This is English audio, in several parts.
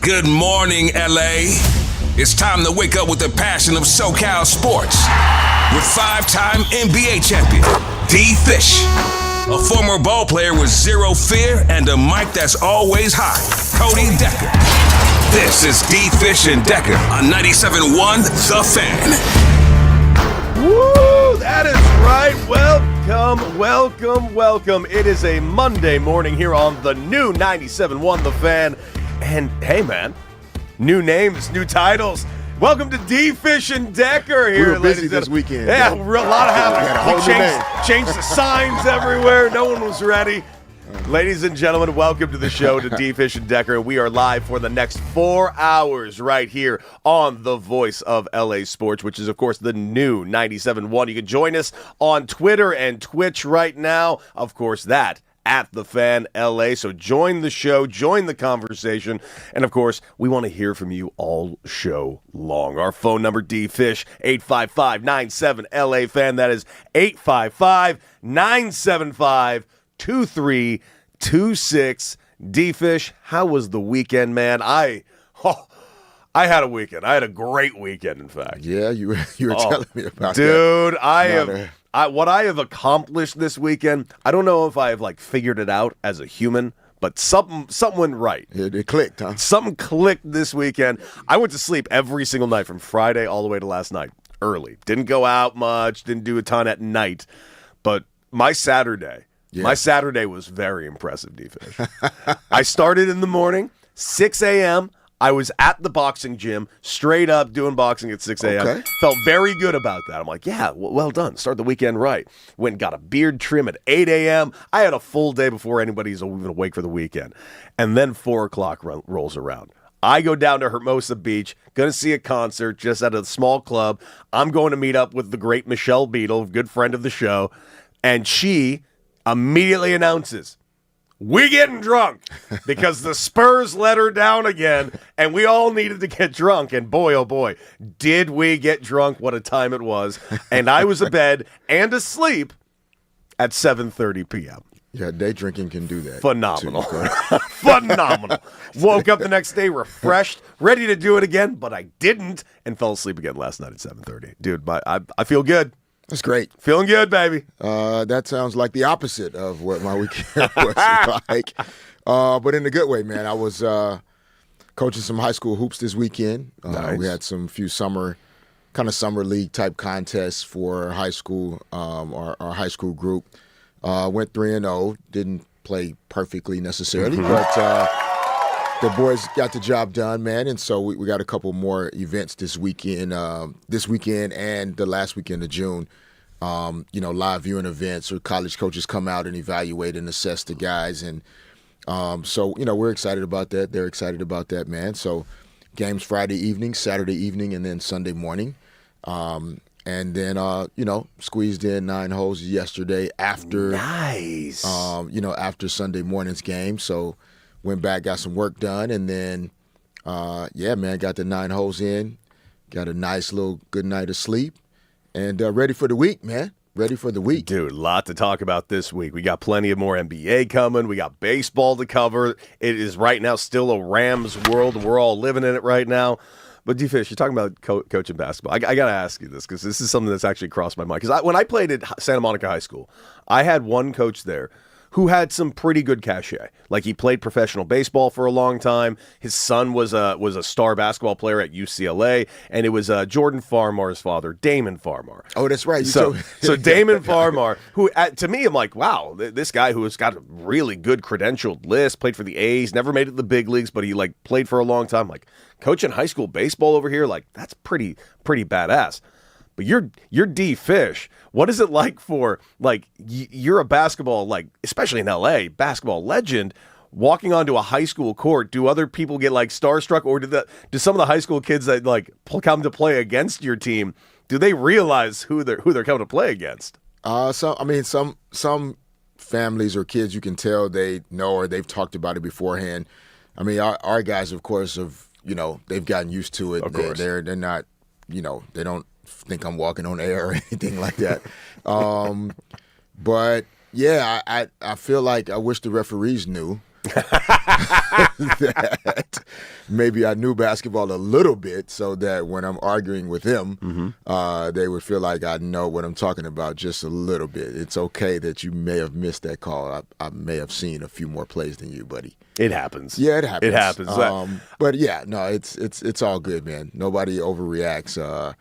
Good morning, LA. It's time to wake up with the passion of SoCal sports. With five-time NBA champion, D. Fish. A former ball player with zero fear and a mic that's always hot, Cody Decker. This is D. Fish and Decker on 97.1 The Fan. Woo! That is right. Welcome. It is a Monday morning here on the new 97.1 The Fan. And hey, man, new names, new titles. Welcome to D. Fish and Decker here. We were busy this weekend. Yeah, a lot of happening. We changed the signs everywhere. No one was ready. Ladies and gentlemen, welcome to the show, to D. Fish and Decker. We are live for the next 4 hours right here on the voice of LA Sports, which is, of course, the new 97.1. You can join us on Twitter and Twitch right now. Of course, that at The Fan LA. So join the show, join the conversation. And of course, we want to hear from you all show long. Our phone number, DFish, 855-97-LA-FAN. That is 855-975-2326. DFish, how was the weekend, man? I had a weekend. I had a great weekend, in fact. Yeah, you were telling me about that. Dude, what I have Dude, accomplished this weekend, I don't know if I have figured it out as a human, but something went right. It clicked, huh? Something clicked this weekend. I went to sleep every single night from Friday all the way to last night, early. Didn't go out much, didn't do a ton at night, but my Saturday was very impressive, D-Fish. I started in the morning, 6 a.m., I was at the boxing gym, straight up doing boxing at 6 a.m. Okay. Felt very good about that. I'm like, yeah, well done. Start the weekend right. Went and got a beard trim at 8 a.m. I had a full day before anybody's even awake for the weekend. And then 4 o'clock rolls around. I go down to Hermosa Beach, going to see a concert just at a small club. I'm going to meet up with the great Michelle Beadle, good friend of the show. And she immediately announces, "We getting drunk," because the Spurs let her down again, and we all needed to get drunk. And boy, oh boy, did we get drunk. What a time it was. And I was abed and asleep at 7:30 p.m. Yeah, day drinking can do that. Phenomenal. Phenomenal. Woke up the next day refreshed, ready to do it again, but I didn't, and fell asleep again last night at 7:30. Dude, I feel good. That's great. Feeling good, baby. That sounds like the opposite of what my weekend was like. But in a good way, man. I was coaching some high school hoops this weekend. Nice. We had some few summer league type contests for high school, our high school group. Went 3-0. Didn't play perfectly necessarily, but the boys got the job done, man. And so we got a couple more events this weekend and the last weekend of June. Live viewing events where college coaches come out and evaluate and assess the guys. And so we're excited about that. They're excited about that, man. So games Friday evening, Saturday evening, and then Sunday morning. And then, squeezed in 9 holes yesterday after. Nice. After Sunday morning's game. So went back, got some work done, and then, got the 9 holes in, got a nice little good night of sleep, and ready for the week, man. Ready for the week. Dude, a lot to talk about this week. We got plenty of more NBA coming. We got baseball to cover. It is right now still a Rams world. We're all living in it right now. But D-Fish, you're talking about coaching basketball. I got to ask you this because this is something that's actually crossed my mind. Because when I played at Santa Monica High School, I had one coach there who had some pretty good cachet. Like, he played professional baseball for a long time. His son was a star basketball player at UCLA, and it was Jordan Farmar's father, Damon Farmar. Oh, that's right. So Damon Farmar, who to me, I'm like, wow, this guy who has got a really good credentialed list, played for the A's, never made it to the big leagues, but he played for a long time. Like, coaching high school baseball over here, that's pretty badass. But you're D. Fish. What is it like for, you're a basketball, especially in LA, basketball legend, walking onto a high school court? Do other people get starstruck, or do some of the high school kids that come to play against your team, do they realize who they're coming to play against? Some families or kids, you can tell they know or they've talked about it beforehand. I mean, our guys, of course, they've gotten used to it. Of course. They're not, they don't think I'm walking on air or anything like that. But yeah, I feel like I wish the referees knew that maybe I knew basketball a little bit, so that when I'm arguing with him, they would feel like I know what I'm talking about just a little bit. It's okay that you may have missed that call. I may have seen a few more plays than you, buddy. It happens. Yeah, it happens. It happens. But yeah, no, it's all good, man. Nobody overreacts. A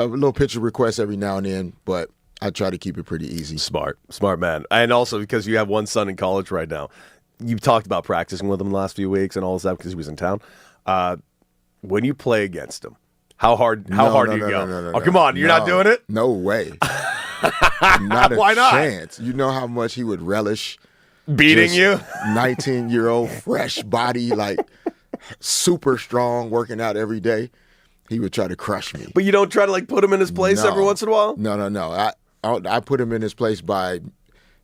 little picture requests every now and then, but I try to keep it pretty easy. Smart man. And also because you have one son in college right now, you talked about practicing with him the last few weeks and all this stuff because he was in town. When you play against him, how hard do you go? No, come on, you're not doing it? No way. Not a Why not? chance. You know how much he would relish Beating you? 19-year-old fresh body, like super strong, working out every day. He would try to crush me. But you don't try to like put him in his place every once in a while? No. I put him in his place by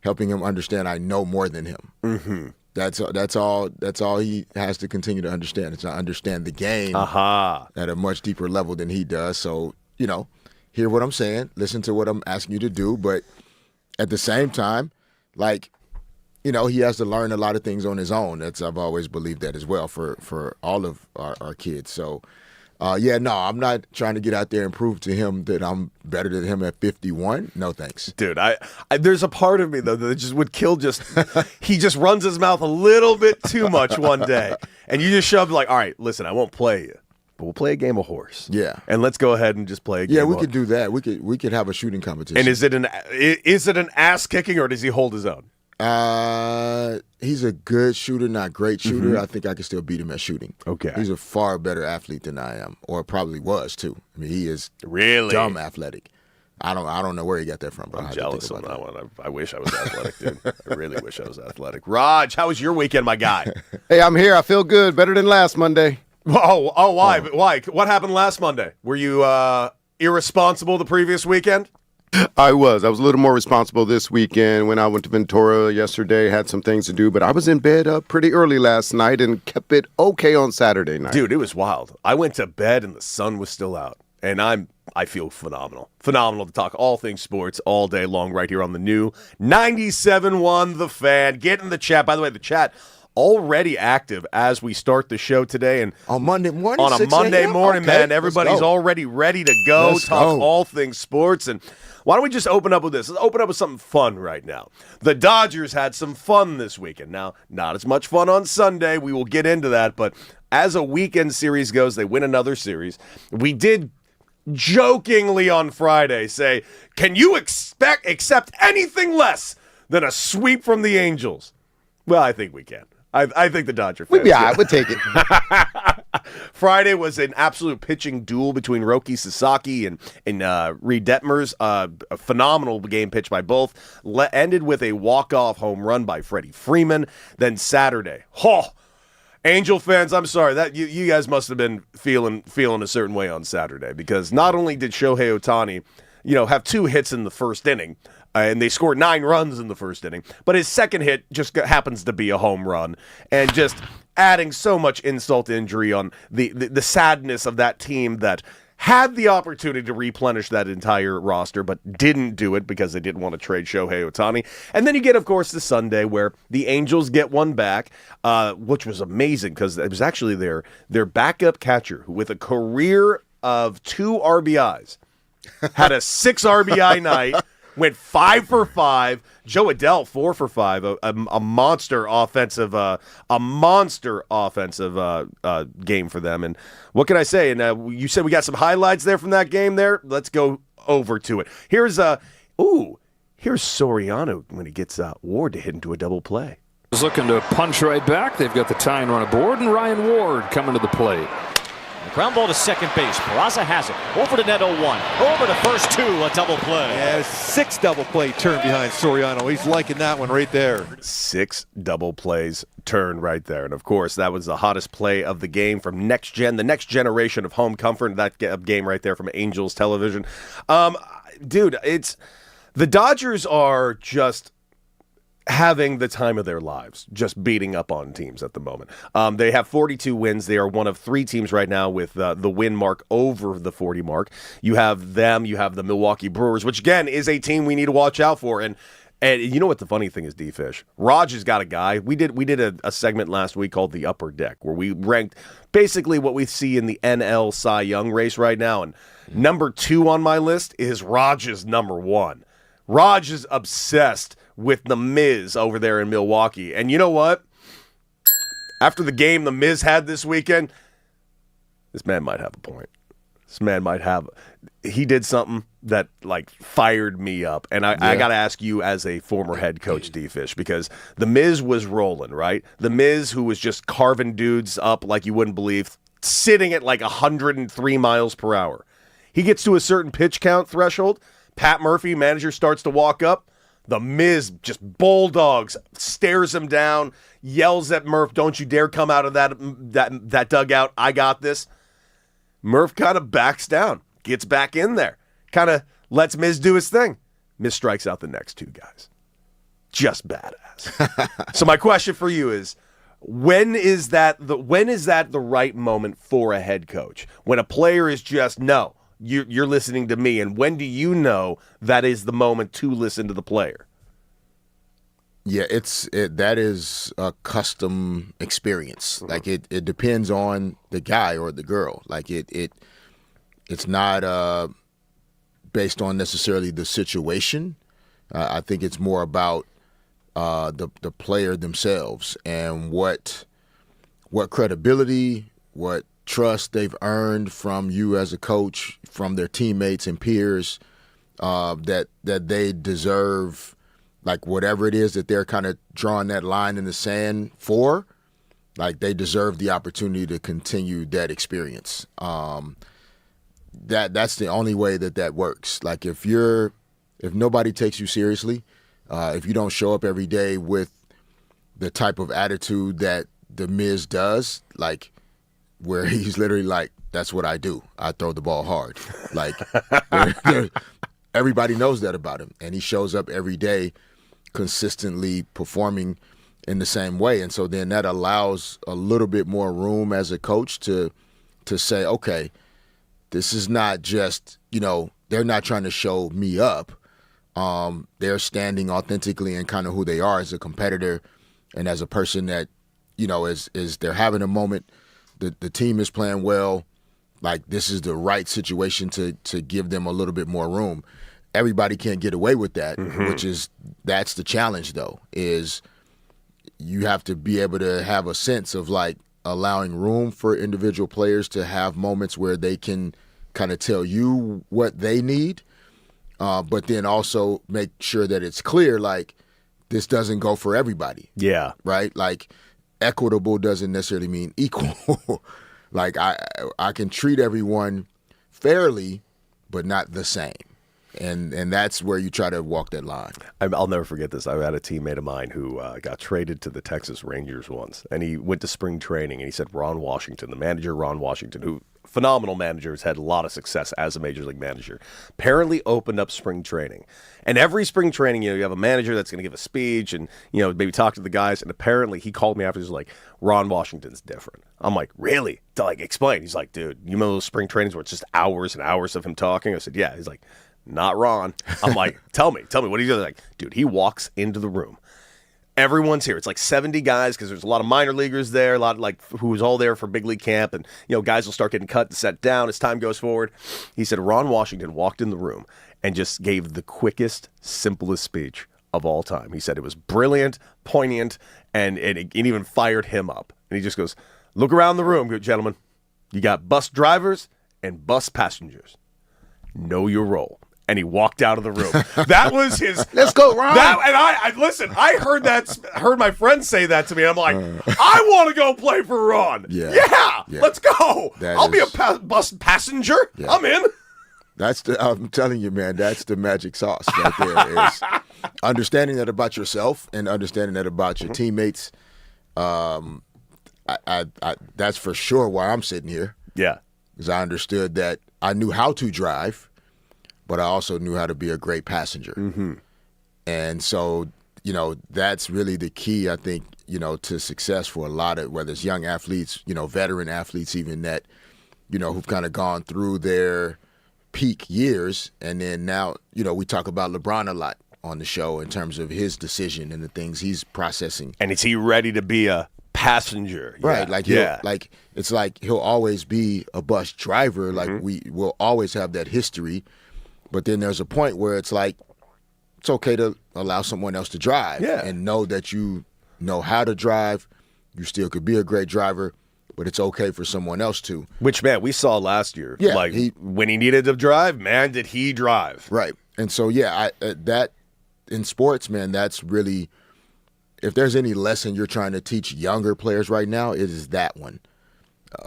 helping him understand I know more than him. Mm-hmm. That's all he has to continue to understand. It's to understand the game at a much deeper level than he does. So, hear what I'm saying, listen to what I'm asking you to do, but at the same time, like, he has to learn a lot of things on his own. I've always believed that as well for all of our kids. So, I'm not trying to get out there and prove to him that I'm better than him at 51. No, thanks. Dude, I there's a part of me, though, that just would kill he just runs his mouth a little bit too much one day. And you just show up like, all right, listen, I won't play you, but we'll play a game of horse. Yeah. And let's go ahead and just play a game Yeah, of we could do that. We could have a shooting competition. And is it an ass kicking or does he hold his own? He's a good shooter, not great shooter. I think I can still beat him at shooting. Okay. He's a far better athlete than I am, or probably was too. I mean, he is really dumb athletic. I don't know where he got that from, but I'm jealous of that one. I wish I was athletic, dude. I really wish I was athletic. Raj, how was your weekend, my guy? Hey, I'm here. I feel good. Better than last Monday. Oh, why? Why? What happened last Monday? Were you irresponsible the previous weekend? I was a little more responsible this weekend. When I went to Ventura yesterday, had some things to do, but I was in bed pretty early last night and kept it okay on Saturday night. Dude, it was wild. I went to bed and the sun was still out, and I feel phenomenal. Phenomenal to talk all things sports all day long right here on the new 97.1 The Fan. Get in the chat. By the way, the chat already active as we start the show today. And on Monday morning? On a Monday morning, okay, man. Everybody's already ready to go, talk all things sports. And why don't we just open up with this? Let's open up with something fun right now. The Dodgers had some fun this weekend. Now, not as much fun on Sunday. We will get into that. But as a weekend series goes, they win another series. We did jokingly on Friday say, can you accept anything less than a sweep from the Angels? Well, I think we can. I think the Dodger fans. We'll take it. Friday was an absolute pitching duel between Roki Sasaki and Reed Detmers. A phenomenal game pitched by both. Ended with a walk-off home run by Freddie Freeman. Then Saturday, Angel fans, I'm sorry that you guys must have been feeling a certain way on Saturday, because not only did Shohei Ohtani, have 2 hits in the first inning. And they scored 9 runs in the first inning. But his second hit just happens to be a home run. And just adding so much insult to injury on the sadness of that team that had the opportunity to replenish that entire roster, but didn't do it because they didn't want to trade Shohei Ohtani. And then you get, of course, the Sunday where the Angels get one back, which was amazing because it was actually their backup catcher with a career of 2 RBIs. Had a 6 RBI night. Went 5 for 5. Joe Adell 4 for 5. A monster offensive, game for them. And what can I say? And you said we got some highlights there from that game. There, let's go over to it. Here's Soriano when he gets Ward to hit into a double play. Is looking to punch right back. They've got the tying run aboard, and Ryan Ward coming to the plate. Ground ball to second base. Peraza has it. Over to net 0-1. Over to first 2. A double play. Yeah, 6 double play turn behind Soriano. He's liking that one right there. 6 double plays turn right there. And, of course, that was the hottest play of the game from Next Gen, the next generation of home comfort. That game right there from Angels Television. Dude, the Dodgers are just having the time of their lives, just beating up on teams at the moment. They have 42 wins. They are one of 3 teams right now with the win mark over the 40 mark. You have them. You have the Milwaukee Brewers, which, again, is a team we need to watch out for. And And you know what the funny thing is, D-Fish? Raj has got a guy. We did a segment last week called The Upper Deck, where we ranked basically what we see in the NL Cy Young race right now. And number 2 on my list is Raj's number 1. Raj is obsessed with The Miz over there in Milwaukee. And you know what? After the game The Miz had this weekend, this man might have a point. This man might have. He did something that like fired me up, and I got to ask you as a former head coach, D-Fish, because the Miz was rolling, right? The Miz, who was just carving dudes up like you wouldn't believe, sitting at like 103 miles per hour. He gets to a certain pitch count threshold. Pat Murphy, manager, starts to walk up. The Miz just bulldogs, stares him down, yells at Murph, "Don't you dare come out of that dugout! I got this." Murph kind of backs down, gets back in there, kind of lets Miz do his thing. Miz strikes out the next 2 guys. Just badass. So my question for you is, when is that the right moment for a head coach? When a player is just, no, you're listening to me, and when do you know that is the moment to listen to the player? Yeah, that is a custom experience. Like it depends on the guy or the girl. Like it's not based on necessarily the situation. I think it's more about the player themselves and what credibility, what trust they've earned from you as a coach, from their teammates and peers, that they deserve. Like whatever it is that they're kind of drawing that line in the sand for, like they deserve the opportunity to continue that experience. That's the only way that works. Like if nobody takes you seriously, if you don't show up every day with the type of attitude that the Miz does, like where he's literally like, "That's what I do. I throw the ball hard." Like everybody knows that about him, and he shows up every day consistently performing in the same way. And so then that allows a little bit more room as a coach to say, okay, this is not just, they're not trying to show me up. They're standing authentically in kind of who they are as a competitor and as a person that, is they're having a moment, the team is playing well, like this is the right situation to give them a little bit more room. Everybody can't get away with that, that's the challenge though, is you have to be able to have a sense of like allowing room for individual players to have moments where they can kind of tell you what they need, but then also make sure that it's clear, like this doesn't go for everybody. Yeah. Right? Like equitable doesn't necessarily mean equal. Like I can treat everyone fairly, but not the same. And that's where you try to walk that line. I'll never forget this. I had a teammate of mine who got traded to the Texas Rangers once, and he went to spring training, and he said Ron Washington, the manager Ron Washington, who phenomenal manager, has had a lot of success as a major league manager, apparently opened up spring training. And every spring training, you have a manager that's going to give a speech and, maybe talk to the guys. And apparently he called me after, he's like, Ron Washington's different. I'm like, really? To like explain. He's like, dude, you remember those spring trainings where it's just hours and hours of him talking? I said, yeah. He's like, not Ron. I'm like, tell me, what are you doing? Like, dude, he walks into the room. Everyone's here. It's like 70 guys because there's a lot of minor leaguers there, a lot like who's all there for big league camp, and guys will start getting cut and set down as time goes forward. He said Ron Washington walked in the room and just gave the quickest, simplest speech of all time. He said it was brilliant, poignant, and it even fired him up. And he just goes, "Look around the room, good gentlemen. You got bus drivers and bus passengers. Know your role." And he walked out of the room. That was his. Let's go, Ron. Listen. I heard my friend say that to me. And I'm like, I want to go play for Ron. Yeah. Let's go. I'll be a bus passenger. Yeah. I'm in. I'm telling you, man. That's the magic sauce right there. Is understanding that about yourself and understanding that about your teammates. That's for sure why I'm sitting here. Yeah, because I understood that I knew how to drive, but I also knew how to be a great passenger. Mm-hmm. And so, that's really the key, I think, to success for a lot of, whether it's young athletes, veteran athletes even that, who've kind of gone through their peak years. And then now, we talk about LeBron a lot on the show in terms of his decision and the things he's processing. And is he ready to be a passenger? Right, like it's like he'll always be a bus driver. Like we will always have that history, but then there's a point where it's like it's okay to allow someone else to drive and know that you know how to drive. You still could be a great driver, but it's okay for someone else to. Which, man, we saw last year. Yeah, like when he needed to drive, man, did he drive? Right, and so that in sports, man, that's really. If there's any lesson you're trying to teach younger players right now, it is that one.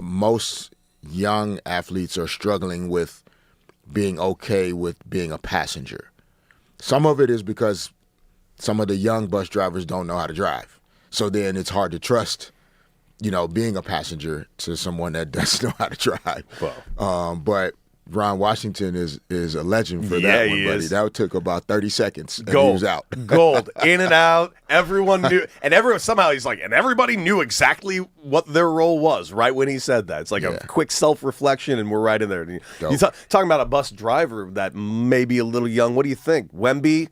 Most young athletes are struggling with being okay with being a passenger. Some of it is because some of the young bus drivers don't know how to drive. So then it's hard to trust, being a passenger to someone that doesn't know how to drive. Wow. But Ron Washington is a legend for that one, buddy. That took about 30 seconds, and he was out. Gold, in and out. Everyone knew, and somehow he's like, and everybody knew exactly what their role was right when he said that. It's like a quick self-reflection, and we're right in there. You talking about a bus driver that may be a little young. What do you think? Wemby?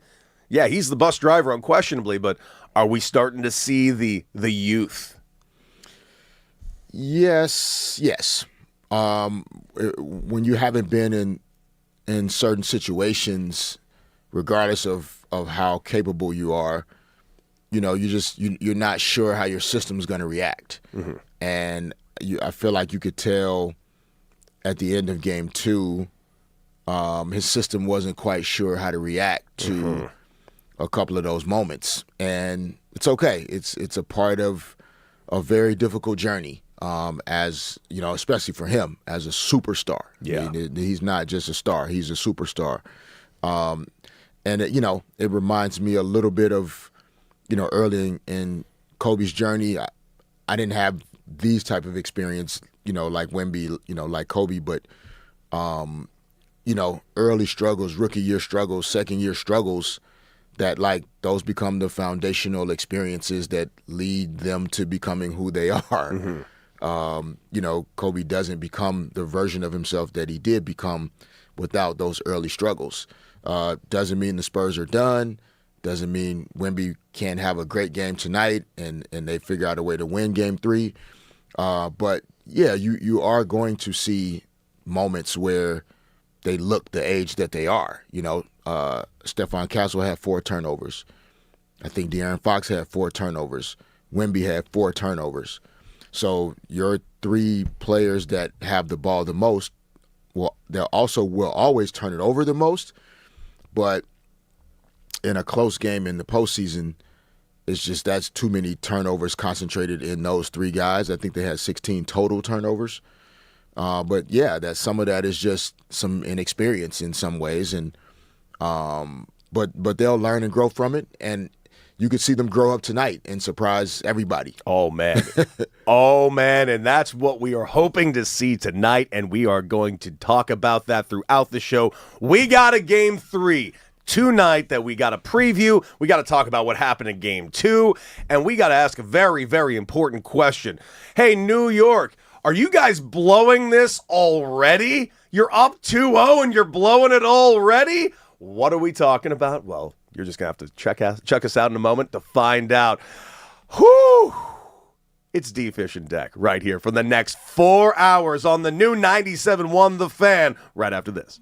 Yeah, he's the bus driver, unquestionably, but are we starting to see the youth? Yes. When you haven't been in certain situations, regardless of how capable you are, you're not sure how your system's going to react. And I feel like you could tell at the end of game 2, his system wasn't quite sure how to react to a couple of those moments, and it's okay. It's a part of a very difficult journey. As especially for him as a superstar. Yeah, I mean, he's not just a star; he's a superstar. And it reminds me a little bit of, early in Kobe's journey. I didn't have these type of experience, like Wemby, like Kobe, but early struggles, rookie year struggles, second year struggles. That those become the foundational experiences that lead them to becoming who they are. Kobe doesn't become the version of himself that he did become without those early struggles. Doesn't mean the Spurs are done. Doesn't mean Wemby can't have a great game tonight and they figure out a way to win game 3. But yeah, you are going to see moments where they look the age that they are. Stephon Castle had 4 turnovers. I think De'Aaron Fox had 4 turnovers. Wemby had 4 turnovers. So your 3 players that have the ball the most, they also will always turn it over the most. But in a close game in the postseason, that's too many turnovers concentrated in those 3 guys. I think they had 16 total turnovers. But yeah, some of that is just some inexperience in some ways, and but they'll learn and grow from it, and you could see them grow up tonight and surprise everybody. Oh, man. Oh, man. And that's what we are hoping to see tonight, and we are going to talk about that throughout the show. We got a game 3 tonight that we got to preview. We got to talk about what happened in game 2, and we got to ask a very, very important question. Hey, New York, are you guys blowing this already? You're up 2-0 and you're blowing it already? What are we talking about? Well, you're just going to have to check us out in a moment to find out. Whew! It's D-Fish and Deck right here for the next 4 hours on the new 97.1 The Fan right after this.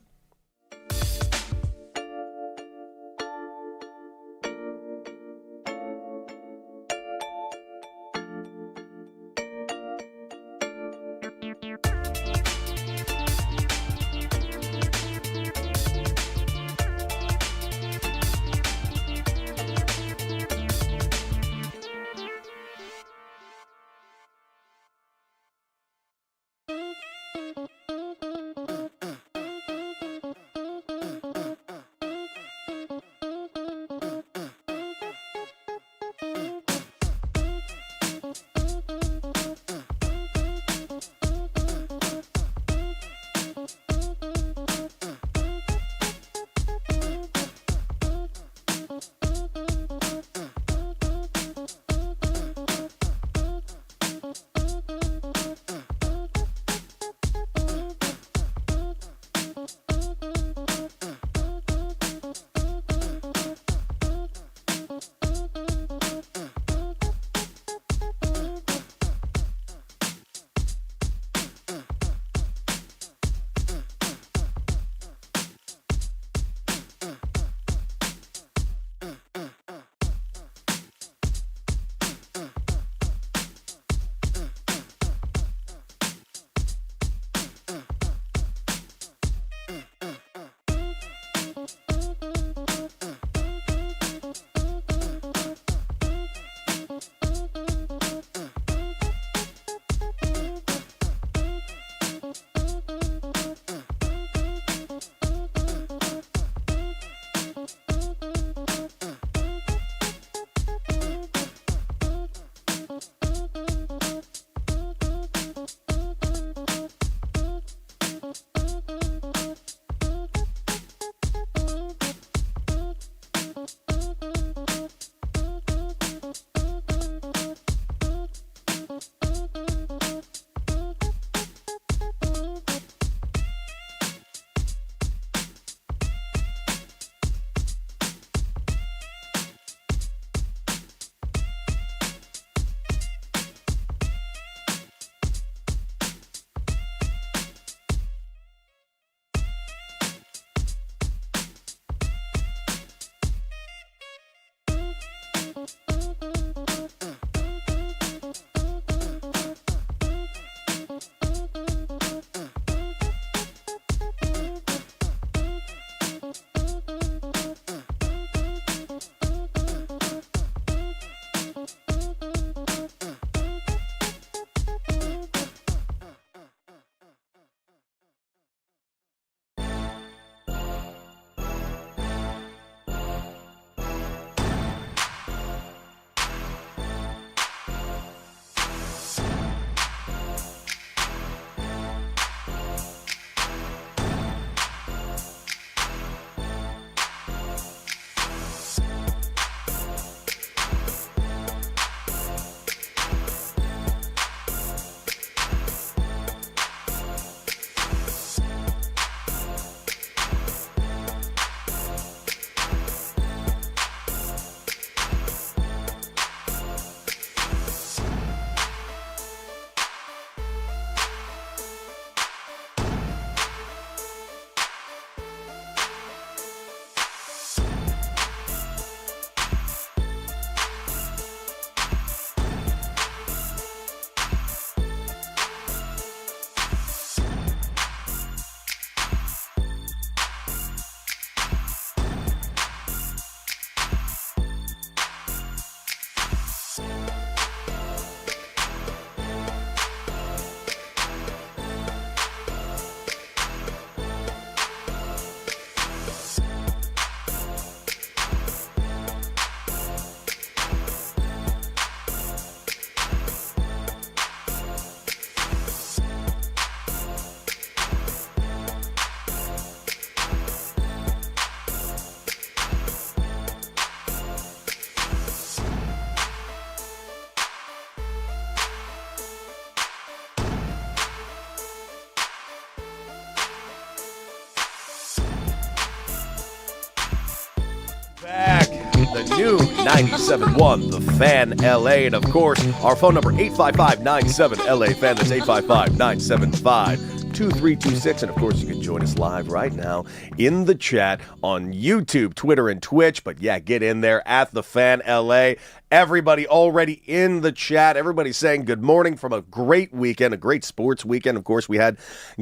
the new 97.1 The Fan LA. And of course, our phone number 855-97-LA-FAN. That's 855-975-2326. And of course, you can join us live right now in the chat on YouTube, Twitter, and Twitch. But yeah, get in there at The Fan LA. Everybody already in the chat. Everybody saying good morning from a great weekend, a great sports weekend. Of course, we had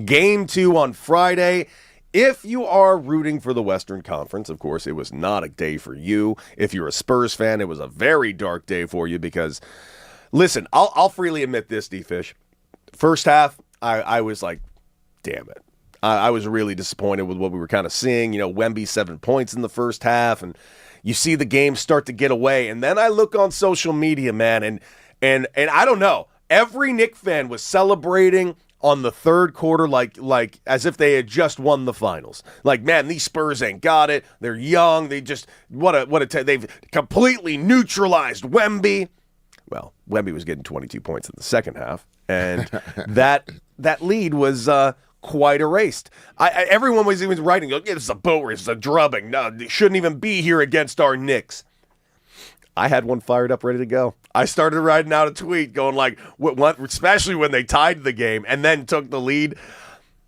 Game 2 on Friday. If you are rooting for the Western Conference, of course, it was not a day for you. If you're a Spurs fan, it was a very dark day for you because, listen, I'll freely admit this, D-Fish. First half, I was like, damn it. I was really disappointed with what we were kind of seeing. You know, Wemby 7 points in the first half, and you see the game start to get away. And then I look on social media, man, and I don't know. Every Knicks fan was celebrating on the third quarter like as if they had just won the finals. Like, man, these Spurs ain't got it. They're young. They just they've completely neutralized Wemby. Well, Wemby was getting 22 points in the second half, and that lead was quite erased. Everyone was even writing, yeah, this is a boat race, it's a drubbing. No, they shouldn't even be here against our Knicks. I had one fired up, ready to go. I started writing out a tweet going like, what, especially when they tied the game and then took the lead.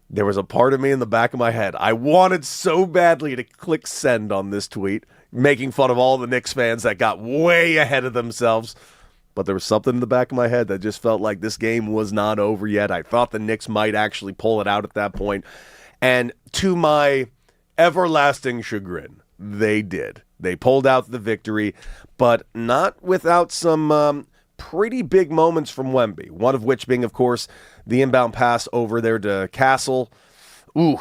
There was a part of me in the back of my head. I wanted so badly to click send on this tweet, making fun of all the Knicks fans that got way ahead of themselves. But there was something in the back of my head that just felt like this game was not over yet. I thought the Knicks might actually pull it out at that point. And to my everlasting chagrin, they did. They pulled out the victory, but not without some pretty big moments from Wemby, one of which being, of course, the inbound pass over there to Castle. Ooh,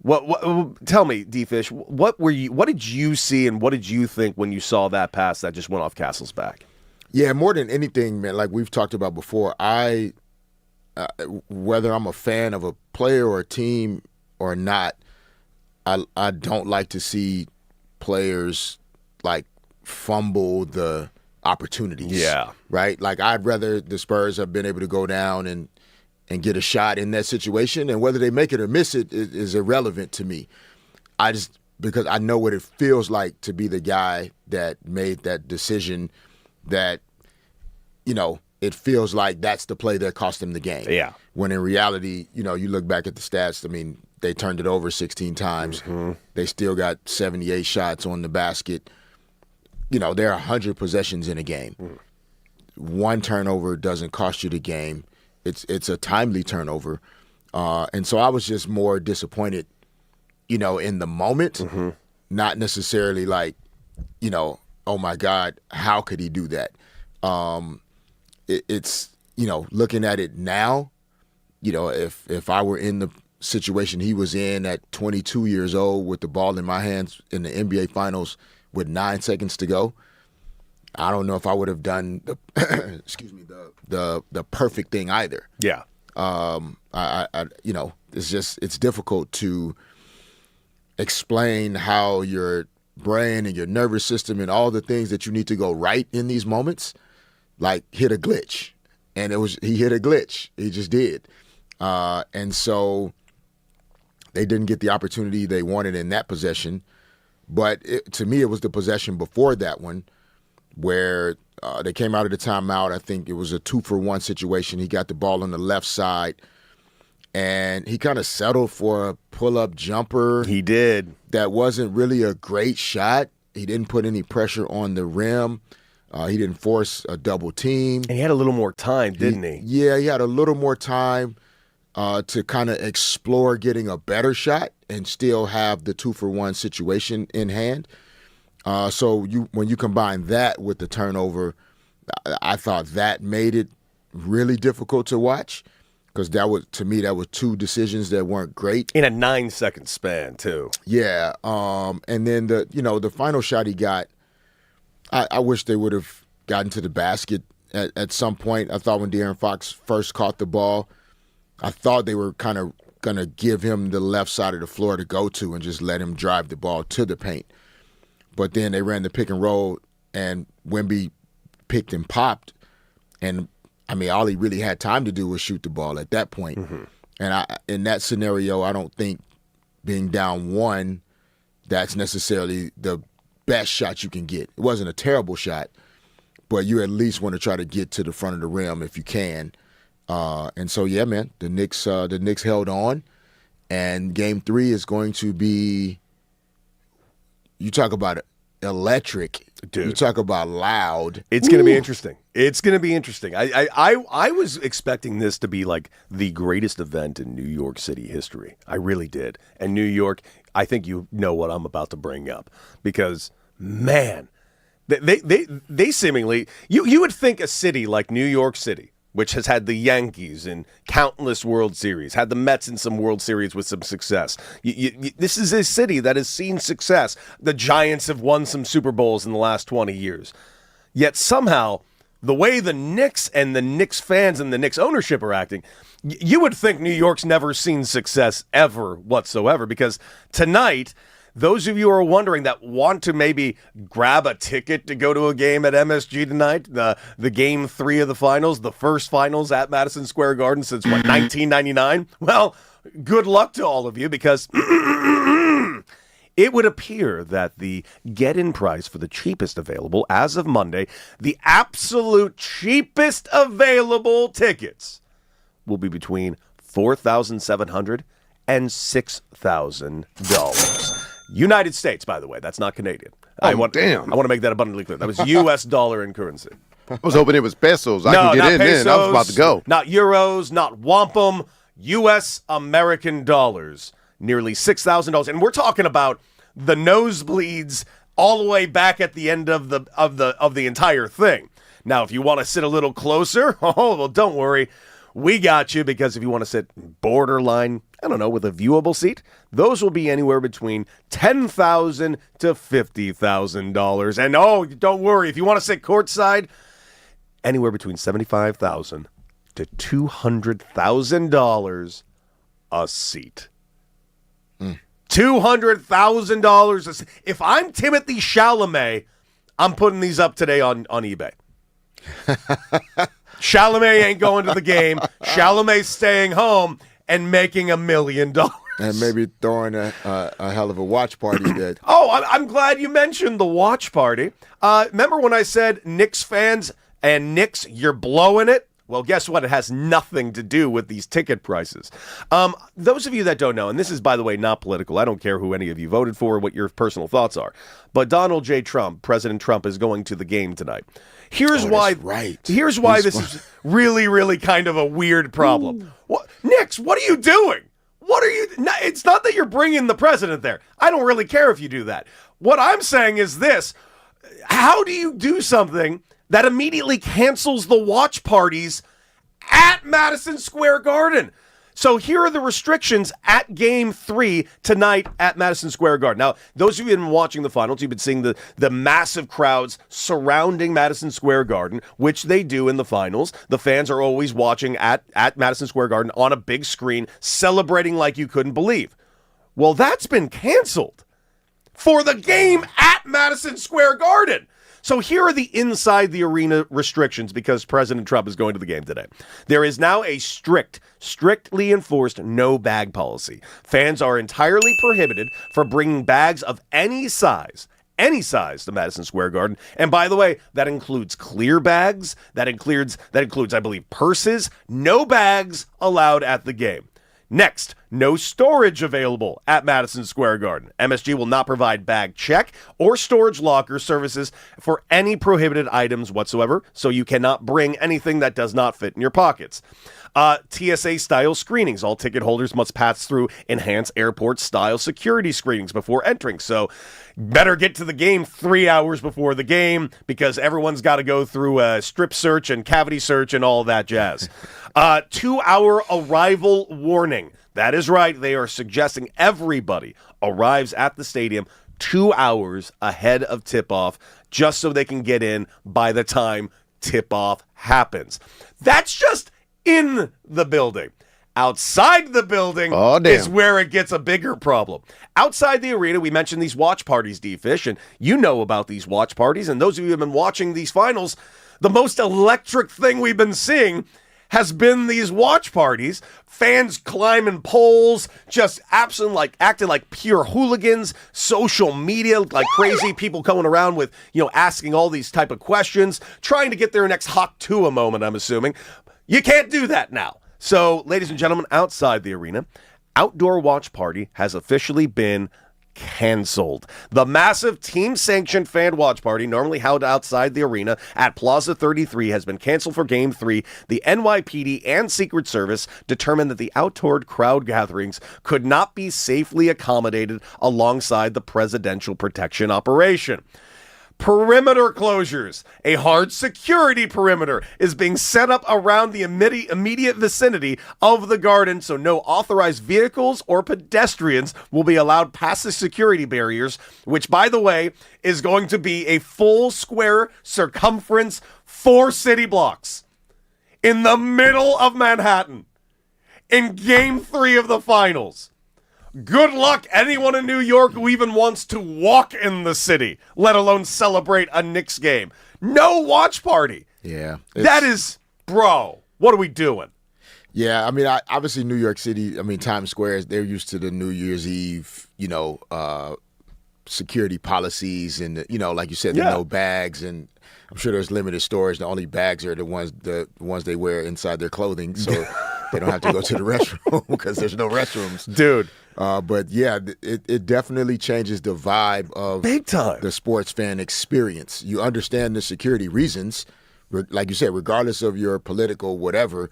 what tell me, D-Fish, what did you see and what did you think when you saw that pass that just went off Castle's back? Yeah, more than anything, man, like we've talked about before, whether I'm a fan of a player or a team or not, I don't like to see players like fumble the opportunities. Yeah. Right? Like, I'd rather the Spurs have been able to go down and get a shot in that situation, and whether they make it or miss it is irrelevant to me. Because I know what it feels like to be the guy that made that decision that, you know, it feels like that's the play that cost them the game. Yeah. When in reality, you know, you look back at the stats, I mean, they turned it over 16 times. Mm-hmm. They still got 78 shots on the basket. You know, there are 100 possessions in a game. Mm. One turnover doesn't cost you the game. It's a timely turnover. And so I was just more disappointed, you know, in the moment, not necessarily like, you know, oh, my God, how could he do that? It's, you know, looking at it now, you know, if I were in the situation he was in at 22 years old with the ball in my hands in the NBA Finals with 9 seconds to go, I don't know if I would have done the perfect thing either. Yeah. I you know, it's difficult to explain how your brain and your nervous system and all the things that you need to go right in these moments, like, hit a glitch. And he hit a glitch. He just did. And so they didn't get the opportunity they wanted in that possession. But to me, it was the possession before that one where they came out of the timeout. I think it was a 2-for-1 situation. He got the ball on the left side, and he kind of settled for a pull-up jumper. He did. That wasn't really a great shot. He didn't put any pressure on the rim. He didn't force a double team. And he had a little more time, didn't he? Yeah, he had a little more time to kind of explore getting a better shot and still have the 2-for-1 situation in hand. So when you combine that with the turnover, I thought that made it really difficult to watch, because to me that was two decisions that weren't great in a 9-second span too. Yeah, and then the final shot he got, I wish they would have gotten to the basket at some point. I thought when De'Aaron Fox first caught the ball, I thought they were kind of going to give him the left side of the floor to go to and just let him drive the ball to the paint. But then they ran the pick and roll, and Wemby picked and popped. And, I mean, all he really had time to do was shoot the ball at that point. Mm-hmm. And in that scenario, I don't think being down one, that's necessarily the best shot you can get. It wasn't a terrible shot, but you at least want to try to get to the front of the rim if you can. And so, yeah, man, the Knicks held on, and Game 3 is going to be. You talk about electric, dude. You talk about loud. It's going to be interesting. It's going to be interesting. I was expecting this to be like the greatest event in New York City history. I really did. And New York, I think you know what I'm about to bring up because, man, they seemingly you would think a city like New York City, which has had the Yankees in countless World Series, had the Mets in some World Series with some success. This is a city that has seen success. The Giants have won some Super Bowls in the last 20 years. Yet somehow, the way the Knicks and the Knicks fans and the Knicks ownership are acting, you would think New York's never seen success ever whatsoever, because tonight, those of you who are wondering that want to maybe grab a ticket to go to a game at MSG tonight, the Game 3 of the finals, the first finals at Madison Square Garden since, 1999? Well, good luck to all of you, because it would appear that the get-in price for the cheapest available as of Monday, the absolute cheapest available tickets, will be between $4,700 and $6,000. United States, by the way. That's not Canadian. I want to make that abundantly clear. That was U.S. dollar in currency. I was hoping it was pesos. I could get in pesos, then. I was about to go. Not euros, not wampum. U.S. American dollars. Nearly $6,000. And we're talking about the nosebleeds all the way back at the end of the entire thing. Now, if you want to sit a little closer, well, don't worry. We got you, because if you want to sit borderline, I don't know, with a viewable seat, those will be anywhere between $10,000 to $50,000. And don't worry, if you want to sit courtside, anywhere between $75,000 to $200,000 a seat. $200,000 a seat. If I'm Timothée Chalamet, I'm putting these up today on eBay. Chalamet ain't going to the game. Chalamet's staying home and making $1 million. And maybe throwing a hell of a watch party that. I'm glad you mentioned the watch party. Remember when I said Knicks fans and Knicks, you're blowing it? Well, guess what? It has nothing to do with these ticket prices. Those of you that don't know, and this is, by the way, not political. I don't care who any of you voted for, what your personal thoughts are. But Donald J. Trump, President Trump, is going to the game tonight. Here's why this is really, really kind of a weird problem. Knicks, what are you doing? It's not that you're bringing the president there. I don't really care if you do that. What I'm saying is this. How do you do something that immediately cancels the watch parties at Madison Square Garden? So here are the restrictions at Game 3 tonight at Madison Square Garden. Now, those of you who have been watching the finals, you've been seeing the massive crowds surrounding Madison Square Garden, which they do in the finals. The fans are always watching at Madison Square Garden on a big screen, celebrating like you couldn't believe. Well, that's been canceled for the game at Madison Square Garden. So here are the inside the arena restrictions, because President Trump is going to the game today. There is now a strictly enforced no bag policy. Fans are entirely prohibited from bringing bags of any size to Madison Square Garden. And by the way, that includes clear bags, that includes, I believe, purses. No bags allowed at the game. Next, no storage available at Madison Square Garden. MSG will not provide bag check or storage locker services for any prohibited items whatsoever, so you cannot bring anything that does not fit in your pockets. TSA-style screenings. All ticket holders must pass through enhanced airport-style security screenings before entering, so better get to the game 3 hours before the game, because everyone's got to go through a strip search and cavity search and all that jazz. 2-hour arrival warning. That is right. They are suggesting everybody arrives at the stadium 2 hours ahead of tip-off, just so they can get in by the time tip-off happens. That's just in the building. Outside the building is where it gets a bigger problem. Outside the arena, we mentioned these watch parties, D-Fish, and you know about these watch parties, and those of you who have been watching these finals, the most electric thing we've been seeing has been these watch parties, fans climbing poles, just acting like pure hooligans, social media like crazy, people coming around with, asking all these type of questions, trying to get their next Hawk Tua moment, I'm assuming. You can't do that now. So, ladies and gentlemen, outside the arena, outdoor watch party has officially been canceled. The massive team-sanctioned fan watch party, normally held outside the arena at Plaza 33, has been canceled for Game 3. The NYPD and Secret Service determined that the outdoor crowd gatherings could not be safely accommodated alongside the presidential protection operation. Perimeter closures. A hard security perimeter is being set up around the immediate vicinity of the garden, so no authorized vehicles or pedestrians will be allowed past the security barriers, which, by the way, is going to be a full square circumference, 4 city blocks in the middle of Manhattan in Game 3 of the finals. Good luck anyone in New York who even wants to walk in the city, let alone celebrate a Knicks game. No watch party. Yeah. That is, bro, what are we doing? Yeah, I mean, obviously New York City, Times Square, they're used to the New Year's Eve, security policies and, like you said, the no bags, and I'm sure there's limited stores. The only bags are the ones they wear inside their clothing, so they don't have to go to the restroom because there's no restrooms. Dude. But yeah, it definitely changes the vibe of big time the sports fan experience. You understand the security reasons, like you said, regardless of your political whatever.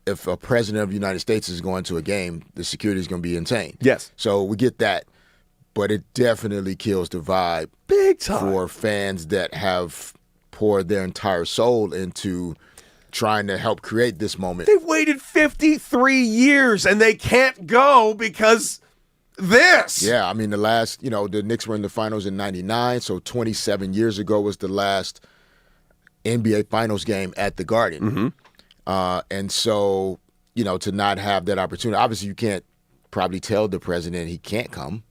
If a president of the United States is going to a game, the security is going to be insane. Yes. So we get that, but it definitely kills the vibe big time for fans that have poured their entire soul into trying to help create this moment. They've waited 53 years and they can't go because this. Yeah, I mean, the Knicks were in the finals in 99, so 27 years ago was the last NBA Finals game at the Garden. Mm-hmm. And so, to not have that opportunity, obviously you can't probably tell the president he can't come.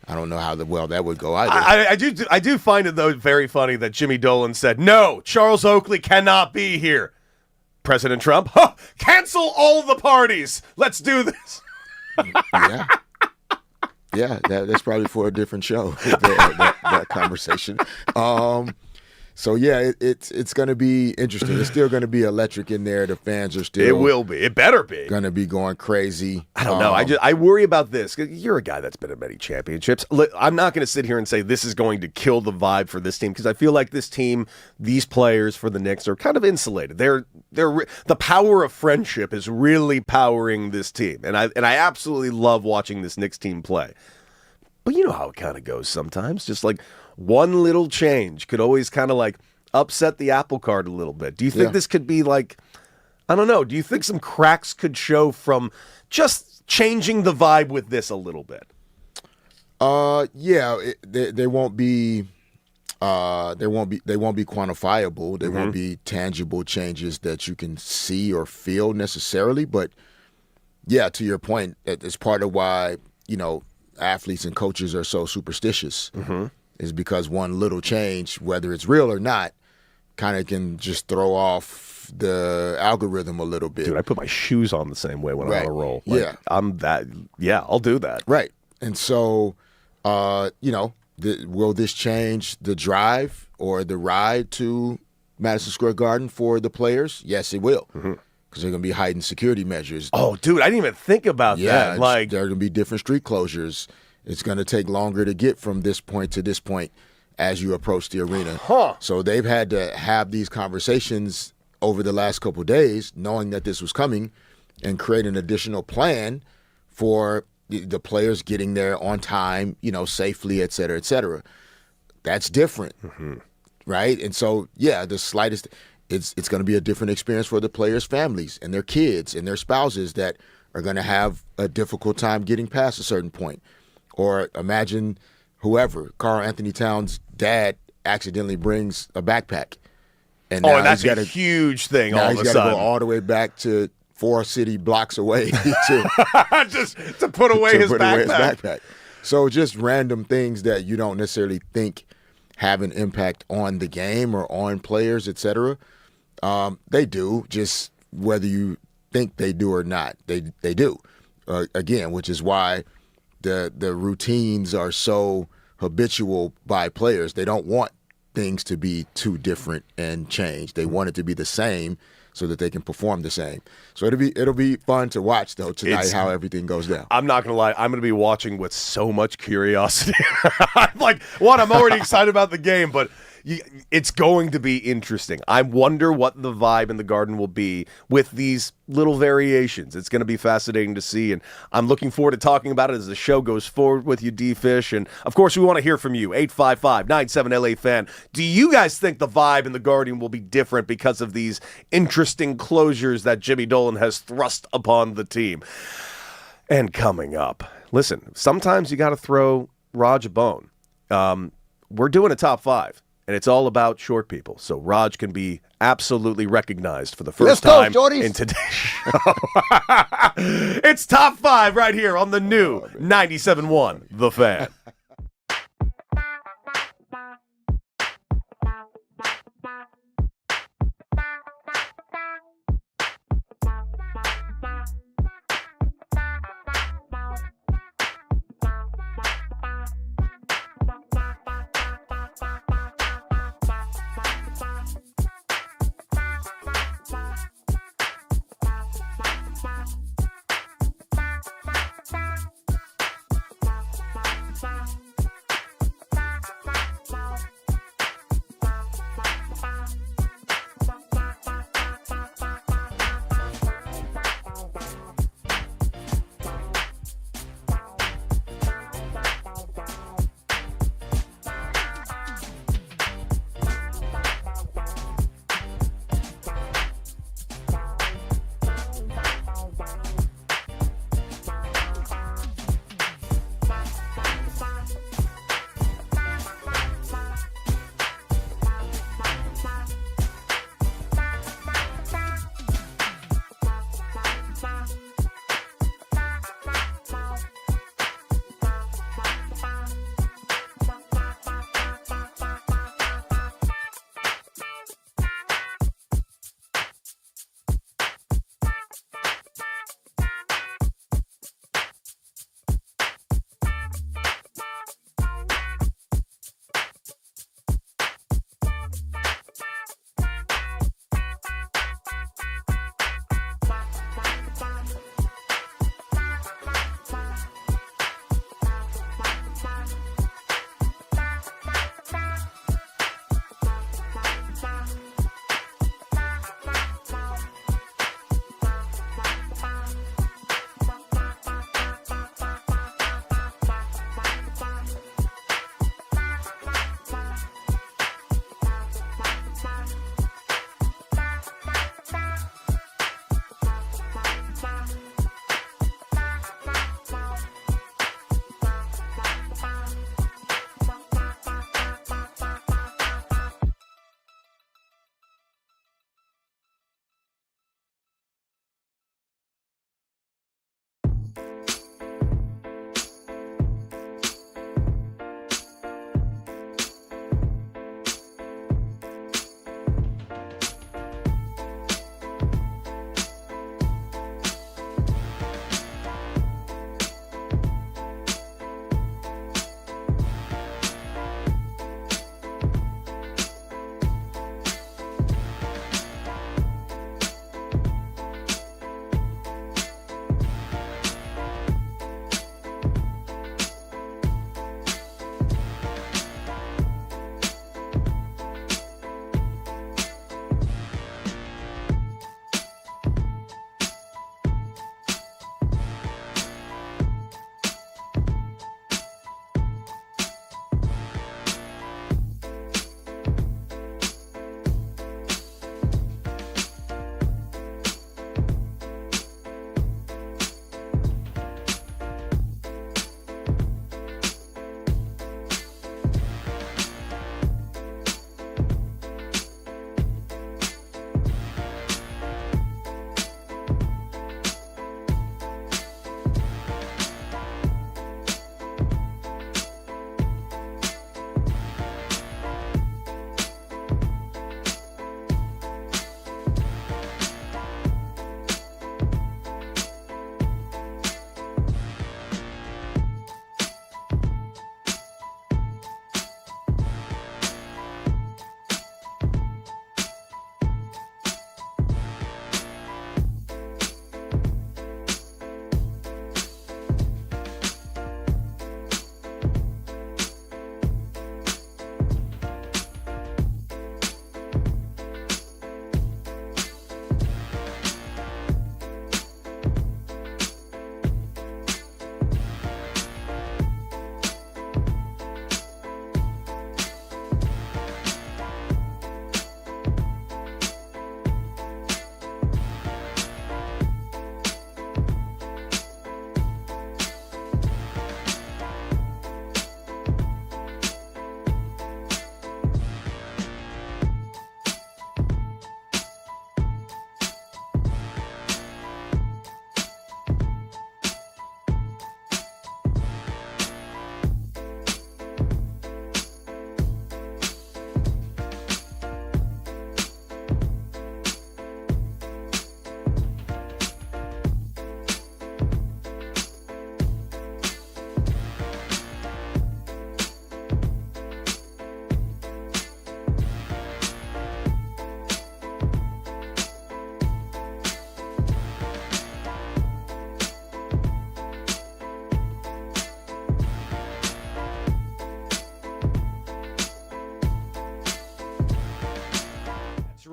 I don't know how well that would go either. I do find it, though, very funny that Jimmy Dolan said, no, Charles Oakley cannot be here. President Trump, cancel all the parties. Let's do this. Yeah, that's probably for a different show, that conversation. So, yeah, it's going to be interesting. It's still going to be electric in there. The fans are still. It will be. It better be. Going to be going crazy. I don't know. I worry about this. You're a guy that's been in many championships. I'm not going to sit here and say this is going to kill the vibe for this team because I feel like this team, these players for the Knicks are kind of insulated. The power of friendship is really powering this team, and I absolutely love watching this Knicks team play. But you know how it kind of goes sometimes. Just like one little change could always kind of like upset the apple cart a little bit. Do you think this could be like, I don't know, do you think some cracks could show from just changing the vibe with this a little bit? Yeah, they won't be quantifiable. They won't be tangible changes that you can see or feel necessarily. But yeah, to your point, it's part of why, athletes and coaches are so superstitious is because one little change, whether it's real or not, kind of can just throw off the algorithm a little bit. Dude, I put my shoes on the same way when I'm on a roll. I'll do that. Right. And so, will this change the drive or the ride to Madison Square Garden for the players? Yes, it will. Because they're going to be heightened security measures. Oh, dude, I didn't even think about that. Like, there are going to be different street closures. It's going to take longer to get from this point to this point as you approach the arena. So they've had to have these conversations over the last couple of days, knowing that this was coming, and create an additional plan for the players getting there on time, safely, et cetera, et cetera. That's different, right? And so, yeah, the slightest – it's going to be a different experience for the players' families and their kids and their spouses that are going to have a difficult time getting past a certain point. Or imagine whoever, Karl Anthony Towns' dad accidentally brings a backpack. And that's a huge thing all of a sudden. He's got to go all the way back to 4 city blocks away to put away his backpack. So just random things that you don't necessarily think have an impact on the game or on players, et cetera. They do, just whether you think they do or not. They do, again, which is why the routines are so habitual by players. They don't want things to be too different and change. They want it to be the same so that they can perform the same. So it'll be fun to watch though tonight how everything goes down. I'm not gonna lie, I'm gonna be watching with so much curiosity. I'm already excited about the game, but it's going to be interesting. I wonder what the vibe in the Garden will be with these little variations. It's going to be fascinating to see, and I'm looking forward to talking about it as the show goes forward with you, D-Fish. And, of course, we want to hear from you, 855-97-LA-FAN. Do you guys think the vibe in the Garden will be different because of these interesting closures that Jimmy Dolan has thrust upon the team? And coming up, listen, sometimes you got to throw Raj a bone. We're doing a top 5. And it's all about short people. So Raj can be absolutely recognized for the first time in today's show. It's top 5 right here on the new 97.1 The Fan.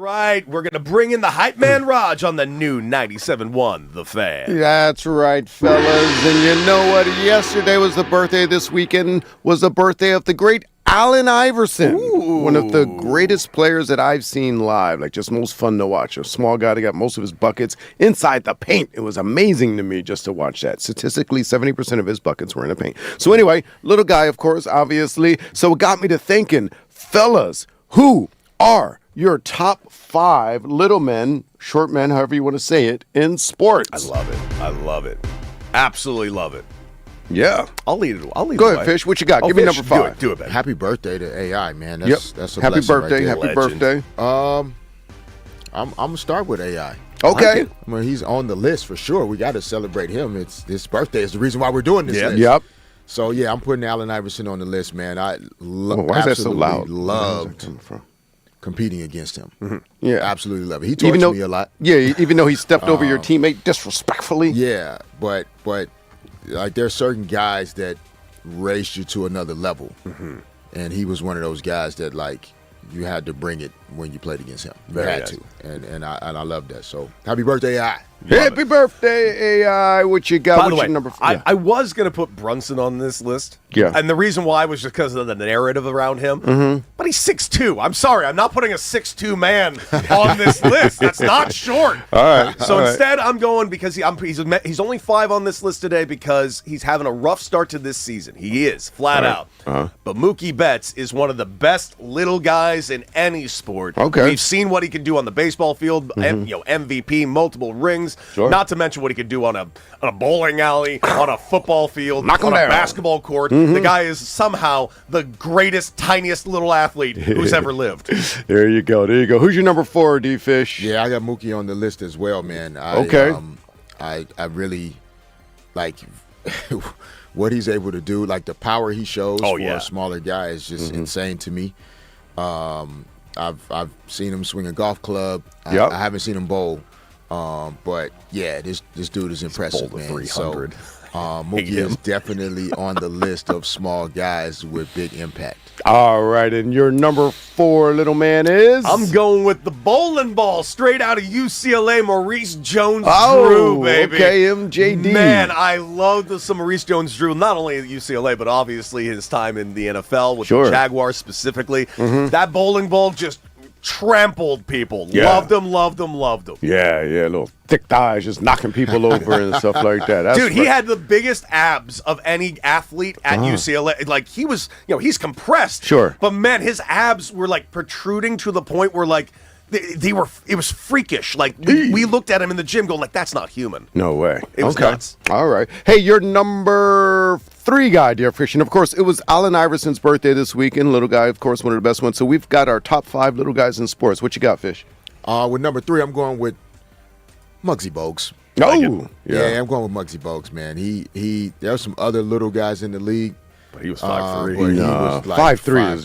Right, we're going to bring in the hype man Raj on the new 97.1 The Fan. That's right, fellas. And you know what? Yesterday was the birthday. This weekend was the birthday of the great Allen Iverson. Ooh. One of the greatest players that I've seen live. Like, just most fun to watch. A small guy that got most of his buckets inside the paint. It was amazing to me just to watch that. Statistically, 70% of his buckets were in the paint. So anyway, little guy, of course, obviously. So it got me to thinking, fellas, who are your top 5 little men, short men, however you want to say it, in sports? I love it. Absolutely love it. Yeah. I'll lead it. Go ahead, Fish. What you got? Give me number 5. Do it, baby. Happy birthday to AI, man. Yep. That's a happy blessing birthday. right there. Happy birthday. I'm gonna start with AI. Okay. I mean, he's on the list for sure. We got to celebrate him. It's his birthday is the reason why we're doing this list. Yep. So yeah, I'm putting Allen Iverson on the list, man. I Why is that so loud? loved competing against him. Mm-hmm. Yeah. Absolutely love it. He torched me a lot. Yeah, even though he stepped over your teammate disrespectfully. Yeah, but like there's certain guys that raised you to another level, and he was one of those guys that like you had to bring it when you played against him. You had to, and I love that. So happy birthday, AI. Happy birthday, AI. What you got? By the What's way, your number 5? I was going to put Brunson on this list. Yeah. And the reason why was just because of the narrative around him. But he's 6'2". I'm sorry. I'm not putting a 6'2" man on this list. That's not short. All right. So instead, I'm going because he's only 5 on this list today because he's having a rough start to this season. He is, flat out. But Mookie Betts is one of the best little guys in any sport. Okay. We've seen what he can do on the baseball field, MVP, multiple rings. Sure. Not to mention what he can do on a bowling alley, on a football field, Knock him on a down. basketball court. The guy is somehow the greatest, tiniest little athlete who's ever lived. There you go. Who's your number 4, D-Fish? Yeah, I got Mookie on the list as well, man. I really like what he's able to do. Like the power he shows for a smaller guy is just insane to me. I've seen him swing a golf club. I haven't seen him bowl. But yeah, this dude is impressive, man. 300. So Mookie is definitely on the list of small guys with big impact. All right, and your number 4 little man is? I'm going with the bowling ball straight out of UCLA, Maurice Jones-Drew, baby. Okay, MJD. Man, I love some Maurice Jones-Drew, not only at UCLA, but obviously his time in the NFL with the Jaguars specifically. That bowling ball just trampled people. Yeah. Loved him. Yeah, little thick thighs just knocking people over and stuff like that. That's Dude, he had the biggest abs of any athlete at UCLA. Like, he was, he's compressed. Sure. But, man, his abs were, like, protruding to the point where, like, it was freakish. Like, we looked at him in the gym going, like, that's not human. No way. It was nuts. All right. Hey, your number 3 guy, dear Fish. And, of course, it was Allen Iverson's birthday this weekend. Little guy, of course, one of the best ones. So we've got our top 5 little guys in sports. What you got, Fish? With number 3, I'm going with Muggsy Bogues. Oh, yeah, I'm going with Muggsy Bogues, man. There's some other little guys in the league. But he was 5'3". But he was like 5'3" is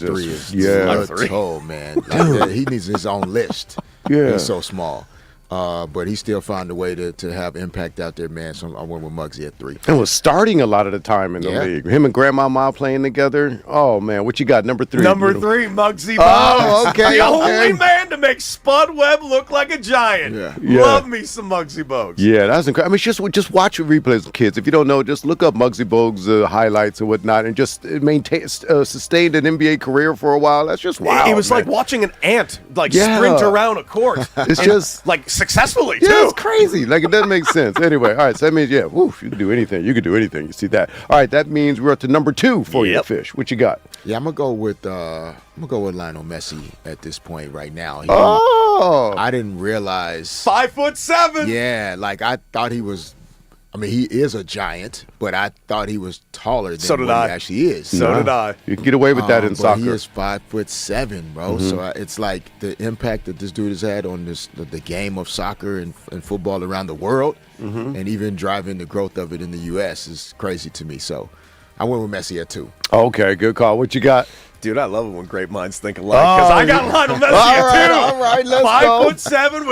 just little, man. Like, he needs his own list. Yeah. He's so small. But he still found a way to have impact out there, man. So I went with Muggsy at 3. And was starting a lot of the time in the league. Him and Grandma Ma playing together. Oh, man. What you got? Number 3. Number 3, Muggsy Bogues. Oh, okay. The only man to make Spud Webb look like a giant. Yeah. Love me some Muggsy Bogues. Yeah, that's incredible. I mean, just watch replays, kids. If you don't know, just look up Muggsy Bogues' highlights and whatnot, and just sustained an NBA career for a while. That's just wild. It was like watching an ant sprint around a court. It's just like successfully too. Yeah, it's crazy. Like, it doesn't make sense. Anyway, all right, so that means, you can do anything. You can do anything. You see that? All right, that means we're up to number 2 for you, Fish. What you got? Yeah, I'm gonna go with Lionel Messi at this point right now. I didn't realize 5'7". Yeah, like I thought he was. I mean, he is a giant, but I thought he was taller than what he actually is. So did I. You can get away with that in soccer. He is 5'7", bro. So it's like the impact that this dude has had on the game of soccer and football around the world, and even driving the growth of it in the U.S. is crazy to me. So I went with Messi at 2. Okay, good call. What you got? Dude, I love it when great minds think alike. Because I got Lionel Messi at 2. All right, let's go. 5'7".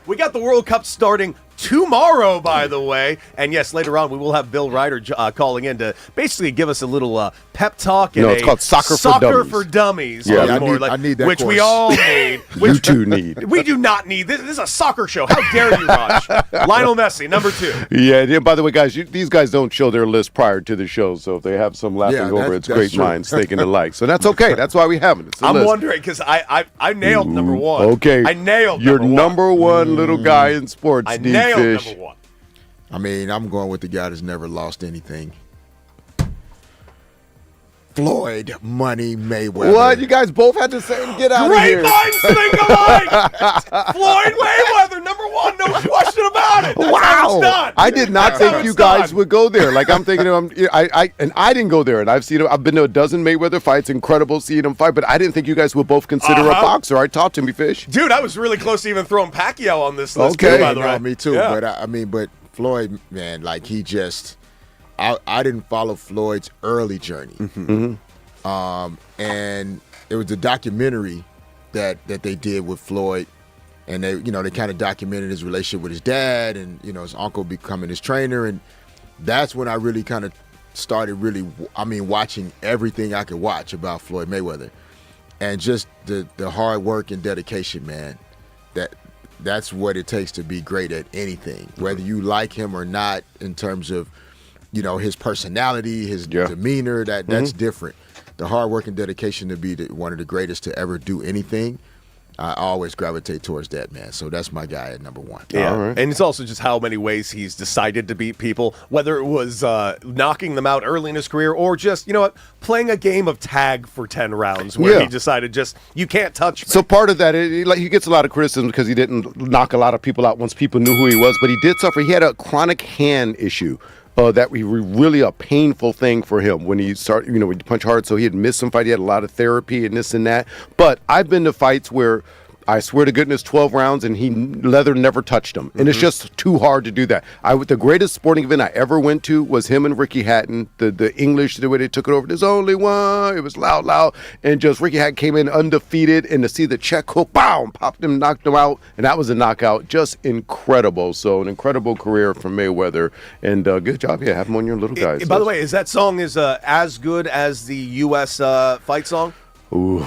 We got the World Cup starting tomorrow, by the way. And yes, later on, we will have Bill Reiter calling in to basically give us a little pep talk. It's called Soccer for Dummies. Yeah, I need that which course. we all need. You two need. We do not need. This is a soccer show. How dare you, Raj? Lionel Messi, number 2. Yeah, by the way, guys, these guys don't show their list prior to the show, so if they have some laughing over, it's that's great true. minds thinking alike. So that's okay. That's why we have it. It's a I'm list. wondering because I nailed number 1. Okay. I nailed You're number 1. number one little guy in sports, I D nailed Fish. number 1. I mean, I'm going with the guy that's never lost anything. Floyd Money Mayweather. What? You guys both had to say get out of Great here. minds think alike. Floyd Mayweather, number 1, no question about it. That's how it's done. I did not That's how think you it's guys done. would go there. Like I'm thinking, I didn't go there, and I've been to a dozen Mayweather fights. Incredible seeing him fight, but I didn't think you guys would both consider a boxer. I talked to me, Fish. Dude, I was really close to even throwing Pacquiao on this list. Okay. Too, by the way. Me too. Yeah. But Floyd, man, like he just, I didn't follow Floyd's early journey. And it was a documentary that they did with Floyd, and they kind of documented his relationship with his dad and his uncle becoming his trainer, and that's when I really kind of started watching everything I could watch about Floyd Mayweather, and just the hard work and dedication, man. That's what it takes to be great at anything, whether you like him or not. In terms of his personality, his demeanor, that's different. The hard work and dedication to be one of the greatest to ever do anything, I always gravitate towards that, man. So that's my guy at number 1. Yeah, All right. and it's also just how many ways he's decided to beat people, whether it was knocking them out early in his career or just, playing a game of tag for 10 rounds where he decided you can't touch me. So part of that, he gets a lot of criticism because he didn't knock a lot of people out once people knew who he was, but he did suffer. He had a chronic hand issue. That was really a painful thing for him when he started, when he punched hard. So he had missed some fight. He had a lot of therapy and this and that. But I've been to fights where I swear to goodness, 12 rounds and leather never touched him. And it's just too hard to do that. The greatest sporting event I ever went to was him and Ricky Hatton, the English, the way they took it over. There's only one. It was loud. And just Ricky Hatton came in undefeated, and to see the check hook, boom, popped him, knocked him out. And that was a knockout. Just incredible. So an incredible career from Mayweather. And good job. Yeah, have him on your little guys. By the way, is that song as good as the U.S. fight song? Ooh.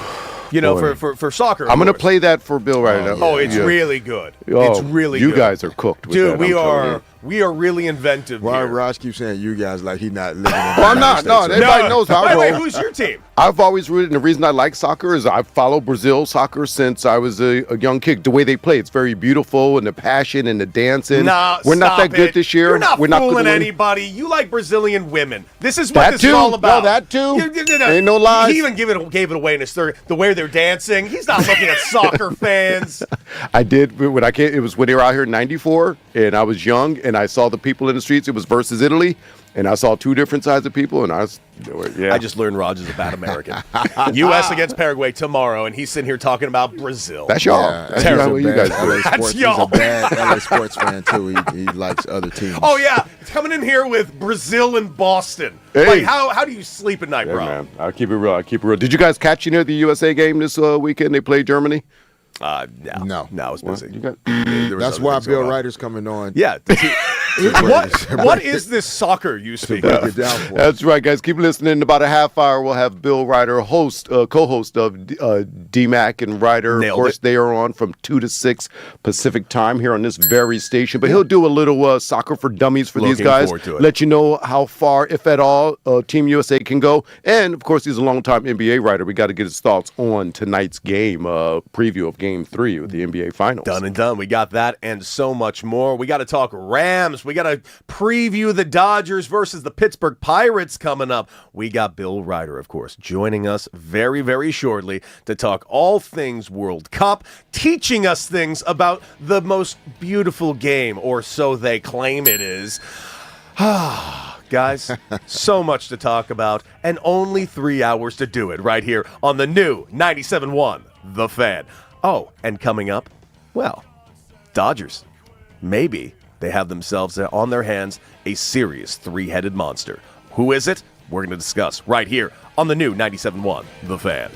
For soccer. I'm going to play that for Bill right now. Oh, it's really good. Oh, it's really you good. guys are cooked with Dude, that, we are really inventive Why here. Raj keeps saying you guys like he's not living in Well, I'm not. No, everybody knows how By I the way, roll. who's your team? I've always rooted, and the reason I like soccer is I've followed Brazil soccer since I was a young kid. The way they play, it's very beautiful, and the passion and the dancing. No, we're not stop that good it. this year. You're not we're fooling not anybody. You like Brazilian women. This is what That this too. is all about. No, that too. You Ain't no lies. He even gave it away in his third. The way they're dancing. He's not looking at soccer fans. I did when I came. It was when they were out here in '94, and I was young, and I saw the people in the streets. It was versus Italy, and I saw two different sides of people, and I just learned Raj is a bad American. U.S. against Paraguay tomorrow, and he's sitting here talking about Brazil. That's y'all. Yeah, That's terrible. what you guys LA do. sports. He's a bad LA sports fan too. He likes other teams. Oh yeah, he's coming in here with Brazil and Boston. Hey. Like how do you sleep at night, Yeah, bro? man. I'll keep it real. Did you guys catch the USA game this weekend? They played Germany. No, I was busy. You got- That's why Bill Reiter's coming on. Yeah. What is this soccer you speak Break of? it down for us. That's right, guys. Keep listening. In about a half hour, we'll have Bill Reiter, co-host of DMAC and Reiter. Nailed of course, it. they are on from 2 to 6 Pacific time here on this very station. But he'll do a little soccer for dummies for these Looking guys. forward to it. Let you know how far, if at all, Team USA can go. And, of course, he's a longtime NBA writer. We got to get his thoughts on tonight's game, preview of Game 3 of the NBA Finals. Done and done. We got that and so much more. We got to talk Rams. We got to preview the Dodgers versus the Pittsburgh Pirates coming up. We got Bill Reiter, of course, joining us very, very shortly to talk all things World Cup, teaching us things about the most beautiful game, or so they claim it is. Guys, so much to talk about, and only 3 hours to do it right here on the new 97.1 The Fan. Oh, and coming up, well, Dodgers. Maybe they have themselves on their hands a serious three-headed monster. Who is it? We're going to discuss right here on the new 97.1 The Fan.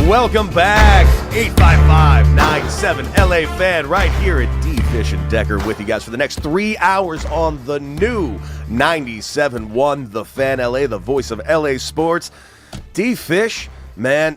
Welcome back. 855-97 LA Fan right here at D Fish and Decker with you guys for the next 3 hours on the new 97.1 The Fan LA, the voice of LA sports. D Fish, man,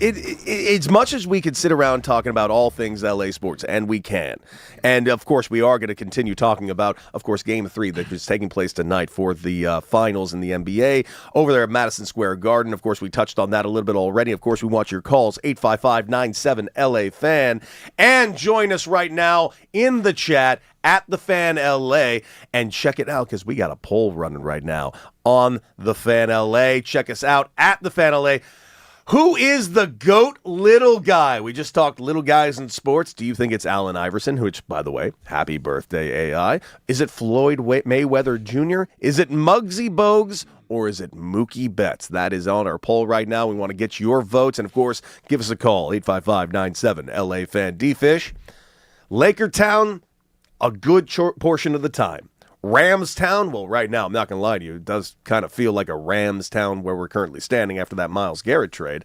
it's much as we could sit around talking about all things LA sports, and we can. And, of course, we are going to continue talking about, of course, Game 3 that is taking place tonight for the finals in the NBA over there at Madison Square Garden. Of course, we touched on that a little bit already. Of course, we want your calls, 855-97 LA Fan. And join us right now in the chat at The Fan LA. And check it out because we got a poll running right now on The Fan LA. Check us out at The Fan LA. Who is the GOAT little guy? We just talked little guys in sports. Do you think it's Allen Iverson, which, by the way, happy birthday, AI? Is it Floyd Mayweather Jr.? Is it Muggsy Bogues? Or is it Mookie Betts? That is on our poll right now. We want to get your votes. And, of course, give us a call, 855-97 LA Fan. D-Fish, Lakertown, a good portion of the time. Ramstown, well, right now, I'm not going to lie to you, it does kind of feel like a Ramstown where we're currently standing after that Myles Garrett trade.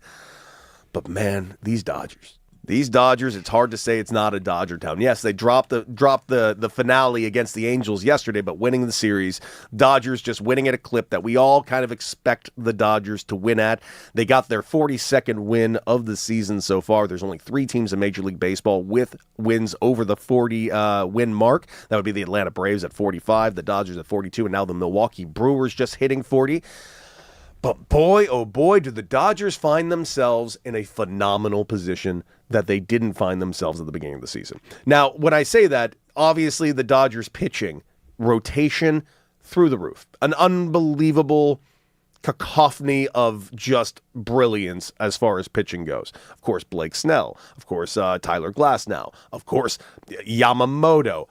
But, man, these Dodgers, it's hard to say it's not a Dodger town. Yes, they dropped the finale against the Angels yesterday, but winning the series, Dodgers just winning at a clip that we all kind of expect the Dodgers to win at. They got their 42nd win of the season so far. There's only 3 teams in Major League Baseball with wins over the 40 win mark. That would be the Atlanta Braves at 45, the Dodgers at 42, and now the Milwaukee Brewers just hitting 40. But boy, oh boy, do the Dodgers find themselves in a phenomenal position that they didn't find themselves at the beginning of the season. Now, when I say that, obviously the Dodgers pitching rotation through the roof. An unbelievable cacophony of just brilliance as far as pitching goes. Of course, Blake Snell. Of course, Tyler Glasnow. Of course, Yamamoto.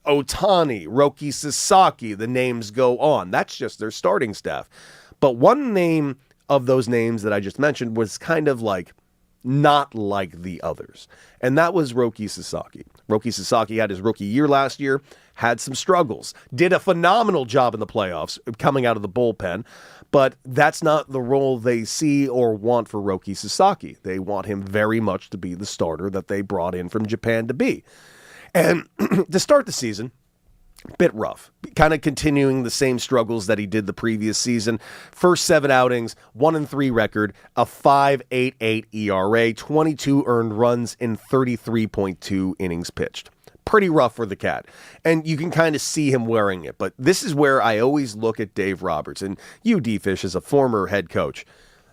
Ohtani, Roki Sasaki. The names go on. That's just their starting staff. But one name of those names that I just mentioned was kind of like not like the others, and that was Roki Sasaki. Roki Sasaki had his rookie year last year, had some struggles, did a phenomenal job in the playoffs coming out of the bullpen, but that's not the role they see or want for Roki Sasaki. They want him very much to be the starter that they brought in from Japan to be. And to start the season, bit rough, kind of continuing the same struggles that he did the previous season. First 7 outings, 1-3 record, a 5.88 ERA, 22 earned runs in 33.2 innings pitched. Pretty rough for the cat. And you can kind of see him wearing it. But this is where I always look at Dave Roberts. And you, D-Fish, as a former head coach,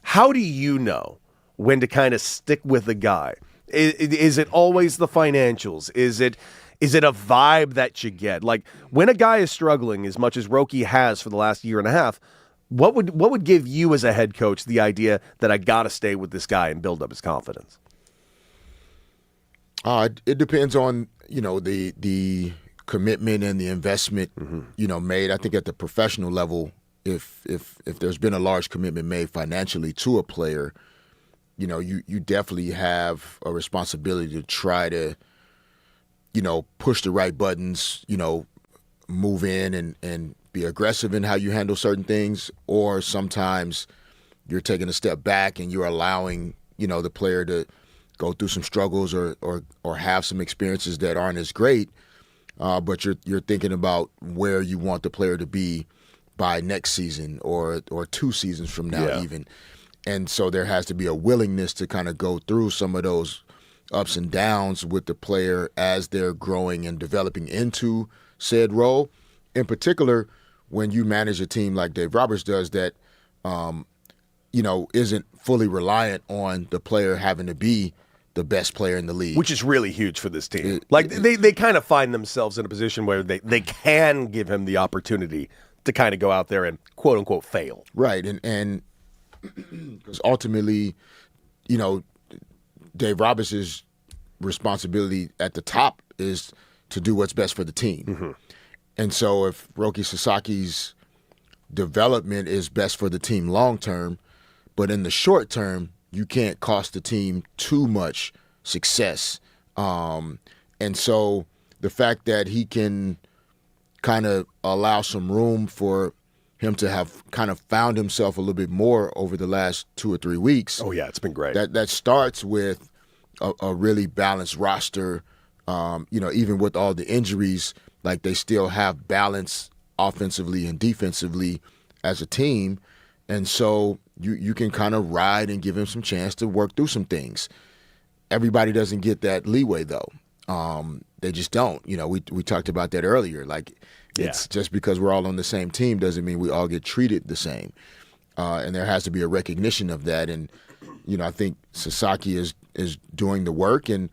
how do you know when to kind of stick with a guy? Is it always the financials? Is it a vibe that you get? Like, when a guy is struggling as much as Roki has for the last year and a half, what would give you as a head coach the idea that I got to stay with this guy and build up his confidence? It depends on, the commitment and the investment, made. I think at the professional level, if there's been a large commitment made financially to a player, you definitely have a responsibility to try to, push the right buttons, move in and be aggressive in how you handle certain things. Or sometimes you're taking a step back and you're allowing, the player to go through some struggles or have some experiences that aren't as great. But you're thinking about where you want the player to be by next season or 2 seasons from now even. And so there has to be a willingness to kind of go through some of those ups and downs with the player as they're growing and developing into said role. In particular, when you manage a team like Dave Roberts does that, isn't fully reliant on the player having to be the best player in the league. Which is really huge for this team. They kind of find themselves in a position where they can give him the opportunity to kind of go out there and quote-unquote fail. Right, and because ultimately, Dave Roberts' responsibility at the top is to do what's best for the team. Mm-hmm. And so if Roki Sasaki's development is best for the team long term, but in the short term, you can't cost the team too much success. And so the fact that he can kind of allow some room for him to have kind of found himself a little bit more over the last 2 or 3 weeks. Oh, yeah, it's been great. That starts with a really balanced roster. Even with all the injuries, like they still have balance offensively and defensively as a team. And so you can kind of ride and give him some chance to work through some things. Everybody doesn't get that leeway, though. They just don't. We talked about that earlier. Like, it's just because we're all on the same team doesn't mean we all get treated the same. And there has to be a recognition of that. And, I think Sasaki is doing the work. And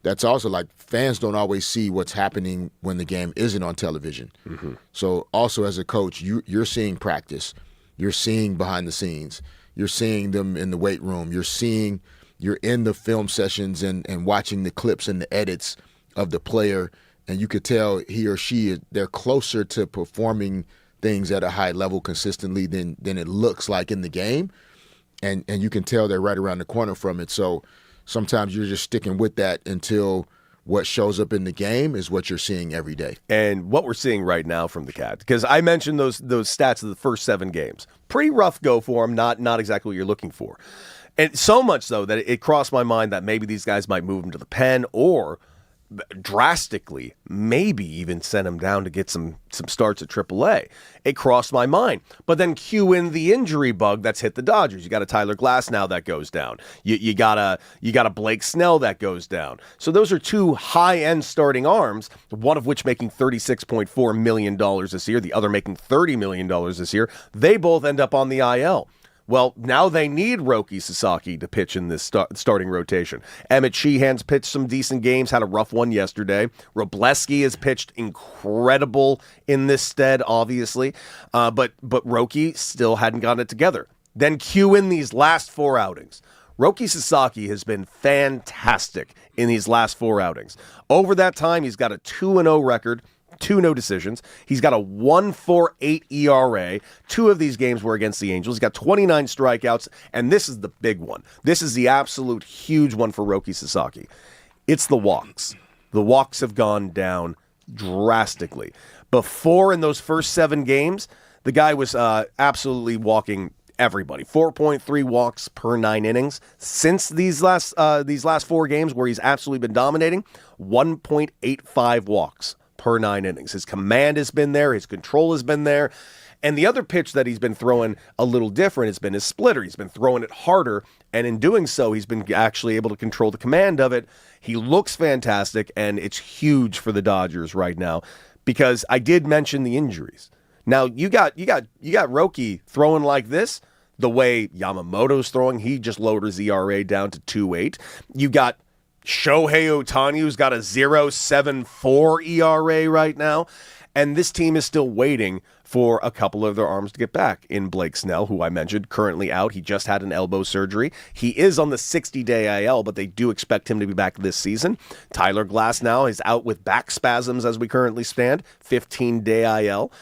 that's also like fans don't always see what's happening when the game isn't on television. Mm-hmm. So also as a coach, you're seeing practice. You're seeing behind the scenes. You're seeing them in the weight room. You're in the film sessions and watching the clips and the edits of the player, and you could tell he or she, they're closer to performing things at a high level consistently than it looks like in the game. And you can tell they're right around the corner from it. So sometimes you're just sticking with that until what shows up in the game is what you're seeing every day. And what we're seeing right now from the Cats, because I mentioned those stats of the first 7 games. Pretty rough go for them, not exactly what you're looking for. And so much so that it crossed my mind that maybe these guys might move them to the pen or drastically maybe even send them down to get some starts at AAA. It crossed my mind. But then cue in the injury bug that's hit the Dodgers. You got a Tyler Glass now that goes down. You got a Blake Snell that goes down. So those are 2 high-end starting arms, one of which making $36.4 million this year, the other making $30 million this year. They both end up on the IL. Well, now they need Roki Sasaki to pitch in this starting rotation. Emmett Sheehan's pitched some decent games, had a rough one yesterday. Robleski has pitched incredible in this stead, obviously. But Roki still hadn't gotten it together. Then cue in these last 4 outings. Roki Sasaki has been fantastic in these last 4 outings. Over that time, he's got a 2-0 record. 2 no decisions. He's got a 1.48 ERA. 2 of these games were against the Angels. He's got 29 strikeouts, and this is the big one. This is the absolute huge one for Roki Sasaki. It's the walks. The walks have gone down drastically. Before, in those first 7 games, the guy was absolutely walking everybody. 4.3 walks per 9 innings. Since these last 4 games where he's absolutely been dominating, 1.85 walks per 9 innings. His command has been there. His control has been there. And the other pitch that he's been throwing a little different has been his splitter. He's been throwing it harder. And in doing so, he's been actually able to control the command of it. He looks fantastic. And it's huge for the Dodgers right now because I did mention the injuries. Now you got Roki throwing like this, the way Yamamoto's throwing. He just lowered his ERA down to 2.8. You got Shohei Ohtani, who's got a 0.74 ERA right now. And this team is still waiting for a couple of their arms to get back. In Blake Snell, who I mentioned, currently out. He just had an elbow surgery. He is on the 60-day IL, but they do expect him to be back this season. Tyler Glass now is out with back spasms as we currently stand. 15-day IL.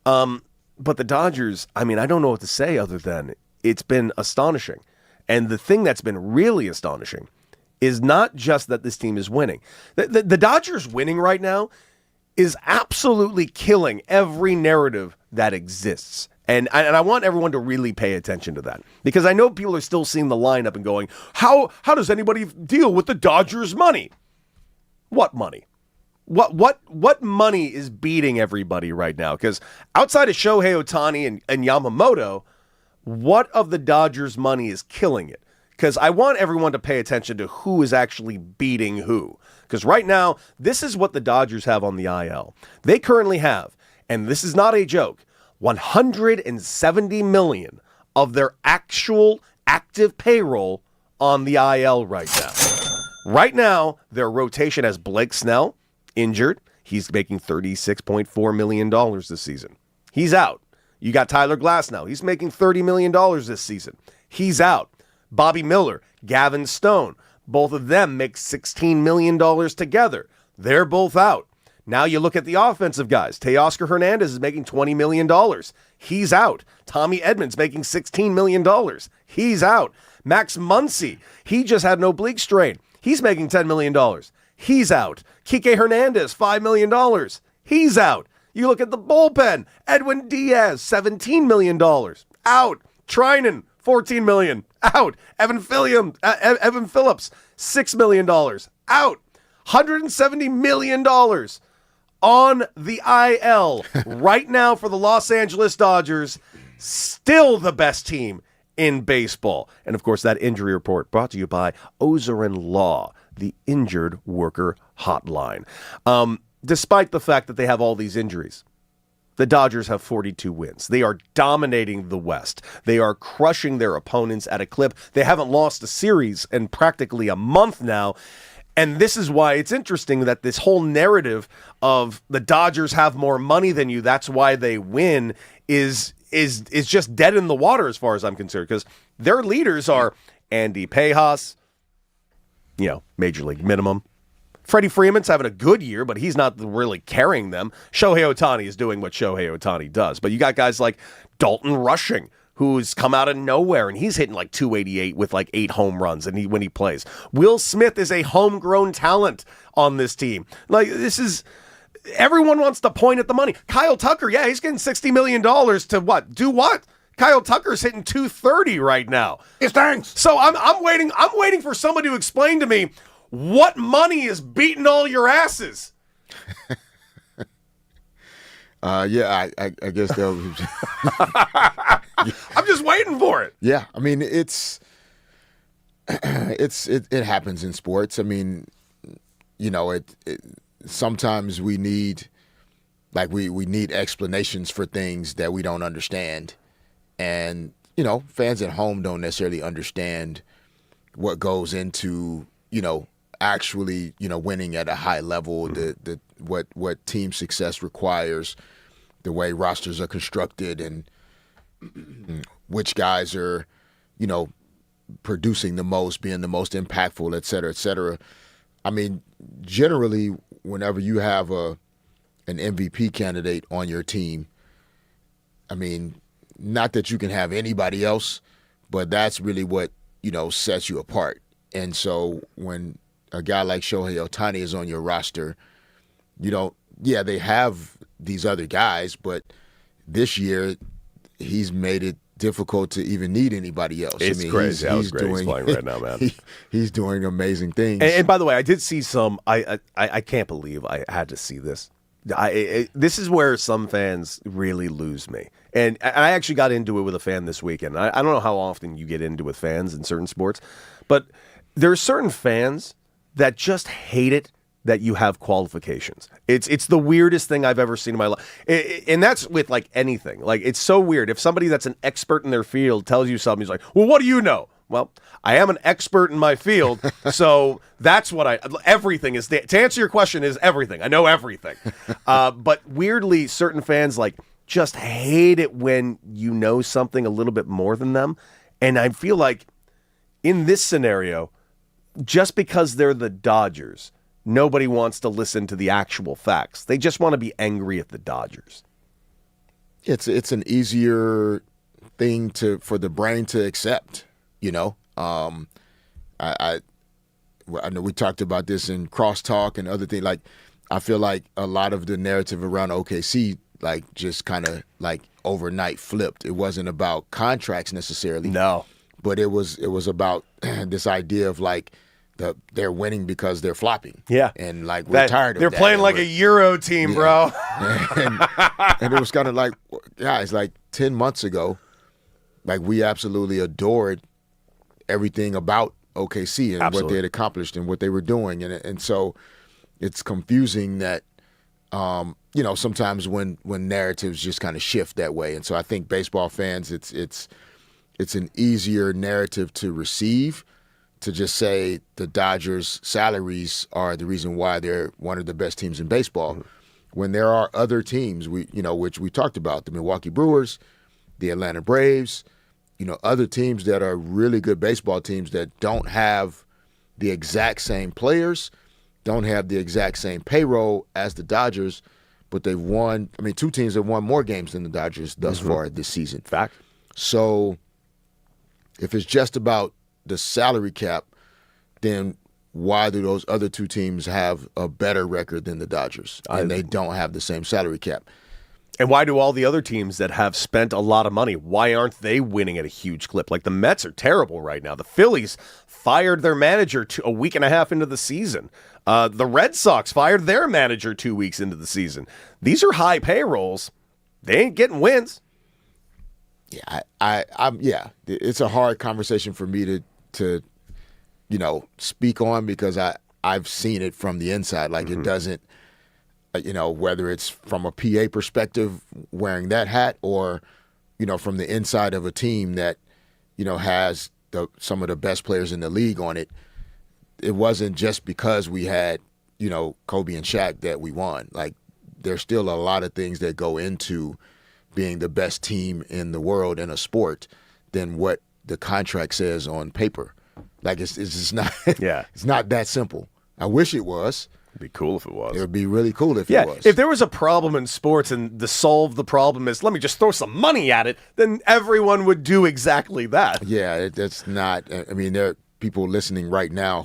But the Dodgers, I don't know what to say other than it's been astonishing. And the thing that's been really astonishing is not just that this team is winning. The Dodgers winning right now is absolutely killing every narrative that exists. And I want everyone to really pay attention to that. Because I know people are still seeing the lineup and going, how does anybody deal with the Dodgers' money? What money? What money is beating everybody right now? Because outside of Shohei Ohtani and Yamamoto, what of the Dodgers' money is killing it? Because I want everyone to pay attention to who is actually beating who. Because right now, this is what the Dodgers have on the IL. They currently have, and this is not a joke, $170 million of their actual active payroll on the IL right now. Right now, their rotation has Blake Snell injured. He's making $36.4 million this season. He's out. You got Tyler Glass now. He's making $30 million this season. He's out. Bobby Miller, Gavin Stone, both of them make $16 million together. They're both out. Now you look at the offensive guys. Teoscar Hernandez is making $20 million. He's out. Tommy Edmonds making $16 million. He's out. Max Muncy, he just had an oblique strain. He's making $10 million. He's out. Kike Hernandez, $5 million. He's out. You look at the bullpen. Edwin Diaz, $17 million. Out. Trinan, $14 million. Out. Evan Phillips, $6 million. Out. $170 million on the IL right now for the Los Angeles Dodgers. Still the best team in baseball. And, of course, that injury report brought to you by Ozer & Law, the injured worker hotline. Despite the fact that they have all these injuries, the Dodgers have 42 wins. They are dominating the West. They are crushing their opponents at a clip. They haven't lost a series in practically a month now. And this is why it's interesting that this whole narrative of the Dodgers have more money than you, that's why they win, is just dead in the water as far as I'm concerned, because their leaders are Andy Pajas, major league minimum. Freddie Freeman's having a good year, but he's not really carrying them. Shohei Ohtani is doing what Shohei Ohtani does. But you got guys like Dalton Rushing, who's come out of nowhere, and he's hitting like 288 with like 8 home runs when he plays. Will Smith is a homegrown talent on this team. Like, this is... Everyone wants to point at the money. Kyle Tucker, yeah, he's getting $60 million to what? Do what? Kyle Tucker's hitting 230 right now. It stinks. So I'm waiting for somebody to explain to me what money is beating all your asses. Yeah, I guess they'll. I'm just waiting for it. Yeah, I mean it happens in sports. I mean, sometimes we need explanations for things that we don't understand, and fans at home don't necessarily understand what goes into actually winning at a high level, the what team success requires, the way rosters are constructed, and which guys are producing the most, being the most impactful, et cetera, et cetera. I mean, generally, whenever you have an MVP candidate on your team, I mean, not that you can have anybody else, but that's really what sets you apart. And so when a guy like Shohei Ohtani is on your roster, they have these other guys, but this year he's made it difficult to even need anybody else. It's crazy how great he's playing right now, man. He's doing amazing things. And by the way, I did see some. I can't believe I had to see this. This is where some fans really lose me. And I actually got into it with a fan this weekend. I don't know how often you get into it with fans in certain sports, but there are certain fans that just hate it that you have qualifications. It's the weirdest thing I've ever seen in my life. And that's with like anything. Like, it's so weird. If somebody that's an expert in their field tells you something, he's like, well, what do you know? Well, I am an expert in my field, so that's what everything is. To answer your question is everything. I know everything. But weirdly, certain fans just hate it when you know something a little bit more than them. And I feel like in this scenario, just because they're the Dodgers, nobody wants to listen to the actual facts. They just want to be angry at the Dodgers. It's an easier thing for the brain to accept. I know we talked about this in crosstalk and other things. Like, I feel like a lot of the narrative around OKC just kind of overnight flipped. It wasn't about contracts necessarily. No, but it was about this idea of they're winning because they're flopping. Yeah. And we're tired of that. They're playing like a Euro team, bro. and it was kind of guys, 10 months ago, we absolutely adored everything about OKC and what they had accomplished and what they were doing. And so it's confusing that, sometimes when narratives just kind of shift that way. And so I think baseball fans, it's an easier narrative to receive, to just say the Dodgers' salaries are the reason why they're one of the best teams in baseball, when there are other teams which we talked about, the Milwaukee Brewers, the Atlanta Braves, other teams that are really good baseball teams that don't have the exact same players, don't have the exact same payroll as the Dodgers, but they've won. I mean, 2 teams have won more games than the Dodgers thus far this season. Fact. So if it's just about the salary cap, then why do those other 2 teams have a better record than the Dodgers? And they don't have the same salary cap. And why do all the other teams that have spent a lot of money, why aren't they winning at a huge clip? Like the Mets are terrible right now. The Phillies fired their manager a week and a half into the season. The Red Sox fired their manager 2 weeks into the season. These are high payrolls. They ain't getting wins. Yeah, yeah. It's a hard conversation for me to speak on because I've seen it from the inside. Like it doesn't, whether it's from a PA perspective wearing that hat or, from the inside of a team that, has some of the best players in the league on it. It wasn't just because we had, Kobe and Shaq that we won. Like there's still a lot of things that go into being the best team in the world in a sport than what the contract says on paper. Like it's just not. Yeah, it's not that simple. I wish it was. It'd be cool if it was. It would be really cool if it was. If there was a problem in sports and to solve the problem is let me just throw some money at it, then everyone would do exactly that. Yeah, that's not. I mean, there are people listening right now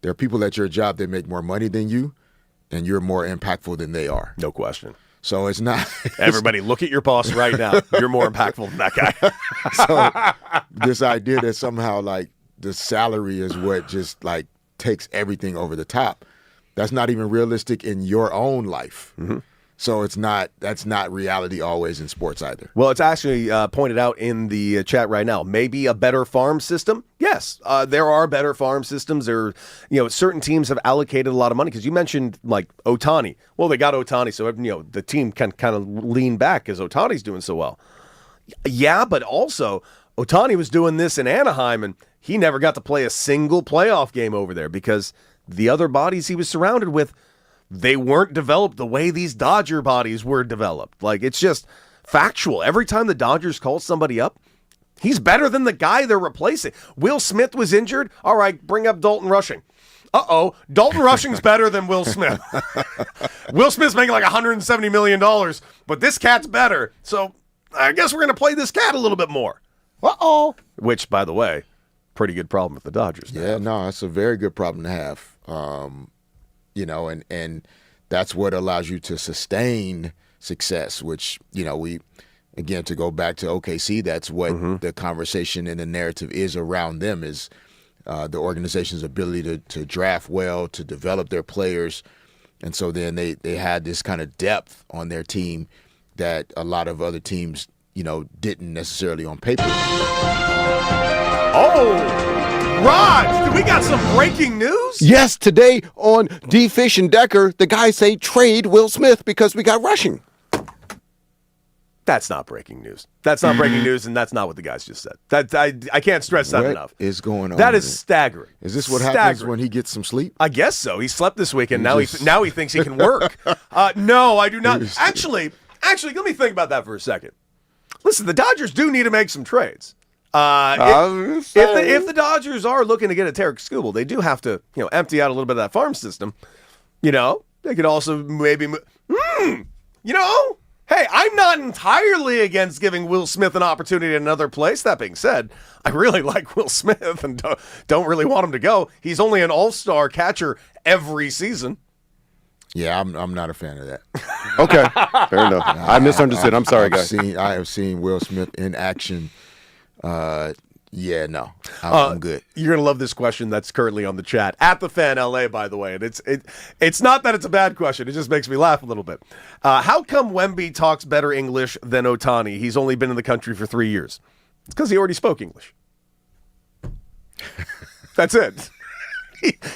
there are people at your job that make more money than you, and you're more impactful than they are. No question. So it's not. Everybody, look at your boss right now. You're more impactful than that So guy. this idea that somehow like the salary is what just like takes everything over the top. That's not even realistic in your own life. Mm-hmm. So that's not reality always in sports either. Well, it's actually pointed out in the chat right now. Maybe a better farm system? Yes, there are better farm systems. Certain teams have allocated a lot of money because you mentioned like Ohtani. Well, they got Ohtani, so the team can kind of lean back because Ohtani's doing so well. Yeah, but also Ohtani was doing this in Anaheim, and he never got to play a single playoff game over there because the other bodies he was surrounded with, they weren't developed the way these Dodger bodies were developed. Like, it's just factual. Every time the Dodgers call somebody up, he's better than the guy they're replacing. Will Smith was injured. All right, bring up Dalton Rushing. Uh-oh, Dalton Rushing's better than Will Smith. Will Smith's making like $170 million, but this cat's better. So I guess we're going to play this cat a little bit more. Uh-oh. Which, by the way, pretty good problem with the Dodgers. Yeah, no, it's a very good problem to have. And that's what allows you to sustain success, which, we, again, to go back to OKC, that's what the conversation and the narrative is around them is the organization's ability to draft well, to develop their players. And so then they had this kind of depth on their team that a lot of other teams, didn't necessarily on paper. Oh! Rod, we got some breaking news? Yes, today on D. Fish and Decker, the guys say trade Will Smith because we got Rushing. That's not breaking news. That's not breaking news, and that's not what the guys just said. I can't stress that enough. What is going on? That is staggering. Is this what happens when he gets some sleep? I guess so. He slept this weekend. Now he thinks he can work. No, I do not. Actually, let me think about that for a second. Listen, the Dodgers do need to make some trades. If the Dodgers are looking to get a Tarek Skubal, they do have to, empty out a little bit of that farm system. They could also maybe, hey, I'm not entirely against giving Will Smith an opportunity at another place. That being said, I really like Will Smith and don't really want him to go. He's only an all-star catcher every season. Yeah, I'm not a fan of that. Okay, fair enough. I misunderstood. I'm sorry, guys. I have seen Will Smith in action. I'm good. You're gonna love this question that's currently on the chat at the Fan LA, by the way, and it's not that it's a bad question. It just makes me laugh a little bit. How come Wemby talks better English than Ohtani? He's only been in the country for 3 years. It's because he already spoke English. That's it.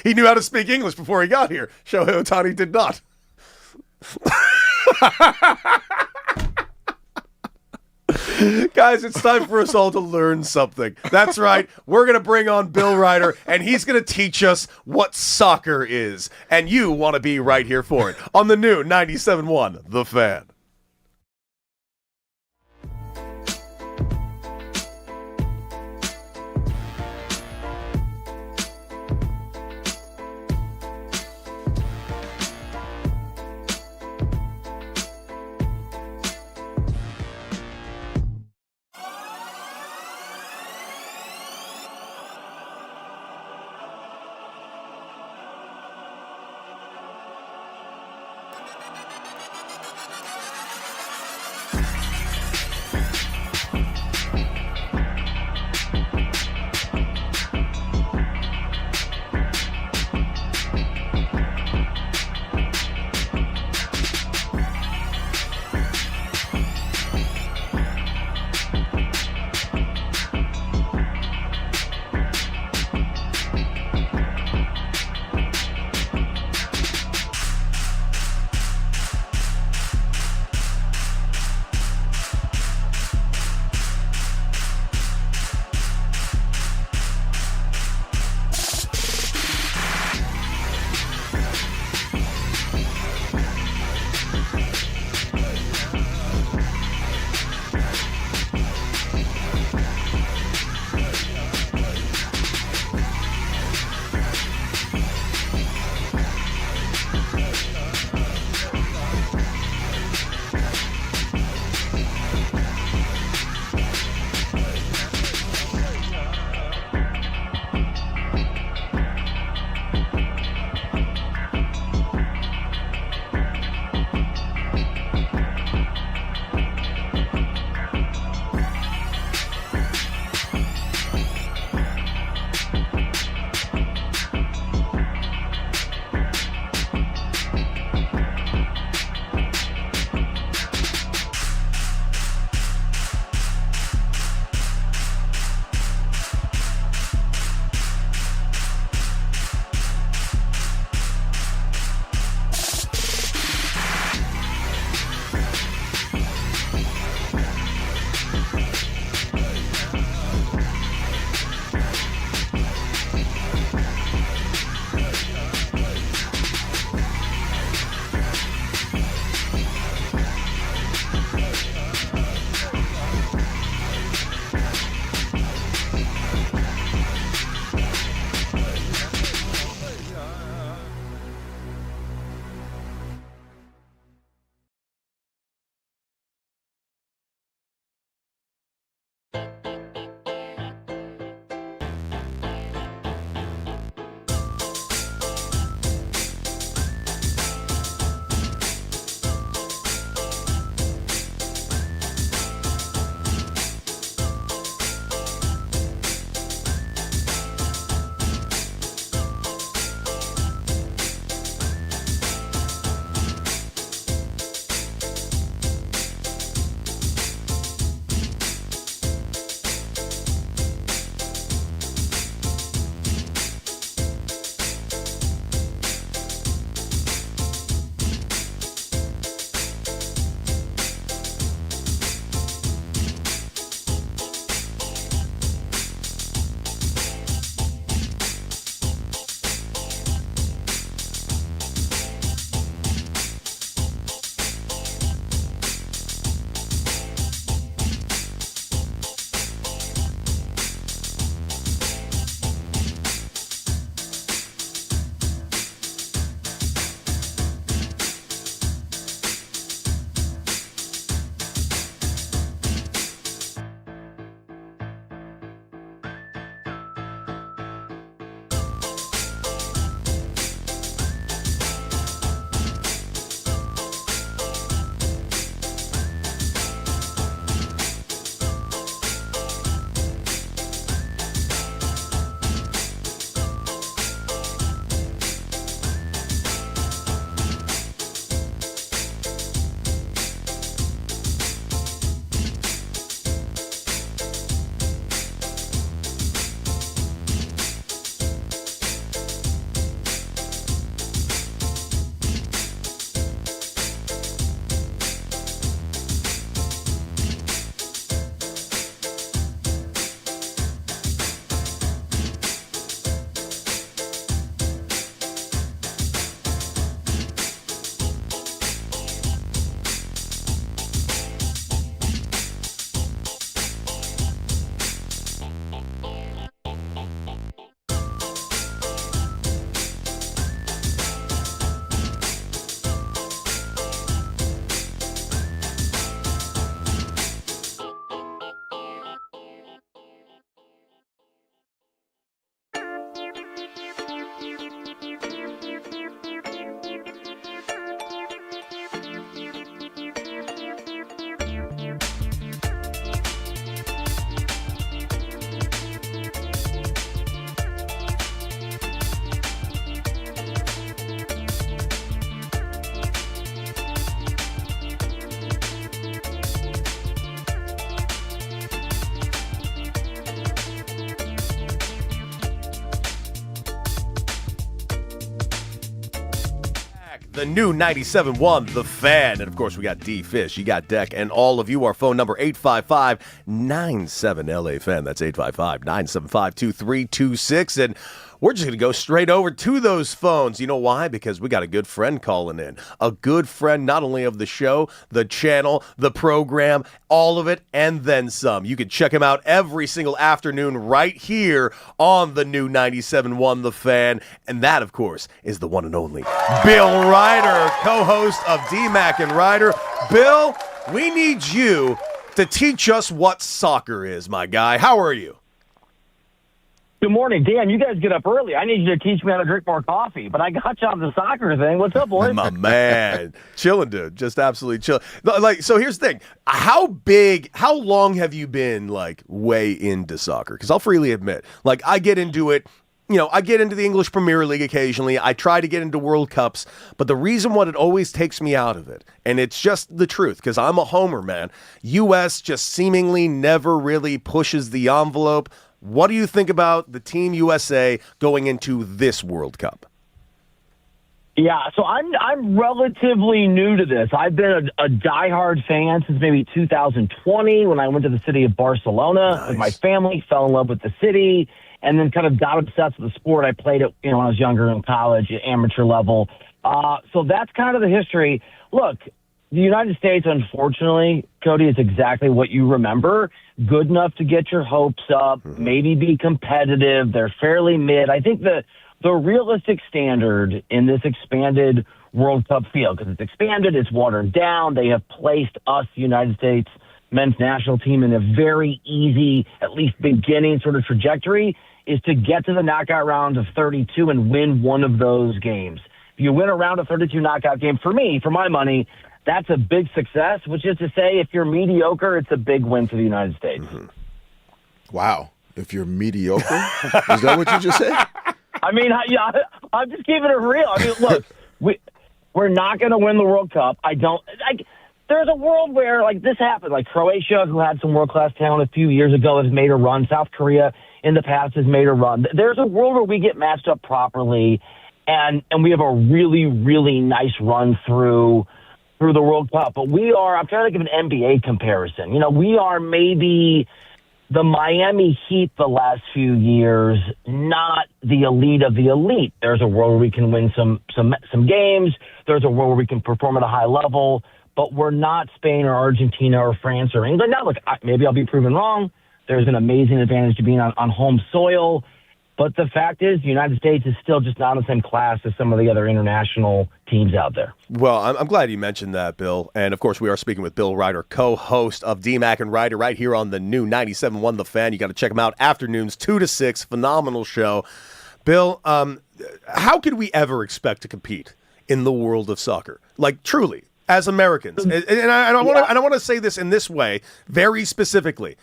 He knew how to speak English before he got here. Shohei Ohtani did not. Guys, it's time for us all to learn something. That's right. We're going to bring on Bill Reiter, and he's going to teach us what soccer is. And you want to be right here for it on the new 97.1 The Fan. the new 97.1 The Fan. And, of course, we got D-Fish, you got Deck, and all of you. Our phone number, 855-97-LA-FAN. That's 855-975-2326. And we're just going to go straight over to those phones. You know why? Because we got a good friend calling in. A good friend not only of the show, the channel, the program, all of it, and then some. You can check him out every single afternoon right here on the new 97.1 The Fan. And that, of course, is the one and only Bill Reiter, co-host of D-Mac and Reiter. Bill, we need you to teach us what soccer is, my guy. How are you? Good morning. Damn, you guys get up early. I need you to teach me how to drink more coffee, but I got you on the soccer thing. What's up, boys? My man. Chilling, dude. Just absolutely chill. Like, so here's the thing. How long have you been, like, way into soccer? Because I'll freely admit, like, I get into it. You know, I get into the English Premier League occasionally. I try to get into World Cups. But the reason what it always takes me out of it, and it's just the truth, because I'm a homer, man, U.S. just seemingly never really pushes the envelope. What do you think about the Team USA going into this World Cup? Yeah, so I'm relatively new to this. I've been a diehard fan since maybe 2020 when I went to the city of Barcelona with my family, fell in love with the city, and then kind of got obsessed with the sport. I played it, when I was younger in college, at amateur level. So that's kind of the history. Look, the United States, unfortunately, Cody, is exactly what you remember. Good enough to get your hopes up, maybe be competitive. They're fairly mid. I think the realistic standard in this expanded World Cup field, because it's expanded, it's watered down. They have placed us, the United States men's national team, in a very easy, at least beginning sort of trajectory, is to get to the knockout round of 32 and win one of those games. If you win a round of 32 knockout game, for me, for my money, that's a big success, which is to say if you're mediocre, it's a big win for the United States. Wow. If you're mediocre? Is that what you just said? I mean, I'm just keeping it real. I mean, look, we're not going to win the World Cup. There's a world where, like, this happened. Like, Croatia, who had some world-class talent a few years ago, has made a run. South Korea in the past has made a run. There's a world where we get matched up properly, and we have a really, really nice run through the World Cup. But I'm trying to give an NBA comparison. We are maybe the Miami Heat the last few years, not the elite of the elite. There's a world where we can win some games. There's a world where we can perform at a high level, but we're not Spain or Argentina or France or England. Now, look, maybe I'll be proven wrong. There's an amazing advantage to being on home soil. But the fact is, the United States is still just not in the same class as some of the other international teams out there. Well, I'm glad you mentioned that, Bill. And, of course, we are speaking with Bill Reiter, co-host of D-Mac and Reiter, right here on the new 97.1 The Fan. You got to check him out afternoons, 2 to 6. Phenomenal show. Bill, how could we ever expect to compete in the world of soccer? Like, truly, as Americans. And I want to say this in this way, very specifically.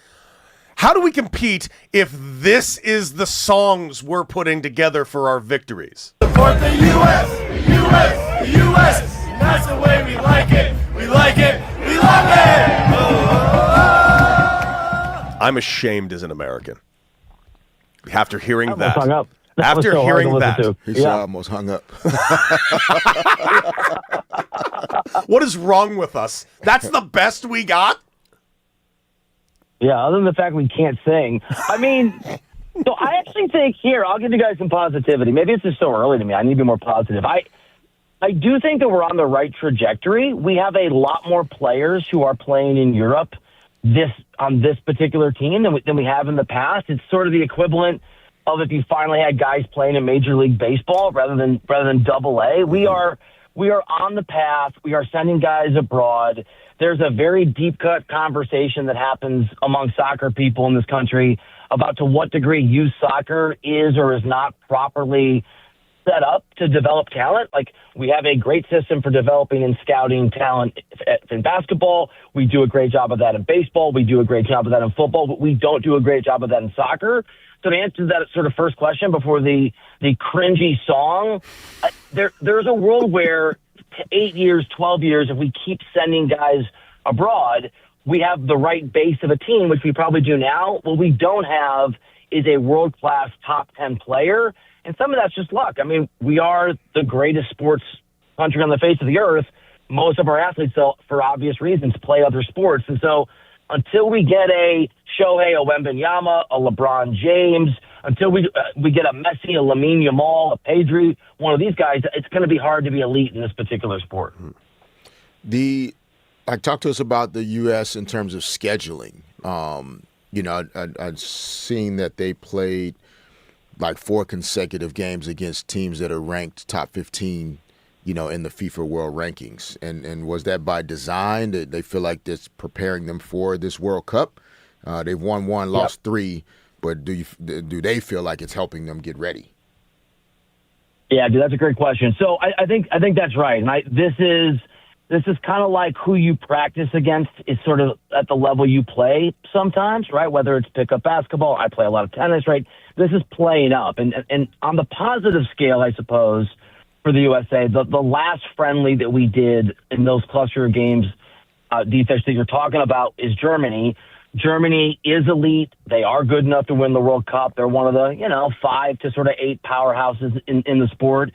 How do we compete if this is the songs we're putting together for our victories? Support the U.S., U.S., U.S. That's the way we like it. We like it. We love it. I'm ashamed as an American. After hearing I that. hung up. After so hearing that. He almost hung up. What is wrong with us? That's the best we got? Yeah, other than the fact we can't sing. I mean, so I actually think here, I'll give you guys some positivity. Maybe it's just so early to me. I need to be more positive. I do think that we're on the right trajectory. We have a lot more players who are playing in Europe on this particular team than we have in the past. It's sort of the equivalent of if you finally had guys playing in Major League Baseball rather than Double-A. We are on the path. We are sending guys abroad. There's a very deep-cut conversation that happens among soccer people in this country about to what degree youth soccer is or is not properly set up to develop talent. Like, we have a great system for developing and scouting talent in basketball. We do a great job of that in baseball. We do a great job of that in football, but we don't do a great job of that in soccer. So to answer that sort of first question before the cringy song, there's a world where 8 years, 12 years, if we keep sending guys abroad, we have the right base of a team, which we probably do now. What we don't have is a world-class top 10 player, and some of that's just luck. I mean, we are the greatest sports country on the face of the earth, most of our athletes, for obvious reasons, play other sports. And so until we get a Shohei, a Wembanyama, a LeBron James, until we get a Messi, a Lamine Yamal, a Pedri, one of these guys, it's going to be hard to be elite in this particular sport. Talk to us about the U.S. in terms of scheduling. I've seen that they played like 4 consecutive games against teams that are ranked top 15, in the FIFA World Rankings. And was that by design? That they feel like that's preparing them for this World Cup? They've won 1, lost 3, but do they feel like it's helping them get ready? Yeah, dude, that's a great question. So I think that's right. And this is kind of like who you practice against is sort of at the level you play sometimes, right? Whether it's pickup basketball, I play a lot of tennis, right? This is playing up. And on the positive scale, I suppose, for the USA, the last friendly that we did in those cluster of games, D-Fish, that you're talking about is Germany. Germany is elite. They are good enough to win the World Cup. They're one of the, 5 to sort of 8 powerhouses in the sport.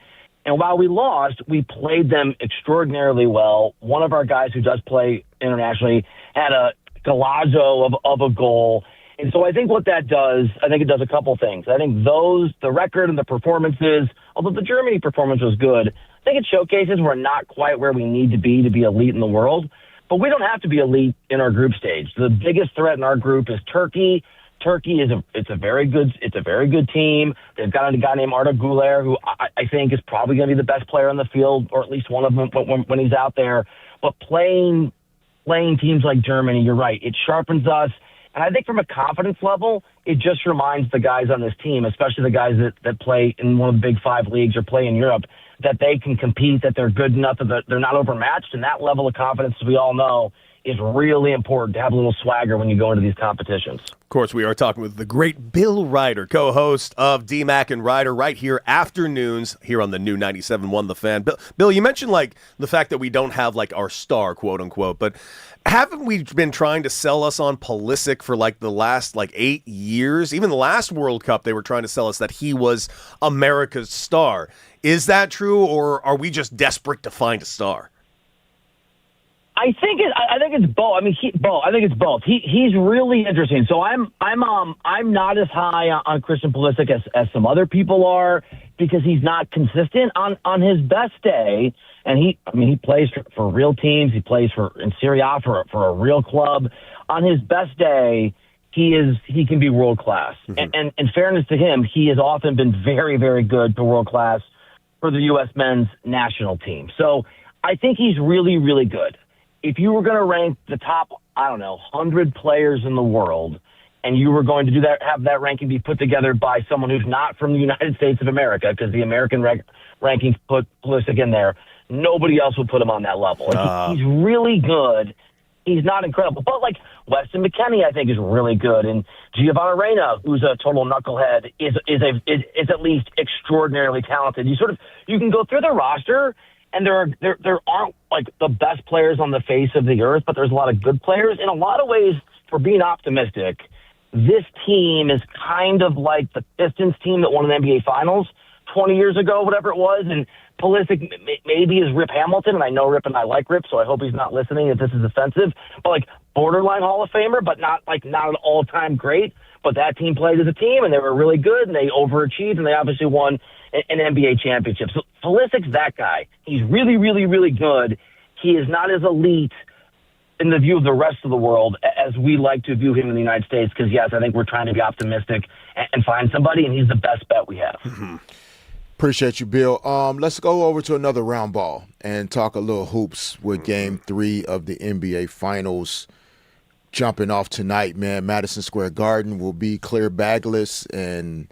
And while we lost, we played them extraordinarily well. One of our guys who does play internationally had a golazo of a goal. And so I think what that does, I think it does a couple things. I think the record and the performances, although the Germany performance was good, I think it showcases we're not quite where we need to be elite in the world. But we don't have to be elite in our group stage. The biggest threat in our group is Turkey. Turkey is a very good team. They've got a guy named Arda Güler, who I think is probably going to be the best player on the field, or at least one of them when he's out there. But playing teams like Germany, you're right, it sharpens us. And I think from a confidence level, it just reminds the guys on this team, especially the guys that play in one of the big 5 leagues or play in Europe, that they can compete, that they're good enough, that they're not overmatched. And that level of confidence, as we all know, is really important to have a little swagger when you go into these competitions. Of course, we are talking with the great Bill Reiter, co-host of DMAC and Reiter, right here afternoons here on the new 97.1 The Fan. Bill, you mentioned like the fact that we don't have like our star, quote unquote, but haven't we been trying to sell us on Pulisic for like the last 8 years? Even the last World Cup, they were trying to sell us that he was America's star. Is that true, or are we just desperate to find a star? I think it's both. I think it's both. He's really interesting. So I'm not as high on Christian Pulisic as some other people are, because he's not consistent on his best day. And he plays for real teams. He plays in Serie A for a real club. On his best day, he can be world class. Mm-hmm. And in fairness to him, he has often been very, very good to world class for the U.S. men's national team. So I think he's really, really good. If you were going to rank the top, 100 players in the world, and you were going to do that, have that ranking be put together by someone who's not from the United States of America, because the American rankings put Pulisic in there, nobody else would put him on that level. He's really good. He's not incredible. But like Weston McKennie, I think, is really good. And Giovanni Reina, who's a total knucklehead, is at least extraordinarily talented. You can go through the roster, and there aren't like the best players on the face of the earth, but there's a lot of good players. In a lot of ways, for being optimistic, this team is kind of like the Pistons team that won an NBA Finals 20 years ago, whatever it was. And Pulisic maybe is Rip Hamilton, and I know Rip and I like Rip, so I hope he's not listening if this is offensive. But like borderline Hall of Famer, but not an all-time great. But that team played as a team, and they were really good, and they overachieved, and they obviously won an NBA championship. So Pulisic's that guy. He's really, really, really good. He is not as elite in the view of the rest of the world as we like to view him in the United States, because, yes, I think we're trying to be optimistic and find somebody, and he's the best bet we have. Mm-hmm. Appreciate you, Bill. Let's go over to another round ball and talk a little hoops with Game 3 of the NBA Finals. Jumping off tonight, man. Madison Square Garden will be clear bagless and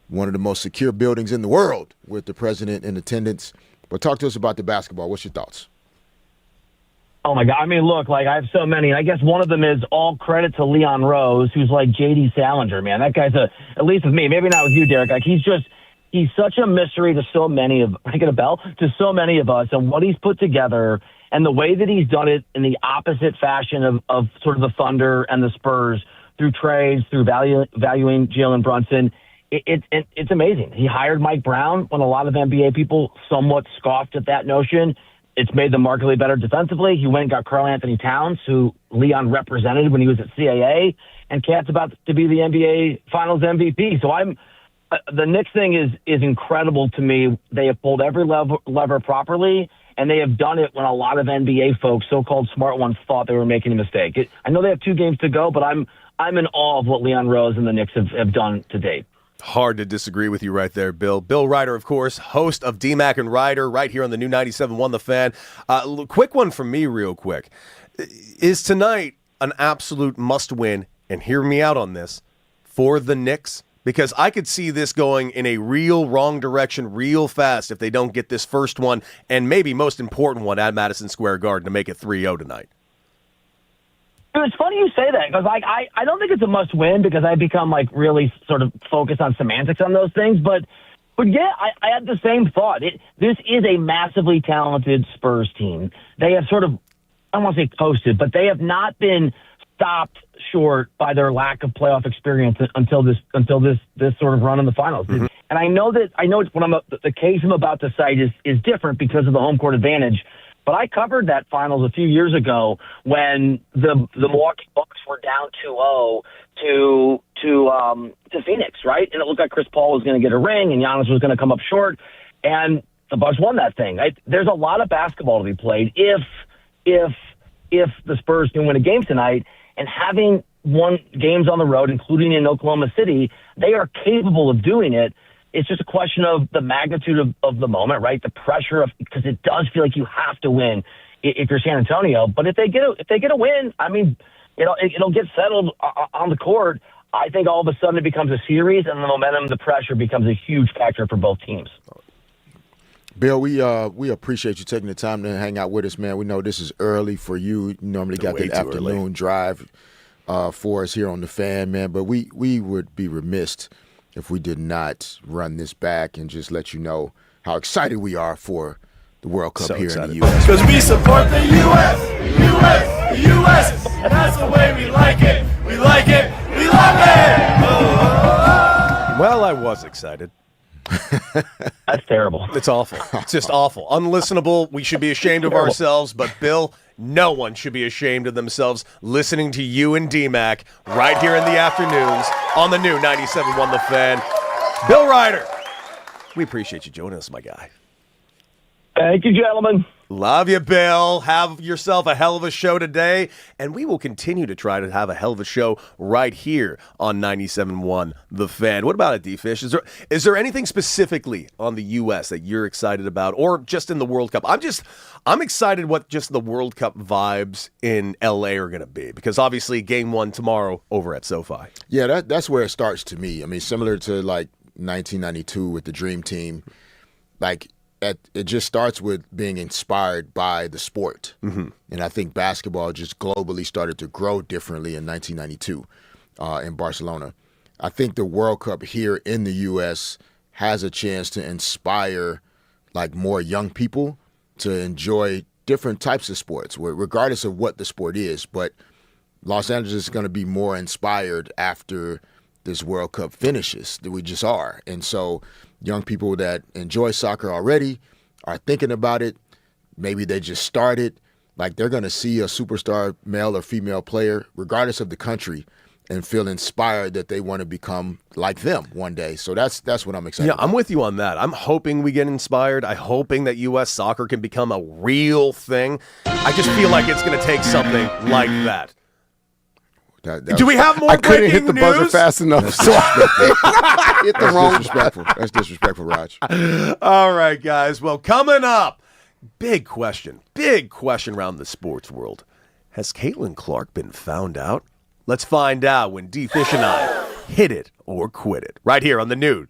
one of the most secure buildings in the world with the president in attendance. But talk to us about the basketball. What's your thoughts? Oh, my God. I mean, look, I have so many. I guess one of them is all credit to Leon Rose, who's like J.D. Salinger, man. That guy's at least with me, maybe not with you, Derek. He's such a mystery to so many of us, and what he's put together and the way that he's done it in the opposite fashion of sort of the Thunder and the Spurs through trades, through valuing Jalen Brunson. it's amazing. He hired Mike Brown when a lot of NBA people somewhat scoffed at that notion. It's made them markedly better defensively. He went and got Karl Anthony Towns, who Leon represented when he was at CAA, and Cat's about to be the NBA Finals MVP. So the Knicks thing is incredible to me. They have pulled every lever properly, and they have done it when a lot of NBA folks, so-called smart ones, thought they were making a mistake. I know they have 2 games to go, but I'm in awe of what Leon Rose and the Knicks have done to date. Hard to disagree with you right there, Bill. Bill Reiter, of course, host of DMAC and Reiter, right here on the new 97.1 The Fan. Quick one from me real quick. Is tonight an absolute must-win, and hear me out on this, for the Knicks? Because I could see this going in a real wrong direction real fast if they don't get this first one, and maybe most important one at Madison Square Garden to make it 3-0 tonight. It's funny you say that, because I don't think it's a must-win, because I become really sort of focused on semantics on those things. But yeah, I had the same thought. This is a massively talented Spurs team. They have sort of, I don't want to say coasted, but they have not been stopped short by their lack of playoff experience until this sort of run in the finals. Mm-hmm. And I know the case I'm about to cite is different because of the home court advantage. But I covered that finals a few years ago when the Milwaukee Bucks were down 2-0 to Phoenix, right? And it looked like Chris Paul was going to get a ring and Giannis was going to come up short, and the Bucks won that thing. There's a lot of basketball to be played if the Spurs can win a game tonight, and having won games on the road, including in Oklahoma City, they are capable of doing it. It's just a question of the magnitude of the moment, right? The pressure because it does feel like you have to win if you're San Antonio. But if they get a win, I mean, it'll get settled on the court. I think all of a sudden it becomes a series, and the momentum, the pressure becomes a huge factor for both teams. Bill, we appreciate you taking the time to hang out with us, man. We know this is early for you. You normally got that afternoon drive for us here on The Fan, man. But we would be remiss if we did not run this back and just let you know how excited we are for the World Cup here in the U.S. Because we support the U.S., and that's the way we like it. We like it. We love it. Well, I was excited. That's terrible. It's awful. It's just awful. Unlistenable. We should be ashamed of ourselves, but Bill, no one should be ashamed of themselves listening to you and DMAC right here in the afternoons on the new 97.1 The Fan. Bill Reiter, we appreciate you joining us, my guy. Thank you, gentlemen. Love you, Bill. Have yourself a hell of a show today, and we will continue to try to have a hell of a show right here on 97.1 The Fan. What about it, D-Fish? Is there anything specifically on the U.S. that you're excited about, or just in the World Cup? I'm excited what just the World Cup vibes in L.A. are going to be, because obviously Game 1 tomorrow over at SoFi. Yeah, that's where it starts to me. I mean, similar to like 1992 with the Dream Team, it just starts with being inspired by the sport. Mm-hmm. And I think basketball just globally started to grow differently in 1992 in Barcelona. I think the World Cup here in the U.S. has a chance to inspire more young people to enjoy different types of sports, regardless of what the sport is. But Los Angeles is going to be more inspired after this World Cup finishes. We just are. And so young people that enjoy soccer already are thinking about it. Maybe they just started. They're going to see a superstar male or female player, regardless of the country, and feel inspired that they want to become like them one day. So that's what I'm excited about. I'm with you on that. I'm hoping we get inspired. I'm hoping that U.S. soccer can become a real thing. I just feel like it's going to take something like that. Do we have more? I couldn't hit the news? buzzer fast enough, so I hit the wrong. Disrespectful. That's disrespectful, Raj. All right, guys. Well, coming up, big question around the sports world. Has Caitlin Clark been found out? Let's find out when D-Fish and I hit it or quit it. Right here on The Nude.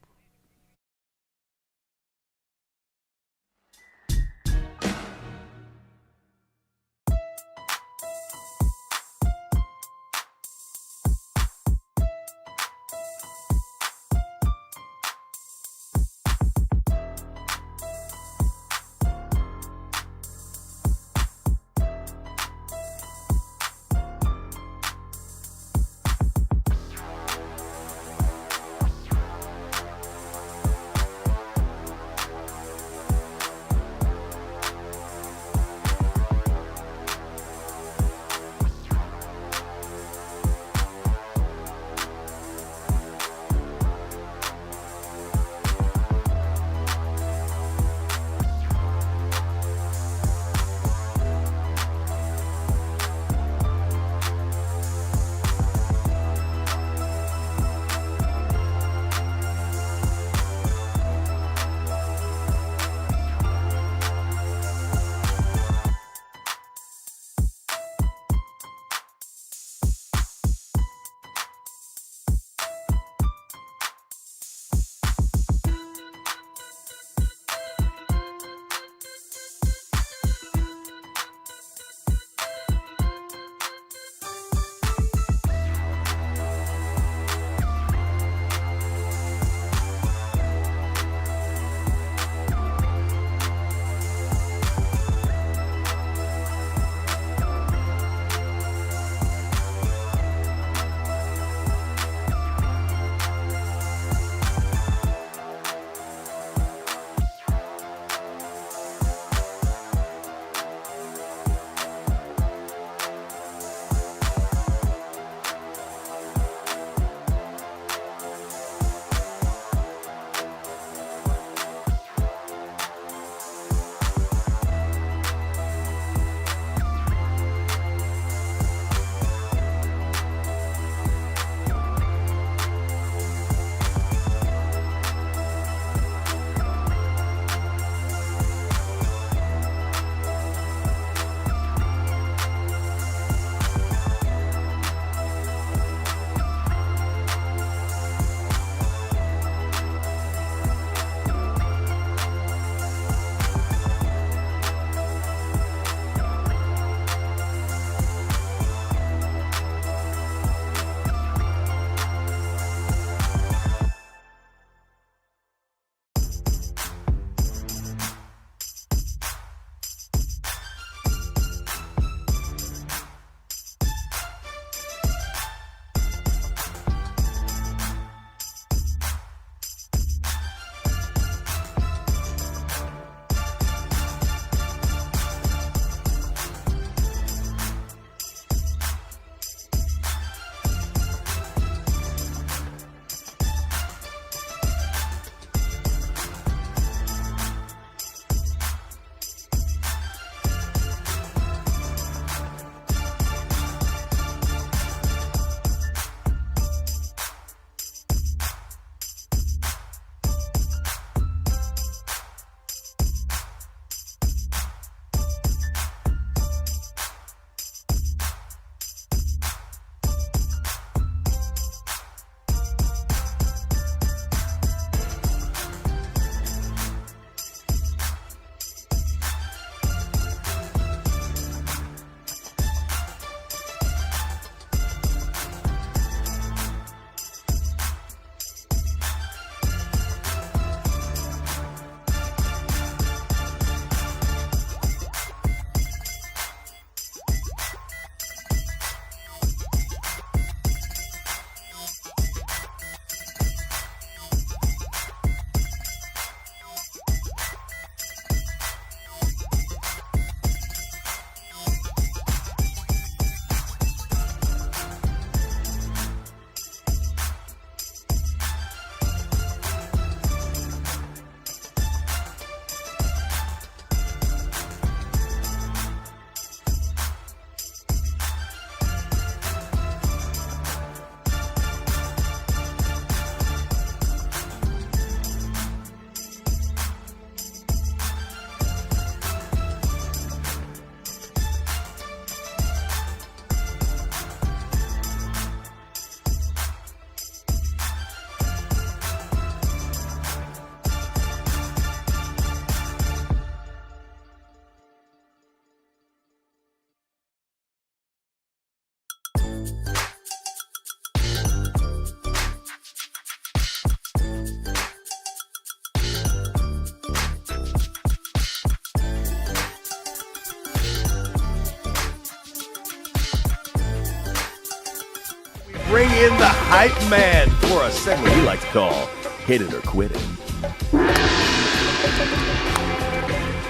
bring in the hype man for a segment we like to call Hit It or Quit It.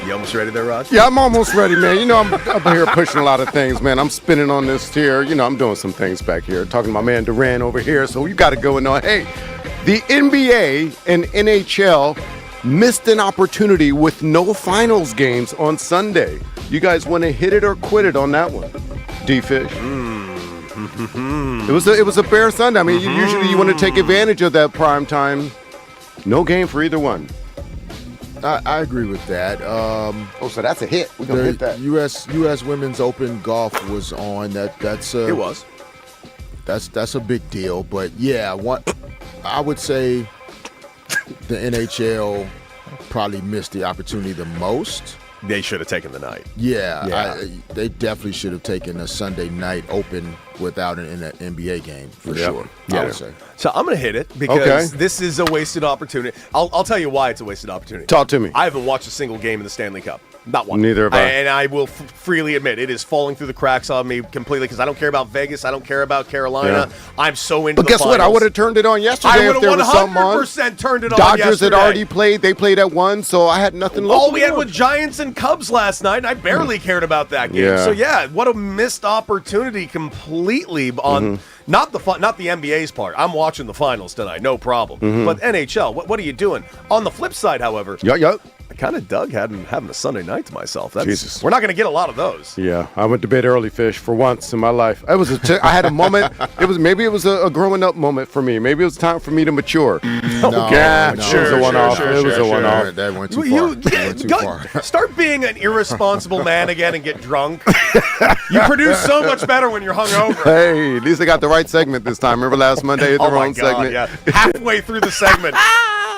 You almost ready there, Raj? Yeah, I'm almost ready, man. You know, I'm up here pushing a lot of things, man. I'm spinning on this here. You know, I'm doing some things back here. Talking to my man Duran over here. So you got to go and know, hey, the NBA and NHL missed an opportunity with no finals games on Sunday. You guys want to hit it or quit it on that one? D-Fish? It was a bare Sunday. I mean, usually you want to take advantage of that prime time. No game for either one. I agree with that. So that's a hit. We're going to hit that. U.S. Women's Open golf was on. It was. That's a big deal. But yeah, I would say the NHL probably missed the opportunity the most. They should have taken the night. Yeah. They definitely should have taken a Sunday night open without an NBA game for sure. I would say. So I'm going to hit it because this is a wasted opportunity. I'll tell you why it's a wasted opportunity. Talk to me. I haven't watched a single game in the Stanley Cup. Not one. Neither have I. And I will freely admit it is falling through the cracks on me completely because I don't care about Vegas. I don't care about Carolina. Yeah. I'm so into But guess what? I would have turned it on yesterday if there was something on. I would have 100% turned it on Dodgers yesterday. had already played. They played at 1, so I had nothing left. All we had was Giants and Cubs last night, and I barely cared about that game. Yeah. So, what a missed opportunity completely on not the NBA's part. I'm watching the finals tonight, no problem. But NHL, what are you doing? On the flip side, however, I kind of dug having a Sunday night to myself. Jesus. We're not going to get a lot of those. Yeah, I went to bed early, Fish, for once in my life. I had a moment. It was a growing up moment for me. Maybe it was time for me to mature. It was a one-off. It was a one-off. That went too far. Start being an irresponsible man again and get drunk. You produce so much better when you're hungover. Hey, at least I got the right segment this time. Remember last Monday at the wrong segment? Yeah. Halfway through the segment.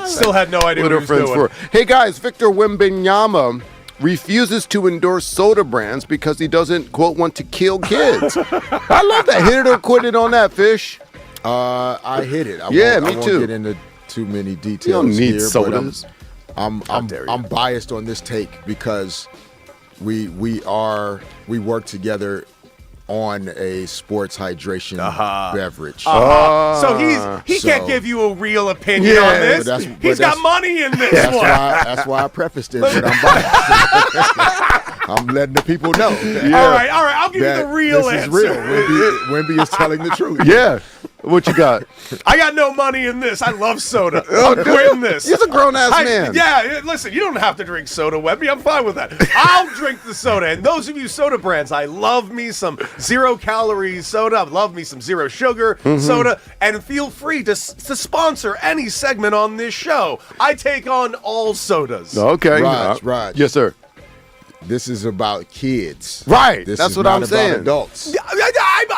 Still had no idea what he was doing. Hey, guys, Victor Wembanyama refuses to endorse soda brands because he doesn't, quote, want to kill kids. I love that. Hit it or quit it on that, Fish. I hit it. Me won't too. Get into too many details. You don't need here, sodas. But I'm biased on this take because we work together on a sports hydration beverage. So he can't give you a real opinion on this. He's got money in this one. That's why I prefaced it that I'm biased. I'm letting the people know. All right. I'll give you the real answer. This is real. Wemby is telling the truth. Yeah. What you got? I got no money in this. I love soda. I'm quitting this. He's a grown-ass man. Yeah, listen, you don't have to drink soda, Webby. I'm fine with that. I'll drink the soda. And those of you soda brands, I love me some zero-calorie soda. I love me some zero-sugar soda. And feel free to sponsor any segment on this show. I take on all sodas. Okay. Raj. Yes, sir. This is about kids. Right. This That's is what not I'm about saying. Adults.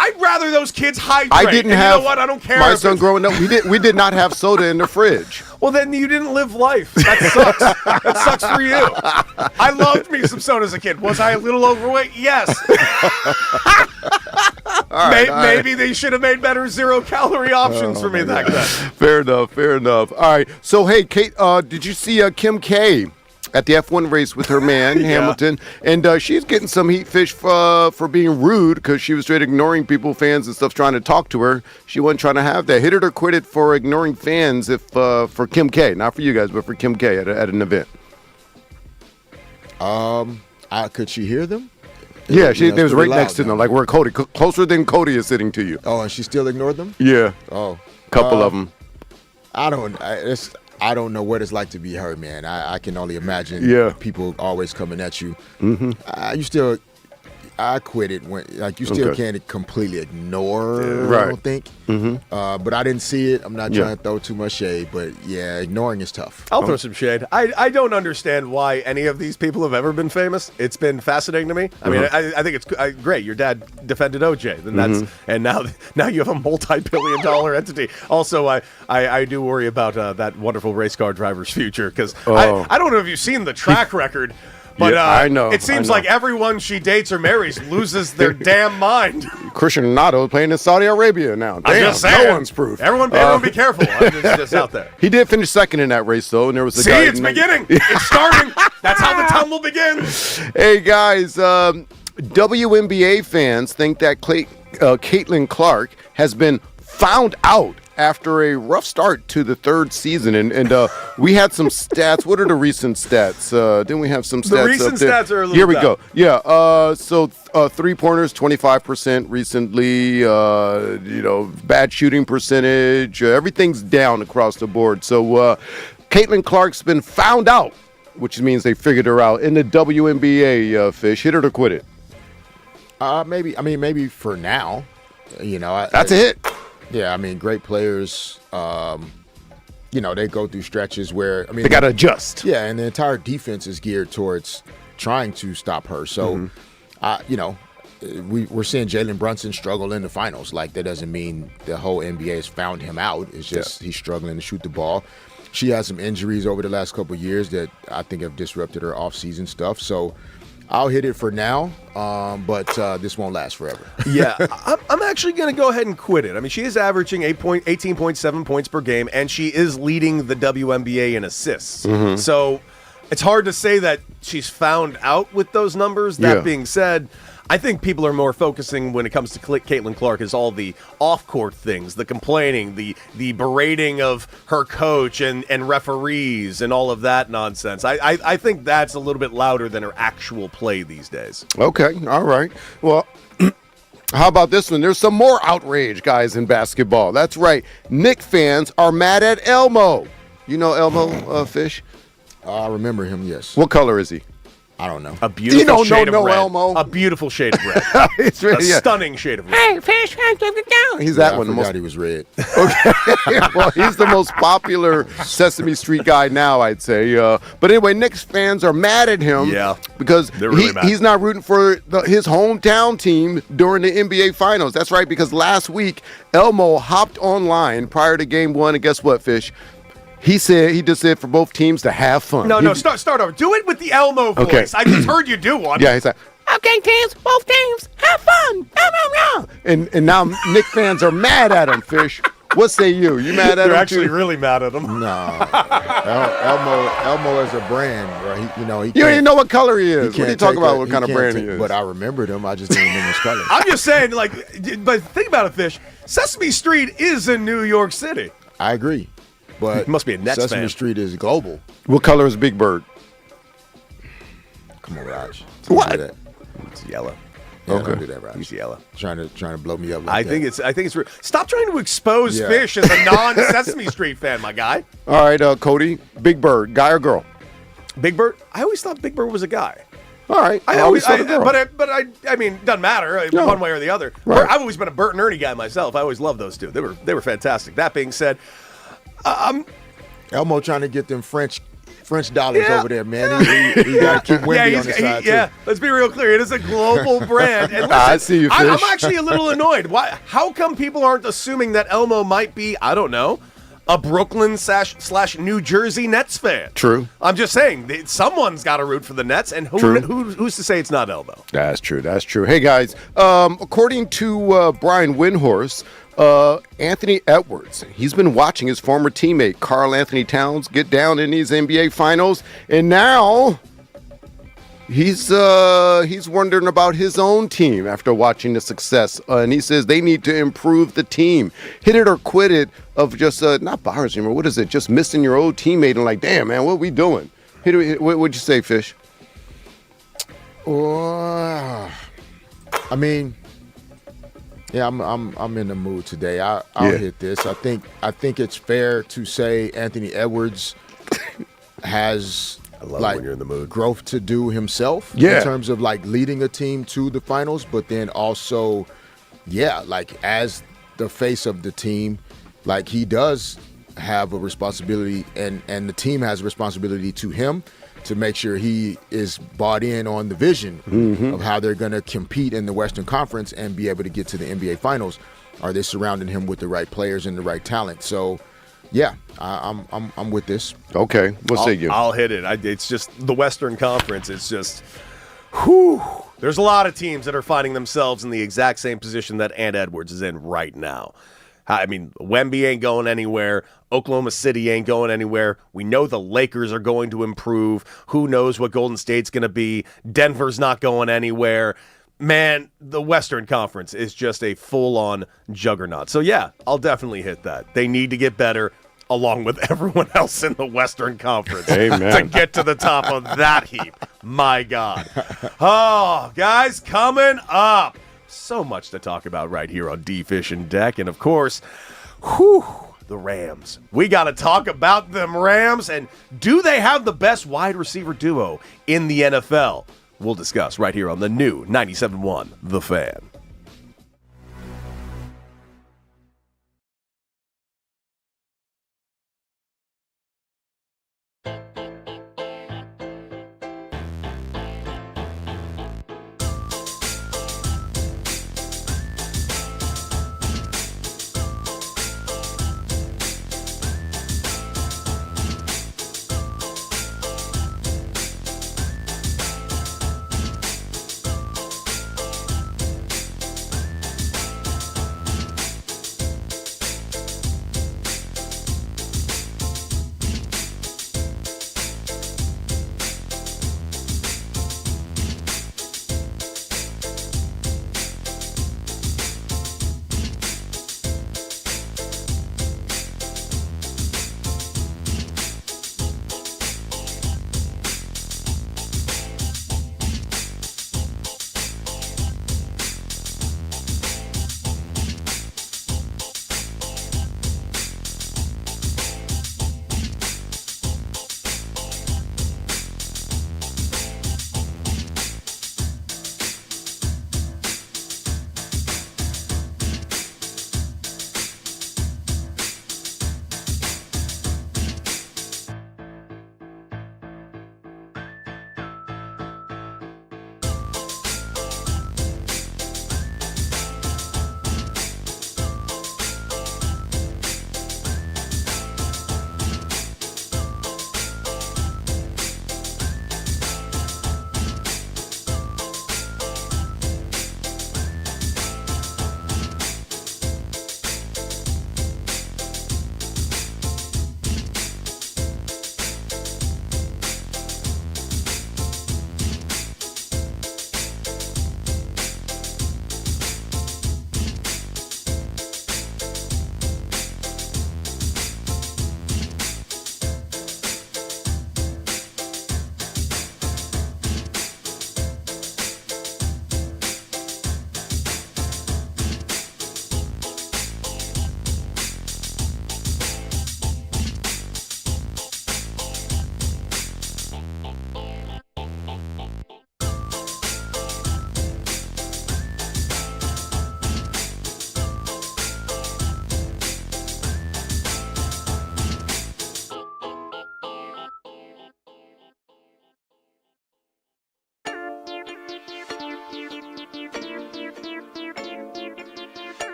I'd rather those kids hydrate. I didn't have. You know what? I don't care. My son growing up, we did not have soda in the fridge. Well, then you didn't live life. That sucks. That sucks for you. I loved me some soda as a kid. Was I a little overweight? Yes. Maybe they should have made better zero-calorie options for me back then. Fair enough. All right. So, hey, Kate, did you see Kim K at the F1 race with her man, Hamilton? And she's getting some heat, Fish, for being rude because she was straight ignoring people, fans and stuff, trying to talk to her. She wasn't trying to have that. Hit it or quit it for ignoring fans for Kim K. Not for you guys, but for Kim K at an event. Could she hear them? Yeah, they was right next to them, like where Cody, closer than Cody is sitting to you. Oh, and she still ignored them? Yeah. Oh. Couple of them. I don't know what it's like to be her, man. I can only imagine people always coming at you. I quit it when you still can't completely ignore. I don't think. But I didn't see it. I'm not trying to throw too much shade, but ignoring is tough. I'll throw some shade. I don't understand why any of these people have ever been famous. It's been fascinating to me. I mean, I think it's great. Your dad defended OJ, and now you have a multi-billion-dollar entity. Also, I do worry about that wonderful race car driver's future because I don't know if you've seen the track record. But I know. It seems like everyone she dates or marries loses their damn mind. Cristiano Ronaldo playing in Saudi Arabia now. Damn, I'm just saying. No one's proof. Everyone be careful. I'm just out there. He did finish second in that race, though, and there was a guy. It's beginning. It's starting. That's how the tumble begins. Hey, guys, WNBA fans think that Caitlin Clark has been found out after a rough start to the third season, and we had some stats. What are the recent stats? Didn't we have some stats? The recent up there? stats are a little Here we bad. go. Yeah. So 3-pointers, 25% recently. Bad shooting percentage. Everything's down across the board. So Caitlin Clark's been found out, which means they figured her out in the WNBA. Fish, hit it or quit it. Maybe for now. That's a hit. Yeah, great players. They go through stretches where They got to adjust. Yeah, and the entire defense is geared towards trying to stop her. So, we're seeing Jalen Brunson struggle in the finals. Like, that doesn't mean the whole NBA has found him out. It's just he's struggling to shoot the ball. She has some injuries over the last couple of years that I think have disrupted her off-season stuff. So, I'll hit it for now, but this won't last forever. Yeah, I'm actually going to go ahead and quit it. She is averaging 18.7 points per game, and she is leading the WNBA in assists. So it's hard to say that she's found out with those numbers. That being said, I think people are more focusing when it comes to Caitlin Clark is all the off-court things, the complaining, the berating of her coach and referees and all of that nonsense. I think that's a little bit louder than her actual play these days. Okay, all right. Well, how about this one? There's some more outrage, guys, in basketball. That's right. Knicks fans are mad at Elmo. You know Elmo, Fish? I remember him, yes. What color is he? I don't know. A beautiful You don't shade know of red. Elmo. A beautiful shade of red. It's really, a stunning shade of red. Hey, Fish, he's that one. I forgot he was red. Okay. Well, he's the most popular Sesame Street guy now, I'd say. But anyway, Knicks fans are mad at him because They're really mad. he's not rooting for his hometown team during the NBA Finals. That's right, because last week, Elmo hopped online prior to Game 1, and guess what, Fish? He just said for both teams to have fun. No, start over. Do it with the Elmo voice. Okay. I just heard you do one. Yeah, he's like, okay, teams, both teams, have fun. And now Knicks fans are mad at him, Fish. What say you? You mad at him? They're actually too? really mad at him. No, Elmo is a brand, right? He You don't even know what color he is. What are you talking about? What kind of brand he is? But I remembered him. I just didn't remember his color. I'm just saying, but think about it, Fish. Sesame Street is in New York City. I agree. But You must be a Nets Sesame fan. Street is global. What color is Big Bird? Come on, Raj. What? Don't do that. It's yellow. Yeah, Okay. Don't do that, Raj. He's yellow. Trying to blow me up like I that. think it's real. Stop trying to expose Yeah. Fish as a non-Sesame Street fan, my guy. All right, Cody. Big Bird, guy or girl? Big Bird. I always thought Big Bird was a guy. All right. I always thought a girl. but I mean, doesn't matter No. one way or the other. Right. I've always been a Bert and Ernie guy myself. I always loved those two. They were fantastic. That being said, Elmo trying to get them French dollars Yeah. over there, man. He got to keep Wendy on the side, too. Let's be real clear. It is a global brand. And listen, I see you, I'm Fish. actually a little annoyed. Why? How come people aren't assuming that Elmo might be, I don't know, a Brooklyn / New Jersey Nets fan? True. I'm just saying, someone's got to root for the Nets, and who's to say it's not Elmo? That's true. That's true. Hey, guys, according to Brian Windhorst, Anthony Edwards, he's been watching his former teammate, Karl Anthony Towns, get down in these NBA Finals, and now he's wondering about his own team after watching the success, and he says they need to improve the team. Hit it or quit it of just, not bothering him, or what is it, just missing your old teammate and like, damn, man, what are we doing? What'd you say, Fish? I mean, yeah, I'm in the mood today. I'll hit this. I think it's fair to say Anthony Edwards has I love when you're in the mood. growth to do himself Yeah. in terms of like leading a team to the finals, but then also, like as the face of the team, like he does have a responsibility, and the team has a responsibility to him to make sure he is bought in on the vision of how they're going to compete in the Western Conference and be able to get to the NBA Finals. Are they surrounding him with the right players and the right talent? So, yeah, I'm with this. Okay, what say you? I'll hit it. It's just the Western Conference. It's just, whew. There's a lot of teams that are finding themselves in the exact same position that Ant Edwards is in right now. I mean, Wemby ain't going anywhere. Oklahoma City ain't going anywhere. We know the Lakers are going to improve. Who knows what Golden State's going to be? Denver's not going anywhere. Man, the Western Conference is just a full-on juggernaut. So, yeah, I'll definitely hit that. They need to get better, along with everyone else in the Western Conference, Amen. to get to the top of that heap. My God. Oh, guys, coming up. So much to talk about right here on D-Fish and Deck. And, of course, the Rams. We got to talk about them Rams. And do they have the best wide receiver duo in the NFL? We'll discuss right here on the new 97.1 The Fan.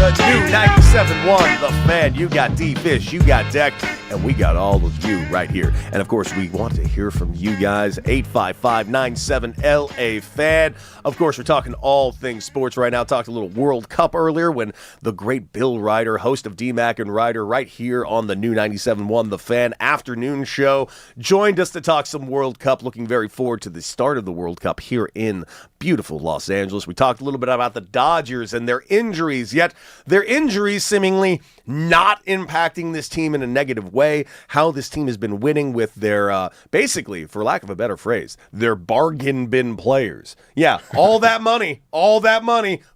The new 97.1 The Fan. You got D-Fish, you got Deck, and we got all of you right here. And, of course, we want to hear from you guys. 855-97-LA Fan. Of course, we're talking all things sports right now. Talked a little World Cup earlier when the great Bill Reiter, host of D-Mac and Reiter, right here on the new 97.1 The Fan afternoon show, joined us to talk some World Cup. Looking very forward to the start of the World Cup here in beautiful Los Angeles. We talked a little bit about the Dodgers and their injuries, yet their injuries seemingly not impacting this team in a negative way. How this team has been winning with their, basically, for lack of a better phrase, their bargain bin players. Yeah, all that money.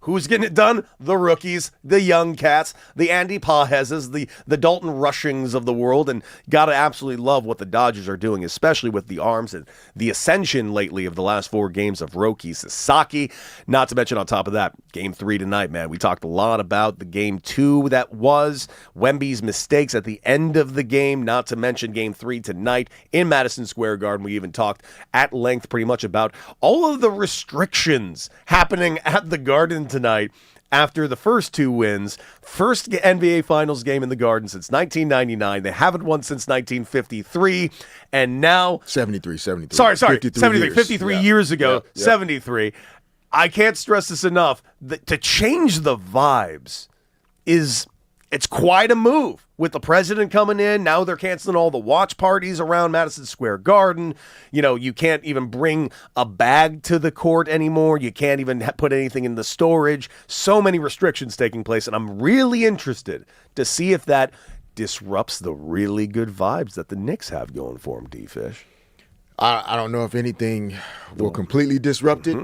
Who's getting it done? The rookies, the young cats, the Andy Pajezes, the Dalton Rushings of the world, and gotta absolutely love what the Dodgers are doing, especially with the arms and the ascension lately of the last 4 games of Roki Sasaki. Not to mention, on top of that, Game 3 tonight, man. We talked a lot about the Game 2 that was, Wemby's mistakes at the end of the game, not to mention Game 3 tonight in Madison Square Garden. We even talked at length pretty much about all of the restrictions happening at the Garden tonight after the first 2 wins. First NBA Finals game in the Garden since 1999. They haven't won since 1953. And now... 73. Sorry. 53 years ago. Yep. 73. I can't stress this enough. To change the vibes it's quite a move. With the president coming in, now they're canceling all the watch parties around Madison Square Garden. You know, you can't even bring a bag to the court anymore. You can't even put anything in the storage. So many restrictions taking place, and I'm really interested to see if that disrupts the really good vibes that the Knicks have going for them, D-Fish. I don't know if anything will completely disrupt it,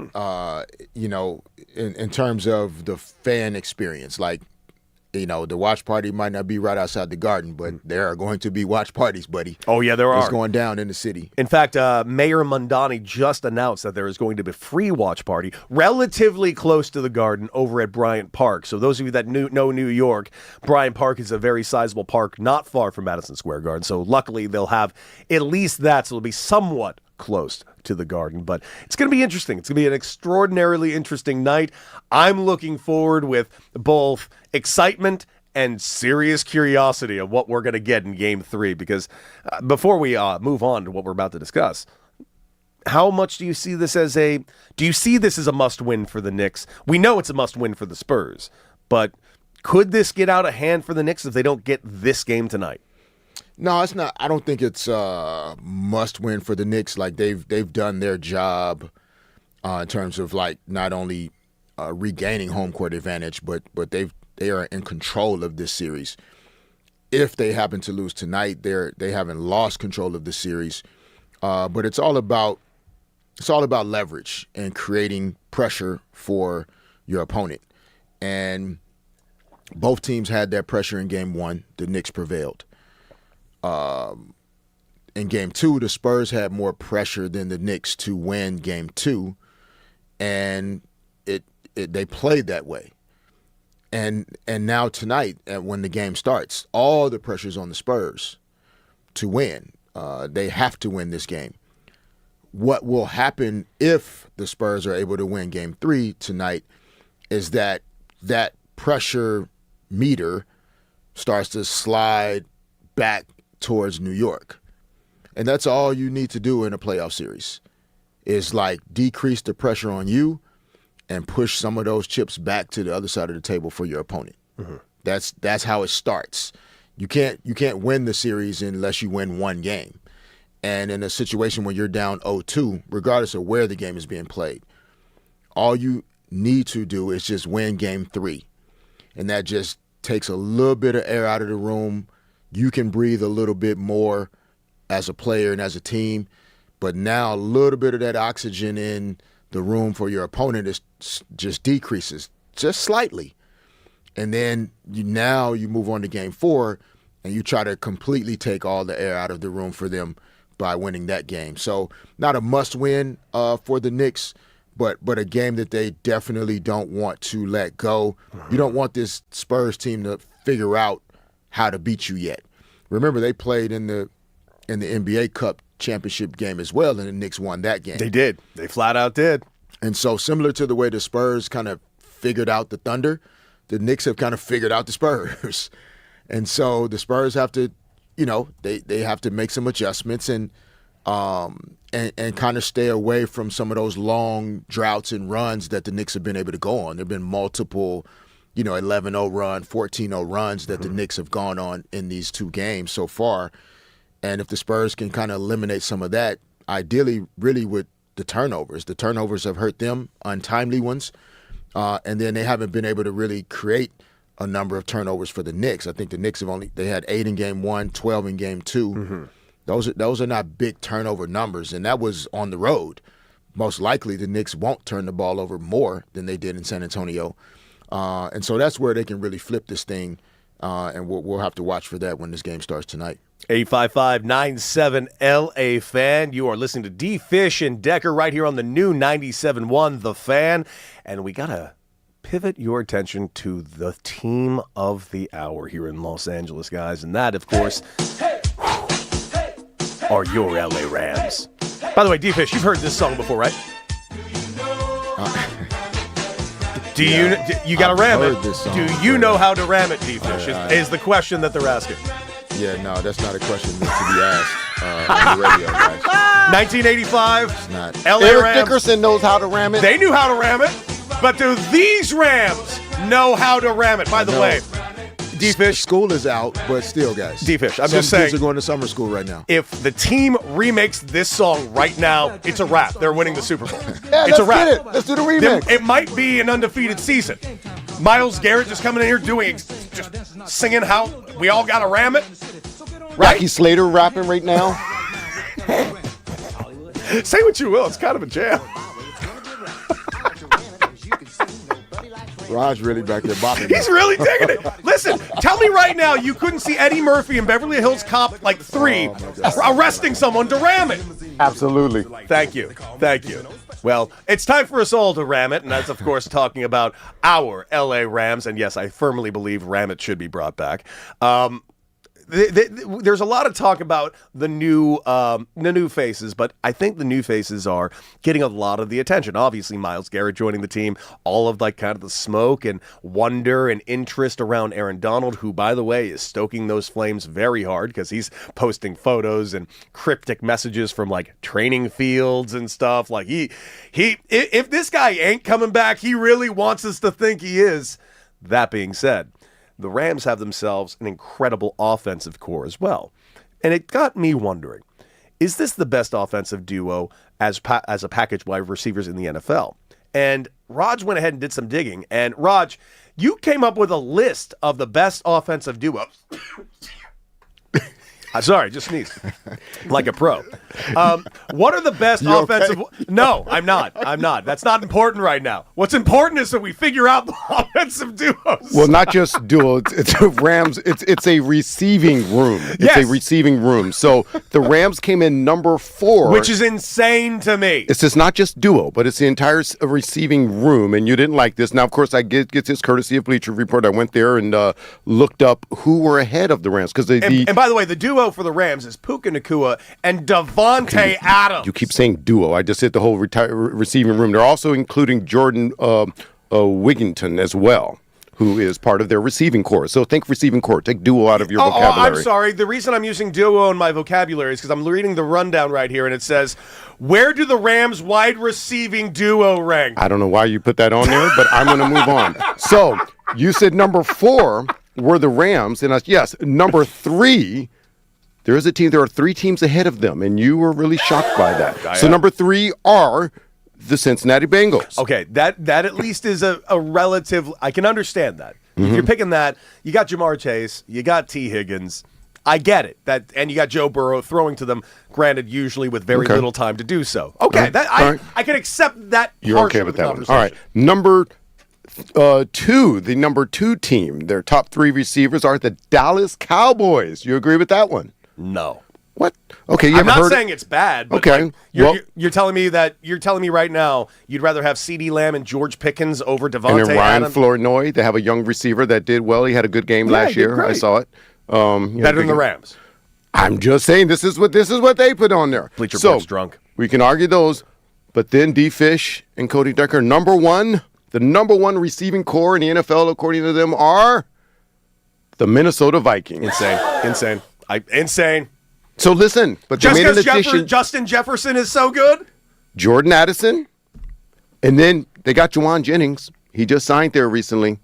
you know, in terms of the fan experience. Like, you know, the watch party might not be right outside the Garden, but there are going to be watch parties, buddy. Oh, yeah, there are. It's going down in the city. In fact, Mayor Mondani just announced that there is going to be a free watch party relatively close to the Garden over at Bryant Park. So those of you that know New York, Bryant Park is a very sizable park not far from Madison Square Garden. So luckily they'll have at least that, so it'll be somewhat close to the Garden. But it's going to be interesting. It's going to be an extraordinarily interesting night. I'm looking forward with both excitement and serious curiosity of what we're going to get in Game 3, because before we move on to what we're about to discuss, how much do you see this as a must-win for the Knicks? We know it's a must-win for the Spurs, but could this get out of hand for the Knicks if they don't get this game tonight? No, it's not. I don't think it's a must-win for the Knicks. Like, they've done their job in terms of, like, not only regaining home court advantage, but they are in control of this series. If they happen to lose tonight, they haven't lost control of the series. But it's all about leverage and creating pressure for your opponent. And both teams had that pressure in Game 1. The Knicks prevailed. In Game 2, the Spurs had more pressure than the Knicks to win Game 2, and they played that way. And now tonight, when the game starts, all the pressure's on the Spurs to win. They have to win this game. What will happen if the Spurs are able to win Game 3 tonight is that pressure meter starts to slide back towards New York. And that's all you need to do in a playoff series is, like, decrease the pressure on you and push some of those chips back to the other side of the table for your opponent. Mm-hmm. That's how it starts. You can't win the series unless you win one game. And in a situation where you're down 0-2, regardless of where the game is being played, all you need to do is just win Game 3. And that just takes a little bit of air out of the room. You can breathe a little bit more as a player and as a team, but now a little bit of that oxygen in the room for your opponent just decreases just slightly. And then you move on to Game 4 and you try to completely take all the air out of the room for them by winning that game. So not a must-win for the Knicks, but a game that they definitely don't want to let go. You don't want this Spurs team to figure out how to beat you yet. Remember, they played in the NBA Cup championship game as well, and the Knicks won that game. They did. They flat out did. And so similar to the way the Spurs kind of figured out the Thunder, the Knicks have kind of figured out the Spurs. And so the Spurs have to, they have to make some adjustments and kind of stay away from some of those long droughts and runs that the Knicks have been able to go on. There have been multiple, 11-0 run, 14-0 runs that the Knicks have gone on in these 2 games so far. And if the Spurs can kind of eliminate some of that, ideally really with the turnovers have hurt them, untimely ones. And then they haven't been able to really create a number of turnovers for the Knicks. I think the Knicks they had 8 in game 1, 12 in game 2. Mm-hmm. Those are not big turnover numbers, and that was on the road. Most likely the Knicks won't turn the ball over more than they did in San Antonio. And so that's where they can really flip this thing, and we'll have to watch for that when this game starts tonight. 855-97-LA Fan. You are listening to D. Fish and Decker right here on the new 97.1 The Fan. And we got to pivot your attention to the team of the hour here in Los Angeles, guys. And that, of course, are your LA Rams. By the way, D. Fish, you've heard this song before, right? You got to ram it. Do you know how to ram it, D. Fish? Is the question that they're asking. Yeah, no, that's not a question to be asked on the radio, guys. 1985, It's not. LA Eric Rams. Dickerson knows how to ram it. They knew how to ram it, but do these Rams know how to ram it? By the way, D-Fish. School is out, but still, guys. D-Fish, I'm Some just saying. kids are going to summer school right now. If the team remakes this song right now, it's a wrap. They're winning the Super Bowl. Yeah, It's a let's wrap. get it. Let's do the remix. It might be an undefeated season. Myles Garrett just coming in here just singing how we all got to ram it. Right? Rocky Slater rapping right now. Say what you will. It's kind of a jam. Raj really back there bopping. He's really digging it. Listen, tell me right now you couldn't see Eddie Murphy in Beverly Hills Cop 3 arresting someone to ram it. Absolutely. Thank you. Well, it's time for us all to ram it, and that's, of course, talking about our LA Rams. And yes, I firmly believe ram it should be brought back. There's a lot of talk about the new faces, but I think the new faces are getting a lot of the attention. Obviously, Myles Garrett joining the team, all of kind of the smoke and wonder and interest around Aaron Donald, who, by the way, is stoking those flames very hard because he's posting photos and cryptic messages from training fields and stuff. If this guy ain't coming back, he really wants us to think he is. That being said, the Rams have themselves an incredible offensive core as well. And it got me wondering, is this the best offensive duo as a package wide receivers in the NFL? And Raj went ahead and did some digging. And Raj, you came up with a list of the best offensive duos. Sorry, just sneezed. Like a pro. What are the best offensive... Okay? No, I'm not. That's not important right now. What's important is that we figure out the offensive duos. Well, not just duo. It's Rams. It's a receiving room. It's a receiving room. So the Rams came in number 4. Which is insane to me. It's just not just duo, but it's the entire receiving room. And you didn't like this. Now, of course, I get this courtesy of Bleacher Report. I went there and looked up who were ahead of the Rams. And by the way, the duo for the Rams is Puka Nacua and Devontae Adams. You keep saying duo. I just hit the whole receiving room. They're also including Jordan Wigginton as well, who is part of their receiving core. So think receiving core. Take duo out of your vocabulary. I'm sorry. The reason I'm using duo in my vocabulary is because I'm reading the rundown right here, and it says, where do the Rams wide receiving duo rank? I don't know why you put that on there, but I'm going to move on. So you said number 4 were the Rams, and yes, number 3... There is a team. There are 3 teams ahead of them, and you were really shocked by that. So number 3 are the Cincinnati Bengals. Okay, that at least is a relative. I can understand that. If you're picking that, you got Jamar Chase, you got T. Higgins. I get it. And you got Joe Burrow throwing to them. Granted, usually with very little time to do so. Okay, I can accept that. You're okay with that one. All right, number 2, the number 2 team. Their top 3 receivers are the Dallas Cowboys. You agree with that one? No. What? Okay, I'm not saying it's bad. But okay, you're telling me right now you'd rather have CeeDee Lamb and George Pickens over Devontae and then Ryan Adams? Flournoy. They have a young receiver that did well. He had a good game last year. I saw it. Better than the Rams. I'm just saying this is what they put on there. Bleacher Report's drunk. We can argue those, but then D. Fish and Cody Decker, number 1, The number one receiving core in the NFL, according to them, are the Minnesota Vikings. Insane. Insane. So listen, but Just they made an because addition. Justin Jefferson is so good? Jordan Addison, and then they got Juwan Jennings. He just signed there recently.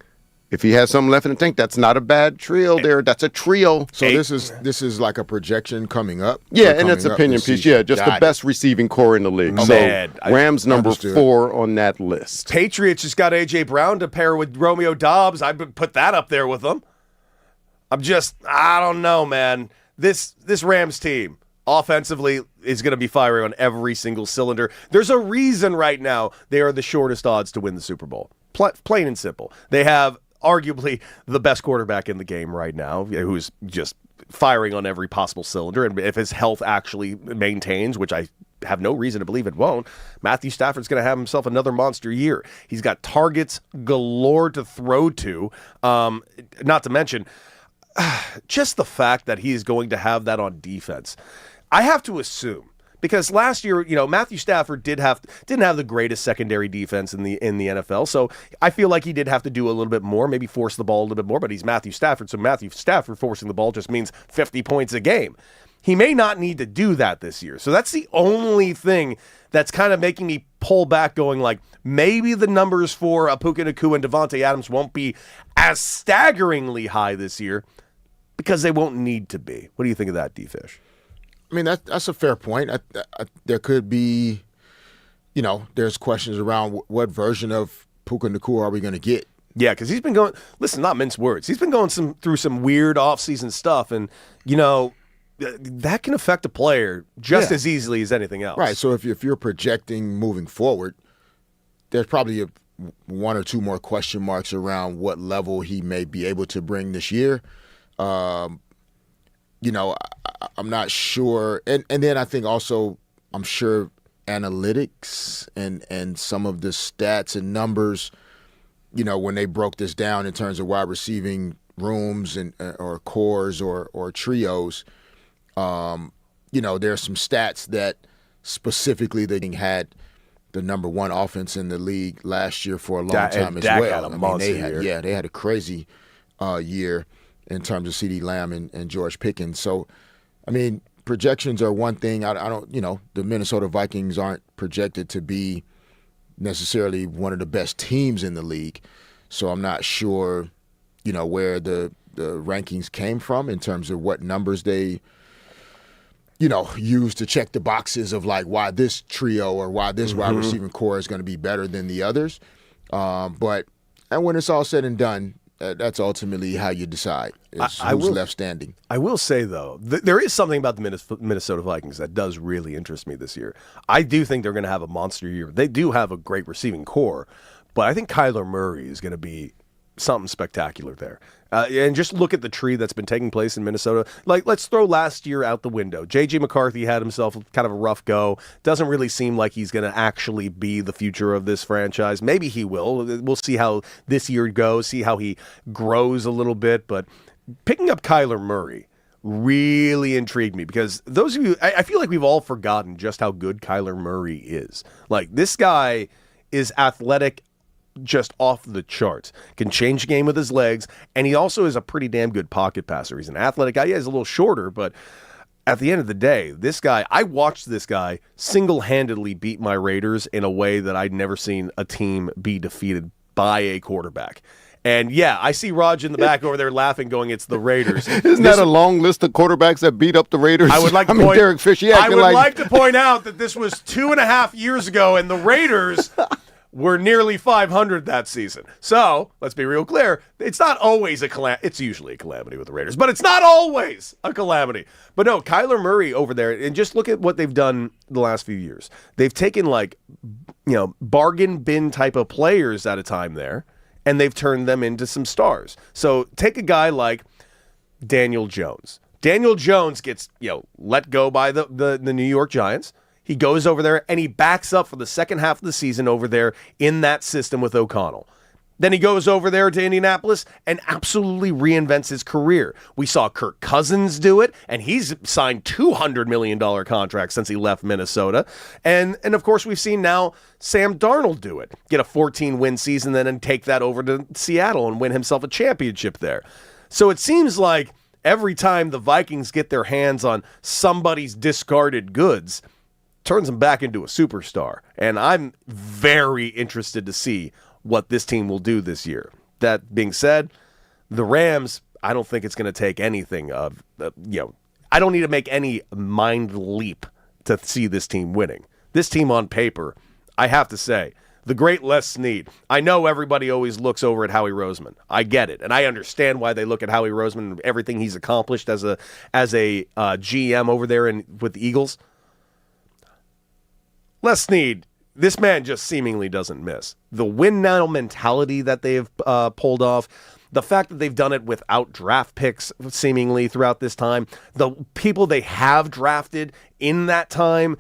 If he has something left in the tank, that's not a bad trio there. That's a trio. So this is like a projection coming up? Yeah, and it's opinion piece. Yeah, just the best receiving core in the league. So Rams number 4 on that list. Patriots just got A.J. Brown to pair with Romeo Doubs. I would put that up there with them. I don't know, man. This Rams team offensively is going to be firing on every single cylinder. There's a reason right now they are the shortest odds to win the Super Bowl. Plain and simple. They have arguably the best quarterback in the game right now, who's just firing on every possible cylinder. And if his health actually maintains, which I have no reason to believe it won't, Matthew Stafford's going to have himself another monster year. He's got targets galore to throw to, not to mention just the fact that he is going to have that on defense. I have to assume, because last year, Matthew Stafford didn't have the greatest secondary defense in the NFL, so I feel like he did have to do a little bit more, maybe force the ball a little bit more, but he's Matthew Stafford, so Matthew Stafford forcing the ball just means 50 points a game. He may not need to do that this year, so that's the only thing that's kind of making me pull back, going like, maybe the numbers for Puka Nacua and Devontae Adams won't be as staggeringly high this year, because they won't need to be. What do you think of that, D-Fish? I mean, that's a fair point. There could be, there's questions around what version of Puka Nacua are we going to get? Yeah, because he's been going, listen, not mince words. He's been going through some weird offseason stuff, and, that can affect a player just as easily as anything else. Right, so if you're projecting moving forward, there's probably one or two more question marks around what level he may be able to bring this year. I'm not sure. And then I think also, I'm sure analytics and some of the stats and numbers, when they broke this down in terms of wide receiving rooms and or cores or trios, there's some stats that specifically they had the number one offense in the league last year for a long time as well. They had a crazy year in terms of CeeDee Lamb and George Pickens. So, I mean, projections are one thing. I don't, the Minnesota Vikings aren't projected to be necessarily one of the best teams in the league. So I'm not sure, where the rankings came from in terms of what numbers they, use to check the boxes of like why this trio or why this wide receiving core is going to be better than the others. But when it's all said and done, that's ultimately how you decide who's left standing. I will say, though, there is something about the Minnesota Vikings that does really interest me this year. I do think they're going to have a monster year. They do have a great receiving core, but I think Kyler Murray is going to be something spectacular there. And just look at the tree that's been taking place in Minnesota. Like, let's throw last year out the window. J.J. McCarthy had himself kind of a rough go. Doesn't really seem like he's going to actually be the future of this franchise. Maybe he will. We'll see how this year goes, see how he grows a little bit. But picking up Kyler Murray really intrigued me, because those of you, I feel like we've all forgotten just how good Kyler Murray is. Like, this guy is athletic, just off the charts, can change the game with his legs, and he also is a pretty damn good pocket passer. He's an athletic guy. Yeah, he's a little shorter, but at the end of the day, I watched this guy single-handedly beat my Raiders in a way that I'd never seen a team be defeated by a quarterback. And yeah, I see Raj in the back over there laughing, going, "It's the Raiders." Isn't that a long list of quarterbacks that beat up the Raiders? I would like to point out that this was 2.5 years ago, and the Raiders were nearly 500 that season. So let's be real clear. It's not always a calamity. It's usually a calamity with the Raiders, but it's not always a calamity. But no, Kyler Murray over there, and just look at what they've done the last few years. They've taken bargain bin type of players at a time there, and they've turned them into some stars. So take a guy like Daniel Jones. Daniel Jones gets let go by the New York Giants. He goes over there and he backs up for the second half of the season over there in that system with O'Connell. Then he goes over there to Indianapolis and absolutely reinvents his career. We saw Kirk Cousins do it, and he's signed $200 million contracts since he left Minnesota. And of course, we've seen now Sam Darnold do it. Get a 14-win season, then and take that over to Seattle and win himself a championship there. So it seems like every time the Vikings get their hands on somebody's discarded goods, turns them back into a superstar. And I'm very interested to see what this team will do this year. That being said, the Rams, I don't think it's going to take anything of, I don't need to make any mind leap to see this team winning. This team on paper, I have to say, the great Les Snead. I know everybody always looks over at Howie Roseman. I get it, and I understand why they look at Howie Roseman and everything he's accomplished as a GM over there with the Eagles. Les Snead, this man just seemingly doesn't miss. The win now mentality that they've pulled off, the fact that they've done it without draft picks seemingly throughout this time, the people they have drafted in that time,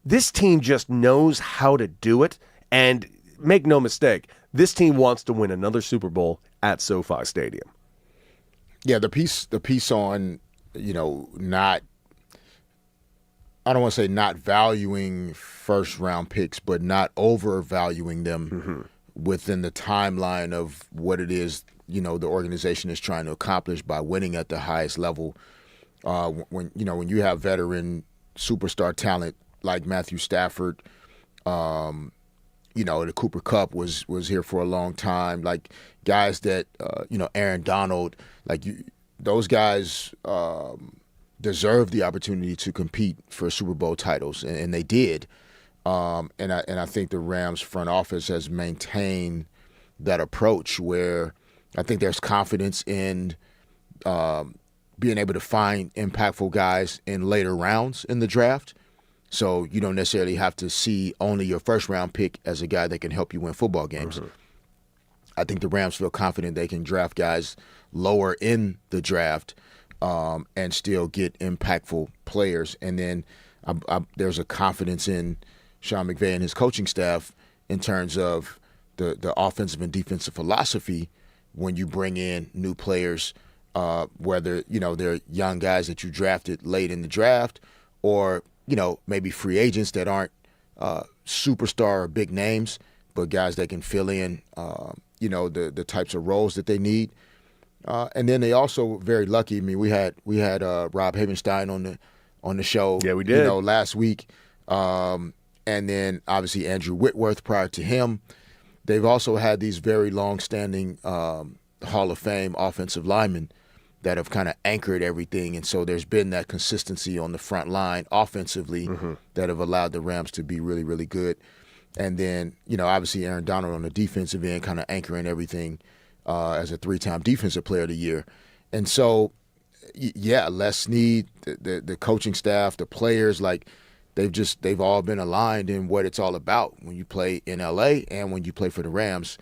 this team just knows how to do it. And make no mistake, this team wants to win another Super Bowl at SoFi Stadium. Yeah, the piece on, not, I don't want to say not valuing first-round picks, but not overvaluing them within the timeline of what it is, the organization is trying to accomplish by winning at the highest level. When you have veteran superstar talent like Matthew Stafford, the Cooper Kupp was here for a long time. Like guys that, Aaron Donald, those guys deserve the opportunity to compete for Super Bowl titles, and they did. And I think the Rams front office has maintained that approach where I think there's confidence in being able to find impactful guys in later rounds in the draft. So you don't necessarily have to see only your first-round pick as a guy that can help you win football games. I think the Rams feel confident they can draft guys lower in the draft and still get impactful players. And then there's a confidence in Sean McVay and his coaching staff in terms of the offensive and defensive philosophy when you bring in new players, whether, they're young guys that you drafted late in the draft or, maybe free agents that aren't superstar or big names, but guys that can fill in, the types of roles that they need. And then they also very lucky. I mean, we had Rob Havenstein on the show. Yeah, we did. Last week. And then obviously Andrew Whitworth prior to him. They've also had these very long-standing Hall of Fame offensive linemen that have kind of anchored everything. And so there's been that consistency on the front line offensively that have allowed the Rams to be really, really good. And then, obviously Aaron Donald on the defensive end kind of anchoring everything as a 3-time defensive player of the year. And so, Les Snead, the coaching staff, the players, they've all been aligned in what it's all about when you play in LA and when you play for the Rams.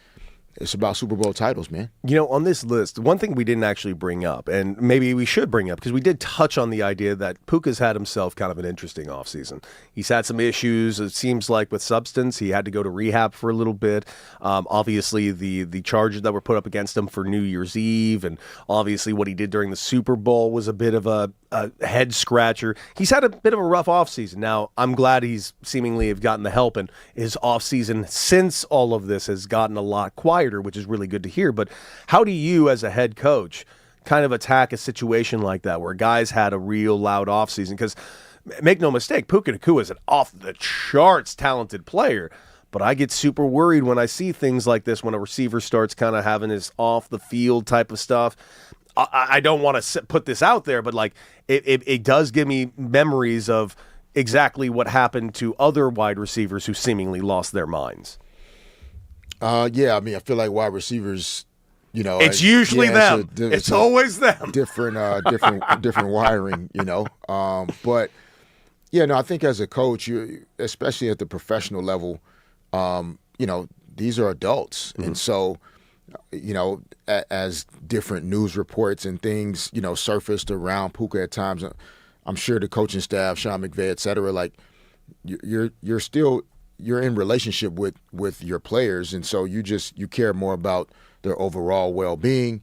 It's about Super Bowl titles, man. On this list, one thing we didn't actually bring up, and maybe we should bring up, because we did touch on the idea that Puka's had himself kind of an interesting offseason. He's had some issues, it seems like, with substance. He had to go to rehab for a little bit. Obviously, the charges that were put up against him for New Year's Eve, and obviously what he did during the Super Bowl was a bit of a head scratcher. He's had a bit of a rough offseason. Now, I'm glad he's seemingly have gotten the help, and his offseason since all of this has gotten a lot quieter, which is really good to hear. But how do you, as a head coach, kind of attack a situation like that where guys had a real loud offseason? Because make no mistake, Puka Nacua is an off-the-charts talented player, but I get super worried when I see things like this when a receiver starts kind of having his off-the-field type of stuff. I don't want to put this out there, but it does give me memories of exactly what happened to other wide receivers who seemingly lost their minds. I feel like wide receivers, it's usually them. It's always them. Different wiring, But I think as a coach, especially at the professional level, these are adults, and so. As different news reports and things, surfaced around Puka at times, I'm sure the coaching staff, Sean McVay, et cetera, you're still you're in relationship with your players, and so you care more about their overall well-being.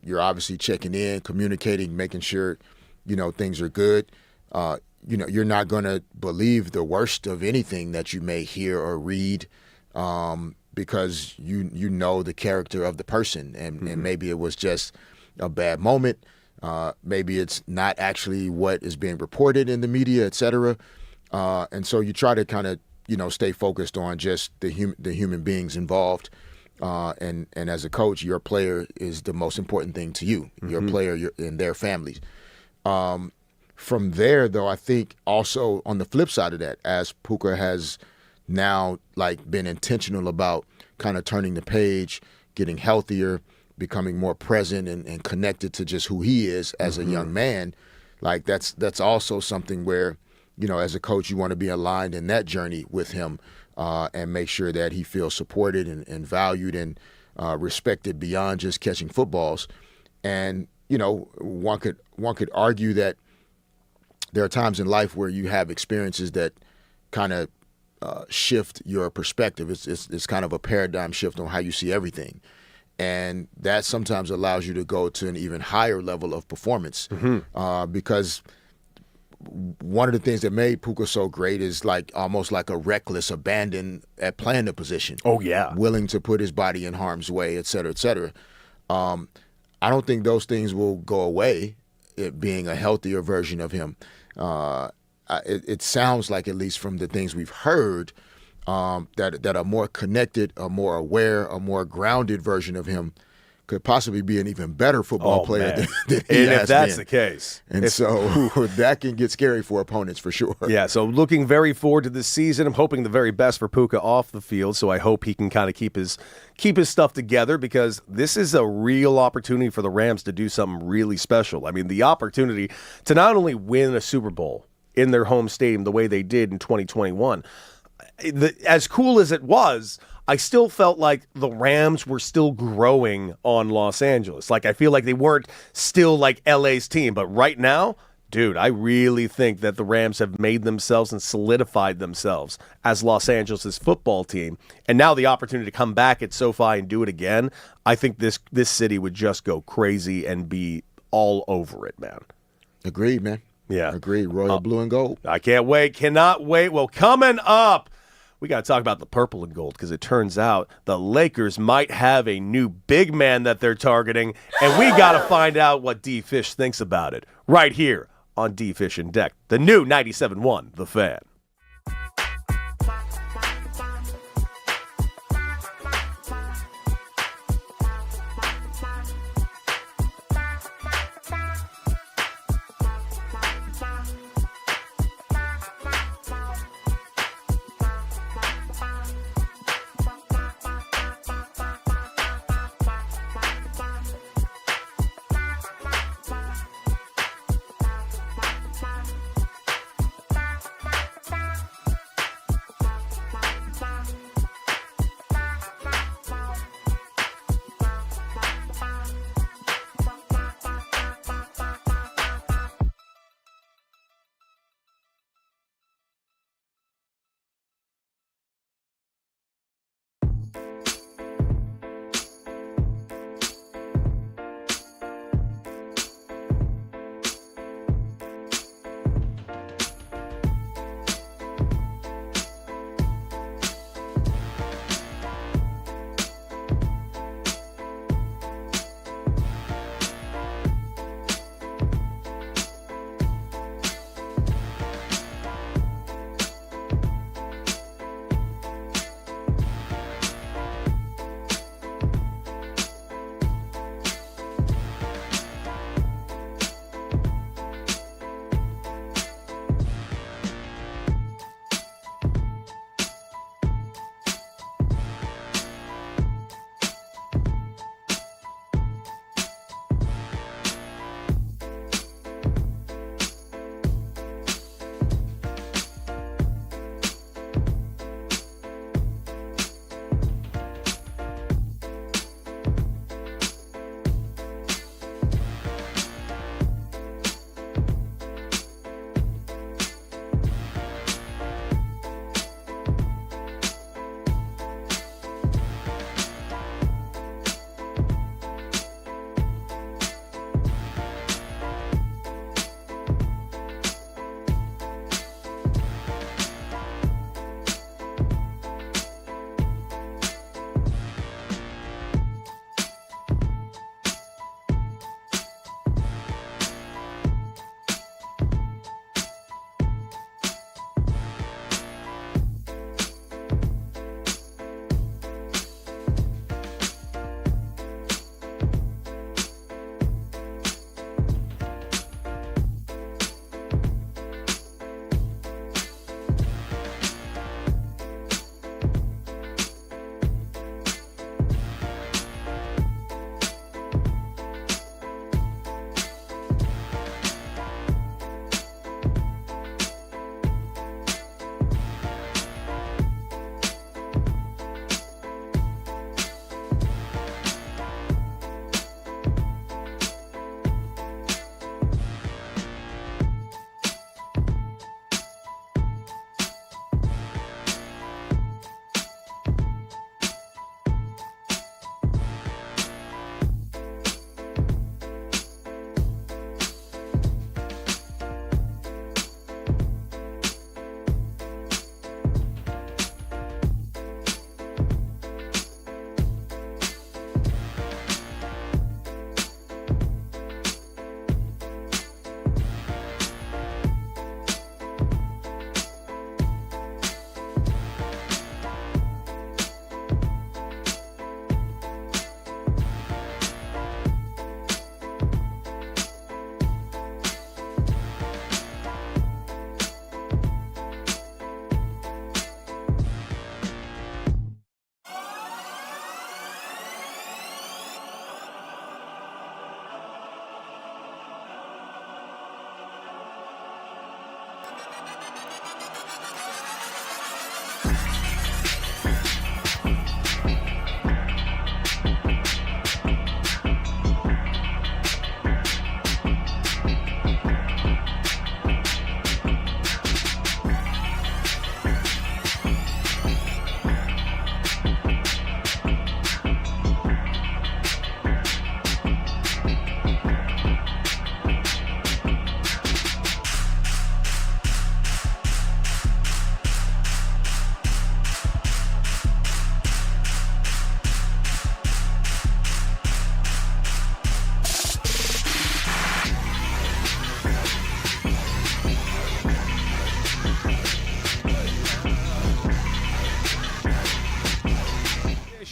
You're obviously checking in, communicating, making sure things are good. You're not going to believe the worst of anything that you may hear or read, because you know the character of the person, and maybe it was just a bad moment. Maybe it's not actually what is being reported in the media, et cetera. And so you try to kind of stay focused on just the human beings involved. And as a coach, your player is the most important thing to you. Your player and their families. From there, though, I think also on the flip side of that, as Puka has now been intentional about kind of turning the page, getting healthier, becoming more present and connected to just who he is as a young man, that's also something where, as a coach, you want to be aligned in that journey with him, and make sure that he feels supported and valued and respected beyond just catching footballs. And, one could argue that there are times in life where you have experiences that kind of shift your perspective. It's kind of a paradigm shift on how you see everything. And that sometimes allows you to go to an even higher level of performance, because one of the things that made Puka so great is almost like a reckless abandon at playing the position. Oh, yeah. Willing to put his body in harm's way, et cetera, et cetera. I don't think those things will go away, it being a healthier version of him. It sounds like, at least from the things we've heard, that a more connected, a more aware, a more grounded version of him could possibly be an even better football player than he has And if that's been. the case. So that can get scary for opponents for sure. Yeah, so looking very forward to this season. I'm hoping the very best for Puka off the field, so I hope he can kind of keep his stuff together, because this is a real opportunity for the Rams to do something really special. I mean, the opportunity to not only win a Super Bowl in their home stadium the way they did in 2021, as cool as it was, I still felt like the Rams were still growing on Los Angeles. I feel like they weren't still like LA's team. But right now, dude, I really think that the Rams have made themselves and solidified themselves as Los Angeles' football team. And now the opportunity to come back at SoFi and do it again, I think this city would just go crazy and be all over it, man. Agreed, man. Yeah. Agreed. Royal blue and gold. I can't wait. Cannot wait. Well, coming up, we got to talk about the purple and gold, because it turns out the Lakers might have a new big man that they're targeting, and we got to find out what D. Fish thinks about it right here on D. Fish and Deck, the new 97.1 The Fan.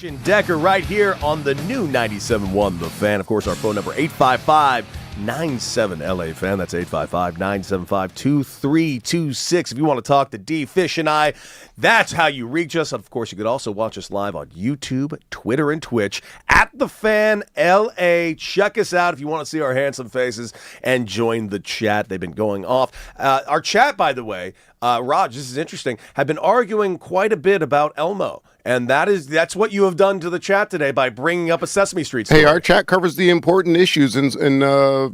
and Decker right here on the new 97.1 The Fan. Of course, our phone number 855-97-LA Fan. That's 855-975-2326. If you want to talk to D, Fish, and I, that's how you reach us. Of course, you could also watch us live on YouTube, Twitter, and Twitch at The Fan LA. Check us out if you want to see our handsome faces and join the chat. They've been going off. Our chat, by the way, Raj, this is interesting, have been arguing quite a bit about Elmo. And that's what you have done to the chat today by bringing up a Sesame Street story. Hey, our chat covers the important issues in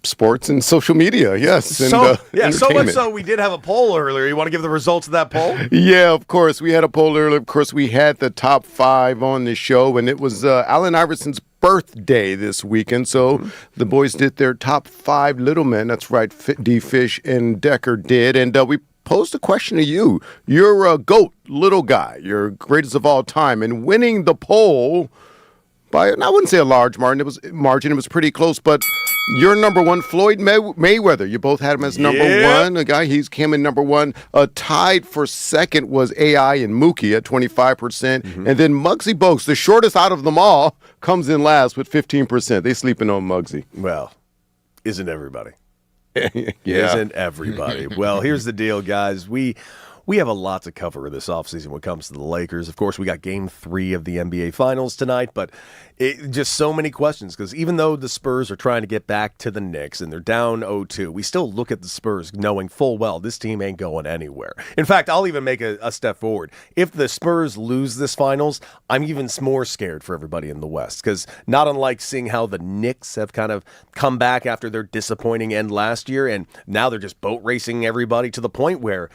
sports and social media, yes. So much so we did have a poll earlier. You want to give the results of that poll? Yeah, of course. We had a poll earlier. Of course, we had the top 5 on the show, and it was Allen Iverson's birthday this weekend. So the boys did their top 5 little men. That's right, D. Fish and Decker did. And we posed a question to you. You're a GOAT, little guy. You're greatest of all time. And winning the poll by, I wouldn't say a large margin. It was pretty close, but you're number 1, Floyd Mayweather. You both had him as number 1. A guy, he's came in number 1. Tied for second was AI and Mookie at 25%. And then Muggsy Bogues, the shortest out of them all, comes in last with 15%. They sleeping on Muggsy. Well, isn't everybody? Yeah. Isn't everybody? Well, here's the deal, guys. We have a lot to cover this offseason when it comes to the Lakers. Of course, we got Game 3 of the NBA Finals tonight, but just so many questions because even though the Spurs are trying to get back to the Knicks and they're down 0-2, we still look at the Spurs knowing full well this team ain't going anywhere. In fact, I'll even make a step forward. If the Spurs lose this Finals, I'm even more scared for everybody in the West because not unlike seeing how the Knicks have kind of come back after their disappointing end last year, and now they're just boat racing everybody to the point where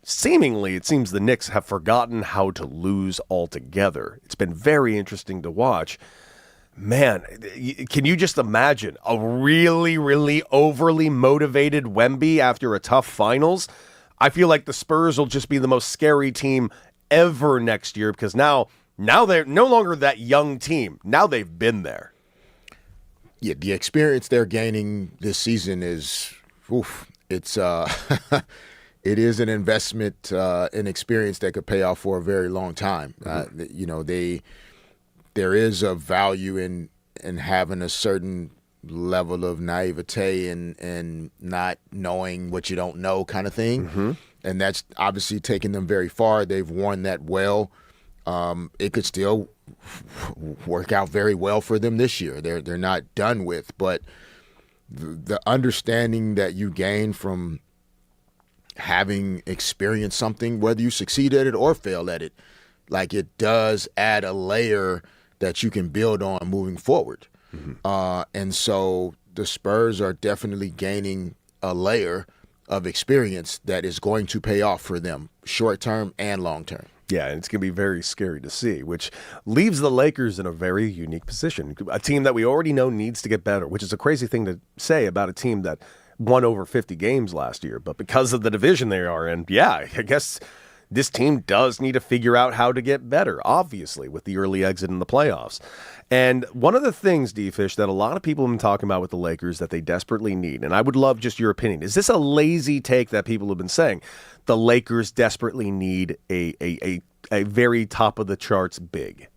seemingly, it seems the Knicks have forgotten how to lose altogether. It's been very interesting to watch. Man, can you just imagine a really, really overly motivated Wemby after a tough finals? I feel like the Spurs will just be the most scary team ever next year because now they're no longer that young team. Now they've been there. Yeah, the experience they're gaining this season is, it's it is an investment in experience that could pay off for a very long time. There is a value in having a certain level of naivete and not knowing what you don't know kind of thing. And that's obviously taken them very far. They've worn that well. It could still work out very well for them this year. They're not done with, but the understanding that you gain from having experienced something, whether you succeed at it or fail at it, like it does add a layer that you can build on moving forward. And so the Spurs are definitely gaining a layer of experience that is going to pay off for them short term and long term. Yeah, and it's going to be very scary to see, which leaves the Lakers in a very unique position. A team that we already know needs to get better, which is a crazy thing to say about a team that won over 50 games last year. But because of the division they are in, yeah, I guess this team does need to figure out how to get better, obviously, with the early exit in the playoffs. And one of the things, D-Fish, that a lot of people have been talking about with the Lakers that they desperately need, and I would love just your opinion, is this a lazy take that people have been saying? The Lakers desperately need a very top-of-the-charts big.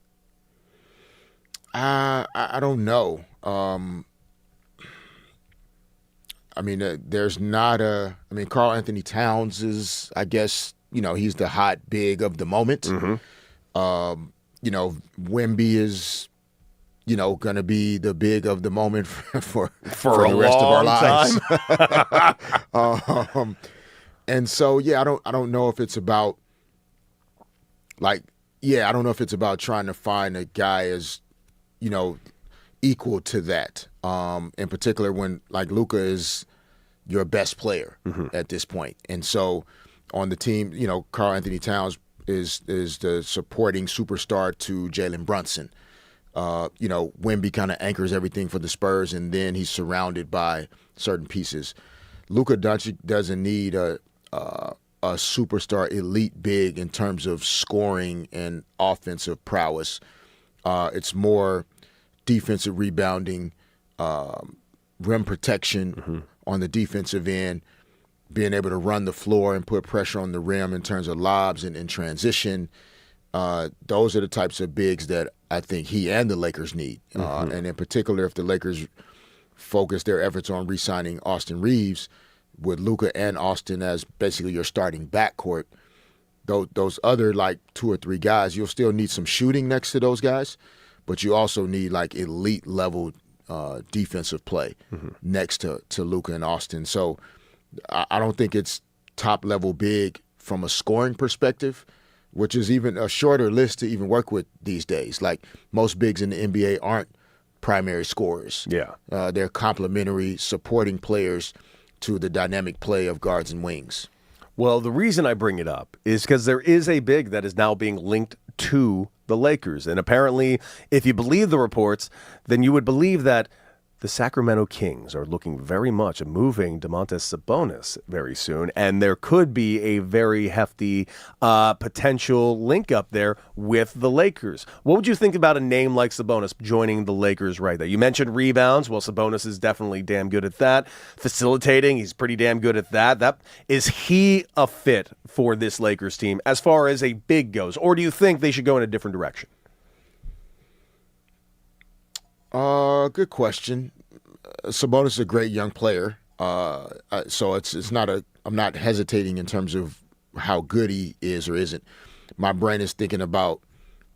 I don't know. There's not Karl Anthony Towns is, I guess, he's the hot big of the moment. Wemby is, going to be the big of the moment for the rest of our lives. And so, yeah, I don't know if it's about I don't know if it's about trying to find a guy as, equal to that. In particular, when Luka is your best player at this point. And so on the team, Karl Anthony Towns is the supporting superstar to Jalen Brunson. Wemby kind of anchors everything for the Spurs, and then he's surrounded by certain pieces. Luka Doncic doesn't need a superstar elite big in terms of scoring and offensive prowess. It's more defensive rebounding, rim protection on the defensive end, being able to run the floor and put pressure on the rim in terms of lobs and in transition, those are the types of bigs that I think he and the Lakers need. And in particular, if the Lakers focus their efforts on re-signing Austin Reeves with Luka and Austin as basically your starting backcourt, those other like 2 or 3 guys, you'll still need some shooting next to those guys, but you also need like elite level defensive play next to Luka and Austin. So I don't think it's top level big from a scoring perspective, which is even a shorter list to even work with these days. Like most bigs in the NBA aren't primary scorers. Yeah. They're complementary supporting players to the dynamic play of guards and wings. Well, the reason I bring it up is because there is a big that is now being linked to the Lakers. And apparently, if you believe the reports, then you would believe that the Sacramento Kings are looking very much at moving Domantas Sabonis very soon, and there could be a very hefty potential link up there with the Lakers. What would you think about a name like Sabonis joining the Lakers right there? You mentioned rebounds. Well, Sabonis is definitely damn good at that. Facilitating, he's pretty damn good at that. Is he a fit for this Lakers team as far as a big goes, or do you think they should go in a different direction? Good question. Sabonis is a great young player, so it's not I'm not hesitating in terms of how good he is or isn't. My brain is thinking about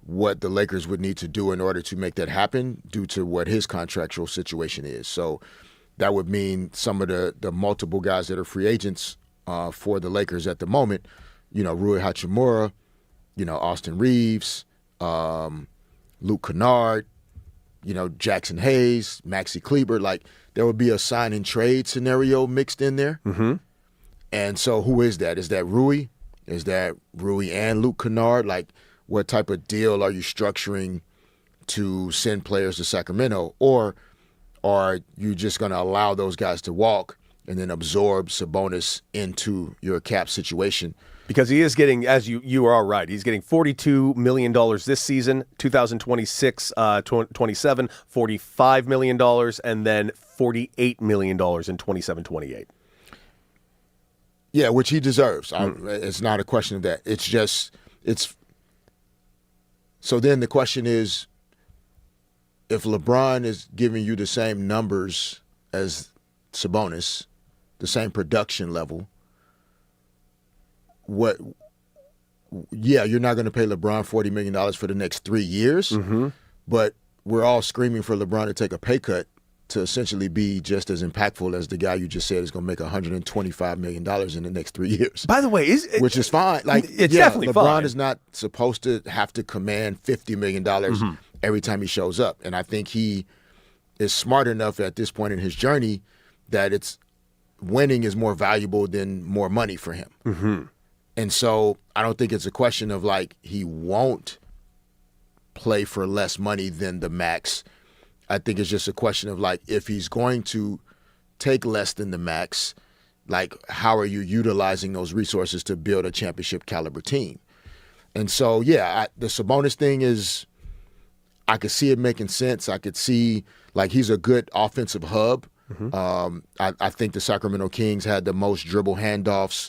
what the Lakers would need to do in order to make that happen due to what his contractual situation is. So that would mean some of the multiple guys that are free agents for the Lakers at the moment, Rui Hachimura, Austin Reeves, Luke Kennard, Jackson Hayes, Maxi Kleber, like there would be a sign and trade scenario mixed in there. Mm-hmm. And so who is that? Is that Rui? Is that Rui and Luke Kennard? Like what type of deal are you structuring to send players to Sacramento? Or are you just going to allow those guys to walk and then absorb Sabonis into your cap situation? Because he is getting, as you are all right, he's getting $42 million this season, 2026, 27, $45 million, and then $48 million in 27-28. Yeah, which he deserves. It's not a question of that. So then the question is, if LeBron is giving you the same numbers as Sabonis, the same production level, you're not going to pay LeBron $40 million for the next 3 years, but we're all screaming for LeBron to take a pay cut to essentially be just as impactful as the guy you just said is going to make $125 million in the next 3 years. By the way, which is fine. Like, it's definitely LeBron fine. is not supposed to have to command $50 million every time he shows up. And I think he is smart enough at this point in his journey that winning is more valuable than more money for him. Mm-hmm. And so I don't think it's a question of like he won't play for less money than the max. I think it's just a question of like if he's going to take less than the max, like how are you utilizing those resources to build a championship caliber team? And so, the Sabonis thing is, I could see it making sense. I could see like he's a good offensive hub. Mm-hmm. I think the Sacramento Kings had the most dribble handoffs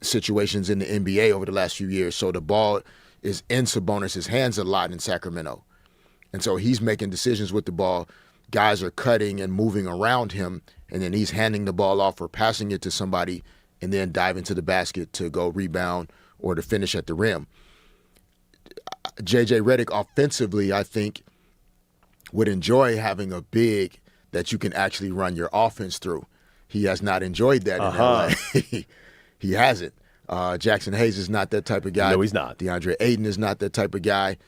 situations in the NBA over the last few years. So the ball is in Sabonis' hands a lot in Sacramento. And so he's making decisions with the ball. Guys are cutting and moving around him, and then he's handing the ball off or passing it to somebody and then diving to the basket to go rebound or to finish at the rim. J.J. Redick offensively, I think, would enjoy having a big that you can actually run your offense through. He has not enjoyed that in LA. He hasn't. Jackson Hayes is not that type of guy. No, he's not. DeAndre Ayton is not that type of guy.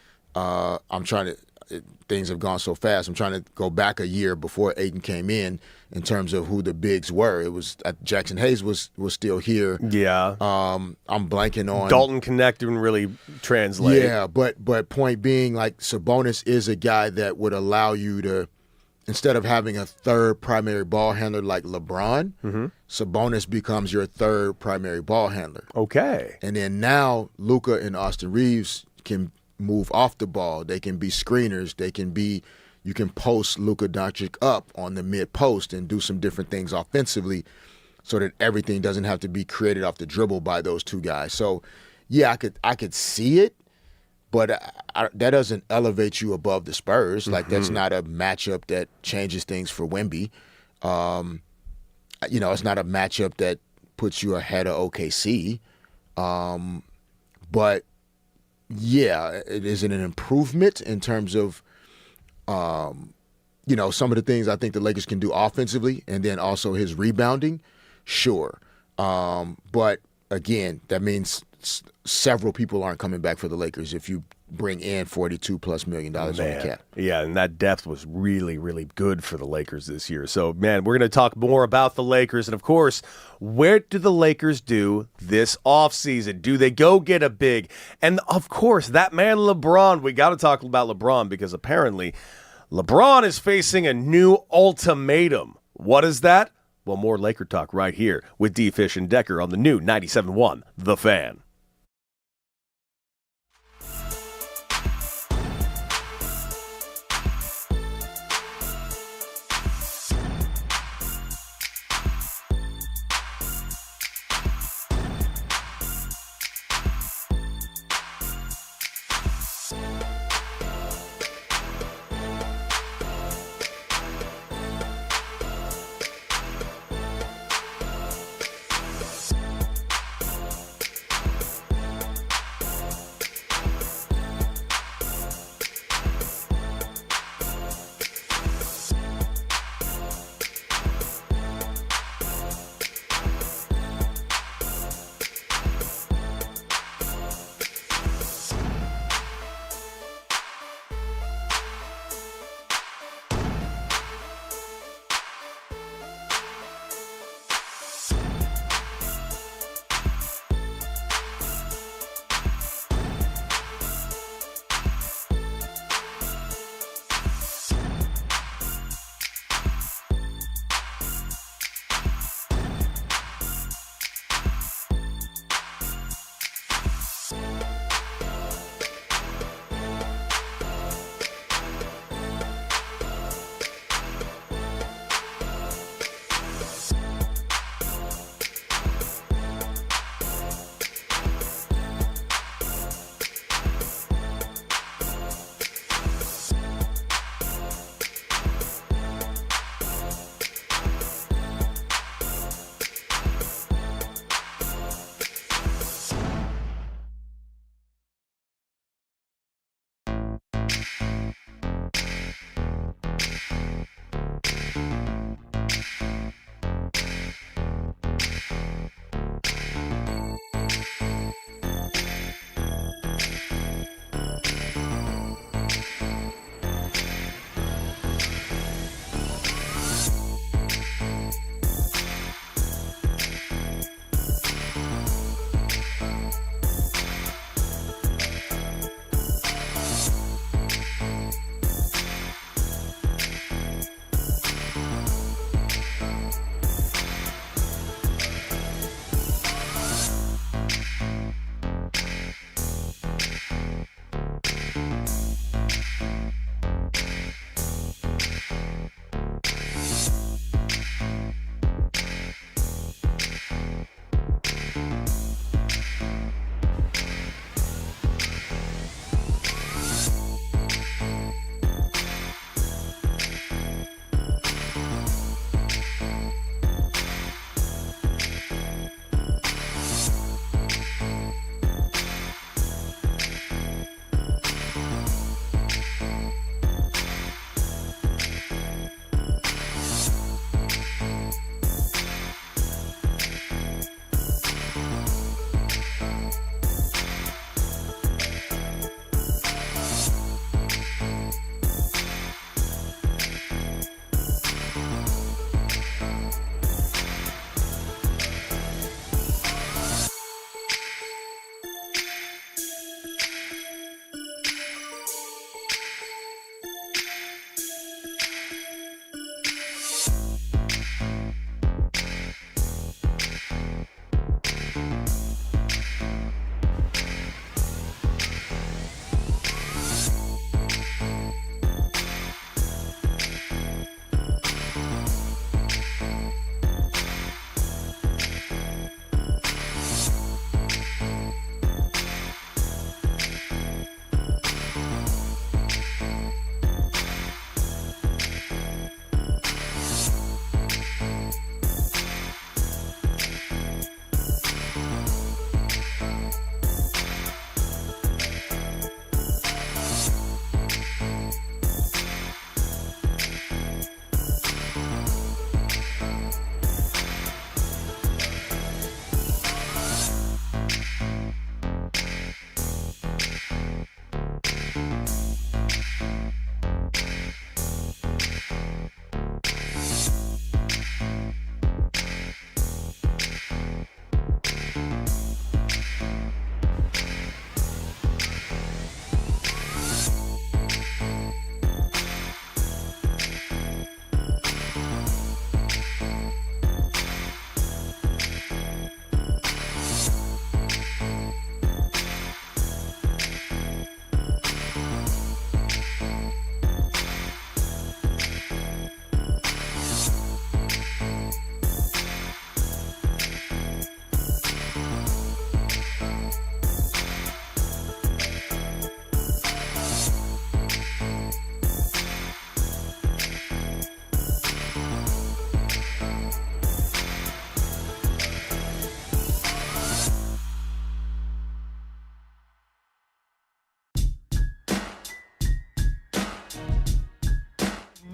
Things have gone so fast. I'm trying to go back a year before Ayton came in terms of who the bigs were. It was Jackson Hayes was still here. Yeah. I'm blanking on. Dalton Connect didn't really translate. Yeah, but point being, like Sabonis is a guy that would allow you to, instead of having a third primary ball handler like LeBron, Sabonis becomes your third primary ball handler. Okay. And then now Luka and Austin Reeves can move off the ball. They can be screeners. You can post Luka Doncic up on the mid post and do some different things offensively so that everything doesn't have to be created off the dribble by those two guys. So, yeah, I could see it, but that doesn't elevate you above the Spurs. Like, that's not a matchup that changes things for Wemby. It's not a matchup that puts you ahead of OKC. But yeah, it is an improvement in terms of, some of the things I think the Lakers can do offensively, and then also his rebounding. Sure. But again, that means several people aren't coming back for the Lakers if you bring in $42+ million on the cap. Yeah, and that depth was really, really good for the Lakers this year. So, man, we're going to talk more about the Lakers. And, of course, where do the Lakers do this offseason? Do they go get a big? And, of course, that man LeBron, we got to talk about LeBron because apparently LeBron is facing a new ultimatum. What is that? Well, more Laker talk right here with D. Fish and Decker on the new 97.1 The Fan.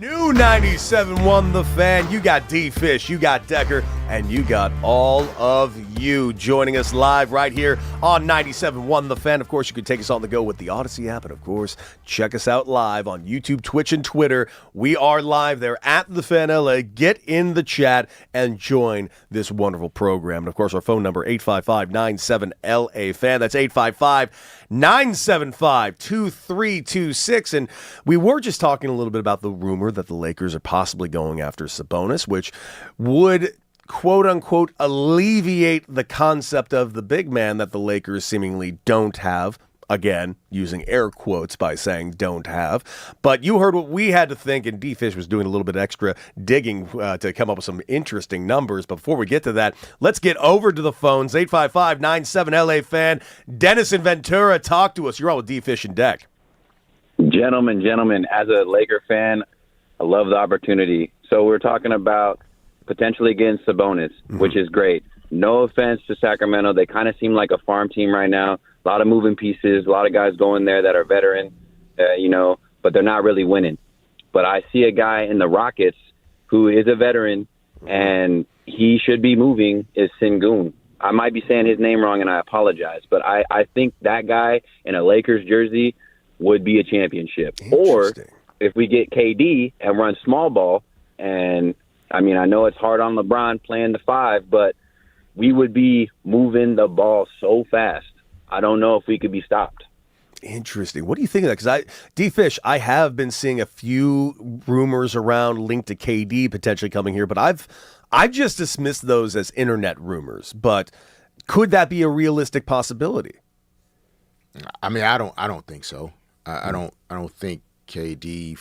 New 97.1 The Fan. You got D-Fish, you got Decker, and you got all of you joining us live right here on 97.1 The Fan. Of course, you can take us on the go with the Odyssey app, and of course, check us out live on YouTube, Twitch, and Twitter. We are live there at The Fan LA. Get in the chat and join this wonderful program. And of course, our phone number, 855-97-LA-FAN. That's 855-975-2326. And we were just talking a little bit about the rumor that the Lakers are possibly going after Sabonis, which would, quote-unquote, alleviate the concept of the big man that the Lakers seemingly don't have. Again, using air quotes by saying don't have. But you heard what we had to think, and D-Fish was doing a little bit extra digging to come up with some interesting numbers. But before we get to that, let's get over to the phones. 855-97-LA-FAN. Dennis in Ventura, talk to us. You're all with D-Fish and Deck. Gentlemen, as a Laker fan, I love the opportunity. So we're talking about potentially getting Sabonis, which is great. No offense to Sacramento. They kind of seem like a farm team right now. A lot of moving pieces, a lot of guys going there that are veteran, but they're not really winning. But I see a guy in the Rockets who is a veteran, and he should be moving, is Sengun. I might be saying his name wrong, and I apologize. But I think that guy in a Lakers jersey would be a championship. Or if we get KD and run small ball, and, I know it's hard on LeBron playing the 5, but we would be moving the ball so fast. I don't know if we could be stopped. Interesting. What do you think of that? Because D-Fish, I have been seeing a few rumors around linked to KD potentially coming here, but I've just dismissed those as internet rumors. But could that be a realistic possibility? I don't think so. I don't think KD.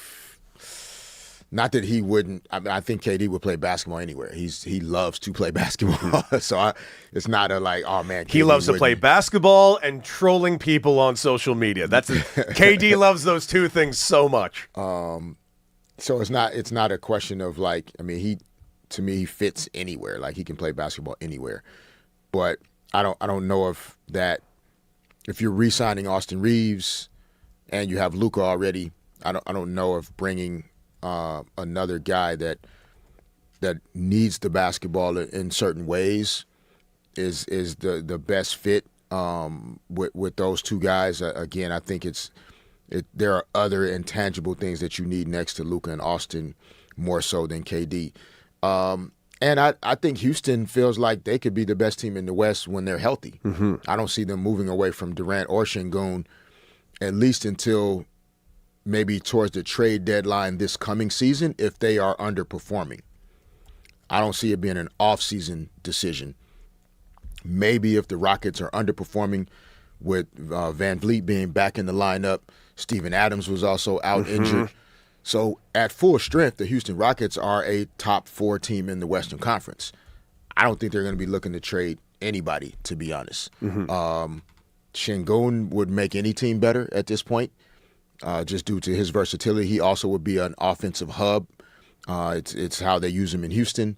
Not that he wouldn't. I think KD would play basketball anywhere. He loves to play basketball. So it's not a like, oh man, KD he loves to play basketball and trolling people on social media. KD loves those two things so much. So it's not a question of like. He fits anywhere. Like he can play basketball anywhere. But I don't know if you're re-signing Austin Reeves and you have Luka already. I don't know if bringing another guy that needs the basketball in certain ways is the best fit with those two guys. Again, I think there are other intangible things that you need next to Luka and Austin more so than KD. And I think Houston feels like they could be the best team in the West when they're healthy. Mm-hmm. I don't see them moving away from Durant or Şengün, at least until maybe towards the trade deadline this coming season if they are underperforming. I don't see it being an off-season decision. Maybe if the Rockets are underperforming with Van Vliet being back in the lineup, Steven Adams was also out injured. So at full strength, the Houston Rockets are a top 4 team in the Western Conference. I don't think they're going to be looking to trade anybody, to be honest. Şengün would make any team better at this point. Just due to his versatility. He also would be an offensive hub. It's how they use him in Houston.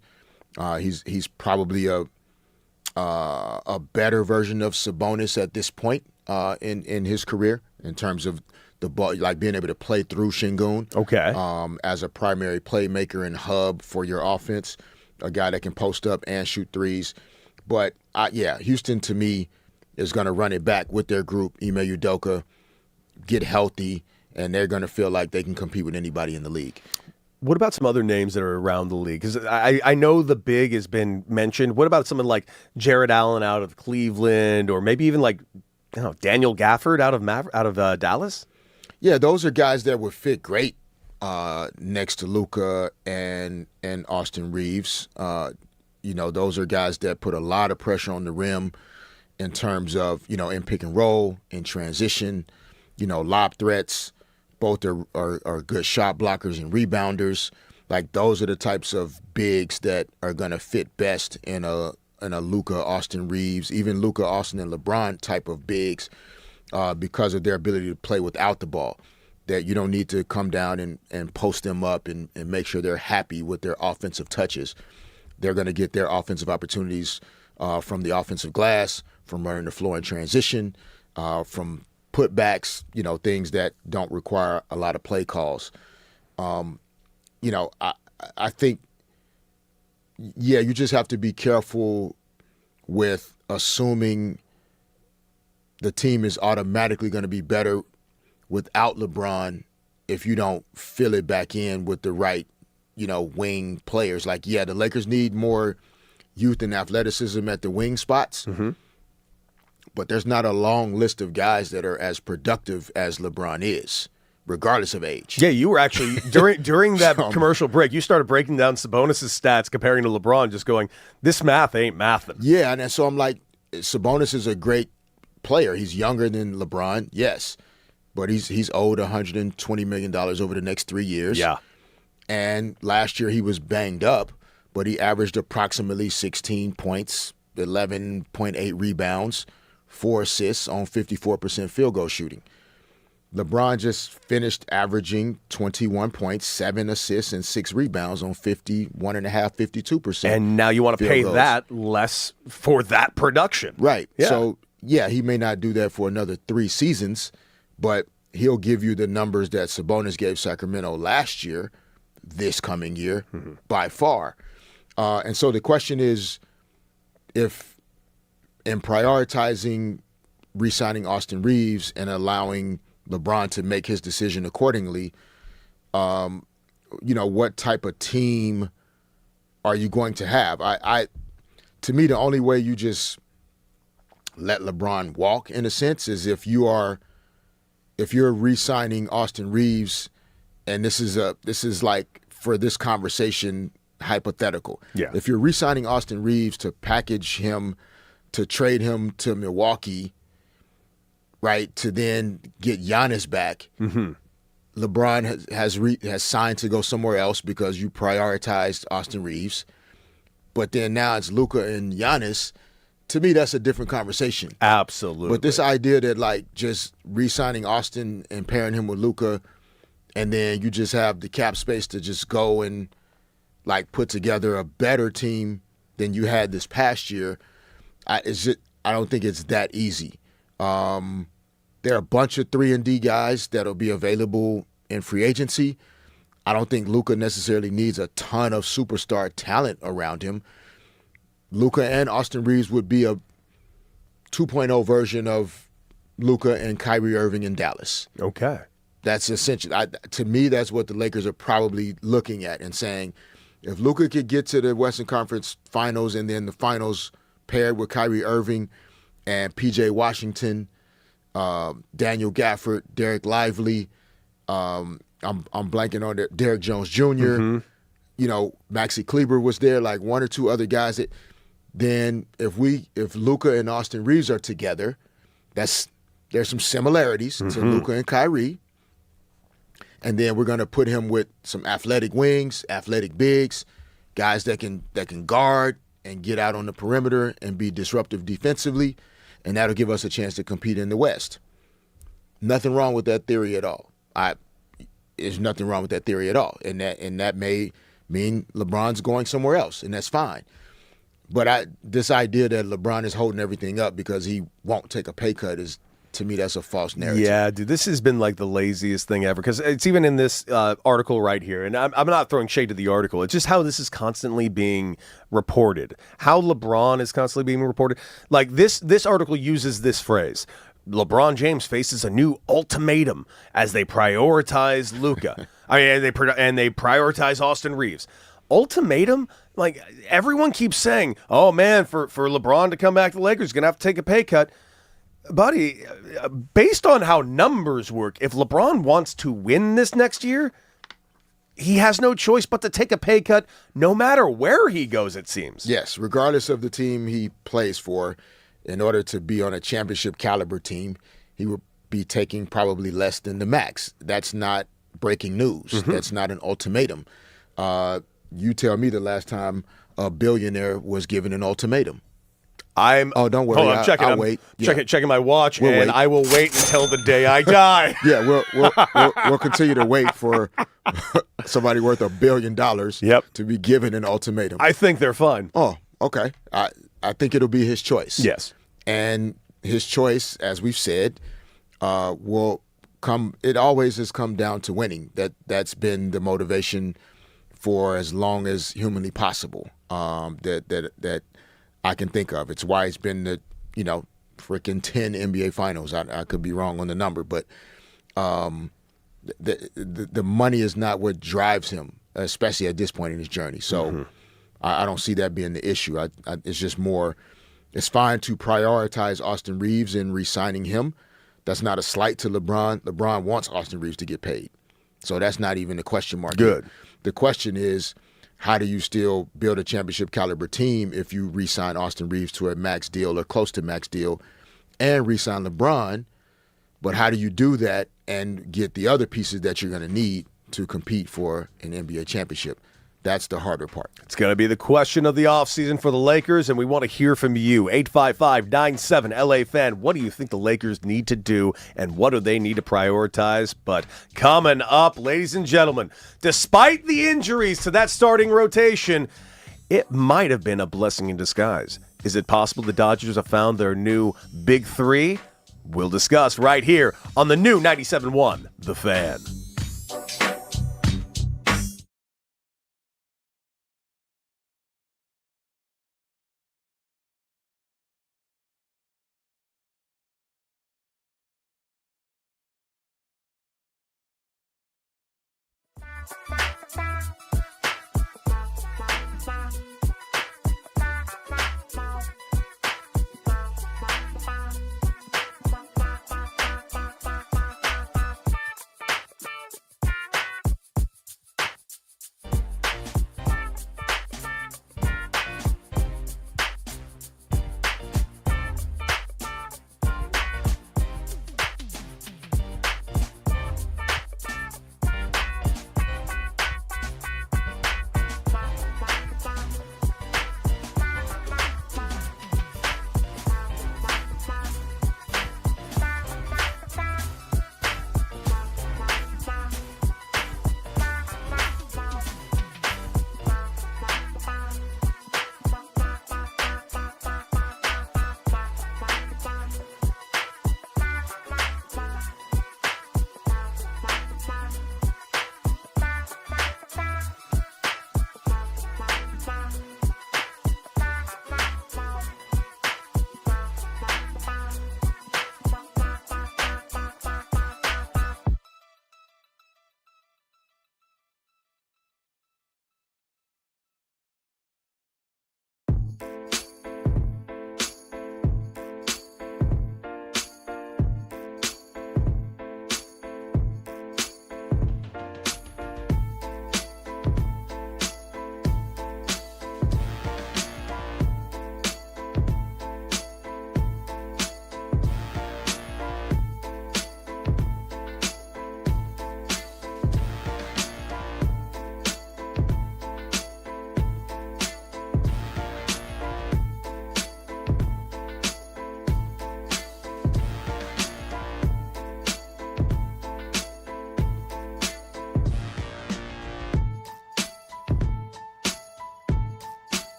He's probably a better version of Sabonis at this point in his career in terms of the ball, like being able to play through Şengün. Okay. As a primary playmaker and hub for your offense, a guy that can post up and shoot threes. But Houston to me is going to run it back with their group, Ime Udoka, get healthy, and they're going to feel like they can compete with anybody in the league. What about some other names that are around the league? Because I know the big has been mentioned. What about someone like Jared Allen out of Cleveland, or maybe even like Daniel Gafford out of Dallas? Yeah, those are guys that would fit great next to Luka and Austin Reeves. Those are guys that put a lot of pressure on the rim in terms of in pick and roll, in transition, lob threats. Both are good shot blockers and rebounders. Like, those are the types of bigs that are going to fit best in a Luka, Austin Reeves, even Luka, Austin, and LeBron type of bigs because of their ability to play without the ball. That you don't need to come down and post them up and make sure they're happy with their offensive touches. They're going to get their offensive opportunities from the offensive glass, from running the floor in transition, from putbacks, things that don't require a lot of play calls. I think, you just have to be careful with assuming the team is automatically going to be better without LeBron if you don't fill it back in with the right, wing players. Like, the Lakers need more youth and athleticism at the wing spots. Mm-hmm. But there's not a long list of guys that are as productive as LeBron is, regardless of age. Yeah, you were actually, during that commercial break, you started breaking down Sabonis' stats, comparing to LeBron, just going, this math ain't mathing. Yeah, and so I'm like, Sabonis is a great player. He's younger than LeBron, yes, but he's owed $120 million over the next 3 years. Yeah. And last year he was banged up, but he averaged approximately 16 points, 11.8 rebounds, 4 assists on 54% field goal shooting. LeBron just finished averaging 21 points, 7 assists, and 6 rebounds on 51.5%, 52%. And now you want to pay that less for that production. Right. Yeah. So, he may not do that for another 3 seasons, but he'll give you the numbers that Sabonis gave Sacramento last year, this coming year, by far. And so the question is, if in prioritizing re-signing Austin Reeves and allowing LeBron to make his decision accordingly, what type of team are you going to have? To me, the only way you just let LeBron walk, in a sense, is if you're re-signing Austin Reeves, and this is like, for this conversation, hypothetical. Yeah. If you're re-signing Austin Reeves to package him, to trade him to Milwaukee, right, to then get Giannis back, LeBron has signed to go somewhere else because you prioritized Austin Reeves. But then now it's Luka and Giannis. To me, that's a different conversation. Absolutely. But this idea that, like, just re-signing Austin and pairing him with Luka, and then you just have the cap space to just go and, like, put together a better team than you had this past year, I don't think it's that easy. There are a bunch of 3-and-D guys that'll be available in free agency. I don't think Luka necessarily needs a ton of superstar talent around him. Luka and Austin Reeves would be a 2.0 version of Luka and Kyrie Irving in Dallas. Okay. That's essential. To me, that's what the Lakers are probably looking at and saying, if Luka could get to the Western Conference Finals and then the Finals paired with Kyrie Irving and P.J. Washington, Daniel Gafford, Derek Lively, I'm blanking on Derek Jones Jr., Maxi Kleber was there, like one or two other guys that. Then if Luka and Austin Reeves are together, there's some similarities to Luka and Kyrie. And then we're gonna put him with some athletic wings, athletic bigs, guys that can guard and get out on the perimeter and be disruptive defensively, and that'll give us a chance to compete in the West. Nothing wrong with that theory at all. There's nothing wrong with that theory at all, and that may mean LeBron's going somewhere else, and that's fine. But this idea that LeBron is holding everything up because he won't take a pay cut is to me, that's a false narrative. Yeah, dude, this has been like the laziest thing ever because it's even in this article right here. And I'm not throwing shade to the article. It's just how this is constantly being reported, how LeBron is constantly being reported. Like this article uses this phrase. LeBron James faces a new ultimatum as they prioritize Luka. They prioritize Austin Reeves. Ultimatum? Like everyone keeps saying, oh man, for LeBron to come back to the Lakers, he's going to have to take a pay cut. Buddy, based on how numbers work, if LeBron wants to win this next year, he has no choice but to take a pay cut no matter where he goes, it seems. Yes, regardless of the team he plays for, in order to be on a championship caliber team, he would be taking probably less than the max. That's not breaking news. Mm-hmm. That's not an ultimatum. You tell me the last time a billionaire was given an ultimatum. Don't worry. I'll wait. Checking my watch, we'll wait. I will wait until the day I die. Yeah, we'll continue to wait for somebody worth $1 billion to be given an ultimatum. I think they're fine. Oh, okay. I think it'll be his choice. Yes, and his choice, as we've said, will come. It always has come down to winning. That's been the motivation for as long as humanly possible. That I can think of. It's why it's been the freaking 10 NBA finals. I could be wrong on the number, but the money is not what drives him, especially at this point in his journey. So I don't see that being the issue. It's just more. It's fine to prioritize Austin Reeves and re-signing him. That's not a slight to LeBron. LeBron wants Austin Reeves to get paid, so that's not even a question mark. Good. Here. The question is, how do you still build a championship caliber team if you re-sign Austin Reeves to a max deal or close to max deal and re-sign LeBron? But how do you do that and get the other pieces that you're going to need to compete for an NBA championship? That's the harder part. It's going to be the question of the offseason for the Lakers, and we want to hear from you. 855-97-LA-FAN. What do you think the Lakers need to do, and what do they need to prioritize? But coming up, ladies and gentlemen, despite the injuries to that starting rotation, it might have been a blessing in disguise. Is it possible the Dodgers have found their new Big Three? We'll discuss right here on the new 97.1 The Fan.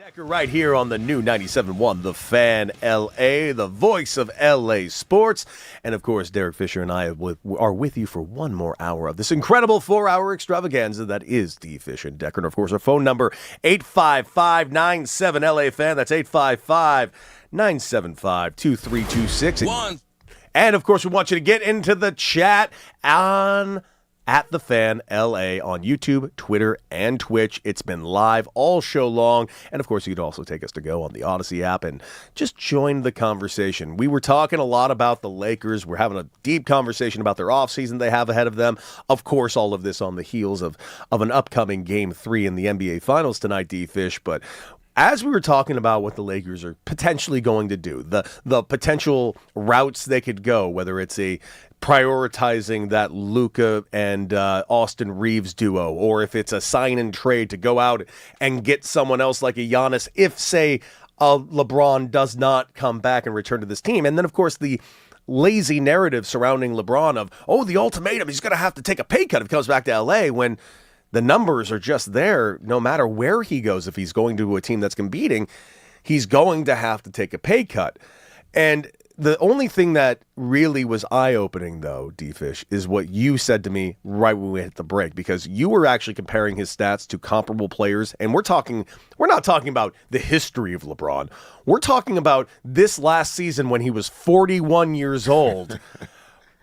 Decker right here on the new 97.1 The Fan LA, the voice of LA sports. And of course, Derek Fisher and I are with you for one more hour of this incredible 4-hour extravaganza that is D. Fish and Decker. And of course, our phone number, 855-97-LA-FAN. That's 855-975-2326. And of course, we want you to get into the chat on at The Fan LA on YouTube, Twitter, and Twitch. It's been live all show long. And of course, you could also take us to go on the Odyssey app and just join the conversation. We were talking a lot about the Lakers. We're having a deep conversation about their offseason they have ahead of them. Of course, all of this on the heels of an upcoming Game 3 in the NBA Finals tonight, D-Fish. But as we were talking about what the Lakers are potentially going to do, the potential routes they could go, whether it's prioritizing that Luka and Austin Reeves duo, or if it's a sign and trade to go out and get someone else like a Giannis, if, say, LeBron does not come back and return to this team. And then, of course, the lazy narrative surrounding LeBron of, the ultimatum, he's going to have to take a pay cut if he comes back to L.A., when the numbers are just there no matter where he goes. If he's going to a team that's competing, he's going to have to take a pay cut. And the only thing that really was eye-opening, though, D-Fish, is what you said to me right when we hit the break, because you were actually comparing his stats to comparable players, and we're not talking about the history of LeBron. We're talking about this last season when he was 41 years old.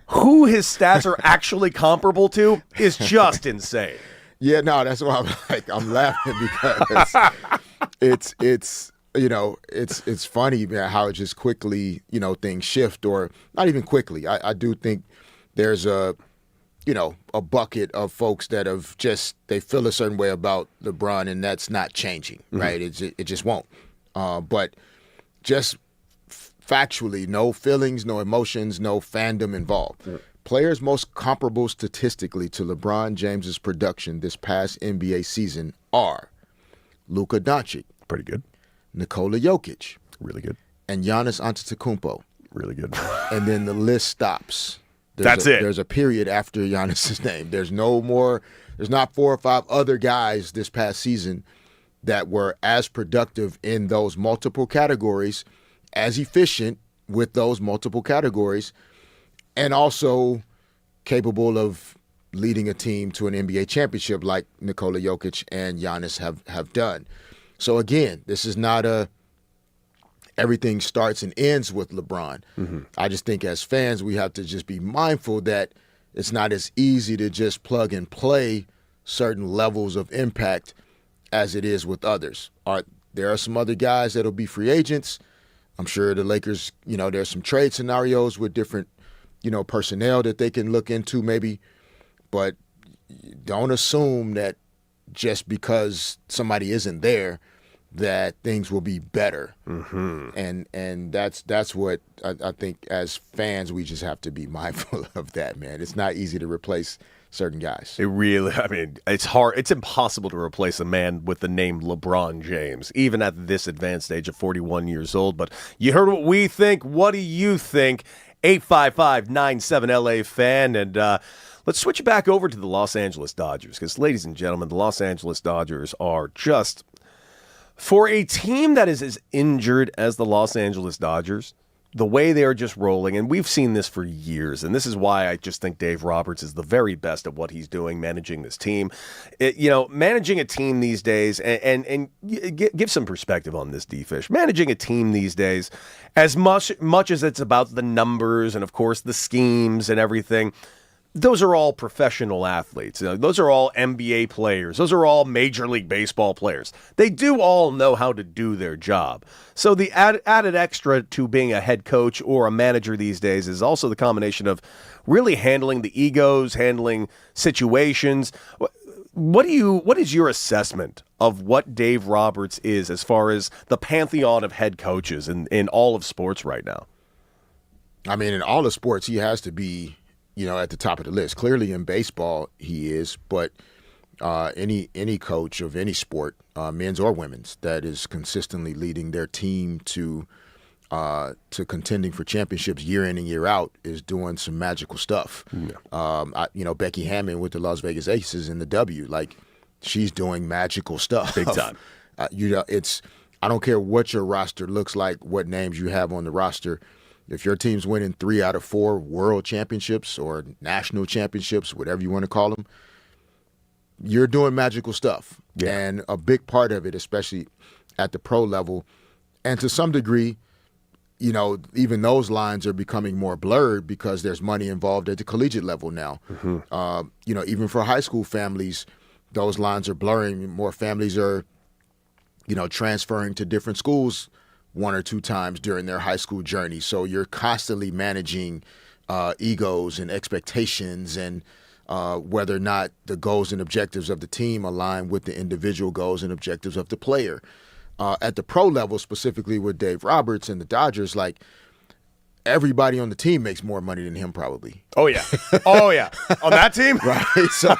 Who his stats are actually comparable to is just insane. Yeah, no, that's why I'm laughing, because it's funny, man, how it just quickly, things shift, or not even quickly. I do think there's a bucket of folks that have they feel a certain way about LeBron, and that's not changing, right? It just won't. But just factually, no feelings, no emotions, no fandom involved. Yeah. Players most comparable statistically to LeBron James's production this past NBA season are Luka Doncic. Pretty good. Nikola Jokic. Really good. And Giannis Antetokounmpo. Really good. And then the list stops. That's it. There's a period after Giannis's name. There's no more. There's not 4 or 5 other guys this past season that were as productive in those multiple categories, as efficient with those multiple categories, and also capable of leading a team to an NBA championship like Nikola Jokic and Giannis have done. So again, this is not everything starts and ends with LeBron. Mm-hmm. I just think as fans, we have to just be mindful that it's not as easy to just plug and play certain levels of impact as it is with others. There are some other guys that'll be free agents. I'm sure the Lakers, there's some trade scenarios with different, personnel that they can look into maybe, but don't assume that just because somebody isn't there that things will be better. Mm-hmm. And that's what I think as fans we just have to be mindful of that, man. It's not easy to replace certain guys. It's hard. It's impossible to replace a man with the name LeBron James, even at this advanced age of 41 years old. But you heard what we think. What do you think? 855-97-LA-FAN. And let's switch it back over to the Los Angeles Dodgers, because, ladies and gentlemen, the Los Angeles Dodgers are just, for a team that is as injured as the Los Angeles Dodgers, the way they are just rolling, and we've seen this for years, and this is why I just think Dave Roberts is the very best at what he's doing, managing this team. Managing a team these days, and give some perspective on this, D-Fish. Managing a team these days, as much as it's about the numbers and, of course, the schemes and everything, those are all professional athletes. Those are all NBA players. Those are all Major League Baseball players. They do all know how to do their job. So the added extra to being a head coach or a manager these days is also the combination of really handling the egos, handling situations. What is your assessment of what Dave Roberts is as far as the pantheon of head coaches in all of sports right now? I mean, in all of sports, he has to be at the top of the list. Clearly in baseball he is, but any coach of any sport, men's or women's, that is consistently leading their team to contending for championships year in and year out is doing some magical stuff. Yeah. Becky Hammond with the Las Vegas Aces in the W, she's doing magical stuff. Big time. I don't care what your roster looks like, what names you have on the roster. If your team's winning 3 out of 4 world championships or national championships, whatever you want to call them, you're doing magical stuff. Yeah. And a big part of it, especially at the pro level, and to some degree, you know, even those lines are becoming more blurred because there's money involved at the collegiate level now. Mm-hmm. You know, even for high school families, those lines are blurring. More families are, you know, transferring to different schools 1 or 2 times during their high school journey. So you're constantly managing egos and expectations and whether or not the goals and objectives of the team align with the individual goals and objectives of the player. At the pro level, specifically with Dave Roberts and the Dodgers, like, everybody on the team makes more money than him probably. Oh, yeah. Oh, yeah. On that team? Right. So,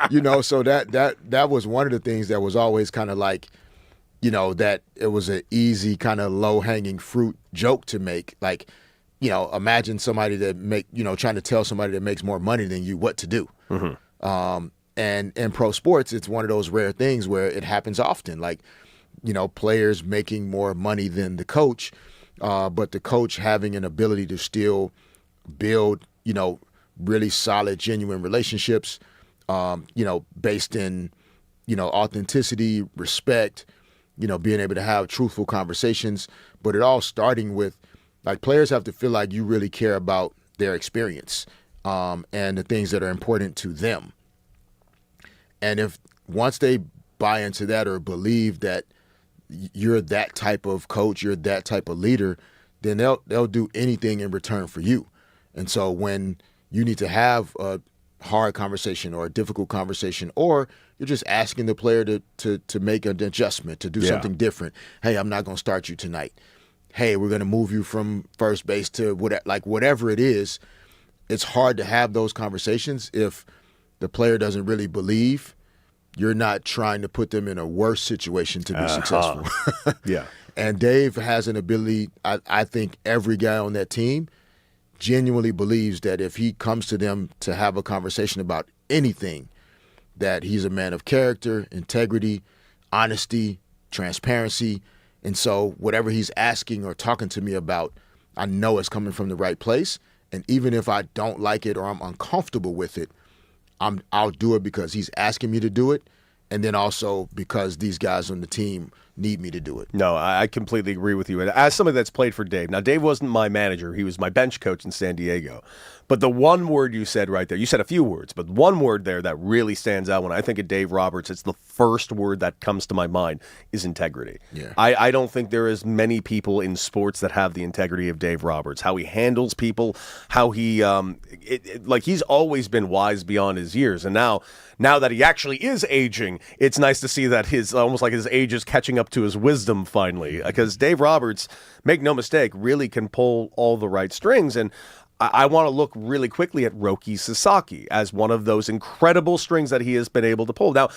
you know, so that was one of the things that was always kind of like, you know, that it was an easy kind of low-hanging fruit joke to make. Like, you know, imagine somebody that trying to tell somebody that makes more money than you what to do. Mm-hmm. And in pro sports, it's one of those rare things where it happens often. Like, you know, players making more money than the coach, but the coach having an ability to still build, you know, really solid, genuine relationships, you know, based in, you know, authenticity, respect, you know, being able to have truthful conversations, but it all starting with, like, players have to feel like you really care about their experience and the things that are important to them. And if once they buy into that or believe that you're that type of coach, you're that type of leader, then they'll do anything in return for you. And so when you need to have a hard conversation or a difficult conversation, or you're just asking the player to make an adjustment, to do something different. Hey, I'm not going to start you tonight. Hey, we're going to move you from first base to whatever it is. It's hard to have those conversations if the player doesn't really believe you're not trying to put them in a worse situation to be successful. Yeah. And Dave has an ability, I think every guy on that team genuinely believes that if he comes to them to have a conversation about anything, that he's a man of character, integrity, honesty, transparency. And so whatever he's asking or talking to me about, I know it's coming from the right place. And even if I don't like it or I'm uncomfortable with it, I'll do it because he's asking me to do it, and then also because these guys on the team need me to do it. No, I completely agree with you. And as somebody that's played for Dave, now Dave wasn't my manager. He was my bench coach in San Diego. But the one word you said right there, you said a few words, but one word there that really stands out when I think of Dave Roberts, it's the first word that comes to my mind, is integrity. Yeah. I don't think there is many people in sports that have the integrity of Dave Roberts, how he handles people, how he, like, he's always been wise beyond his years. And now that he actually is aging, it's nice to see that his, almost like his age is catching up to his wisdom finally, because Dave Roberts, make no mistake, really can pull all the right strings. And I want to look really quickly at Roki Sasaki as one of those incredible strings that he has been able to pull. Now,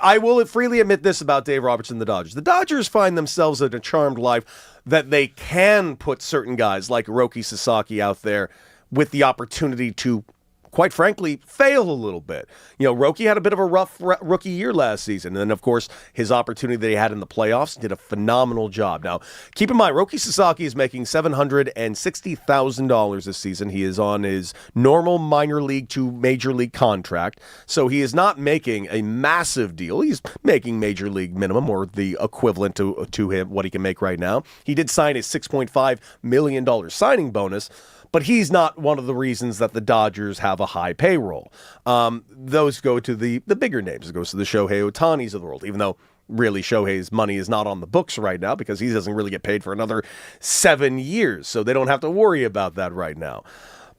I will freely admit this about Dave Roberts and the Dodgers. The Dodgers find themselves in a charmed life that they can put certain guys like Roki Sasaki out there with the opportunity to, quite frankly, fail a little bit. You know, Roki had a bit of a rough rookie year last season. And then, of course, his opportunity that he had in the playoffs, did a phenomenal job. Now, keep in mind, Roki Sasaki is making $760,000 this season. He is on his normal minor league to major league contract. So he is not making a massive deal. He's making major league minimum, or the equivalent to him, what he can make right now. He did sign a $6.5 million signing bonus, but he's not one of the reasons that the Dodgers have a high payroll. Those go to the bigger names. It goes to the Shohei Ohtanis of the world, even though really Shohei's money is not on the books right now because he doesn't really get paid for another 7 years, so they don't have to worry about that right now.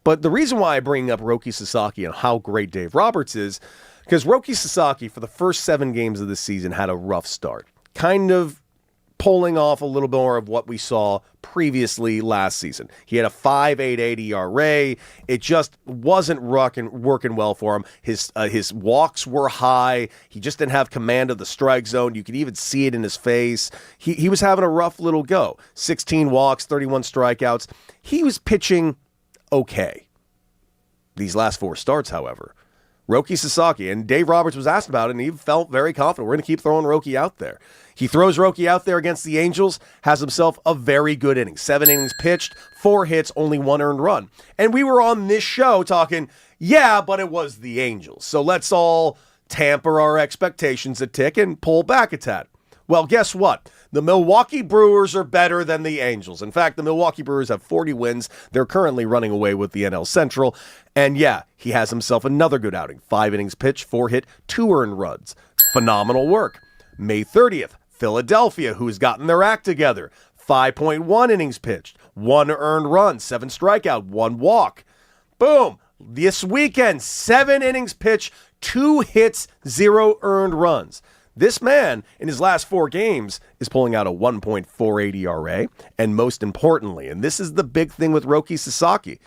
But the reason why I bring up Roki Sasaki and how great Dave Roberts is, because Roki Sasaki, for the first 7 games of the season, had a rough start. Kind of pulling off a little more of what we saw previously last season. He had a 5.88 ERA. It just wasn't working well for him. His walks were high. He just didn't have command of the strike zone. You could even see it in his face. He was having a rough little go. 16 walks, 31 strikeouts. He was pitching okay. These last 4 starts, however, Roki Sasaki. And Dave Roberts was asked about it, and he felt very confident. We're going to keep throwing Roki out there. He throws Roki out there against the Angels, has himself a very good inning. 7 innings pitched, 4 hits, only 1 earned run. And we were on this show talking, yeah, but it was the Angels. So let's all tamper our expectations a tick and pull back a tad. Well, guess what? The Milwaukee Brewers are better than the Angels. In fact, the Milwaukee Brewers have 40 wins. They're currently running away with the NL Central. And yeah, he has himself another good outing. 5 innings pitched, 4 hit, 2 earned runs. Phenomenal work. May 30th, Philadelphia, who's gotten their act together. 5.1 innings pitched, 1 earned run, 7 strikeout, 1 walk. Boom. This weekend, 7 innings pitched, 2 hits, 0 earned runs. This man, in his last 4 games, is pulling out a 1.48 ERA. And most importantly, and this is the big thing with Roki Sasaki,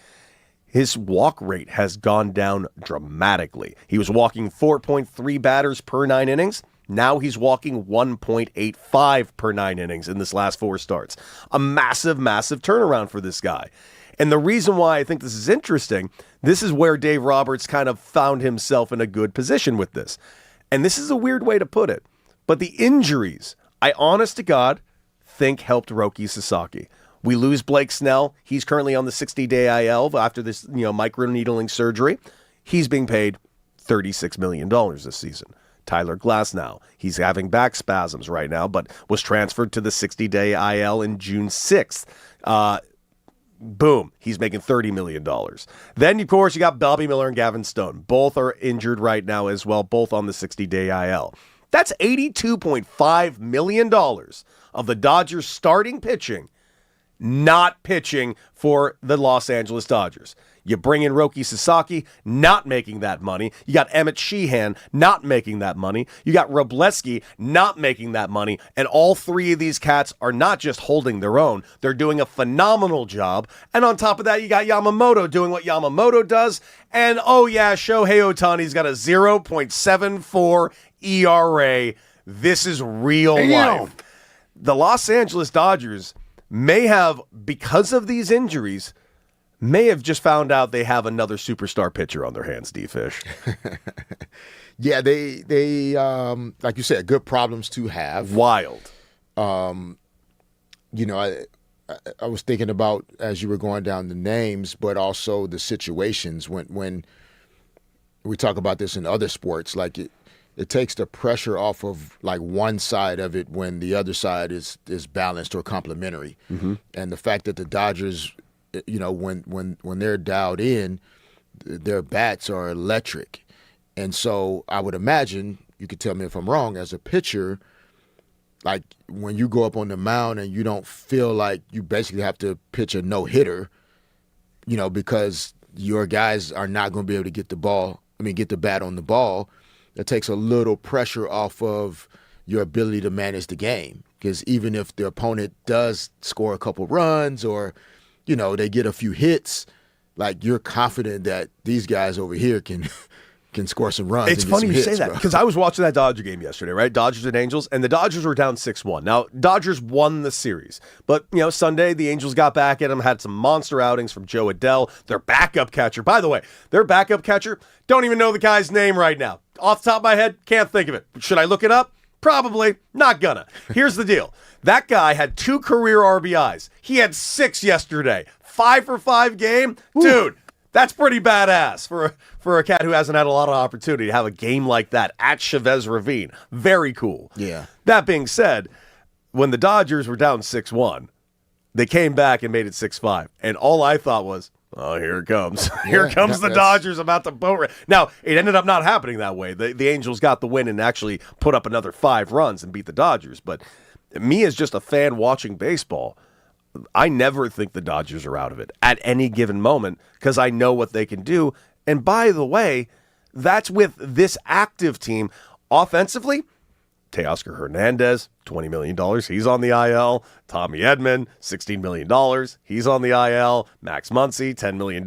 his walk rate has gone down dramatically. He was walking 4.3 batters per 9 innings. Now he's walking 1.85 per 9 innings in this last 4 starts. A massive, massive turnaround for this guy. And the reason why I think this is interesting, this is where Dave Roberts kind of found himself in a good position with this. And this is a weird way to put it, but the injuries, I honest to God, think helped Roki Sasaki. We lose Blake Snell. He's currently on the 60-day IL after this, microneedling surgery. He's being paid $36 million this season. Tyler Glasnow, he's having back spasms right now, but was transferred to the 60-day IL in June 6th. Boom, he's making $30 million. Then, of course, you got Bobby Miller and Gavin Stone. Both are injured right now as well, both on the 60-day IL. That's $82.5 million of the Dodgers starting pitching, not pitching for the Los Angeles Dodgers. You bring in Roki Sasaki, not making that money. You got Emmett Sheehan, not making that money. You got Robleski, not making that money. And all 3 of these cats are not just holding their own. They're doing a phenomenal job. And on top of that, you got Yamamoto doing what Yamamoto does. And, oh yeah, Shohei Ohtani's got a 0.74 ERA. This is real life. The Los Angeles Dodgers may have, because of these injuries, may have just found out they have another superstar pitcher on their hands, D-Fish. Yeah, they like you said, good problems to have. Wild. I was thinking about, as you were going down the names, but also the situations when we talk about this in other sports, like it takes the pressure off of like one side of it when the other side is balanced or complementary. Mm-hmm. And the fact that the Dodgers, when they're dialed in, their bats are electric. And so I would imagine, you could tell me if I'm wrong, as a pitcher, like when you go up on the mound and you don't feel like you basically have to pitch a no-hitter, because your guys are not going to be able to get the bat on the ball, it takes a little pressure off of your ability to manage the game. Because even if the opponent does score a couple runs or they get a few hits, like you're confident that these guys over here can score some runs. It's funny you say that because I was watching that Dodger game yesterday, right? Dodgers and Angels, and the Dodgers were down 6-1. Now, Dodgers won the series, but Sunday the Angels got back at them, had some monster outings from Joe Adell, their backup catcher. By the way, their backup catcher, don't even know the guy's name right now. Off the top of my head, can't think of it. Should I look it up? Probably. Not gonna. Here's the deal. That guy had 2 career RBIs. He had 6 yesterday. 5 for 5 game. Ooh. Dude, that's pretty badass for a cat who hasn't had a lot of opportunity to have a game like that at Chavez Ravine. Very cool. Yeah. That being said, when the Dodgers were down 6-1, they came back and made it 6-5. And all I thought was, oh, here it comes. Here comes the Dodgers about to boat race. Now, it ended up not happening that way. The Angels got the win and actually put up another 5 runs and beat the Dodgers. But me as just a fan watching baseball, I never think the Dodgers are out of it at any given moment because I know what they can do. And by the way, that's with this active team. Offensively, Teoscar Hernandez, $20 million. He's on the IL. Tommy Edman, $16 million. He's on the IL. Max Muncy, $10 million.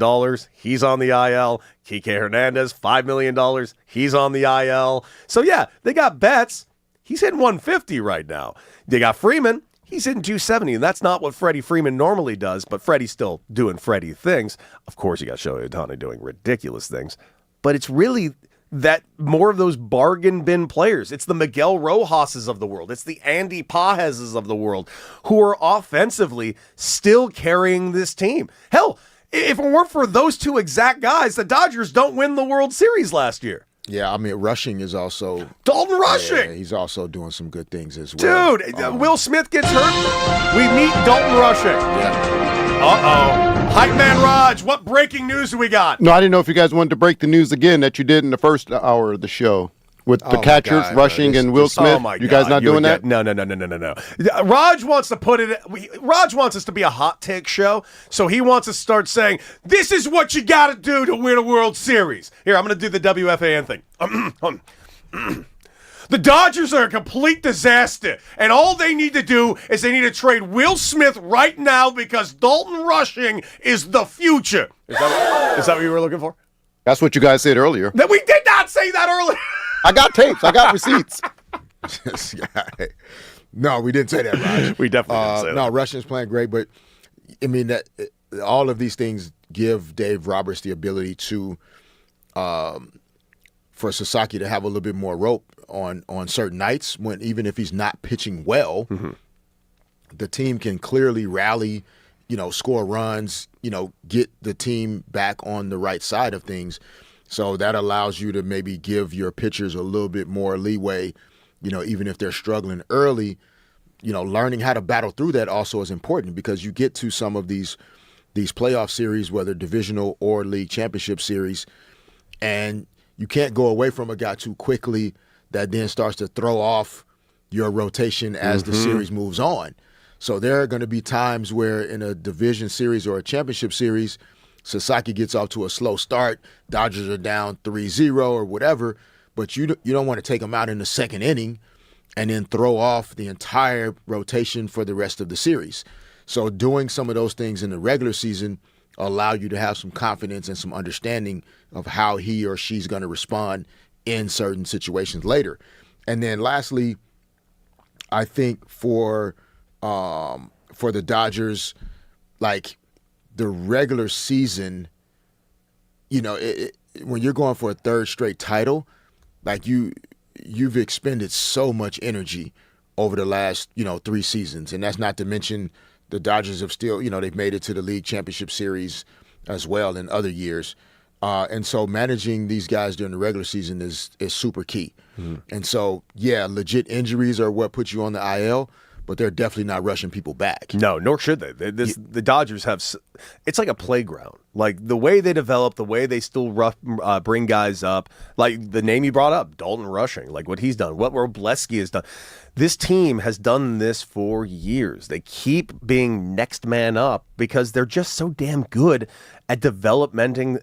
He's on the IL. Kike Hernandez, $5 million. He's on the IL. So, yeah, they got Betts. He's hitting 150 right now. They got Freeman. He's hitting 270, and that's not what Freddie Freeman normally does, but Freddie's still doing Freddie things. Of course, you got Shohei Ohtani doing ridiculous things. But it's really that more of those bargain bin players, it's the Miguel Rojas's of the world, it's the Andy Pajes's of the world, who are offensively still carrying this team. Hell, if it weren't for those two exact guys, the Dodgers don't win the World Series last year. Yeah, I mean, rushing is also... Dalton Rushing! Yeah, he's also doing some good things as well. Dude, Will Smith gets hurt, we meet Dalton Rushing. Yeah. Uh-oh. Hype Man Raj, what breaking news do we got? No, I didn't know if you guys wanted to break the news again that you did in the first hour of the show with the catchers, Rushing and Will Smith. Oh my God. You guys not doing that? No. Raj wants to put it. Raj wants us to be a hot take show, so he wants to start saying, this is what you got to do to win a World Series. Here, I'm going to do the WFAN thing. The Dodgers are a complete disaster, and all they need to do is they need to trade Will Smith right now because Dalton Rushing is the future. Is that what you were looking for? That's what you guys said earlier. That we did not say that earlier. I got tapes. I got receipts. This guy. No, we didn't say that, Raj. We definitely didn't say that. No, Rushing's playing great, but I mean that all of these things give Dave Roberts the ability to, for Sasaki to have a little bit more rope on certain nights when even if he's not pitching well, the team can clearly rally, score runs, get the team back on the right side of things. So that allows you to maybe give your pitchers a little bit more leeway, even if they're struggling early. Learning how to battle through that also is important because you get to some of these playoff series, whether divisional or league championship series, and you can't go away from a guy too quickly that then starts to throw off your rotation as the series moves on. So there are going to be times where in a division series or a championship series, Sasaki gets off to a slow start, Dodgers are down 3-0 or whatever, but you don't want to take them out in the second inning and then throw off the entire rotation for the rest of the series. So doing some of those things in the regular season allow you to have some confidence and some understanding of how he or she's going to respond in certain situations later. And then lastly, I think for the Dodgers, like the regular season, when you're going for a third straight title, like you've expended so much energy over the last, 3 seasons. And that's not to mention the Dodgers have still, they've made it to the league championship series as well in other years. And so managing these guys during the regular season is super key. And so, yeah, legit injuries are what puts you on the IL, but they're definitely not rushing people back. No, nor should they. The Dodgers have – it's like a playground. Like the way they develop, the way they still bring guys up, like the name you brought up, Dalton Rushing, like what he's done, what Robleski has done. This team has done this for years. They keep being next man up because they're just so damn good at developing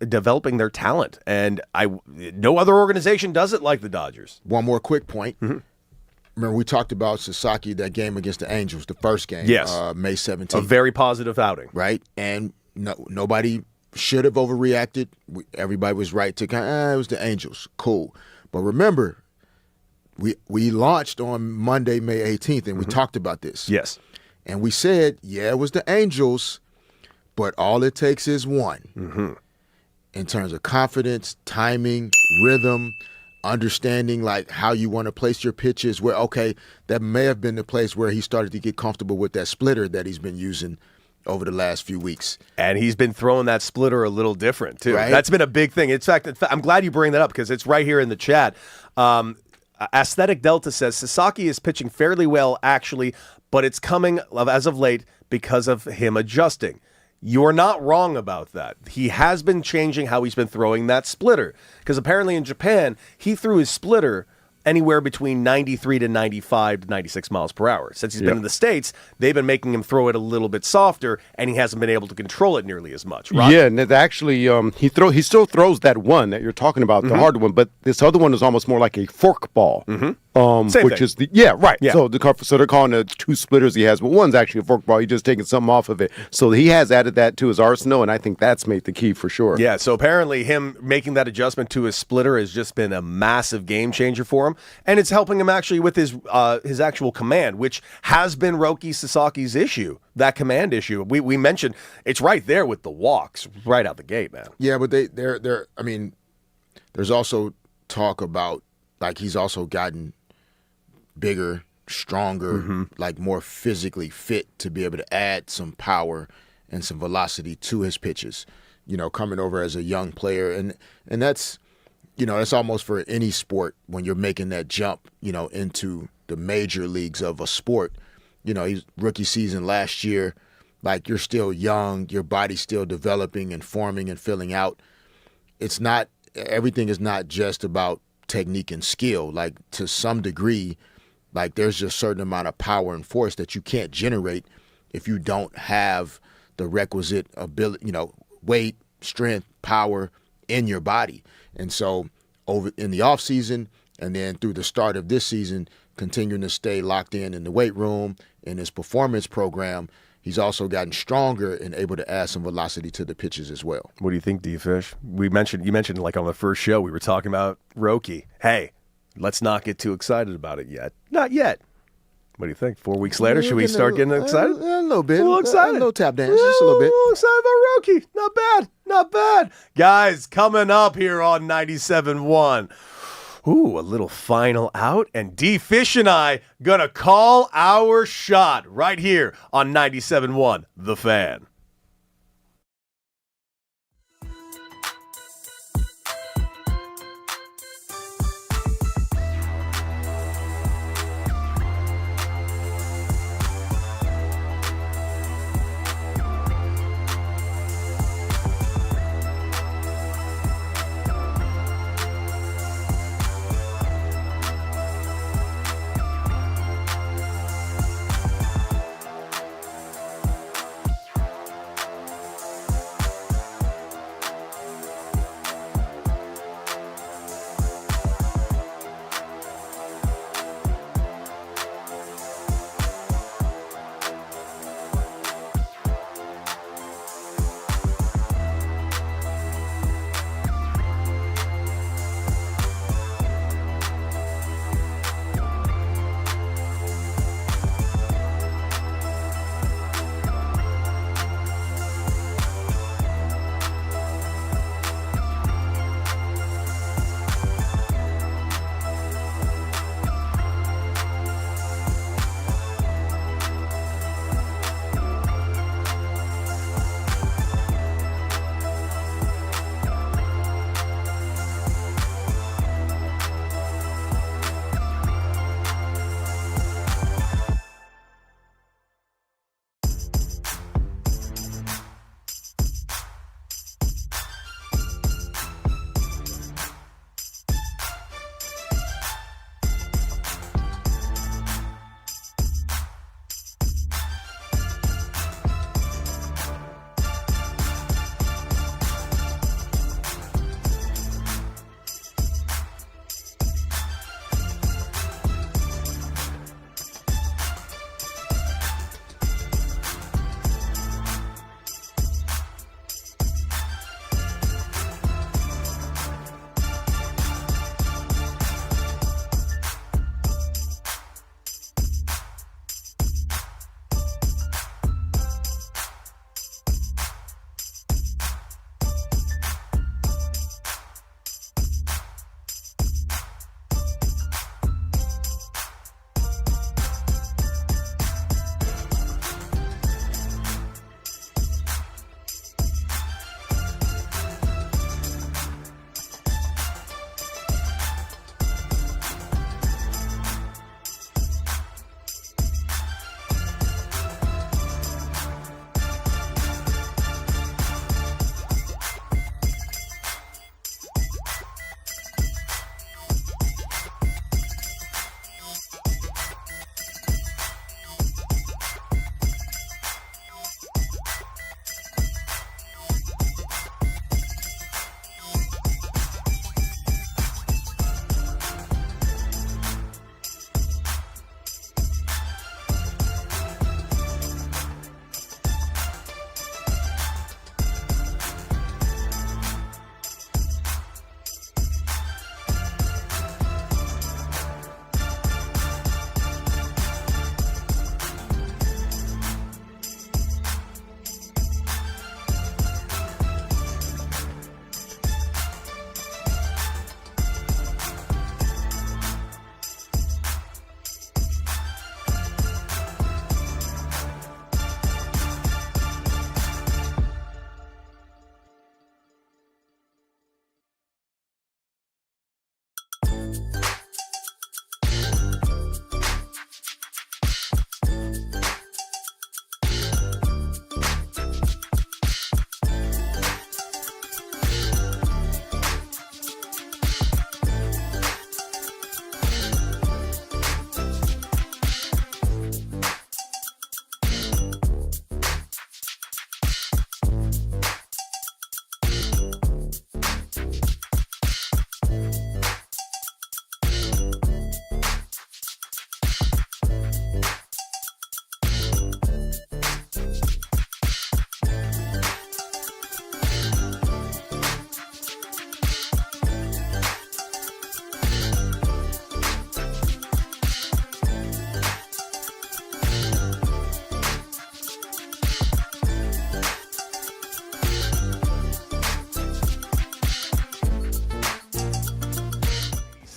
their talent. And no other organization does it like the Dodgers. One more quick point. Remember, we talked about Sasaki, that game against the Angels, the first game, yes. May 17th. A very positive outing. Right? And nobody should have overreacted. Everybody was right to it was the Angels. Cool. But remember, we launched on Monday, May 18th, and we talked about this. Yes. And we said, yeah, it was the Angels, but all it takes is one. In terms of confidence, timing, rhythm, understanding like how you want to place your pitches, where, okay, that may have been the place where he started to get comfortable with that splitter that he's been using over the last few weeks. And he's been throwing that splitter a little different, too. Right? That's been a big thing. In fact, I'm glad you bring that up because it's right here in the chat. Aesthetic Delta says, Sasaki is pitching fairly well, actually, but it's coming, as of late, because of him adjusting. You're not wrong about that. He has been changing how he's been throwing that splitter. Because apparently in Japan, he threw his splitter anywhere between 93 to 95 to 96 miles per hour. Since he's been in the States, they've been making him throw it a little bit softer, and he hasn't been able to control it nearly as much. Right? Yeah, and it actually, he still throws that one that you're talking about, the hard one, but this other one is almost more like a fork ball. Same which thing. is right. Yeah. So they're calling it 2 splitters he has, but one's actually a fork ball. He's just taking something off of it. So he has added that to his arsenal, and I think that's made the key for sure. Yeah. So apparently, him making that adjustment to his splitter has just been a massive game changer for him, and it's helping him actually with his actual command, which has been Roki Sasaki's issue. That command issue we mentioned, it's right there with the walks right out the gate, man. Yeah, but they're I mean, there's also talk about, like, he's also gotten bigger, stronger, like more physically fit to be able to add some power and some velocity to his pitches, coming over as a young player. And that's, that's almost for any sport when you're making that jump, into the major leagues of a sport. He's rookie season last year, like, you're still young, your body's still developing and forming and filling out. Everything is not just about technique and skill. Like, to some degree, like, there's just a certain amount of power and force that you can't generate if you don't have the requisite ability, weight, strength, power in your body. And so over in the off season and then through the start of this season, continuing to stay locked in the weight room, in his performance program, he's also gotten stronger and able to add some velocity to the pitches as well. What do you think, D-Fish? You mentioned like on the first show, we were talking about Roki. Hey, let's not get too excited about it yet. Not yet. What do you think? 4 weeks later, should we start getting excited? A little bit. A little excited. A little tap dance, just a little bit. A little excited about Roki. Not bad. Not bad. Guys, coming up here on 97.1. Ooh, a little final out, and D-Fish and I gonna call our shot right here on 97.1, The Fan.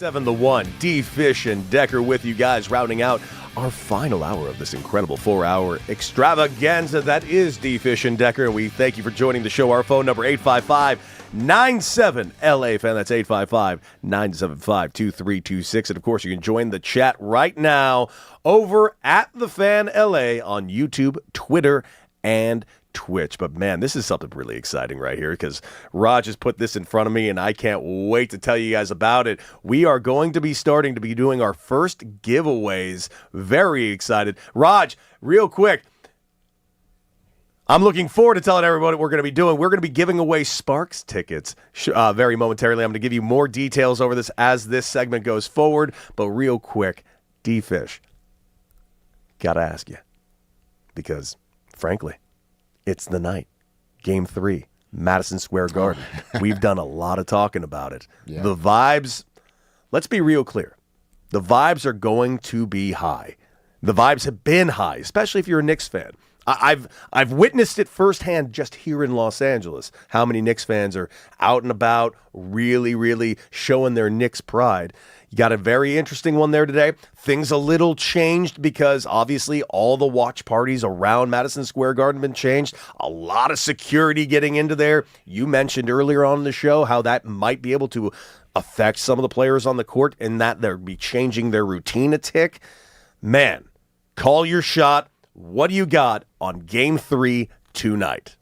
97 The One, D. Fish and Decker with you guys, rounding out our final hour of this incredible 4-hour extravaganza that is D. Fish and Decker. And we thank you for joining the show. Our phone number, 855-97-LA-FAN. That's 855-975-2326. And, of course, you can join the chat right now over at The Fan LA on YouTube, Twitter, and Twitch. But man, this is something really exciting right here because Raj has put this in front of me and I can't wait to tell you guys about it. We are going to be starting to be doing our first giveaways. Very excited. Raj, real quick, I'm looking forward to telling everybody what we're going to be doing. We're going to be giving away Sparks tickets very momentarily. I'm going to give you more details over this as this segment goes forward. But real quick, D-Fish, got to ask you because, frankly, it's the night. Game 3, Madison Square Garden. We've done a lot of talking about it. Yeah. The vibes, let's be real clear. The vibes are going to be high. The vibes have been high, especially if you're a Knicks fan. I've witnessed it firsthand just here in Los Angeles, how many Knicks fans are out and about, really, really showing their Knicks pride. You got a very interesting one there today. Things a little changed because obviously all the watch parties around Madison Square Garden have been changed. A lot of security getting into there. You mentioned earlier on in the show how that might be able to affect some of the players on the court and that they'll be changing their routine a tick. Man, call your shot. What do you got on Game 3 tonight?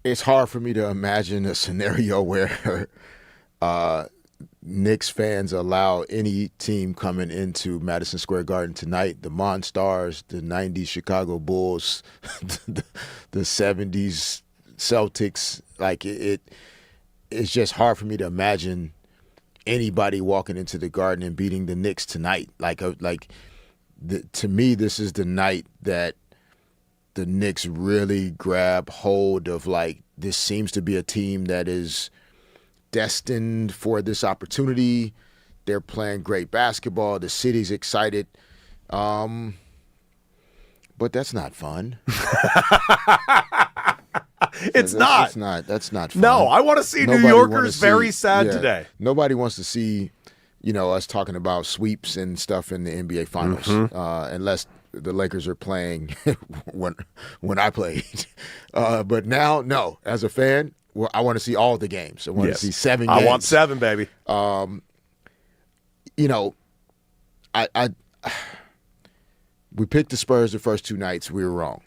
It's hard for me to imagine a scenario where Knicks fans allow any team coming into Madison Square Garden tonight, the Monstars, the 90s Chicago Bulls, the 70s Celtics. Like it's just hard for me to imagine anybody walking into the Garden and beating the Knicks tonight. To me, this is the night that the Knicks really grab hold of, like, this seems to be a team that is destined for this opportunity. They're playing great basketball. The city's excited. But that's not fun. It's not. That's not fun. No, I want to see New Yorkers very sad today. Nobody wants to see, us talking about sweeps and stuff in the NBA Finals, unless the Lakers are playing when I played. But now, no. As a fan, I want to see all the games. I want to see 7 games. I want 7, baby. We picked the Spurs the first 2 nights. We were wrong.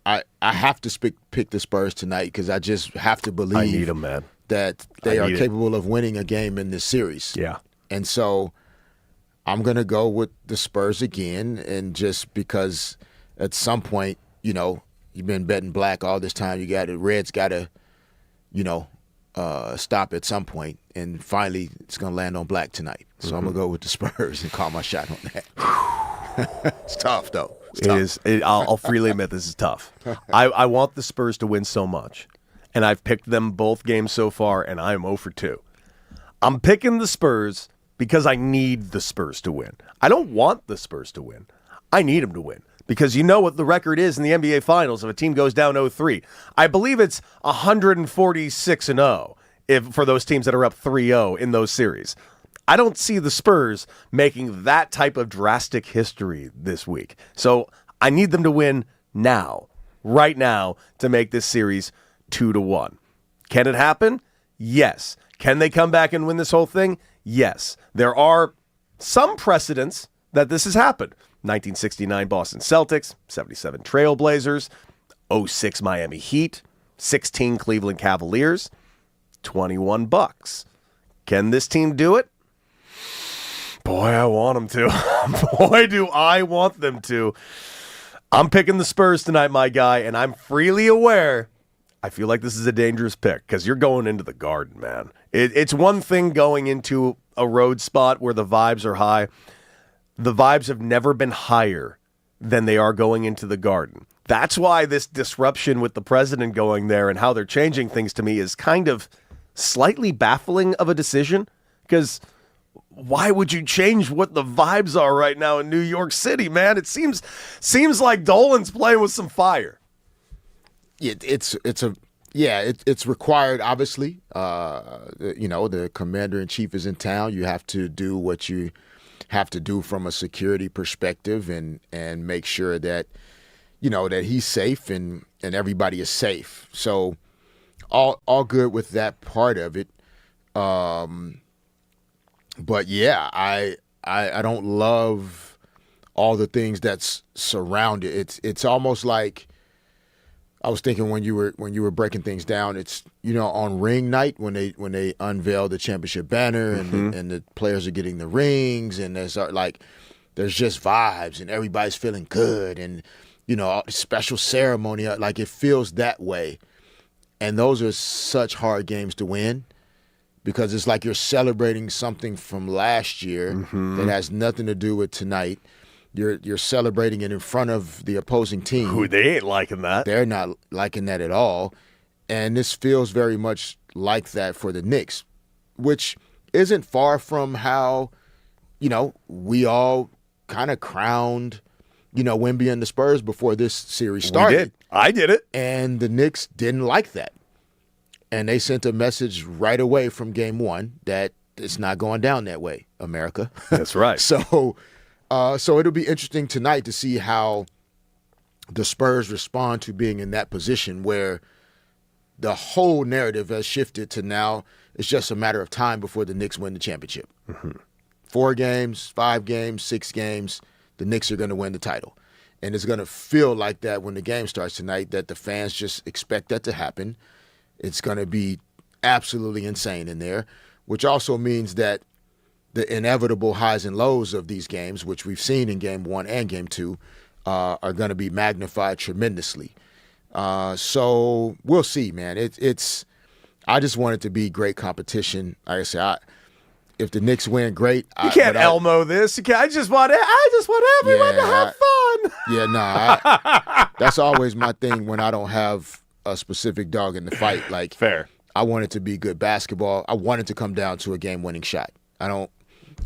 I have to pick the Spurs tonight because I just have to believe I need them, man. That they are capable of winning a game in this series. Yeah. And so I'm going to go with the Spurs again, and just because at some point, you've been betting black all this time. Reds got to, stop at some point, and finally it's going to land on black tonight. So I'm going to go with the Spurs and call my shot on that. It's tough, though. I'll freely admit this is tough. I want the Spurs to win so much, and I've picked them both games so far, and I am 0 for 2. I'm picking the Spurs because I need the Spurs to win. I don't want the Spurs to win. I need them to win. Because you know what the record is in the NBA Finals if a team goes down 0-3. I believe it's 146-0 for those teams that are up 3-0 in those series. I don't see the Spurs making that type of drastic history this week. So I need them to win now, right now, to make this series 2-1. Can it happen? Yes. Can they come back and win this whole thing? Yes. There are some precedents that this has happened. 1969 Boston Celtics, 77 Trailblazers, 06 Miami Heat, 16 Cleveland Cavaliers, 21 Bucks. Can this team do it? Boy, I want them to. Boy, do I want them to. I'm picking the Spurs tonight, my guy, and I'm freely aware I feel like this is a dangerous pick because you're going into the Garden, man. It's one thing going into a road spot where the vibes are high. The vibes have never been higher than they are going into the Garden. That's why this disruption with the president going there and how they're changing things to me is kind of slightly baffling of a decision, because why would you change what the vibes are right now in New York City, man? It seems like Dolan's playing with some fire. It's a Yeah, it's required, obviously. The commander-in-chief is in town. You have to do what you have to do from a security perspective and make sure that, that he's safe and everybody is safe. So all good with that part of it. But yeah, I don't love all the things that's surrounded. It's almost like, I was thinking when you were breaking things down, it's on ring night when they unveil the championship banner and the players are getting the rings and there's just vibes and everybody's feeling good and special ceremony, like it feels that way. And those are such hard games to win because it's like you're celebrating something from last year that has nothing to do with tonight. You're celebrating it in front of the opposing team. Who they ain't liking that. They're not liking that at all. And this feels very much like that for the Knicks, which isn't far from how, we all kind of crowned, Wemby and the Spurs before this series started. We did. I did it. And the Knicks didn't like that. And they sent a message right away from game one that it's not going down that way, America. That's right. So it'll be interesting tonight to see how the Spurs respond to being in that position where the whole narrative has shifted to now it's just a matter of time before the Knicks win the championship. 4 games, 5 games, 6 games, the Knicks are going to win the title. And it's going to feel like that when the game starts tonight, that the fans just expect that to happen. It's going to be absolutely insane in there, which also means that the inevitable highs and lows of these games, which we've seen in Game 1 and Game 2, are going to be magnified tremendously. So we'll see, man. I just want it to be great competition. Like I said, if the Knicks win, great. You can't Elmo this. You can't, I just want everyone to have fun. Yeah, that's always my thing when I don't have a specific dog in the fight. Like, fair. I want it to be good basketball. I want it to come down to a game-winning shot. I don't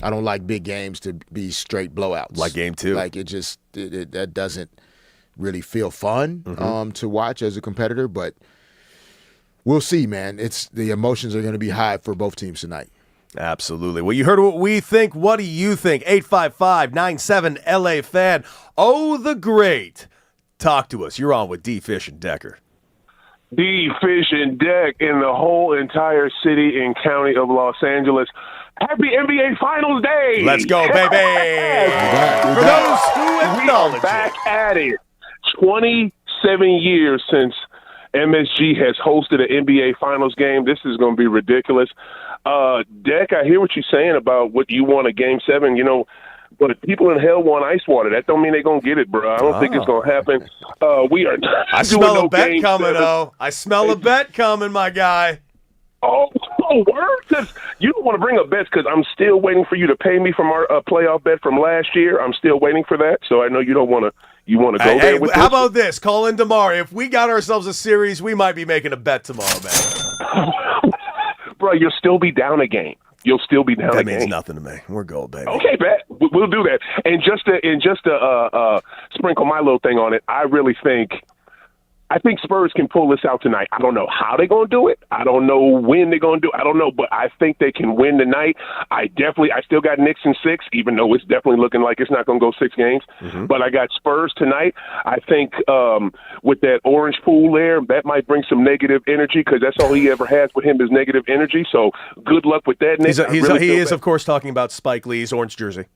like big games to be straight blowouts. Like Game 2. Like that doesn't really feel fun to watch as a competitor, but we'll see, man. The emotions are going to be high for both teams tonight. Absolutely. Well, you heard what we think. What do you think? 855-97-LA fan. Oh, the great. Talk to us. You're on with D. Fish and Decker. D. Fish and Deck in the whole entire city and county of Los Angeles. Happy NBA Finals Day! Let's go, baby! For those who acknowledge it. Back at it. 27 years since MSG has hosted an NBA Finals game. This is going to be ridiculous. Deck, I hear what you're saying about what you want a Game 7, but people in hell want ice water. That don't mean they're going to get it, bro. I don't think it's going to happen. We are not I doing smell no a bet Game coming, 7. though. I smell a bet coming, my guy. Oh, word? 'Cause you don't want to bring up bets because I'm still waiting for you to pay me from our playoff bet from last year. I'm still waiting for that, so I know you don't want to. You want to go there with how about this? Call in tomorrow. If we got ourselves a series, we might be making a bet tomorrow, man. Bro, you'll still be down a game. You'll still be down a game. That means nothing to me. We're gold, baby. Okay, bet. We'll do that. And just to sprinkle my little thing on it, I think Spurs can pull this out tonight. I don't know how they're going to do it. I don't know when they're going to do it. I don't know, but I think they can win tonight. I still got Knicks in 6, even though it's definitely looking like it's not going to go 6 games. But I got Spurs tonight. I think with that orange pool there, that might bring some negative energy because that's all he ever has with him is negative energy. So good luck with that, Nick. He is, of course, talking about Spike Lee's orange jersey.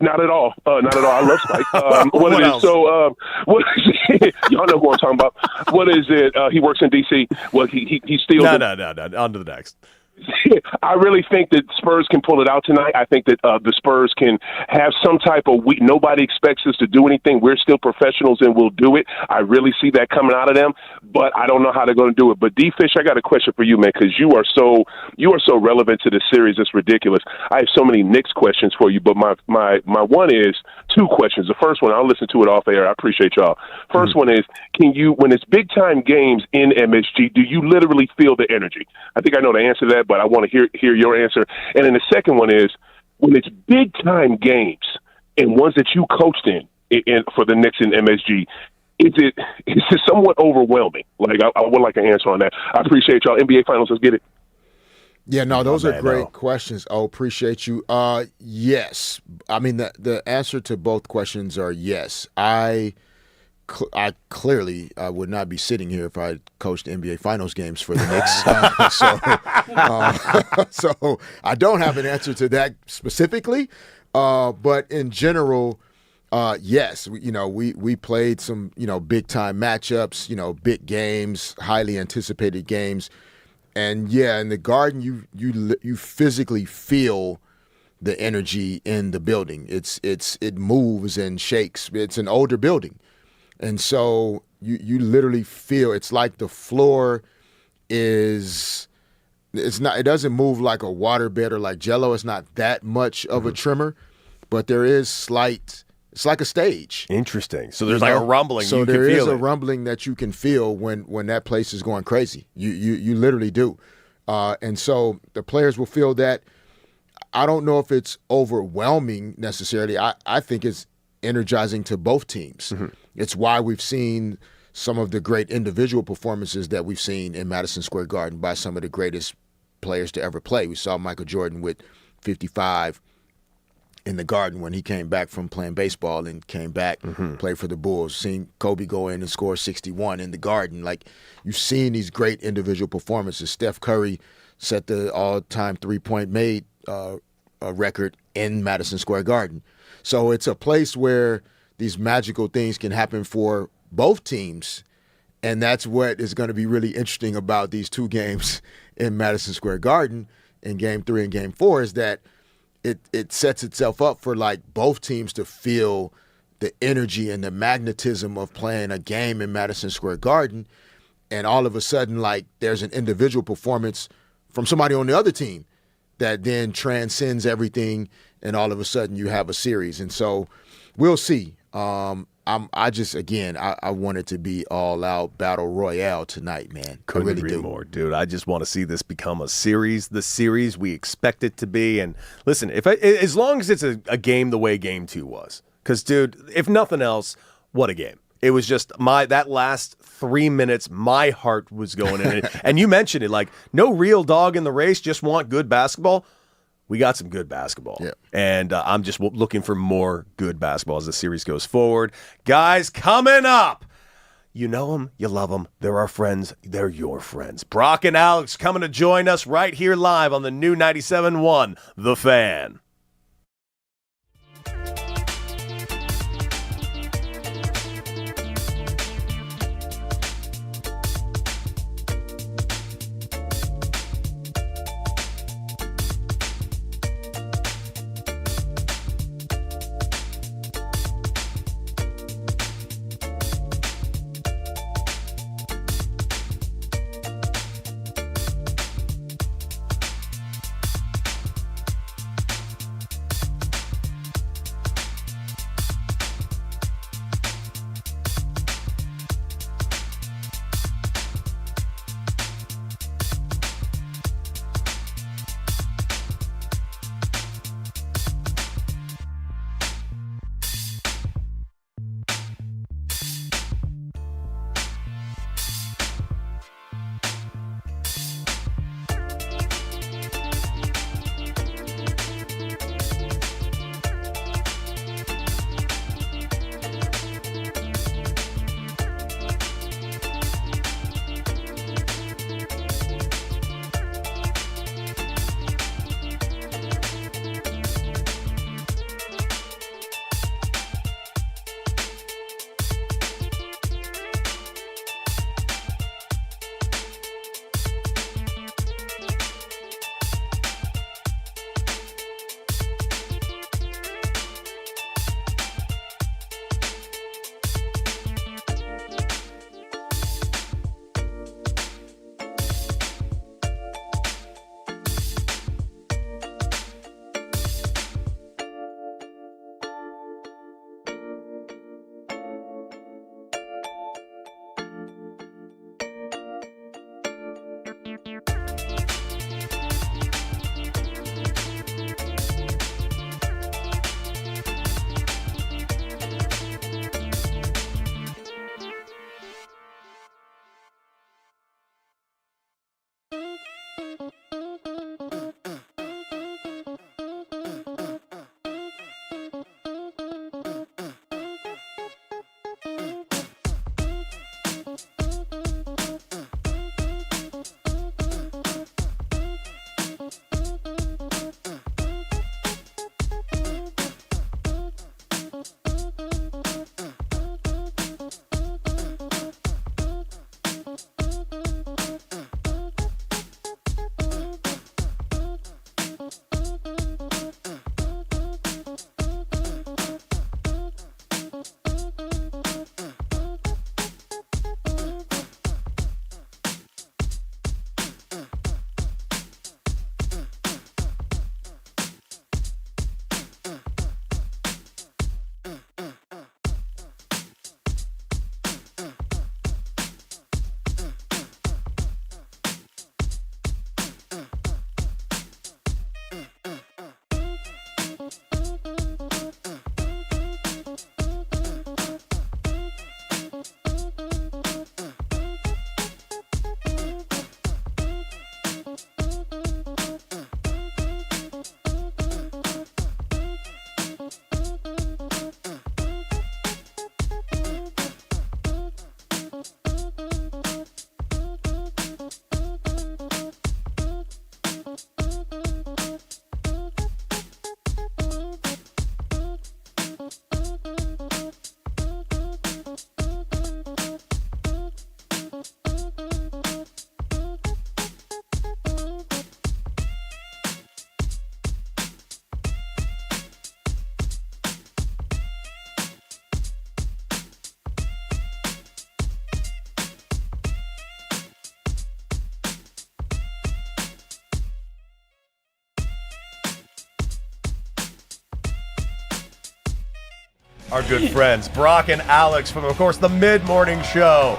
Not at all. Not at all. I love Spike. What else? So, what is it? Y'all know who I'm talking about. What is it? He works in D.C. Well, he steals. No. On to the next. I really think that Spurs can pull it out tonight. I think that the Spurs can have some type of week. Nobody expects us to do anything. We're still professionals and we'll do it. I really see that coming out of them, but I don't know how they're going to do it. But D-Fish, I got a question for you, man, because you are so relevant to this series. It's ridiculous. I have so many Knicks questions for you, but my one is 2 questions. The first one, I'll listen to it off air. I appreciate y'all. First one is, when it's big time games in MSG, do you literally feel the energy? I think I know the answer to that, but I want to hear your answer. And then the second one is, when it's big time games and ones that you coached in for the Knicks and MSG, Is it somewhat overwhelming? Like, I would like an answer on that. I appreciate y'all. NBA Finals, let's get it. Yeah, no, those are great questions. Oh, appreciate you. Yes. I mean, the answer to both questions are yes. I clearly would not be sitting here if I coached NBA Finals games for the Knicks. So I don't have an answer to that specifically. But in general, yes, we played some, big time matchups, big games, highly anticipated games. And yeah, in the Garden, you physically feel the energy in the building. It moves and shakes. It's an older building. And so you literally feel, it's like the floor it doesn't move like a waterbed or like Jell-O. It's not that much of a tremor, but there is it's like a stage. Interesting. So there's like a rumbling. So there is a rumbling that you can feel when that place is going crazy. You literally do. And so the players will feel that. I don't know if it's overwhelming necessarily. I think it's energizing to both teams. Mm-hmm. It's why we've seen some of the great individual performances that we've seen in Madison Square Garden by some of the greatest players to ever play. We saw Michael Jordan with 55 in the Garden when he came back from playing baseball and came back, played for the Bulls. Seen Kobe go in and score 61 in the Garden. Like, you've seen these great individual performances. Steph Curry set the all-time three-point made record in Madison Square Garden. So it's a place where these magical things can happen for both teams, and that's what is going to be really interesting about these two games in Madison Square Garden in Game 3 and Game 4 is that it sets itself up for like both teams to feel the energy and the magnetism of playing a game in Madison Square Garden, and all of a sudden, like, there's an individual performance from somebody on the other team that then transcends everything, and all of a sudden you have a series. And so we'll see. I want it to be all out battle royale tonight, man. Couldn't really agree more, dude. I just want to see this become a series, the series we expect it to be. And listen, as long as it's a game the way Game 2 was, because, dude, if nothing else, what a game. It was just that last 3 minutes, my heart was going in it. And you mentioned it, like, no real dog in the race, just want good basketball. We got some good basketball. Yeah. And I'm just looking for more good basketball as the series goes forward. Guys, coming up, you know them, you love them. They're our friends. They're your friends. Brock and Alex coming to join us right here live on the new 97.1 The Fan. our good friends, Brock and Alex from, of course, the mid-morning show,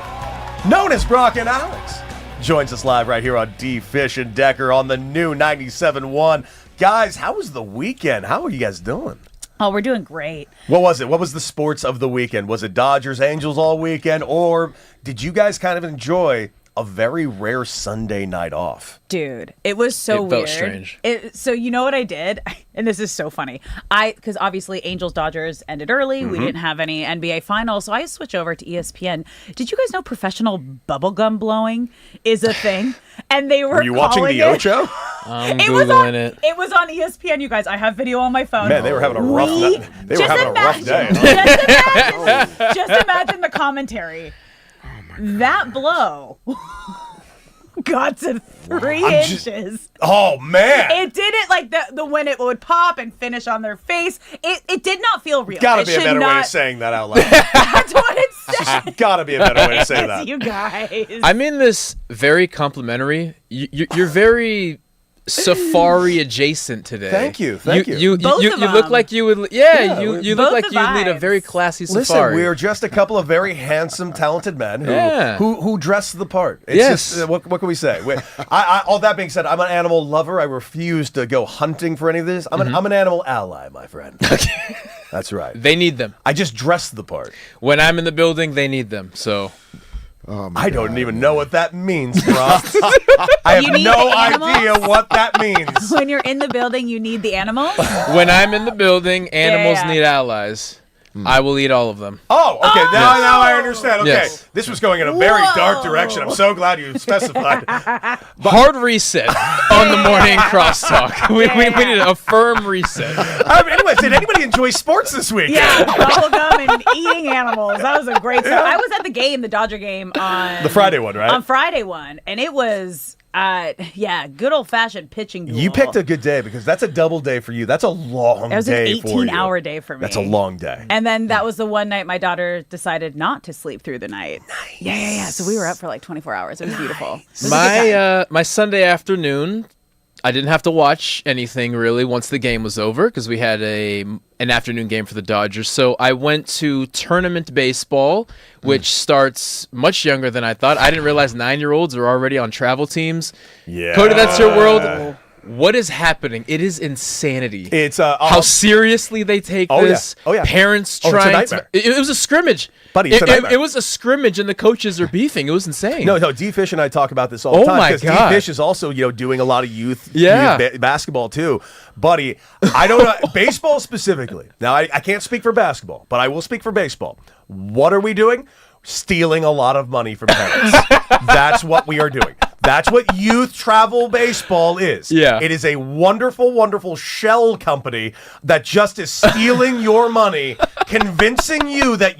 known as Brock and Alex, joins us live right here on D. Fish and Decker on the new 97.1. Guys, how was the weekend? How are you guys doing? Oh, we're doing great. What was it? What was the sports of the weekend? Was it Dodgers, Angels all weekend? Or did you guys kind of enjoy a very rare Sunday night off? Dude, it was so weird. It felt strange. So you know what I did? And this is so funny. Because obviously Angels Dodgers ended early. We didn't have any NBA finals. So I switched over to ESPN. Did you guys know professional bubblegum blowing is a thing? And they were you watching the Ocho? I'm Googling it. It was on ESPN, you guys. I have video on my phone. Man, they were having a rough night. They were having a rough day. Just imagine the commentary. That blow got to 3 inches. Oh, man. It didn't like the when it would pop and finish on their face. It did not feel real. Gotta be a better way of saying that out loud. That's what it said. Gotta be a better way to say that. You guys. I mean this very complimentary. You're very safari adjacent today. Thank you. You look like you would. You look like you would lead a very classy safari. Listen, we are just a couple of very handsome, talented men who dress the part. It's just, what can we say? All that being said, I'm an animal lover. I refuse to go hunting for any of this. I'm an animal ally, my friend. That's right. They need them. I just dress the part. When I'm in the building, they need them. So. I don't even know what that means, bro. I have no idea what that means. When you're in the building, you need the animals? When I'm in the building, animals need allies. I will eat all of them. Oh, okay. Now I understand. Okay. Yes. This was going in a very dark direction. I'm so glad you specified. Hard reset on the morning crosstalk. We need a firm reset. Anyways, did anybody enjoy sports this week? Yeah, bubblegum and eating animals. That was a great stuff. I was at the game, the Dodger game on... The Friday one, right? On Friday one. And it was... good old-fashioned pitching duel. You picked a good day because that's a double day for you. That's a long day for you. It was an 18-hour day for me. That's a long day. And then that was the one night my daughter decided not to sleep through the night. Nice. Yeah. So we were up for like 24 hours. It was beautiful. It was my Sunday afternoon, I didn't have to watch anything really once the game was over because we had an afternoon game for the Dodgers. So I went to tournament baseball, which starts much younger than I thought. I didn't realize 9-year-olds are already on travel teams. Yeah. Cody, that's your world. What is happening? It is insanity. It's how seriously they take this. Oh yeah. Parents trying to. It was a scrimmage, buddy. It was a scrimmage, and the coaches are beefing. It was insane. No. D Fish and I talk about this all the time. Oh my God. D Fish is also doing a lot of youth basketball too, buddy. I don't know baseball specifically. Now I can't speak for basketball, but I will speak for baseball. What are we doing? Stealing a lot of money from parents. That's what we are doing. That's what youth travel baseball is. Yeah. It is a wonderful, wonderful shell company that just is stealing your money, convincing you that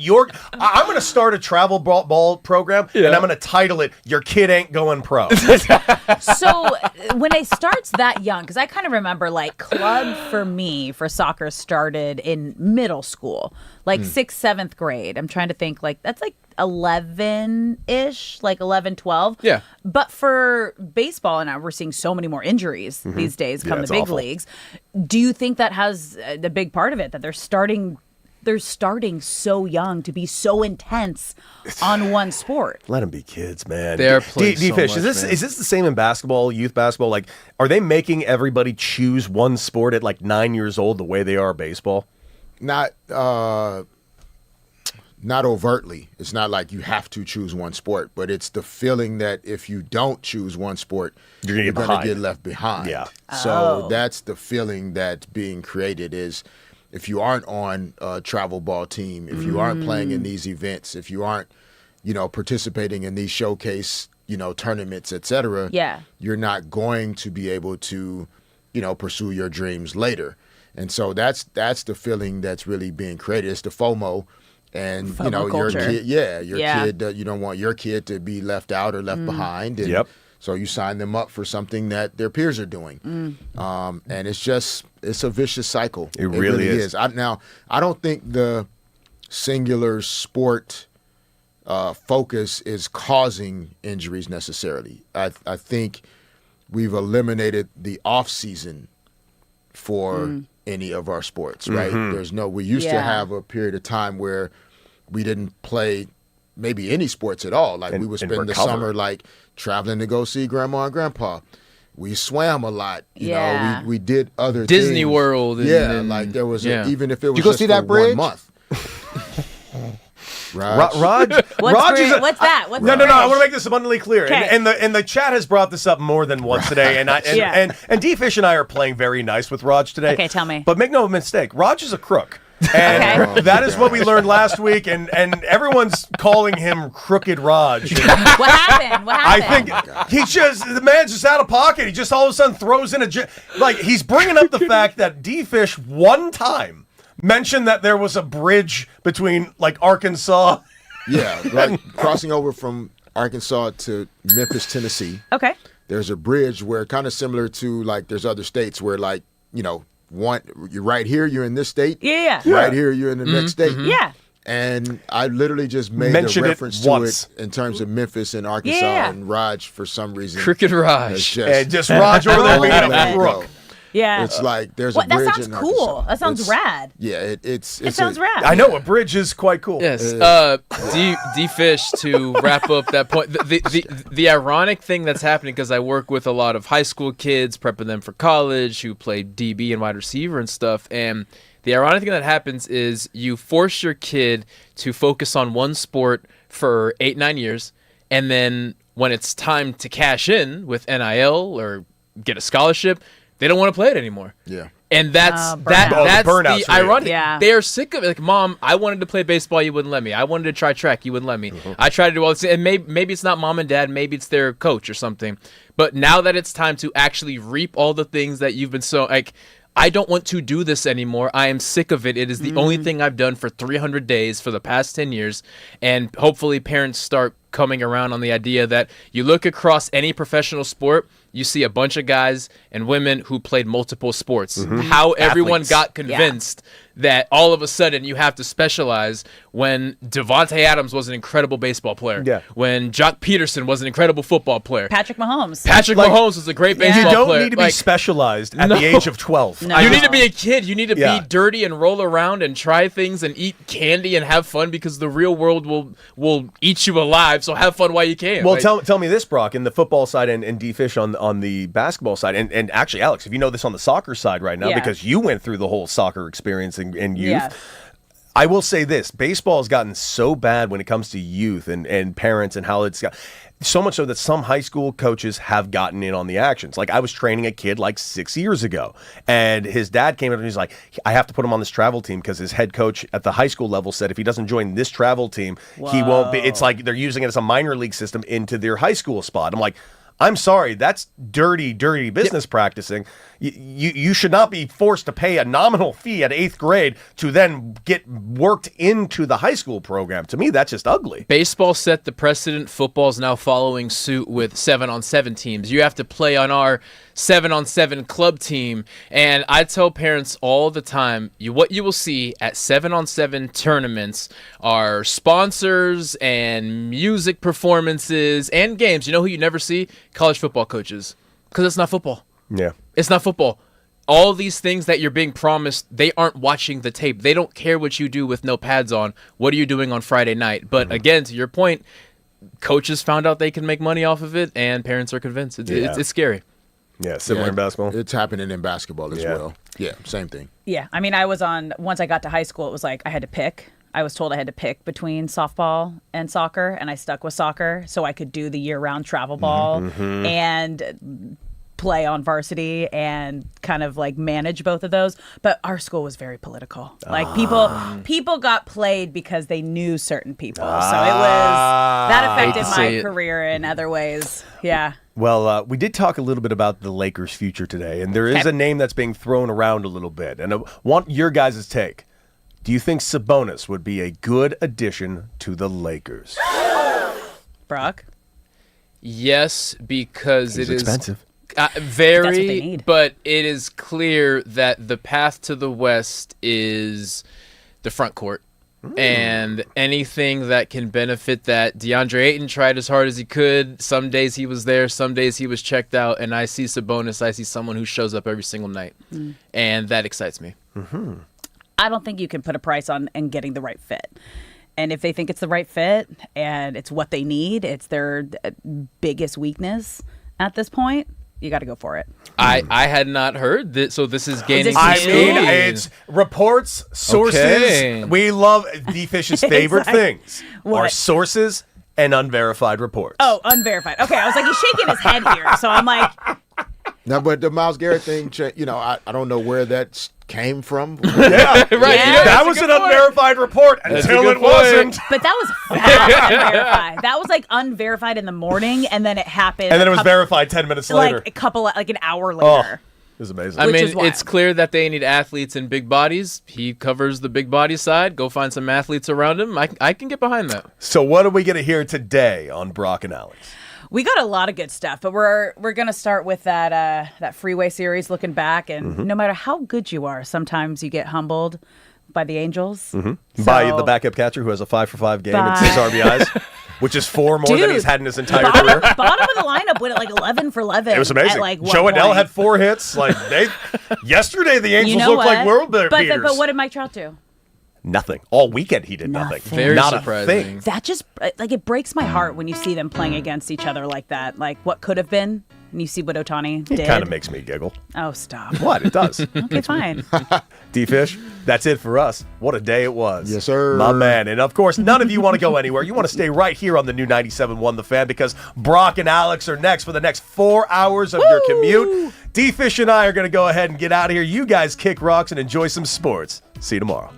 I'm going to start a travel ball program, and I'm going to title it, Your Kid Ain't Going Pro. So when it starts that young, because I kind of remember like club for me for soccer started in middle school, like 6th, 7th grade. I'm trying to think that's like 11-ish, like 11, 12. Yeah. But for baseball, and now we're seeing so many more injuries these days come the big leagues. Do you think that has the big part of it, that they're starting so young to be so intense on one sport? Let them be kids, man. They're playing so D-Fish, much, is this the same in basketball, youth basketball? Like, are they making everybody choose one sport at like 9 years old the way they are baseball? Not overtly. It's not like you have to choose one sport, but it's the feeling that if you don't choose one sport, you're going to get left behind. Yeah. So that's the feeling that's being created is if you aren't on a travel ball team, if you aren't playing in these events, if you aren't, participating in these showcase, tournaments, etc., you're not going to be able to, pursue your dreams later. And so that's the feeling that's really being created. It's the FOMO. And FOMO your culture. kid, kid, you don't want your kid to be left out or left behind. And so you sign them up for something that their peers are doing. And it's a vicious cycle. It really is. I don't think the singular sport focus is causing injuries necessarily. I think we've eliminated the off season for any of our sports, right? We used to have a period of time where we didn't play maybe any sports at all. Like we would spend the summer like traveling to go see grandma and grandpa. We swam a lot. You know, we did other Disney things. World. Like there was even if it was you go just see for that bridge? 1 month. Raj, What's that? What's no. that? I want to make this abundantly clear, Okay. and the chat has brought this up more than once today. And D Fish and I are playing very nice with Raj today. Okay, tell me. But make no mistake, Raj is a crook. And that is what we learned last week, and everyone's calling him Crooked Raj. What happened? I think the man's just out of pocket. He just all of a sudden throws in he's bringing up the fact that D Fish one time mentioned that there was a bridge between like Arkansas. Yeah, like crossing over from Arkansas to Memphis, Tennessee. Okay. There's a bridge where kind of similar to like there's other states where like, you know, you're right here, you're in this state. Yeah. Right here, you're in the next state. Yeah. And I literally just made Mentioned a reference it to once. it in terms of Memphis and Arkansas, and Raj for some reason. Crooked Raj. Just Raj over there being a crook. Yeah. It's like there's a bridge that sounds in cool. Arkansas. That sounds rad. Yeah, it sounds rad. I know a bridge is quite cool. Yes. D Fish, to wrap up that point, the ironic thing that's happening, because I work with a lot of high school kids, prepping them for college, who play DB and wide receiver and stuff, and the ironic thing that happens is you force your kid to focus on one sport for 8-9 years, and then when it's time to cash in with NIL or get a scholarship, they don't want to play it anymore. Yeah. And that's burnout's the ironic. Yeah. They are sick of it. Like, Mom, I wanted to play baseball, you wouldn't let me. I wanted to try track, you wouldn't let me. I tried to do all this, and maybe it's not mom and dad, maybe it's their coach or something. But now that it's time to actually reap all the things that you've been so like, I don't want to do this anymore. I am sick of it. It is the only thing I've done for 300 days for the past 10 years. And hopefully parents start coming around on the idea that you look across any professional sport, you see a bunch of guys and women who played multiple sports. How everyone got convinced that all of a sudden you have to specialize when Devontae Adams was an incredible baseball player. Yeah. When Jock Peterson was an incredible football player. Patrick Mahomes. Mahomes was a great baseball player. You don't need to be specialized at the age of 12. No. You need to be a kid. You need to be dirty and roll around and try things and eat candy and have fun, because the real world will eat you alive. So have fun while you can. Well, tell me this, Brock, in the football side and D-Fish on the basketball side, and actually, Alex, if you know this on the soccer side right now, because you went through the whole soccer experience in youth, I will say this, baseball has gotten so bad when it comes to youth and parents and how it's got... So much so that some high school coaches have gotten in on the actions. Like, I was training a kid like 6 years ago, and his dad came up and he's like, I have to put him on this travel team because his head coach at the high school level said if he doesn't join this travel team, he won't be. It's like they're using it as a minor league system into their high school spot. I'm like, I'm sorry, that's dirty business practicing. You should not be forced to pay a nominal fee at 8th grade to then get worked into the high school program. To me, that's just ugly. Baseball set the precedent. Football's now following suit with 7-on-7 teams. You have to play on our 7-on-7 club team. And I tell parents all the time, what you will see at 7-on-7 tournaments are sponsors and music performances and games. You know who you never see? College football coaches. Because it's not football. Yeah. It's not football. All these things that you're being promised, they aren't watching the tape. They don't care what you do with no pads on. What are you doing on Friday night? But again, to your point, coaches found out they can make money off of it, and parents are convinced. It's scary. Yeah, similar in basketball. It's happening in basketball as well. Yeah, same thing. Yeah, I mean, once I got to high school, it was like I had to pick. I was told I had to pick between softball and soccer, and I stuck with soccer so I could do the year-round travel ball and play on varsity and kind of like manage both of those. But our school was very political. Like people got played because they knew certain people. So that affected my career in other ways. Yeah. Well, we did talk a little bit about the Lakers' future today, and there is a name that's being thrown around a little bit. And I want your guys' take. Do you think Sabonis would be a good addition to the Lakers? Brock? Yes, because it is expensive. Very, but it is clear that the path to the West is the front court. And anything that can benefit that. DeAndre Ayton tried as hard as he could. Some days he was there, some days he was checked out. And I see Sabonis, I see someone who shows up every single night. And that excites me. I don't think you can put a price on and getting the right fit. And if they think it's the right fit and it's what they need, it's their biggest weakness at this point, you got to go for it. I had not heard that, so this is gaining. It's reports, sources. Okay. We love D-Fish's favorite Exactly. things What? are sources and unverified reports. Oh, unverified. Okay, I was like, he's shaking his head here. So I'm like, Now, but the Myles Garrett thing, I don't know where that came from. Yeah, Right, Yeah. that was an unverified report until it wasn't. but that was fast unverified. That was like unverified in the morning, and then it happened. And then it was couple- verified 10 minutes later. like an hour Oh, later. it was amazing. I Which mean, is wild. it's clear that they need athletes in big bodies. He covers the big body side. Go find some athletes around him. I can get behind that. So what are we going to hear today on Brock and Alex? We got a lot of good stuff, but we're gonna start with that Freeway series, looking back, and no matter how good you are, sometimes you get humbled by the Angels. So- By the backup catcher who has a 5-for-5 game and 6 RBIs, which is 4 more than he's had in his entire career. Bottom of the lineup went at like 11 for 11. It was amazing. At like Joe one Adell point. had 4 hits. Yesterday the Angels You know looked like what? world But beaters. what did Mike Trout do? Nothing. All weekend he did nothing. Very Not surprising. a thing. That just it breaks my heart when you see them playing against each other like that. Like what could have been, and you see what Ohtani did. It kind of makes me giggle. Oh, stop. What? It does. Okay, fine. D-Fish, that's it for us. What a day it was. Yes, sir. My man. And of course, none of you want to go anywhere. You want to stay right here on the new 97.1 The Fan because Brock and Alex are next for the next 4 hours of your commute. D-Fish and I are going to go ahead and get out of here. You guys kick rocks and enjoy some sports. See you tomorrow.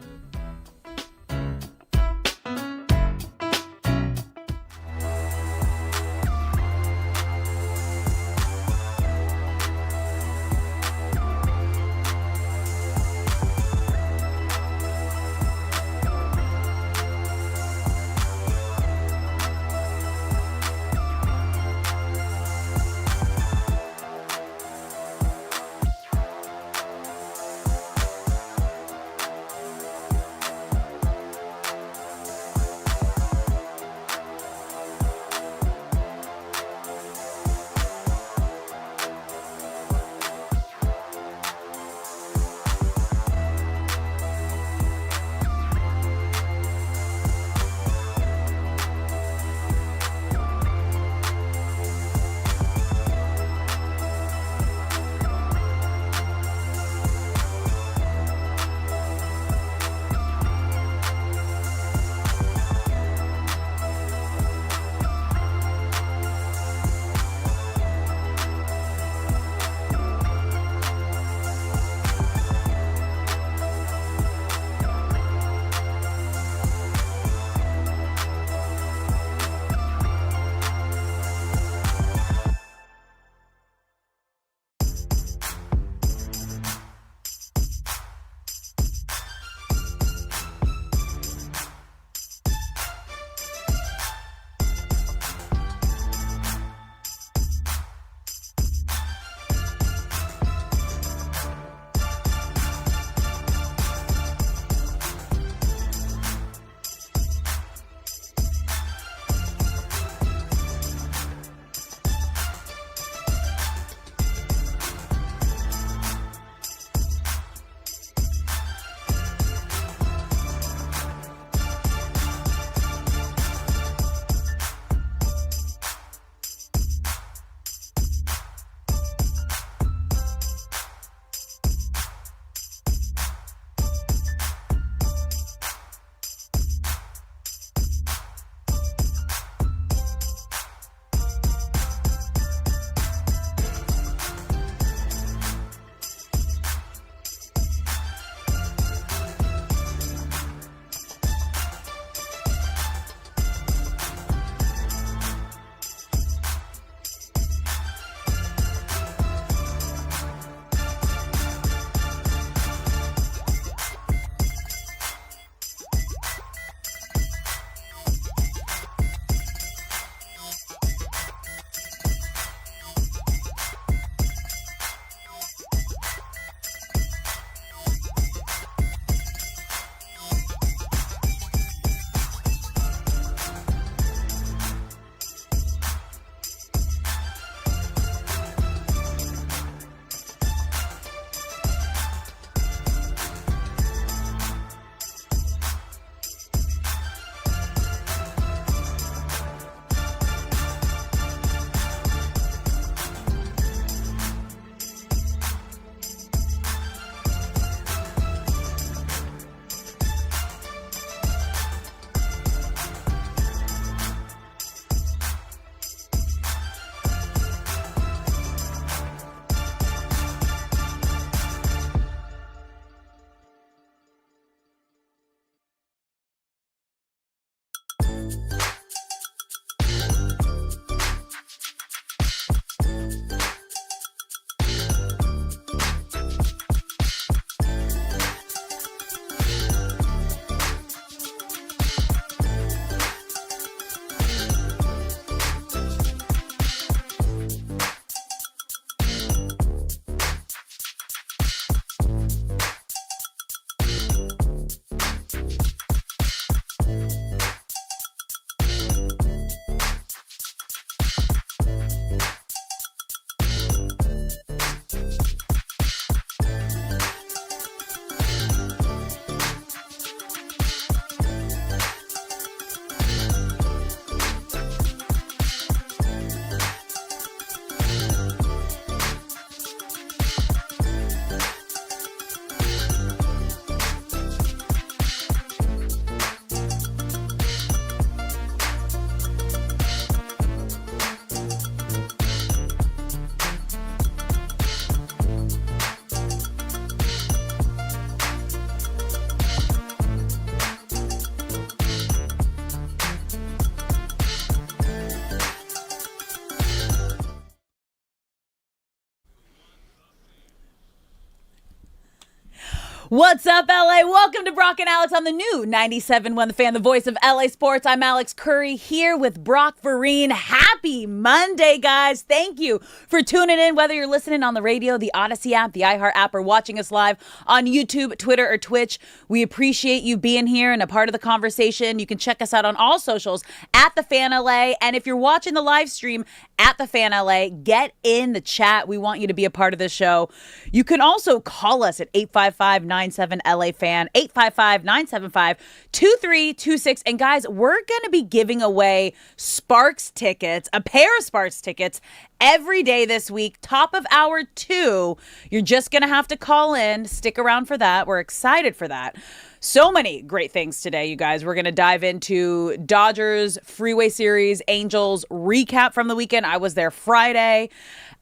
What's up, LA? Welcome to Brock and Alex on the new 97.1 The Fan, the voice of LA Sports. I'm Alex Curry here with Brock Vereen. Happy Monday, guys. Thank you for tuning in, whether you're listening on the radio, the Odyssey app, the iHeart app, or watching us live on YouTube, Twitter, or Twitch. We appreciate you being here and a part of the conversation. You can check us out on all socials at The Fan LA. And if you're watching the live stream at The Fan LA, get in the chat. We want you to be a part of this show. You can also call us at 855-97 LA Fan, 855-975-2326. And guys, we're going to be giving away Sparks tickets, a pair of Sparks tickets every day this week. Top of hour 2. You're just going to have to call in. Stick around for that. We're excited for that. So many great things today, you guys. We're going to dive into Dodgers, Freeway Series, Angels, recap from the weekend. I was there Friday.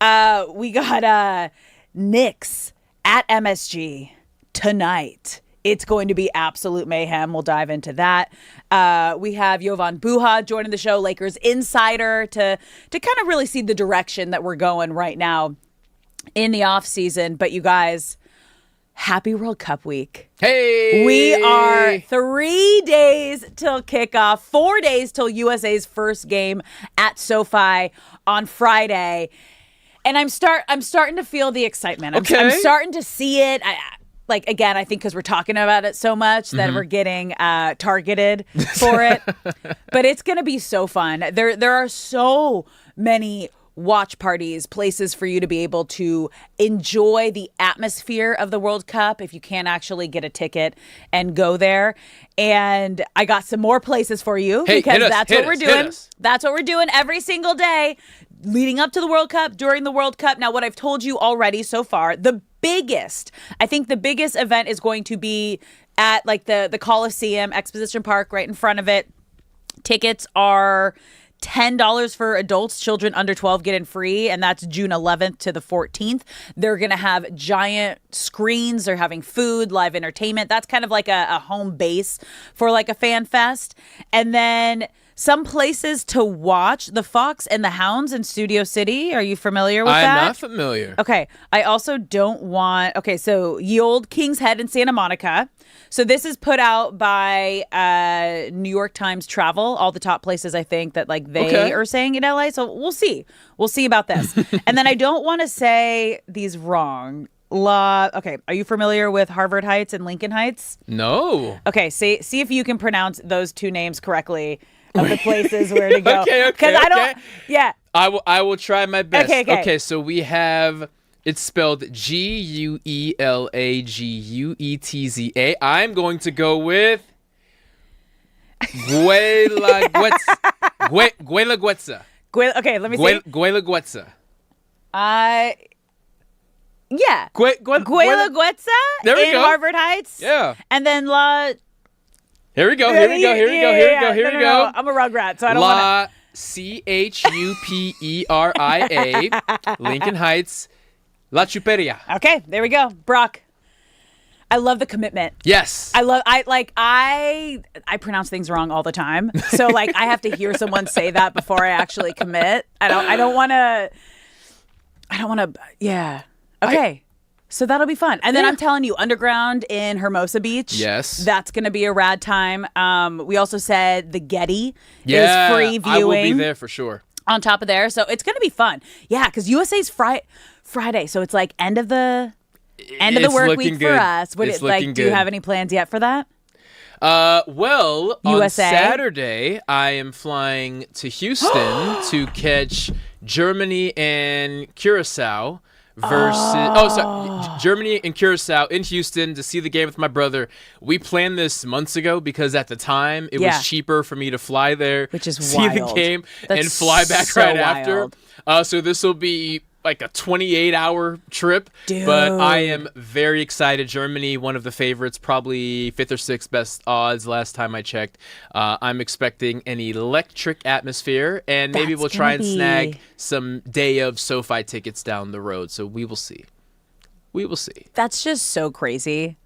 We got Knicks at MSG tonight. It's going to be absolute mayhem. We'll dive into that. We have Jovan Buha joining the show, Lakers insider, to kind of really see the direction that we're going right now in the offseason. But you guys, happy World Cup week. Hey! We are 3 days till kickoff, 4 days till USA's first game at SoFi on Friday. And I'm starting to feel the excitement. I'm starting to see it. Again, I think because we're talking about it so much that we're getting targeted for it. But it's going to be so fun. There are so many watch parties, places for you to be able to enjoy the atmosphere of the World Cup if you can't actually get a ticket and go there. And I got some more places for you because that's what we're doing. That's what we're doing every single day leading up to the World Cup, during the World Cup. Now, what I've told you already so far, I think the biggest event is going to be at the Coliseum, Exposition Park, right in front of it. Tickets are $10 for adults. Children under 12 get in free, and that's June 11th to the 14th. They're going to have giant screens. They're having food, live entertainment. That's kind of like a home base for like a fan fest. And then some places to watch, the Fox and the Hounds in Studio City. Are you familiar with that? I'm not familiar. Okay. I also don't want... Okay, so Ye Olde King's Head in Santa Monica. So this is put out by New York Times Travel, all the top places I think that they are saying in LA. So we'll see. We'll see about this. And then I don't want to say these wrong. Okay, are you familiar with Harvard Heights and Lincoln Heights? No. Okay, see if you can pronounce those two names correctly of the places where to go. Okay. Because I don't... Yeah. I will try my best. Okay, so we have... It's spelled Guelaguetza. I'm going to go with Guelaguetza. Okay, let me see. Guelaguetza. Yeah. Guelaguetza there we in go. Harvard Heights. Yeah. And then Here we go. No, I'm a Rugrat, so I don't want to... Chuperia. Lincoln Heights. La Chuperia. Okay, there we go. Brock, I love the commitment. Yes. I pronounce things wrong all the time. So I have to hear someone say that before I actually commit. I don't want to. Yeah. Okay. So that'll be fun. And then I'm telling you, Underground in Hermosa Beach. Yes. That's going to be a rad time. We also said the Getty is free viewing. I will be there for sure. On top of there. So it's going to be fun. Yeah, because USA's Friday. So it's end of the work week for us. Do you have any plans yet for that? Well, USA? On Saturday, I am flying to Houston to catch Germany and Curacao Germany and Curacao in Houston to see the game with my brother. We planned this months ago because at the time it was cheaper for me to fly there, which is see wild. the game That's and fly back so right wild. after. So this will be like a 28-hour trip. Dude. But I am very excited. Germany, one of the favorites, probably 5th or 6th best odds last time I checked. I'm expecting an electric atmosphere, and maybe we'll try and snag some day of SoFi tickets down the road. So we will see. We will see. That's just so crazy.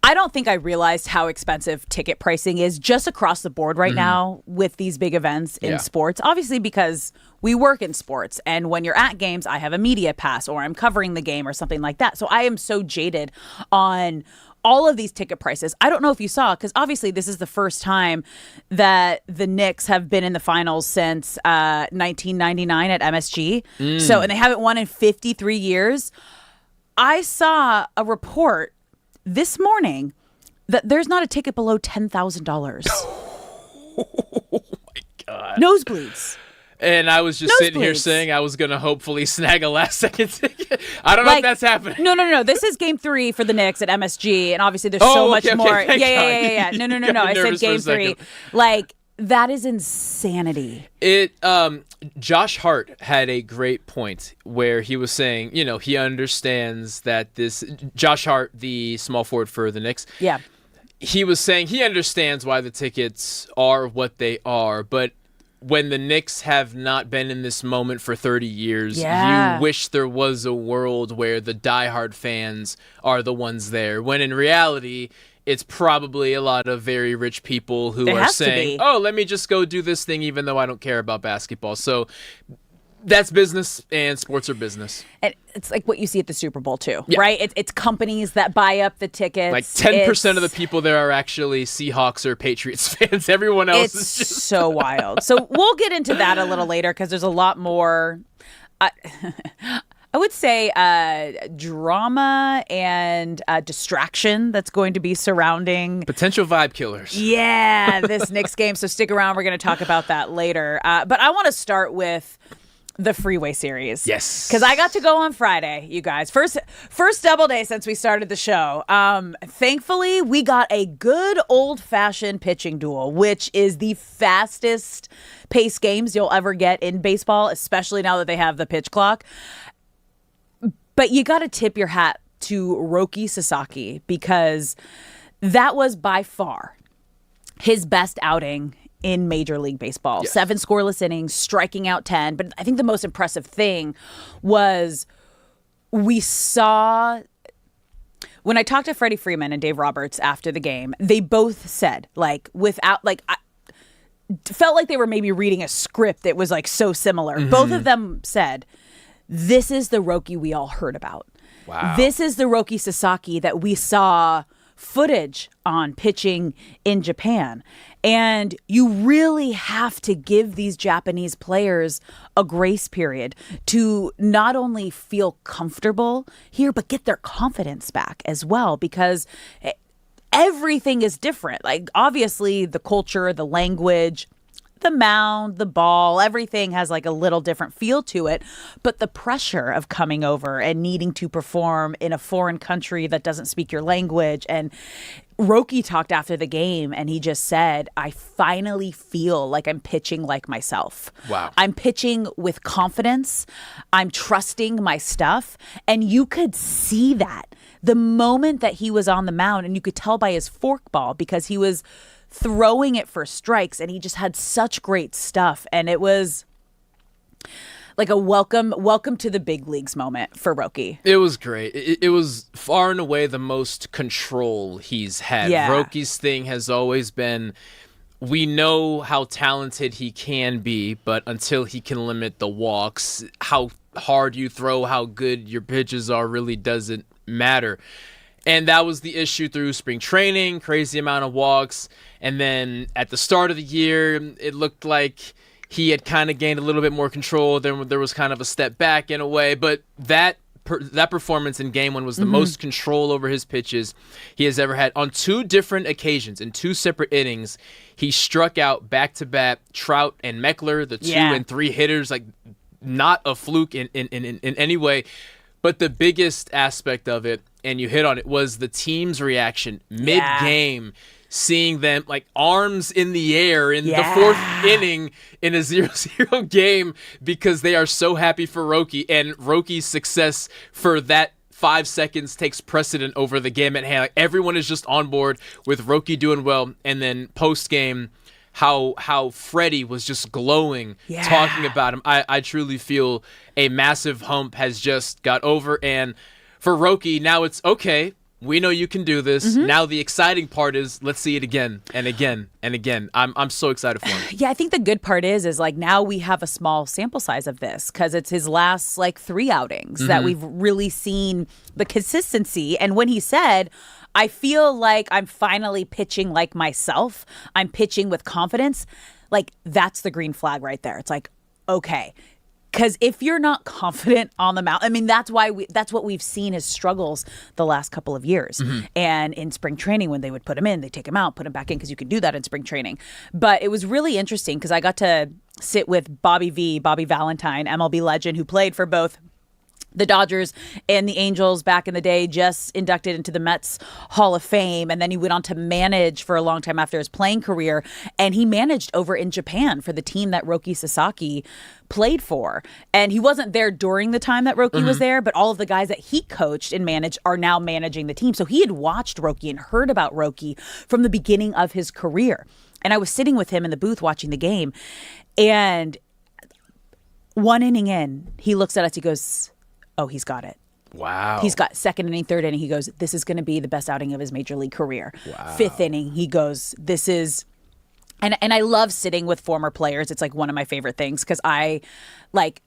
I don't think I realized how expensive ticket pricing is just across the board right now with these big events in sports. Obviously, because we work in sports, and when you're at games, I have a media pass or I'm covering the game or something like that. So I am so jaded on all of these ticket prices. I don't know if you saw, because obviously this is the first time that the Knicks have been in the finals since 1999 at MSG. So, and they haven't won in 53 years. I saw a report this morning that there's not a ticket below $10,000. Oh my God. Nosebleeds. And I was just sitting here saying I was going to hopefully snag a last-second ticket. I don't know if that's happening. No. This is Game 3 for the Knicks at MSG, and obviously there's so much more. Yeah. No. I said Game 3. Like, that is insanity. Josh Hart had a great point where he was saying, he understands that this Josh Hart, the small forward for the Knicks. Yeah. He was saying he understands why the tickets are what they are, but when the Knicks have not been in this moment for 30 years, you wish there was a world where the diehard fans are the ones there, when in reality, it's probably a lot of very rich people who are saying, oh, let me just go do this thing even though I don't care about basketball. So that's business, and sports are business. And it's like what you see at the Super Bowl, too, right? It's companies that buy up the tickets. Like 10% of the people there are actually Seahawks or Patriots fans. Everyone else is just so wild. So we'll get into that a little later because there's a lot more, I would say, drama and distraction that's going to be surrounding potential vibe killers. Yeah, this Knicks game. So stick around. We're going to talk about that later. But I want to start with the Freeway Series. Yes. Because I got to go on Friday, you guys. First double day since we started the show. Thankfully, we got a good old-fashioned pitching duel, which is the fastest pace games you'll ever get in baseball, especially now that they have the pitch clock. But you got to tip your hat to Roki Sasaki because that was by far his best outing in Major League Baseball. Yes. 7 scoreless innings, striking out 10. But I think the most impressive thing was we saw, when I talked to Freddie Freeman and Dave Roberts after the game, they both said, I felt like they were maybe reading a script that was like so similar. Mm-hmm. Both of them said, this is the Roki we all heard about. Wow. This is the Roki Sasaki that we saw footage on pitching in Japan. And you really have to give these Japanese players a grace period to not only feel comfortable here, but get their confidence back as well, because everything is different. Like, obviously, the culture, the language, the mound, the ball, everything has like a little different feel to it. But the pressure of coming over and needing to perform in a foreign country that doesn't speak your language. And Roki talked after the game and he just said, I finally feel like I'm pitching like myself. Wow. I'm pitching with confidence. I'm trusting my stuff. And you could see that the moment that he was on the mound, and you could tell by his forkball because he was throwing it for strikes, and he just had such great stuff. And it was like a welcome to the big leagues moment for Roki. It was great. It was far and away the most control he's had. Yeah. Roki's thing has always been, we know how talented he can be, but until he can limit the walks, how hard you throw, how good your pitches are really doesn't matter. And that was the issue through spring training, crazy amount of walks. And then at the start of the year, it looked like he had kind of gained a little bit more control. Then there was kind of a step back in a way. But that performance in game 1 was the most control over his pitches he has ever had. On 2 different occasions, in 2 separate innings, he struck out back-to-back Trout and Meckler, the 2 and 3 hitters. Like, not a fluke in any way. But the biggest aspect of it, and you hit on it, was the team's reaction mid-game, seeing them like arms in the air in the 4th inning in a 0-0 game because they are so happy for Roki, and Roki's success for that 5 seconds takes precedent over the game at hand. Like, everyone is just on board with Roki doing well, and then post-game, how Freddie was just glowing talking about him. I truly feel a massive hump has just got over. And for Roki, now it's okay. We know you can do this. Now the exciting part is let's see it again and again and again. I'm so excited for him. Yeah, I think the good part is like now we have a small sample size of this because it's his last like 3 outings that we've really seen the consistency. And when he said, I feel like I'm finally pitching like myself, I'm pitching with confidence, like that's the green flag right there. It's like, okay. Because if you're not confident on the mound, I mean, that's what we've seen his struggles the last couple of years. And in spring training, when they would put him in, they take him out, put him back in, because you can do that in spring training. But it was really interesting because I got to sit with Bobby Valentine, MLB legend, who played for both the Dodgers and the Angels back in the day, just inducted into the Mets Hall of Fame. And then he went on to manage for a long time after his playing career. And he managed over in Japan for the team that Roki Sasaki played for. And he wasn't there during the time that Roki was there, but all of the guys that he coached and managed are now managing the team. So he had watched Roki and heard about Roki from the beginning of his career. And I was sitting with him in the booth watching the game. And 1 inning in, he looks at us, he goes, oh, he's got it. Wow. He's got 2nd inning, 3rd inning. He goes, this is going to be the best outing of his major league career. Wow. 5th inning, he goes, this is... And I love sitting with former players. It's like one of my favorite things because I like...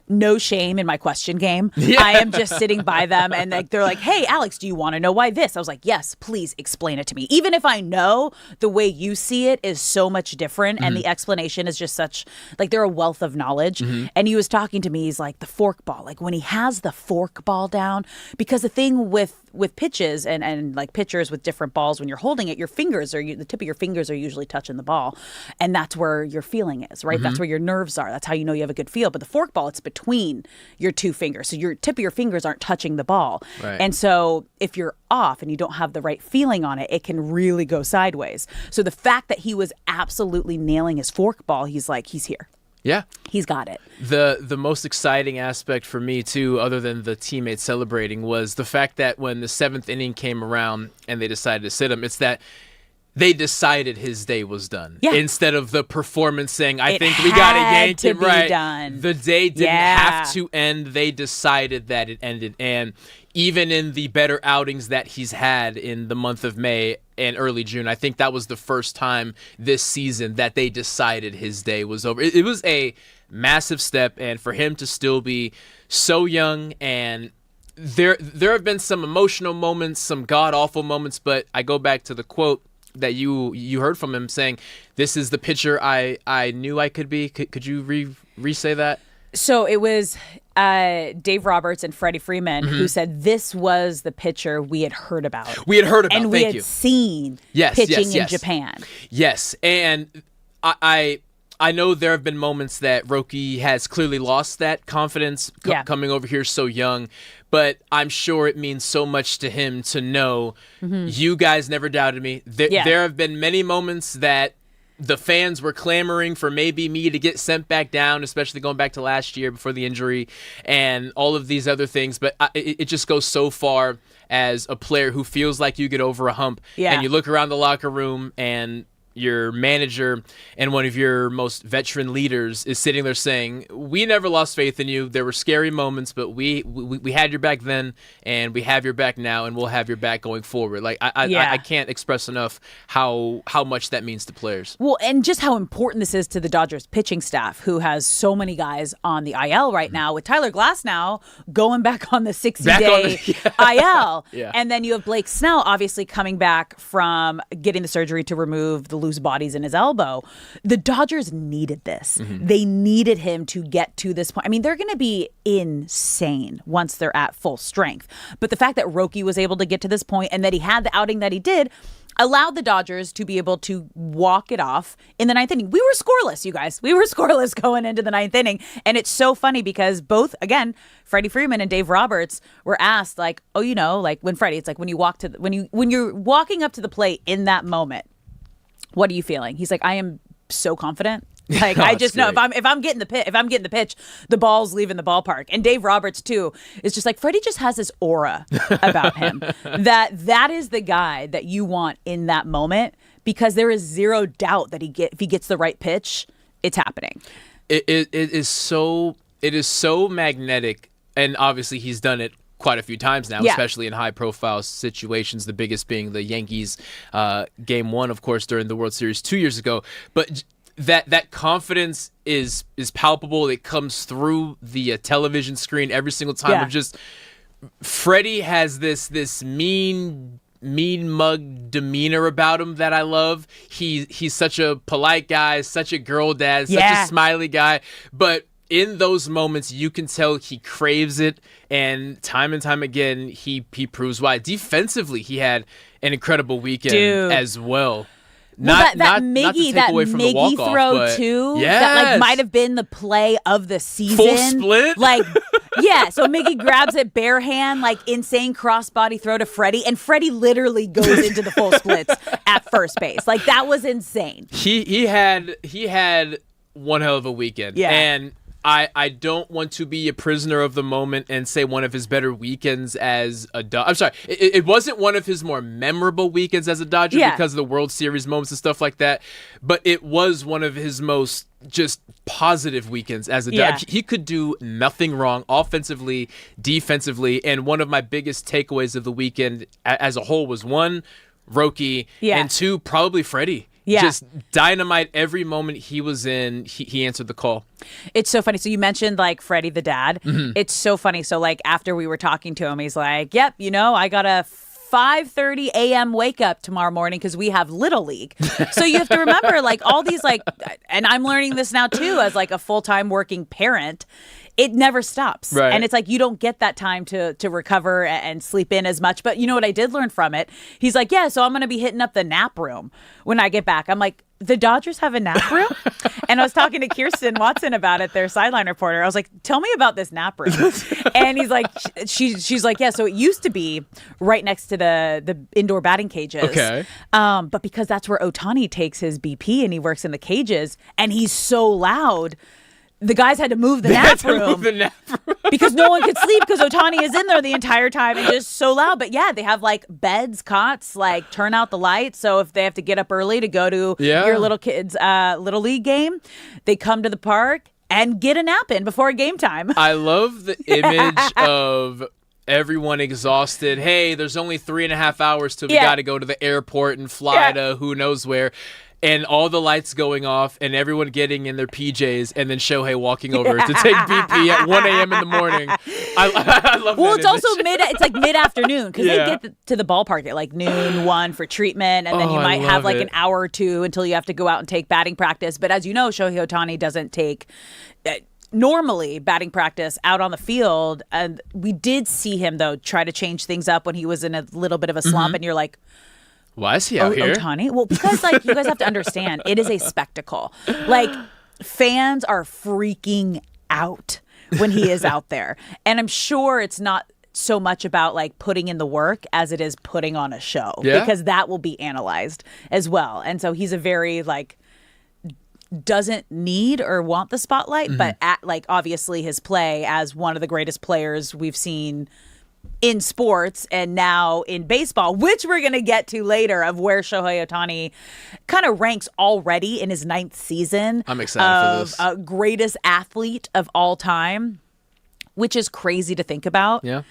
no shame in my question game. Yeah. I am just sitting by them and like they're like, hey, Alex, do you want to know why this? I was like, yes, please explain it to me. Even if I know the way you see it is so much different and the explanation is just such, like they're a wealth of knowledge. And he was talking to me, he's like, the fork ball, like when he has the fork ball down, because the thing with pitches and like pitchers with different balls, when you're holding it, your fingers are, the tip of your fingers are usually touching the ball. And that's where your feeling is, right? That's where your nerves are. That's how you know you have a good feel. But the fork ball, it's between your 2 fingers. So your tip of your fingers aren't touching the ball. Right. And so if you're off and you don't have the right feeling on it, it can really go sideways. So the fact that he was absolutely nailing his fork ball, he's like, he's here. Yeah. He's got it. The most exciting aspect for me, too, other than the teammates celebrating, was the fact that when the 7th inning came around and they decided to sit him, it's that they decided his day was done. Yeah. Instead of the performance saying, I think we got to yank him right. Done. The day didn't have to end. They decided that it ended. And even in the better outings that he's had in the month of May and early June, I think that was the first time this season that they decided his day was over. It was a massive step, and for him to still be so young, and there have been some emotional moments, some god-awful moments, but I go back to the quote that you heard from him saying, this is the pitcher I knew I could be. Could you re-say that? So it was Dave Roberts and Freddie Freeman who said this was the pitcher we had heard about. We had heard about, and we had seen pitching in Japan. Yes, and I know there have been moments that Roki has clearly lost that confidence coming over here so young, but I'm sure it means so much to him to know you guys never doubted me. There have been many moments that the fans were clamoring for maybe me to get sent back down, especially going back to last year before the injury and all of these other things. But it just goes so far as a player who feels like you get over a hump and you look around the locker room and your manager and one of your most veteran leaders is sitting there saying, we never lost faith in you. There were scary moments, but we had your back then, and we have your back now, and we'll have your back going forward. Like I can't express enough how much that means to players. Well, and just how important this is to the Dodgers pitching staff, who has so many guys on the IL right now, with Tyler Glass now going back on the 60-day IL. And then you have Blake Snell obviously coming back from getting the surgery to remove the loose bodies in his elbow. The Dodgers needed this. They needed him to get to this point. I mean, they're going to be insane once they're at full strength. But the fact that Roki was able to get to this point and that he had the outing that he did allowed the Dodgers to be able to walk it off in the 9th inning. We were scoreless, you guys. We were scoreless going into the 9th inning. And it's so funny because both, again, Freddie Freeman and Dave Roberts were asked, like, oh, you know, like when Freddie, it's like when you're walking up to the plate in that moment, what are you feeling? He's like, I am so confident. Like I just know if I'm getting the pitch, the ball's leaving the ballpark. And Dave Roberts too is just like, Freddie just has this aura about him that is the guy that you want in that moment, because there is zero doubt that if he gets the right pitch, it's happening. It is so magnetic, and obviously he's done it quite a few times now, Yeah. especially in high-profile situations, the biggest being the Yankees Game 1, of course, during the World Series 2 years ago. But that confidence is palpable. It comes through the television screen every single time. Yeah. Of just Freddie has this mean mug demeanor about him that I love. He's such a polite guy, such a girl dad, such a smiley guy, but in those moments, you can tell he craves it, and time again, he proves why. Defensively, he had an incredible weekend as well. That Not to take away from the Miggy walk-off, throw but too. yes. That like might have been the play of the season. Full split? Like, yeah. So Miggy grabs it bare hand, like insane crossbody throw to Freddie, and Freddie literally goes into the full splits at first base. Like that was insane. He had one hell of a weekend. Yeah. And I don't want to be a prisoner of the moment and say one of his better weekends as a Dodger. I'm sorry, it wasn't one of his more memorable weekends as a Dodger because of the World Series moments and stuff like that, but it was one of his most just positive weekends as a Dodger. He could do nothing wrong offensively, defensively, and one of my biggest takeaways of the weekend as a whole was one, Roki, and two, probably Freddie. Yeah. Just dynamite every moment he was in. He answered the call. It's so funny. So you mentioned like Freddie the dad. Mm-hmm. It's so funny. So like after we were talking to him, he's like, "Yep, I got a 5:30 a.m. wake up tomorrow morning because we have Little League." So you have to remember like all these like, and I'm learning this now too as like a full-time working parent. It never stops. Right. And it's like you don't get that time to recover and sleep in as much. But you know what I did learn from it? He's like, yeah, so I'm going to be hitting up the nap room when I get back. I'm like, the Dodgers have a nap room? And I was talking to Kirsten Watson about it, their sideline reporter. I was like, tell me about this nap room. And he's like, she's like, yeah, so it used to be right next to the indoor batting cages. Okay. But because that's where Ohtani takes his BP and he works in the cages and he's so loud, the guys had to move the nap room because no one could sleep because Ohtani is in there the entire time and just so loud. But yeah, they have like beds, cots, like turn out the lights. So if they have to get up early to go to your little kid's Little League game, they come to the park and get a nap in before game time. I love the image of everyone exhausted. Hey, there's only 3.5 hours till we got to go to the airport and fly to who knows where. And all the lights going off and everyone getting in their PJs and then Shohei walking over to take BP at 1 a.m. in the morning. I love well, that it's also it's like mid-afternoon because they get to the ballpark at like noon, 1 for treatment. And then you might have like an hour or two until you have to go out and take batting practice. But as you know, Shohei Ohtani doesn't take normally batting practice out on the field. And we did see him, though, try to change things up when he was in a little bit of a slump. And you're like, why is he out here? Ohtani? Well, because like you guys have to understand, it is a spectacle. Like fans are freaking out when he is out there. And I'm sure it's not so much about like putting in the work as it is putting on a show because that will be analyzed as well. And so he's a very like doesn't need or want the spotlight, but like obviously his play as one of the greatest players we've seen in sports and now in baseball, which we're going to get to later, of where Shohei Ohtani kind of ranks already in his 9th season. I'm excited for this. Greatest athlete of all time, which is crazy to think about. Yeah.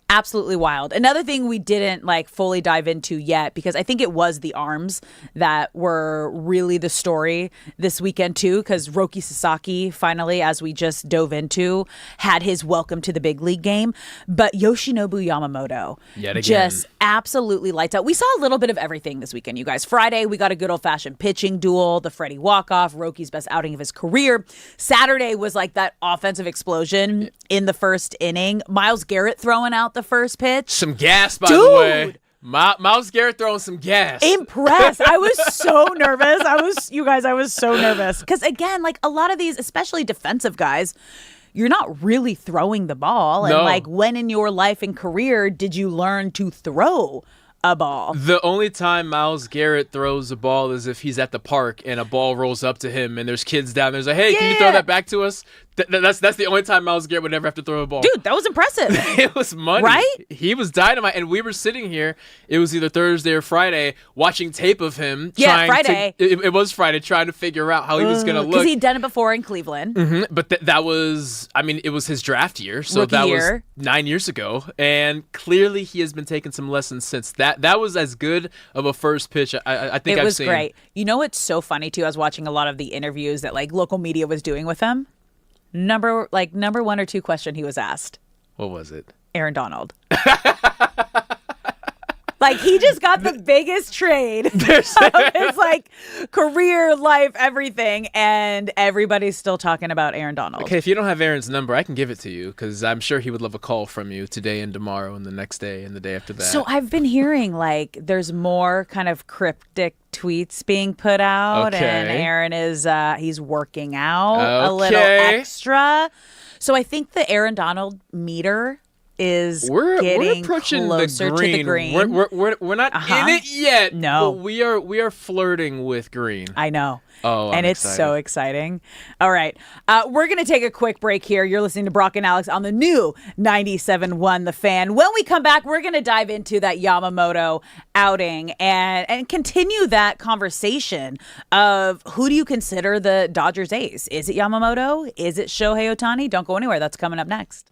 Absolutely wild. Another thing we didn't like fully dive into yet, because I think it was the arms that were really the story this weekend too, because Roki Sasaki finally, as we just dove into, had his welcome to the big league game. But Yoshinobu Yamamoto yet again just absolutely lights out. We saw a little bit of everything this weekend, you guys. Friday, we got a good old-fashioned pitching duel, the Freddie walk-off, Roki's best outing of his career. Saturday was like that offensive explosion in the first inning. Myles Garrett throwing out the first pitch. Some gas, by the way. Myles Garrett throwing some gas. Impressed. I was so nervous. I was so nervous. Because again, like a lot of these, especially defensive guys, you're not really throwing the ball. No. And like when in your life and career did you learn to throw a ball? The only time Myles Garrett throws a ball is if he's at the park and a ball rolls up to him and there's kids down there. There's like, hey, can you throw that back to us? That's the only time Myles Garrett would ever have to throw a ball. Dude, that was impressive. It was money. Right? He was dynamite. And we were sitting here, it was either Thursday or Friday, watching tape of him. Friday. It was Friday, trying to figure out how he was going to look. Because he'd done it before in Cleveland. Mm-hmm. But that was, it was his draft year. So Rookie that year. was 9 years ago. And clearly he has been taking some lessons since. That was as good of a first pitch I think I've seen. It was great. You know what's so funny, too? I was watching a lot of the interviews that local media was doing with him. Number 1 or 2 question he was asked. What was it? Aaron Donald. He just got the biggest trade of his career, life, everything, and everybody's still talking about Aaron Donald. Okay, if you don't have Aaron's number, I can give it to you because I'm sure he would love a call from you today and tomorrow and the next day and the day after that. So I've been hearing there's more kind of cryptic tweets being put out, and Aaron is he's working out a little extra. So I think the Aaron Donald meter is getting approaching closer the green. to the green. We're not in it yet. No, but we are flirting with green. I know. Oh, and it's so exciting. All right, we're gonna take a quick break here. You're listening to Brock and Alex on the new 97.1 The Fan. When we come back, we're gonna dive into that Yamamoto outing and continue that conversation of who do you consider the Dodgers ace? Is it Yamamoto? Is it Shohei Ohtani? Don't go anywhere. That's coming up next.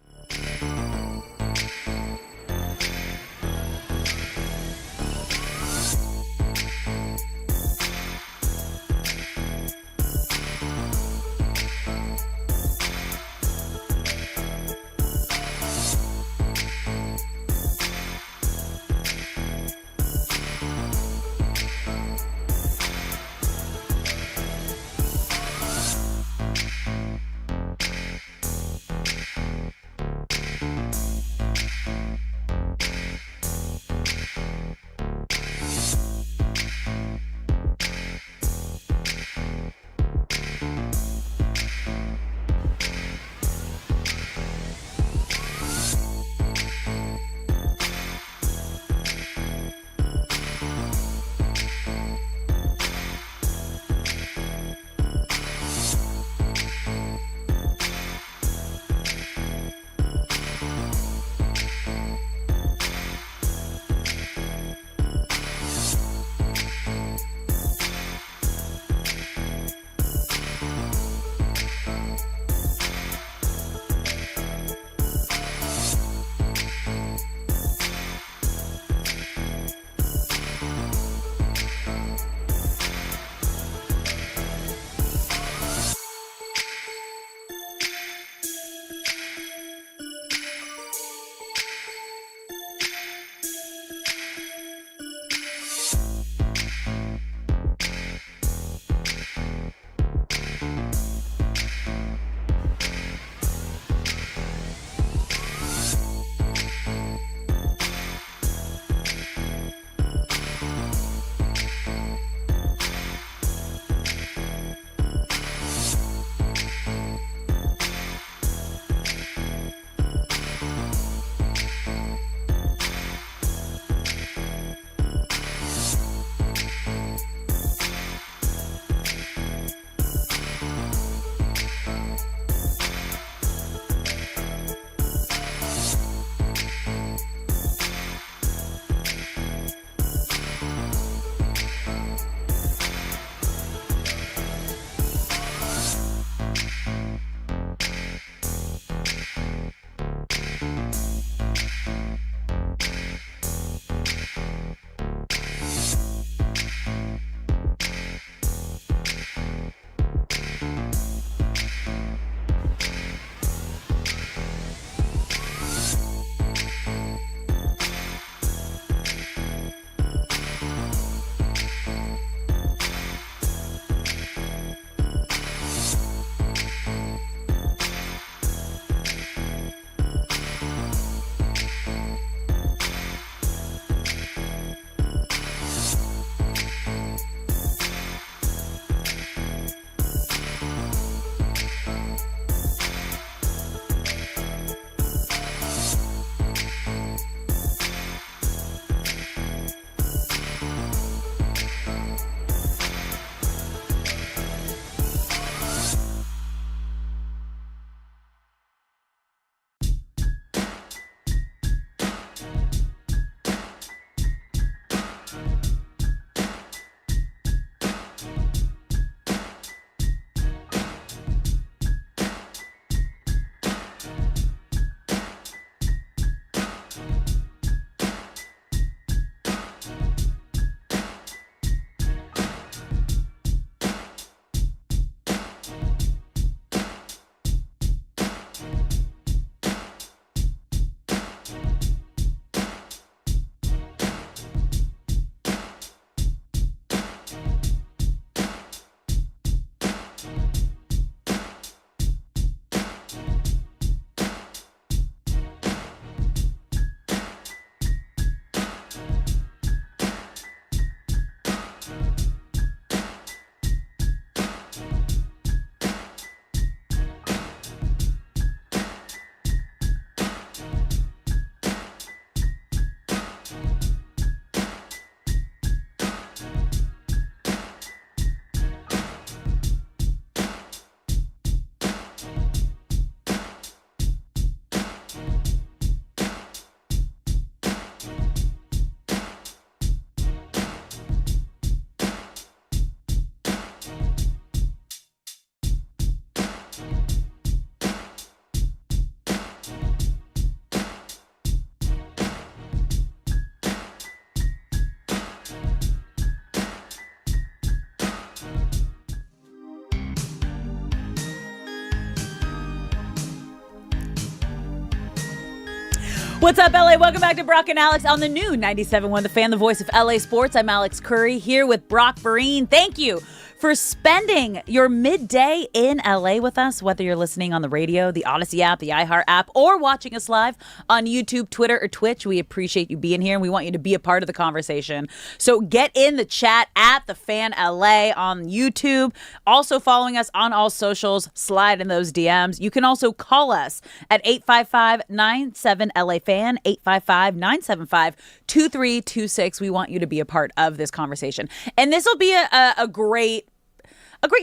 What's up, LA? Welcome back to Brock and Alex on the new 97.1 The Fan, the voice of LA Sports. I'm Alex Curry here with Brock Vereen. Thank you for spending your midday in LA with us, whether you're listening on the radio, the Odyssey app, the iHeart app, or watching us live on YouTube, Twitter, or Twitch. We appreciate you being here, and we want you to be a part of the conversation. So get in the chat at The Fan LA on YouTube. Also following us on all socials. Slide in those DMs. You can also call us at 855-97-LA-FAN, 855-975-2326. We want you to be a part of this conversation. And this will be a great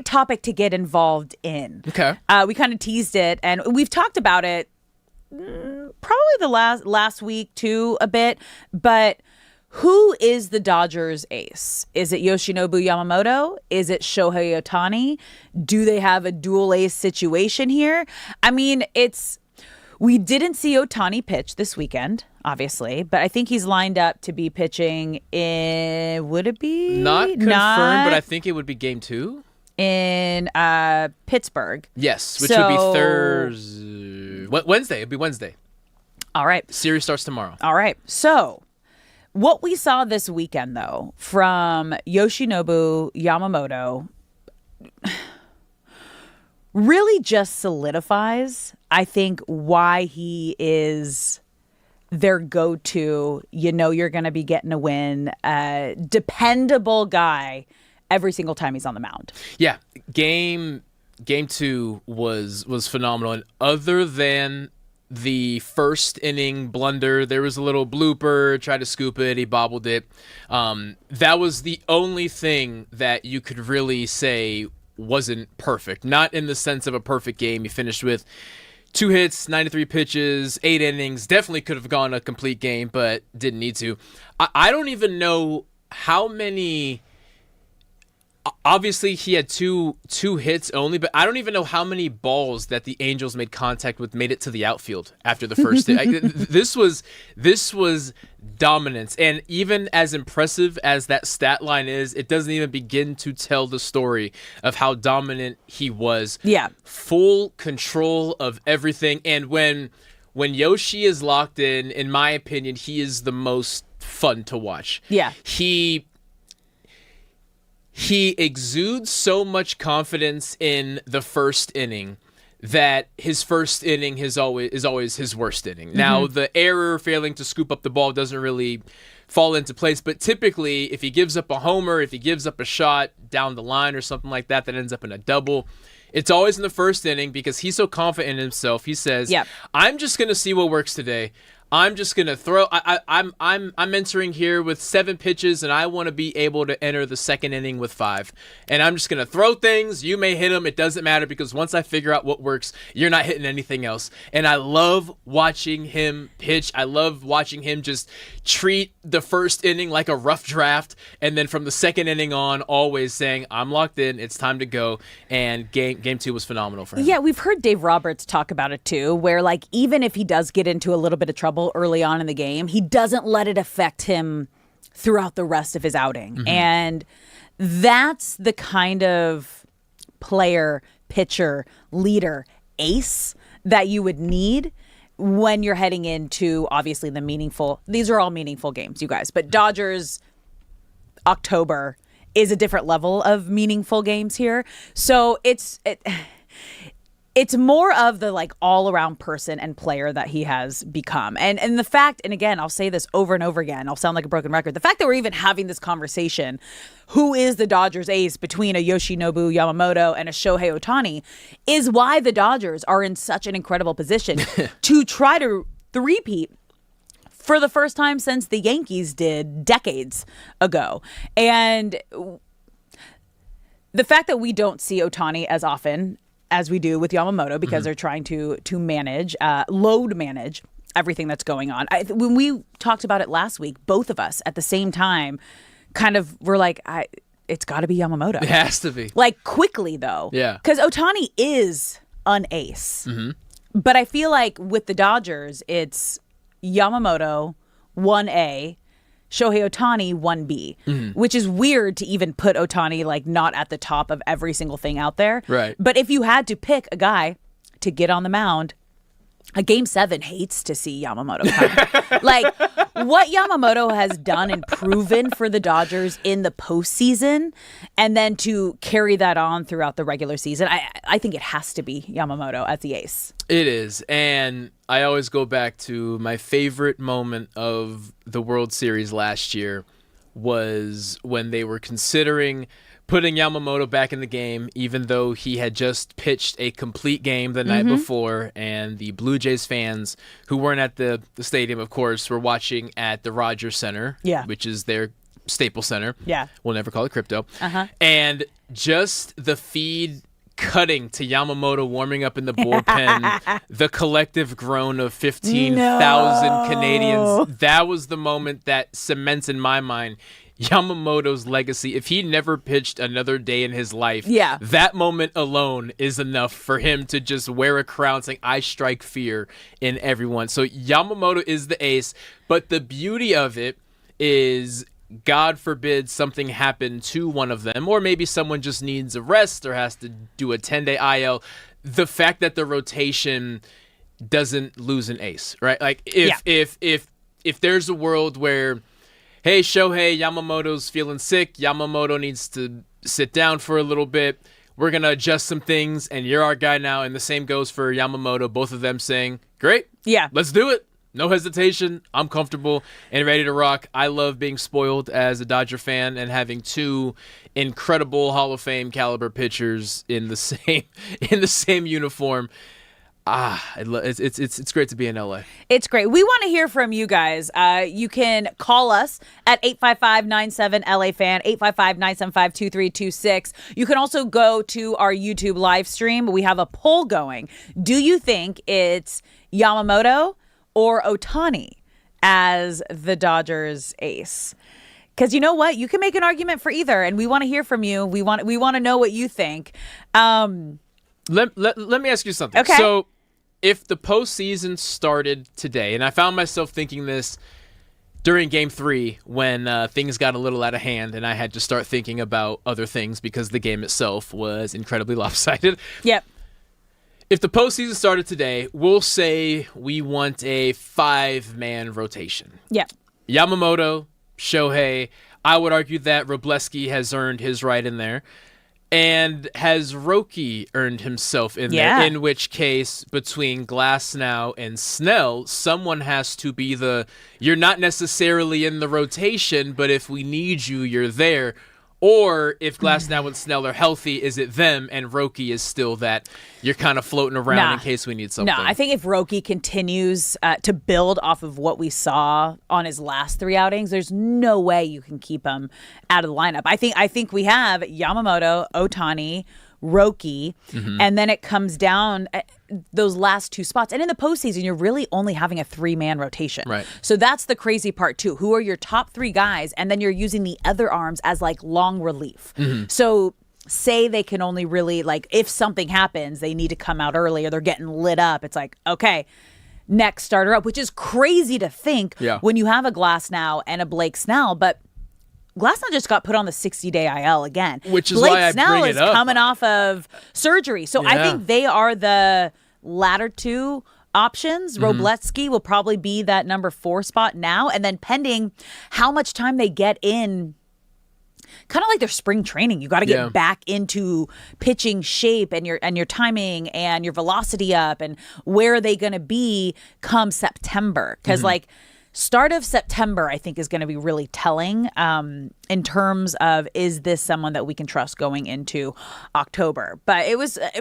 topic to get involved in. Okay. We kind of teased it, and we've talked about it probably the last week too a bit, but who is the Dodgers ace? Is it Yoshinobu Yamamoto? Is it Shohei Ohtani? Do they have a dual ace situation here? I mean, we didn't see Ohtani pitch this weekend, obviously, but I think he's lined up to be pitching in, would it be? Not confirmed, but I think it would be game 2. In Pittsburgh. Yes, which would be Thursday. Wednesday. It'd be Wednesday. All right. Series starts tomorrow. All right. So what we saw this weekend, though, from Yoshinobu Yamamoto really just solidifies, I think, why he is their go-to, you're going to be getting a win, dependable guy every single time he's on the mound. Yeah, game 2 was phenomenal, and other than the first inning blunder, there was a little blooper, tried to scoop it, he bobbled it. That was the only thing that you could really say wasn't perfect. Not in the sense of a perfect game. He finished with 2 hits, 93 pitches, 8 innings. Definitely could have gone a complete game, but didn't need to. I don't even know how many. Obviously, he had two hits only, but I don't even know how many balls that the Angels made contact with made it to the outfield after the first hit. This was dominance, and even as impressive as that stat line is, it doesn't even begin to tell the story of how dominant he was. Yeah, full control of everything, and when Yoshi is locked in my opinion, he is the most fun to watch. Yeah, He exudes so much confidence in the first inning that his first inning is always his worst inning. Mm-hmm. Now, the error failing to scoop up the ball doesn't really fall into place, but typically if he gives up a homer, if he gives up a shot down the line or something like that ends up in a double, it's always in the first inning because he's so confident in himself. He says, yep, I'm just going to see what works today. I'm just gonna throw. I'm entering here with 7 pitches, and I want to be able to enter the second inning with 5. And I'm just gonna throw things. You may hit them. It doesn't matter because once I figure out what works, you're not hitting anything else. And I love watching him pitch. I love watching him just treat the first inning like a rough draft, and then from the second inning on, always saying, "I'm locked in. It's time to go." And game 2 was phenomenal for him. Yeah, we've heard Dave Roberts talk about it too, where like even if he does get into a little bit of trouble early on in the game, he doesn't let it affect him throughout the rest of his outing. Mm-hmm. And that's the kind of player, pitcher, leader, ace that you would need when you're heading into obviously these are all meaningful games, you guys, but Dodgers October is a different level of meaningful games here. So it's more of the like all-around person and player that he has become. And the fact, and again, I'll say this over and over again, I'll sound like a broken record, the fact that we're even having this conversation, who is the Dodgers ace between a Yoshinobu Yamamoto and a Shohei Ohtani, is why the Dodgers are in such an incredible position to try to three-peat for the first time since the Yankees did decades ago. And the fact that we don't see Ohtani as often as we do with Yamamoto because they're trying to manage, load manage everything that's going on. When we talked about it last week, both of us at the same time kind of were like, it's got to be Yamamoto. It has to be. Like quickly, though. Yeah. Because Ohtani is an ace. Mm-hmm. But I feel like with the Dodgers, it's Yamamoto, 1A, Shohei Ohtani 1B, which is weird to even put Ohtani like not at the top of every single thing out there. Right. But if you had to pick a guy to get on the mound A Game 7 hates to see Yamamoto come. Like, what Yamamoto has done and proven for the Dodgers in the postseason, and then to carry that on throughout the regular season, I think it has to be Yamamoto as the ace. It is. And I always go back to my favorite moment of the World Series last year was when they were considering putting Yamamoto back in the game, even though he had just pitched a complete game the night before, and the Blue Jays fans who weren't at the stadium, of course, were watching at the Rogers Center, which is their Staples Center. Yeah. We'll never call it crypto. And just the feed cutting to Yamamoto warming up in the bullpen, the collective groan of 15,000 Canadians, that was the moment that cements in my mind Yamamoto's legacy. If he never pitched another day in his life, that moment alone is enough for him to just wear a crown saying, I strike fear in everyone. So Yamamoto is the ace, but the beauty of it is, God forbid something happened to one of them, or maybe someone just needs a rest or has to do a 10-day IL. The fact that the rotation doesn't lose an ace, right? Like if there's a world where, hey, Shohei, Yamamoto's feeling sick, Yamamoto needs to sit down for a little bit, we're going to adjust some things, and you're our guy now, and the same goes for Yamamoto, both of them saying, great, let's do it. No hesitation. I'm comfortable and ready to rock. I love being spoiled as a Dodger fan and having two incredible Hall of Fame caliber pitchers in the same uniform. It's great to be in LA. It's great. We want to hear from you guys. You can call us at 855-97-LA-FAN, 855-975-2326. You can also go to our YouTube live stream. We have a poll going. Do you think it's Yamamoto or Ohtani as the Dodgers ace? Because you know what? You can make an argument for either, and we want to hear from you. We want to know what you think. Let me ask you something. Okay. So if the postseason started today, and I found myself thinking this during Game 3 when things got a little out of hand and I had to start thinking about other things because the game itself was incredibly lopsided. Yep. If the postseason started today, we'll say we want a 5-man rotation. Yeah. Yamamoto, Shohei. I would argue that Robleski has earned his right in there. And has Roki earned himself in there? In which case, between Glasnow and Snell, someone has to be you're not necessarily in the rotation, but if we need you, you're there. Or if Glasnow and Snell are healthy, is it them and Roki is still that you're kind of floating around in case we need something? No, I think if Roki continues to build off of what we saw on his last 3 outings, there's no way you can keep him out of the lineup. I think we have Yamamoto, Ohtani, Roki, and then it comes down those last 2 spots. And in the postseason, you're really only having a 3-man rotation. Right. So that's the crazy part too. Who are your top 3 guys? And then you're using the other arms as like long relief. So say they can only really, like, if something happens, they need to come out early or they're getting lit up. It's like, okay, next starter up, which is crazy to think when you have a Glasnow and a Blake Snell. But Glasnow just got put on the 60-day IL again. Which is Blake why I Snell bring it is up. coming off of surgery. So I think they are the latter 2 options. Robleski will probably be that number 4 spot now. And then pending how much time they get in, kind of like their spring training, you got to get back into pitching shape and your timing and your velocity up, and where are they going to be come September? Because start of September, I think, is going to be really telling in terms of, is this someone that we can trust going into October? But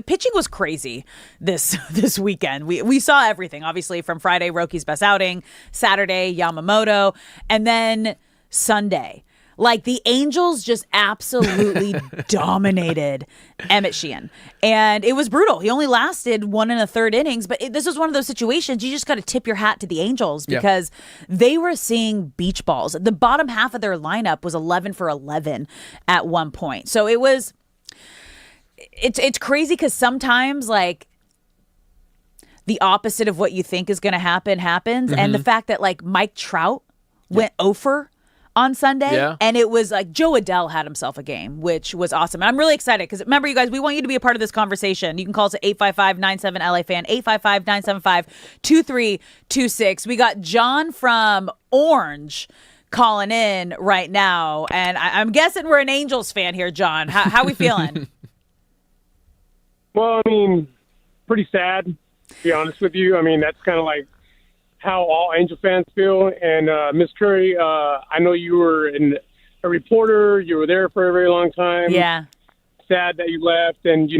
pitching was crazy this weekend. We saw everything, obviously, from Friday, Roki's best outing, Saturday, Yamamoto, and then Sunday. Like, the Angels just absolutely dominated Emmett Sheehan. And it was brutal. He only lasted 1 1/3 innings, but this was one of those situations you just got to tip your hat to the Angels because they were seeing beach balls. The bottom half of their lineup was 11 for 11 at one point. So it's crazy because sometimes, like, the opposite of what you think is going to happen happens. And the fact that, like, Mike Trout went 0 for on Sunday. Yeah. And it was like Joe Adell had himself a game, which was awesome. And I'm really excited because remember, you guys, we want you to be a part of this conversation. You can call us at 855-97-LA-FAN, 855-975-2326. We got John from Orange calling in right now. And I'm guessing we're an Angels fan here, John. How we feeling? Well, I mean, pretty sad, to be honest with you. I mean, that's kind of like how all Angel fans feel. And Miss Curry, I know you were a reporter. You were there for a very long time. Yeah. Sad that you left. And,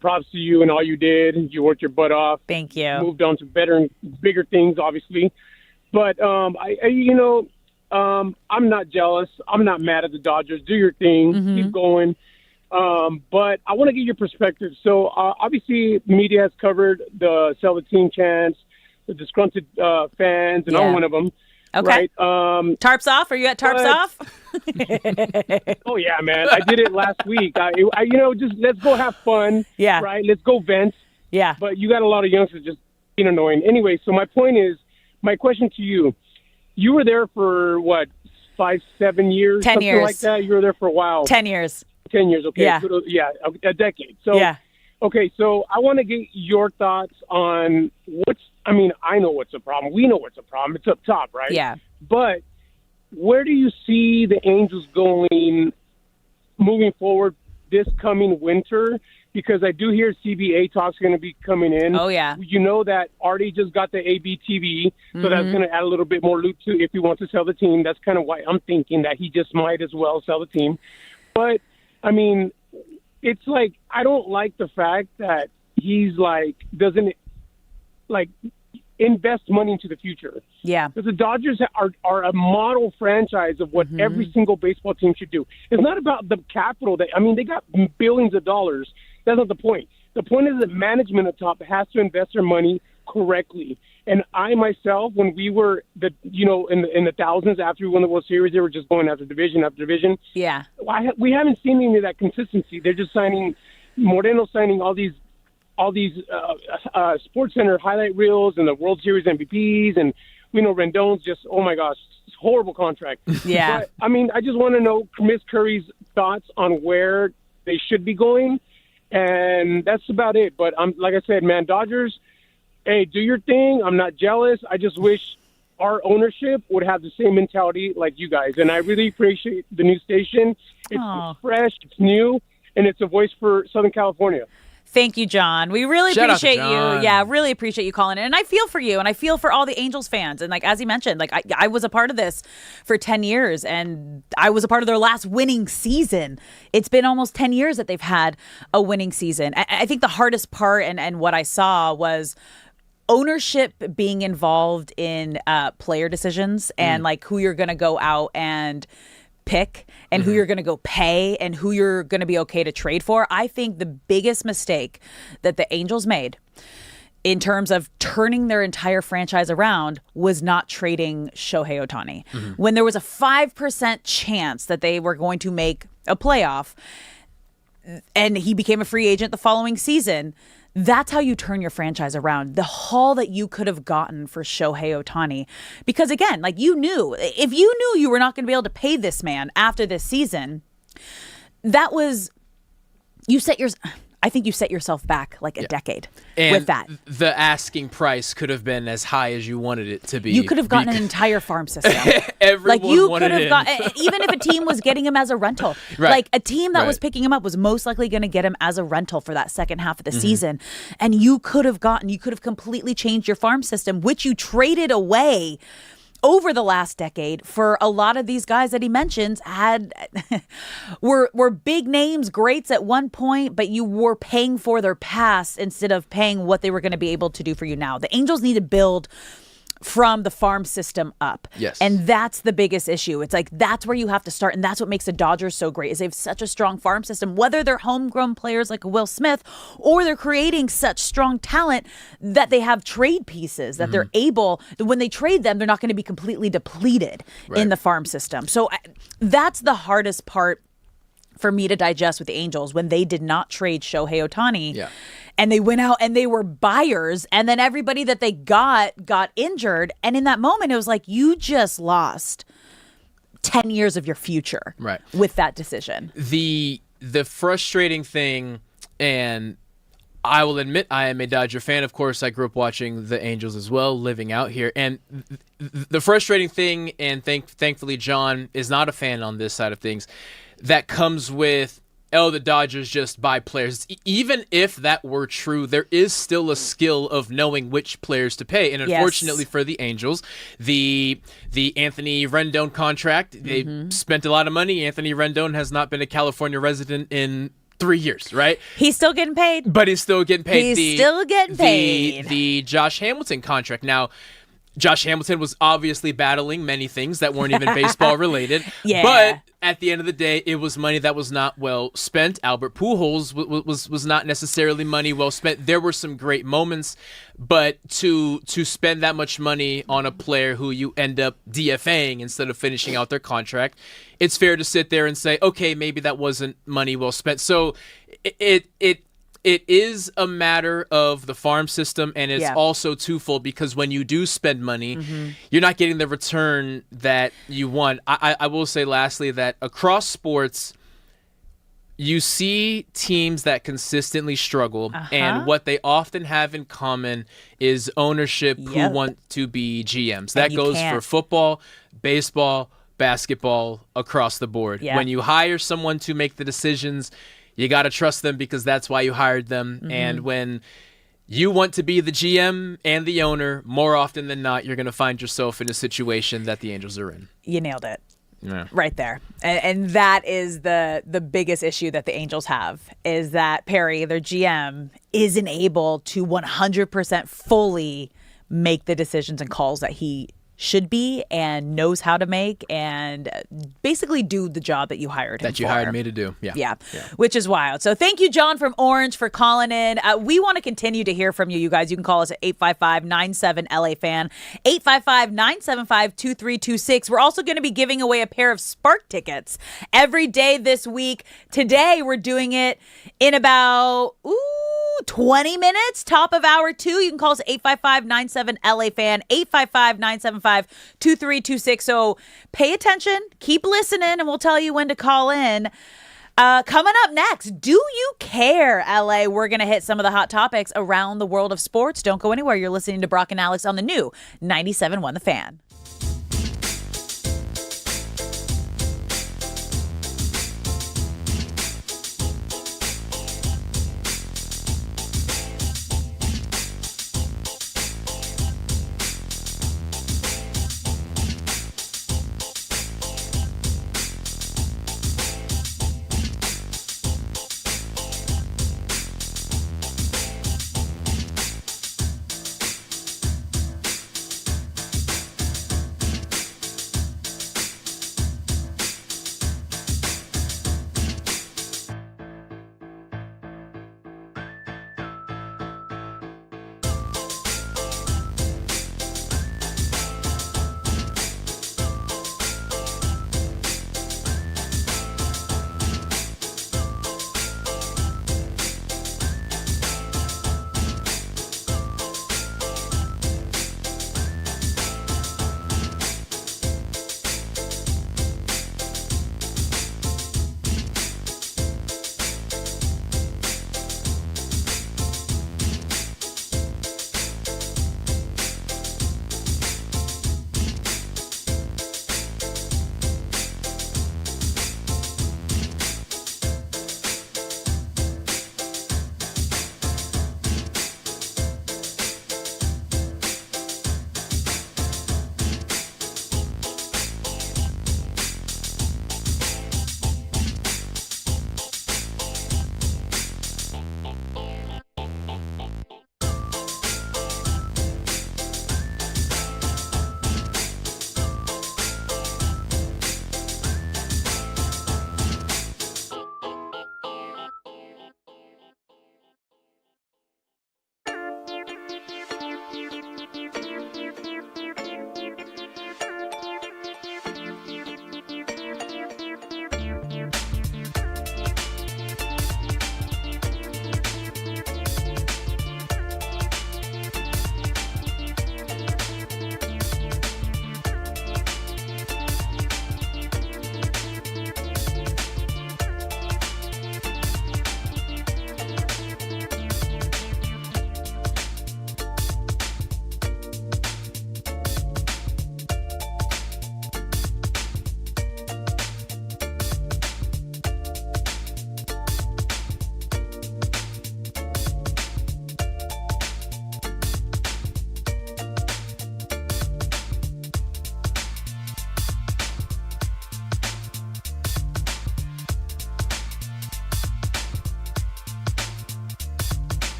props to you and all you did. You worked your butt off. Thank you. Moved on to better and bigger things, obviously. But, I'm not jealous. I'm not mad at the Dodgers. Do your thing. Mm-hmm. Keep going. But I want to get your perspective. So, obviously, the media has covered the sell the team chance, the disgruntled fans, and I'm one of them. Okay. Right? Tarps off? Are you at Tarps off? Oh, yeah, man. I did it last week. Just let's go have fun. Yeah. Right? Let's go vent. Yeah. But you got a lot of youngsters just being annoying. Anyway, so my question to you, you were there for, 5-7 years? 10 something years. like that? You were there for a while. 10 years. 10 years, okay. Yeah. A decade. So, yeah. Okay, so I want to get your thoughts on I know what's a problem. We know what's a problem. It's up top, right? Yeah. But where do you see the Angels moving forward this coming winter? Because I do hear CBA talks going to be coming in. Oh, yeah. You know that Artie just got the ABTV, so that's going to add a little bit more loot to if he wants to sell the team. That's kind of why I'm thinking that he just might as well sell the team. But, I mean, it's like I don't like the fact that he's doesn't invest money into the future. Yeah. Because the Dodgers are a model franchise of what every single baseball team should do. It's not about the capital. They got billions of dollars. That's not the point. The point is that management at top has to invest their money correctly. And I myself, when we were in the thousands after we won the World Series, they were just going after division after division. Yeah. We haven't seen any of that consistency. They're just signing all these Sports Center highlight reels and the World Series MVPs, and we know Rendon's just, oh my gosh, horrible contract. Yeah. But, I just want to know Miss Curry's thoughts on where they should be going, and that's about it. But like I said, man, Dodgers, hey, do your thing. I'm not jealous. I just wish our ownership would have the same mentality like you guys, and I really appreciate the new station. It's fresh, it's new, and it's a voice for Southern California. Thank you, John. We really Shout out to appreciate John. you. Yeah, really appreciate you calling in. And I feel for you, and I feel for all the Angels fans. And as he mentioned, I was a part of this for 10 years, and I was a part of their last winning season. It's been almost 10 years that they've had a winning season. I think the hardest part and what I saw was ownership being involved in player decisions and who you're going to go out and pick and who you're going to go pay and who you're going to be okay to trade for. I think the biggest mistake that the Angels made in terms of turning their entire franchise around was not trading Shohei Ohtani. When there was a 5% chance that they were going to make a playoff and he became a free agent the following season, that's how you turn your franchise around. The haul that you could have gotten for Shohei Ohtani. Because again, if you knew you were not going to be able to pay this man after this season, I think you set yourself back a decade with that. The asking price could have been as high as you wanted it to be. You could have gotten an entire farm system. Everyone wanted him. Even if a team was getting him as a rental. Right. A team that was picking him up was most likely going to get him as a rental for that second half of the season. And you could have completely changed your farm system, which you traded away over the last decade for a lot of these guys that he mentions were big names, greats at one point, but you were paying for their past instead of paying what they were going to be able to do for you now. The Angels need to build from the farm system up. Yes. And that's the biggest issue. It's that's where you have to start. And that's what makes the Dodgers so great is they have such a strong farm system, whether they're homegrown players like Will Smith or they're creating such strong talent that they have trade pieces that they're able, when they trade them, they're not going to be completely depleted in the farm system. So that's the hardest part for me to digest with the Angels when they did not trade Shohei Ohtani. Yeah. And they went out and they were buyers. And then everybody that they got injured. And in that moment, it was like, you just lost 10 years of your future right. with that decision. The frustrating thing, and I will admit I am a Dodger fan. Of course, I grew up watching the Angels as well, living out here. And the frustrating thing, and thankfully John is not a fan on this side of things, that comes with, the Dodgers just buy players. Even if that were true, there is still a skill of knowing which players to pay. And unfortunately for the Angels, the Anthony Rendon contract, they spent a lot of money. Anthony Rendon has not been a California resident in 3 years, right? He's still getting paid. But he's still getting paid. He's still getting paid. The Josh Hamilton contract. Now, Josh Hamilton was obviously battling many things that weren't even baseball related. Yeah. But at the end of the day, it was money that was not well spent. Albert Pujols was not necessarily money well spent. There were some great moments, but to spend that much money on a player who you end up DFAing instead of finishing out their contract, it's fair to sit there and say, okay, maybe that wasn't money well spent. So it is a matter of the farm system, and it's also twofold, because when you do spend money, you're not getting the return that you want. I will say lastly that across sports, you see teams that consistently struggle, and what they often have in common is ownership who want to be GMs. That goes for football, baseball, basketball, across the board. When you hire someone to make the decisions, you got to trust them because that's why you hired them. And when you want to be the GM and the owner, more often than not, you're going to find yourself in a situation that the Angels are in. You nailed it. Yeah. Right there. And that is the biggest issue that the Angels have, is that Perry, their GM, isn't able to 100% fully make the decisions and calls that he should be and knows how to make, and basically do the job that you hired him That you for. hired me to do. Yeah. Which is wild. So thank you, John from Orange, for calling in. We want to continue to hear from you, you guys. You can call us at 855-97-LA-FAN, 855-975-2326. We're also going to be giving away a pair of Spark tickets every day this week. Today, we're doing it in about 20 minutes, top of hour 2. You can call us at 855-97-LA-FAN, 855-975-2326. So pay attention, keep listening, and we'll tell you when to call in. Coming up next, do you care, LA? We're going to hit some of the hot topics around the world of sports. Don't go anywhere. You're listening to Brock and Alex on the new 97.1 The Fan.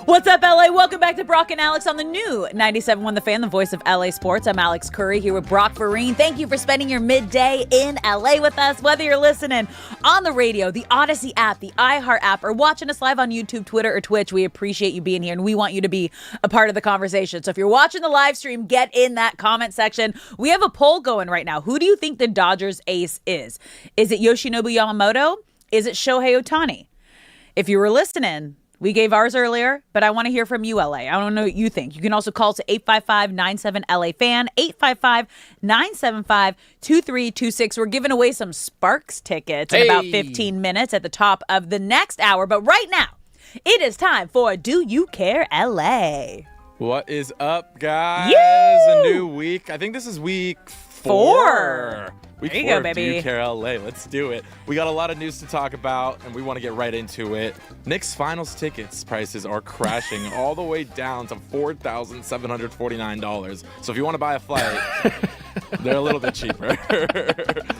What's up, LA? Welcome back to Brock and Alex on the new 97.1 The Fan, the voice of LA Sports. I'm Alex Curry here with Brock Farine. Thank you for spending your midday in LA with us, whether you're listening on the radio, the Odyssey app, the iHeart app, or watching us live on YouTube, Twitter, or Twitch. We appreciate you being here, and we want you to be a part of the conversation. So if you're watching the live stream, get in that comment section. We have a poll going right now. Who do you think the Dodgers ace is? Is it Yoshinobu Yamamoto? Is it Shohei Ohtani? If you were listening, we gave ours earlier, but I want to hear from you, LA. I don't know what you think. You can also call to 855-97-LA-FAN, 855-975-2326. We're giving away some Sparks tickets in about 15 minutes at the top of the next hour. But right now, it is time for Do You Care, LA? What is up, guys? You! A new week. I think this is week 4. Week There you 4 go, of baby. Do You Care LA? Let's do it. We got a lot of news to talk about, and we want to get right into it. Knicks finals tickets prices are crashing all the way down to $4,749. So if you want to buy a flight, they're a little bit cheaper.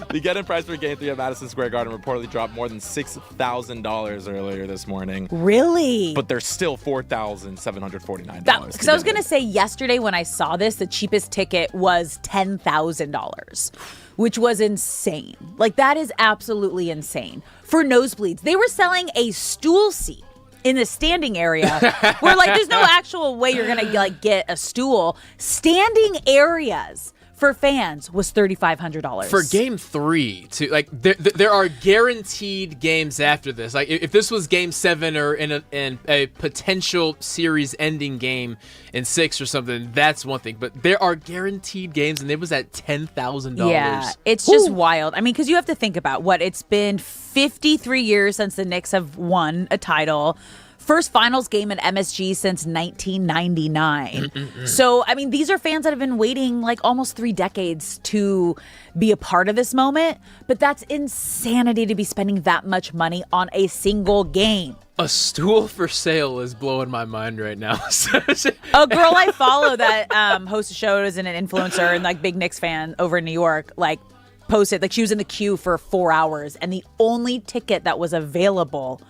The get-in price for Game 3 at Madison Square Garden reportedly dropped more than $6,000 earlier this morning. Really? But they're still $4,749. Because I was going to say yesterday when I saw this, the cheapest ticket was $10,000, which was insane. Like, that is absolutely insane. For nosebleeds, they were selling a stool seat in the standing area where, like, there's no actual way you're going to, like, get a stool. Standing areas for fans was $3,500 for Game 3. Too, like there are guaranteed games after this. Like if this was Game 7 or in a potential series-ending game in 6 or something, that's one thing. But there are guaranteed games, and it was at $10,000. Yeah, it's just wild. I mean, because you have to think about what it's been 53 years since the Knicks have won a title. First finals game at MSG since 1999. So, I mean, these are fans that have been waiting like almost 3 decades to be a part of this moment. But that's insanity to be spending that much money on a single game. A stool for sale is blowing my mind right now. A girl I follow that hosts a show, is an influencer and like big Knicks fan over in New York, like posted, like she was in the queue for 4 hours and the only ticket that was available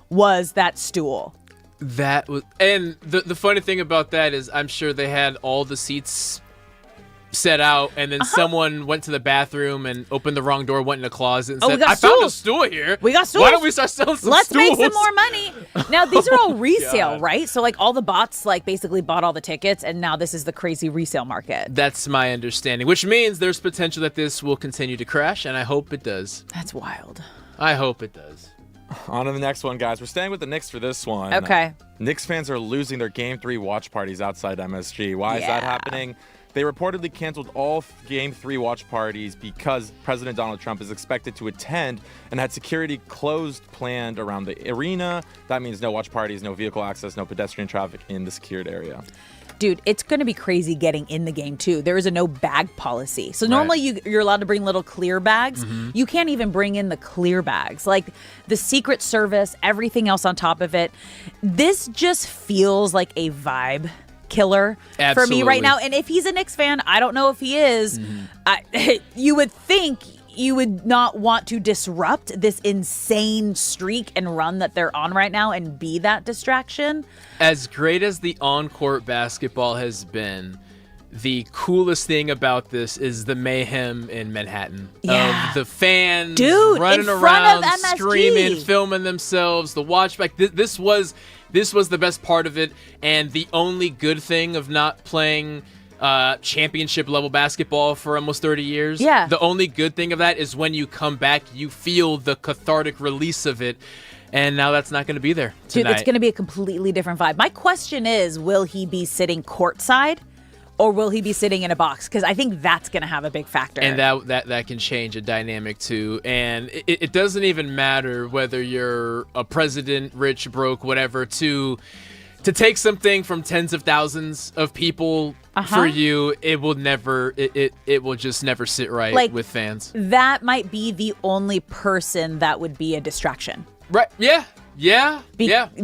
was that stool. That was, and the funny thing about that is I'm sure they had all the seats set out, and then someone went to the bathroom and opened the wrong door, went in a closet and said, I found a stool here. We got stools. Why don't we start selling some Let's stools? make some more money. Now, these are all resale, right? So, like, all the bots, like, basically bought all the tickets, and now this is the crazy resale market. That's my understanding, which means there's potential that this will continue to crash, and I hope it does. That's wild. I hope it does. On to the next one, guys. We're staying with the Knicks for this one. Okay. Knicks fans are losing their Game 3 watch parties outside MSG. Why is that happening? They reportedly canceled all Game 3 watch parties because President Donald Trump is expected to attend and had security planned around the arena. That means no watch parties, no vehicle access, no pedestrian traffic in the secured area. Dude, it's going to be crazy getting in the game, too. There is a no bag policy. So normally you're allowed to bring little clear bags. You can't even bring in the clear bags. Like the Secret Service, everything else on top of it. This just feels like a vibe killer for me right now. And if he's a Knicks fan, I don't know if he is. You would think you would not want to disrupt this insane streak and run that they're on right now and be that distraction. As great as the on-court basketball has been, the coolest thing about this is the mayhem in Manhattan. Of the fans running around, screaming, filming themselves, the watch. Like this was the best part of it, and the only good thing of not playing championship level basketball for almost 30 years. Yeah. The only good thing of that is when you come back, you feel the cathartic release of it. And now that's not going to be there tonight. Dude, it's going to be a completely different vibe. My question is, will he be sitting courtside or will he be sitting in a box? Because I think that's going to have a big factor. And that can change a dynamic too. And it doesn't even matter whether you're a president, rich, broke, whatever, to take something from tens of thousands of people for you, it will just never sit right with fans. That might be the only person that would be a distraction. Right. Yeah.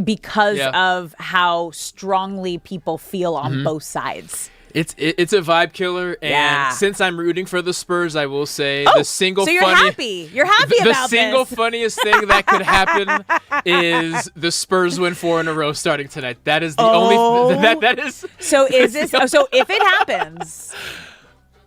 Because of how strongly people feel on both sides. It's a vibe killer, and since I'm rooting for the Spurs, I will say the single so you're happy. You're happy about the single this. funniest thing that could happen is the Spurs win 4 in a row starting tonight. That is the only that is. So is this? So if it happens,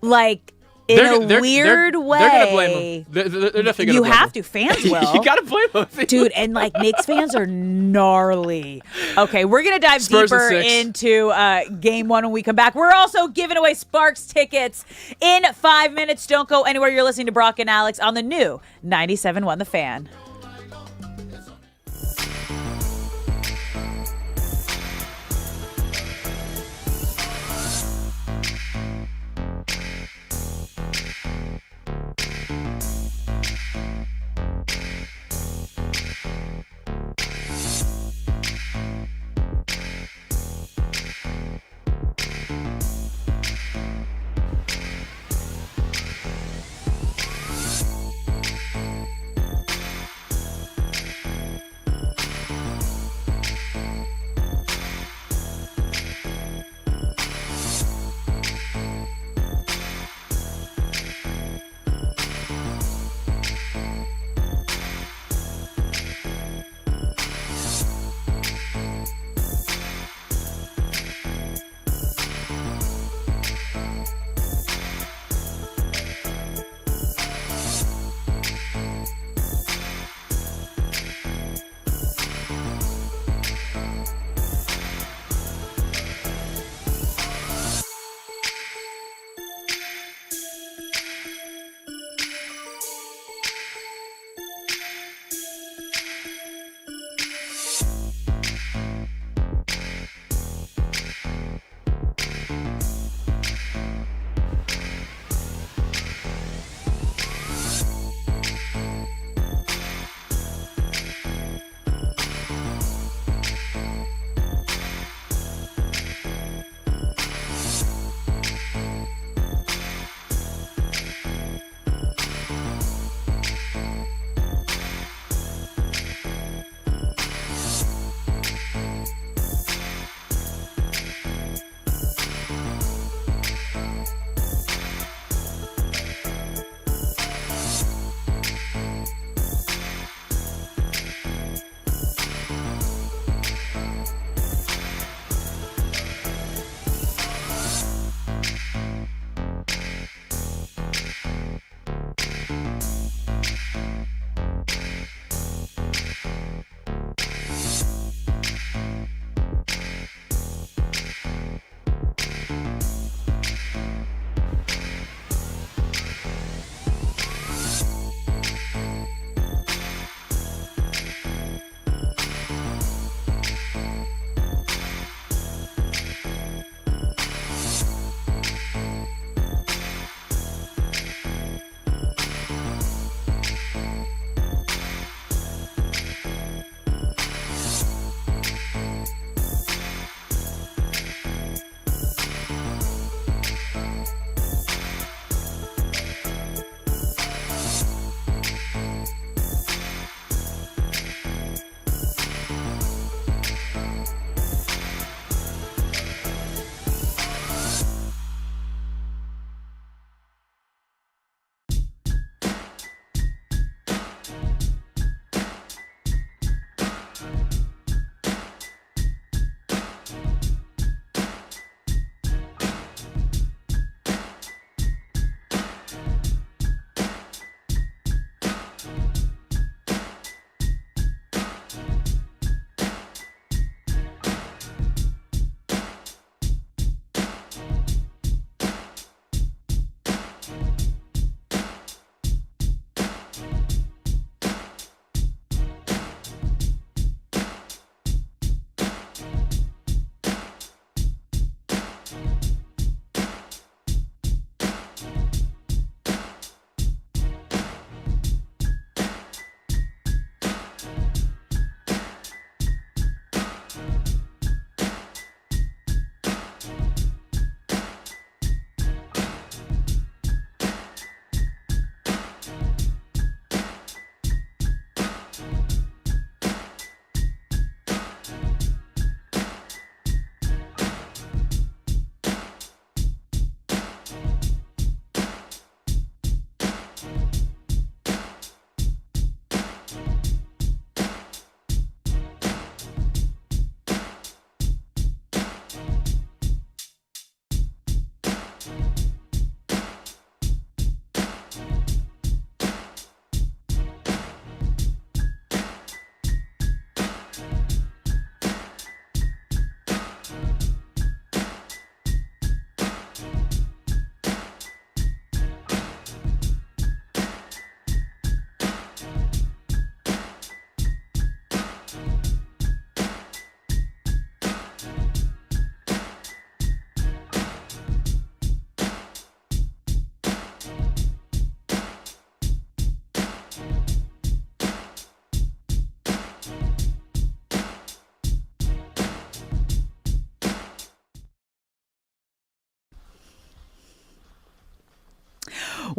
like in a weird way, they're gonna blame them. They're definitely gonna. You blame have them. to. Fans will. You gotta blame them, dude. And like Knicks fans are gnarly. Okay, we're gonna dive Spurs deeper into Game 1 when we come back. We're also giving away Sparks tickets in 5 minutes. Don't go anywhere. You're listening to Brock and Alex on the new 97.1 The Fan.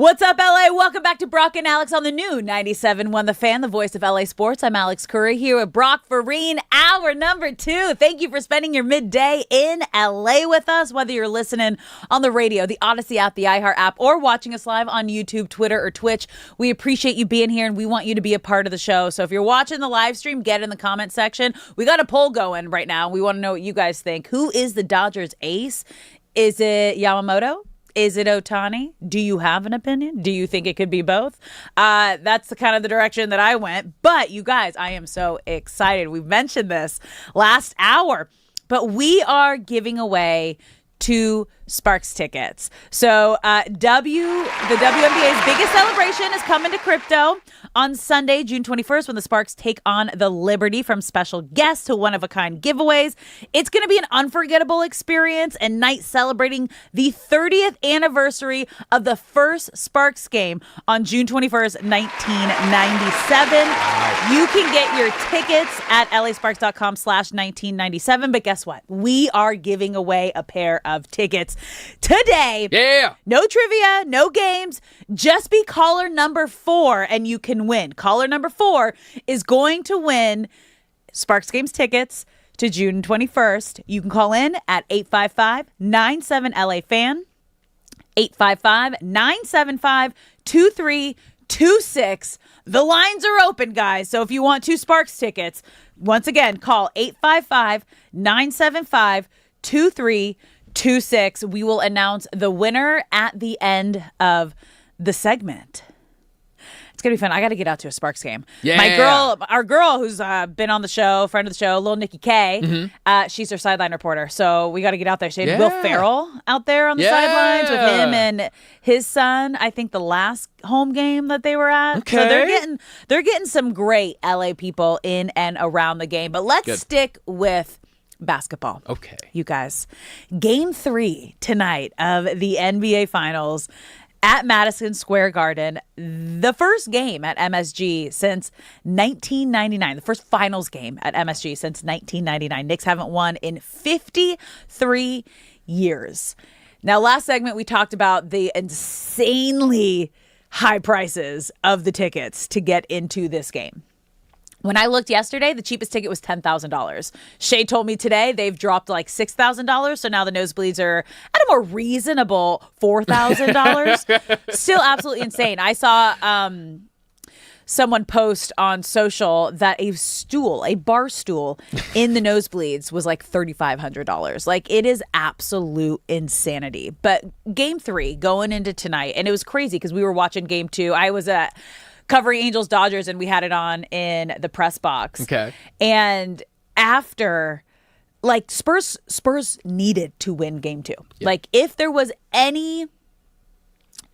What's up, LA? Welcome back to Brock and Alex on the new 97.1 The Fan, the voice of LA Sports. I'm Alex Curry here with Brock Farine, hour number 2. Thank you for spending your midday in LA with us, whether you're listening on the radio, the Odyssey app, the iHeart app, or watching us live on YouTube, Twitter, or Twitch. We appreciate you being here, and we want you to be a part of the show. So if you're watching the live stream, get in the comment section. We got a poll going right now. We want to know what you guys think. Who is the Dodgers ace? Is it Yamamoto? Is it Ohtani? Do you have an opinion? Do you think it could be both? That's the kind of the direction that I went. But you guys, I am so excited. We mentioned this last hour, but we are giving away 2 Sparks tickets. So the WNBA's biggest celebration is coming to crypto on Sunday, June 21st, when the Sparks take on the Liberty, from special guests to one-of-a-kind giveaways. It's going to be an unforgettable experience and night celebrating the 30th anniversary of the first Sparks game on June 21st, 1997. You can get your tickets at lasparks.com/1997. But guess what? We are giving away a pair of tickets today. Yeah. No trivia, no games. Just be caller number 4 and you can win. Caller number 4 is going to win Sparks Games tickets to June 21st. You can call in at 855-97-LA-FAN, 855-975-2326. The lines are open, guys. So if you want 2 Sparks tickets, once again, call 855-975-2326. We will announce the winner at the end of the segment. It's going to be fun. I got to get out to a Sparks game. Yeah. Our girl who's been on the show, friend of the show, Lil Nikki K, she's our sideline reporter. So we got to get out there. She had Will Ferrell out there on the sidelines with him and his son. I think the last home game that they were at. Okay. So they're getting some great LA people in and around the game. But let's stick with basketball. Okay. You guys, game 3 tonight of the NBA Finals at Madison Square Garden. The first game at MSG since 1999. The first finals game at MSG since 1999. Knicks haven't won in 53 years. Now, last segment, we talked about the insanely high prices of the tickets to get into this game. When I looked yesterday, the cheapest ticket was $10,000. Shay told me today they've dropped like $6,000. So now the nosebleeds are at a more reasonable $4,000. Still absolutely insane. I saw someone post on social that a bar stool in the nosebleeds was like $3,500. Like, it is absolute insanity. But game 3 going into tonight, and it was crazy because we were watching game 2. I was at covering Angels Dodgers, and we had it on in the press box. Okay. And after, like, Spurs needed to win game 2. Yeah. Like, if there was any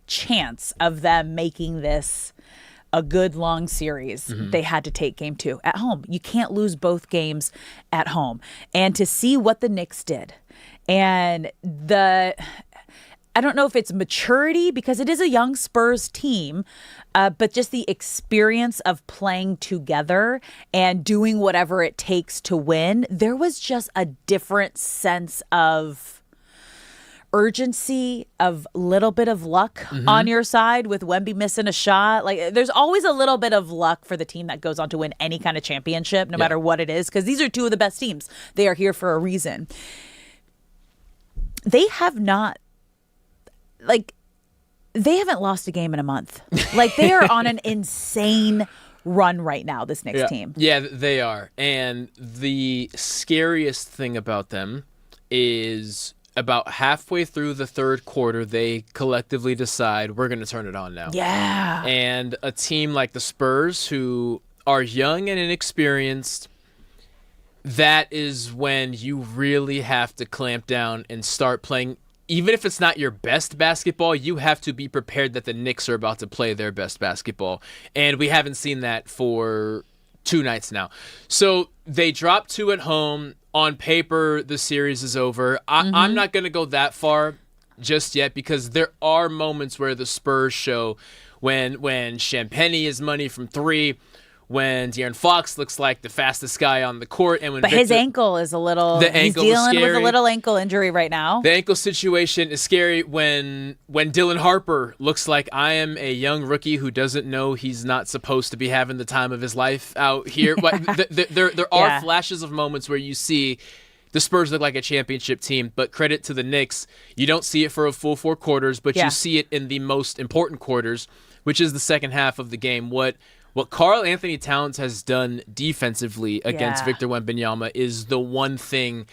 chance of them making this a good long series, they had to take game 2 at home. You can't lose both games at home. And to see what the Knicks did, and I don't know if it's maturity, because it is a young Spurs team, but just the experience of playing together and doing whatever it takes to win. There was just a different sense of urgency, of little bit of luck on your side with Wemby missing a shot. Like, there's always a little bit of luck for the team that goes on to win any kind of championship, no matter what it is, because these are 2 of the best teams. They are here for a reason. They have not, like, they haven't lost a game in a month. Like, they are on an insane run right now, this Knicks team. Yeah, they are. And the scariest thing about them is about halfway through the third quarter, they collectively decide, we're going to turn it on now. Yeah. And a team like the Spurs, who are young and inexperienced, that is when you really have to clamp down and start playing. Even if it's not your best basketball, you have to be prepared that the Knicks are about to play their best basketball. And we haven't seen that for 2 nights now. So they dropped 2 at home. On paper, the series is over. I'm not going to go that far just yet, because there are moments where the Spurs show when Champagnie is money from 3, when De'Aaron Fox looks like the fastest guy on the court, and when his ankle is a little. He's dealing with a little ankle injury right now. The ankle situation is scary when Dylan Harper looks like I am a young rookie who doesn't know he's not supposed to be having the time of his life out here. But there are flashes of moments where you see the Spurs look like a championship team, but credit to the Knicks, you don't see it for a full 4 quarters, but you see it in the most important quarters, which is the second half of the game. What Karl Anthony Towns has done defensively against Victor Wembanyama is the one thing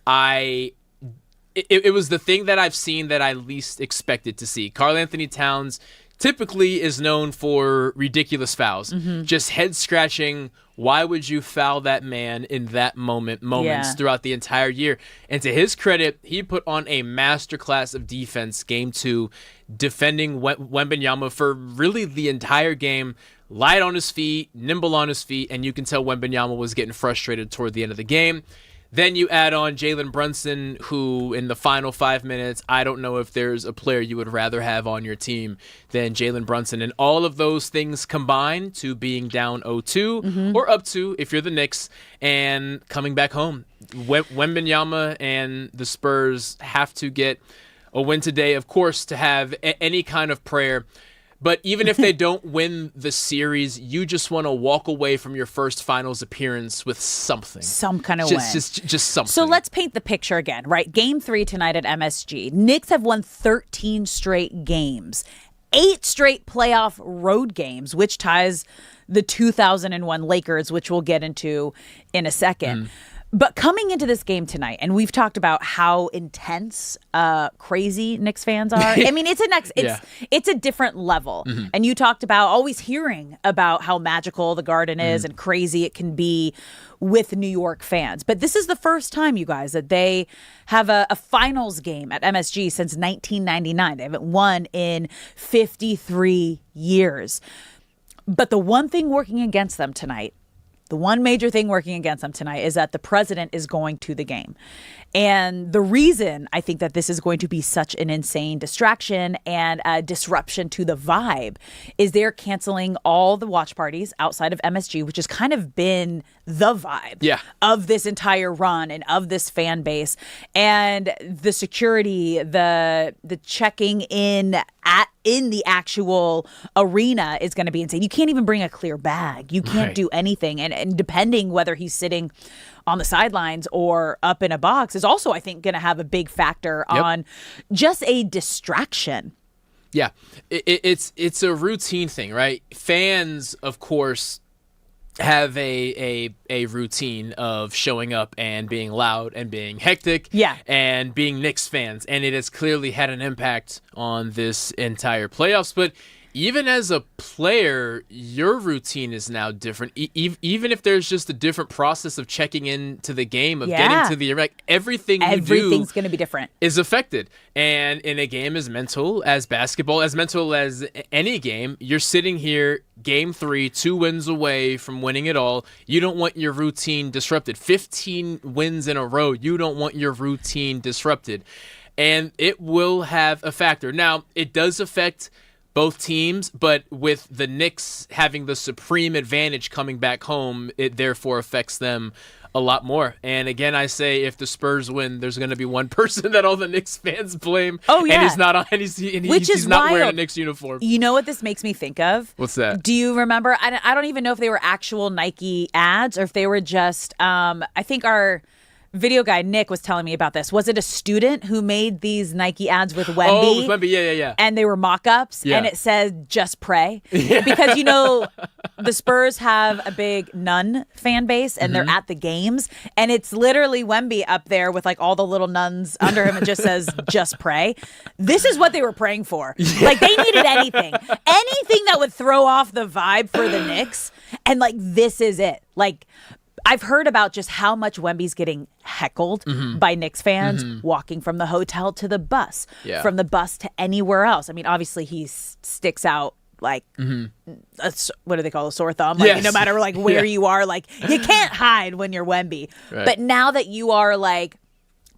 it was the thing that I've seen that I least expected to see. Karl Anthony Towns typically is known for ridiculous fouls, just head scratching. Why would you foul that man in that moments throughout the entire year? And to his credit, he put on a masterclass of defense game 2, defending Wembanyama for really the entire game. Light on his feet, nimble on his feet, and you can tell Wembanyama was getting frustrated toward the end of the game. Then you add on Jalen Brunson, who in the final 5 minutes, I don't know if there's a player you would rather have on your team than Jalen Brunson. And all of those things combined to being down 0-2 or up 2 if you're the Knicks and coming back home. Wembanyama and the Spurs have to get a win today, of course, to have any kind of prayer. But even if they don't win the series, you just want to walk away from your first finals appearance with something. Some kind of win. Just something. So let's paint the picture again, right? Game 3 tonight at MSG. Knicks have won 13 straight games. 8 straight playoff road games, which ties the 2001 Lakers, which we'll get into in a second. But coming into this game tonight, and we've talked about how intense, crazy Knicks fans are. I mean, it's a different level. And you talked about always hearing about how magical the Garden is and crazy it can be with New York fans. But this is the first time, you guys, that they have a finals game at MSG since 1999. They haven't won in 53 years. But the one thing working against them tonight, the one major thing working against them tonight is that the president is going to the game. And the reason I think that this is going to be such an insane distraction and a disruption to the vibe is they're canceling all the watch parties outside of MSG, which has kind of been the vibe of this entire run and of this fan base. And the security, the checking in the actual arena is going to be insane. You can't even bring a clear bag. You can't do anything. And depending whether he's sitting on the sidelines or up in a box is also, I think, going to have a big factor on just a distraction. Yeah, it's a routine thing, right? Fans, of course, have a routine of showing up and being loud and being hectic and being Knicks fans. And it has clearly had an impact on this entire playoffs. But even as a player, your routine is now different. Even if there's just a different process of checking into the game, of getting to the everything's going to be different. Is affected. And in a game as mental as basketball, as mental as any game, you're sitting here, game 3, 2 wins away from winning it all. You don't want your routine disrupted. 15 wins in a row. You don't want your routine disrupted. And it will have a factor. Now, it does affect both teams, but with the Knicks having the supreme advantage coming back home, it therefore affects them a lot more. And again, I say if the Spurs win, there's going to be one person that all the Knicks fans blame. Oh, yeah. And he's not on, and he's not wearing a Knicks uniform. You know what this makes me think of? What's that? Do you remember? I don't even know if they were actual Nike ads or if they were just, I think our video guy Nick was telling me about this. Was it a student who made these Nike ads with Wemby? Oh, with Wemby, yeah. And they were mock-ups, and it said "Just Pray," because the Spurs have a big nun fan base, and they're at the games, and it's literally Wemby up there with like all the little nuns under him, and just says "Just Pray." This is what they were praying for. Like they needed anything that would throw off the vibe for the Knicks, and like this is it. Like, I've heard about just how much Wemby's getting heckled by Knicks fans walking from the hotel to the bus, from the bus to anywhere else. I mean, obviously he sticks out like, what do they call a sore thumb? Like, no matter like where you are, like you can't hide when you're Wemby. Right. But now that you are like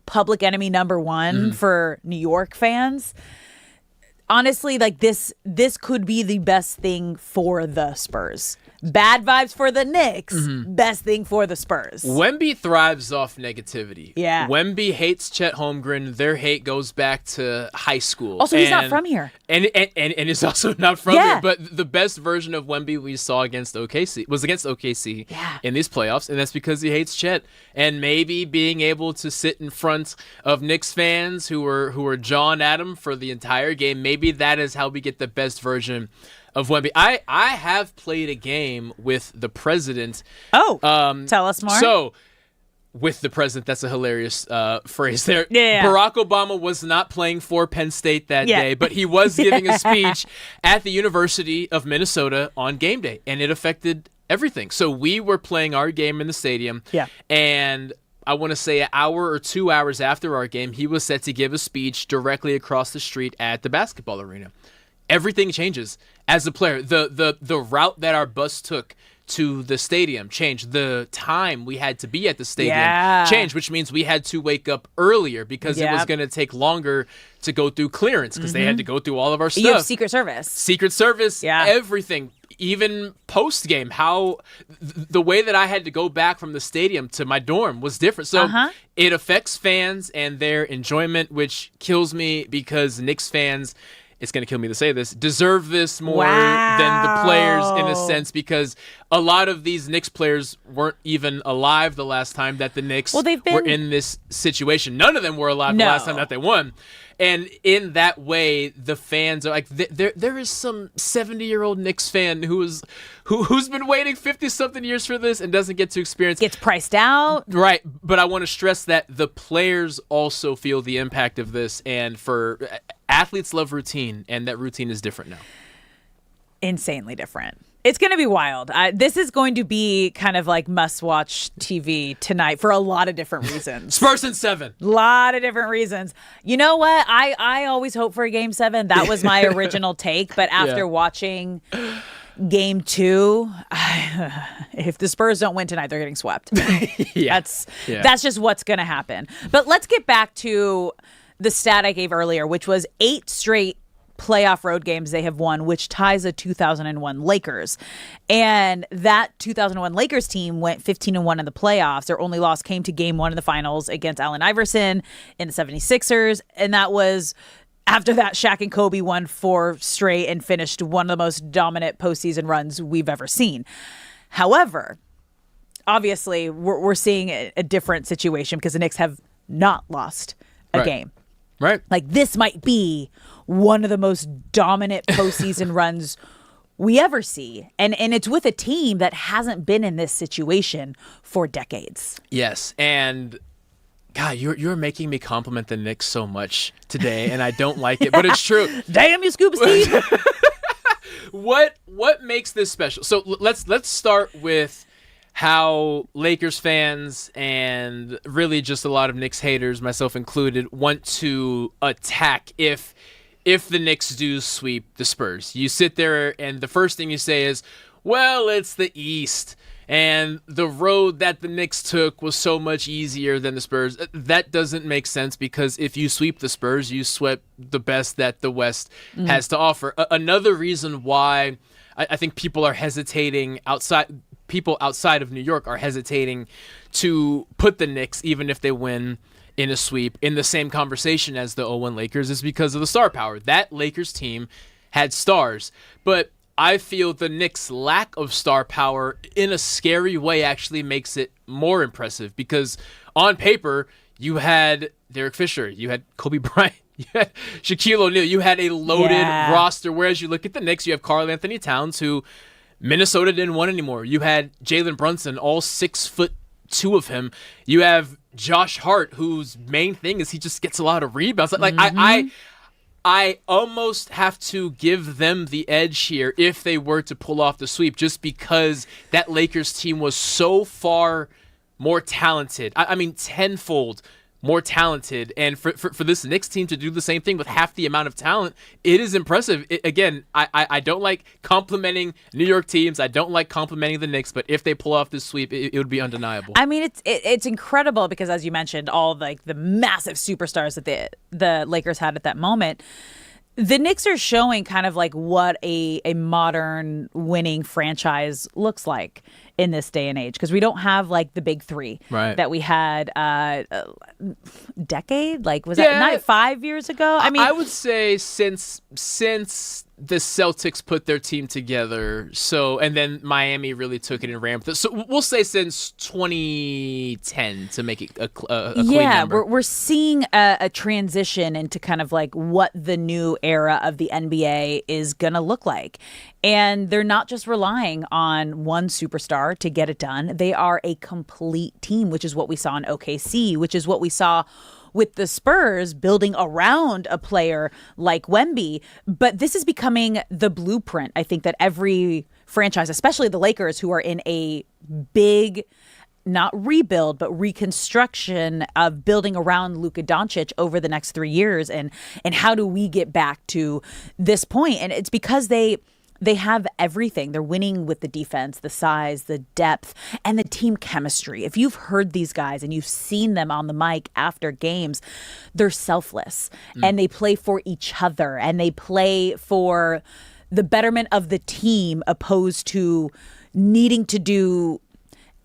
public enemy number 1 for New York fans, honestly, like this could be the best thing for the Spurs. Bad vibes for the Knicks. Best thing for the Spurs. Wemby thrives off negativity. Yeah. Wemby hates Chet Holmgren. Their hate goes back to high school. Also, he's not from here. And is also not from here. But the best version of Wemby we saw against OKC was against OKC in these playoffs, and that's because he hates Chet. And maybe being able to sit in front of Knicks fans who were John Adam for the entire game, maybe that is how we get the best version of Wemby. I have played a game with the president. Oh, tell us more. So, with the president, that's a hilarious phrase there. Yeah. Barack Obama was not playing for Penn State that day, but he was giving a speech at the University of Minnesota on game day, and it affected everything. So we were playing our game in the stadium, and I want to say an hour or 2 hours after our game, he was set to give a speech directly across the street at the basketball arena. Everything changes as a player. The route that our bus took to the stadium changed. The time we had to be at the stadium changed, which means we had to wake up earlier because it was going to take longer to go through clearance because they had to go through all of our stuff. You have Secret Service. Everything. Even post-game, how the way that I had to go back from the stadium to my dorm was different. So it affects fans and their enjoyment, which kills me because Knicks fans, it's going to kill me to say this, deserve this more than the players in a sense, because a lot of these Knicks players weren't even alive the last time that the Knicks were in this situation. None of them were alive the last time that they won. And in that way, the fans are like, there is some 70-year-old Knicks fan who's been waiting 50-something years for this and doesn't get to experience. Gets priced out. Right. But I want to stress that the players also feel the impact of this. And for athletes love routine, and that routine is different now. Insanely different. It's going to be wild. This is going to be kind of like must-watch TV tonight for a lot of different reasons. Spurs in 7. A lot of different reasons. You know what? I always hope for a Game 7. That was my original take. But after watching Game 2, if the Spurs don't win tonight, they're getting swept. That's just what's going to happen. But let's get back to the stat I gave earlier, which was 8 straight playoff road games they have won, which ties a 2001 Lakers. And that 2001 Lakers team went 15-1 in the playoffs. Their only loss came to game 1 in the finals against Allen Iverson in the 76ers. And that was after that Shaq and Kobe won 4 straight and finished one of the most dominant postseason runs we've ever seen. However, obviously, we're seeing a different situation because the Knicks have not lost a game. Right. Like, this might be one of the most dominant postseason runs we ever see. And it's with a team that hasn't been in this situation for decades. Yes. And God, you're making me compliment the Knicks so much today, and I don't like it, but it's true. Damn you, Scuba Steve. What makes this special? So let's start with how Lakers fans and really just a lot of Knicks haters, myself included, want to attack if the Knicks do sweep the Spurs. You sit there and the first thing you say is, well, it's the East, and the road that the Knicks took was so much easier than the Spurs. That doesn't make sense, because if you sweep the Spurs, you swept the best that the West has to offer. Another reason why I think people are hesitating people outside of New York are hesitating to put the Knicks, even if they win in a sweep, in the same conversation as the 0-1 Lakers, is because of the star power. That Lakers team had stars, but I feel the Knicks' lack of star power in a scary way actually makes it more impressive, because on paper, you had Derek Fisher, you had Kobe Bryant, you had Shaquille O'Neal, you had a loaded roster, whereas you look at the Knicks, you have Karl Anthony Towns, who Minnesota didn't want anymore. You had Jalen Brunson, all 6'2" of him. You have Josh Hart, whose main thing is he just gets a lot of rebounds. Like I almost have to give them the edge here if they were to pull off the sweep, just because that Lakers team was so far more talented. I mean, tenfold more talented. And for this Knicks team to do the same thing with half the amount of talent, it is impressive. Again, I don't like complimenting New York teams. I don't like complimenting the Knicks, but if they pull off this sweep, it would be undeniable. I mean, it's incredible because, as you mentioned, all like the massive superstars that the Lakers had at that moment. The Knicks are showing kind of like what a modern winning franchise looks like in this day and age, because we don't have like the big three that we had decade, like was that not 5 years ago? I mean, I would say since the Celtics put their team together, and then Miami really took it and ramped it. So we'll say since 2010 to make it a clean number. We're seeing a transition into kind of like what the new era of the NBA is going to look like. And they're not just relying on one superstar to get it done. They are a complete team, which is what we saw in OKC, which is what we saw with the Spurs building around a player like Wemby. But this is becoming the blueprint, I think, that every franchise, especially the Lakers, who are in a big, not rebuild, but reconstruction of building around Luka Doncic over the next 3 years. And how do we get back to this point? And it's because they have everything. They're winning with the defense, the size, the depth, and the team chemistry. If you've heard these guys and you've seen them on the mic after games, they're selfless and they play for each other and they play for the betterment of the team, opposed to needing to do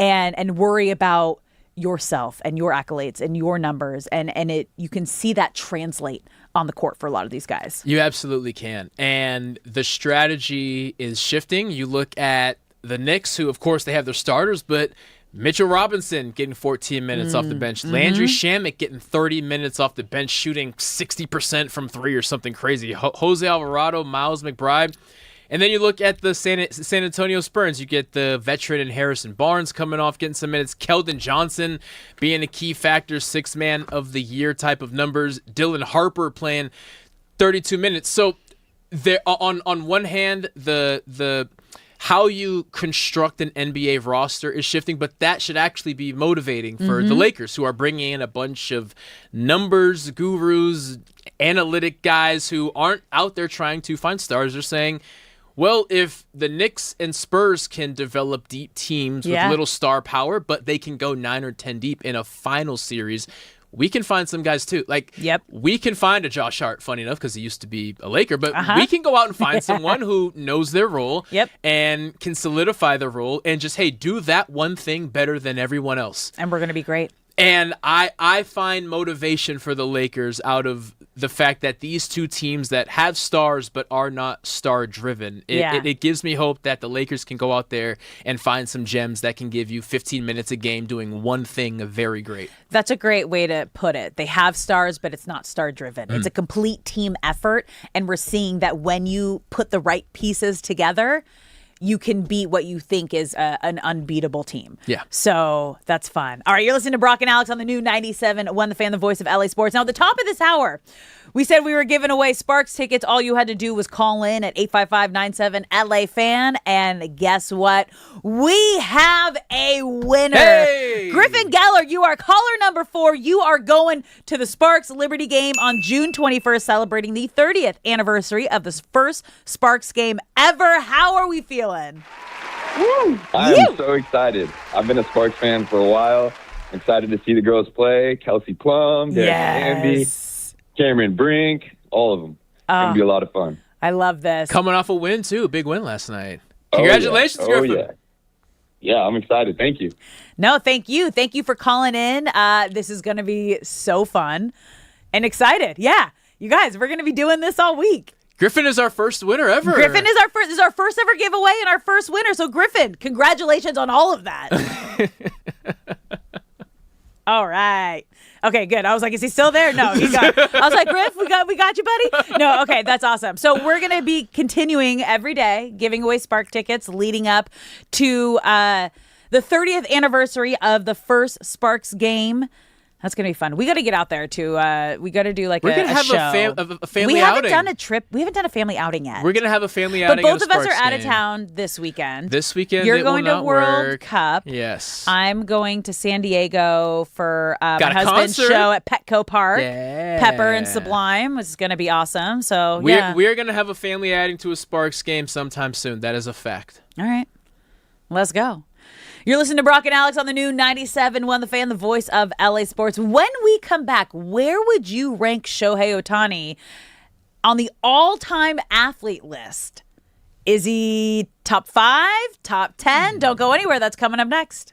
and worry about yourself and your accolades and your numbers. And you can see that translate on the court for a lot of these guys. You absolutely can. And the strategy is shifting. You look at the Knicks, who, of course, they have their starters, but Mitchell Robinson getting 14 minutes off the bench. Landry Shamet getting 30 minutes off the bench, shooting 60% from three or something crazy. Jose Alvarado, Miles McBride. And then you look at the San Antonio Spurs. You get the veteran in Harrison Barnes coming off, getting some minutes. Keldon Johnson being a key factor, 6th man of the year type of numbers. Dylan Harper playing 32 minutes. So there, on one hand, the how you construct an NBA roster is shifting, but that should actually be motivating for the Lakers, who are bringing in a bunch of numbers gurus, analytic guys who aren't out there trying to find stars. They're saying, well, if the Knicks and Spurs can develop deep teams with little star power, but they can go 9 or 10 deep in a final series, we can find some guys too. Like, we can find a Josh Hart, funny enough, because he used to be a Laker, but we can go out and find someone who knows their role and can solidify their role and just, hey, do that one thing better than everyone else. And we're going to be great. And I find motivation for the Lakers out of the fact that these two teams that have stars but are not star-driven, it gives me hope that the Lakers can go out there and find some gems that can give you 15 minutes a game doing one thing very great. That's a great way to put it. They have stars, but it's not star-driven. It's a complete team effort, and we're seeing that when you put the right pieces together, you can beat what you think is an unbeatable team. Yeah. So that's fun. All right, you're listening to Brock and Alex on the new 97.1 The Fan, the voice of LA Sports. Now, at the top of this hour, we said we were giving away Sparks tickets. All you had to do was call in at 855-97-LA-FAN. And guess what? We have a winner. Hey! Griffin Geller, you are caller number 4. You are going to the Sparks Liberty game on June 21st, celebrating the 30th anniversary of the first Sparks game ever. How are we feeling? Woo! I am so excited. I've been a Sparks fan for a while. I'm excited to see the girls play. Kelsey Plum, Derek Andy, Cameron Brink, all of them. It's going to be a lot of fun. I love this. Coming off a win, too. A big win last night. Congratulations, Griffin. Yeah, I'm excited. Thank you. No, thank you. Thank you for calling in. This is going to be so fun and excited. Yeah, you guys, we're going to be doing this all week. Griffin is our first winner ever. Griffin is our first. This is our first ever giveaway and our first winner. So, Griffin, congratulations on all of that. All right. Okay, good. I was like, is he still there? No, he's gone. I was like, Griff, we got you, buddy. No, okay, that's awesome. So we're gonna be continuing every day giving away Spark tickets leading up to the 30th anniversary of the first Sparks game. That's going to be fun. We got to get out there too. We got to do like We're gonna have show. a family we haven't outing. done a trip. We haven't done a family outing yet. We're going to have a family outing. But both at of us are Sparks out of game. town this weekend. This weekend, You're it going will to not World work. Cup. Yes. I'm going to San Diego for my Got a husband's concert. show at Petco Park. Yeah. Pepper and Sublime, which is going to be awesome. So We're going to have a family outing to a Sparks game sometime soon. That is a fact. All right. Let's go. You're listening to Brock and Alex on the new 97.1 The Fan, the voice of LA Sports. When we come back, where would you rank Shohei Ohtani on the all-time athlete list. Is he top 5, top 10? Don't go anywhere. That's coming up next.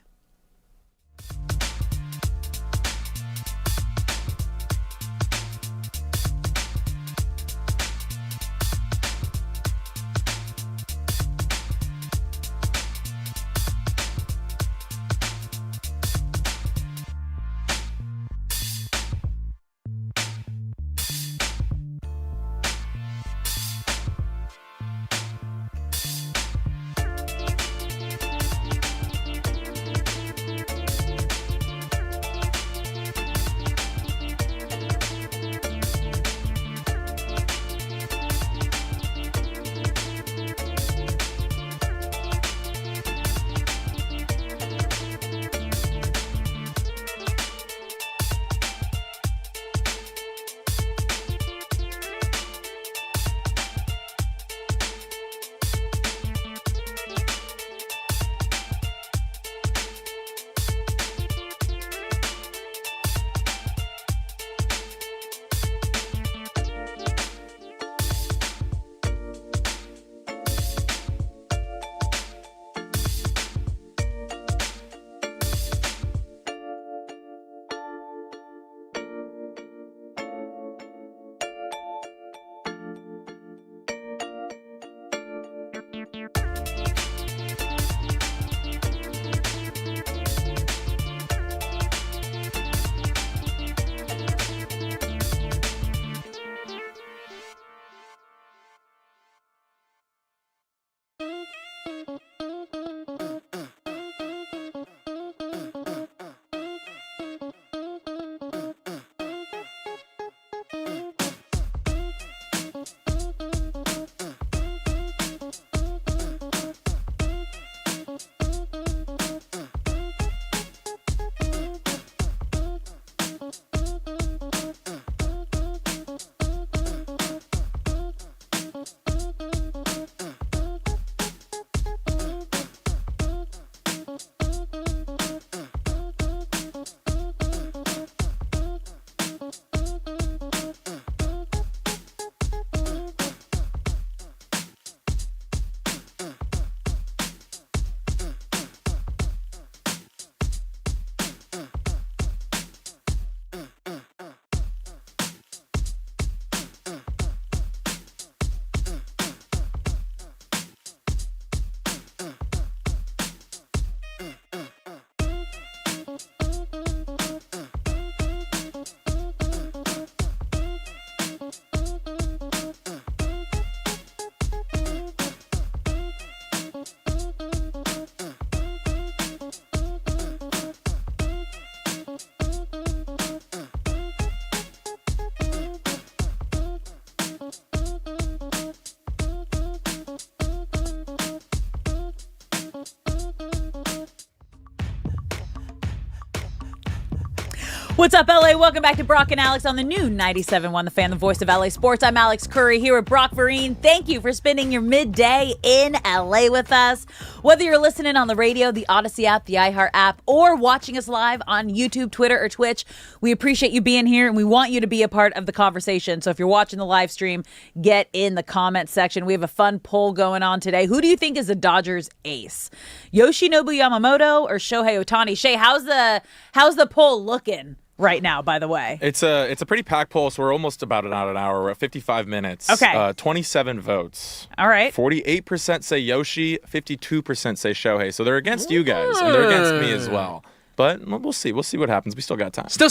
What's up, LA? Welcome back to Brock and Alex on the new 97.1 The Fan, the voice of LA Sports. I'm Alex Curry here with Brock Vereen. Thank you for spending your midday in LA with us. Whether you're listening on the radio, the Odyssey app, the iHeart app, or watching us live on YouTube, Twitter, or Twitch, we appreciate you being here and we want you to be a part of the conversation. So if you're watching the live stream, get in the comment section. We have a fun poll going on today. Who do you think is the Dodgers ace? Yoshinobu Yamamoto or Shohei Ohtani? Shay, how's the poll looking right now, by the way? It's a pretty packed poll, so we're almost about an hour. We're at 55 minutes. Okay. 27 votes. All right. 48% say Yoshi, 52% say Shohei. So they're against you guys, and they're against me as well. But we'll see. We'll see what happens. We still got time. Still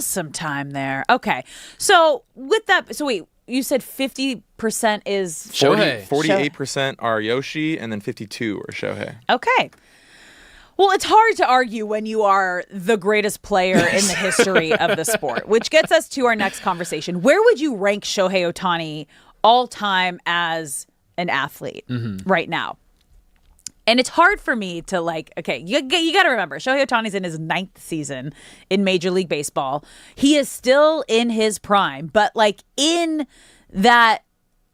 some time there. Okay. So with that, wait, you said 50% is Shohei. 48% are Yoshi, and then 52 are Shohei. Okay. Well, it's hard to argue when you are the greatest player in the history of the sport, which gets us to our next conversation. Where would you rank Shohei Ohtani all time as an athlete right now? And it's hard for me to you got to remember, Shohei Ohtani's in his 9th season in Major League Baseball. He is still in his prime, but in that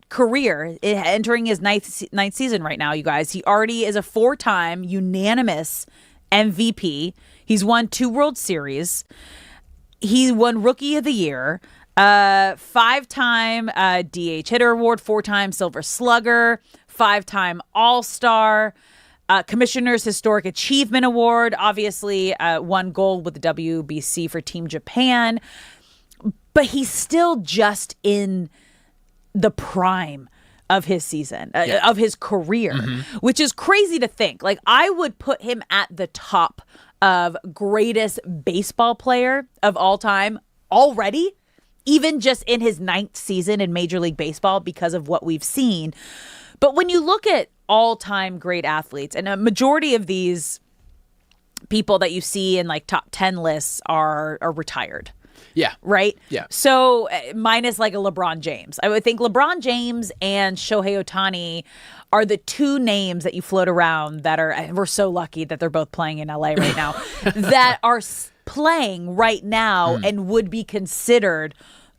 career, entering his ninth season right now, you guys, he already is a 4-time unanimous MVP. He's won 2 World Series. He won Rookie of the Year. 5-time DH hitter award, 4-time Silver Slugger, 5-time All-Star, Commissioner's Historic Achievement Award, obviously 1 gold with the WBC for Team Japan. But he's still just in the prime of his season, of his career, which is crazy to think. Like, I would put him at the top of greatest baseball player of all time already, even just in his 9th season in Major League Baseball because of what we've seen. But when you look at all-time great athletes, and a majority of these people that you see in like top 10 lists are retired. Yeah. Right? Yeah. So minus like a LeBron James. I would think LeBron James and Shohei Ohtani are the 2 names that you float around that are, and we're so lucky that they're both playing in LA right now, that are playing right now and would be considered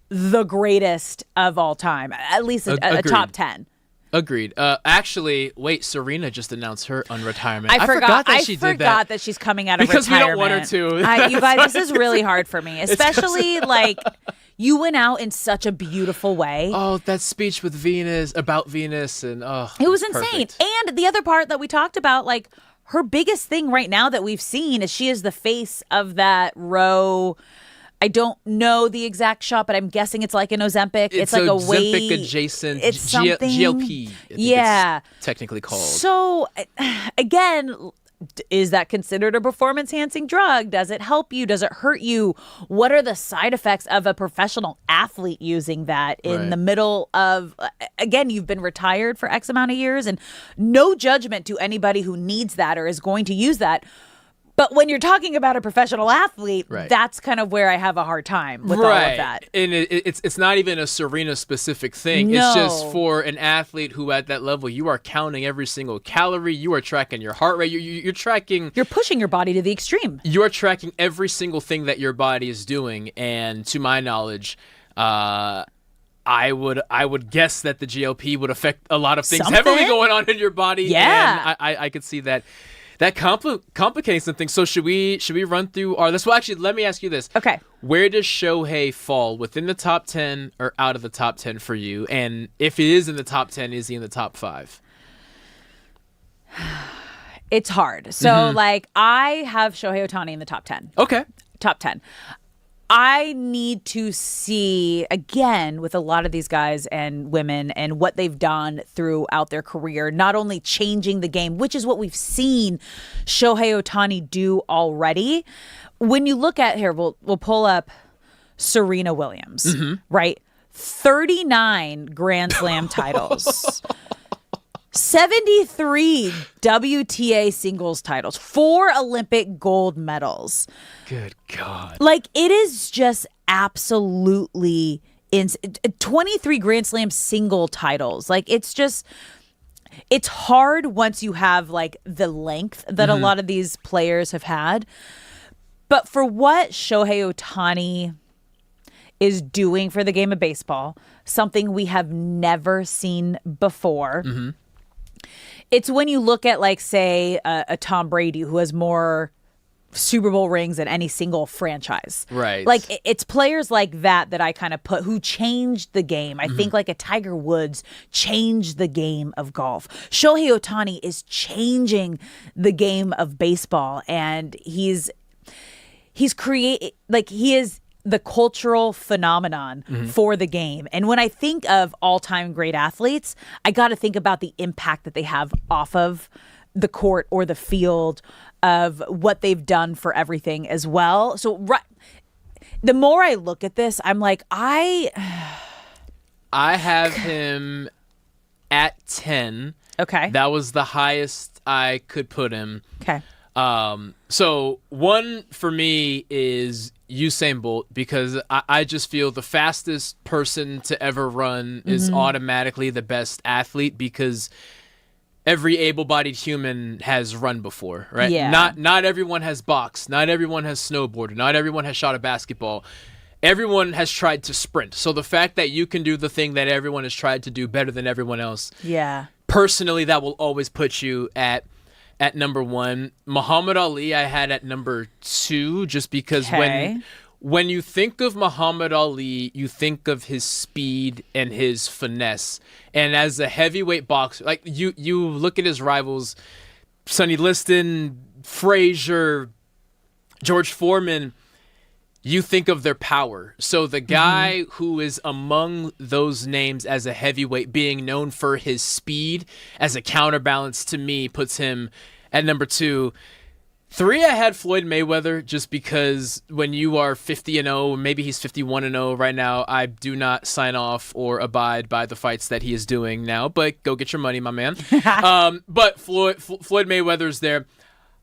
the greatest of all time, at least a top 10. Agreed. Actually, wait, Serena just announced her unretirement. I forgot that she did that. that she's coming out of because retirement. we don't want her to. You guys, this is really hard for me, especially like you went out in such a beautiful way. Oh, that speech with Venus, about Venus, and it was insane. Perfect. And the other part that we talked about, like her biggest thing right now that we've seen is she is the face of that Roe. I don't know the exact shot, but I'm guessing it's like an Ozempic. It's like a weight. Ozempic adjacent. It's something. GLP. It's technically called. So, again, is that considered a performance-enhancing drug? Does it help you? Does it hurt you? What are the side effects of a professional athlete using that in the middle of, again, you've been retired for X amount of years, and no judgment to anybody who needs that or is going to use that. But when you're talking about a professional athlete, that's kind of where I have a hard time with all of that. And it's not even a Serena-specific thing. No. It's just for an athlete who at that level, you are counting every single calorie. You are tracking your heart rate. You're tracking... You're pushing your body to the extreme. You're tracking every single thing that your body is doing. And to my knowledge... I would guess that the GLP would affect a lot of things heavily going on in your body. Yeah. And I could see that. That complicates something. So should we run through our list? Well, actually, let me ask you this. Okay. Where does Shohei fall within the top 10 or out of the top 10 for you? And if he is in the top 10, is he in the top 5? It's hard. So, like, I have Shohei Ohtani in the top 10. Okay. Top 10. I need to see, again, with a lot of these guys and women and what they've done throughout their career, not only changing the game, which is what we've seen Shohei Ohtani do already. When you look at here, we'll pull up Serena Williams, right? 39 Grand Slam titles. 73 WTA singles titles, 4 Olympic gold medals. Good God. Like, it is just absolutely 23 Grand Slam single titles. Like, it's hard once you have, like, the length that a lot of these players have had. But for what Shohei Ohtani is doing for the game of baseball, something we have never seen before. It's when you look at, like, say, a Tom Brady who has more Super Bowl rings than any single franchise. Right. Like, it's players like that I kind of put who changed the game. I think like a Tiger Woods changed the game of golf. Shohei Ohtani is changing the game of baseball, and he's created, like, he is the cultural phenomenon for the game. And when I think of all-time great athletes, I got to think about the impact that they have off of the court or the field, of what they've done for everything as well. So the more I look at this, I'm like, I have him at 10. Okay. That was the highest I could put him. Okay. So one for me is Usain Bolt, because I just feel the fastest person to ever run is automatically the best athlete, because every able-bodied human has run before, right? Yeah. Not everyone has boxed. Not everyone has snowboarded. Not everyone has shot a basketball. Everyone has tried to sprint. So the fact that you can do the thing that everyone has tried to do better than everyone else, personally, that will always put you at number 1. Muhammad Ali I had at number 2, just because when you think of Muhammad Ali, you think of his speed and his finesse. And as a heavyweight boxer, like you look at his rivals, Sonny Liston, Frazier, George Foreman, you think of their power. So the guy who is among those names as a heavyweight, being known for his speed as a counterbalance, to me puts him at number 2. 3, I had Floyd Mayweather, just because when you are 50-0, maybe he's 51-0 right now, I do not sign off or abide by the fights that he is doing now. But go get your money, my man. But Floyd Mayweather's there.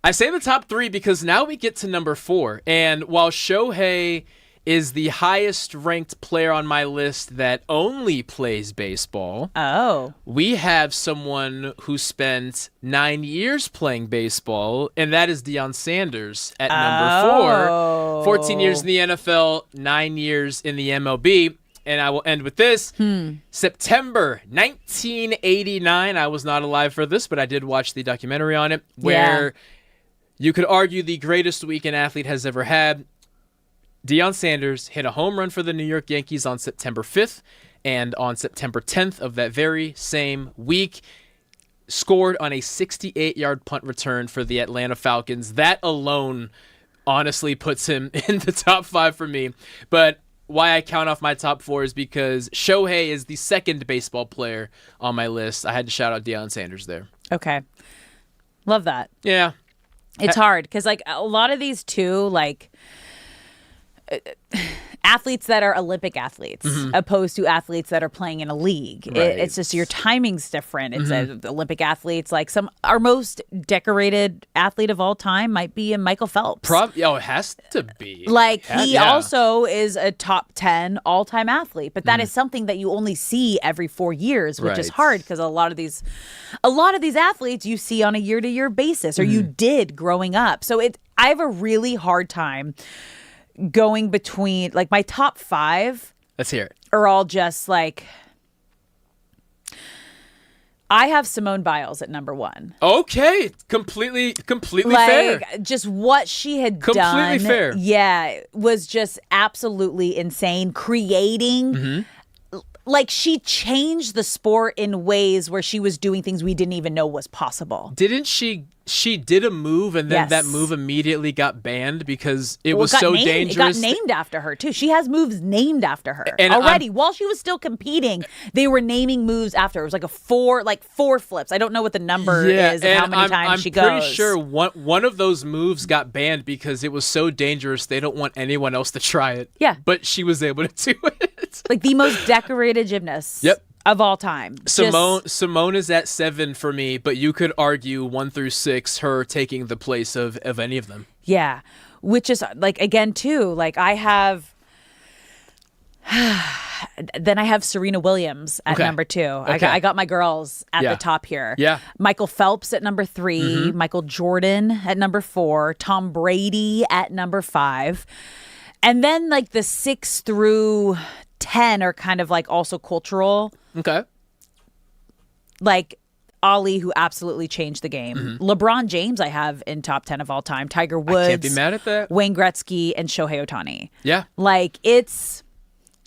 I say the top 3 because now we get to number 4. And while Shohei is the highest ranked player on my list that only plays baseball, we have someone who spent 9 years playing baseball, and that is Deion Sanders at number 4. 14 years in the NFL, 9 years in the MLB. And I will end with this. September 1989. I was not alive for this, but I did watch the documentary on it, where you could argue the greatest week an athlete has ever had. Deion Sanders hit a home run for the New York Yankees on September 5th, and on September 10th of that very same week, scored on a 68-yard punt return for the Atlanta Falcons. That alone honestly puts him in the top 5 for me. But why I count off my top 4 is because Shohei is the second baseball player on my list. I had to shout out Deion Sanders there. Okay. Love that. Yeah. It's hard because, like, a lot of these too, like, athletes that are Olympic athletes opposed to athletes that are playing in a league. Right. It's just your timing's different. It's Olympic athletes, like our most decorated athlete of all time might be Michael Phelps. It has to be. Like, he also is a top 10 all-time athlete, but that is something that you only see every 4 years, which is hard because a lot of these athletes you see on a year-to-year basis, or you did growing up. So I have a really hard time going between, like, my top 5. Let's hear it. Are all just like, I have Simone Biles at number 1. Okay, completely like, fair. Just what she had done. Completely fair. Yeah, was just absolutely insane. Creating, like, she changed the sport in ways where she was doing things we didn't even know was possible. Didn't she? She did a move, and then that move immediately got banned because it was so dangerous. It got named after her too. She has moves named after her and already. While she was still competing, they were naming moves after her. It was like 4 flips. I don't know what the number is and how many times she goes. I'm pretty sure one of those moves got banned because it was so dangerous. They don't want anyone else to try it. Yeah, but she was able to do it. Like the most decorated gymnast. Yep. Of all time. Simone is at 7 for me, but you could argue 1 through 6, her taking the place of any of them. Yeah. Which is, like, again, too, like, I have then I have Serena Williams at number 2. Okay. I got my girls at the top here. Yeah. Michael Phelps at number 3, Michael Jordan at number 4, Tom Brady at number 5. And then, like, the 6 through 10 are kind of, like, also cultural. Okay. Like Ali, who absolutely changed the game. LeBron James I have in top 10 of all time. Tiger Woods. I can't be mad at that. Wayne Gretzky and Shohei Ohtani. Yeah. Like, it's...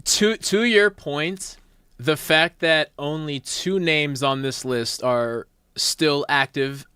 To your point, the fact that only 2 names on this list are still active,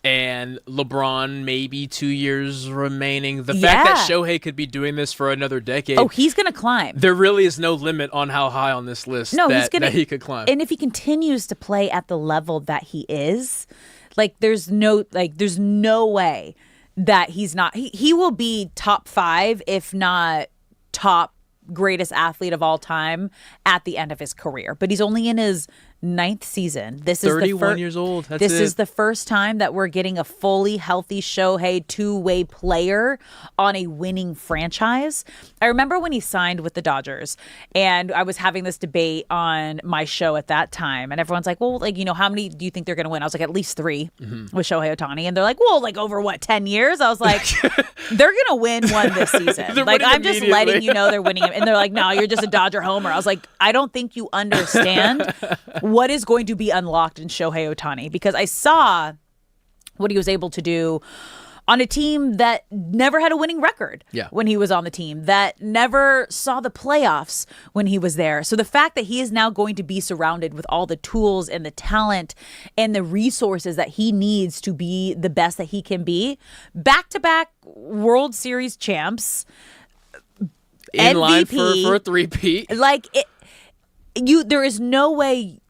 and LeBron maybe 2 years remaining. The fact that Shohei could be doing this for another decade. Oh, he's going to climb. There really is no limit on how high on this list that he could climb. And if he continues to play at the level that he is, like, there's no way that he's not. He will be top 5, if not top greatest athlete of all time at the end of his career. But he's only in his 9th season. This is 31 years old. This is the first time that we're getting a fully healthy Shohei 2-way player on a winning franchise. I remember when he signed with the Dodgers, and I was having this debate on my show at that time, and everyone's like, well, like, you know, how many do you think they're going to win? I was like, at least 3 with Shohei Ohtani. And they're like, well, like, over what, 10 years? I was like, they're going to win one this season. Like, I'm just letting you know they're winning. And they're like, no, you're just a Dodger homer. I was like, I don't think you understand what is going to be unlocked in Shohei Ohtani, because I saw what he was able to do on a team that never had a winning record when he was on the team, that never saw the playoffs when he was there. So the fact that he is now going to be surrounded with all the tools and the talent and the resources that he needs to be the best that he can be, back-to-back World Series champs, in MVP, line for a three-peat. Like, there is no way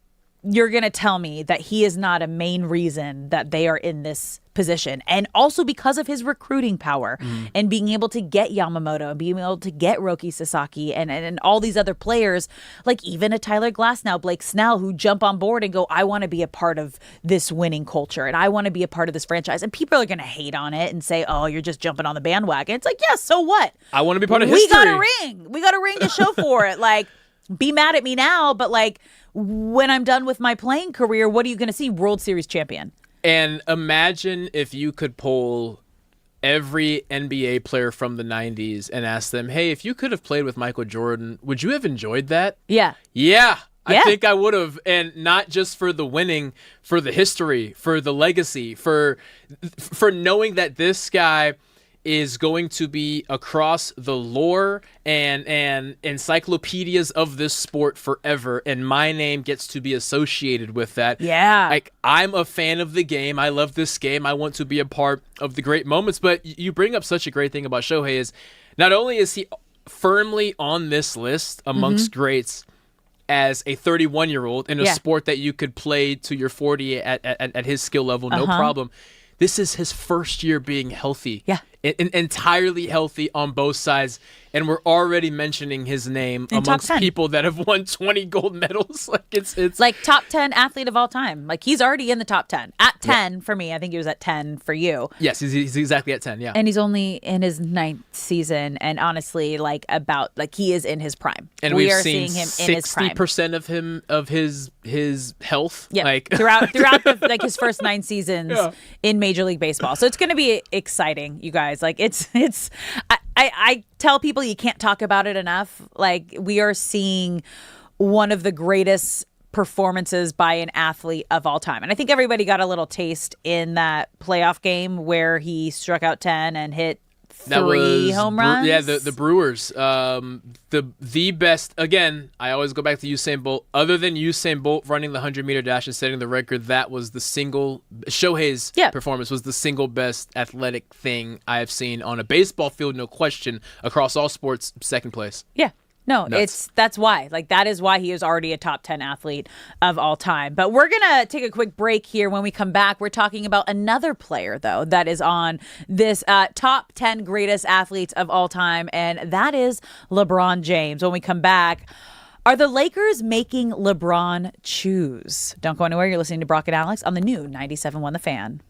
you're going to tell me that he is not a main reason that they are in this position. And also because of his recruiting power and being able to get Yamamoto and being able to get Roki Sasaki and all these other players, like even a Tyler Glasnow, Blake Snell, who jump on board and go, I want to be a part of this winning culture and I want to be a part of this franchise. And people are going to hate on it and say, oh, you're just jumping on the bandwagon. It's like, yeah, so what? I want to be part of history. We got a ring. We got a ring to show for it. Like, be mad at me now, but like, when I'm done with my playing career, what are you going to see? World Series champion. And imagine if you could poll every NBA player from the 90s and ask them, hey, if you could have played with Michael Jordan, would you have enjoyed that? Yeah. Yeah. I think I would have. And not just for the winning, for the history, for the legacy, for knowing that this guy is going to be across the lore and encyclopedias of this sport forever, and my name gets to be associated with that. Yeah. Like, I'm a fan of the game. I love this game. I want to be a part of the great moments. But you bring up such a great thing about Shohei is not only is he firmly on this list amongst greats as a 31-year-old in a sport that you could play to your 40 at his skill level, no problem. This is his first year being healthy. Yeah. Entirely healthy on both sides. And we're already mentioning his name amongst people that have won 20 gold medals. Like it's like top 10 athlete of all time. Like he's already in the top 10. At 10 for me. I think he was at 10 for you. Yes, he's exactly at 10, yeah. And he's only in his 9th season. And honestly, he is in his prime. And we we've are seen seeing him in his prime. 60% of his health. Yeah, like throughout his first 9 seasons in Major League Baseball. So it's going to be exciting, you guys. Like I tell people you can't talk about it enough. Like, we are seeing one of the greatest performances by an athlete of all time. And I think everybody got a little taste in that playoff game where he struck out 10 and hit 3 home runs. Yeah, the Brewers. The best, again, I always go back to Usain Bolt. Other than Usain Bolt running the 100-meter dash and setting the record, that was Shohei's performance was the single best athletic thing I have seen on a baseball field, no question, across all sports, second place. Yeah. No, Nuts. that's why. Like, that is why he is already a top 10 athlete of all time. But we're going to take a quick break here. When we come back, we're talking about another player, though, that is on this top 10 greatest athletes of all time, and that is LeBron James. When we come back, are the Lakers making LeBron choose? Don't go anywhere. You're listening to Brock and Alex on the new 97.1 The Fan.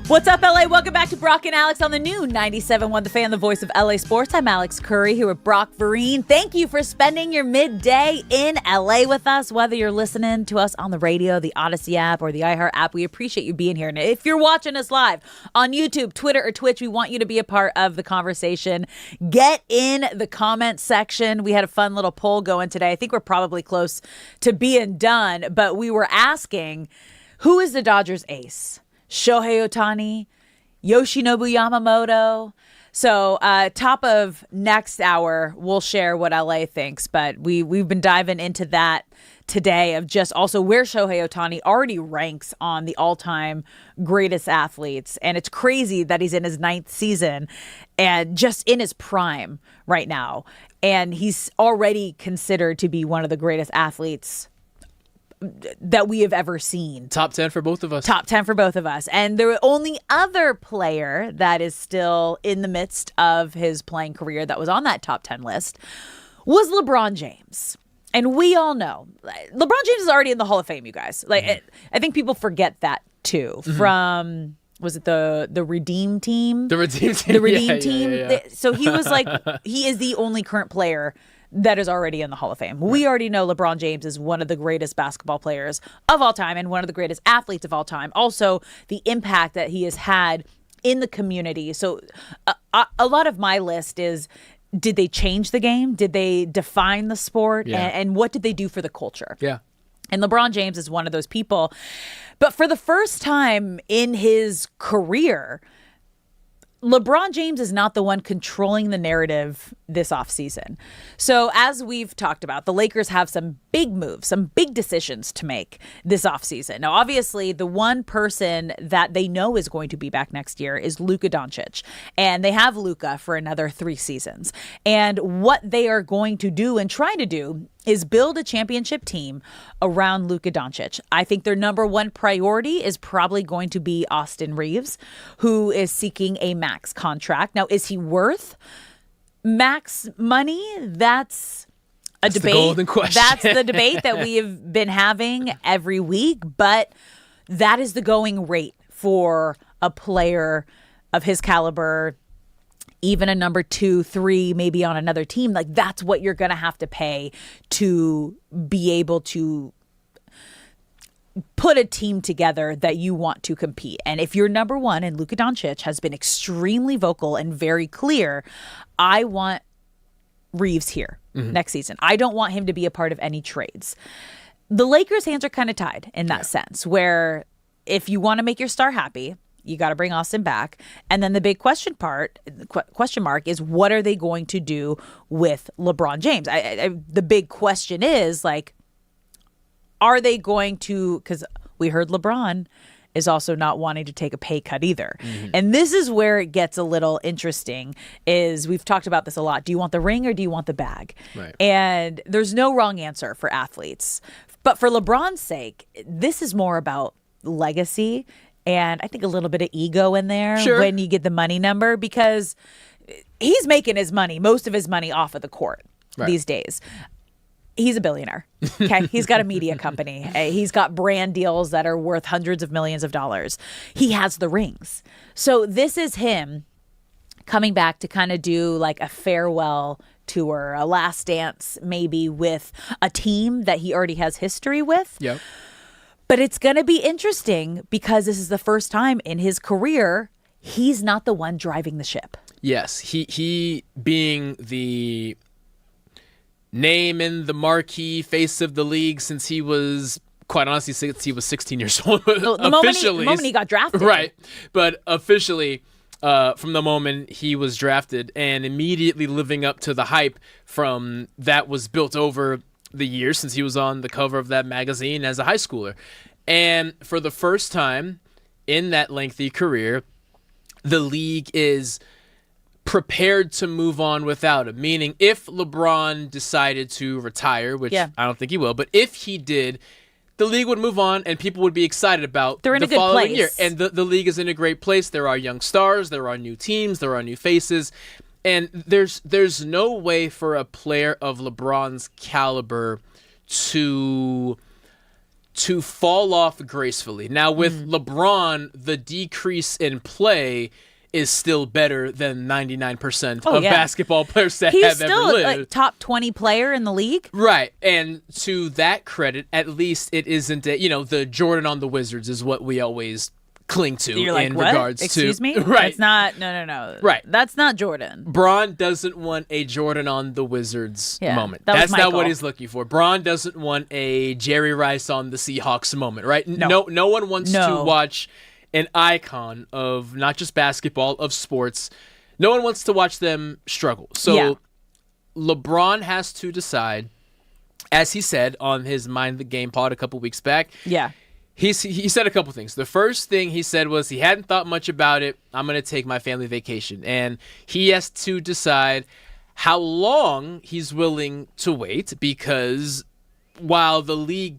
What's up, LA? Welcome back to Brock and Alex on the new 97.1 The Fan, the voice of LA Sports. I'm Alex Curry here with Brock Vereen. Thank you for spending your midday in LA with us, whether you're listening to us on the radio, the Odyssey app, or the iHeart app. We appreciate you being here. And if you're watching us live on YouTube, Twitter, or Twitch, we want you to be a part of the conversation. Get in the comment section. We had a fun little poll going today. I think we're probably close to being done, but we were asking, who is the Dodgers ace? Shohei Ohtani, Yoshinobu Yamamoto. So top of next hour, we'll share what LA thinks. But we've been diving into that today of just also where Shohei Ohtani already ranks on the all-time greatest athletes. And it's crazy that he's in his 9th season and just in his prime right now. And he's already considered to be one of the greatest athletes that we have ever seen. Top 10 for both of us. Top 10 for both of us. And the only other player that is still in the midst of his playing career that was on that top 10 list was LeBron James. And we all know LeBron James is already in the Hall of Fame, you guys. I think people forget that too. From was it the Redeem team? The Redeem team. The Redeem team. Yeah. So he was he is the only current player that is already in the Hall of Fame. We already know LeBron James is one of the greatest basketball players of all time and one of the greatest athletes of all time. Also, the impact that he has had in the community. So a lot of my list is, did they change the game? Did they define the sport? Yeah. And what did they do for the culture? Yeah. And LeBron James is one of those people. But for the first time in his career, LeBron James is not the one controlling the narrative this offseason. So as we've talked about, the Lakers have some big moves, some big decisions to make this offseason. Now, obviously, the one person that they know is going to be back next year is Luka Doncic. And they have Luka for another 3 seasons. And what they are going to do and try to do is build a championship team around Luka Doncic. I think their number one priority is probably going to be Austin Reeves, who is seeking a max contract. Now, is he worth max money? That's a debate. The golden question. That's the debate that we have been having every week, but that is the going rate for a player of his caliber. Even a number 2, 3, maybe on another team, that's what you're going to have to pay to be able to put a team together that you want to compete. And if you're number one, and Luka Doncic has been extremely vocal and very clear, I want Reeves here next season. I don't want him to be a part of any trades. The Lakers' hands are kind of tied in that sense, where if you want to make your star happy, you got to bring Austin back. And then the big question mark is, what are they going to do with LeBron James? The big question is, are they going to, because we heard LeBron is also not wanting to take a pay cut either. And this is where it gets a little interesting, is we've talked about this a lot. Do you want the ring or do you want the bag? Right. And there's no wrong answer for athletes. But for LeBron's sake, this is more about legacy. And I think a little bit of ego in there when you get the money number, because he's making his money, most of his money off of the court these days. He's a billionaire. Okay. He's got a media company. He's got brand deals that are worth hundreds of millions of dollars. He has the rings. So this is him coming back to kind of do like a farewell tour, a last dance maybe with a team that he already has history with. Yep. But it's going to be interesting because this is the first time in his career he's not the one driving the ship. Yes. He being the name in the marquee face of the league since he was, quite honestly, since he was 16 years old. The moment he got drafted. Right. But officially, from the moment he was drafted and immediately living up to the hype from that was built over the years since he was on the cover of that magazine as a high schooler. And for the first time in that lengthy career, the league is prepared to move on without him. Meaning, if LeBron decided to retire, which I don't think he will, but if he did, the league would move on and people would be excited about They're in the a good following place. year. And the league is in a great place. There are young stars, there are new teams, there are new faces. And there's no way for a player of LeBron's caliber to fall off gracefully. Now, with LeBron, the decrease in play is still better than 99% of basketball players that He's have still ever lived. like top 20 player in the league. Right. And to that credit, at least it isn't, the Jordan on the Wizards is what we always cling to You're like, in what? regards to. Excuse me? Right. It's not, no. Right. That's not Jordan. Braun doesn't want a Jordan on the Wizards moment. that was That's not what Michael. he's looking for. Braun doesn't want a Jerry Rice on the Seahawks moment, right? No. No one wants to watch an icon of not just basketball, of sports. No one wants to watch them struggle. So LeBron has to decide, as he said on his Mind the Game pod a couple weeks back. Yeah. He said a couple things. The first thing he said was he hadn't thought much about it. I'm going to take my family vacation. And he has to decide how long he's willing to wait, because while the league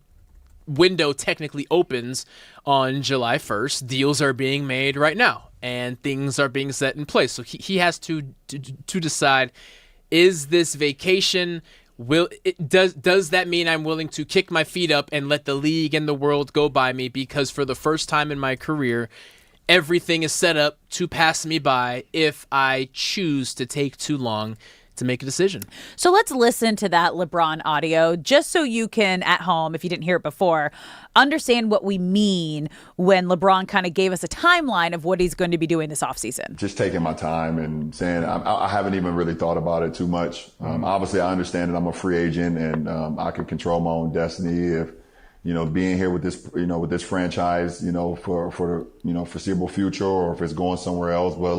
window technically opens on July 1st, deals are being made right now and things are being set in place. So he has to decide, is this vacation, does that mean I'm willing to kick my feet up and let the league and the world go by me, because for the first time in my career, everything is set up to pass me by if I choose to take too long to make a decision. So let's listen to that LeBron audio just so you can, at home, if you didn't hear it before, understand what we mean when LeBron kind of gave us a timeline of what he's going to be doing this offseason. Just taking my time and saying I haven't even really thought about it too much. Obviously, I understand that I'm a free agent and I can control my own destiny. If being here with this franchise, for the foreseeable future, or if it's going somewhere else. But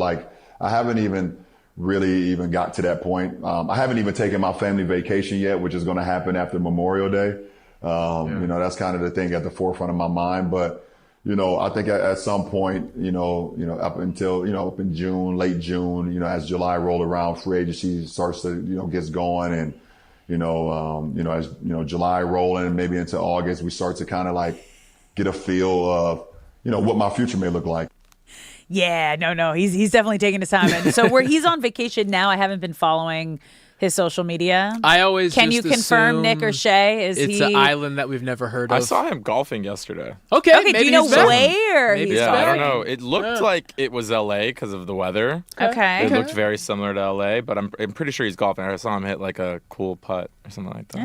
I haven't even really got to that point. I haven't even taken my family vacation yet, which is going to happen after Memorial Day. That's kind of the thing at the forefront of my mind. But, I think at some point, up until, up in June, late June, as July roll around, free agency starts to, gets going, and, as, July rolling and maybe into August, we start to kind of get a feel of, what my future may look like. Yeah, no. He's definitely taking his time. And so where he's on vacation now, I haven't been following his social media. I always Can just you confirm, assume Nick or Shay? it's an island that we've never heard of. I saw him golfing yesterday. Okay, do you know where? Yeah, I don't know. It looked like it was L.A. because of the weather. Okay. It looked very similar to L.A., but I'm pretty sure he's golfing. I saw him hit a cool putt or something like that.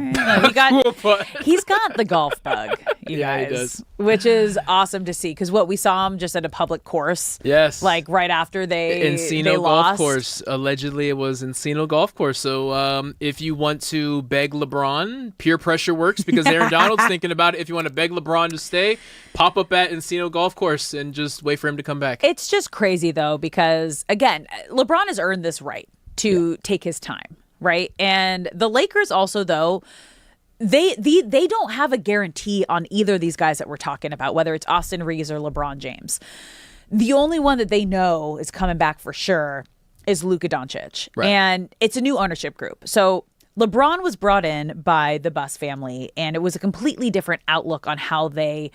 He's got the golf bug, you guys, he does. which is awesome to see, because we saw him just at a public course. Yes. Right after they Encino Golf lost. Course. Allegedly, it was Encino Golf Course. So if you want to beg LeBron, peer pressure works, because Aaron Donald's thinking about it. If you want to beg LeBron to stay, pop up at Encino Golf Course and just wait for him to come back. It's just crazy, though, because, again, LeBron has earned this right to take his time, right? And the Lakers also, though, they don't have a guarantee on either of these guys that we're talking about, whether it's Austin Reeves or LeBron James. The only one that they know is coming back for sure is Luka Doncic. Right. And it's a new ownership group. So LeBron was brought in by the Buss family, and it was a completely different outlook on how they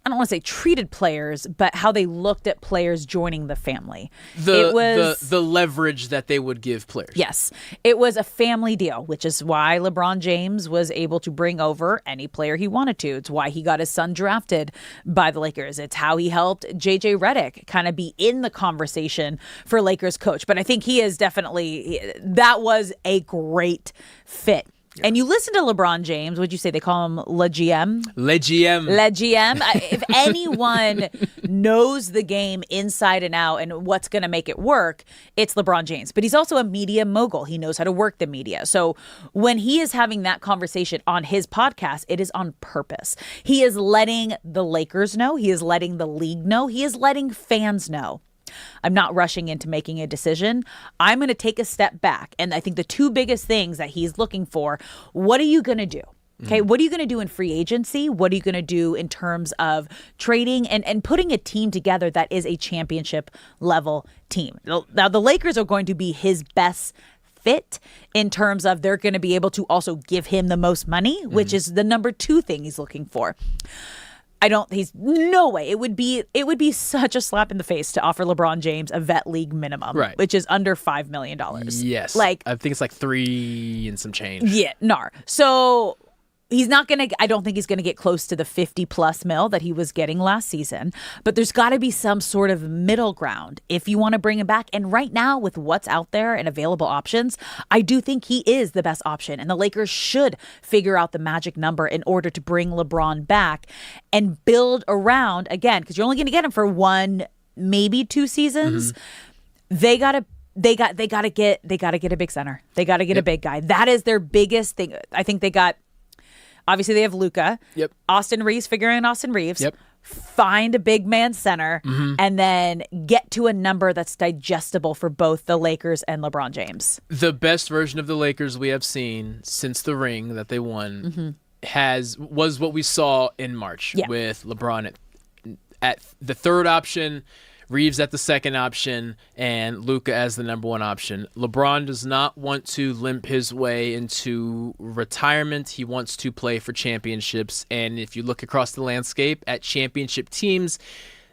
I don't want to say treated players, but how they looked at players joining the family. The leverage that they would give players. Yes. It was a family deal, which is why LeBron James was able to bring over any player he wanted to. It's why he got his son drafted by the Lakers. It's how he helped JJ Redick kind of be in the conversation for Lakers coach. But I think he is definitely, that was a great fit. And you listen to LeBron James, would you say they call him Le GM? Le GM. Le GM. If anyone knows the game inside and out and what's going to make it work, it's LeBron James. But he's also a media mogul. He knows how to work the media. So when he is having that conversation on his podcast, it is on purpose. He is letting the Lakers know. He is letting the league know. He is letting fans know. I'm not rushing into making a decision. I'm going to take a step back. And I think the two biggest things that he's looking for, what are you going to do? Okay, what are you going to do in free agency? What are you going to do in terms of trading and putting a team together that is a championship level team? Now, the Lakers are going to be his best fit in terms of they're going to be able to also give him the most money, which is the number two thing he's looking for. He's no way. It would be such a slap in the face to offer LeBron James a vet league minimum, right, which is under $5 million. Yes. Like, I think it's like 3 and some change. Yeah, So he's not going to, I don't think he's going to get close to the 50 plus mil that he was getting last season, but there's got to be some sort of middle ground if you want to bring him back. And right now with what's out there and available options, I do think he is the best option. And the Lakers should figure out the magic number in order to bring LeBron back and build around, again, because you're only going to get him for 1, maybe 2 seasons. They got to get a big center. They got to get a big guy. That is their biggest thing. I think obviously, they have Luka. Yep. Austin Reeves, figuring Austin Reeves. Yep. Find a big man center and then get to a number that's digestible for both the Lakers and LeBron James. The best version of the Lakers we have seen since the ring that they won was what we saw in March with LeBron at the third option, Reeves at the second option, and Luka as the number 1 option. LeBron does not want to limp his way into retirement. He wants to play for championships. And if you look across the landscape at championship teams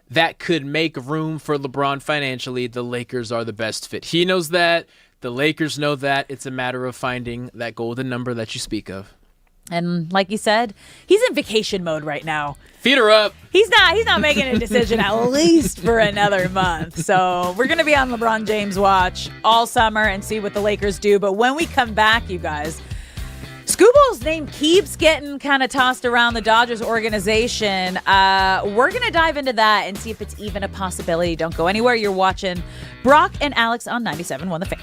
that could make room for LeBron financially, the Lakers are the best fit. He knows that. The Lakers know that. It's a matter of finding that golden number that you speak of. And like you said, he's in vacation mode right now. Feet are up. He's not making a decision at least for another month. So we're going to be on LeBron James watch all summer and see what the Lakers do. But when we come back, you guys, Scooble's name keeps getting kind of tossed around the Dodgers organization. We're going to dive into that and see if it's even a possibility. Don't go anywhere. You're watching Brock and Alex on 97.1 The Fan.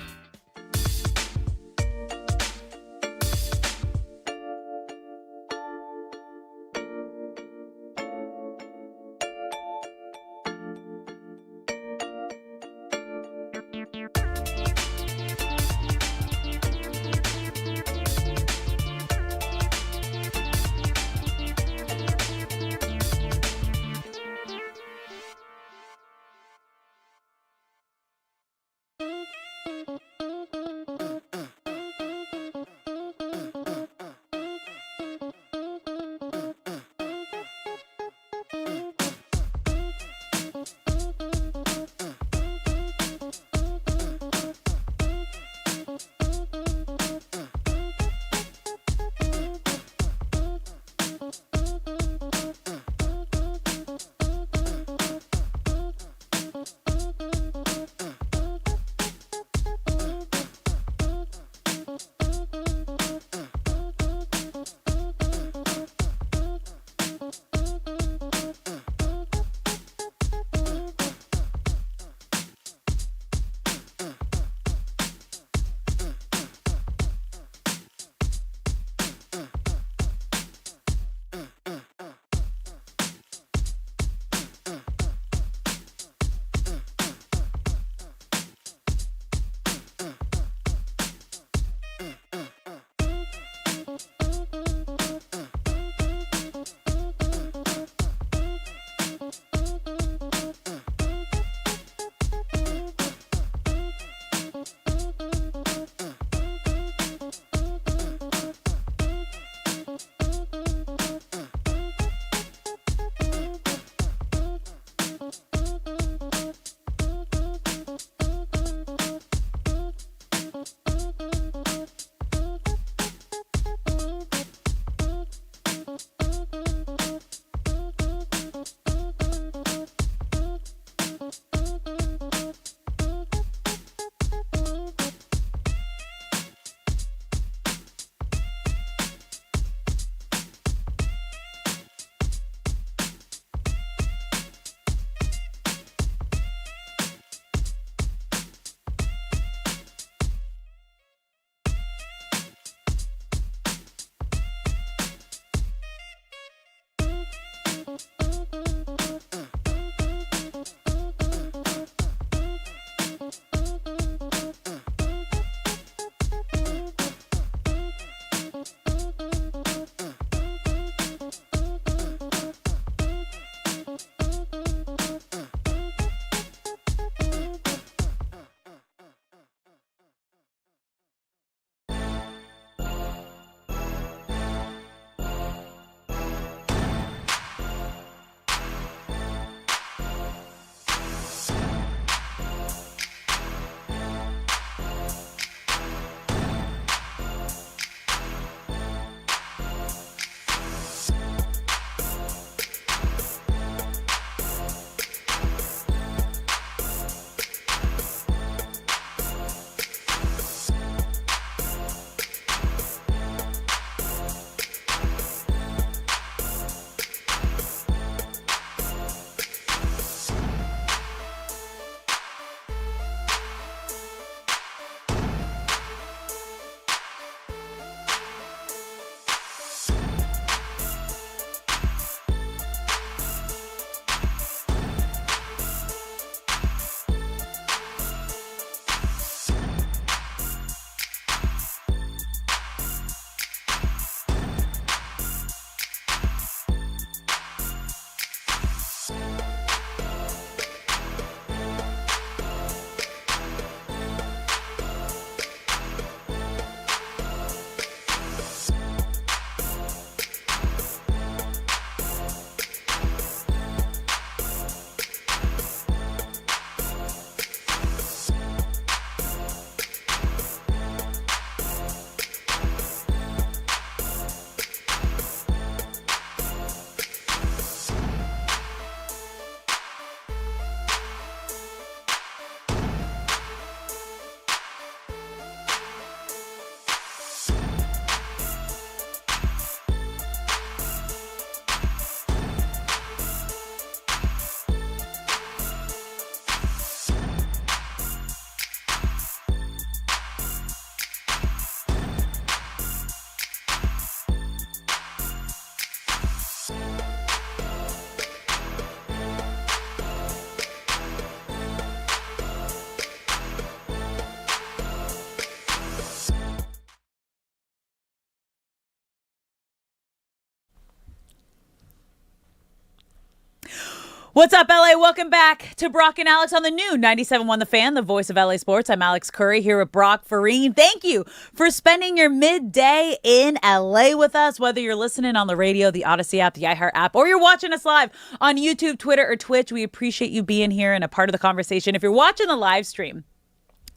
What's up, LA? Welcome back to Brock and Alex on the new 97.1 The Fan, the voice of LA Sports. I'm Alex Curry here with Brock Farine. Thank you for spending your midday in LA with us, whether you're listening on the radio, the Odyssey app, the iHeart app, or you're watching us live on YouTube, Twitter, or Twitch. We appreciate you being here and a part of the conversation. If you're watching the live stream,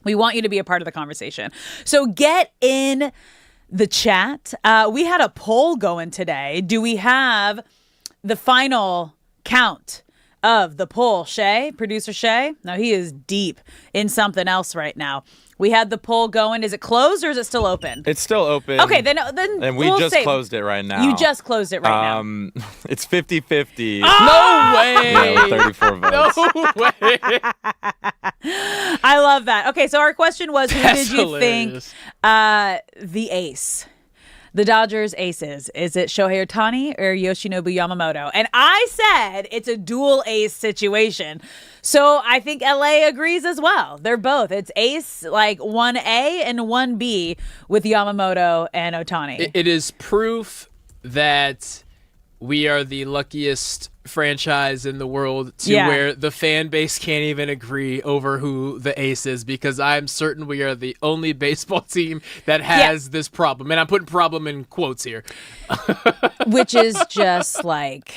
we want you to be a part of the conversation. So get in the chat. We had a poll going today. Do we have the final count of the poll? Shay, producer Shay? No, he is deep in something else right now. We had the poll going. Is it closed or is it still open? It's still open. Okay, then and we we'll just closed it right now. You just closed it right now. It's 50-50. Oh! No way! Yeah, with 34 votes. No way! I love that. Okay, so our question was, who That's did you hilarious. think the ace? The Dodgers aces. Is it Shohei Ohtani or Yoshinobu Yamamoto? And I said it's a dual ace situation. So I think LA agrees as well. They're both. It's ace, like 1A and 1B with Yamamoto and Ohtani. It is proof that we are the luckiest franchise in the world to where the fan base can't even agree over who the ace is, because I'm certain we are the only baseball team that has this problem. And I'm putting problem in quotes here. Which is just like...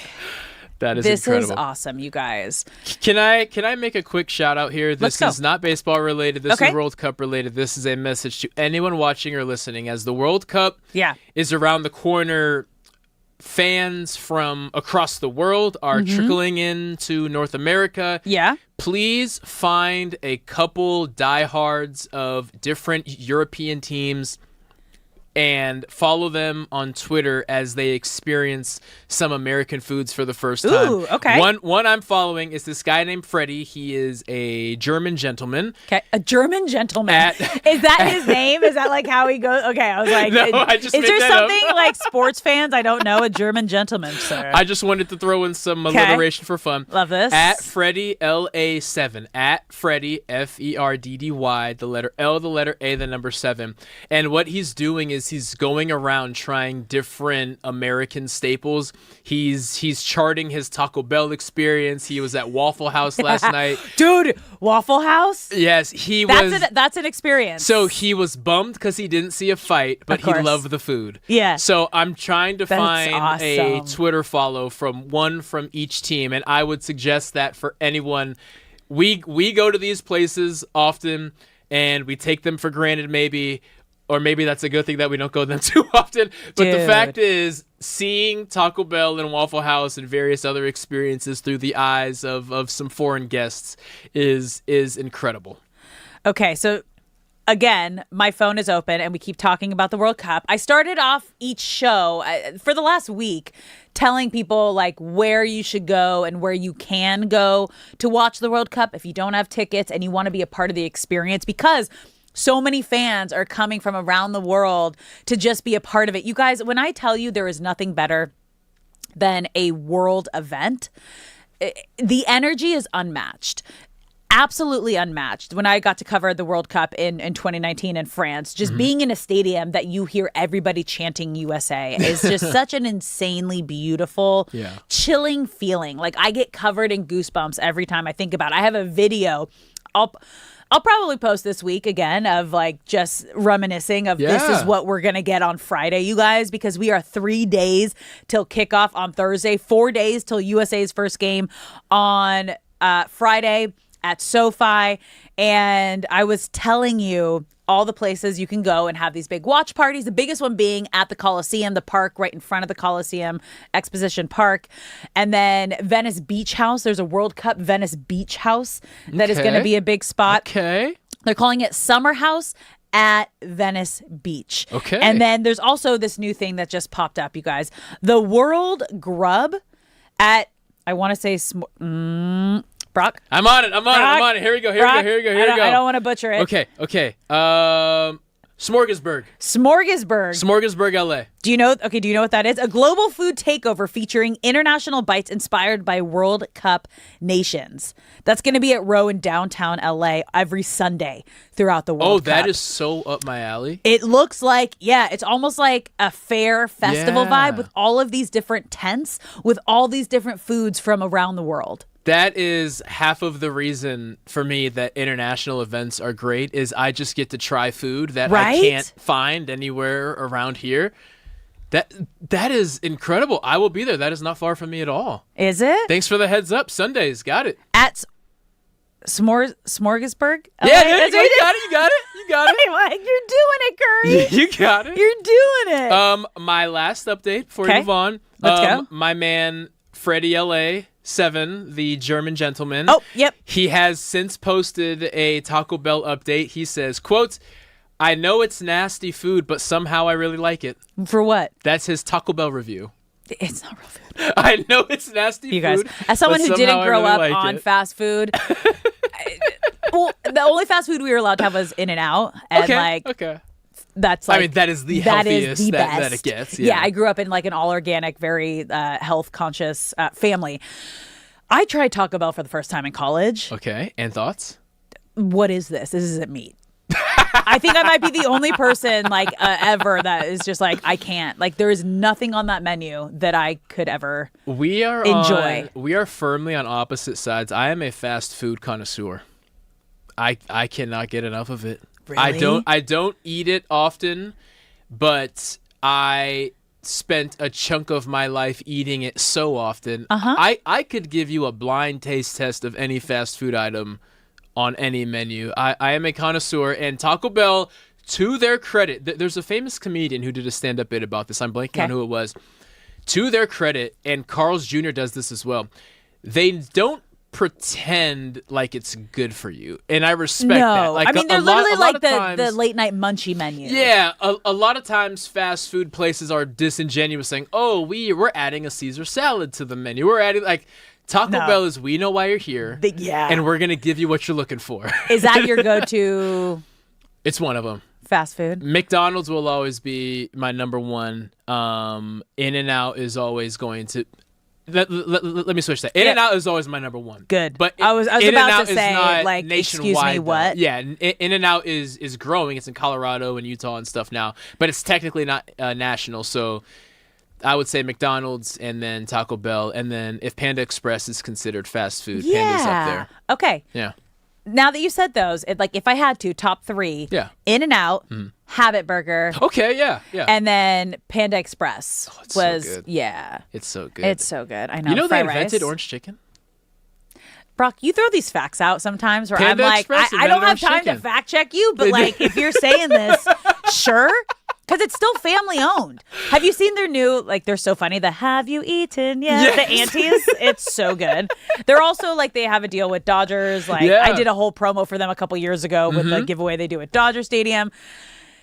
That is this incredible. is awesome, you guys. Can I make a quick shout out here? This is not baseball related. This is World Cup related. This is a message to anyone watching or listening. As the World Cup is around the corner, fans from across the world are trickling into North America. Yeah. Please find a couple diehards of different European teams and follow them on Twitter as they experience some American foods for the first time. Ooh, okay. One I'm following is this guy named Freddie. He is a German gentleman. Okay, a German gentleman. Is that his name? Is that like how he goes? Okay, I was like, No, I just is made there that something up. like sports fans I don't know? A German gentleman, sir. I just wanted to throw in some alliteration for fun. Love this. At Freddie LA7. At Freddie FERDDY. The letter L, the letter A, the number 7. And what he's doing is he's going around trying different American staples. He's charting his Taco Bell experience. He was at Waffle House last night. Dude, Waffle House? Yes, That's an experience. So he was bummed because he didn't see a fight, but he loved the food. Yeah. So I'm trying to That's find a awesome. Twitter follow from each team, and I would suggest that for anyone. We go to these places often, and we take them for granted maybe, or maybe that's a good thing that we don't go to them too often. But the fact is, seeing Taco Bell and Waffle House and various other experiences through the eyes of some foreign guests is incredible. Okay, so again, my phone is open and we keep talking about the World Cup. I started off each show for the last week telling people like where you should go and where you can go to watch the World Cup if you don't have tickets and you want to be a part of the experience, because so many fans are coming from around the world to just be a part of it. You guys, when I tell you there is nothing better than a world event, the energy is unmatched. Absolutely unmatched. When I got to cover the World Cup in 2019 in France, just being in a stadium that you hear everybody chanting USA is just such an insanely beautiful, chilling feeling. Like I get covered in goosebumps every time I think about it. I have a video. I'll probably post this week again of like just reminiscing of this is what we're going to get on Friday, you guys, because we are 3 days till kickoff on Thursday, 4 days till USA's first game on Friday at SoFi. And I was telling you all the places you can go and have these big watch parties. The biggest one being at the Coliseum, the park right in front of the Coliseum, Exposition Park. And then Venice Beach House. There's a World Cup Venice Beach House that is going to be a big spot. Okay. They're calling it Summer House at Venice Beach. Okay. And then there's also this new thing that just popped up, you guys. The World Grub at, I want to say, Brock? I'm on it. Here we go. I don't want to butcher it. Okay. Smorgasburg, LA. Do you know what that is? A global food takeover featuring international bites inspired by World Cup nations. That's going to be at Row in downtown LA every Sunday throughout the World Cup. Oh, that is so up my alley. It looks like, it's almost like a fair festival vibe with all of these different tents with all these different foods from around the world. That is half of the reason for me that international events are great is I just get to try food that I can't find anywhere around here. That is incredible. I will be there. That is not far from me at all. Is it? Thanks for the heads up. Sundays. Got it. At Smorgasburg? Yeah, you got it. You got it. I'm like, you're doing it, Curry. You got it. You're doing it. My last update before we move on. Let's go. My man, Freddie LA7, the German gentleman. Oh, yep. He has since posted a Taco Bell update. He says, quote, I know it's nasty food, but somehow I really like it. For what? That's his Taco Bell review. It's not real food. I know it's nasty you guys, food. as someone who didn't grow up like on fast food, well, the only fast food we were allowed to have was In-N-Out. And that's like, I mean, that is the healthiest that it gets. Yeah, I grew up in like an all organic, very health conscious family. I tried Taco Bell for the first time in college. Okay, and thoughts? What is this? This isn't meat. I think I might be the only person like ever that is just like, I can't. Like, there is nothing on that menu that I could ever enjoy. We are firmly on opposite sides. I am a fast food connoisseur. I cannot get enough of it. Really? I don't eat it often, but I spent a chunk of my life eating it so often. I could give you a blind taste test of any fast food item on any menu. I am a connoisseur, and Taco Bell, to their credit, there's a famous comedian who did a stand-up bit about this. I'm blanking on who it was. To their credit, and Carl's Jr. does this as well, they don't pretend like it's good for you, and I respect that. Like, I mean, they're literally like the late-night munchie menu. Yeah, a lot of times fast food places are disingenuous, saying, oh, we're adding a Caesar salad to the menu. We're adding, like... Taco Bell is, we know why you're here, and we're going to give you what you're looking for. Is that your go-to? It's one of them. Fast food? McDonald's will always be my number one. In-N-Out is always going to... Let me switch that. In-N-Out is always my number one. Good. But I was about to say, not like, nationwide, excuse me, what? Though. Yeah, In-N-Out is growing. It's in Colorado and Utah and stuff now. But it's technically not national, so... I would say McDonald's and then Taco Bell, and then if Panda Express is considered fast food, Panda's up there. Okay. Yeah. Now that you said those, like if I had to, top three, In-N-Out, Habit Burger. Okay, yeah. And then Panda Express was, so good. yeah. It's so good. It's so good. I know. You know they Fried invented rice. orange chicken? Brock, you throw these facts out sometimes where Panda I'm like, Express I don't have invented time orange to chicken. fact check you, but like if you're saying this, sure. Because it's still family owned. Have you seen their new, like, they're so funny, the Have You Eaten Yet? The aunties? It's so good. They're also, like, they have a deal with Dodgers. Like, I did a whole promo for them a couple years ago with the giveaway they do at Dodger Stadium.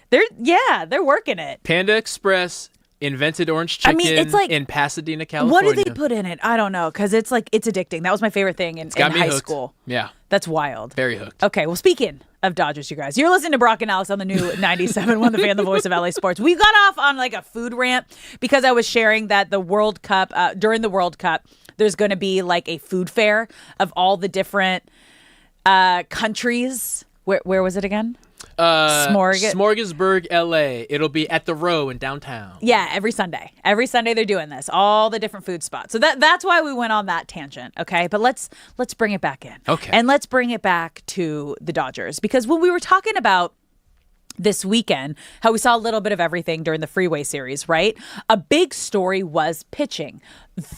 They're working it. Panda Express invented orange chicken it's like, in Pasadena, California. What do they put in it? I don't know, because it's like, it's addicting. That was my favorite thing in high school. Yeah. That's wild. Very hooked. Okay, well, speaking of Dodgers, you guys, you're listening to Brock and Alex on the new 97.1 The Fan, the voice of LA Sports. We got off on like a food rant because I was sharing that the World Cup, during the World Cup, there's going to be like a food fair of all the different countries. Where was it again? Smorgasburg, LA. It'll be at the Row in downtown. Yeah, every Sunday. Every Sunday they're doing this. All the different food spots. So that's why we went on that tangent, okay? But let's bring it back in. Okay. And let's bring it back to the Dodgers. Because when we were talking about this weekend, how we saw a little bit of everything during the Freeway Series, right? A big story was pitching.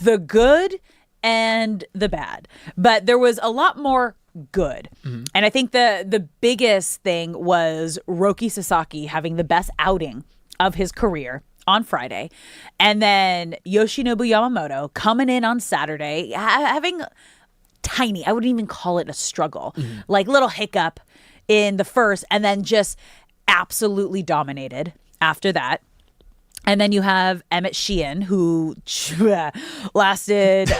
The good and the bad. But there was a lot more good. And I think the biggest thing was Roki Sasaki having the best outing of his career on Friday. And then Yoshinobu Yamamoto coming in on Saturday, having tiny, I wouldn't even call it a struggle, like little hiccup in the first, and then just absolutely dominated after that. And then you have Emmett Sheehan, who lasted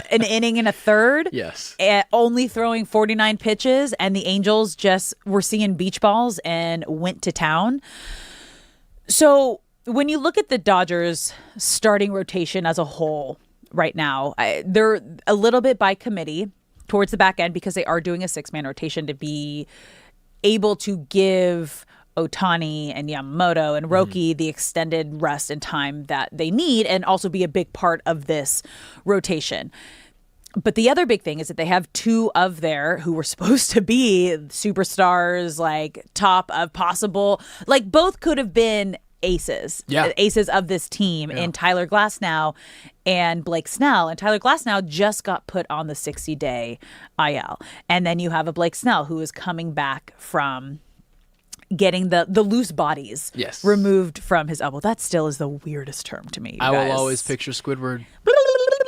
an inning and a third. Yes. Only throwing 49 pitches, and the Angels just were seeing beach balls and went to town. So when you look at the Dodgers starting rotation as a whole right now, they're a little bit by committee towards the back end because they are doing a 6-man rotation to be able to give Ohtani and Yamamoto and Roki the extended rest and time that they need, and also be a big part of this rotation. But the other big thing is that they have two of their who were supposed to be superstars, like top of possible, like both could have been aces of this team in Tyler Glasnow and Blake Snell. And Tyler Glasnow just got put on the 60-day IL. And then you have a Blake Snell who is coming back from getting the loose bodies removed from his elbow. That still is the weirdest term to me. I will always picture Squidward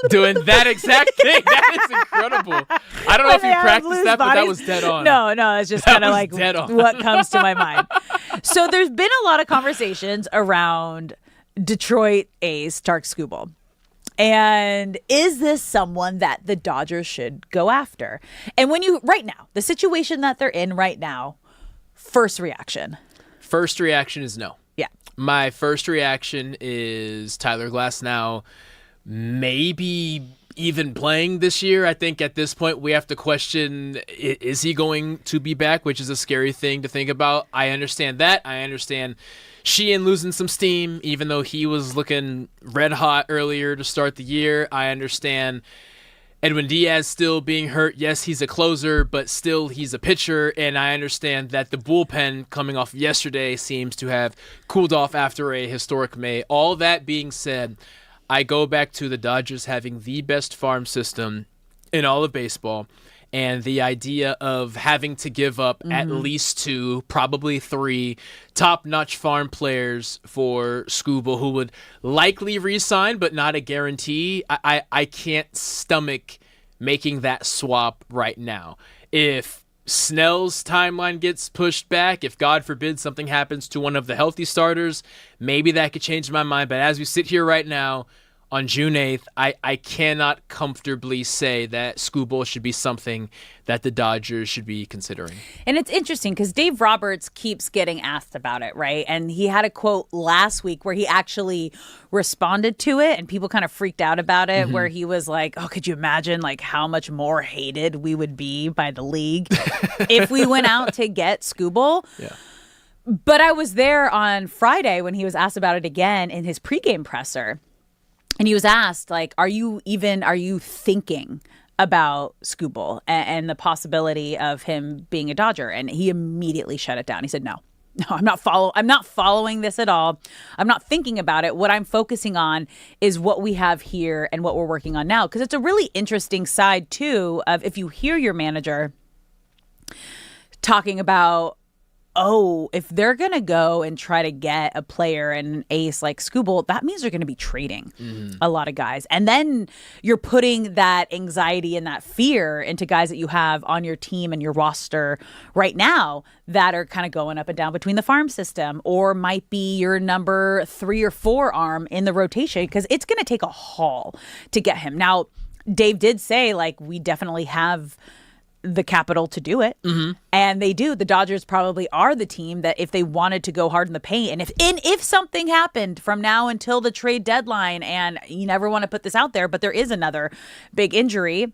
doing that exact thing. That is incredible. I don't know if you practiced that, but that was dead on. No, it's just kind of like what comes to my mind. So there's been a lot of conversations around Detroit A's Tark Skubal. And is this someone that the Dodgers should go after? And right now, the situation that they're in right now, first reaction? First reaction is no. Yeah. My first reaction is Tyler Glasnow maybe even playing this year. I think at this point we have to question, is he going to be back, which is a scary thing to think about. I understand that. I understand Sheehan losing some steam, even though he was looking red hot earlier to start the year. I understand Edwin Diaz still being hurt. Yes, he's a closer, but still he's a pitcher. And I understand that the bullpen coming off yesterday seems to have cooled off after a historic May. All that being said, I go back to the Dodgers having the best farm system in all of baseball, and the idea of having to give up at least 2, probably 3 top-notch farm players for Skubal, who would likely re-sign, but not a guarantee. I can't stomach making that swap right now. If Snell's timeline gets pushed back, if God forbid something happens to one of the healthy starters, maybe that could change my mind. But as we sit here right now on June 8th, I cannot comfortably say that Skubal should be something that the Dodgers should be considering. And it's interesting because Dave Roberts keeps getting asked about it, right? And he had a quote last week where he actually responded to it, and people kind of freaked out about it, where he was like, oh, could you imagine like how much more hated we would be by the league if we went out to get Skubal? Yeah. But I was there on Friday when he was asked about it again in his pregame presser. And he was asked, like, are you thinking about Skubal and the possibility of him being a Dodger? And he immediately shut it down. He said, no, I'm not following this at all. I'm not thinking about it. What I'm focusing on is what we have here and what we're working on now. Because it's a really interesting side, too, of if you hear your manager talking about, oh, if they're going to go and try to get a player and an ace like Skubal, that means they're going to be trading a lot of guys. And then you're putting that anxiety and that fear into guys that you have on your team and your roster right now that are kind of going up and down between the farm system, or might be your number 3 or 4 arm in the rotation, because it's going to take a haul to get him. Now, Dave did say, like, we definitely have the capital to do it. And they do. The Dodgers probably are the team that if they wanted to go hard in the paint, and if something happened from now until the trade deadline, and you never want to put this out there, but there is another big injury,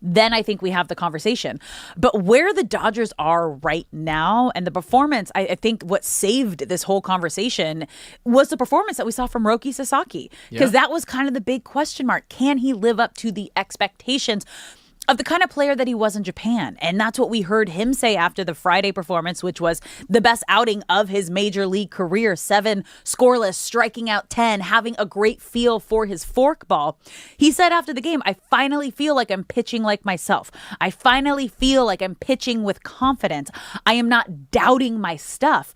then I think we have the conversation. But where the Dodgers are right now and the performance, I think what saved this whole conversation was the performance that we saw from Roki Sasaki. Because that was kind of the big question mark. Can he live up to the expectations of the kind of player that he was in Japan? And that's what we heard him say after the Friday performance, which was the best outing of his major league career. 7 scoreless, striking out 10, having a great feel for his forkball. He said after the game, I finally feel like I'm pitching like myself. I finally feel like I'm pitching with confidence. I am not doubting my stuff.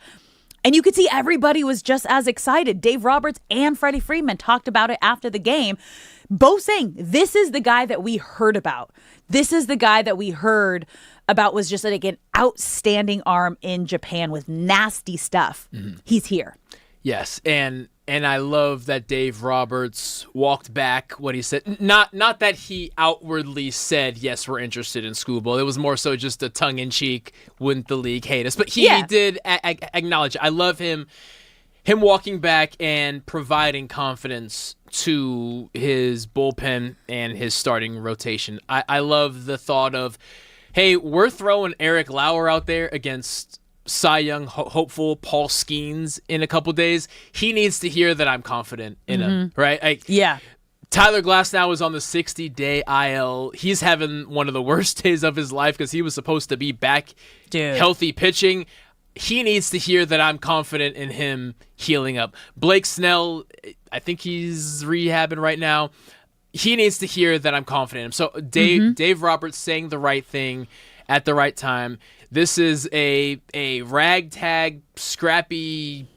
And you could see everybody was just as excited. Dave Roberts and Freddie Freeman talked about it after the game, both saying, this is the guy that we heard about. This is the guy that we heard about, was just like an outstanding arm in Japan with nasty stuff. He's here. Yes, and I love that Dave Roberts walked back what he said. Not that he outwardly said, yes, we're interested in Skubal. It was more so just a tongue-in-cheek, wouldn't the league hate us? But he did acknowledge it. I love him walking back and providing confidence to his bullpen and his starting rotation. I love the thought of, hey, we're throwing Eric Lauer out there against Cy Young hopeful Paul Skeens in a couple days. He needs to hear that I'm confident in him, right? Tyler Glasnow is on the 60-day IL. He's having one of the worst days of his life because he was supposed to be back healthy pitching. He needs to hear that I'm confident in him healing up. Blake Snell, I think he's rehabbing right now. He needs to hear that I'm confident in him. So Dave Roberts saying the right thing at the right time. This is a ragtag, scrappy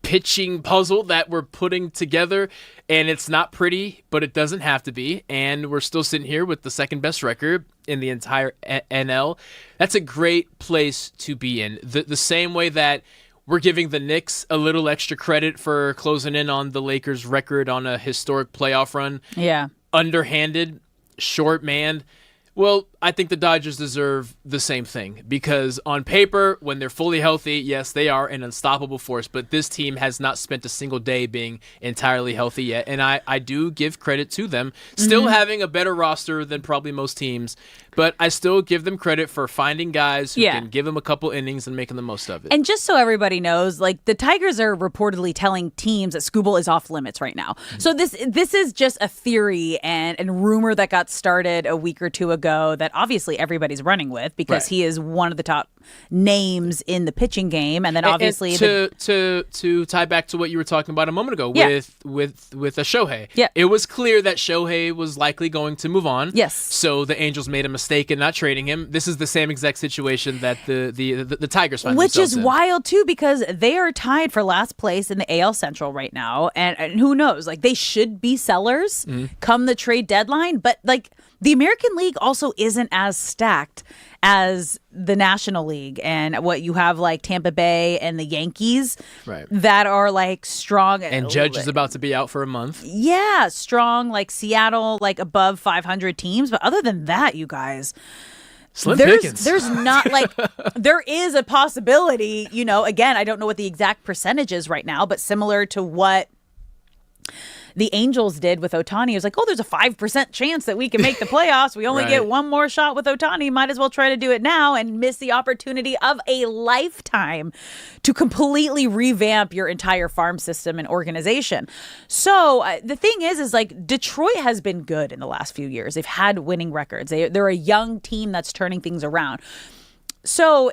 pitching puzzle that we're putting together, and it's not pretty, but it doesn't have to be. And we're still sitting here with the second best record in the entire NL. That's a great place to be in. The same way that we're giving the Knicks a little extra credit for closing in on the Lakers' record on a historic playoff run. Yeah. Underhanded, short-manned. Well, I think the Dodgers deserve the same thing because on paper, when they're fully healthy, yes, they are an unstoppable force, but this team has not spent a single day being entirely healthy yet, and I do give credit to them. Still having a better roster than probably most teams, but I still give them credit for finding guys who can give them a couple innings and making the most of it. And just so everybody knows, like the Tigers are reportedly telling teams that Skubal is off limits right now. So this is just a theory and rumor that got started a week or two ago that obviously everybody's running with because he is one of the top names in the pitching game. And then obviously to tie back to what you were talking about a moment ago with a Shohei. Yeah. It was clear that Shohei was likely going to move on. Yes. So the Angels made a mistake in not trading him. This is the same exact situation that the Tigers find Which themselves is in. wild too because they are tied for last place in the AL Central right now. And who knows? Like they should be sellers come the trade deadline, but like the American League also isn't as stacked as the National League, and what you have like Tampa Bay and the Yankees that are like strong. And Judge is about to be out for a month. Yeah, strong like Seattle, like above 500 teams. But other than that, you guys, Slim pickings. There's not like there is a possibility, you know, again, I don't know what the exact percentage is right now, but similar to what the Angels did with Ohtani. It was like, oh, there's a 5% chance that we can make the playoffs. We only get one more shot with Ohtani. Might as well try to do it now and miss the opportunity of a lifetime to completely revamp your entire farm system and organization. So the thing is like Detroit has been good in the last few years. They've had winning records. They're a young team that's turning things around. So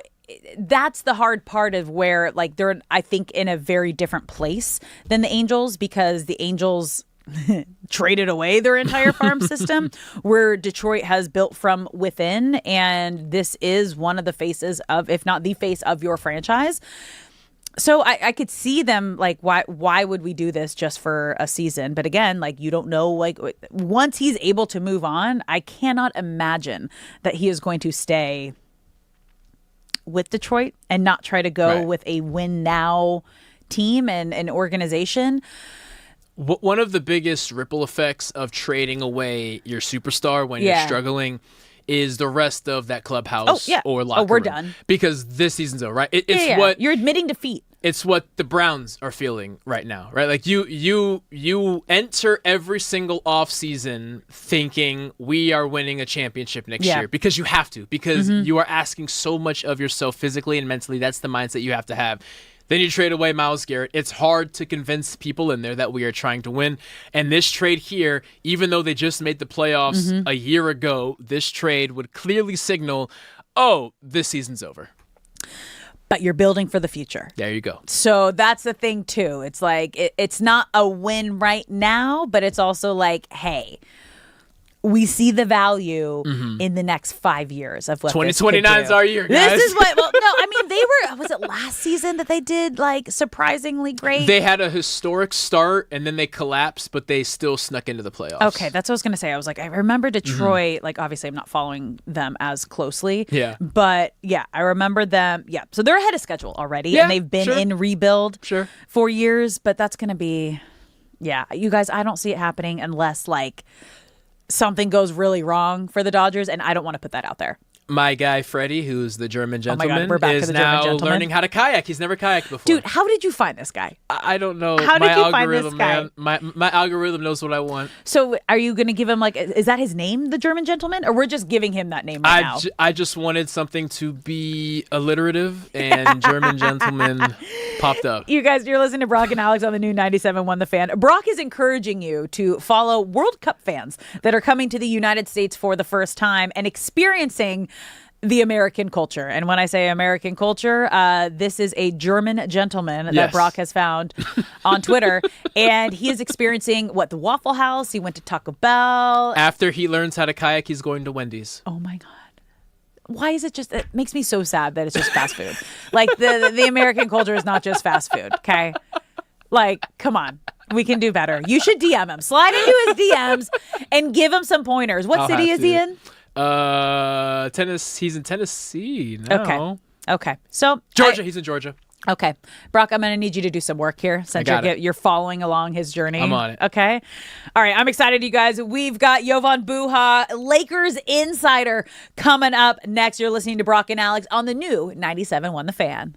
that's the hard part of where like they're, I think, in a very different place than the Angels because the Angels traded away their entire farm system where Detroit has built from within. And this is one of the faces of, if not the face of your franchise. So I could see them like, why would we do this just for a season? But again, like you don't know, like once he's able to move on, I cannot imagine that he is going to stay with Detroit and not try to go with a win now team and an organization. One of the biggest ripple effects of trading away your superstar when you're struggling is the rest of that clubhouse or locker room. We're done. Because this season's over, right? It's what you're admitting defeat. It's what the Browns are feeling right now, right? Like you enter every single offseason thinking we are winning a championship next year because you have to, because you are asking so much of yourself physically and mentally. That's the mindset you have to have. Then you trade away Myles Garrett. It's hard to convince people in there that we are trying to win. And this trade here, even though they just made the playoffs a year ago, this trade would clearly signal, oh, this season's over. But you're building for the future. There you go. So that's the thing, too. It's like, it's not a win right now, but it's also like, hey, we see the value in the next 5 years of what 2029 is our year, guys. This is what, well, no, I mean, they were, was it last season that they did like surprisingly great? They had a historic start and then they collapsed, but they still snuck into the playoffs. Okay, that's what I was going to say. I was like, I remember Detroit, like obviously I'm not following them as closely. Yeah. But yeah, I remember them. Yeah. So they're ahead of schedule already and they've been in rebuild for years, but that's going to be, you guys, I don't see it happening unless like something goes really wrong for the Dodgers, and I don't want to put that out there. my guy Freddie, who's the German gentleman, we're back to is the German now gentleman. learning how to kayak. He's never kayaked before. Dude, how did you find this guy? I don't know. How did my you algorithm, find this guy? Man, my algorithm knows what I want. So are you going to give him is that his name, the German gentleman? Or we're just giving him that name right now? I just wanted something to be alliterative, and German gentleman popped up. You guys, you're listening to Brock and Alex on the new 97.1 The Fan. Brock is encouraging you to follow World Cup fans that are coming to the United States for the first time and experiencing the American culture. And when I say American culture, this is a German gentleman that Brock has found on Twitter. And he is experiencing, the Waffle House. He went to Taco Bell. After he learns how to kayak, he's going to Wendy's. Oh, my God. Why is it just, it makes me so sad that it's just fast food. The American culture is not just fast food, okay? Come on. We can do better. You should DM him. Slide into his DMs and give him some pointers. What city is he in? He's in Tennessee now. Okay. So Georgia. He's in Georgia. Okay. Brock, I'm going to need you to do some work here since you're following along his journey. I'm on it. Okay. All right. I'm excited, you guys. We've got Jovan Buha, Lakers Insider, coming up next. You're listening to Brock and Alex on the new 97.1 The Fan.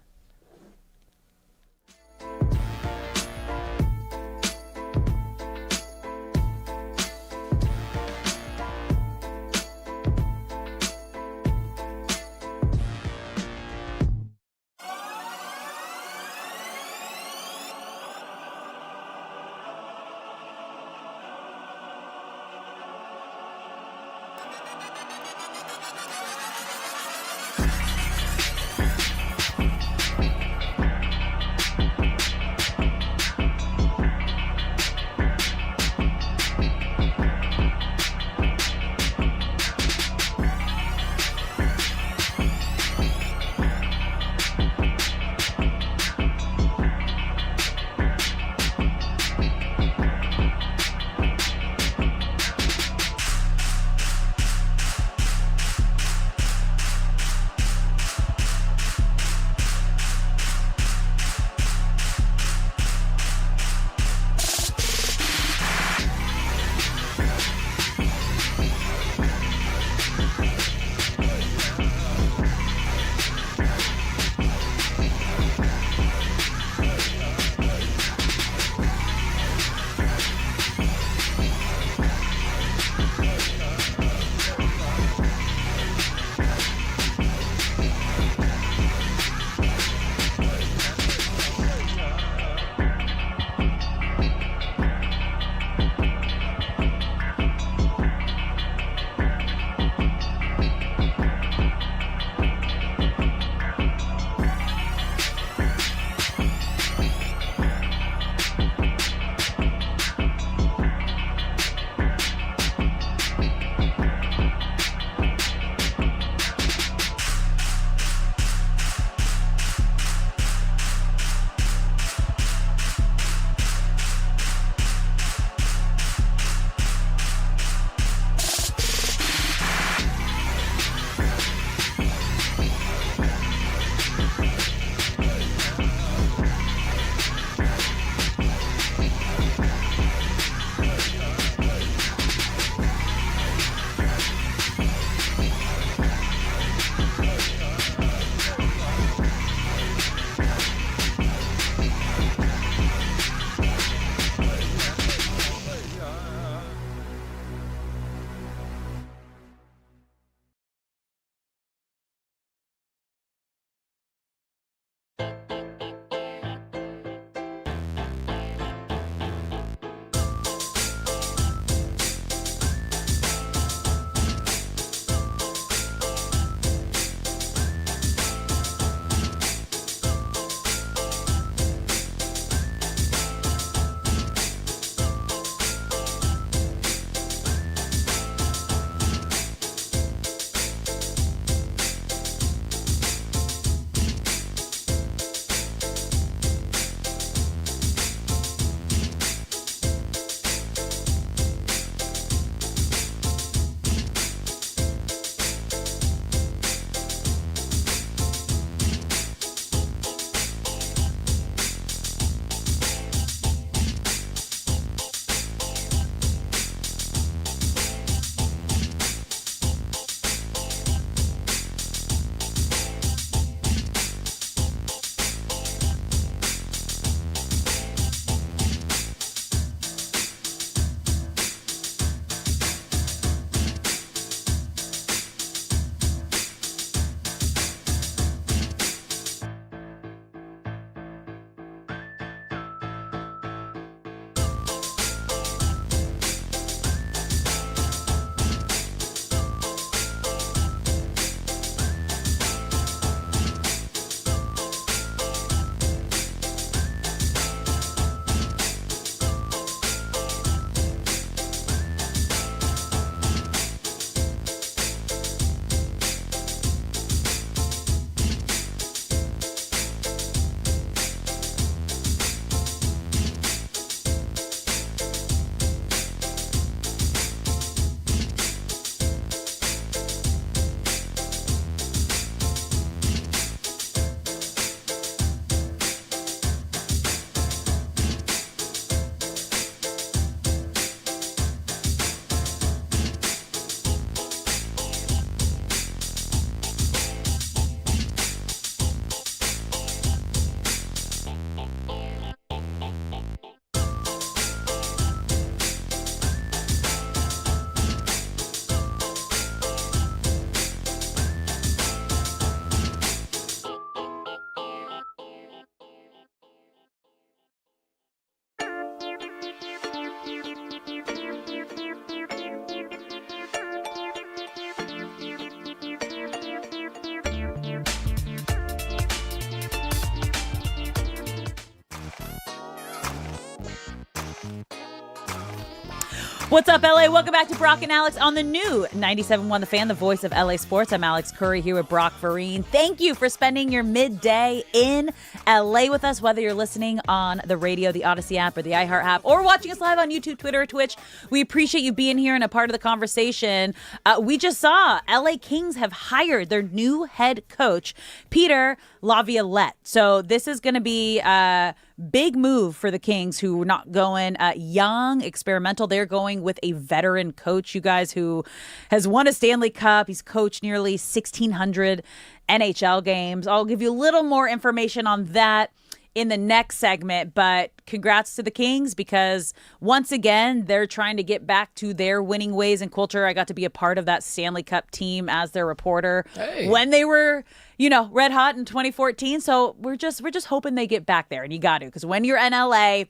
What's up, LA? Welcome back to Brock and Alex on the new 97.1 The Fan, the voice of LA Sports. I'm Alex Curry here with Brock Vereen. Thank you for spending your midday in LA with us, whether you're listening on the radio, the Odyssey app, or the iHeart app, or watching us live on YouTube, Twitter, or Twitch. We appreciate you being here and a part of the conversation. We just saw LA Kings have hired their new head coach, Peter Laviolette. So this is going to be a big move for the Kings, who are not going young, experimental. They're going with a veteran coach, you guys, who has won a Stanley Cup. He's coached nearly 1,600 NHL games. I'll give you a little more information on that in the next segment, but congrats to the Kings, because once again, they're trying to get back to their winning ways and culture. I got to be a part of that Stanley Cup team as their reporter when they were, red hot in 2014. So we're just hoping they get back there, and you got to, because when you're in LA,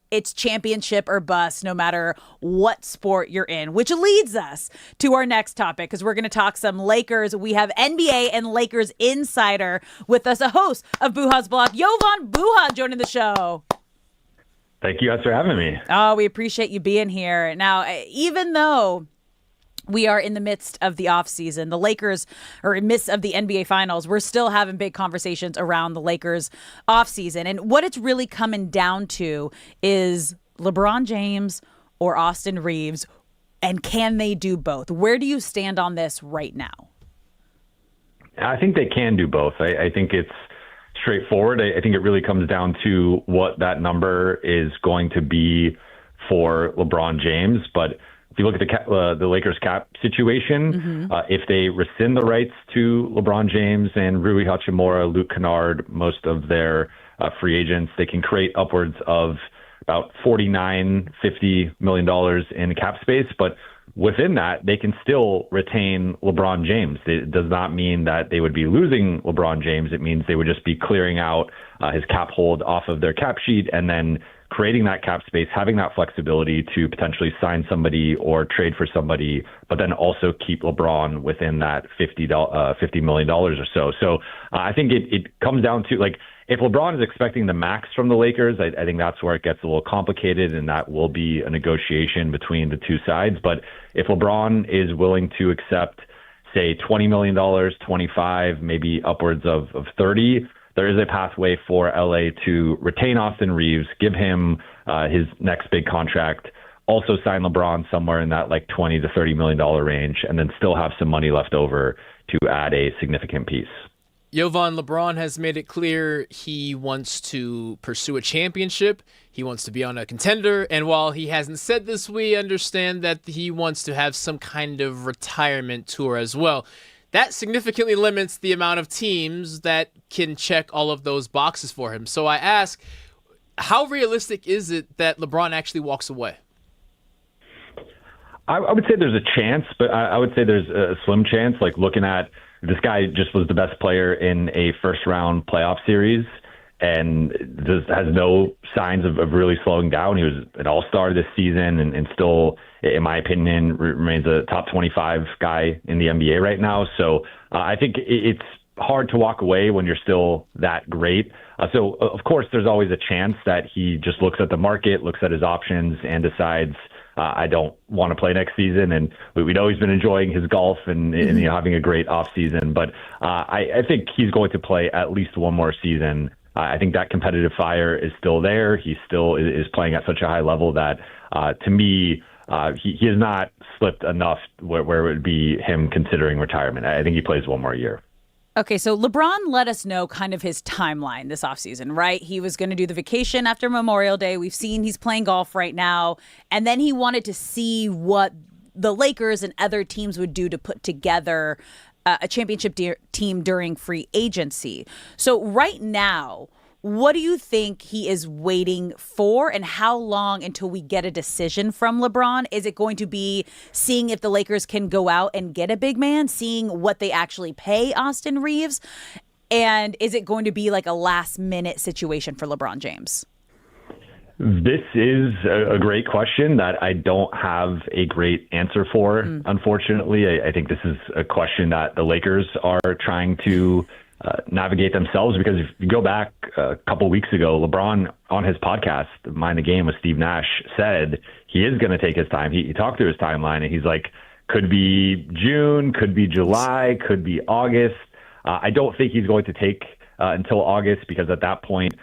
it's championship or bust, no matter what sport you're in, which leads us to our next topic, because we're going to talk some Lakers. We have NBA and Lakers insider with us, a host of Buha's blog, Jovan Buha, joining the show. Thank you guys for having me. Oh, we appreciate you being here. Now, even though we are in the midst of the offseason, the Lakers are in the midst of the NBA Finals, we're still having big conversations around the Lakers offseason. And what it's really coming down to is LeBron James or Austin Reeves, and can they do both? Where do you stand on this right now? I think they can do both. I think it's straightforward. I think it really comes down to what that number is going to be for LeBron James. But if you look at the Lakers cap situation, if they rescind the rights to LeBron James and Rui Hachimura, Luke Kennard, most of their free agents, they can create upwards of about $49-50 million in cap space. But within that, they can still retain LeBron James. It does not mean that they would be losing LeBron James. It means they would just be clearing out his cap hold off of their cap sheet, and then creating that cap space, having that flexibility to potentially sign somebody or trade for somebody, but then also keep LeBron within that $50 million or so. So I think it comes down to, like, if LeBron is expecting the max from the Lakers, I think that's where it gets a little complicated, and that will be a negotiation between the two sides. But if LeBron is willing to accept, say, $20 million, 25, maybe upwards of 30, there is a pathway for LA to retain Austin Reeves, give him his next big contract, also sign LeBron somewhere in that like $20 to $30 million range, and then still have some money left over to add a significant piece. Jovan, LeBron has made it clear he wants to pursue a championship. He wants to be on a contender. And while he hasn't said this, we understand that he wants to have some kind of retirement tour as well. That significantly limits the amount of teams that can check all of those boxes for him. So I ask, how realistic is it that LeBron actually walks away? I would say there's a chance, but I would say there's a slim chance. Like, looking at, this guy just was the best player in a first-round playoff series and just has no signs of really slowing down. He was an all-star this season and still, in my opinion, remains a top 25 guy in the NBA right now. So I think it's hard to walk away when you're still that great. So, of course, there's always a chance that he just looks at the market, looks at his options, and decides, I don't want to play next season. And we know he's been enjoying his golf and having a great off season. But I think he's going to play at least one more season. I think that competitive fire is still there. He still is playing at such a high level that, to me, he has not slipped enough where it would be him considering retirement. I think he plays one more year. Okay, so LeBron let us know kind of his timeline this offseason, right? He was going to do the vacation after Memorial Day. We've seen he's playing golf right now. And then he wanted to see what the Lakers and other teams would do to put together a championship team during free agency. So right now, what do you think he is waiting for, and how long until we get a decision from LeBron? Is it going to be seeing if the Lakers can go out and get a big man, seeing what they actually pay Austin Reeves? And is it going to be like a last-minute situation for LeBron James? This is a great question that I don't have a great answer for, unfortunately. I think this is a question that the Lakers are trying to navigate themselves, because if you go back a couple weeks ago, LeBron on his podcast, Mind the Game with Steve Nash, said he is going to take his time. He talked through his timeline, and he's like, could be June, could be July, could be August. I don't think he's going to take until August, because at that point,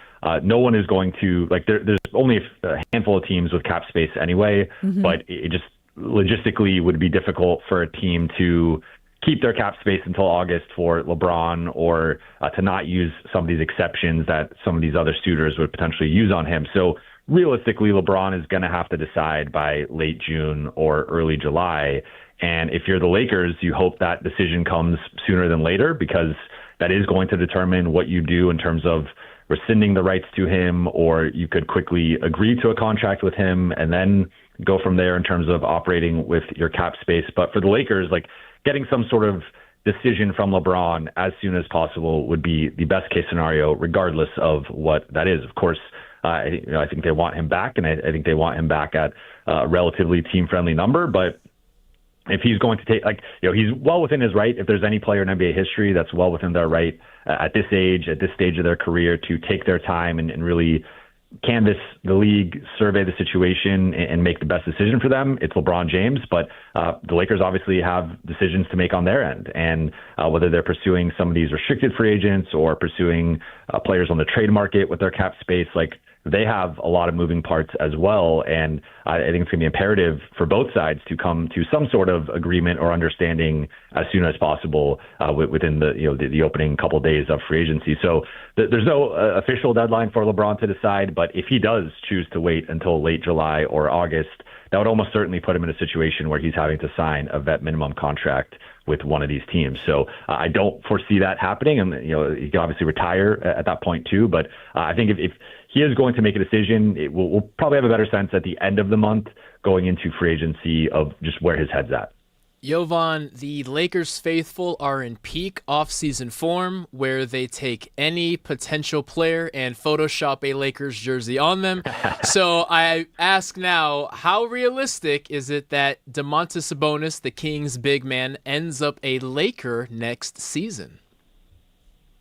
no one is going to, like, there's only a handful of teams with cap space anyway, but it just logistically would be difficult for a team to keep their cap space until August for LeBron, or to not use some of these exceptions that some of these other suitors would potentially use on him. So realistically, LeBron is going to have to decide by late June or early July. And if you're the Lakers, you hope that decision comes sooner than later, because that is going to determine what you do in terms of rescinding the rights to him, or you could quickly agree to a contract with him and then go from there in terms of operating with your cap space. But for the Lakers, like, getting some sort of decision from LeBron as soon as possible would be the best case scenario, regardless of what that is. Of course, I think they want him back, and I think they want him back at a relatively team-friendly number. But if he's going to take, he's well within his right. If there's any player in NBA history that's well within their right at this age, at this stage of their career, to take their time and really canvass the league, survey the situation, and make the best decision for them, it's LeBron James. But the Lakers obviously have decisions to make on their end, and whether they're pursuing some of these restricted free agents or pursuing players on the trade market with their cap space, like, they have a lot of moving parts as well. And I think it's going to be imperative for both sides to come to some sort of agreement or understanding as soon as possible within the opening couple of days of free agency. So there's no official deadline for LeBron to decide, but if he does choose to wait until late July or August, that would almost certainly put him in a situation where he's having to sign a vet minimum contract with one of these teams. So I don't foresee that happening. And, he can obviously retire at that point too. But I think if he is going to make a decision, we'll probably have a better sense at the end of the month going into free agency of just where his head's at. Jovan, the Lakers faithful are in peak off-season form, where they take any potential player and Photoshop a Lakers jersey on them. So I ask now, how realistic is it that Domantas Sabonis, the Kings' big man, ends up a Laker next season?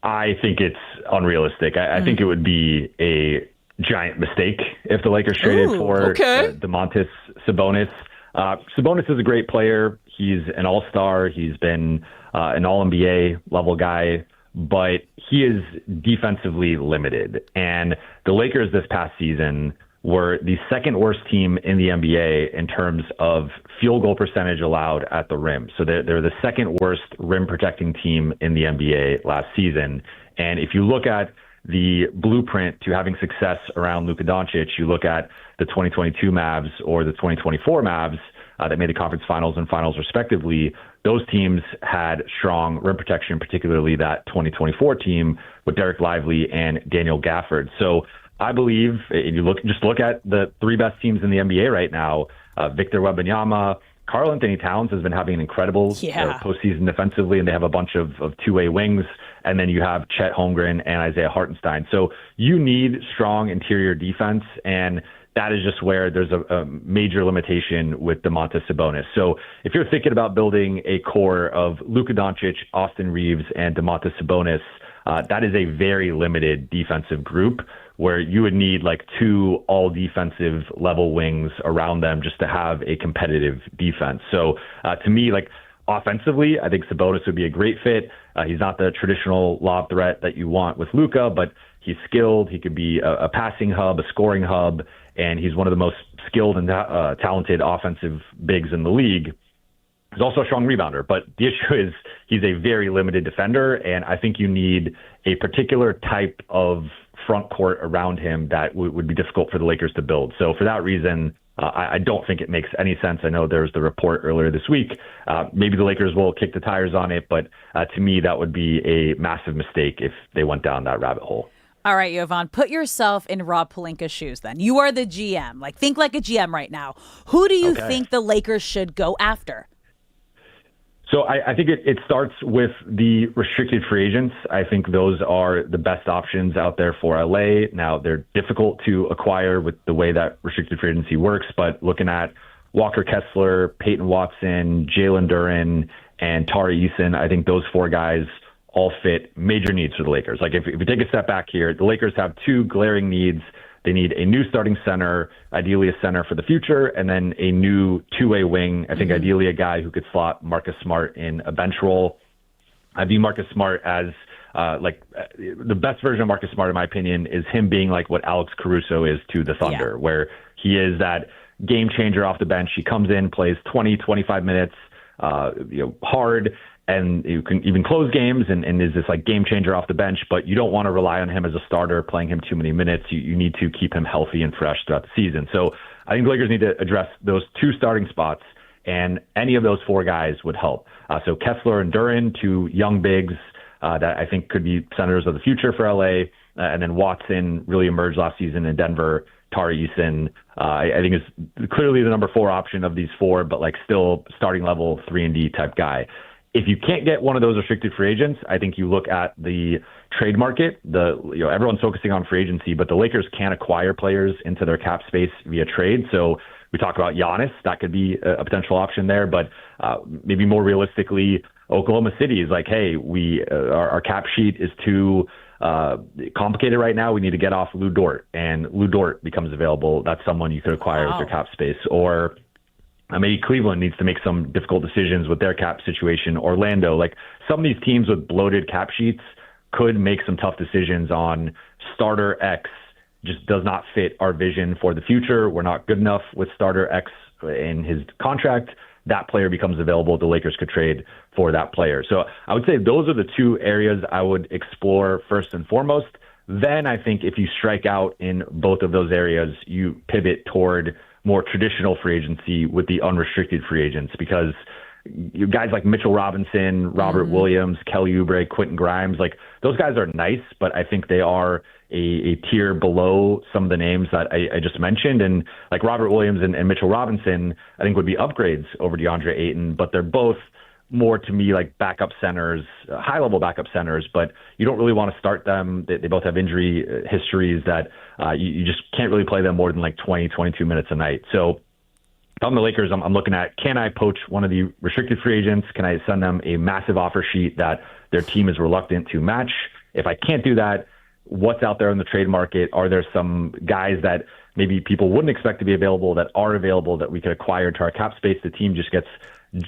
I think it's unrealistic. I think it would be a giant mistake if the Lakers traded for Domantas Sabonis. Sabonis is a great player. He's an all-star. He's been an all-NBA level guy, but he is defensively limited. And the Lakers this past season were the second worst team in the NBA in terms of field goal percentage allowed at the rim. So they're the second worst rim protecting team in the NBA last season. And if you look at the blueprint to having success around Luka Doncic, you look at the 2022 Mavs or the 2024 Mavs that made the conference finals and finals respectively. Those teams had strong rim protection, particularly that 2024 team with Derek Lively and Daniel Gafford. So I believe, if you look at the three best teams in the NBA right now, Victor Wembanyama, Karl Anthony Towns has been having an incredible postseason defensively, and they have a bunch of two-way wings. And then you have Chet Holmgren and Isaiah Hartenstein. So you need strong interior defense, and that is just where there's a major limitation with Domantas Sabonis. So if you're thinking about building a core of Luka Doncic, Austin Reeves, and Domantas Sabonis, that is a very limited defensive group where you would need like two all defensive level wings around them just to have a competitive defense. So to me, like, offensively, I think Sabonis would be a great fit. He's not the traditional lob threat that you want with Luka, but he's skilled. He could be a passing hub, a scoring hub, and he's one of the most skilled and talented offensive bigs in the league. He's also a strong rebounder, but the issue is he's a very limited defender, and I think you need a particular type of front court around him that would be difficult for the Lakers to build. So for that reason, I don't think it makes any sense. I know there's the report earlier this week. Maybe the Lakers will kick the tires on it, but to me, that would be a massive mistake if they went down that rabbit hole. All right, Jovan, put yourself in Rob Pelinka's shoes then. You are the GM. Like, think like a GM right now. Who do you think the Lakers should go after? So I think it starts with the restricted free agents. I think those are the best options out there for LA. Now, they're difficult to acquire with the way that restricted free agency works, but looking at Walker Kessler, Peyton Watson, Jalen Duren, and Tari Eason, I think those four guys all fit major needs for the Lakers. Like if you take a step back here, the Lakers have two glaring needs. They need a new starting center, ideally a center for the future, and then a new two-way wing. I think ideally a guy who could slot Marcus Smart in a bench role. I view Marcus Smart as the best version of Marcus Smart, in my opinion, is him being like what Alex Caruso is to the Thunder, where he is that game changer off the bench. He comes in, plays 20, 25 minutes, hard, and you can even close games and is this like game changer off the bench, but you don't want to rely on him as a starter, playing him too many minutes. You need to keep him healthy and fresh throughout the season. So I think the Lakers need to address those two starting spots, and any of those four guys would help. So Kessler and Duren, two young bigs that I think could be centers of the future for LA, and then Watson really emerged last season in Denver. Tari Eason, I think is clearly the number 4 option of these four, but like still starting level 3-and-D type guy. If you can't get one of those restricted free agents, I think you look at the trade market. Everyone's focusing on free agency, but the Lakers can acquire players into their cap space via trade. So we talk about Giannis, that could be a potential option there, but maybe more realistically, Oklahoma City is like, hey, our cap sheet is too complicated right now. We need to get off Lou Dort, and Lou Dort becomes available. That's someone you could acquire with your cap space. Or maybe Cleveland needs to make some difficult decisions with their cap situation. Orlando, like some of these teams with bloated cap sheets could make some tough decisions on starter X just does not fit our vision for the future. We're not good enough with starter X in his contract. That player becomes available. The Lakers could trade for that player. So I would say those are the two areas I would explore first and foremost. Then I think if you strike out in both of those areas, you pivot toward more traditional free agency with the unrestricted free agents, because you guys like Mitchell Robinson, Robert Williams, Kelly Oubre, Quentin Grimes, like those guys are nice, but I think they are a tier below some of the names that I just mentioned. And like Robert Williams and Mitchell Robinson, I think would be upgrades over DeAndre Ayton, but they're both more to me like backup centers, high-level backup centers, but you don't really want to start them. They both have injury histories that you just can't really play them more than like 20, 22 minutes a night. So if I'm the Lakers, I'm looking at, can I poach one of the restricted free agents? Can I send them a massive offer sheet that their team is reluctant to match? If I can't do that, what's out there in the trade market? Are there some guys that maybe people wouldn't expect to be available that are available that we could acquire to our cap space? The team just gets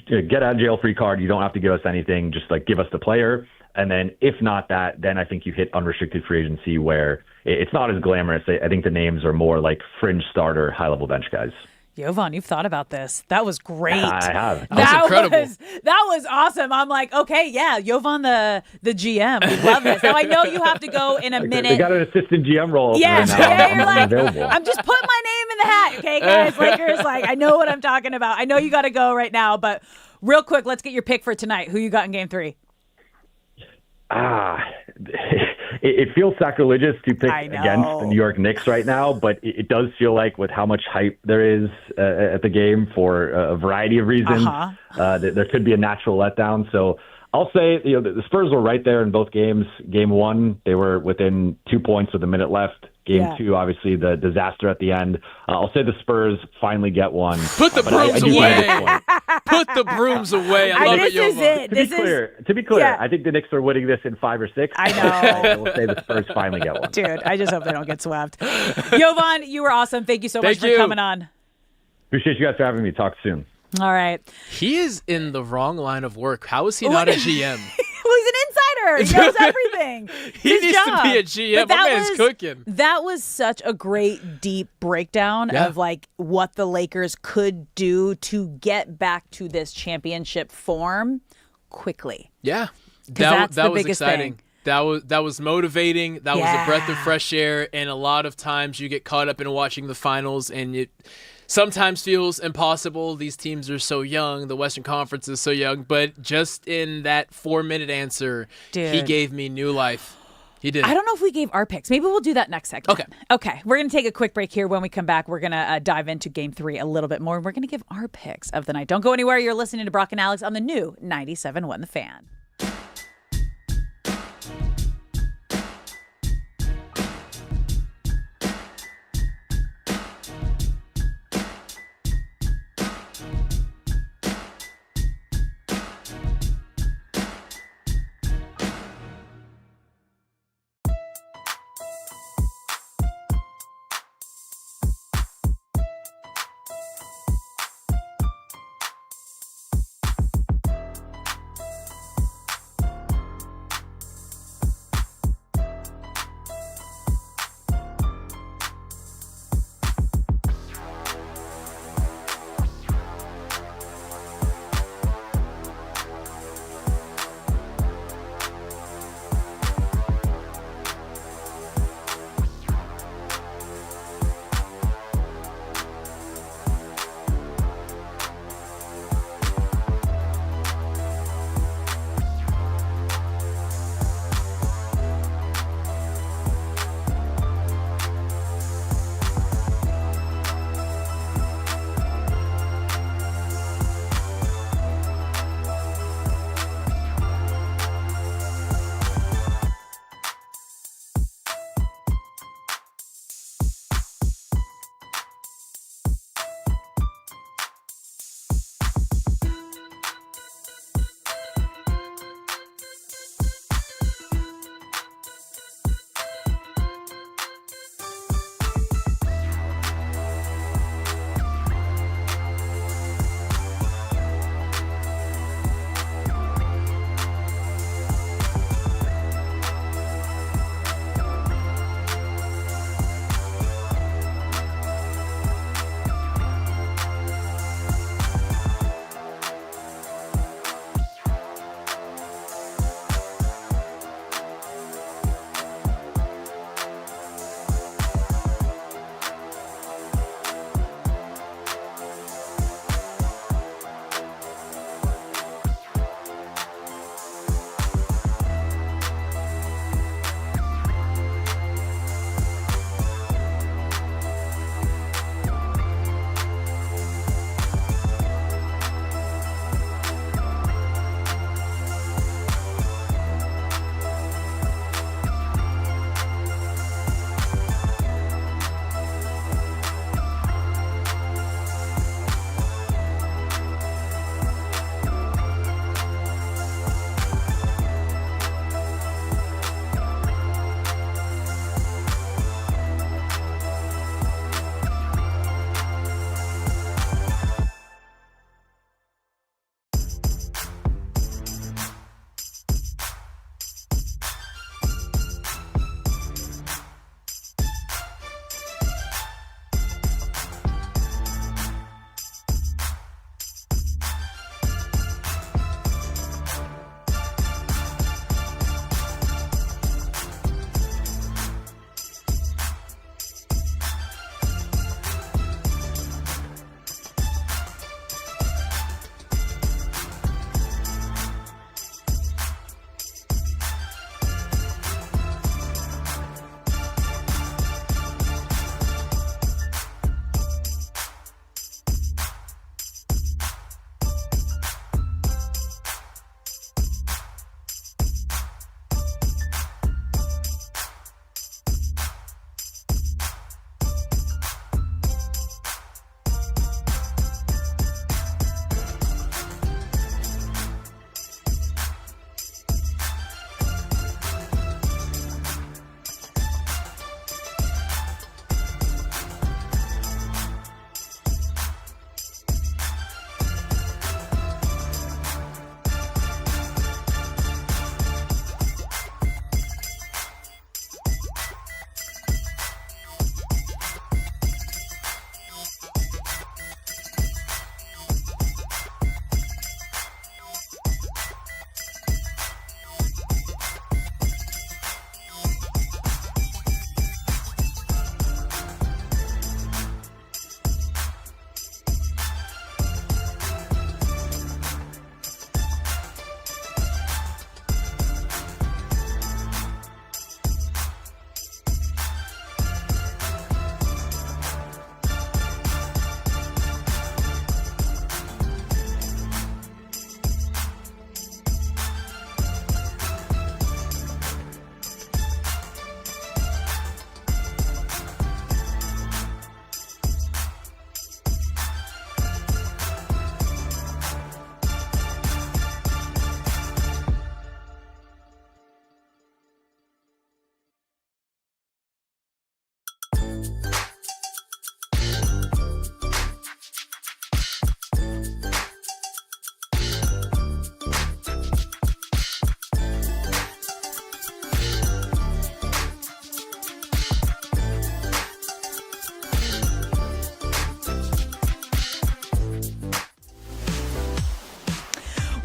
get out of jail free card. You don't have to give us anything. Just like give us the player. And then if not that, then I think you hit unrestricted free agency where it's not as glamorous. I think the names are more like fringe starter, high level bench guys. Jovan, you've thought about this. That was great. I have. That was incredible. That was awesome. I'm like, okay, yeah, Jovan the GM. We love this. Now I know you have to go in a minute. They got an assistant GM role. Yes, right now. yeah, you're like, available. I'm just putting my name in the hat, okay, guys? Lakers, like, I know what I'm talking about. I know you got to go right now, but real quick, let's get your pick for tonight. Who you got in Game 3? It feels sacrilegious to pick against the New York Knicks right now, but it does feel like with how much hype there is at the game for a variety of reasons, there could be a natural letdown. So I'll say the Spurs were right there in both games. Game 1, they were within 2 points with a minute left. Game 2, obviously, the disaster at the end. I'll say the Spurs finally get one. Put the brooms away. Put the brooms away. I love it, Jovan. To be clear, I think the Knicks are winning this in 5 or 6. I know. I will say the Spurs finally get one. Dude, I just hope they don't get swept. Jovan, you were awesome. Thank you so much for coming on. Appreciate you guys for having me. Talk soon. All right. He is in the wrong line of work. How is he not a GM? Well, he's an insider. He knows everything. He needs to be a GM. My man's cooking. That was such a great, deep breakdown of like what the Lakers could do to get back to this championship form quickly. Yeah. That was biggest exciting. Thing. That was motivating. That was a breath of fresh air. And a lot of times you get caught up in watching the finals and it sometimes feels impossible. These teams are so young. The Western Conference is so young. But just in that 4-minute answer, he gave me new life. He did. I don't know if we gave our picks. Maybe we'll do that next segment. Okay. We're going to take a quick break here. When we come back, we're going to dive into Game 3 a little bit more. And we're going to give our picks of the night. Don't go anywhere. You're listening to Brock and Alex on the new 97.1 The Fan.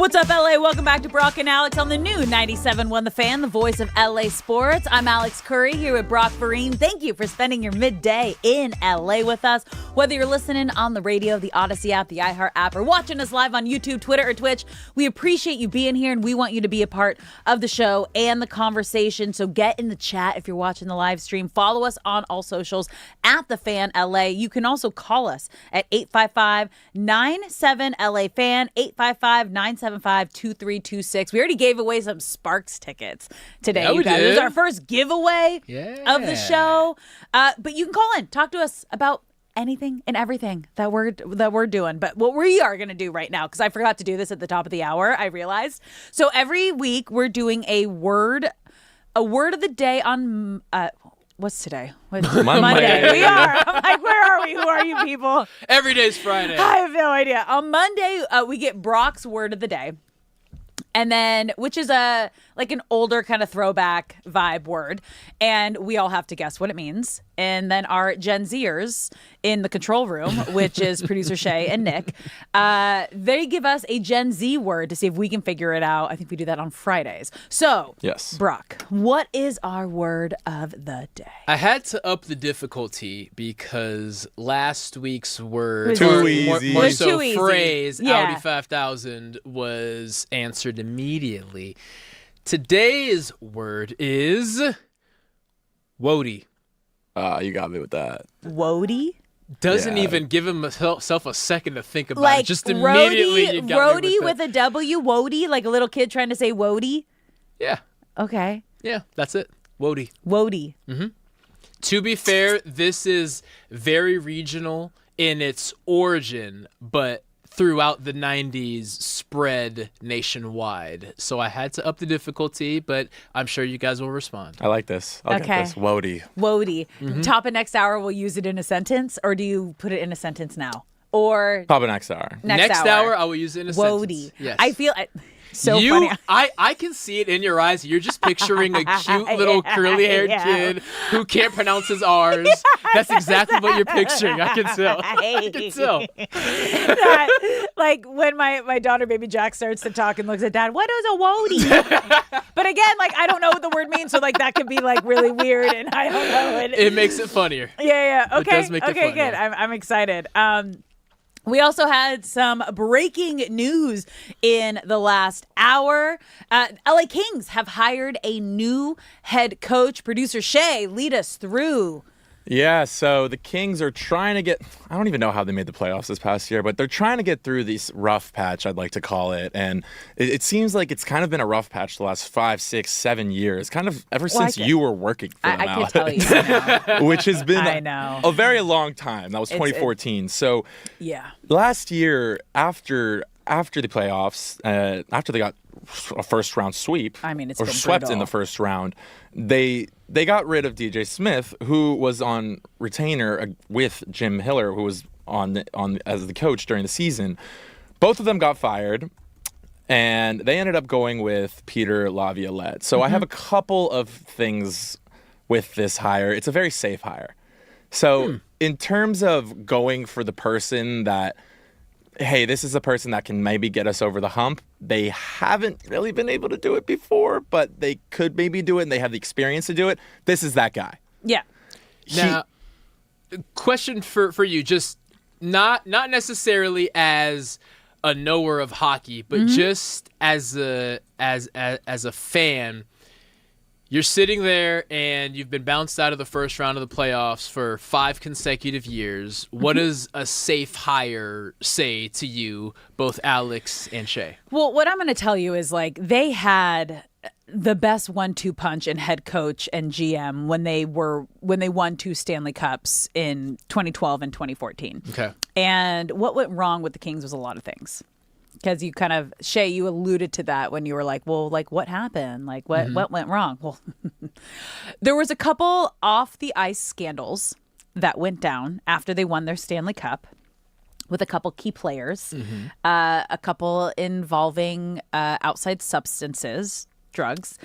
What's up, LA? Welcome back to Brock and Alex on the new 97.1 The Fan, the voice of LA sports. I'm Alex Curry here with Brock Farine. Thank you for spending your midday in LA with us. Whether you're listening on the radio, the Odyssey app, the iHeart app, or watching us live on YouTube, Twitter, or Twitch, we appreciate you being here, and we want you to be a part of the show and the conversation. So get in the chat if you're watching the live stream. Follow us on all socials at The Fan LA. You can also call us at 855-97-LA-FAN, 855-975-2326. We already gave away some Sparks tickets today, Yeah, you we guys. did. It was our first giveaway of the show. But you can call in, talk to us about anything and everything that we're doing. But what we are going to do right now, because I forgot to do this at the top of the hour, I realized. So every week we're doing a word of the day on what's today? Monday. We are. I'm like, where are we? Who are you people? Every day's Friday. I have no idea. On Monday, we get Brock's word of the day. And then, which is an older kind of throwback vibe word. And we all have to guess what it means. And then our Gen Zers in the control room, which is producer Shay and Nick, they give us a Gen Z word to see if we can figure it out. I think we do that on Fridays. So, yes, Brock, what is our word of the day? I had to up the difficulty because last week's word, Too easy. more so too easy. phrase, Yeah. Audi 5000 was answered immediately. Today's word is Wody. You got me with that. Wody? Doesn't Yeah. even give himself a second to think about Like it. Just immediately you got me Rhodey with a W, Wody, like a little kid trying to say Wody. Yeah. Okay. Yeah, that's it. Wody. Wody. Mm-hmm. To be fair, this is very regional in its origin, but throughout the 90s spread nationwide. So I had to up the difficulty, but I'm sure you guys will respond. I like this. I'll Okay. get this. Wody. Wody. Mm-hmm. Top of next hour, we'll use it in a sentence, or do you put it in a sentence now? Or Top of next hour. next hour, I will use it in a Wody. sentence. Yes. I feel so funny. I can see it in your eyes. You're just picturing a cute little curly-haired kid who can't pronounce his R's. That's exactly what you're picturing. I can tell. I can tell. Like when my daughter, baby Jack, starts to talk and looks at Dad, what is a Wody? But again, like I don't know what the word means, so like that could be like really weird, and I don't know. It makes it funnier. Yeah. It Okay. does make it Okay. fun, Good. yeah. I'm excited. We also had some breaking news in the last hour. LA Kings have hired a new head coach. Producer Shay, lead us through. Yeah, so the Kings are trying to get, I don't even know how they made the playoffs this past year, but they're trying to get through this rough patch, I'd like to call it. And it seems like it's kind of been a rough patch the last 5, 6, 7 years, kind of ever since you were working for them I out. can tell you right now. Which has been I know. a very long time. That was 2014. So Yeah. last year, after the playoffs, after they got a first round sweep, I mean, it's or been swept in brutal. the first round, they got rid of DJ Smith, who was on retainer with Jim Hiller, who was on as the coach during the season. Both of them got fired, and they ended up going with Peter Laviolette. So I have a couple of things with this hire. It's a very safe hire. So in terms of going for the person that, hey, this is a person that can maybe get us over the hump, they haven't really been able to do it before, but they could maybe do it, and they have the experience to do it. This is that guy. Yeah. Now, question for you, just not necessarily as a knower of hockey, but just as a fan. You're sitting there and you've been bounced out of the first round of the playoffs for 5 consecutive years. What does a safe hire say to you, both Alex and Shay? Well, what I'm going to tell you is like they had the best 1-2 punch in head coach and GM when they won 2 Stanley Cups in 2012 and 2014. Okay. And what went wrong with the Kings was a lot of things. Because you kind of, Shay, you alluded to that when you were like, well, like what happened? Like what went wrong? Well, there was a couple off the ice scandals that went down after they won their Stanley Cup with a couple key players, a couple involving outside substances, drugs,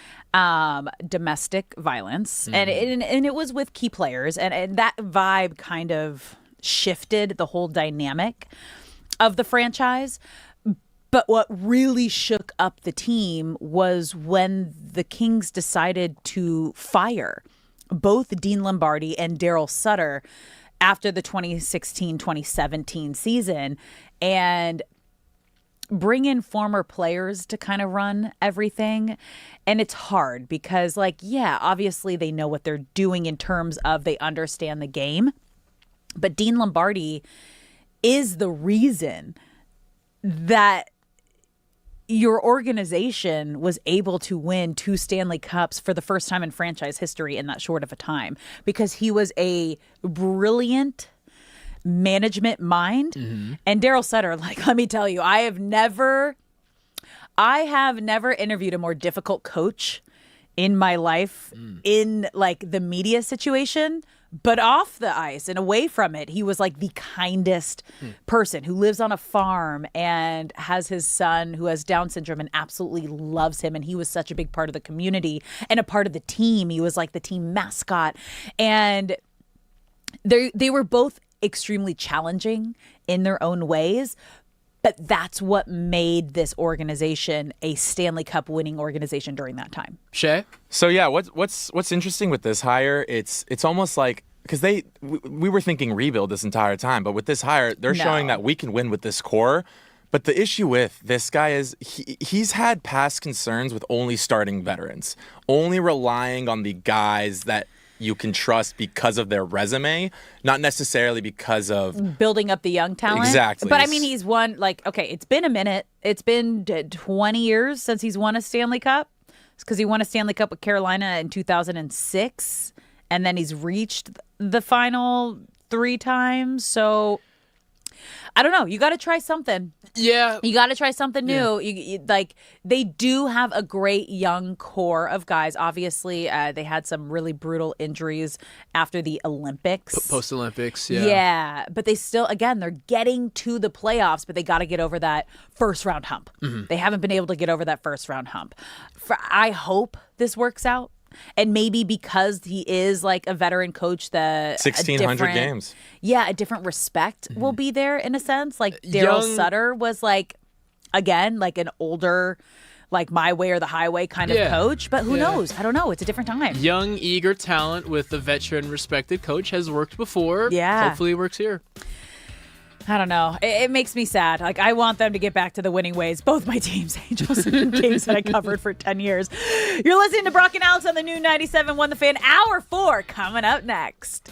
domestic violence. And it was with key players. And that vibe kind of shifted the whole dynamic of the franchise. But what really shook up the team was when the Kings decided to fire both Dean Lombardi and Daryl Sutter after the 2016-2017 season and bring in former players to kind of run everything. And it's hard because, like, yeah, obviously they know what they're doing in terms of they understand the game. But Dean Lombardi is the reason that your organization was able to win 2 Stanley Cups for the first time in franchise history in that short of a time, because he was a brilliant management mind. Mm-hmm. And Daryl Sutter, like, let me tell you, I have never interviewed a more difficult coach in my life in like the media situation, but off the ice and away from it, he was like the kindest person who lives on a farm and has his son who has Down syndrome and absolutely loves him. And he was such a big part of the community and a part of the team. He was like the team mascot. And they were both extremely challenging in their own ways. But that's what made this organization a Stanley Cup winning organization during that time. Shay? So yeah, what's interesting with this hire? It's almost like, because we were thinking rebuild this entire time, but with this hire, they're showing that we can win with this core. But the issue with this guy is he's had past concerns with only starting veterans, only relying on the guys that you can trust because of their resume, not necessarily because of building up the young talent. Exactly. But I mean, he's won, like, okay, it's been a minute. It's been 20 years since he's won a Stanley Cup. It's because he won a Stanley Cup with Carolina in 2006, and then he's reached the final 3 times. So I don't know. You got to try something. Yeah. You got to try something new. Yeah. You, like, they do have a great young core of guys. Obviously, they had some really brutal injuries after the Olympics. Post-Olympics, yeah. Yeah. But they still, again, they're getting to the playoffs, but they got to get over that first-round hump. Mm-hmm. They haven't been able to get over that first-round hump. I hope this works out. And maybe because he is like a veteran coach, the 1,600 games. Yeah, a different respect will be there in a sense. Like Daryl Sutter was like, again, like an older, like my way or the highway kind of coach. But who knows? I don't know. It's a different time. Young, eager talent with a veteran, respected coach has worked before. Yeah. Hopefully it works here. I don't know. It makes me sad. Like, I want them to get back to the winning ways. Both my teams, Angels and Kings, that I covered for 10 years. You're listening to Brock and Alex on the new 97.1 The Fan. Hour 4 coming up next.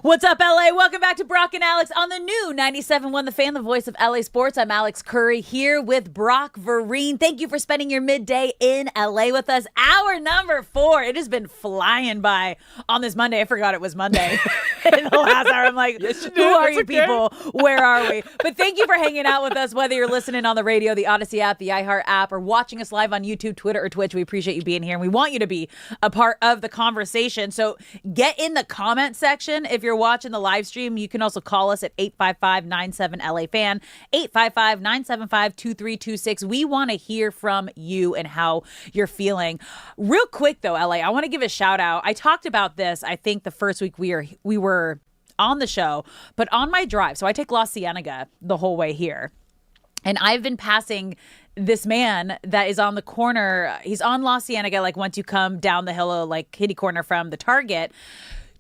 What's up, LA? Welcome back to Brock and Alex on the new 97.1 The Fan, the voice of LA Sports. I'm Alex Curry here with Brock Vereen. Thank you for spending your midday in LA with us. Hour number 4. It has been flying by on this Monday. I forgot it was Monday. In the last hour, I'm like, yes, you who did. are That's you okay. people? Where are we? But thank you for hanging out with us, whether you're listening on the radio, the Odyssey app, the iHeart app, or watching us live on YouTube, Twitter, or Twitch. We appreciate you being here, and we want you to be a part of the conversation. So get in the comment section. If you're watching the live stream, you can also call us at 855-97-LA-FAN, 855-975-2326. We want to hear from you and how you're feeling. Real quick, though, LA, I want to give a shout out. I talked about this, I think, the first week we were on the show, but on my drive, so I take La Cienega the whole way here, and I've been passing this man that is on the corner. He's on La Cienega, like once you come down the hill, like kitty corner from the Target.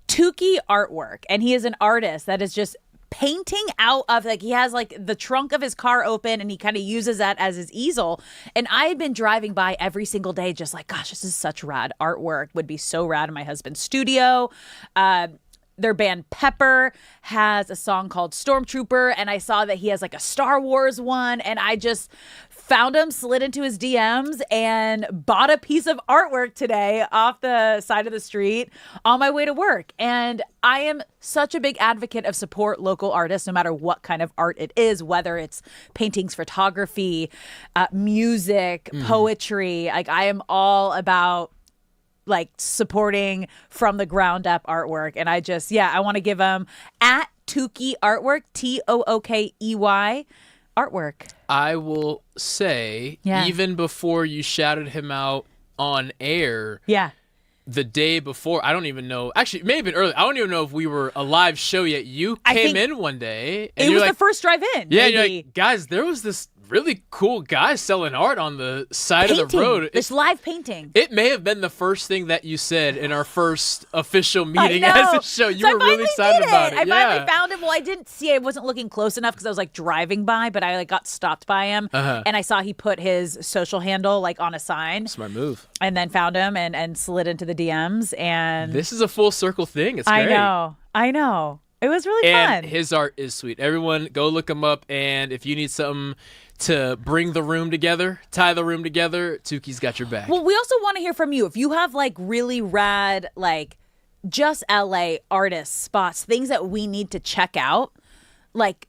Tukey Artwork, and he is an artist that is just painting out of, like, he has like the trunk of his car open and he kind of uses that as his easel. And I had been driving by every single day just like, gosh, this is such rad artwork. Would be so rad in my husband's studio. Their band Pepper has a song called Stormtrooper, and I saw that he has like a Star Wars one, and I just found him, slid into his DMs, and bought a piece of artwork today off the side of the street on my way to work. And I am such a big advocate of support local artists, no matter what kind of art it is, whether it's paintings, photography, music, poetry. Like, I am all about like supporting from the ground up artwork. And I just, I want to give him at Tukey Artwork, Tookey Artwork. I will say, even before you shouted him out on air, the day before, I don't even know. Actually, it may have been early. I don't even know if we were a live show yet. You came in one day. And it was like, the first drive in. Yeah, you're like, guys, there was this really cool guy selling art on the side of the road. This live painting. It may have been the first thing that you said in our first official meeting as a show. You were really excited about it. I finally found him. Well, I didn't see. I wasn't looking close enough because I was like driving by, but I like got stopped by him, and I saw he put his social handle like on a sign. Smart move. And then found him and slid into the DMs. And this is a full circle thing. It's great. I know. It was really fun. And his art is sweet. Everyone, go look him up. And if you need something to bring the room together, tie the room together, Tukey's got your back. Well, we also want to hear from you. If you have like really rad, like just LA artists, spots, things that we need to check out, like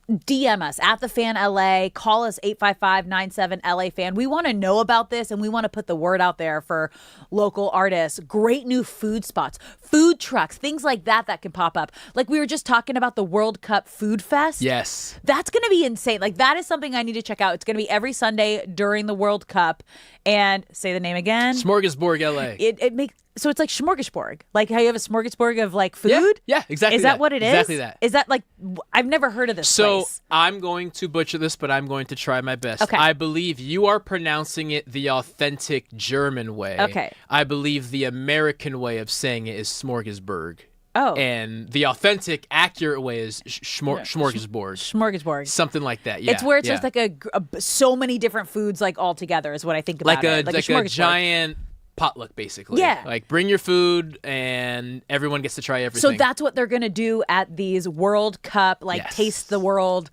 DM us at The Fan LA, call us 855-97-LA-FAN. We want to know about this, and we want to put the word out there for local artists. Great new food spots, food trucks, things like that can pop up. Like we were just talking about the World Cup Food Fest. Yes. That's going to be insane. Like that is something I need to check out. It's going to be every Sunday during the World Cup. And say the name again. Smorgasburg LA. It makes So it's like smorgasbord, like how you have a smorgasbord of like food. Yeah, exactly. Is that what it is? Exactly that. Is that like I've never heard of this So place. I'm going to butcher this, but I'm going to try my best. Okay. I believe you are pronouncing it the authentic German way. Okay. I believe the American way of saying it is smorgasburg. Oh. And the authentic, accurate way is smorgasbord. Smorgasbord. Something like that. Yeah. It's where it's just like so many different foods like all together is what I think about it. Like a giant potluck, basically. Yeah. Like bring your food and everyone gets to try everything. So that's what they're going to do at these World Cup, like Taste the World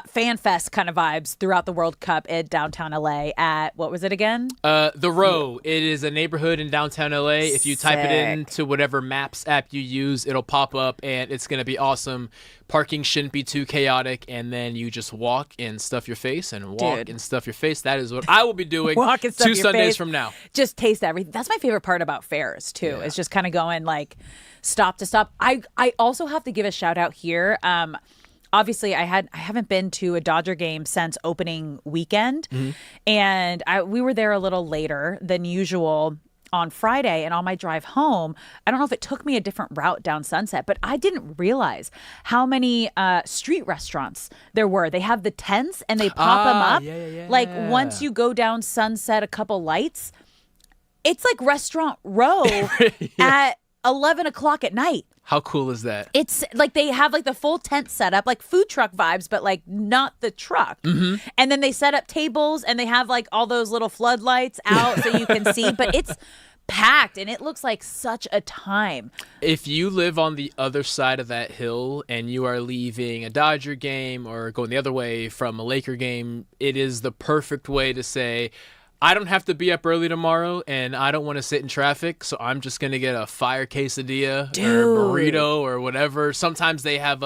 fan fest kind of vibes throughout the World Cup in downtown LA at, what was it again? The Row. It is a neighborhood in downtown LA. If you type it into whatever maps app you use, it'll pop up and it's going to be awesome. Parking shouldn't be too chaotic, and then you just walk and stuff your face and walk and stuff your face. That is what I will be doing Walk and stuff 2 your Sundays face. from now. Just taste everything. That's my favorite part about fairs too. It's just kind of going like stop to stop. I also have to give a shout out here. Obviously, I haven't been to a Dodger game since opening weekend, and we were there a little later than usual on Friday. And on my drive home, I don't know if it took me a different route down Sunset, but I didn't realize how many street restaurants there were. They have the tents and they pop them up. Yeah. Like once you go down Sunset, a couple lights, it's like Restaurant Row at 11 o'clock at night. How cool is that? It's like they have like the full tent set up, like food truck vibes, but like not the truck. And then they set up tables and they have like all those little floodlights out so you can see. But it's packed, and it looks like such a time. If you live on the other side of that hill and you are leaving a Dodger game or going the other way from a Laker game, it is the perfect way to say, I don't have to be up early tomorrow, and I don't want to sit in traffic, so I'm just going to get a fire quesadilla or burrito or whatever. Sometimes they have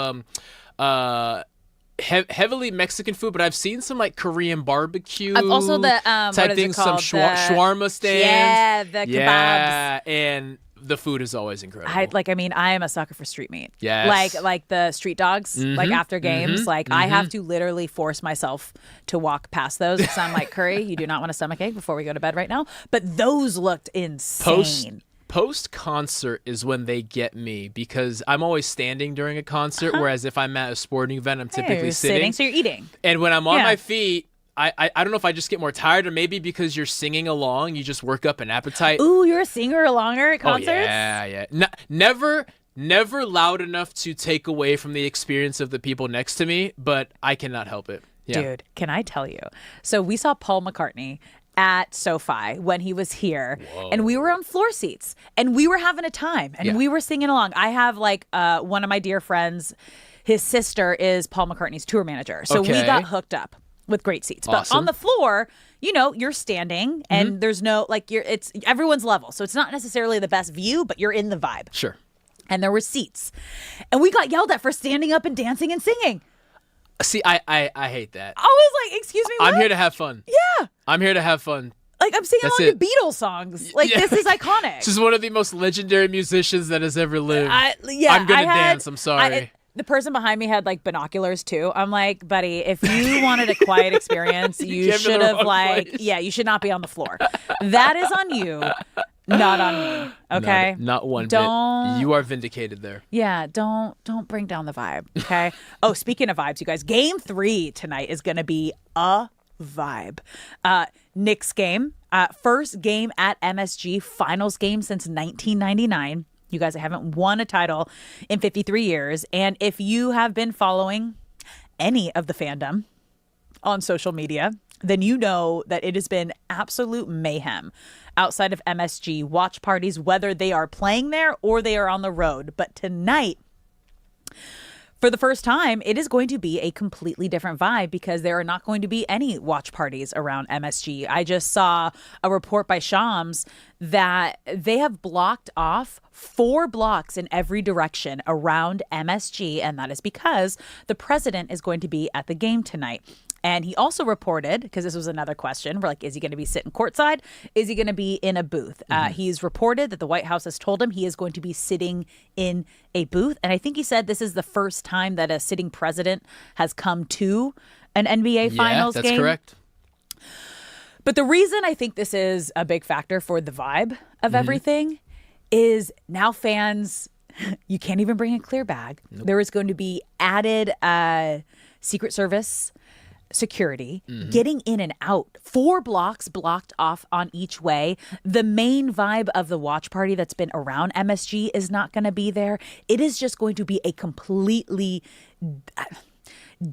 heavily Mexican food, but I've seen some like Korean barbecue. I've also the type things, some shawarma stands. Yeah, the kebabs. Yeah, and the food is always incredible. I am a sucker for street meat. Yes. Like the street dogs, like after games. I have to literally force myself to walk past those because I'm like, Curry, you do not want a stomachache before we go to bed right now. But those looked insane. Post-concert is when they get me because I'm always standing during a concert, whereas if I'm at a sporting event, I'm typically sitting. So you're eating. And when I'm on my feet, I don't know if I just get more tired or maybe because you're singing along, you just work up an appetite. Ooh, you're a singer-alonger at concerts? Oh, yeah. Never loud enough to take away from the experience of the people next to me, but I cannot help it. Yeah. Dude, can I tell you? So we saw Paul McCartney at SoFi when he was here. Whoa. And we were on floor seats and we were having a time and we were singing along. I have one of my dear friends, his sister is Paul McCartney's tour manager. So we got hooked up with great seats. Awesome. But on the floor, you're standing and there's no it's everyone's level. So it's not necessarily the best view, but you're in the vibe. Sure. And there were seats. And we got yelled at for standing up and dancing and singing. See, I hate that. I was like, excuse me, what? I'm here to have fun. Yeah. I'm here to have fun. Like, I'm singing along to Beatles songs. This is iconic. This is one of the most legendary musicians that has ever lived. I'm going to dance. I'm sorry. The person behind me had binoculars too. I'm like, buddy, if you wanted a quiet experience, you should have you should not be on the floor. That is on you, not on me. Okay? Not one bit. You are vindicated there. Yeah, don't bring down the vibe. Okay? Oh, speaking of vibes, you guys, Game 3 tonight is going to be a vibe. Knicks game, first game at MSG, finals game since 1999. You guys haven't won a title in 53 years. And if you have been following any of the fandom on social media, then you know that it has been absolute mayhem outside of MSG watch parties, whether they are playing there or they are on the road. But tonight, for the first time, it is going to be a completely different vibe because there are not going to be any watch parties around MSG. I just saw a report by Shams that they have blocked off 4 blocks in every direction around MSG, and that is because the president is going to be at the game tonight. And he also reported, because this was another question, we're like, is he going to be sitting courtside? Is he going to be in a booth? He's reported that the White House has told him he is going to be sitting in a booth. And I think he said this is the first time that a sitting president has come to an NBA Finals game. Yeah, that's correct. But the reason I think this is a big factor for the vibe of everything is now fans, you can't even bring a clear bag. Nope. There is going to be added Secret Service security, getting in and out, 4 blocks blocked off on each way. The main vibe of the watch party that's been around MSG is not going to be there. It is just going to be a completely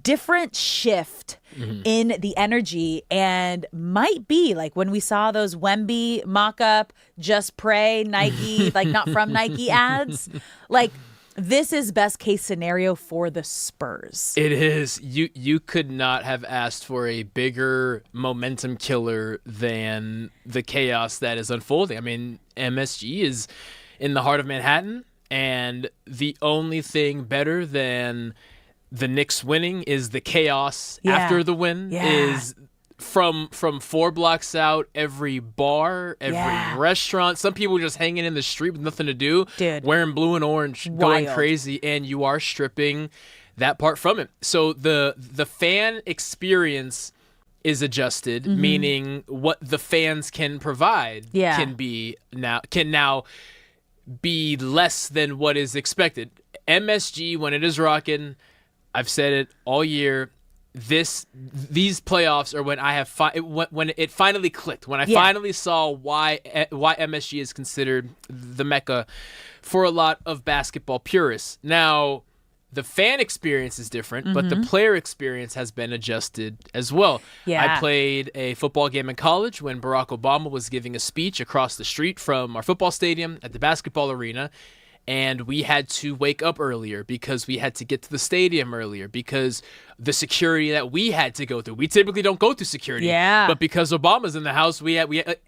different shift in the energy, and might be like when we saw those Wemby mock-up, Just Pray, Nike, not from Nike ads. This is best case scenario for the Spurs. It is. You could not have asked for a bigger momentum killer than the chaos that is unfolding. I mean, MSG is in the heart of Manhattan, and the only thing better than the Knicks winning is the chaos after the win. Is from 4 blocks out, every bar, every restaurant, some people just hanging in the street with nothing to do, wearing blue and orange, going crazy, and you are stripping that part from it. So the fan experience is adjusted, meaning what the fans can provide can now be less than what is expected. MSG, when it is rocking, I've said it all year, these playoffs are when I have when it finally clicked, when I finally saw why MSG is considered the mecca for a lot of basketball purists. Now, the fan experience is different, but the player experience has been adjusted as well. Yeah. I played a football game in college when Barack Obama was giving a speech across the street from our football stadium at the basketball arena. And we had to wake up earlier because we had to get to the stadium earlier because the security that we had to go through. We typically don't go through security. Yeah. But because Obama's in the house, we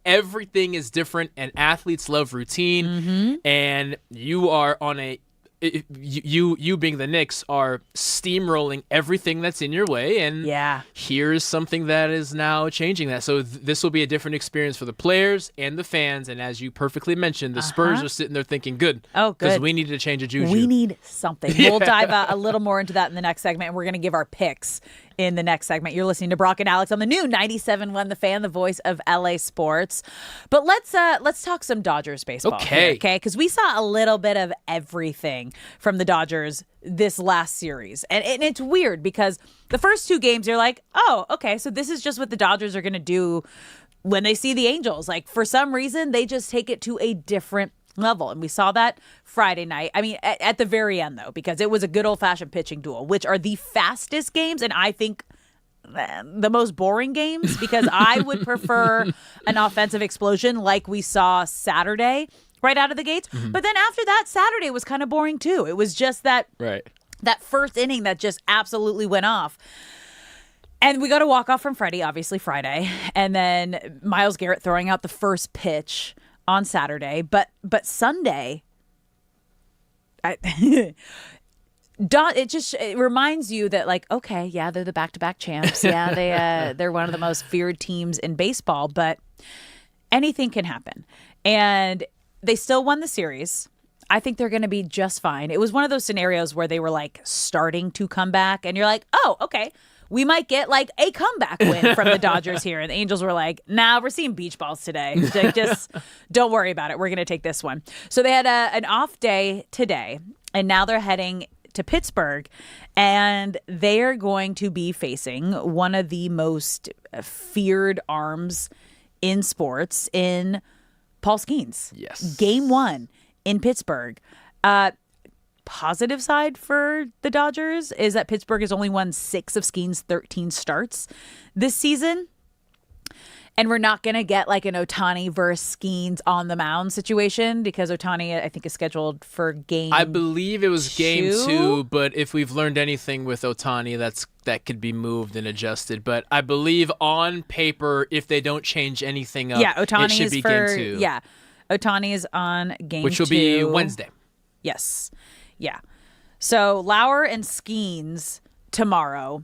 everything is different, and athletes love routine. And you are on a you being the Knicks are steamrolling everything that's in your way, and here's something that is now changing that. So this will be a different experience for the players and the fans, and as you perfectly mentioned, the Spurs are sitting there thinking, good, because we needed to change a juju. We need something. We'll dive a little more into that in the next segment, and we're going to give our picks in the next segment. You're listening to Brock and Alex on the new 97.1 The Fan, the voice of LA sports. But let's talk some Dodgers baseball. Okay. Because we saw a little bit of everything from the Dodgers this last series. And it's weird because the first two games, you're like, oh, okay, so this is just what the Dodgers are going to do when they see the Angels. Like, for some reason, they just take it to a different level. And we saw that Friday night. I mean, at the very end, though, because it was a good old-fashioned pitching duel, which are the fastest games, and I think the most boring games, because I would prefer an offensive explosion like we saw Saturday right out of the gates. But then after that, Saturday was kind of boring, too. It was just that first inning that just absolutely went off. And we got a walk-off from Freddie, obviously, Friday. And then Myles Garrett throwing out the first pitch on Saturday, but Sunday, it reminds you that, like, okay, yeah, they're the back-to-back champs. Yeah, they're one of the most feared teams in baseball, but anything can happen. And they still won the series. I think they're going to be just fine. It was one of those scenarios where they were, like, starting to come back, and you're like, oh, okay, we might get like a comeback win from the Dodgers here. And the Angels were like, nah, we're seeing beach balls today. Just don't worry about it. We're going to take this one. So they had an off day today, and now they're heading to Pittsburgh, and they are going to be facing one of the most feared arms in sports in Paul Skeens. Yes. Game 1 in Pittsburgh. Positive side for the Dodgers is that Pittsburgh has only won 6 of Skeens' 13 starts this season. And we're not going to get like an Ohtani versus Skeens on the mound situation because Ohtani, I think, is scheduled for game I believe it was game 2, but if we've learned anything with Ohtani, that could be moved and adjusted. But I believe on paper, if they don't change anything up, Ohtani it should is be for, game 2. Yeah, Ohtani is on game 2. Which will be Wednesday. Yes. Yeah. So Lauer and Skeens tomorrow.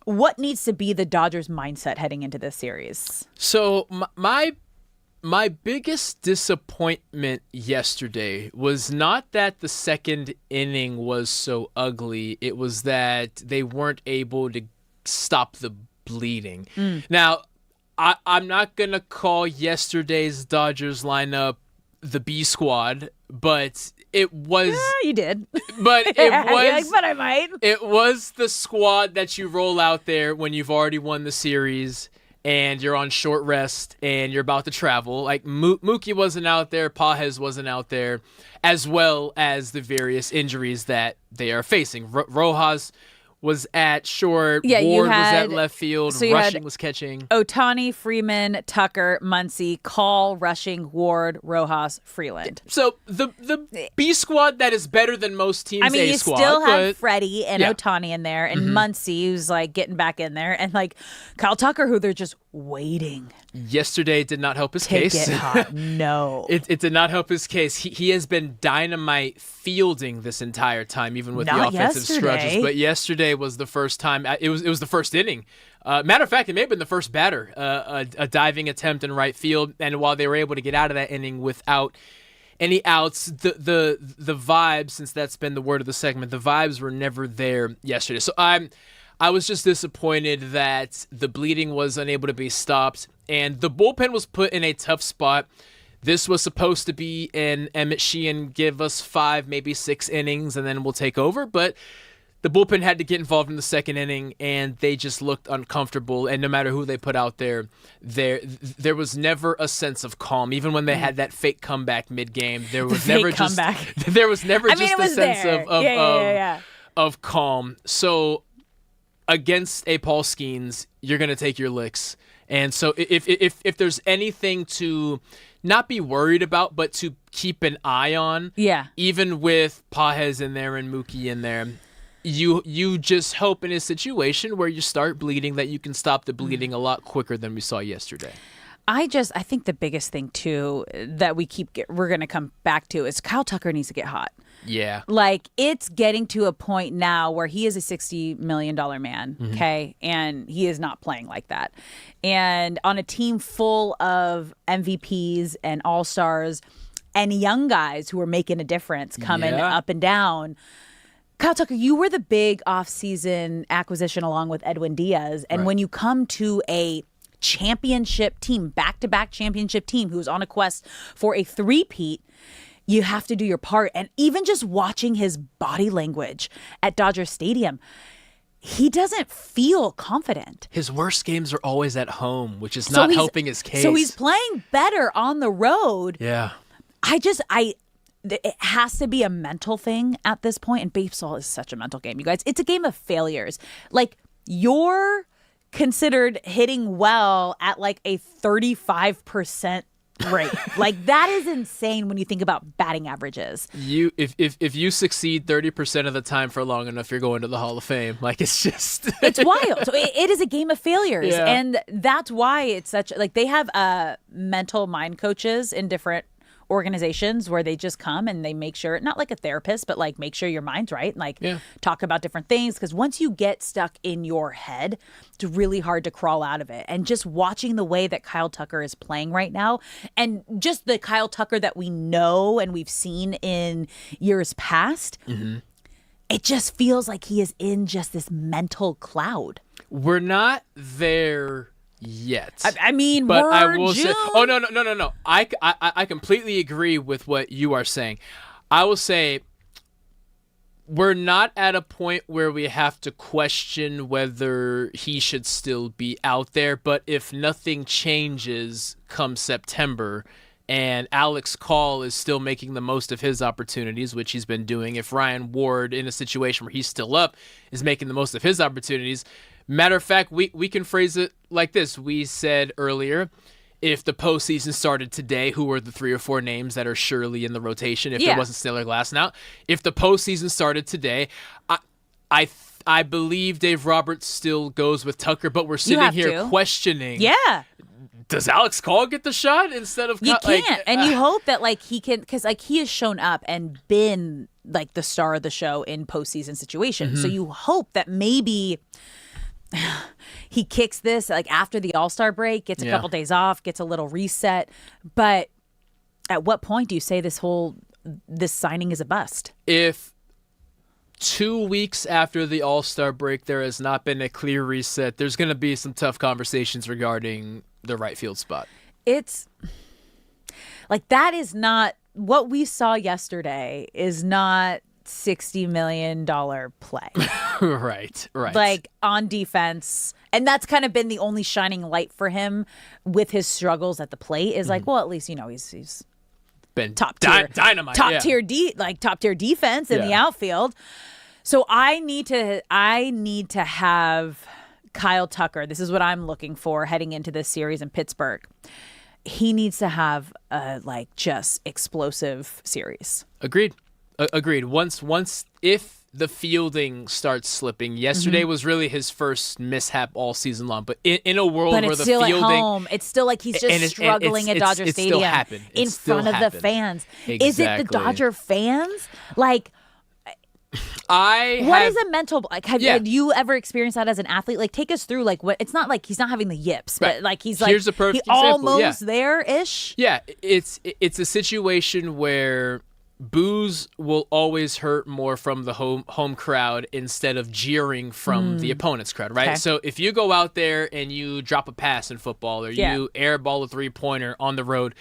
What needs to be the Dodgers' mindset heading into this series? So my biggest disappointment yesterday was not that the second inning was so ugly. It was that they weren't able to stop the bleeding. Now, I'm not going to call yesterday's Dodgers lineup the B squad, but it was. Yeah, you did. But it was. But I might. It was the squad that you roll out there when you've already won the series and you're on short rest and you're about to travel. Like Mookie wasn't out there, Pages wasn't out there, as well as the various injuries that they are facing. Rojas was at short. Yeah, Ward was at left field. So Rushing was catching. Ohtani, Freeman, Tucker, Muncy, Call, Rushing, Ward, Rojas, Freeland. So the B squad that is better than most teams' A squad. You still have Freddie and Ohtani in there, and Muncy, who's like getting back in there, and like Kyle Tucker, who they're just waiting. Yesterday did not help his case. Get hot. No. It did not help his case. He has been dynamite fielding this entire time, even with the offensive stretches. But yesterday was the first time. It was the first inning. Matter of fact, it may have been the first batter. A diving attempt in right field, and while they were able to get out of that inning without any outs, the vibes, since that's been the word of the segment, the vibes were never there yesterday. So I was just disappointed that the bleeding was unable to be stopped, and the bullpen was put in a tough spot. This was supposed to be an Emmett Sheehan give us 5, maybe 6 innings, and then we'll take over, but the bullpen had to get involved in the second inning, and they just looked uncomfortable, and no matter who they put out there was never a sense of calm. Even when they had that fake comeback mid-game, there was never just a sense of calm. So against a Paul Skeens, you're going to take your licks. And so if there's anything to not be worried about, but to keep an eye on, even with Pages in there and Mookie in there, you just hope in a situation where you start bleeding that you can stop the bleeding a lot quicker than we saw yesterday. I think the biggest thing too that we're going to come back to is Kyle Tucker needs to get hot. Yeah. Like, it's getting to a point now where he is a $60 million man, okay? And he is not playing like that. And on a team full of MVPs and all-stars and young guys who are making a difference coming up and down, Kyle Tucker, you were the big off-season acquisition along with Edwin Diaz. And when you come to a championship team, back-to-back championship team who's on a quest for a three-peat, you have to do your part. And even just watching his body language at Dodger Stadium, he doesn't feel confident. His worst games are always at home, which is not helping his case. So he's playing better on the road. Yeah. It has to be a mental thing at this point. And baseball is such a mental game, you guys. It's a game of failures. Like, you're considered hitting well at like a 35% rate. Like, that is insane when you think about batting averages. If you succeed 30% of the time for long enough, you're going to the Hall of Fame. Like, it's just it's wild. So it is a game of failures. Yeah. And that's why it's such, like, they have mental mind coaches in different organizations where they just come and they make sure, not like a therapist, but like make sure your mind's right and like talk about different things. Because once you get stuck in your head, it's really hard to crawl out of it. And just watching the way that Kyle Tucker is playing right now, and just the Kyle Tucker that we know and we've seen in years past, it just feels like he is in just this mental cloud. We're not there yet. I mean, but I we're will June. say, oh no. I completely agree with what you are saying. I will say we're not at a point where we have to question whether he should still be out there. But if nothing changes come September, and Alex Call is still making the most of his opportunities, which he's been doing, if Ryan Ward, in a situation where he's still up, is making the most of his opportunities. Matter of fact, we can phrase it like this. We said earlier, if the postseason started today, who are the 3 or 4 names that are surely in the rotation if there wasn't Stellar Glass now? If the postseason started today, I believe Dave Roberts still goes with Tucker, but we're sitting here questioning. Yeah. Does Alex Call get the shot instead of... You can't. And you hope that like he can, because like he has shown up and been like the star of the show in postseason situations. So you hope that maybe... he kicks this like after the All-Star break, gets a couple days off, gets a little reset. But at what point do you say this signing is a bust? If 2 weeks after the All-Star break there has not been a clear reset, there's going to be some tough conversations regarding the right field spot. It's like, that is not what we saw yesterday, is not $60 million play. Right. Like, on defense. And that's kind of been the only shining light for him with his struggles at the plate, is like, well, at least, he's been top tier dynamite. Top tier defense in the outfield. So I need to have Kyle Tucker. This is what I'm looking for heading into this series in Pittsburgh. He needs to have a just explosive series. Agreed. Once if the fielding starts slipping, yesterday was really his first mishap all season long. But in a world where the still fielding, at home, it's still like he's just struggling at Dodger Stadium in front of the fans. Exactly. Is it the Dodger fans? Like, what is a mental, like, have you ever experienced that as an athlete? Like, take us through, like, what, it's not like he's not having the yips, but like he's like, here's a perfect example. Almost there-ish. Yeah, it's a situation where boos will always hurt more from the home crowd instead of jeering from the opponent's crowd, right? Okay. So if you go out there and you drop a pass in football, or you airball a 3-pointer on the road,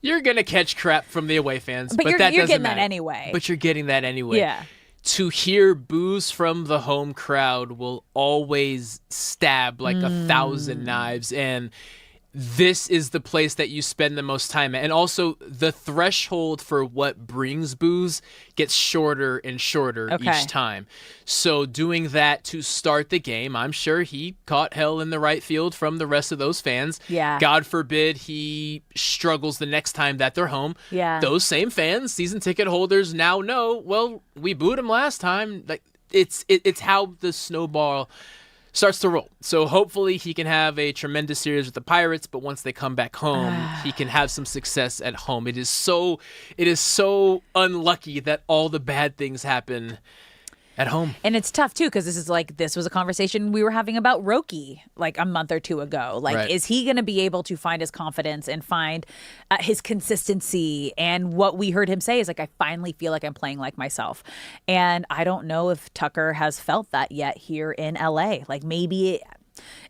you're gonna catch crap from the away fans. But you're that doesn't getting matter. that anyway. But you're getting that anyway. Yeah. To hear boos from the home crowd will always stab like 1,000 knives. And this is the place that you spend the most time at. And also the threshold for what brings booze gets shorter and shorter each time. So doing that to start the game, I'm sure he caught hell in the right field from the rest of those fans. Yeah. God forbid he struggles the next time that they're home. Yeah. Those same fans, season ticket holders now know, well, we booed him last time. Like it's how the snowball starts to roll. So hopefully he can have a tremendous series with the Pirates, but once they come back home, he can have some success at home. It is so unlucky that all the bad things happen at home. And it's tough too, because this was a conversation we were having about Roki like a month or two ago. Like, is he going to be able to find his confidence and find his consistency? And what we heard him say is like, I finally feel like I'm playing like myself. And I don't know if Tucker has felt that yet here in LA. Like maybe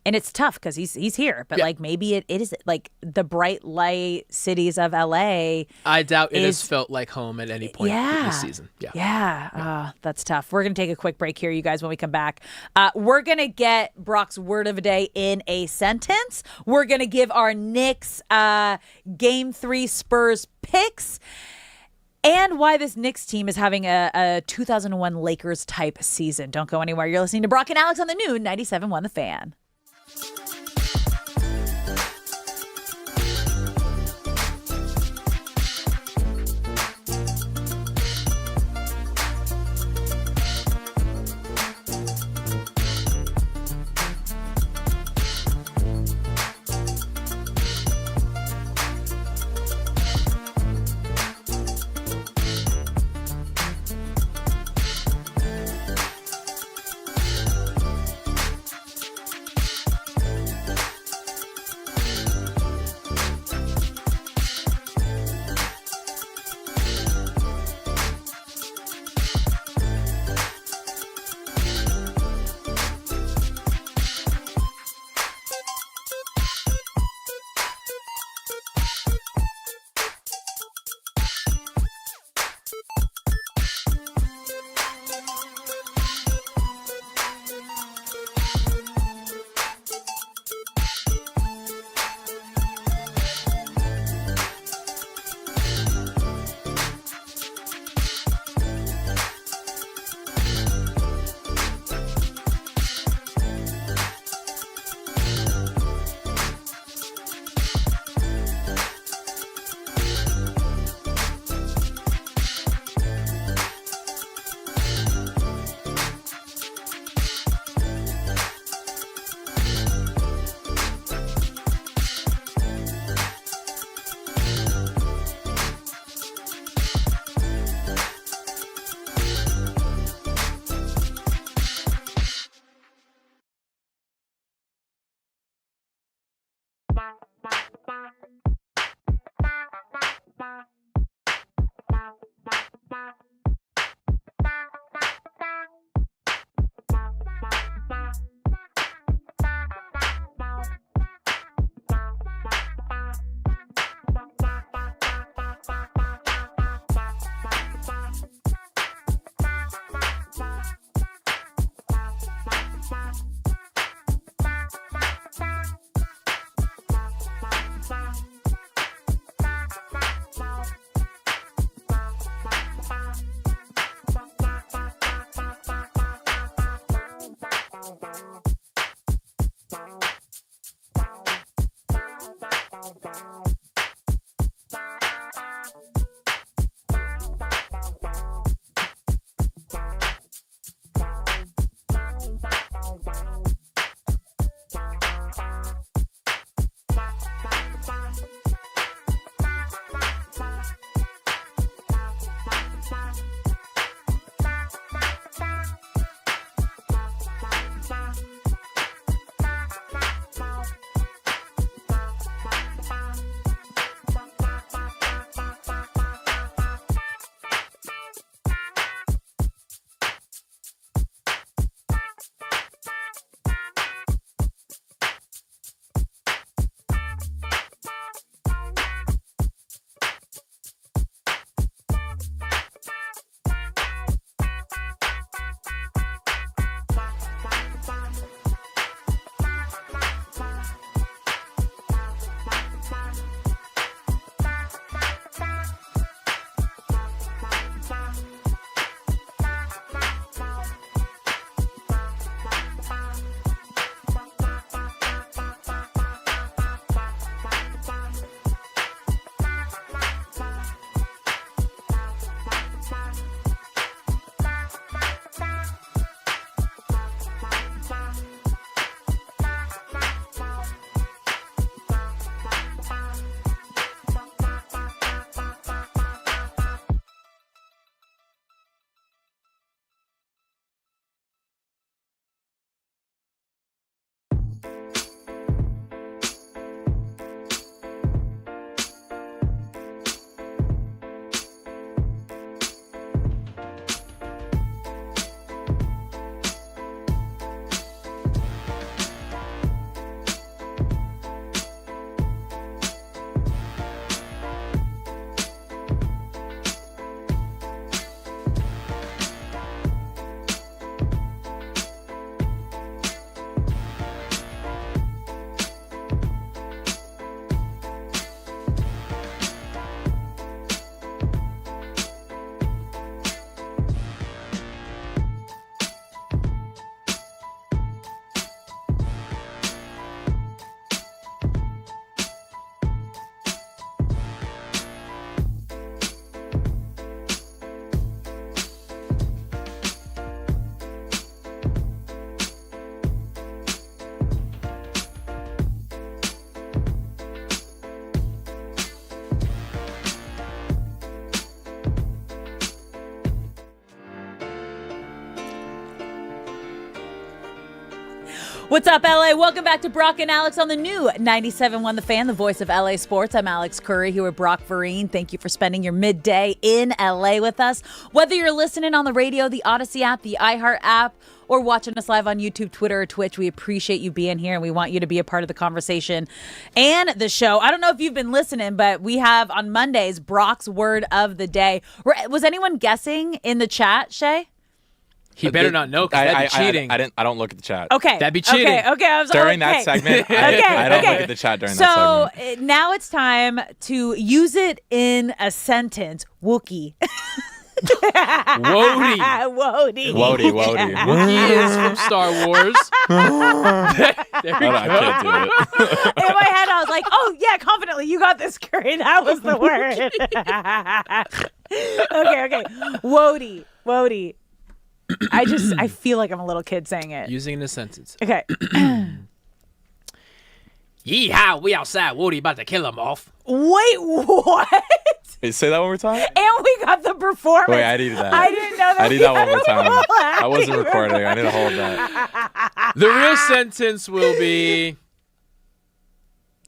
and it's tough because he's here, but like maybe it is like the bright light cities of LA. I doubt it has felt like home at any point this season. That's tough. We're gonna take a quick break here, you guys. When we come back, we're gonna get Brock's word of the day in a sentence. We're gonna give our Knicks Game 3 Spurs picks, and why this Knicks team is having a 2001 Lakers type season. Don't go anywhere. You're listening to Brock and Alex on the Noon 97.1 The Fan. What's up, LA? Welcome back to Brock and Alex on the new 97.1 The Fan, the voice of LA sports. I'm Alex Curry here with Brock Vereen. Thank you for spending your midday in LA with us. Whether you're listening on the radio, the Odyssey app, the iHeart app, or watching us live on YouTube, Twitter, or Twitch, we appreciate you being here, and we want you to be a part of the conversation and the show. I don't know if you've been listening, but we have on Mondays Brock's Word of the Day. Was anyone guessing in the chat, Shay? He better not know, because that'd be cheating. I don't look at the chat. Okay. That'd be cheating. Okay. I was during that segment, I don't look at the chat during that segment. So now it's time to use it in a sentence. Wookie. Wody. Wody. Wookie is from Star Wars. There we go. I can't do it. In my head, I was like, oh, yeah, confidently. You got this, Curry. That was the word. Okay. Wody. I feel like I'm a little kid saying it. Using it in a sentence. Okay. Yeehaw, we outside. Wody about to kill him off. Wait, what? Hey, say that one more time. And we got the performance. Wait, I needed that. I didn't know that. I need that one more time. I wasn't recording. I need to hold that. The real sentence will be...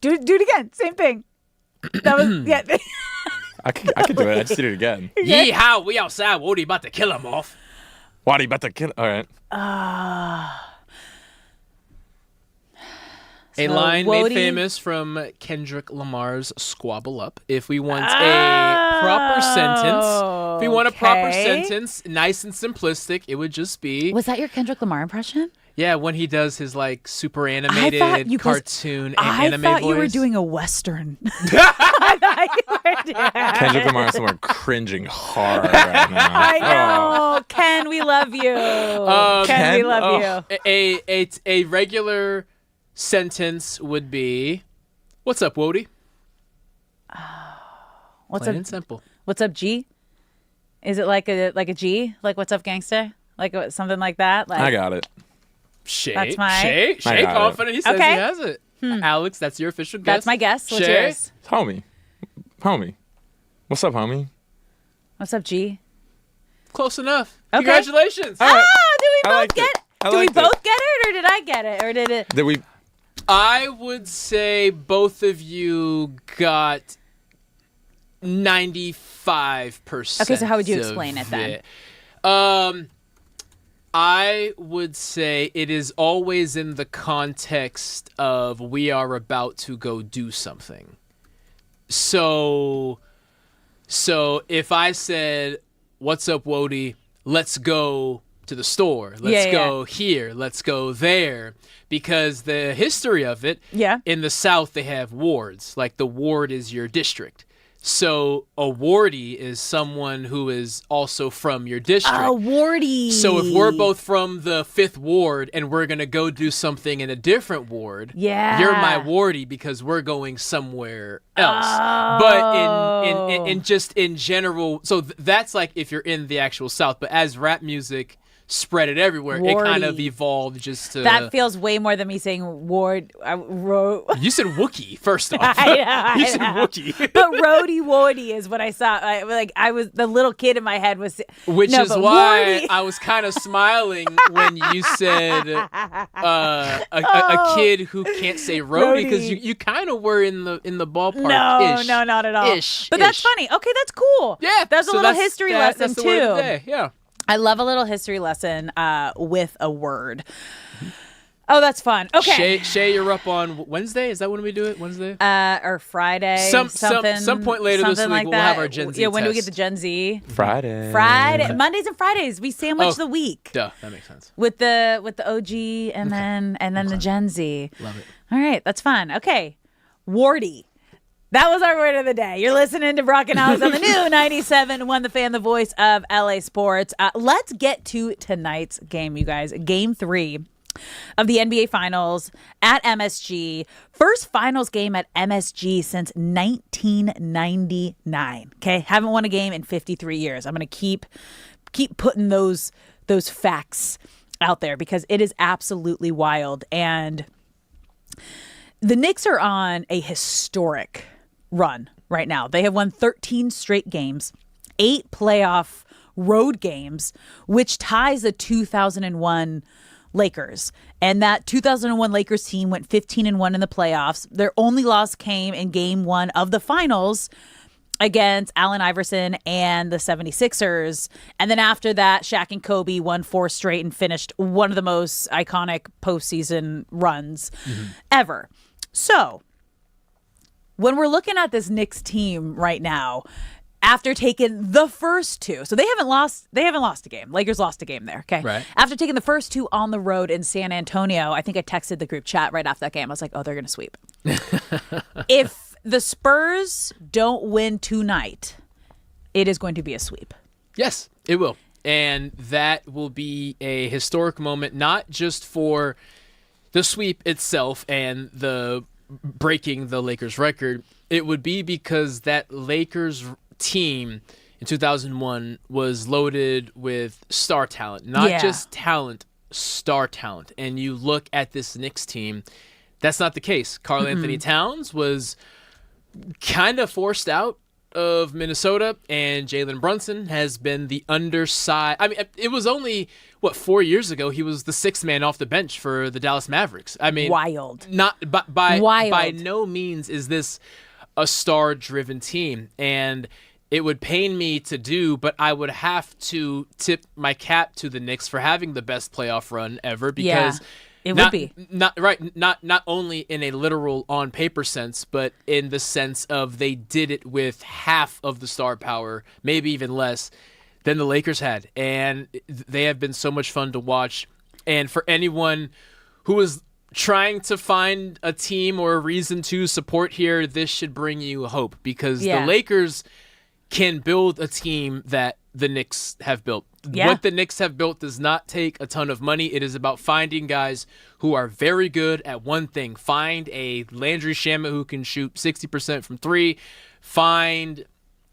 Do it again. Same thing. That was... yeah. I could do it. I just did it again. Yeehaw, we outside. Wody about to kill him off. Wody about to kill... All right. A line made famous from Kendrick Lamar's Squabble Up. If we want a proper sentence, nice and simplistic, it would just be... Was that your Kendrick Lamar impression? Yeah, when he does his like super animated cartoon anime voice. I thought you were doing a Western. Kendrick Lamar is somewhere cringing hard right now. I know. Ken, we love you. Ken, we love you. A regular sentence would be, "What's up, Wody?" What's Plain up? and simple. What's up, G? Is it like a G? Like what's up, gangster? Like something like that? Like I got it. Shay confident. He says he has it. Alex, that's your official guess. That's my guess. What's Shay? yours? Homie. What's up, homie? What's up, G? Close enough. Okay. Congratulations. Did we both get it? Did we both get it, or did I get it, or did it? Did we? I would say both of you got 95%. Okay, so how would you explain it then? I would say it is always in the context of we are about to go do something. So if I said, "What's up, Wody? Let's go to the store. Let's go here. Let's go there." Because the history of it, in the South, they have wards. Like the ward is your district. So a wardie is someone who is also from your district. A wardie. So if we're both from the 5th ward and we're going to go do something in a different ward, you're my wardie because we're going somewhere else. But in just in general, so that's like if you're in the actual South. But as rap music spread it everywhere, it kind of evolved just to... That feels way more than me saying ward. You said Wookie, first off. I said Wookie. But Roadie Wardy is what I saw. I was the little kid in my head was... Which is why I was kind of smiling when you said a kid who can't say Roadie, because you kind of were in the ballpark. No, not at all. But that's funny. Okay, that's cool. Yeah. That's a little history lesson, that's the too. word of the day. Yeah. I love a little history lesson with a word. Oh, that's fun. Okay. Shay, you're up on Wednesday? Is that when we do it? Wednesday? Or Friday? Some point later this week, like we'll that. have our Gen Z Yeah, when do we test. get the Gen Z? Friday. Mondays and Fridays. We sandwich the week. Duh, that makes sense. With the OG and then the Gen Z. Love it. All right, that's fun. Okay. Wardy. That was our word of the day. You're listening to Brock and Alex on the new 97.1 The Fan, the voice of LA sports. Let's get to tonight's game, you guys. Game 3 of the NBA Finals at MSG. First finals game at MSG since 1999. Okay, haven't won a game in 53 years. I'm going to keep putting those facts out there because it is absolutely wild. And the Knicks are on a historic run right now. They have won 13 straight games, 8 playoff road games, which ties the 2001 Lakers. And that 2001 Lakers team went 15-1 in the playoffs. Their only loss came in game 1 of the finals against Allen Iverson and the 76ers. And then after that, Shaq and Kobe won 4 straight and finished one of the most iconic postseason runs ever. So when we're looking at this Knicks team right now, after taking the first 2, so they haven't lost a game. Lakers lost a game there, okay? Right. After taking the first 2 on the road in San Antonio, I think I texted the group chat right after that game. I was like, oh, they're going to sweep. If the Spurs don't win tonight, it is going to be a sweep. Yes, it will. And that will be a historic moment, not just for the sweep itself and the breaking the Lakers record. It would be because that Lakers team in 2001 was loaded with star talent, not just talent, star talent. And you look at this Knicks team, that's not the case. Karl Anthony Towns was kind of forced out of Minnesota, and Jalen Brunson has been the underside. I mean, it was only 4 years ago he was the 6th man off the bench for the Dallas Mavericks. I mean, wild. Not by no means is this a star-driven team, and it would pain me to do, but I would have to tip my cap to the Knicks for having the best playoff run ever because. It would be. Not only in a literal on paper sense, but in the sense of they did it with half of the star power, maybe even less, than the Lakers had. And they have been so much fun to watch. And for anyone who is trying to find a team or a reason to support here, this should bring you hope because the Lakers can build a team that the Knicks have built. What the Knicks have built does not take a ton of money. It is about finding guys who are very good at one thing. Find a Landry Shamet who can shoot 60% from 3. Find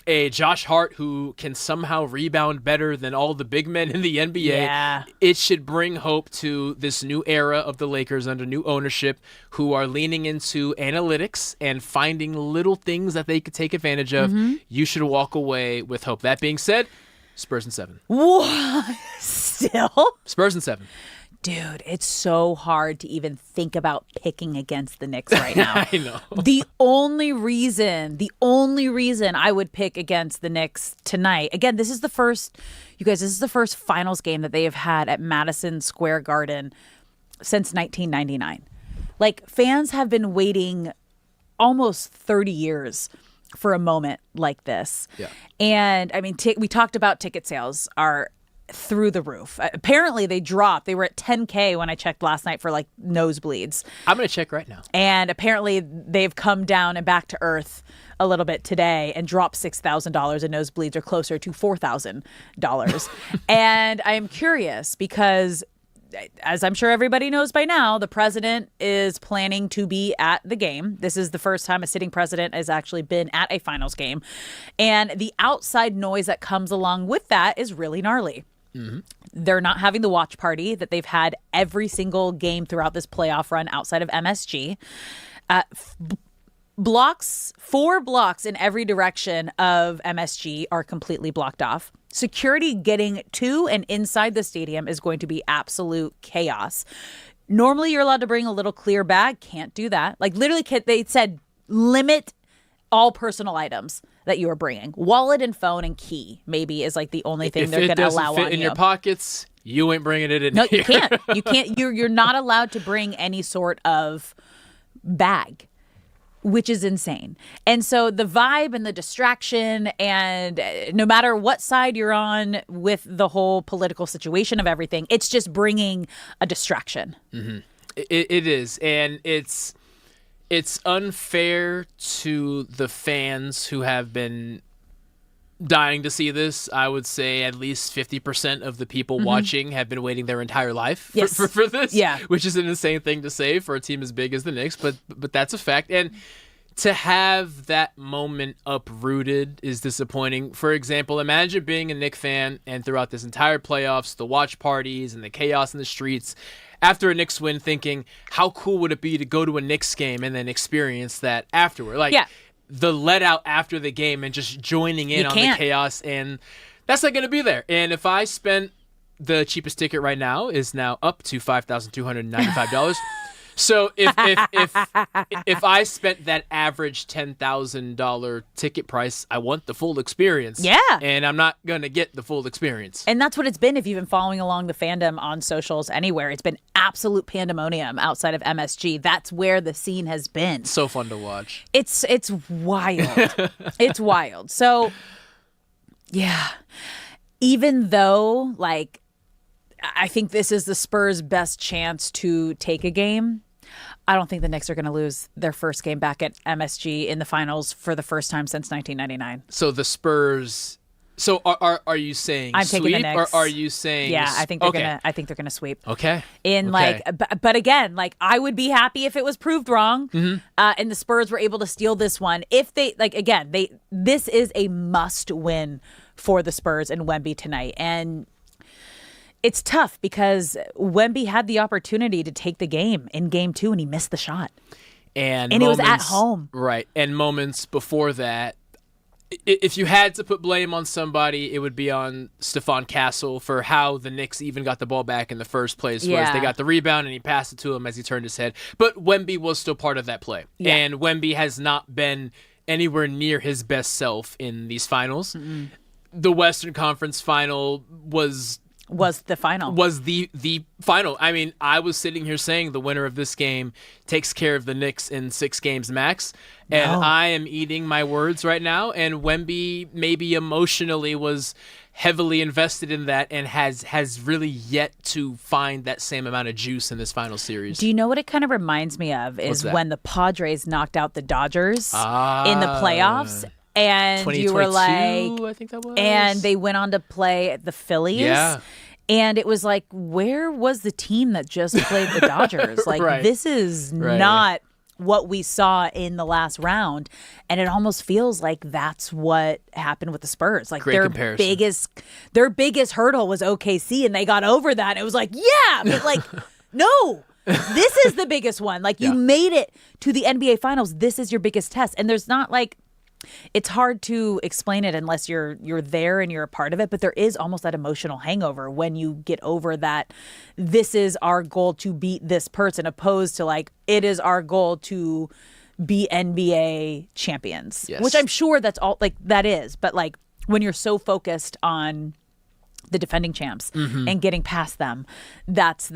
a Josh Hart who can somehow rebound better than all the big men in the NBA. Yeah. It should bring hope to this new era of the Lakers under new ownership who are leaning into analytics and finding little things that they could take advantage of. You should walk away with hope. That being said, Spurs in 7. What? Still? Spurs in 7. Dude, it's so hard to even think about picking against the Knicks right now. I know. The only reason I would pick against the Knicks tonight, again, this is the first finals game that they have had at Madison Square Garden since 1999. Like, fans have been waiting almost 30 years for a moment like this. Yeah. And I mean, we talked about ticket sales are through the roof. Apparently they dropped. They were at $10K when I checked last night for like nosebleeds. I'm going to check right now. And apparently they've come down and back to earth a little bit today and dropped $6,000 and nosebleeds are closer to $4,000. And I am curious because, as I'm sure everybody knows by now, the president is planning to be at the game. This is the first time a sitting president has actually been at a finals game. And the outside noise that comes along with that is really gnarly. They're not having the watch party that they've had every single game throughout this playoff run outside of MSG. 4 blocks in every direction of MSG are completely blocked off. Security getting to and inside the stadium is going to be absolute chaos. Normally, you're allowed to bring a little clear bag. Can't do that. Like, literally, they said limit all personal items that you are bringing. Wallet and phone and key, maybe, is like the only thing they're going to allow on you. If it doesn't fit in your pockets, you ain't bringing it in No, here. you can't. You can't. You're not allowed to bring any sort of bag, which is insane. And so the vibe and the distraction, and no matter what side you're on with the whole political situation of everything, it's just bringing a distraction. It is. And it's unfair to the fans who have been dying to see this. I would say at least 50% of the people watching have been waiting their entire life for this. Yeah. Which is an insane thing to say for a team as big as the Knicks, but that's a fact. And to have that moment uprooted is disappointing. For example, imagine being a Knicks fan and throughout this entire playoffs, the watch parties and the chaos in the streets, after a Knicks win, thinking, how cool would it be to go to a Knicks game and then experience that afterward? Like, the let out after the game and just joining in on the chaos, and that's not going to be there. And if I spent the cheapest ticket right now is now up to $5,295. So if I spent that average $10,000 ticket price, I want the full experience. Yeah. And I'm not going to get the full experience. And that's what it's been. If you've been following along the fandom on socials anywhere, it's been absolute pandemonium outside of MSG. That's where the scene has been. So fun to watch. It's wild. It's wild. So, yeah. Even though, like, I think this is the Spurs' best chance to take a game, I don't think the Knicks are going to lose their first game back at MSG in the finals for the first time since 1999. So the Spurs. So are you saying I'm sweep, taking the Knicks. or are you saying? Yeah, I think they're gonna sweep. Okay. But again, like, I would be happy if it was proved wrong, and the Spurs were able to steal this one. If they this is a must win for the Spurs and Wemby tonight, and it's tough because Wemby had the opportunity to take the game in game 2 and he missed the shot. And it was at home. Right. And moments before that, if you had to put blame on somebody, it would be on Stephon Castle for how the Knicks even got the ball back in the first place. Whereas they got the rebound and he passed it to him as he turned his head. But Wemby was still part of that play. Yeah. And Wemby has not been anywhere near his best self in these finals. Mm-mm. The Western Conference final was the final. Was the final. I mean, I was sitting here saying the winner of this game takes care of the Knicks in 6 games max. And I am eating my words right now. And Wemby maybe emotionally was heavily invested in that and has really yet to find that same amount of juice in this final series. Do you know what it kind of reminds me of is when the Padres knocked out the Dodgers in the playoffs. And you were like, I think that was. And they went on to play the Phillies. Yeah. And it was like, where was the team that just played the Dodgers? Like, Right. This is not what we saw in the last round. And it almost feels like that's what happened with the Spurs. Like, Great comparison. their biggest hurdle was OKC, and they got over that. It was like, yeah, but like, no. This is the biggest one. Like, you made it to the NBA Finals. This is your biggest test. And there's not like, it's hard to explain it unless you're there and you're a part of it, but there is almost that emotional hangover when you get over that this is our goal to beat this person, opposed to like, it is our goal to be NBA champions. Yes. Which I'm sure that's all, like, that is, but like, when you're so focused on the defending champs and getting past them, that's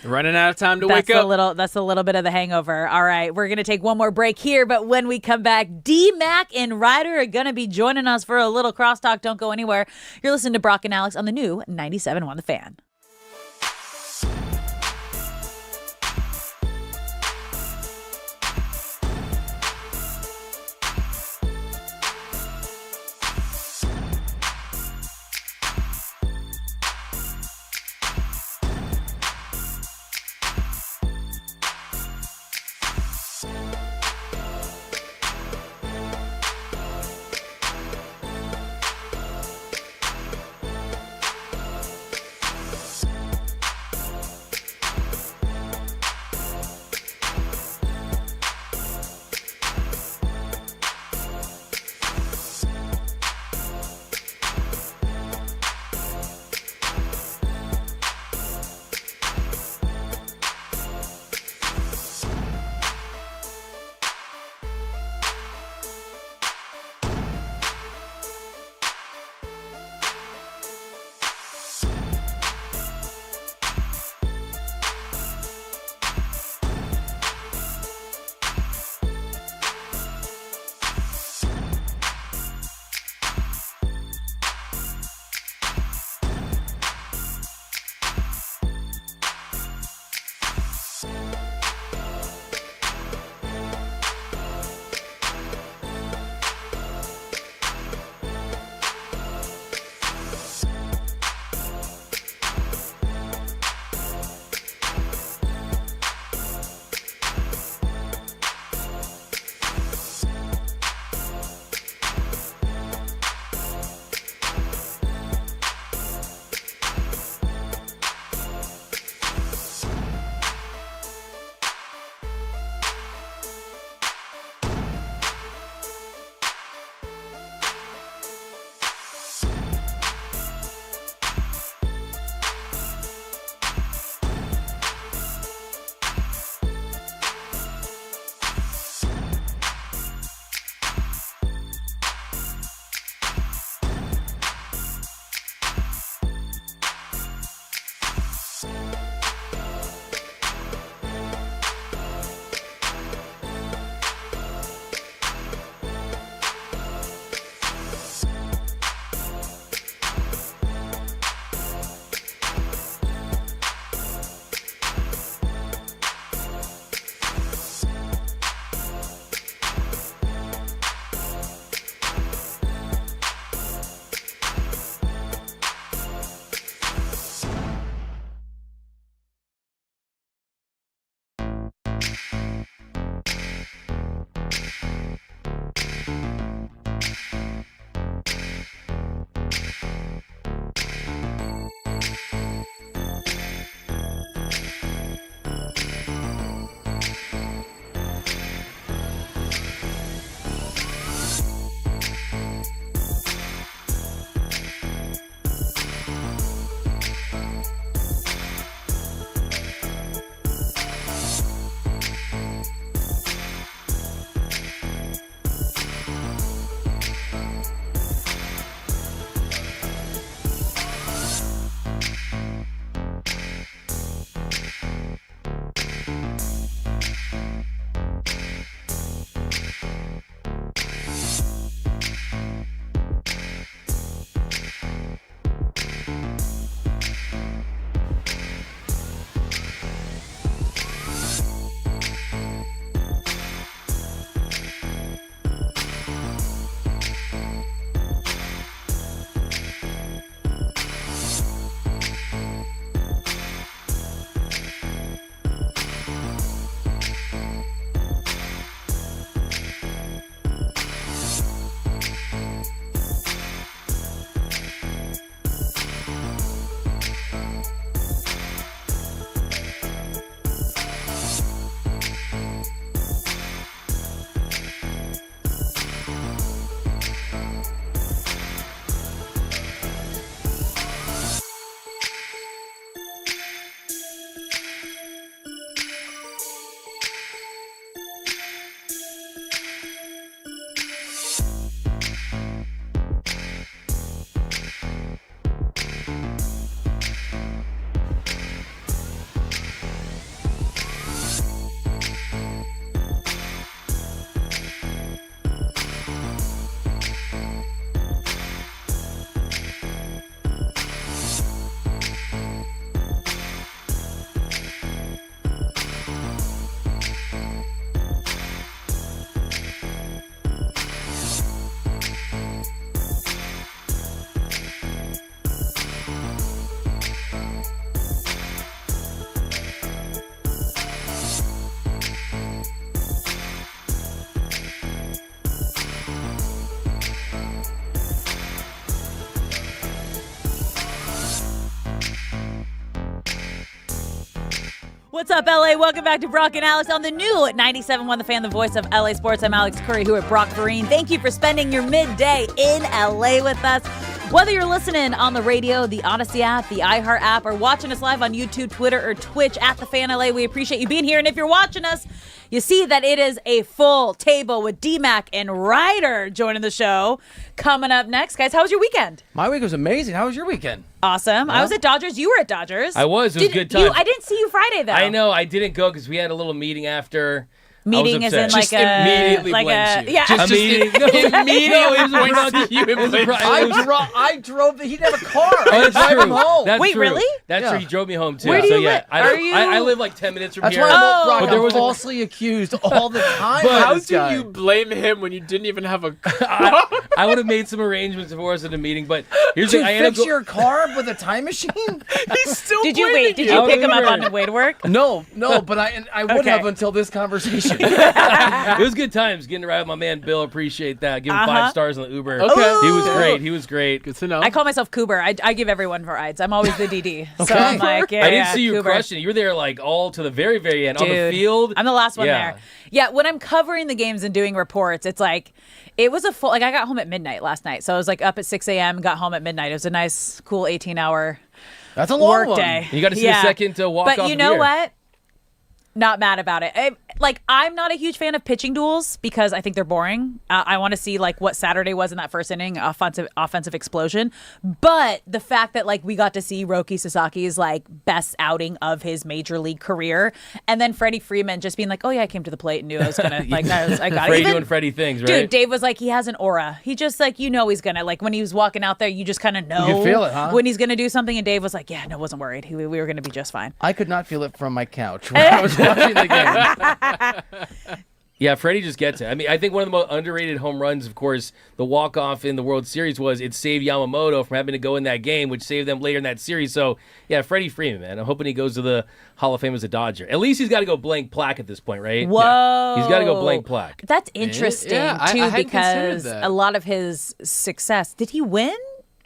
running out of time to wake up. That's a little bit of the hangover. All right, we're going to take one more break here, but when we come back, D-Mac and Reiter are going to be joining us for a little crosstalk. Don't go anywhere. You're listening to Brock and Alex on the new 97.1 The Fan. What's up, LA? Welcome back to Brock and Alex on the new 97.1 The Fan, the voice of LA Sports. I'm Alex Curry here with Brock Vereen. Thank you for spending your midday in LA with us. Whether you're listening on the radio, the Odyssey app, the iHeart app, or watching us live on YouTube, Twitter, or Twitch at The Fan LA, we appreciate you being here. And if you're watching us, you see that it is a full table with D-Mac and Reiter joining the show. Coming up next, guys, how was your weekend? My week was amazing. How was your weekend? Awesome. I was at Dodgers. You were at Dodgers. I was. It was a good time. I didn't see you Friday, though. I know. I didn't go because we had a little meeting after. Meeting is in like a immediately like blames a you. I drove. He didn't have a car. I Oh, had to that's drive true. him home. That's Wait, true. really? That's true. He drove me home too. Where do so you yeah, live? I live like 10 minutes from That's here. why I'm But there was falsely accused all the time. But How this do guy. you blame him when you didn't even have a car? I would have made some arrangements for us at a meeting, but here's to the thing. I ended fix up your car with a time machine? He's still Did you blaming wait? Did you pick him up on the way to work? No, but I would Okay. have until this conversation. It was good times getting to ride with my man Bill. Appreciate that. Give him 5 stars on the Uber. Okay. He was great. He was great. Good to know. I call myself Cooper. I give everyone rides. I'm always the DD. So Okay. I'm like, yeah, I didn't yeah, see you Cooper. crushing it. You were there like all to the very, very end on the Dude, field. I'm the last one Yeah. there. Yeah, when I'm covering the games and doing reports, it's like, it was a full, like I got home at midnight last night. So I was like up at 6 a.m., got home at midnight. It was a nice, cool 18-hour That's a long work one. day. You got to see the second walk-off But you know here. what? Not mad about it. I'm not a huge fan of pitching duels because I think they're boring. I want to see like what Saturday was in that first inning, offensive explosion. But the fact that like we got to see Roki Sasaki's like best outing of his major league career, and then Freddie Freeman just being like, "Oh yeah, I came to the plate and knew I was gonna like I got it." Freddie Even, doing Freddie things, right? dude, Dave was like, he has an aura. He just like he's gonna like when he was walking out there, you just kind of know You can feel it, huh? when he's gonna do something. And Dave was like, "Yeah, no, wasn't worried. We were gonna be just fine." I could not feel it from my couch when I was watching the game. Yeah, Freddie just gets it. I mean, I think one of the most underrated home runs, of course, the walk-off in the World Series was it saved Yamamoto from having to go in that game, which saved them later in that series. So, yeah, Freddie Freeman, man. I'm hoping he goes to the Hall of Fame as a Dodger. At least he's got to go blank plaque at this point, right? Whoa. Yeah. He's got to go blank plaque. That's interesting, Yeah, I too, hadn't considered because that. a lot of his success. Did he win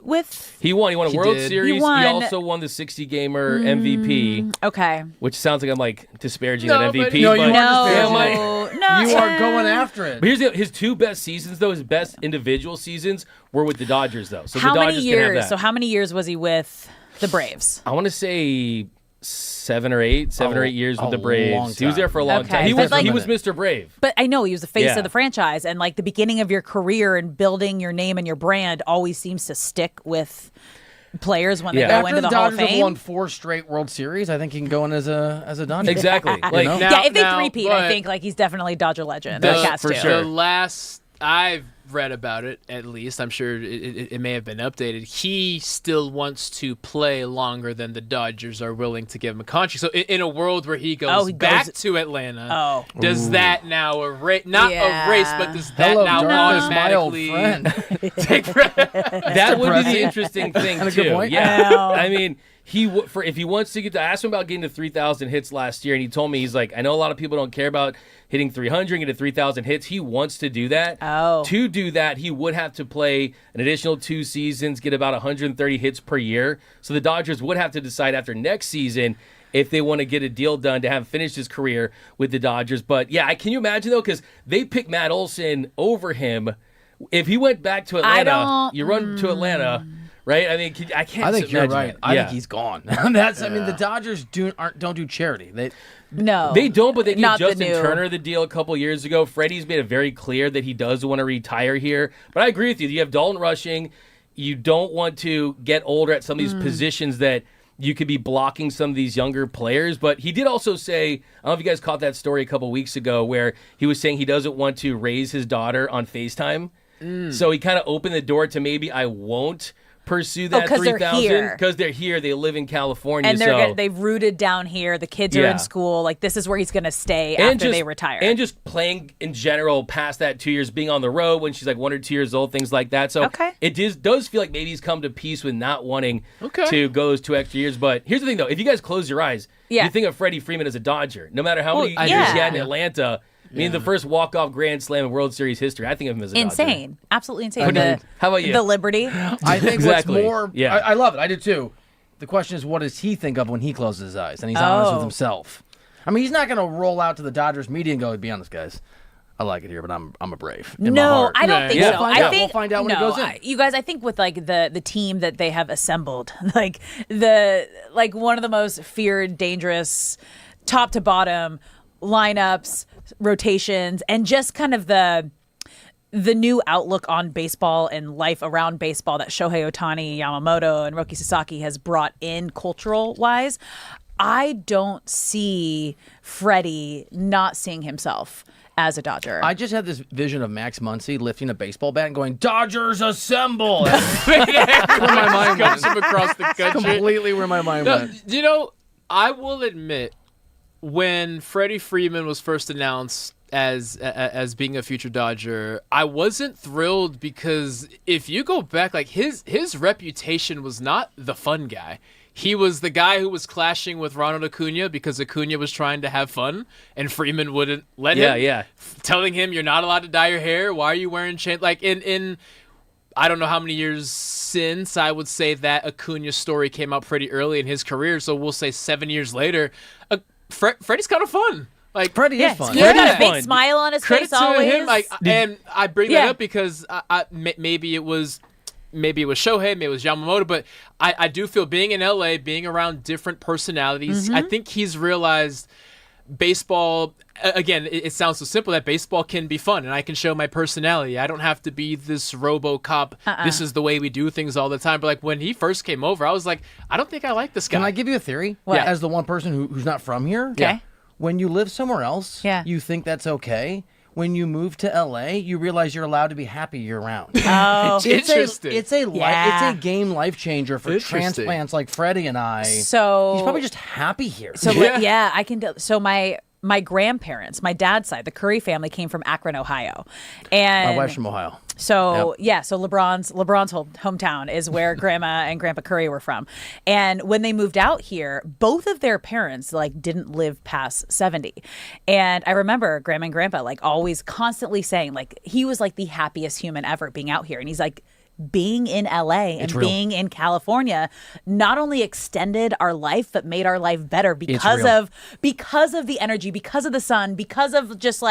with? He won. He won a World did. Series. He won. also won the 60-gamer MVP, Okay. which sounds like I'm like disparaging No, that but- MVP. No, you but aren't disparaging No, it. no. You are going after it. But here's his 2 best seasons, though. His best individual seasons were with the Dodgers, though. So How the many Dodgers can have years? that. So how many years was he with the Braves? I want to say 7 or 8 years with the long Braves. He was time. there for a long Okay, time. He but was like- he was Mr. Brave. But I know he was the face Yeah. of the franchise, and like the beginning of your career and building your name and your brand always seems to stick with players when they Yeah. go After into the the Hall of Dodgers have Fame. won 4 straight World Series, I think he can go in as a Dodger. Exactly. Like know? Yeah, if they Now, three-peat, I but- think like he's definitely Dodger legend. The- Like, has for to. sure. The last I've read about it, at least, I'm sure it may have been updated. He still wants to play longer than the Dodgers are willing to give him a contract. So in a world where he goes he back goes- to Atlanta, Oh. does that now erase? Not Yeah. erase, but does that Hello, now darkness, my old automatically friend. take? that would be depressing. the interesting thing And a too. good point. Yeah. Well. I mean, if he wants to get to, I asked him about getting to 3,000 hits last year, and he told me he's like, I know a lot of people don't care about hitting 300 and get to 3,000 hits. He wants to do that. Oh. To do that, he would have to play an additional 2 seasons, get about 130 hits per year. So the Dodgers would have to decide after next season if they want to get a deal done to have finished his career with the Dodgers. But yeah, can you imagine though? Because they picked Matt Olson over him. If he went back to Atlanta, you run to Atlanta, right? I mean, I can't. I think you're imagine right. that. I Yeah. think he's gone. I mean, the Dodgers don't do charity. No, They don't, but they gave Not the Justin new- Turner the deal a couple years ago. Freddie's made it very clear that he does want to retire here. But I agree with you. You have Dalton Rushing. You don't want to get older at some of these positions that you could be blocking some of these younger players. But he did also say, I don't know if you guys caught that story a couple weeks ago where he was saying he doesn't want to raise his daughter on FaceTime. So he kind of opened the door to maybe I won't pursue that 'cause they're 3,000 here. because they're here. They live in California. and so they've rooted down here. The kids are Yeah. in school. Like this is where he's going to stay after they retire. And just playing in general past that 2 years, being on the road when she's like 1 or 2 years old, things like that. So it does feel like maybe he's come to peace with not wanting to go those 2 extra years. But here's the thing, though. If you guys close your eyes, you think of Freddie Freeman as a Dodger. No matter how many years he had in Atlanta, I mean, the first walk-off Grand Slam in World Series history, I think of him as a Dodger. Insane. Absolutely insane. How about you? The Liberty. I think Exactly. what's more. Yeah. I love it. I do too. The question is, what does he think of when he closes his eyes and he's honest with himself? I mean, he's not going to roll out to the Dodgers media and go, to be honest, guys, I like it here, but I'm a Brave. No, I don't think so. We'll find out when it goes in. You guys, I think with like the team that they have assembled, like one of the most feared, dangerous, top to bottom lineups, rotations, and just kind of the new outlook on baseball and life around baseball that Shohei Ohtani, Yamamoto, and Roki Sasaki has brought in cultural wise. I don't see Freddie not seeing himself as a Dodger. I just had this vision of Max Muncy lifting a baseball bat and going, "Dodgers assemble!" That's where my mind went. Comes from across the country. Completely where my mind went. You know, I will admit, when Freddie Freeman was first announced as being a future Dodger, I wasn't thrilled because if you go back, like his reputation was not the fun guy. He was the guy who was clashing with Ronald Acuna because Acuna was trying to have fun and Freeman wouldn't let him. Telling him, you're not allowed to dye your hair. Why are you wearing chains? Like in I don't know how many years since, I would say that Acuna story came out pretty early in his career. So we'll say 7 years later, Freddie's kind of fun. Like Freddie is fun. He's got a big smile on his Credit face to always. him. And I bring that up because maybe it was Shohei, maybe it was Yamamoto, but I do feel being in LA, being around different personalities, I think he's realized baseball, again, it sounds so simple that baseball can be fun and I can show my personality. I don't have to be this RoboCop, this is the way we do things all the time. But like when he first came over, I was like, I don't think I like this guy. Can I give you a theory? What? As the one person who's not from here? Okay. When you live somewhere else, you think that's okay. When you move to LA, you realize you're allowed to be happy year-round. Oh, interesting. It's a game life changer for transplants like Freddie and I. So he's probably just happy here. So I can. So my grandparents, my dad's side, the Curry family came from Akron, Ohio, and my wife's from Ohio. So so LeBron's hometown is where Grandma and Grandpa Curry were from. And when they moved out here, both of their parents didn't live past 70. And I remember Grandma and Grandpa always constantly saying he was the happiest human ever being out here. And he's like, being in LA and being in California not only extended our life but made our life better because of the energy, because of the sun, because of just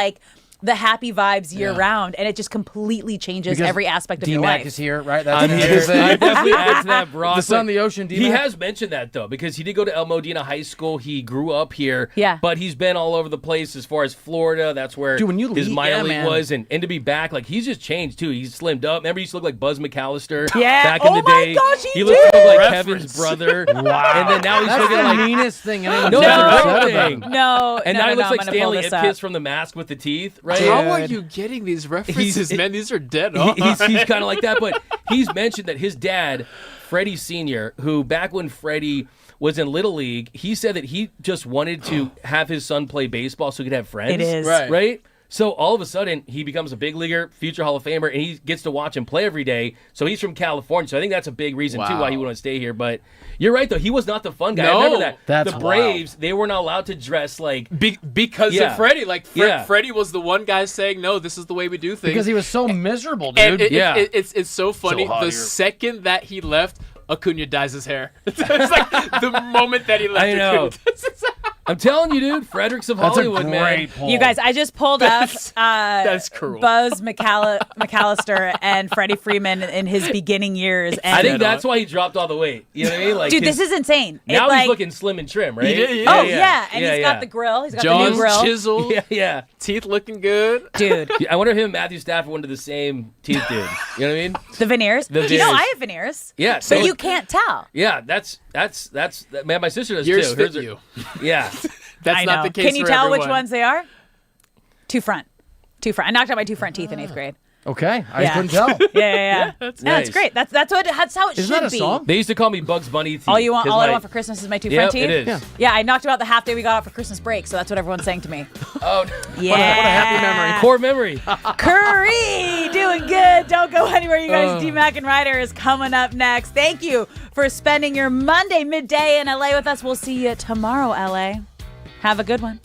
the happy vibes year round, and it just completely changes every aspect of your life. D-Mac is here, right? I definitely add to that, Brock. The sun, the ocean, D-Mac. He has mentioned that, though, because he did go to El Modena High School. He grew up here, but he's been all over the place as far as Florida. That's where his minor league was, and to be back, he's just changed, too. He's slimmed up. Remember, he used to look like Buzz McAllister back in the day. Gosh, he looked like Kevin's brother. Wow. And then now he's That's looking the like... meanest thing No, it's a great thing. No, and now he looks like I'm gonna pull Stanley this Ipkiss up. from The Mask with the teeth, right? How are you getting these references, man? These are dead on. He's kind of like that, but he's mentioned that his dad, Freddie Sr., who back when Freddie was in Little League, he said that he just wanted to have his son play baseball so he could have friends. It is. Right? So all of a sudden, he becomes a big leaguer, future Hall of Famer, and he gets to watch him play every day. So he's from California. So I think that's a big reason, too, why he wanted to stay here. But you're right, though. He was not the fun guy. I remember that. That's the Braves, they were not allowed to dress because of Freddie. Freddie was the one guy saying, no, this is the way we do things. Because he was so miserable, dude. And it's so funny. So hot the here. second that he left, Acuna dyes his hair. It's the moment that he left. I know. I'm telling you, dude. Fredericks of Hollywood, man. Pull. You guys, I just pulled up that's cruel. Buzz McAllister and Freddie Freeman in his beginning years. And I think that's why he dropped all the weight. You know what I mean? dude, this is insane. Now he's looking slim and trim, right? And he's got the grill. He's got the new grill. Chiseled. Yeah. Teeth looking good. Dude. I wonder if him and Matthew Stafford went to the same teeth, dude. You know what I mean? The veneers. The You know, veneers. I have veneers. Yeah. But you can't tell. Yeah, that's man, my sister does Yours too. fit Hers are- you. Yeah. That's I not know. the case Can you for tell everyone. which ones they are? Two front. I knocked out my two front teeth in 8th grade. Okay, I couldn't tell. Yeah. That's No, nice. it's great. That's how it Isn't should that a be. song? They used to call me Bugs Bunny teeth. All I want for Christmas is my two front teeth. It is. Yeah, I knocked out the half day we got off for Christmas break, so that's what everyone's saying to me. Oh, Yeah. What a happy memory. core memory. Curry doing good. Don't go anywhere, you guys. D-Mac and Reiter is coming up next. Thank you for spending your Monday midday in LA with us. We'll see you tomorrow, LA. Have a good one.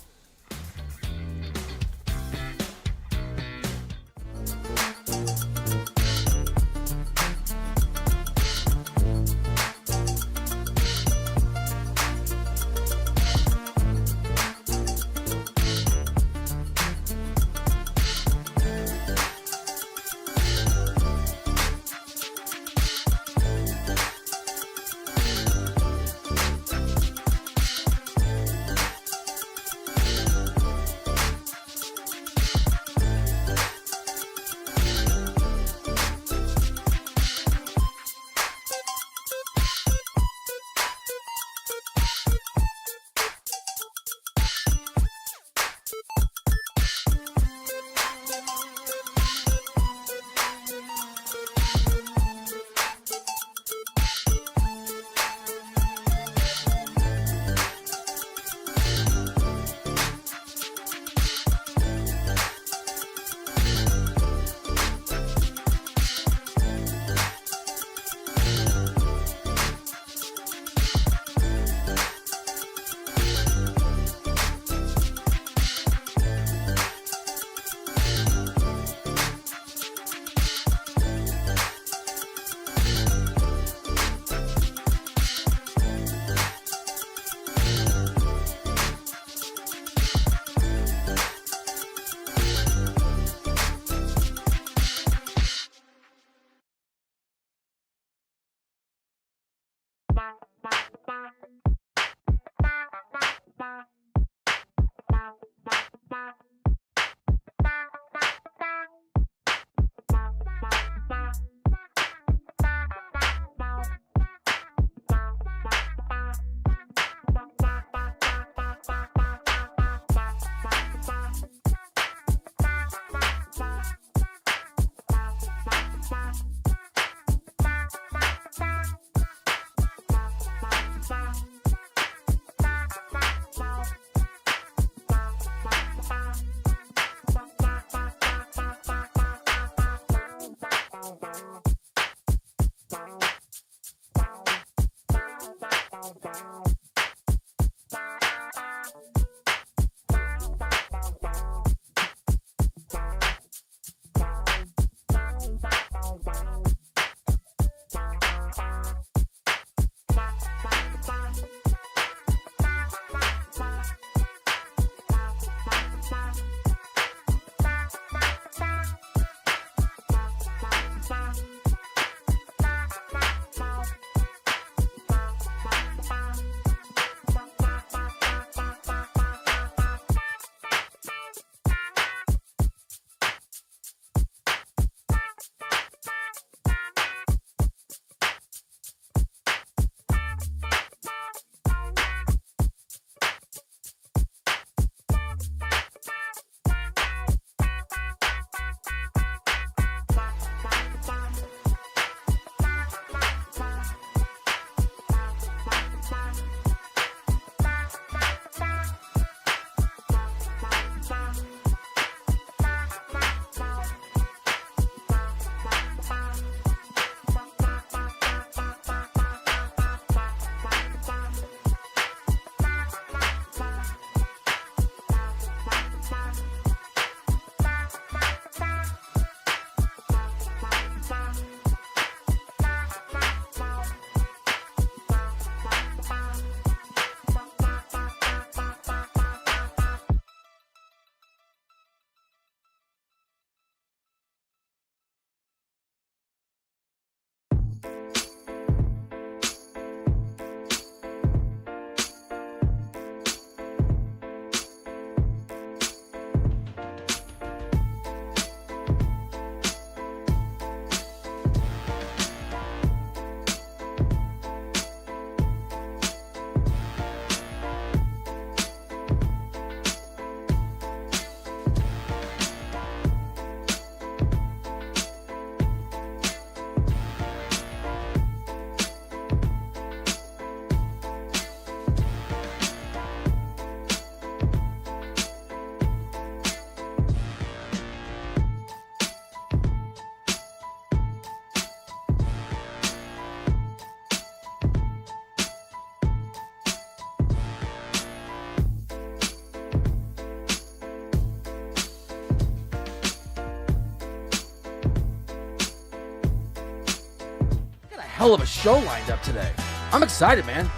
hell of a show lined up today. I'm excited, man.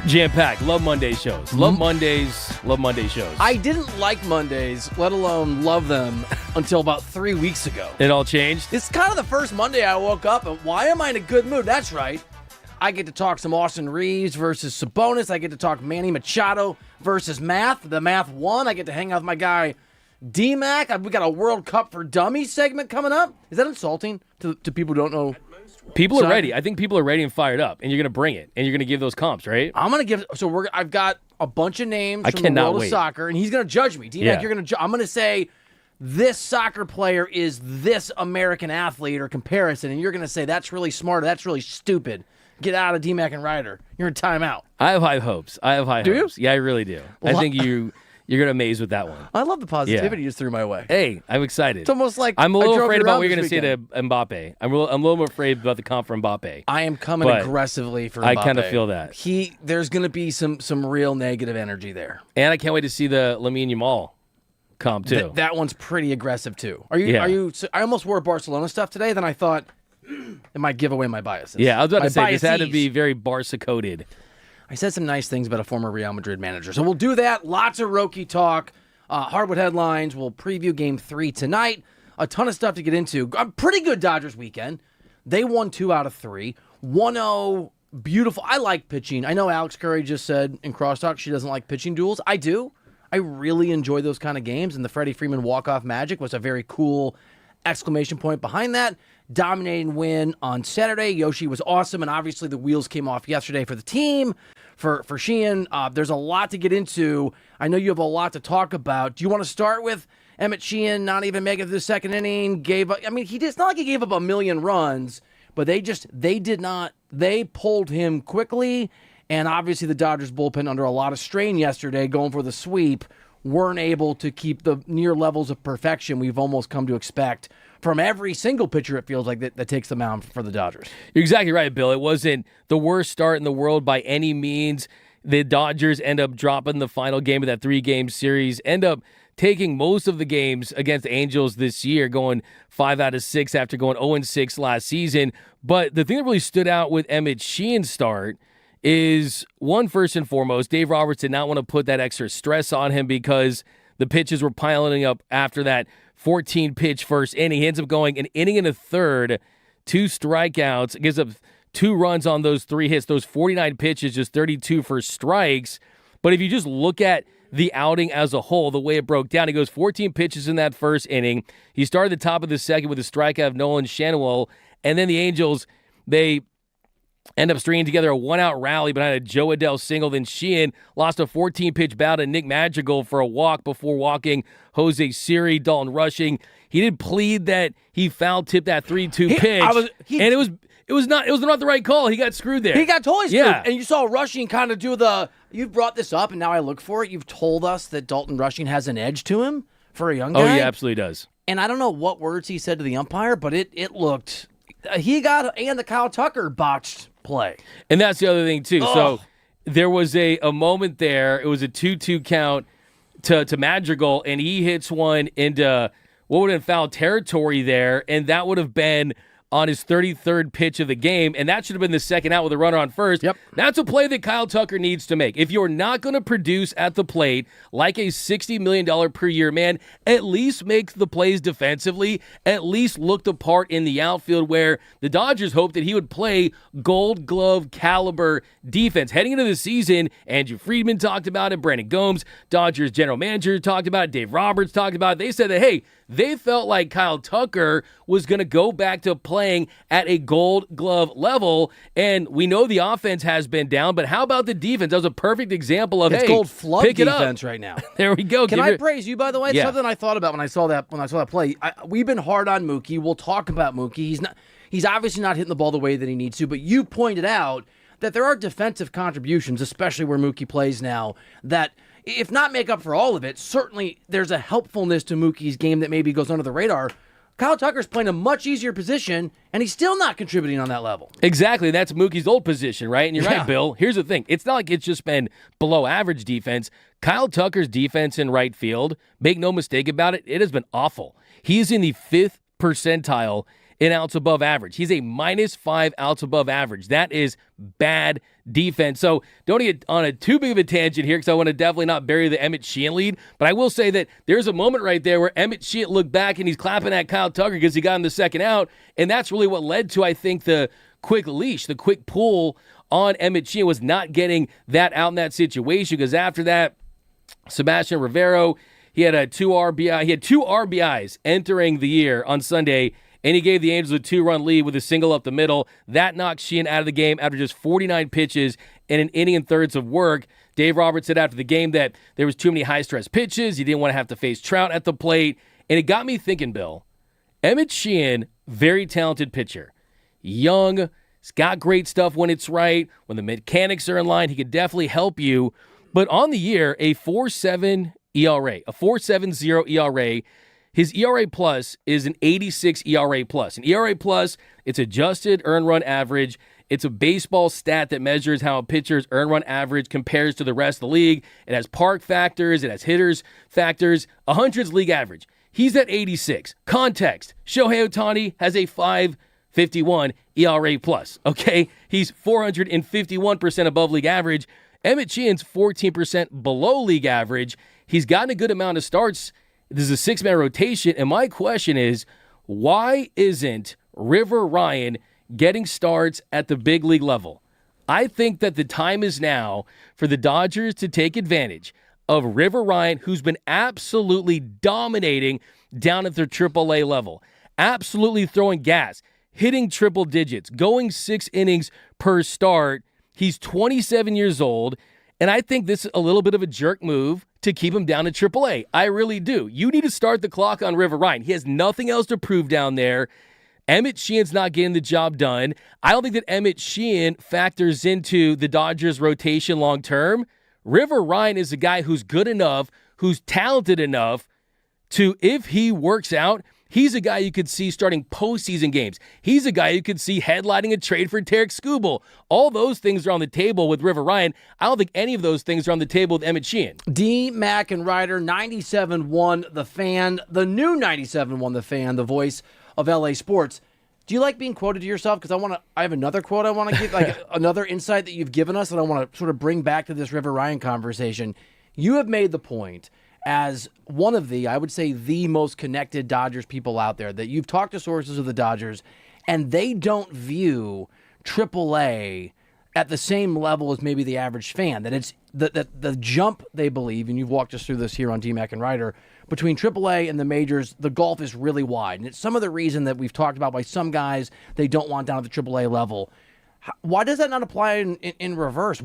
Jam-packed. Love Monday shows. Love Mondays. Love Monday shows. I didn't like Mondays, let alone love them, until about 3 weeks ago. It all changed? It's kind of the first Monday I woke up, and why am I in a good mood? That's right. I get to talk some Austin Reeves versus Sabonis. I get to talk Manny Machado versus Math. The Math won. I get to hang out with my guy D-Mac. We got a World Cup for Dummies segment coming up. Is that insulting to people who don't know? People are ready. I think people are ready and fired up, and you're going to bring it, and you're going to give those comps, right? I'm going to give. So I've got a bunch of names I from the cannot world wait. of soccer, and he's going to judge me. D-Mac, Yeah. you're going to. I'm going to say this soccer player is this American athlete or comparison, and you're going to say that's really smart or that's really stupid. Get out of D-Mac and Reiter. You're in timeout. I have high hopes. Do you? Yeah, I really do. I think you're going to amaze with that one. I love the positivity you just threw my way. Hey, I'm excited. It's almost like I'm a I little drove afraid you about around what you're going this to say to Mbappe. I'm a little more afraid about the comp for Mbappe. I am coming But aggressively for Mbappe. I kind of feel that. There's going to be some real negative energy there. And I can't wait to see the Lamine Yamal comp too. That one's pretty aggressive too. Are you? Yeah. Are you? I almost wore Barcelona stuff today. Then I thought it might give away my biases. Yeah, I was about My to say this had to biases. be very Barca coded. I said some nice things about a former Real Madrid manager. So we'll do that. Lots of Roki talk. Hardwood headlines. We'll preview Game 3 tonight. A ton of stuff to get into. A pretty good Dodgers weekend. They won 2 out of 3. 1-0. Beautiful. I like pitching. I know Alex Curry just said in crosstalk she doesn't like pitching duels. I do. I really enjoy those kind of games. And the Freddie Freeman walk-off magic was a very cool exclamation point behind that. Dominating win on Saturday. Yoshi was awesome, and obviously the wheels came off yesterday for the team, for Sheehan. There's a lot to get into. I know you have a lot to talk about. Do you want to start with Emmett Sheehan not even making it through the second inning? It's not like he gave up a million runs, but they did not. They pulled him quickly, and obviously the Dodgers bullpen under a lot of strain yesterday, going for the sweep, weren't able to keep the near levels of perfection we've almost come to expect from every single pitcher, it feels like, that takes the mound for the Dodgers. You're exactly right, Bill. It wasn't the worst start in the world by any means. The Dodgers end up dropping the final game of that 3-game series, end up taking most of the games against the Angels this year, going 5 out of 6 after going 0-6 last season. But the thing that really stood out with Emmett Sheehan's start is, one, first and foremost, Dave Roberts did not want to put that extra stress on him because the pitches were piling up after that 14-pitch first inning. He ends up going an inning and a third, 2 strikeouts, gives up 2 runs on those 3 hits. Those 49 pitches, just 32 for strikes. But if you just look at the outing as a whole, the way it broke down, he goes 14 pitches in that first inning. He started the top of the second with a strikeout of Nolan Schanuel, and then the Angels, they end up stringing together a 1-out rally behind a Joe Adell single. Then Sheehan lost a 14-pitch bout to Nick Madrigal for a walk before walking Jose Siri. Dalton Rushing, he did plead that he foul-tipped that 3-2 pitch, and it was not the right call. He got screwed there. He got totally screwed. Yeah. And you saw Rushing kind of do you've brought this up, and now I look for it. You've told us that Dalton Rushing has an edge to him for a young guy. Oh, he absolutely does. And I don't know what words he said to the umpire, but it looked and the Kyle Tucker botched play. And that's the other thing, too. Oh. So there was a moment there. It was a 2-2 count to Madrigal, and he hits one into what would have been foul territory there, and that would have been on his 33rd pitch of the game, and that should have been the second out with a runner on first. Yep. That's a play that Kyle Tucker needs to make. If you're not going to produce at the plate like a $60 million per year man, at least make the plays defensively, at least look the part in the outfield where the Dodgers hoped that he would play Gold Glove caliber defense. Heading into the season, Andrew Friedman talked about it, Brandon Gomes, Dodgers general manager, talked about it, Dave Roberts talked about it. They said that, hey, they felt like Kyle Tucker was going to go back to playing at a Gold Glove level, and we know the offense has been down, but how about the defense? That was a perfect example of, it's hey, Gold Flood pick it defense up right now. There we go. Can I praise you, by the way? It's Yeah. something I thought about when I saw that play. We've been hard on Mookie. We'll talk about Mookie. He's obviously not hitting the ball the way that he needs to, but you pointed out that there are defensive contributions, especially where Mookie plays now, that if not make up for all of it, certainly there's a helpfulness to Mookie's game that maybe goes under the radar. Kyle Tucker's playing a much easier position, and he's still not contributing on that level. Exactly. That's Mookie's old position, right? And you're Yeah. right, Bill. Here's the thing. It's not like it's just been below average defense. Kyle Tucker's defense in right field, make no mistake about it, it has been awful. He's in the 5th percentile in outs above average. He's a -5 outs above average. That is bad defense. So don't get on a too big of a tangent here because I want to definitely not bury the Emmett Sheehan lead. But I will say that there's a moment right there where Emmett Sheehan looked back and he's clapping at Kyle Tucker because he got him the second out. And that's really what led to, I think, the quick leash, the quick pull on Emmett Sheehan was not getting that out in that situation because after that, Sebastian Rivero, he had two RBIs entering the year on Sunday, and he gave the Angels a 2-run lead with a single up the middle. That knocked Sheehan out of the game after just 49 pitches and an inning and thirds of work. Dave Roberts said after the game that there was too many high-stress pitches. He didn't want to have to face Trout at the plate. And it got me thinking, Bill, Emmett Sheehan, very talented pitcher. Young, he's got great stuff when it's right. When the mechanics are in line, he could definitely help you. But on the year, a 4.7 ERA, a 4.70 ERA. His ERA plus is an 86 ERA plus. An ERA plus, it's adjusted earned run average. It's a baseball stat that measures how a pitcher's earned run average compares to the rest of the league. It has park factors. It has hitters factors. 100's league average. He's at 86. Context, Shohei Ohtani has a 5.51 ERA plus. Okay, he's 451% above league average. Emmett Sheehan's 14% below league average. He's gotten a good amount of starts. This is a 6-man rotation, and my question is, why isn't River Ryan getting starts at the big league level? I think that the time is now for the Dodgers to take advantage of River Ryan, who's been absolutely dominating down at their AAA level, absolutely throwing gas, hitting triple digits, going 6 innings per start. He's 27 years old, and I think this is a little bit of a jerk move to keep him down to AAA. I really do. You need to start the clock on River Ryan. He has nothing else to prove down there. Emmett Sheehan's not getting the job done. I don't think that Emmett Sheehan factors into the Dodgers' rotation long term. River Ryan is a guy who's good enough, who's talented enough to, if he works out, he's a guy you could see starting postseason games. He's a guy you could see headlining a trade for Tarek Skubal. All those things are on the table with River Ryan. I don't think any of those things are on the table with Emmett Sheehan. D, Mac, and Reiter, 97.1 The Fan, the new 97.1 The Fan, the voice of LA Sports. Do you like being quoted to yourself? Because I have another quote I want to give, like another insight that you've given us that I want to sort of bring back to this River Ryan conversation. You have made the point as one of I would say, the most connected Dodgers people out there, that you've talked to sources of the Dodgers, and they don't view AAA at the same level as maybe the average fan. That it's the jump, they believe, and you've walked us through this here on DMAC and Reiter, between AAA and the majors, the gulf is really wide. And it's some of the reason that we've talked about why some guys they don't want down at the AAA level. Why does that not apply in reverse?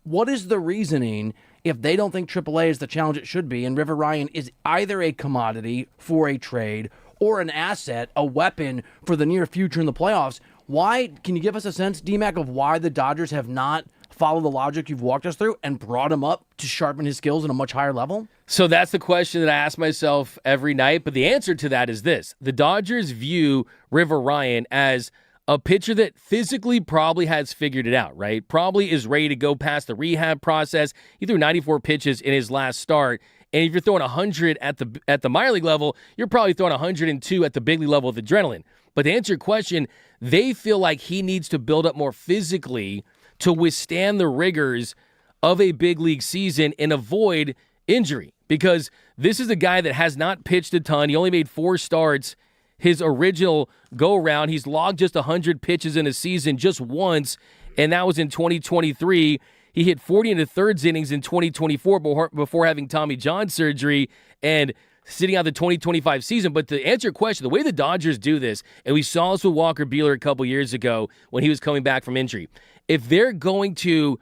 What is the reasoning if they don't think AAA is the challenge it should be, and River Ryan is either a commodity for a trade or an asset, a weapon for the near future in the playoffs? Why, can you give us a sense, DMAC, of why the Dodgers have not followed the logic you've walked us through and brought him up to sharpen his skills at a much higher level? So that's the question that I ask myself every night, but the answer to that is this. The Dodgers view River Ryan as a pitcher that physically probably has figured it out, right? Probably is ready to go past the rehab process. He threw 94 pitches in his last start. And if you're throwing 100 at the minor league level, you're probably throwing 102 at the big league level with adrenaline. But to answer your question, they feel like he needs to build up more physically to withstand the rigors of a big league season and avoid injury. Because this is a guy that has not pitched a ton. He only made 4 starts his original go-around. He's logged just 100 pitches in a season just once, and that was in 2023. He hit 40 1/3 innings in 2024 before having Tommy John surgery and sitting out the 2025 season. But to answer your question, the way the Dodgers do this, and we saw this with Walker Buehler a couple years ago when he was coming back from injury, if they're going to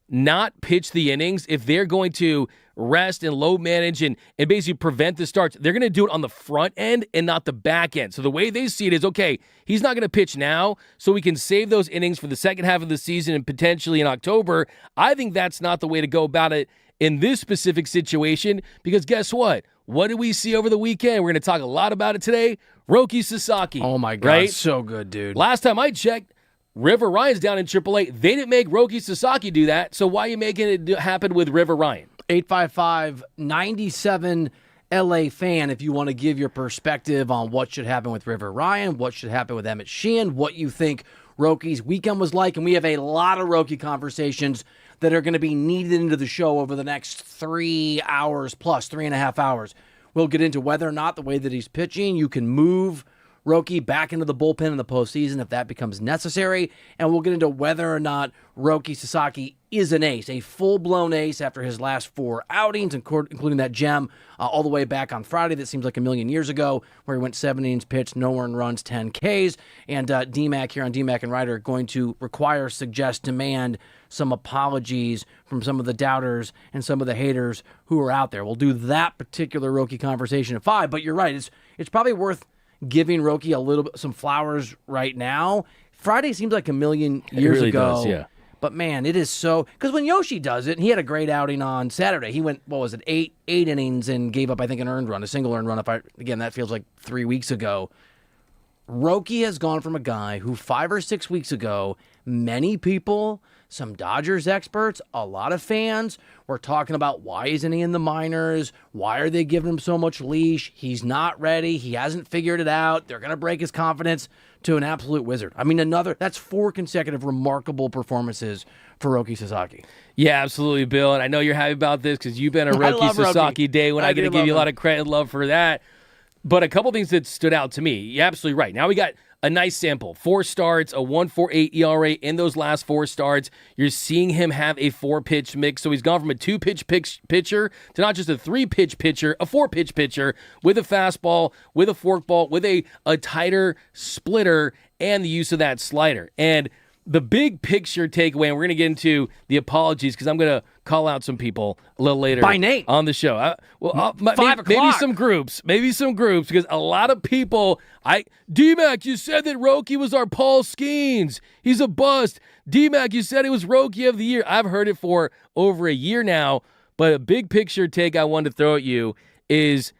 not pitch the innings, if they're going to rest and load manage and basically prevent the starts, they're going to do it on the front end and not the back end. So the way they see it is, okay, he's not going to pitch now, so we can save those innings for the second half of the season and potentially in October. I think that's not the way to go about it in this specific situation, because guess what? What did we see over the weekend? We're going to talk a lot about it today. Roki Sasaki. Oh, my God. Right? So good, dude. Last time I checked, River Ryan's down in AAA. They didn't make Roki Sasaki do that, so why are you making it happen with River Ryan? 855-97 LA fan if you want to give your perspective on what should happen with River Ryan, what should happen with Emmett Sheehan, what you think Roki's weekend was like. And we have a lot of Roki conversations that are going to be needed into the show over the next 3 hours plus, 3.5 hours. We'll get into whether or not the way that he's pitching, you can move Roki back into the bullpen in the postseason if that becomes necessary. And we'll get into whether or not Roki Sasaki is an ace, a full-blown ace after his last 4 outings, including that gem all the way back on Friday that seems like a million years ago, where he went 7 innings pitched, no earned runs, 10 Ks. And DMAC here on DMAC and Reiter are going to require, suggest, demand some apologies from some of the doubters and some of the haters who are out there. We'll do that particular Roki conversation at 5, but you're right. It's probably worth giving Roki a little bit, some flowers right now. Friday seems like a million years ago. Does, yeah. But man, it is so, because when Yoshi does it, and he had a great outing on Saturday. He went, what was it, eight innings and gave up, I think, a single earned run. Again, that feels like 3 weeks ago. Roki has gone from a guy who 5 or 6 weeks ago, many people, some Dodgers experts, a lot of fans were talking about why isn't he in the minors? Why are they giving him so much leash? He's not ready. He hasn't figured it out. They're going to break his confidence, to an absolute wizard. I mean, that's 4 consecutive remarkable performances for Roki Sasaki. Yeah, absolutely, Bill. And I know you're happy about this because you've been a Roki Sasaki day when I get to give you a lot of credit and love for that. But a couple things that stood out to me. You're absolutely right. Now we got a nice sample. 4 starts, a 1.48 ERA in those last 4 starts. You're seeing him have a 4-pitch mix. So he's gone from a 2-pitch pitcher to not just a 3-pitch pitcher, a 4-pitch pitcher with a fastball, with a forkball, with a tighter splitter, and the use of that slider. And the big picture takeaway, and we're going to get into the apologies because I'm going to call out some people a little later by name on the show. Maybe some groups, because a lot of people. DMAC, you said that Roki was our Paul Skeens. He's a bust. DMAC, you said it was Roki of the year. I've heard it for over a year now, but a big picture take I wanted to throw at you is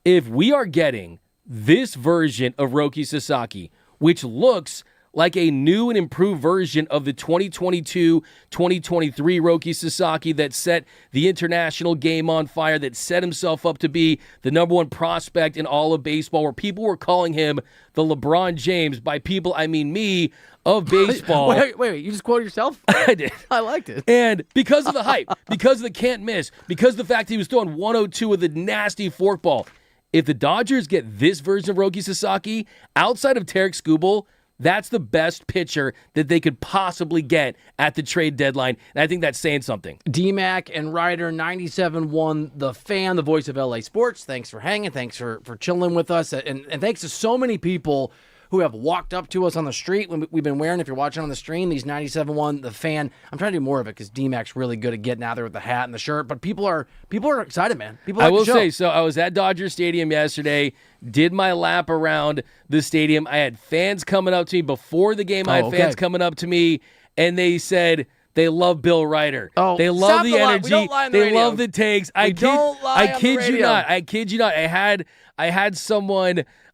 if we are getting this version of Roki Sasaki, which looks like a new and improved version of the 2022-2023 Roki Sasaki that set the international game on fire, that set himself up to be the number 1 prospect in all of baseball, where people were calling him the LeBron James, by people, I mean me, of baseball. Wait, you just quoted yourself? I did. I liked it. And because of the hype, because of the can't miss, because of the fact he was throwing 102 with a nasty forkball, if the Dodgers get this version of Roki Sasaki, outside of Tarek Skubal, that's the best pitcher that they could possibly get at the trade deadline, and I think that's saying something. DMAC and Reiter, 97.1 The Fan, the voice of LA Sports. Thanks for hanging. Thanks for chilling with us. And thanks to so many people who have walked up to us on the street when we've been wearing, if you're watching on the stream, these 97.1 The Fan. I'm trying to do more of it because DMAC's really good at getting out there with the hat and the shirt. But people are excited, man. People like I will the show. say, so I was at Dodger Stadium yesterday, did my lap around the stadium. I had fans coming up to me before the game. I had fans coming up to me, and they said they love Bill Reiter. Oh, they love the energy. We don't lie on the they radio. love the takes. I kid you not. I kid you not.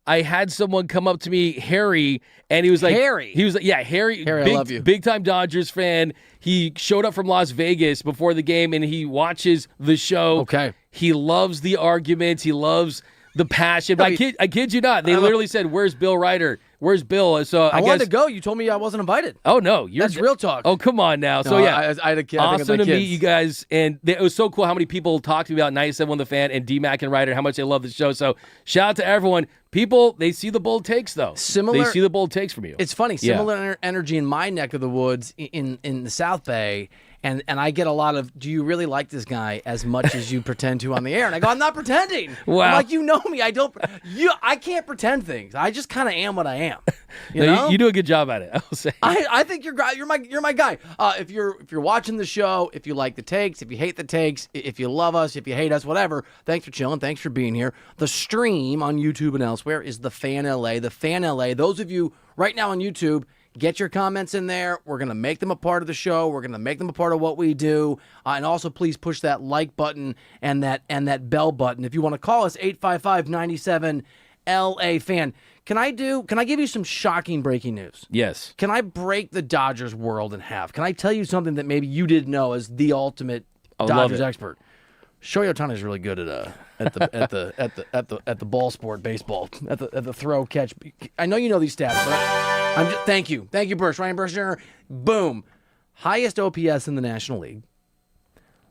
I had someone come up to me, Harry, and he was like, Harry? He was like, yeah, Harry, I love you. Big time Dodgers fan. He showed up from Las Vegas before the game, and he watches the show. Okay. He loves the arguments. He loves the passion. But I kid you not. They literally said, "Where's Bill Reiter? Where's Bill?" So I wanted guess, to go. You told me I wasn't invited. Oh no, that's real talk. Oh come on now. So yeah, I had a kid. Awesome to meet you guys, and it was so cool how many people talked to me about 97 The Fan and DMAC and Reiter, how much they love the show. So shout out to everyone. People, they see the bold takes though. They see the bold takes from you. It's funny. Similar energy in my neck of the woods in the South Bay. And I get a lot of, do you really like this guy as much as you pretend to on the air? And I go, I'm not pretending. Wow. I'm like, you know me. I can't pretend things. I just kind of am what I am. You know? You do a good job at it, I will say. I think you're my guy. If you're watching the show, if you like the takes, if you hate the takes, if you love us, if you hate us, whatever, thanks for chilling. Thanks for being here. The stream on YouTube and elsewhere is The Fan LA. The Fan LA. Those of you right now on YouTube, get your comments in there. We're going to make them a part of the show. We're going to make them a part of what we do. And also, please push that like button and that bell button. If you want to call us, 855-97-LA-FAN. Can I give you some shocking breaking news? Yes. Can I break the Dodgers world in half? Can I tell you something that maybe you didn't know as the ultimate Dodgers expert? Shohei Ohtani is really good at the ball sport, baseball, at the throw catch. I know you know these stats, but thank you, Bursch, Ryan Bursch Jr. Boom, highest OPS in the National League,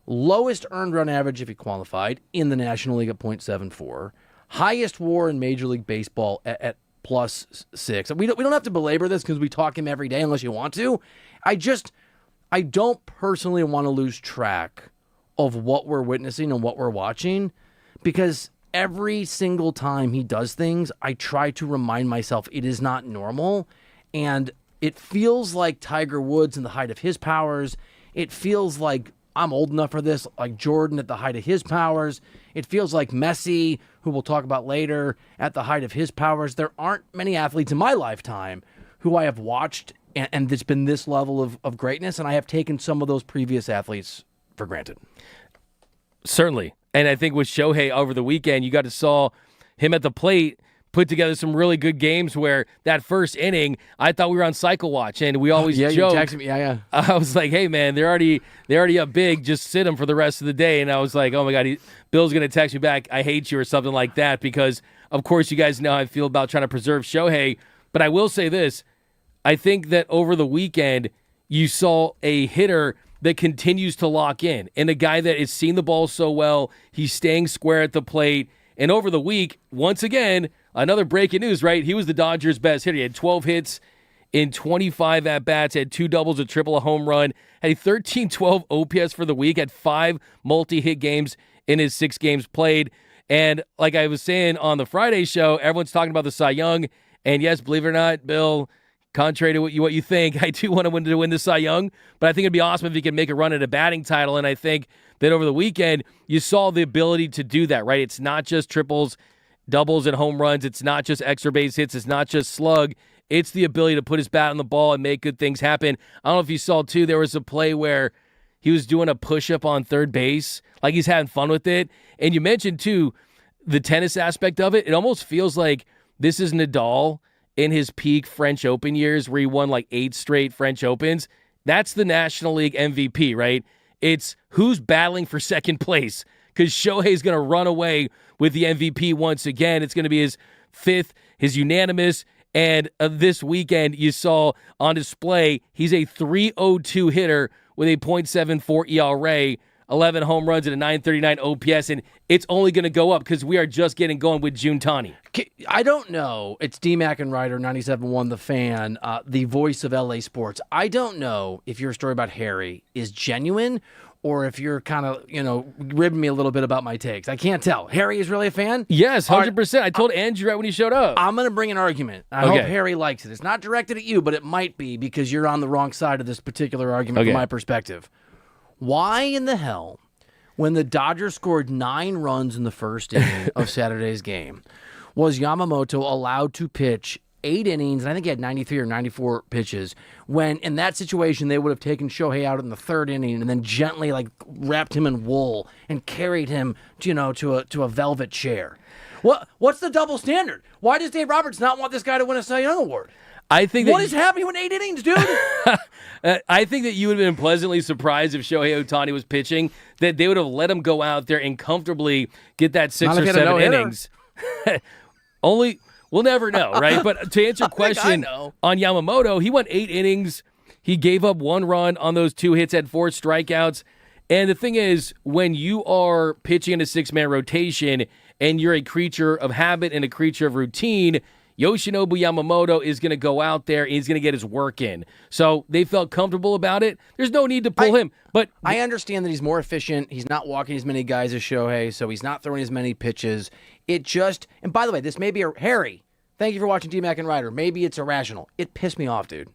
lowest earned run average if he qualified in the National League at .74, highest WAR in Major League Baseball at +6. We don't have to belabor this because we talk him every day unless you want to. I don't personally want to lose track of what we're witnessing and what we're watching, because every single time he does things, I try to remind myself it is not normal, and it feels like Tiger Woods in the height of his powers. It feels like I'm old enough for this, like Jordan at the height of his powers. It feels like Messi, who we'll talk about later, at the height of his powers. There aren't many athletes in my lifetime who I have watched and it's been this level of greatness, and I have taken some of those previous athletes for granted. Certainly. And I think with Shohei over the weekend, you got to saw him at the plate put together some really good games where that first inning, I thought we were on cycle watch, and we always joke. You texted me. Yeah. I was like, hey, man, they're already up big. Just sit them for the rest of the day. And I was like, oh, my God, Bill's going to text me back, I hate you or something like that, because, of course, you guys know how I feel about trying to preserve Shohei. But I will say this. I think that over the weekend, you saw a hitter that continues to lock in, and a guy that has seen the ball so well, he's staying square at the plate. And over the week, once again, another breaking news, right? He was the Dodgers' best hitter. He had 12 hits in 25 at-bats, had 2 doubles, a triple, a home run, had a 13-12 OPS for the week, had 5 multi-hit games in his 6 games played. And like I was saying on the Friday show, everyone's talking about the Cy Young. And yes, believe it or not, Bill, contrary to what you think, I do want him to win the Cy Young, but I think it'd be awesome if he could make a run at a batting title, and I think that over the weekend, you saw the ability to do that, right? It's not just triples, doubles, and home runs. It's not just extra base hits. It's not just slug. It's the ability to put his bat on the ball and make good things happen. I don't know if you saw, too, there was a play where he was doing a push-up on third base, like he's having fun with it, and you mentioned, too, the tennis aspect of it. It almost feels like this is Nadal in his peak French Open years where he won like 8 straight French Opens. That's the National League MVP, right? It's who's battling for second place, because Shohei's going to run away with the MVP once again. It's going to be his 5th, his unanimous, and this weekend you saw on display, he's a .302 hitter with a .74 ERA, 11 home runs and a .939 OPS, and it's only going to go up because we are just getting going with June Tani. I don't know. It's D-Mac and Reiter, 97.1 The Fan, the voice of LA sports. I don't know if your story about Harry is genuine or if you're kind of, ribbing me a little bit about my takes. I can't tell. Harry is really a fan? Yes, 100%. I told Andrew right when he showed up. I'm going to bring an argument. I hope Harry likes it. It's not directed at you, but it might be because you're on the wrong side of this particular argument from my perspective. Why in the hell, when the Dodgers scored 9 runs in the first inning of Saturday's game, was Yamamoto allowed to pitch 8 innings, and I think he had 93 or 94 pitches, when in that situation they would have taken Shohei out in the 3rd inning and then gently wrapped him in wool and carried him to a velvet chair? What's the double standard? Why does Dave Roberts not want this guy to win a Cy Young Award? I think what is happening with 8 innings, dude? I think that you would have been pleasantly surprised if Shohei Ohtani was pitching, that they would have let him go out there and comfortably get that 6 or 7 innings. We'll never know, right? But to answer your question on Yamamoto, he went 8 innings. He gave up 1 run on those 2 hits, had 4 strikeouts. And the thing is, when you are pitching in a 6-man rotation and you're a creature of habit and a creature of routine, Yoshinobu Yamamoto is going to go out there and he's going to get his work in. So they felt comfortable about it. There's no need to pull him. But I understand that he's more efficient. He's not walking as many guys as Shohei, so he's not throwing as many pitches. And by the way, this may be Harry, thank you for watching D-Mac and Reiter. Maybe it's irrational. It pissed me off, dude.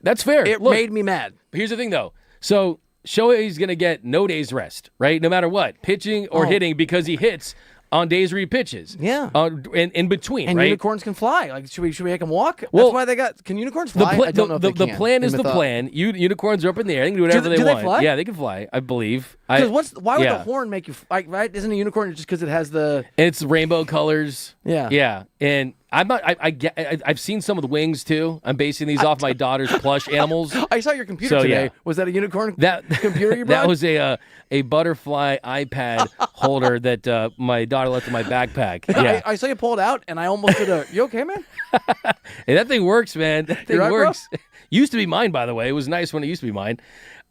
That's fair. It made me mad. Here's the thing, though. So Shohei's going to get no days rest, right? No matter what, pitching or hitting, because he hits on days where he pitches. Yeah. In between, and right? unicorns can fly. Should we make them walk? That's why they got... Can unicorns fly? I don't know if they can. The plan is the plan. Unicorns are up in the air. They can do whatever they want. They fly? Yeah, they can fly, I believe. Why would the horn make you... right? Isn't a unicorn just because it has the... And it's rainbow colors. Yeah. Yeah. And I'm not. I've seen some of the wings too. I'm basing these off my daughter's plush animals. I saw your computer today. Yeah. Was that a unicorn that computer you brought? That was a butterfly iPad holder that my daughter left in my backpack. Yeah, I saw you pull it out, and I almost did a. You okay, man? Hey, that thing works, man. That thing right, works. Used to be mine, by the way. It was nice when it used to be mine.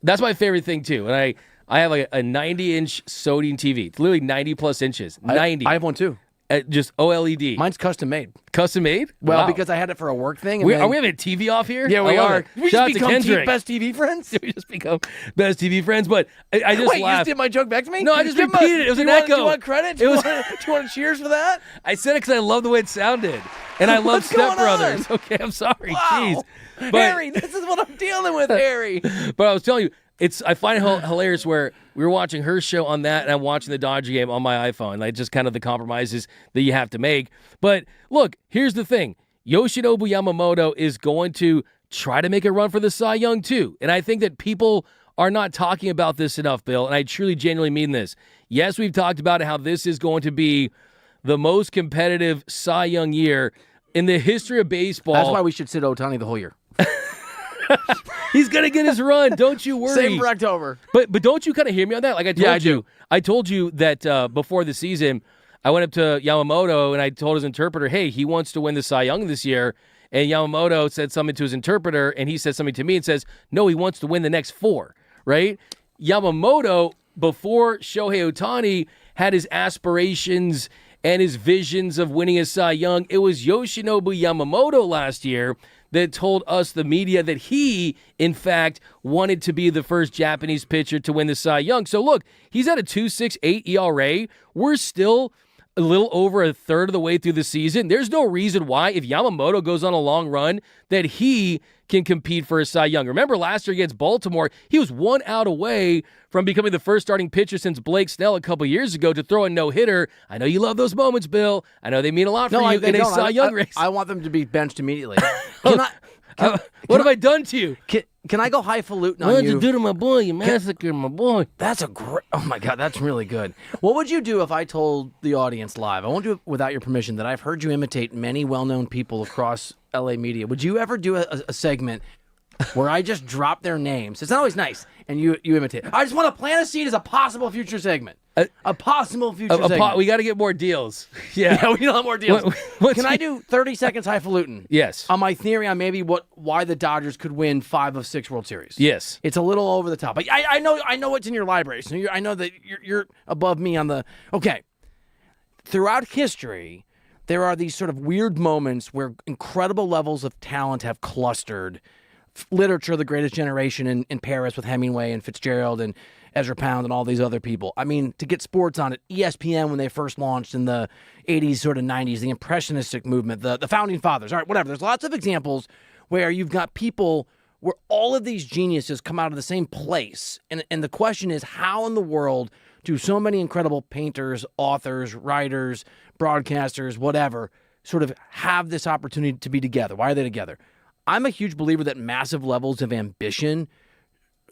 That's my favorite thing too. And I have like a 90-inch Sodium TV. It's literally 90 plus inches. 90. I have one too. Just OLED. Mine's custom made. Custom made? Well, Wow. because I had it for a work thing. Are we having a TV off here? Yeah, we I love are. it. We Shout just out to become Kendrick. best TV friends. We just become best TV friends. But I just Wait, you laughed. just did my joke back to me? No, I just Give him repeated it. It was an echo. Do you want credit? Do you want cheers for that? I said it because I love the way it sounded. And I love What's going Step Brothers. on? Okay, I'm sorry. Wow. Jeez. Harry, this is what I'm dealing with, Harry. But I was telling you, I find it hilarious where we were watching her show on that and I'm watching the Dodger game on my iPhone. Like just kind of the compromises that you have to make. But look, here's the thing. Yoshinobu Yamamoto is going to try to make a run for the Cy Young too. And I think that people are not talking about this enough, Bill, and I truly genuinely mean this. Yes, we've talked about how this is going to be the most competitive Cy Young year in the history of baseball. That's why we should sit Ohtani the whole year. He's gonna get his run. Don't you worry. Same for October. But don't you kind of hear me on that? Like I told you, I told you that before the season, I went up to Yamamoto and I told his interpreter, "Hey, he wants to win the Cy Young this year." And Yamamoto said something to his interpreter, and he said something to me and says, "No, he wants to win the next 4." Right? Yamamoto, before Shohei Ohtani, had his aspirations and his visions of winning a Cy Young. It was Yoshinobu Yamamoto last year that told us, the media, that he, in fact, wanted to be the first Japanese pitcher to win the Cy Young. So look, he's at a 2.68 ERA. We're still a little over a third of the way through the season. There's no reason why, if Yamamoto goes on a long run, that he can compete for a Cy Young. Remember last year against Baltimore, he was 1 out away from becoming the first starting pitcher since Blake Snell a couple years ago to throw a no-hitter. I know you love those moments, Bill. I know they mean a lot for you in a Cy Young race. I want them to be benched immediately. What have I done to you? Can I go highfalutin on What you? did you do to my boy? You massacred my boy. That's a great. Oh my God, that's really good. What would you do if I told the audience live? I won't do it without your permission. That I've heard you imitate many well-known people across LA media. Would you ever do a segment where I just drop their names? It's not always nice, and you imitate. I just want to plant a seed as a possible future segment. A possible future segment. We got to get more deals. Yeah, we don't have more deals. Can I do 30 seconds highfalutin? Yes. On my theory on maybe why the Dodgers could win 5 of 6 World Series. Yes. It's a little over the top. I know what's in your library, so I know that you're above me on the. Okay. Throughout history, there are these sort of weird moments where incredible levels of talent have clustered. Literature, The Greatest Generation in Paris with Hemingway and Fitzgerald and Ezra Pound and all these other people. I mean, to get sports on it, ESPN when they first launched in the 80s, sort of 90s, the Impressionistic movement, the Founding Fathers, all right, whatever. There's lots of examples where you've got people where all of these geniuses come out of the same place. And the question is, how in the world do so many incredible painters, authors, writers, broadcasters, whatever, sort of have this opportunity to be together? Why are they together? I'm a huge believer that massive levels of ambition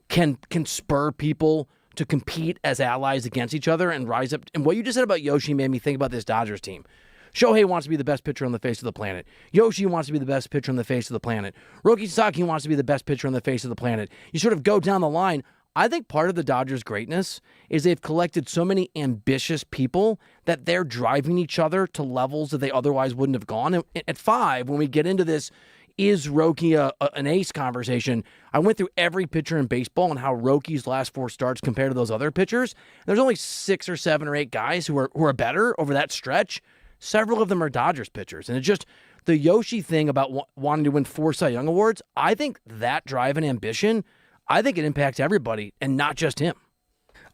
can spur people to compete as allies against each other and rise up. And what you just said about Yoshi made me think about this Dodgers team. Shohei wants to be the best pitcher on the face of the planet. Yoshi wants to be the best pitcher on the face of the planet. Roki Sasaki wants to be the best pitcher on the face of the planet. You sort of go down the line. I think part of the Dodgers' greatness is they've collected so many ambitious people that they're driving each other to levels that they otherwise wouldn't have gone. And at 5, when we get into this, is Roki an ace conversation? I went through every pitcher in baseball and how Roki's last 4 starts compared to those other pitchers. There's only 6 or 7 or 8 guys who are better over that stretch. Several of them are Dodgers pitchers. And it's just the Yoshi thing about wanting to win 4 Cy Young Awards. I think that drive and ambition, I think it impacts everybody and not just him.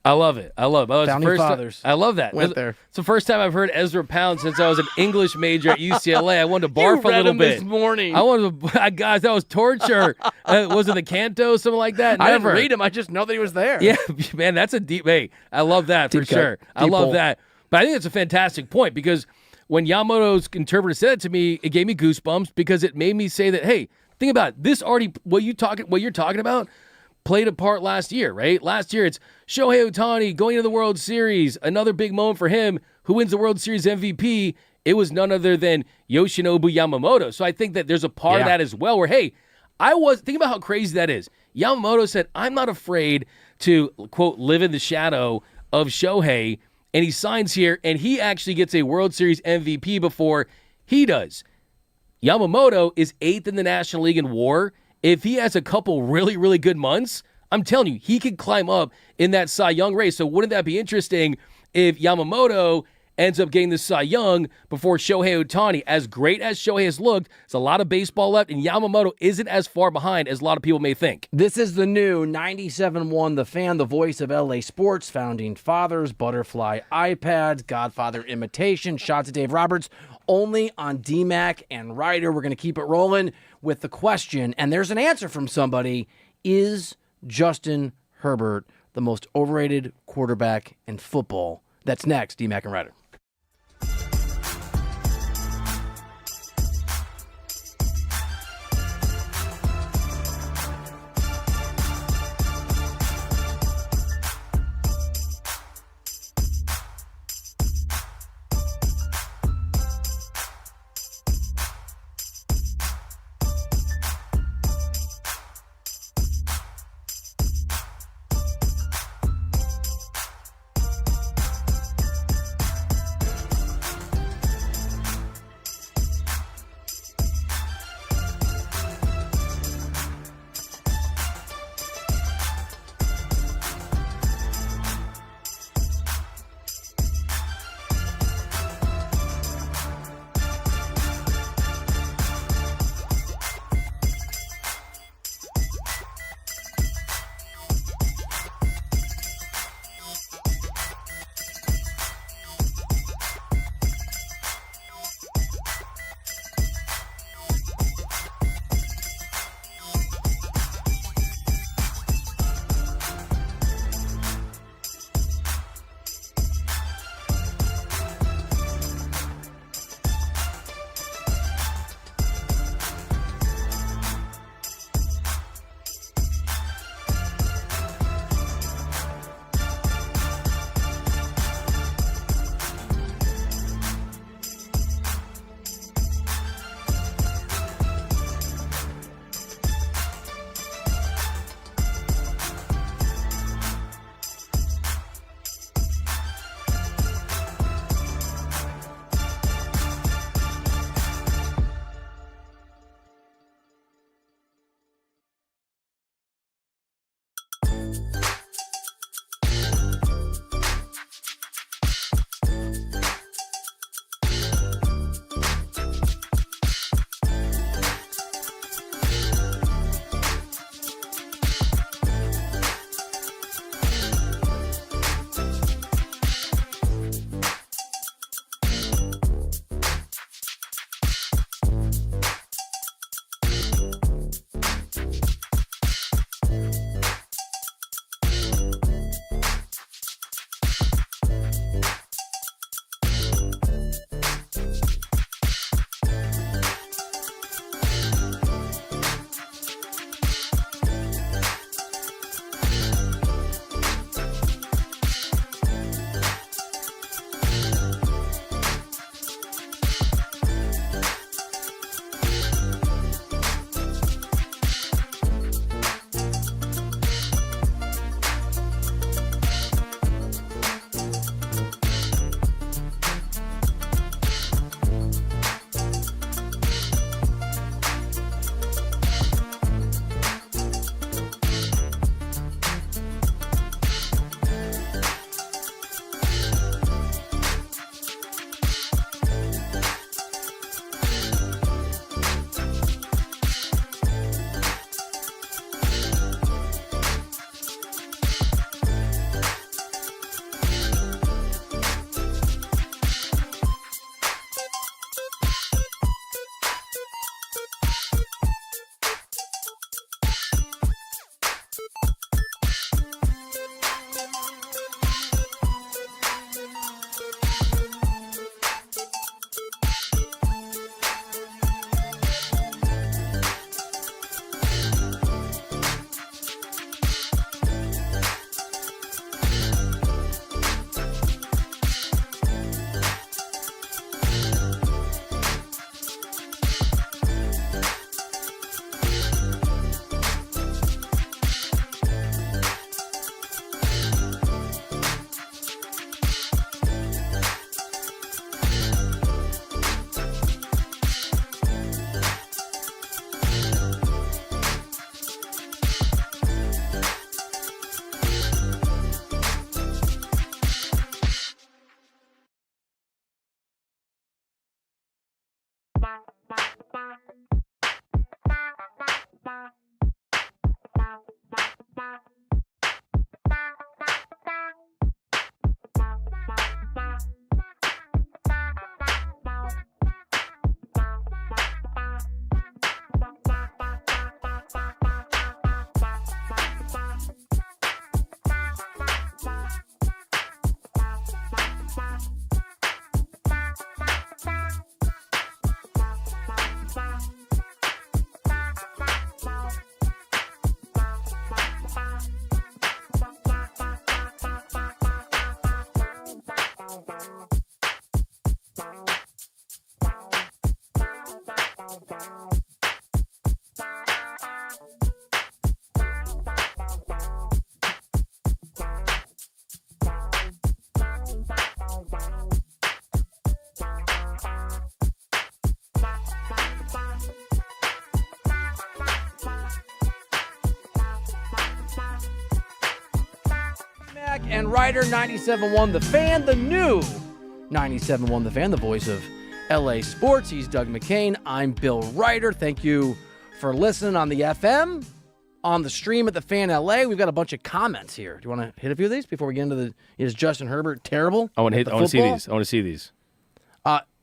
I love it. Founding Fathers. I love that. Went there. It's the first time I've heard Ezra Pound since I was an English major at UCLA. I wanted to barf a little bit this morning. I wanted to, guys, that was torture. Was it the Canto, something like that? Never. I didn't read him. I just know that he was there. Yeah, man, that's a deep. Hey, I love that for sure. I love that. But I think it's a fantastic point because when Yamamoto's interpreter said it to me, it gave me goosebumps because it made me say that, hey, think about it. This already what you're talking about played a part last year, right? Last year, it's Shohei Ohtani going to the World Series, another big moment for him, who wins the World Series MVP, it was none other than Yoshinobu Yamamoto. So I think that there's a part of that as well where, hey, think about how crazy that is. Yamamoto said, I'm not afraid to, quote, live in the shadow of Shohei, and he signs here, and he actually gets a World Series MVP before he does. Yamamoto is 8th in the National League in WAR. If he has a couple really, really good months, I'm telling you, he could climb up in that Cy Young race. So wouldn't that be interesting if Yamamoto ends up getting the Cy Young before Shohei Ohtani? As great as Shohei has looked, there's a lot of baseball left, and Yamamoto isn't as far behind as a lot of people may think. This is the new 97.1 The Fan, the voice of LA sports, founding fathers, butterfly iPads, Godfather imitation, shots of Dave Roberts, only on DMAC and Reiter. We're going to keep it rolling with the question, and there's an answer from somebody. Is Justin Herbert the most overrated quarterback in football? That's next, DMAC and Reiter. And Reiter, 97.1 The Fan, the new 97.1 The Fan, the voice of LA Sports. He's Doug McCain. I'm Bill Reiter. Thank you for listening on the FM, on the stream at The Fan LA. We've got a bunch of comments here. Do you want to hit a few of these before we get into the, is Justin Herbert terrible? I want to see these. I want to see these.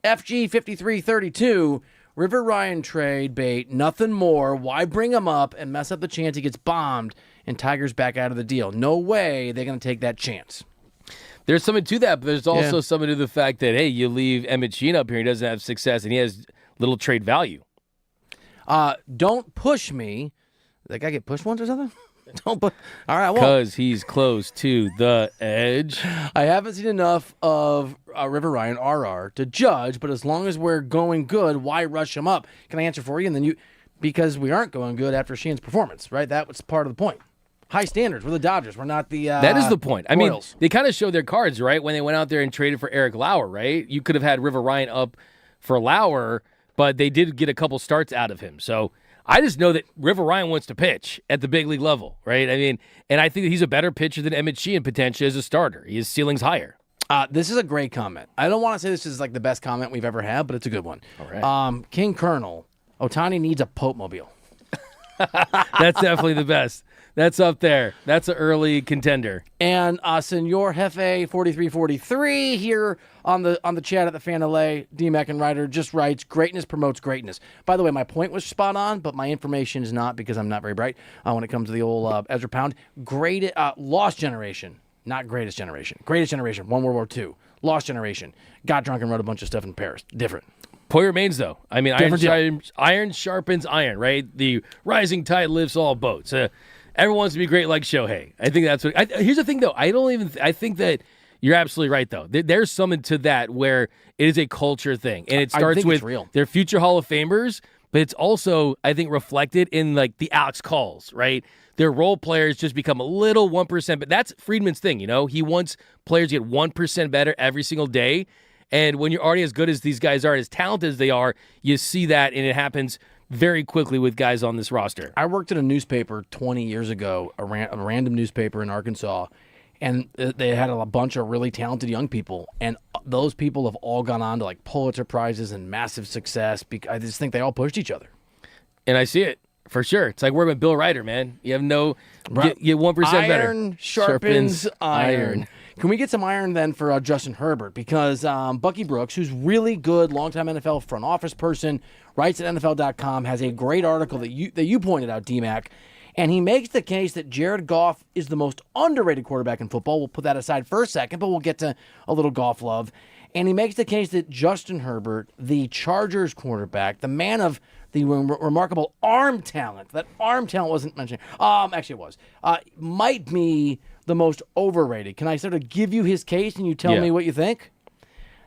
FG5332, River Ryan trade bait, nothing more. Why bring him up and mess up the chance he gets bombed and Tigers back out of the deal? No way they're going to take that chance. There's something to that, but there's also something to the fact that, hey, you leave Emmett Sheehan up here, he doesn't have success, and he has little trade value. Don't push me. Did that guy get pushed once or something? Don't push. All right, I won't. Because he's close to the edge. I haven't seen enough of River Ryan, RR, to judge, but as long as we're going good, why rush him up? Can I answer for you? And then because we aren't going good after Sheehan's performance, right? That was part of the point. High standards. We're the Dodgers. We're not the that is the point. I Royals. mean, they kind of showed their cards, right? When they went out there and traded for Eric Lauer, right? You could have had River Ryan up for Lauer, but they did get a couple starts out of him. So I just know that River Ryan wants to pitch at the big league level, right? I mean, and I think that he's a better pitcher than Emmett Sheehan potentially as a starter. His ceiling's higher. This is a great comment. I don't want to say this is like the best comment we've ever had, but it's a good one. All right. King Colonel, Ohtani needs a Pope mobile. That's definitely the best. That's up there. That's an early contender. And Senor Jefe 4343 here on the chat at the Fan LA, D-Mac and Reiter just writes, greatness promotes greatness. By the way, my point was spot on, but my information is not because I'm not very bright when it comes to the old Ezra Pound. Lost generation, not greatest generation. Greatest generation, won World War II. Lost generation, got drunk and wrote a bunch of stuff in Paris. Different. Point remains, though. I mean, iron sharpens iron, right? The rising tide lifts all boats. Everyone wants to be great like Shohei. I think that's what. Here's the thing, though. I think that you're absolutely right, though. There's something to that where it is a culture thing, and it starts with their future Hall of Famers, but it's also, I think, reflected in like the Alex Calls, right? Their role players just become a little 1%, but that's Friedman's thing. You know, he wants players to get 1% better every single day. And when you're already as good as these guys are, as talented as they are, you see that, and it happens very quickly with guys on this roster. I worked at a newspaper 20 years ago, a random newspaper in Arkansas, and they had a bunch of really talented young people, and those people have all gone on to like Pulitzer Prizes and massive success. I just think they all pushed each other. And I see it. For sure. It's like working with Bill Reiter, man. You have get 1% better. Iron sharpens iron. Can we get some iron then for Justin Herbert? Because Bucky Brooks, who's really good, longtime NFL front office person, writes at NFL.com, has a great article that you pointed out, D-Mac, and he makes the case that Jared Goff is the most underrated quarterback in football. We'll put that aside for a second, but we'll get to a little Goff love. And he makes the case that Justin Herbert, the Chargers quarterback, the man of the remarkable arm talent, that arm talent wasn't mentioned, actually it was, might be the most overrated. Can I sort of give you his case and you tell me what you think?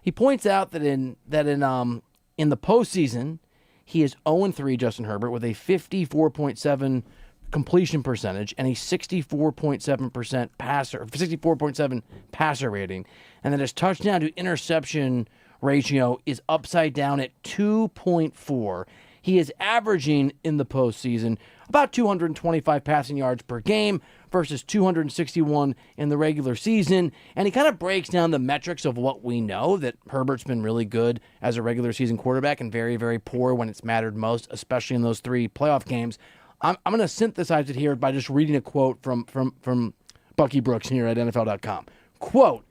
He points out that in the postseason, he is 0-3, Justin Herbert, with a 54.7 completion percentage and a 64.7% passer, 64.7 passer rating, and that his touchdown to interception ratio is upside down at 2.4. He is averaging in the postseason about 225 passing yards per game, versus 261 in the regular season. And he kind of breaks down the metrics of what we know, that Herbert's been really good as a regular season quarterback and very, very poor when it's mattered most, especially in those 3 playoff games. I'm going to synthesize it here by just reading a quote from Bucky Brooks here at NFL.com. Quote,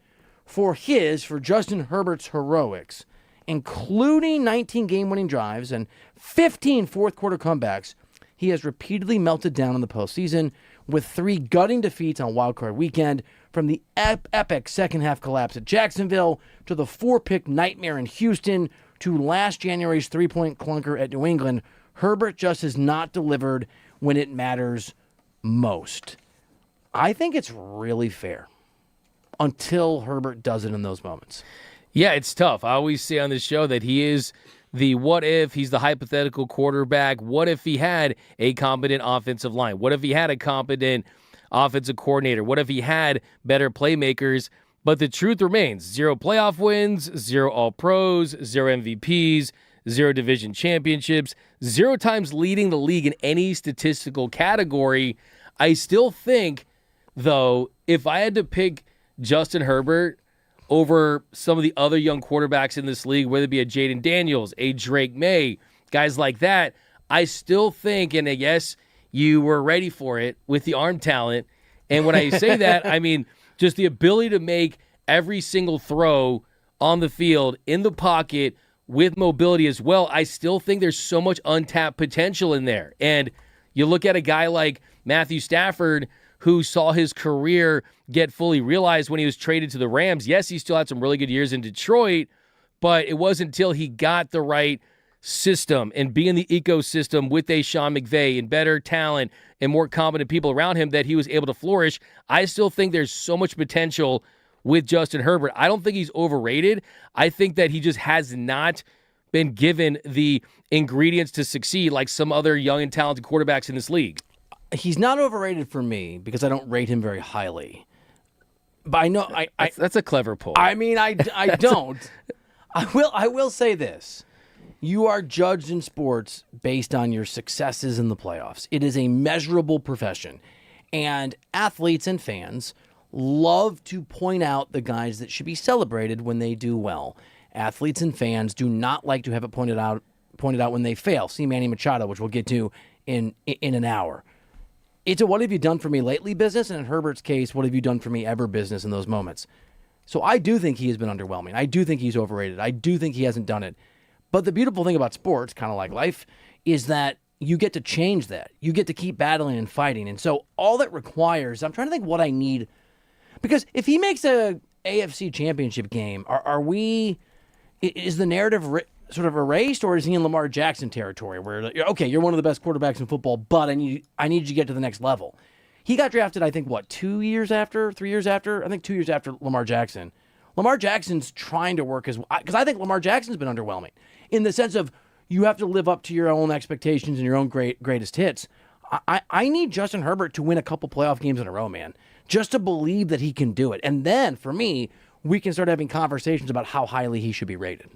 for Justin Herbert's heroics, including 19 game-winning drives and 15 fourth-quarter comebacks, he has repeatedly melted down in the postseason with 3 gutting defeats on Wild Card Weekend, from the epic second-half collapse at Jacksonville to the 4-pick nightmare in Houston to last January's 3-point clunker at New England. Herbert just has not delivered when it matters most. I think it's really fair until Herbert does it in those moments. Yeah, it's tough. I always say on this show that he is the what if, he's the hypothetical quarterback. What if he had a competent offensive line? What if he had a competent offensive coordinator? What if he had better playmakers? But the truth remains, 0 playoff wins, 0 All-Pros, 0 MVPs, 0 division championships, 0 times leading the league in any statistical category. I still think, though, if I had to pick Justin Herbert over some of the other young quarterbacks in this league, whether it be a Jaden Daniels, a Drake May, guys like that, I still think, and yes, you were ready for it with the arm talent. And when I say that, I mean just the ability to make every single throw on the field, in the pocket, with mobility as well. I still think there's so much untapped potential in there. And you look at a guy like Matthew Stafford, who saw his career get fully realized when he was traded to the Rams. Yes, he still had some really good years in Detroit, but it wasn't until he got the right system and be in the ecosystem with a Sean McVay and better talent and more competent people around him that he was able to flourish. I still think there's so much potential with Justin Herbert. I don't think he's overrated. I think that he just has not been given the ingredients to succeed like some other young and talented quarterbacks in this league. He's not overrated for me because I don't rate him very highly. But I know that's a clever pull. I mean, I don't. I will say this. You are judged in sports based on your successes in the playoffs. It is a measurable profession. And athletes and fans love to point out the guys that should be celebrated when they do well. Athletes and fans do not like to have it pointed out when they fail. See Manny Machado, which we'll get to in an hour. It's a what have you done for me lately business, and in Herbert's case, what have you done for me ever business in those moments. So I do think he has been underwhelming. I do think he's overrated. I do think he hasn't done it. But the beautiful thing about sports, kind of like life, is that you get to change that. You get to keep battling and fighting. And so all that requires, I'm trying to think what I need. Because if he makes a AFC championship game, is the narrative sort of erased, or is he in Lamar Jackson territory where, okay, you're one of the best quarterbacks in football, but I need you to get to the next level? He got drafted, I think, 3 years after? I think 2 years after Lamar Jackson. Lamar Jackson's trying to work because I think Lamar Jackson's been underwhelming in the sense of you have to live up to your own expectations and your own greatest hits. I need Justin Herbert to win a couple playoff games in a row, man, just to believe that he can do it. And then, for me, we can start having conversations about how highly he should be rated.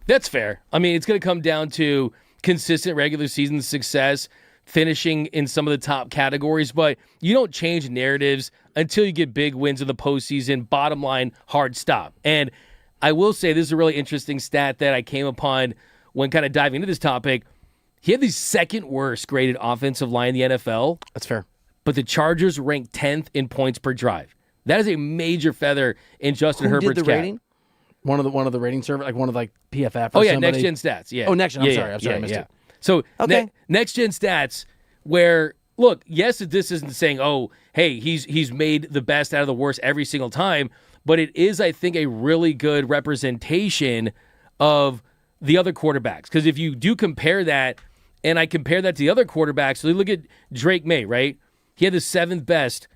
That's fair. I mean, it's going to come down to consistent regular season success, finishing in some of the top categories, but you don't change narratives until you get big wins in the postseason. Bottom line, hard stop. And I will say this is a really interesting stat that I came upon when kind of diving into this topic. He had the second worst graded offensive line in the NFL. That's fair. But the Chargers ranked 10th in points per drive. That is a major feather in Justin Herbert's did the cap. rating? One of the rating servers, like one of PFF. Oh yeah, somebody? Next Gen Stats. Yeah. Oh, Next Gen. I'm sorry, I missed it. So okay. Next Gen Stats, where look, yes, this isn't saying, oh, hey, he's made the best out of the worst every single time, but it is, I think, a really good representation of the other quarterbacks. Because if you do compare that, and I compare that to the other quarterbacks, so you look at Drake May, right? He had the 7th best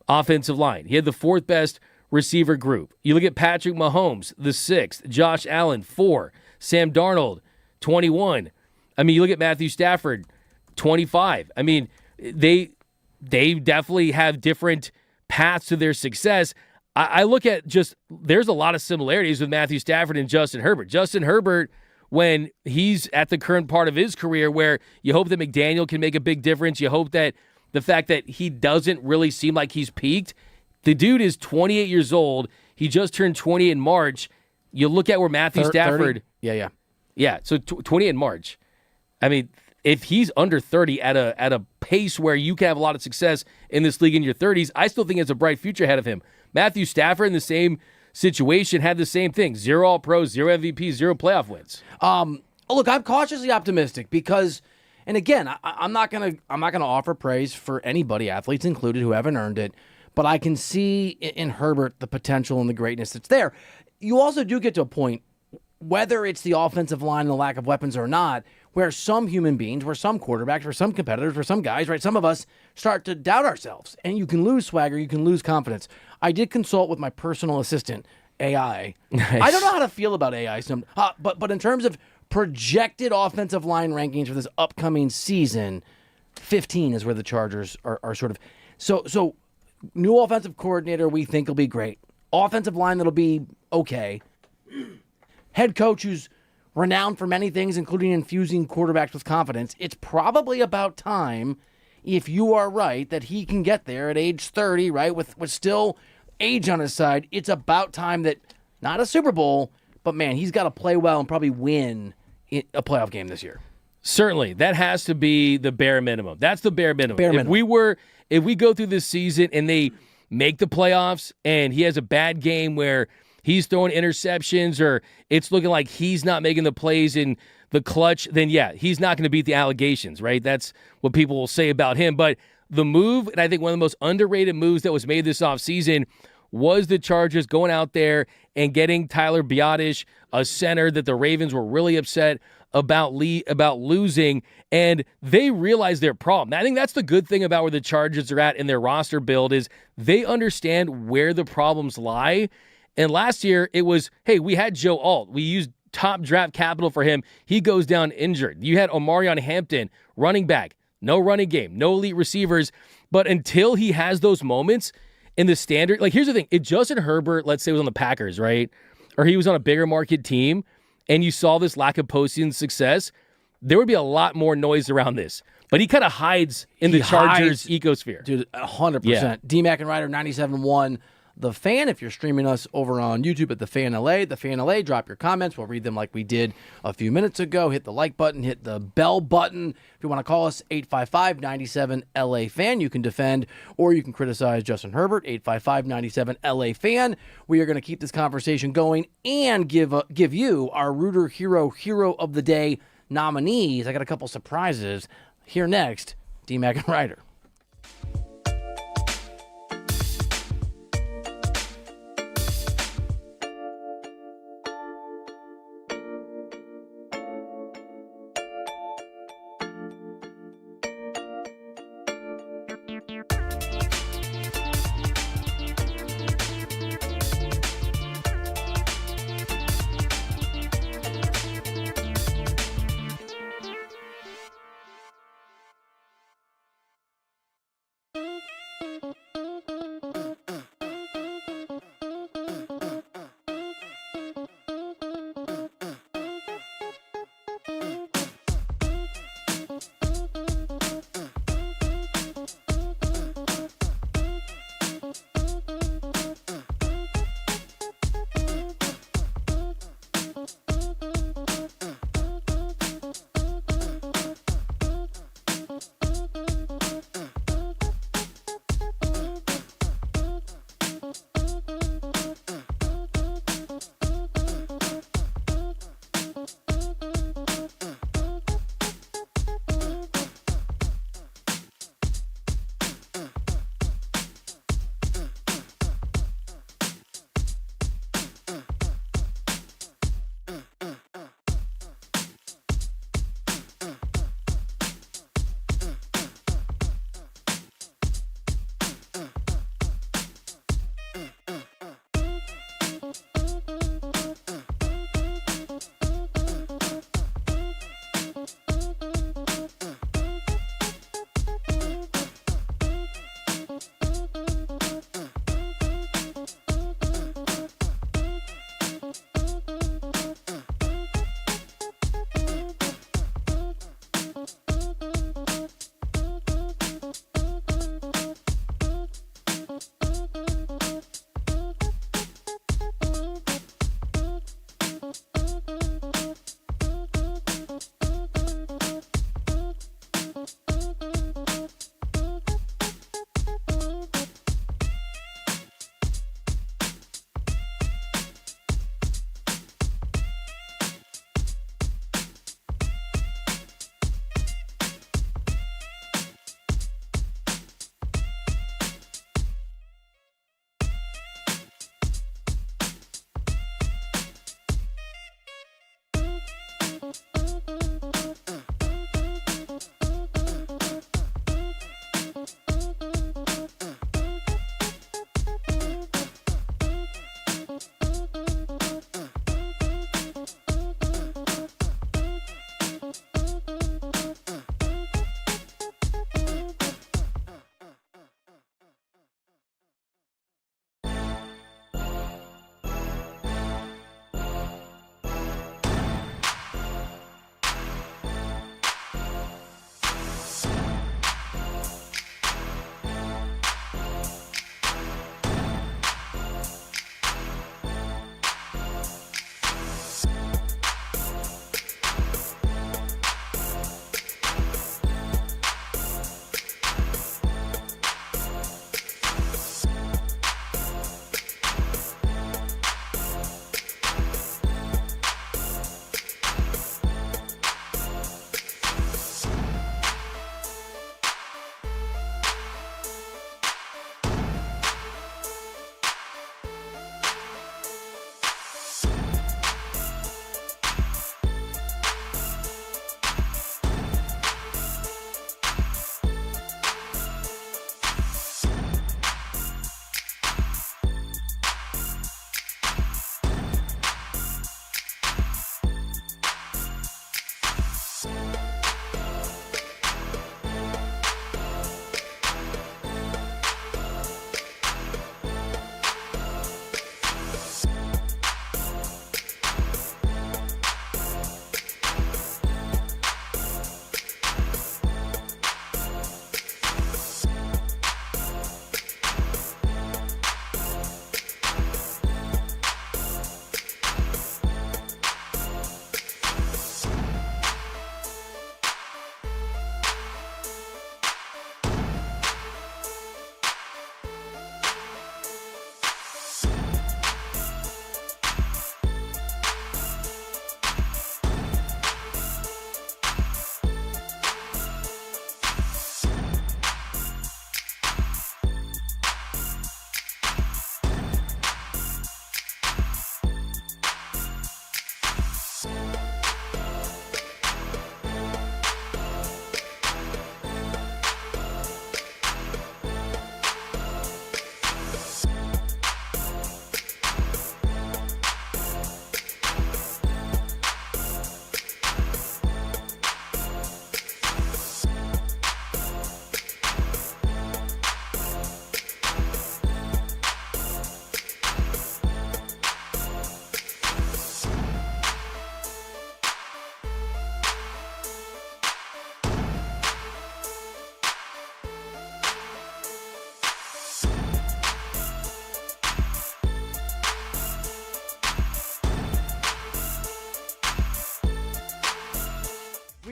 offensive line. He had the 4th best receiver group. You look at Patrick Mahomes, the 6th. Josh Allen, 4. Sam Darnold, 21. I mean, you look at Matthew Stafford, 25. I mean, they definitely have different paths to their success. I look at there's a lot of similarities with Matthew Stafford and Justin Herbert. Justin Herbert, when he's at the current part of his career where you hope that McDaniel can make a big difference, you hope that the fact that he doesn't really seem like he's peaked. The dude is 28 years old. He just turned 20 in March. You look at where Matthew Stafford... 30? Yeah, so 20 in March. I mean, if he's under 30 at a pace where you can have a lot of success in this league in your 30s, I still think it's a bright future ahead of him. Matthew Stafford in the same situation had the same thing. 0 All-Pros, 0 MVPs, 0 playoff wins. Look, I'm cautiously optimistic because, and again, I'm not gonna offer praise for anybody, athletes included, who haven't earned it, but I can see in Herbert the potential and the greatness that's there. You also do get to a point, whether it's the offensive line and the lack of weapons or not, where some human beings, where some quarterbacks, where some competitors, where some guys, right, some of us start to doubt ourselves, and you can lose swagger, you can lose confidence. I did consult with my personal assistant, AI. Nice. I don't know how to feel about AI, but in terms of projected offensive line rankings for this upcoming season, 15 is where the Chargers are sort of. So new offensive coordinator we think will be great. Offensive line that'll be okay. Head coach who's renowned for many things, including infusing quarterbacks with confidence. It's probably about time, if you are right, that he can get there at age 30, right, with still age on his side. It's about time that, not a Super Bowl, but, man, he's got to play well and probably win a playoff game this year. Certainly. That has to be the bare minimum. That's the bare minimum. If we go through this season and they make the playoffs and he has a bad game where he's throwing interceptions or it's looking like he's not making the plays in the clutch, then, yeah, he's not going to beat the allegations, right? That's what people will say about him. But the move, and I think one of the most underrated moves that was made this offseason, was the Chargers going out there and getting Tyler Biadasz, a center that the Ravens were really upset about losing, and they realized their problem. I think that's the good thing about where the Chargers are at in their roster build is they understand where the problems lie. And last year, it was, hey, we had Joe Alt. We used top draft capital for him. He goes down injured. You had Omarion Hampton, running back, no running game, no elite receivers. But until he has those moments in the standard, like here's the thing. If Justin Herbert, let's say, was on the Packers, right? Or he was on a bigger market team, and you saw this lack of postseason success, there would be a lot more noise around this. But he kind of hides in the Chargers ecosphere. Dude, 100%. Yeah. D-Mac and Reiter, 97.1. The Fan, if you're streaming us over on YouTube at The Fan LA, drop your comments. We'll read them like we did a few minutes ago. Hit the like button, hit the bell button. If you want to call us, 855-97-LA-FAN. You can defend or you can criticize Justin Herbert, 855-97-LA-FAN. We are going to keep this conversation going and give you our Rooter Hero of the Day nominees. I got a couple surprises here next. D-Mac and Reiter.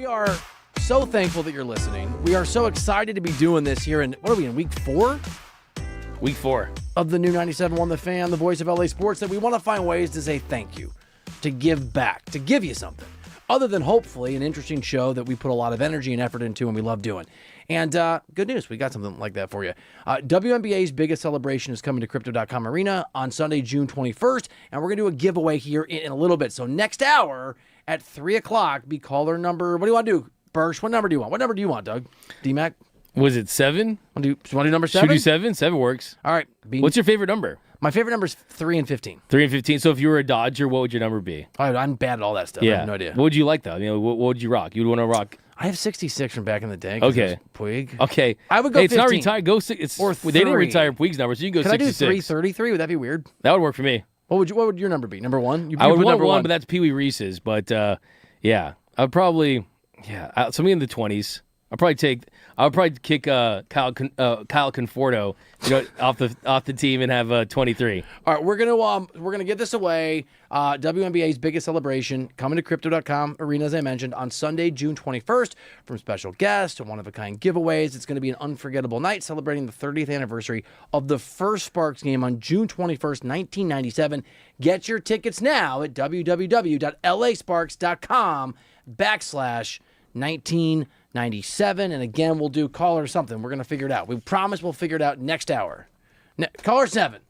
We are so thankful that you're listening. We are so excited to be doing this here in, what are we in, week 4? Week 4 of the new 97.1 The Fan, the voice of LA sports, that we want to find ways to say thank you, to give back, to give you something, other than hopefully an interesting show that we put a lot of energy and effort into and we love doing. And good news, we got something like that for you. WNBA's biggest celebration is coming to Crypto.com Arena on Sunday, June 21st, and we're going to do a giveaway here in a little bit. So next hour at 3 o'clock, be caller number, what do you want to do? Birch, what number do you want? What number do you want, Doug? D-Mac? Was it 7? Want to do number 7? Should we do 7? 7 works. All right. What's your favorite number? My favorite number is 3 and 15. 3 and 15. So if you were a Dodger, what would your number be? I'm bad at all that stuff. Yeah. I have no idea. What would you like, though? What would you rock? You'd want to rock... I have 66 from back in the day. Okay. Puig. Okay. I would go It's 15. not retired. Go six. Or They didn't 3. retire Puig's number, so you can go Can 66. I do 333? Would that be weird? That would work for me. What would your number be? Number 1? I would want number 1, but that's Pee Wee Reese's. But yeah, I'd probably something in the 20s. I'll probably kick Kyle Conforto, off the team and have 23. All right, we're gonna get this away. WNBA's biggest celebration coming to Crypto.com Arena, as I mentioned, on Sunday, June 21st, from special guests to one-of-a-kind giveaways. It's going to be an unforgettable night celebrating the 30th anniversary of the first Sparks game on June 21st, 1997. Get your tickets now at www.lasparks.com/1997. And again, we'll do caller something. We're going to figure it out. We promise we'll figure it out next hour. Caller 7.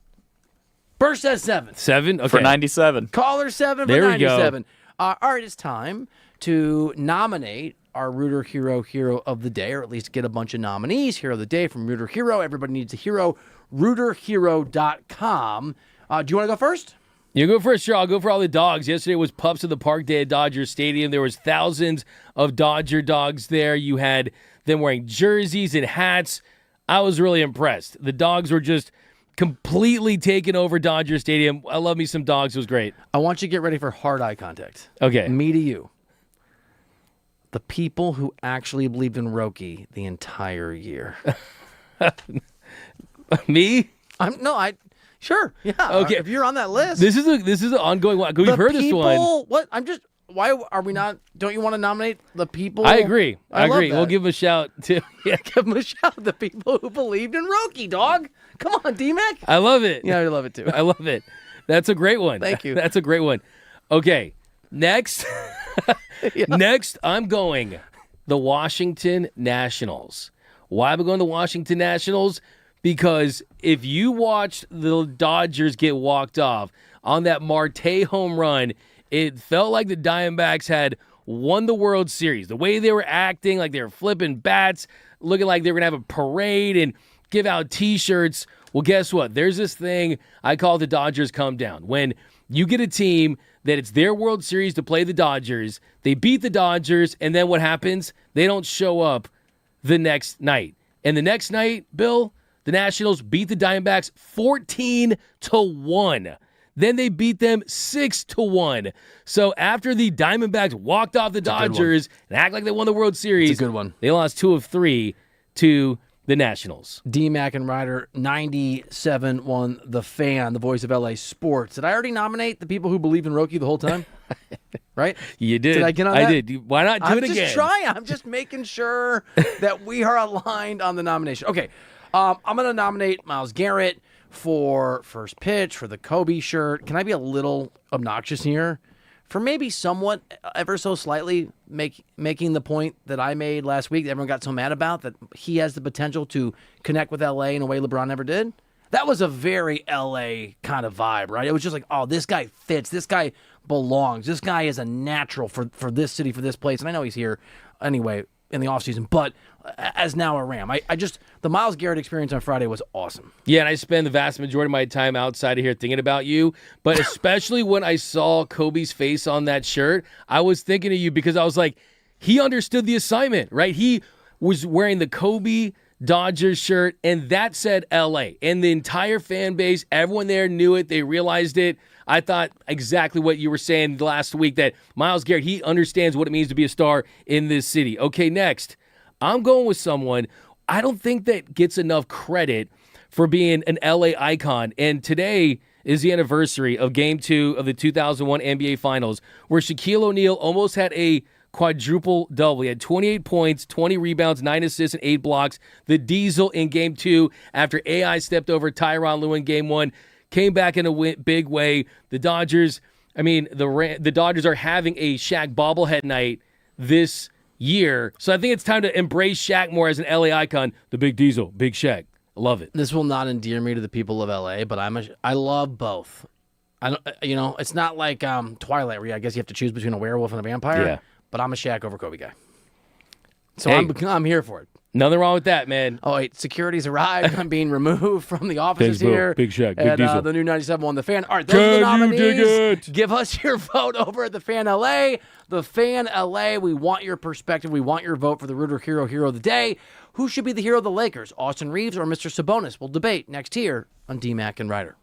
Burst says 7. 7? Okay. For 97. Caller 7 for there 97. All right, it's time to nominate our Rooter Hero of the Day, or at least get a bunch of nominees. Hero of the Day from Rooter Hero. Everybody needs a hero. RooterHero.com. Do you want to go first? You go first, sure. I'll go for all the dogs. Yesterday was Pups of the Park Day at Dodger Stadium. There was thousands of Dodger dogs there. You had them wearing jerseys and hats. I was really impressed. The dogs were just completely taking over Dodger Stadium. I love me some dogs. It was great. I want you to get ready for hard eye contact. Okay. Me to you. The people who actually believed in Roki the entire year. Me? Sure. Yeah. Okay. If you're on that list. This is an ongoing one. We've heard this one. What? Why are we not? Don't you want to nominate the people? I agree. I agree. Love that. We'll give them a shout to. Yeah, give them a shout. The people who believed in Roki, dog. Come on, D-Mac. I love it. Yeah, I love it too. I love it. That's a great one. Thank you. That's a great one. Okay. Next. Next, I'm going the Washington Nationals. Why am I going to Washington Nationals? Because if you watched the Dodgers get walked off on that Marte home run, it felt like the Diamondbacks had won the World Series. The way they were acting, like they were flipping bats, looking like they were going to have a parade and give out T-shirts. Well, guess what? There's this thing I call the Dodgers come down. When you get a team that it's their World Series to play the Dodgers, they beat the Dodgers, and then what happens? They don't show up the next night. And the next night, Bill, the Nationals beat the Diamondbacks 14-1. Then they beat them 6-1. So after the Diamondbacks walked off the Dodgers and act like they won the World Series, It's a good one. They lost 2 of 3 to the Nationals. D-Mac and Reiter, 97.1 The Fan, the voice of LA sports. Did I already nominate the people who believed in Roki the whole time? Right? You did. Did I get on that? I did. Why not do it again? I'm just trying. I'm just making sure that we are aligned on the nomination. Okay. I'm going to nominate Myles Garrett for first pitch, for the Kobe shirt. Can I be a little obnoxious here? For maybe somewhat, ever so slightly, making the point that I made last week that everyone got so mad about, that he has the potential to connect with LA in a way LeBron never did. That was a very LA kind of vibe, right? It was just like, oh, this guy fits. This guy belongs. This guy is a natural for this city, for this place. And I know he's here anyway in the offseason, but as now a Ram. The Myles Garrett experience on Friday was awesome. Yeah, and I spend the vast majority of my time outside of here thinking about you, but especially when I saw Kobe's face on that shirt, I was thinking of you because I was like, he understood the assignment, right? He was wearing the Kobe Dodgers shirt, and that said LA. And the entire fan base, everyone there knew it. They realized it. I thought exactly what you were saying last week, that Myles Garrett, he understands what it means to be a star in this city. Okay, next. I'm going with someone I don't think that gets enough credit for being an LA icon. And today is the anniversary of Game 2 of the 2001 NBA Finals, where Shaquille O'Neal almost had a quadruple double. He had 28 points, 20 rebounds, 9 assists, and 8 blocks. The Diesel in Game 2 after AI stepped over Tyronn Lue in Game 1. Came back in a big way. The Dodgers, the Dodgers are having a Shaq bobblehead night this year. So I think it's time to embrace Shaq more as an LA icon. The Big Diesel, Big Shaq. I love it. This will not endear me to the people of LA, but I love both. It's not like Twilight where I guess you have to choose between a werewolf and a vampire. Yeah. But I'm a Shaq over Kobe guy. So Hey. I'm here for it. Nothing wrong with that, man. Oh, wait, security's arrived. I'm being removed from the offices Thanks, bro. here. Big Shaq, Big at, Diesel. the new 97 on The Fan. All right, those are the Can you nominees. dig it? Give us your vote over at The Fan LA. The Fan LA, we want your perspective. We want your vote for the Rooter Hero of the Day. Who should be the hero of the Lakers, Austin Reeves or Mr. Sabonis? We'll debate next here on DMAC and Reiter.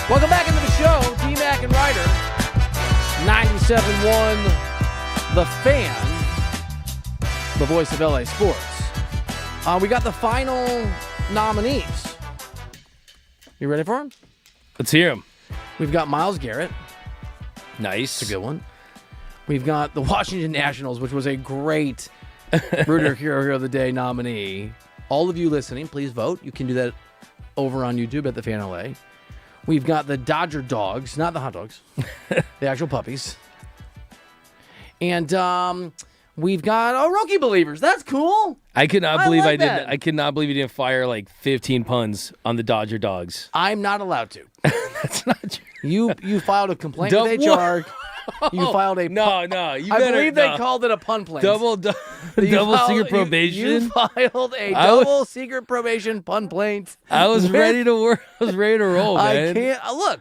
Welcome back into the show. D-Mac and Reiter. 97.1 The Fan. The voice of LA Sports. We got the final nominees. You ready for them? Let's hear them. We've got Myles Garrett. Nice. It's a good one. We've got the Washington Nationals, which was a great Rooter Hero of the Day nominee. All of you listening, please vote. You can do that over on YouTube at the Fan LA. We've got the Dodger Dogs, not the hot dogs, the actual puppies. And we've got Rookie Believers. That's cool. I cannot believe like that. I cannot believe you didn't fire like 15 puns on the Dodger Dogs. I'm not allowed to. That's not true. You filed a complaint with HR. You filed a no. I believe they called it a pun plaint. Double secret probation. You filed a double secret probation pun plaint. I was ready to work. I was ready to roll, man. I can't look.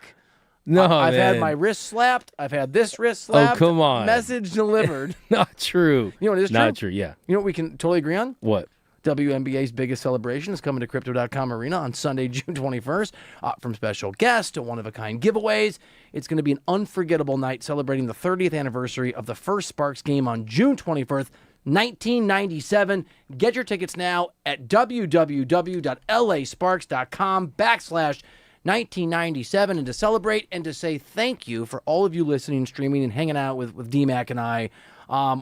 No, I've man. had my wrist slapped. I've had this wrist slapped. Oh, come on. Message delivered. Not true. You know what is true? Not true. Yeah. You know what we can totally agree on? What? WNBA's biggest celebration is coming to Crypto.com Arena on Sunday, June 21st. From special guests to one-of-a-kind giveaways. It's going to be an unforgettable night celebrating the 30th anniversary of the first Sparks game on June 21st, 1997. Get your tickets now at www.lasparks.com/1997. And to celebrate and to say thank you for all of you listening, streaming, and hanging out with D-Mac and I,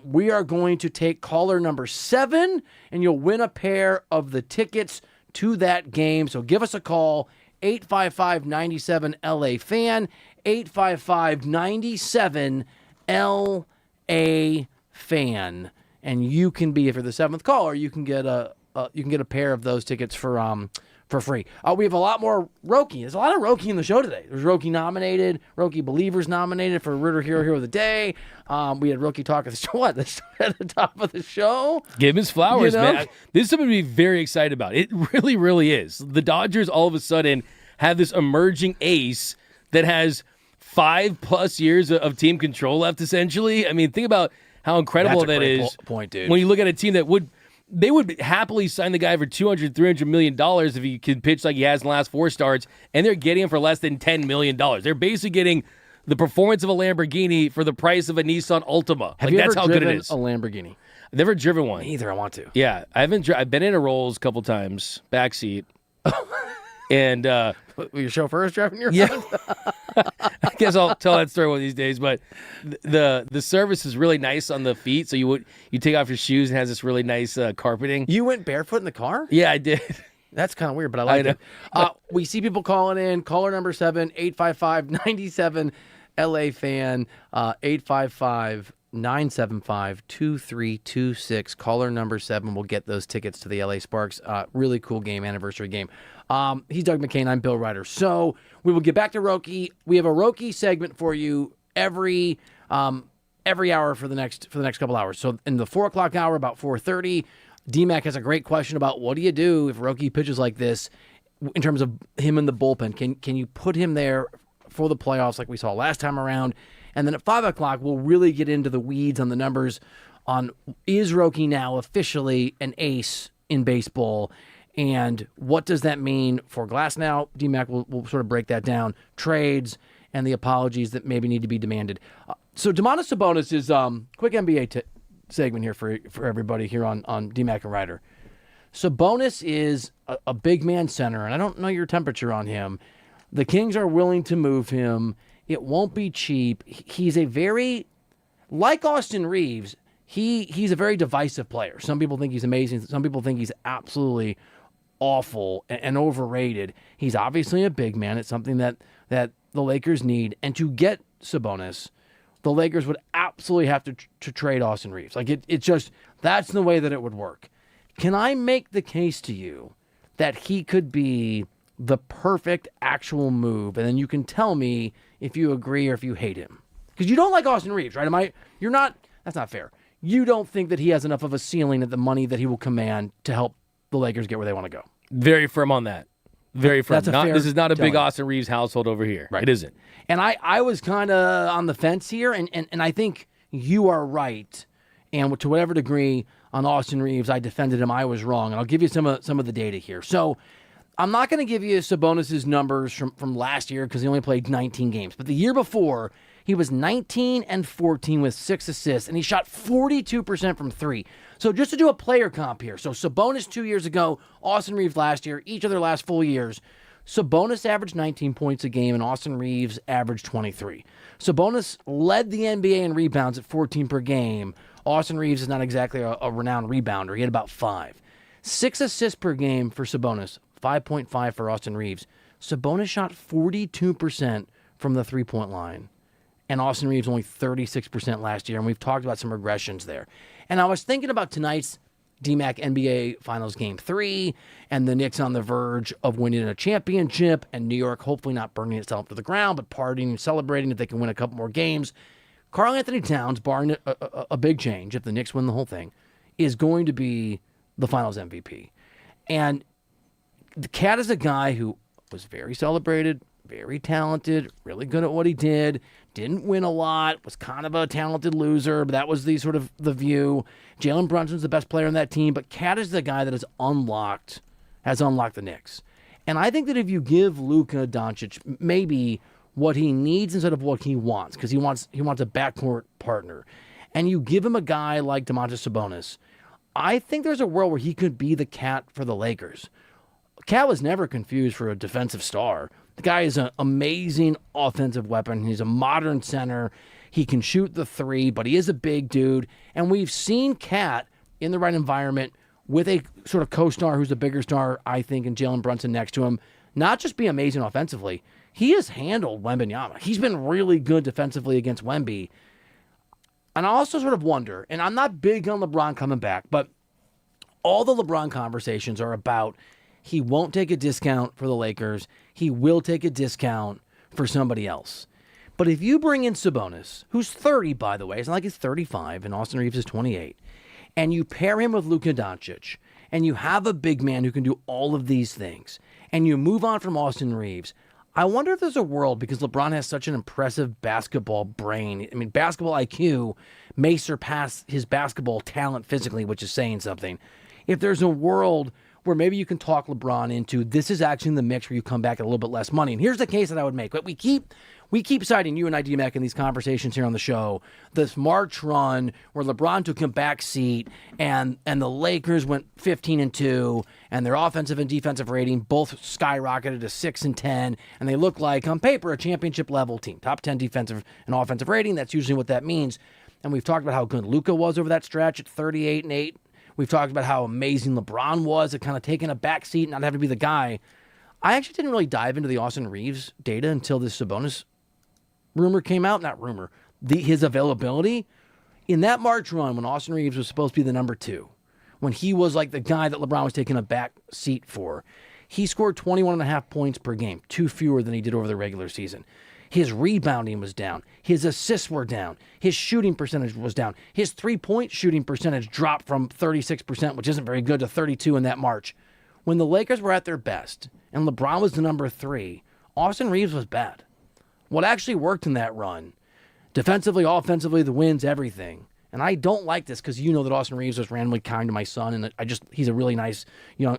we are going to take caller number 7, and you'll win a pair of the tickets to that game. So give us a call, 855-97-LA-FAN, 855-97-LA-FAN. And you can be, if you're the 7th caller, you can get a pair of those tickets for free. We have a lot more Roki. There's a lot of Roki in the show today. There's Roki nominated, Roki Believers nominated for Rooter Hero of the Day. We had Roki talk at the show. What? At the top of the show? Give him his flowers, You know? man. This is something to be very excited about. It really, really is. The Dodgers all of a sudden have this emerging ace that has 5+ years of team control left, essentially. I mean, think about how incredible That's a that great is. point, dude. When you look at a team that would happily sign the guy for $200-300 million if he could pitch like he has in the last 4 starts, and they're getting him for less than $10 million. They're basically getting the performance of a Lamborghini for the price of a Nissan Altima. Have you that's ever how good driven it is. a Lamborghini? I've never driven one. Either. I want to. Yeah, I haven't. I've been in a Rolls a couple times, backseat, and Will your chauffeur is driving your yeah. I guess I'll tell that story one of these days. But the surface is really nice on the feet, so you take off your shoes and it has this really nice carpeting. You went barefoot in the car? Yeah, I did. That's kind of weird, but I like it. We see people calling in. Caller number 7, 855-97-LA-FAN, 855-975-2326. Caller number 7 will get those tickets to the LA Sparks. Really cool game, anniversary game. He's Doug McCain. I'm Bill Reiter. So we will get back to Roki. We have a Roki segment for you every hour for the next couple hours. So in the 4 o'clock hour, about 4:30, D-Mac has a great question about what do you do if Roki pitches like this in terms of him in the bullpen. Can you put him there for the playoffs like we saw last time around? And then at 5 o'clock, we'll really get into the weeds on the numbers on is Roki now officially an ace in baseball, and what does that mean for Glasnow? D-Mac will sort of break that down. Trades and the apologies that maybe need to be demanded. So Domantas Sabonis is quick NBA segment here for everybody here on D-Mac and Reiter. Sabonis is a big man center, and I don't know your temperature on him. The Kings are willing to move him. It won't be cheap. He's a very, like Austin Reeves, he's a very divisive player. Some people think he's amazing. Some people think he's absolutely awful and overrated. He's obviously a big man. It's something that the Lakers need. And to get Sabonis, the Lakers would absolutely have to trade Austin Reeves. Like it just, that's the way that it would work. Can I make the case to you that he could be the perfect actual move? And then you can tell me if you agree or if you hate him. Because you don't like Austin Reeves, right? That's not fair. You don't think that he has enough of a ceiling at the money that he will command to help the Lakers get where they want to go. Very firm on that. Very firm. This is not a big telling. Austin Reeves household over here. Right. It isn't. And I was kind of on the fence here, and I think you are right. And to whatever degree on Austin Reeves, I defended him, I was wrong. And I'll give you some of the data here. So I'm not going to give you Sabonis' numbers from last year because he only played 19 games. But the year before, he was 19 and 14 with 6 assists, and he shot 42% from 3. So just to do a player comp here. So Sabonis 2 years ago, Austin Reeves last year, each of their last full years. Sabonis averaged 19 points a game, and Austin Reeves averaged 23. Sabonis led the NBA in rebounds at 14 per game. Austin Reeves is not exactly a renowned rebounder. He had about 5. 6 assists per game for Sabonis, 5.5 for Austin Reeves. Sabonis shot 42% from the three-point line, and Austin Reeves only 36% last year, and we've talked about some regressions there. And I was thinking about tonight's DMAC NBA Finals Game 3, and the Knicks on the verge of winning a championship, and New York hopefully not burning itself to the ground, but partying and celebrating if they can win a couple more games. Karl Anthony Towns, barring a big change, if the Knicks win the whole thing, is going to be the Finals MVP. And the Cat is a guy who was very celebrated, very talented, really good at what he did, didn't win a lot, was kind of a talented loser, but that was the sort of the view. Jalen Brunson's the best player on that team, but Cat is the guy that has unlocked the Knicks. And I think that if you give Luka Doncic maybe what he needs instead of what he wants, because he wants a backcourt partner, and you give him a guy like Domantas Sabonis, I think there's a world where he could be the Cat for the Lakers. Cat was never confused for a defensive star. The guy is an amazing offensive weapon. He's a modern center. He can shoot the 3, but he is a big dude. And we've seen Cat in the right environment with a sort of co-star who's a bigger star, I think, and Jalen Brunson next to him, not just be amazing offensively. He has handled Wembanyama. He's been really good defensively against Wemby. And I also sort of wonder, and I'm not big on LeBron coming back, but all the LeBron conversations are about he won't take a discount for the Lakers. He will take a discount for somebody else. But if you bring in Sabonis, who's 30, by the way, it's not like he's 35, and Austin Reeves is 28, and you pair him with Luka Doncic, and you have a big man who can do all of these things, and you move on from Austin Reeves, I wonder if there's a world, because LeBron has such an impressive basketball brain. I mean, basketball IQ may surpass his basketball talent physically, which is saying something. If there's a world where maybe you can talk LeBron into this is actually in the mix where you come back at a little bit less money. And here's the case that I would make. But we keep citing, you and I, D-Mac, in these conversations here on the show, this March run where LeBron took a back seat and the Lakers went 15-2, and their offensive and defensive rating both skyrocketed to 6 and 10, and they look like, on paper, a championship level team. Top 10 defensive and offensive rating, that's usually what that means. And we've talked about how good Luka was over that stretch at 38-8. We've talked about how amazing LeBron was at kind of taking a back seat and not having to be the guy. I actually didn't really dive into the Austin Reeves data until this Sabonis rumor came out. Not rumor. His availability. In that March run, when Austin Reeves was supposed to be the number 2, when he was like the guy that LeBron was taking a back seat for, he scored 21.5 points per game, 2 fewer than he did over the regular season. His rebounding was down. His assists were down. His shooting percentage was down. His three-point shooting percentage dropped from 36%, which isn't very good, to 32% in that March. When the Lakers were at their best and LeBron was the number 3, Austin Reeves was bad. What actually worked in that run, defensively, offensively, the wins, everything. And I don't like this because you know that Austin Reeves was randomly kind to my son, and he's a really nice,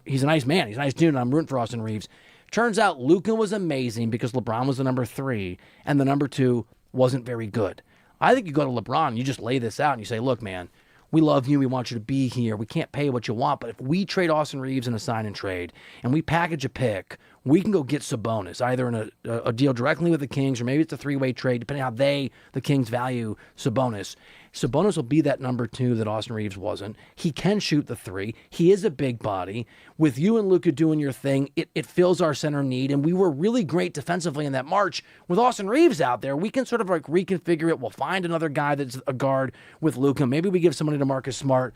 he's a nice man. He's a nice dude, and I'm rooting for Austin Reeves. Turns out Luka was amazing because LeBron was the number 3 and the number 2 wasn't very good. I think you go to LeBron and you just lay this out and you say, look, man, we love you. We want you to be here. We can't pay what you want. But if we trade Austin Reeves in a sign and trade and we package a pick, we can go get Sabonis, either in a deal directly with the Kings or maybe it's a 3-way trade, depending on how the Kings, value Sabonis. Sabonis will be that number 2 that Austin Reeves wasn't. He can shoot the 3. He is a big body. With you and Luka doing your thing, it fills our center need, and we were really great defensively in that March. With Austin Reeves out there, we can sort of like reconfigure it. We'll find another guy that's a guard with Luka. Maybe we give somebody to Marcus Smart.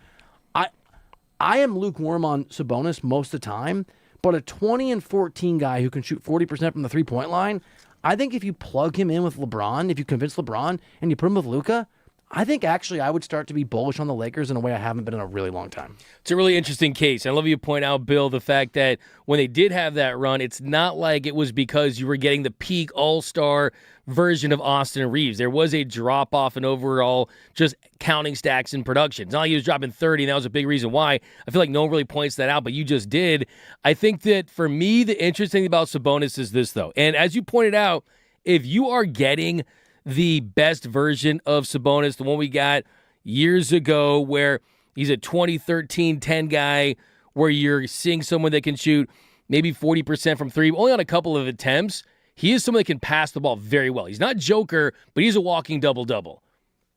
I am lukewarm on Sabonis most of the time, but a 20-14 guy who can shoot 40% from the three-point line, I think if you plug him in with LeBron, if you convince LeBron and you put him with Luka, I think actually I would start to be bullish on the Lakers in a way I haven't been in a really long time. It's a really interesting case. I love you point out, Bill, the fact that when they did have that run, it's not like it was because you were getting the peak all-star version of Austin Reeves. There was a drop-off in overall just counting stacks in production. It's not like he was dropping 30, and that was a big reason why. I feel like no one really points that out, but you just did. I think that for me, the interesting thing about Sabonis is this, though. And as you pointed out, if you are getting the best version of Sabonis, the one we got years ago where he's a 2013-10 guy where you're seeing someone that can shoot maybe 40% from three, only on a couple of attempts, he is someone that can pass the ball very well. He's not Joker, but he's a walking double-double.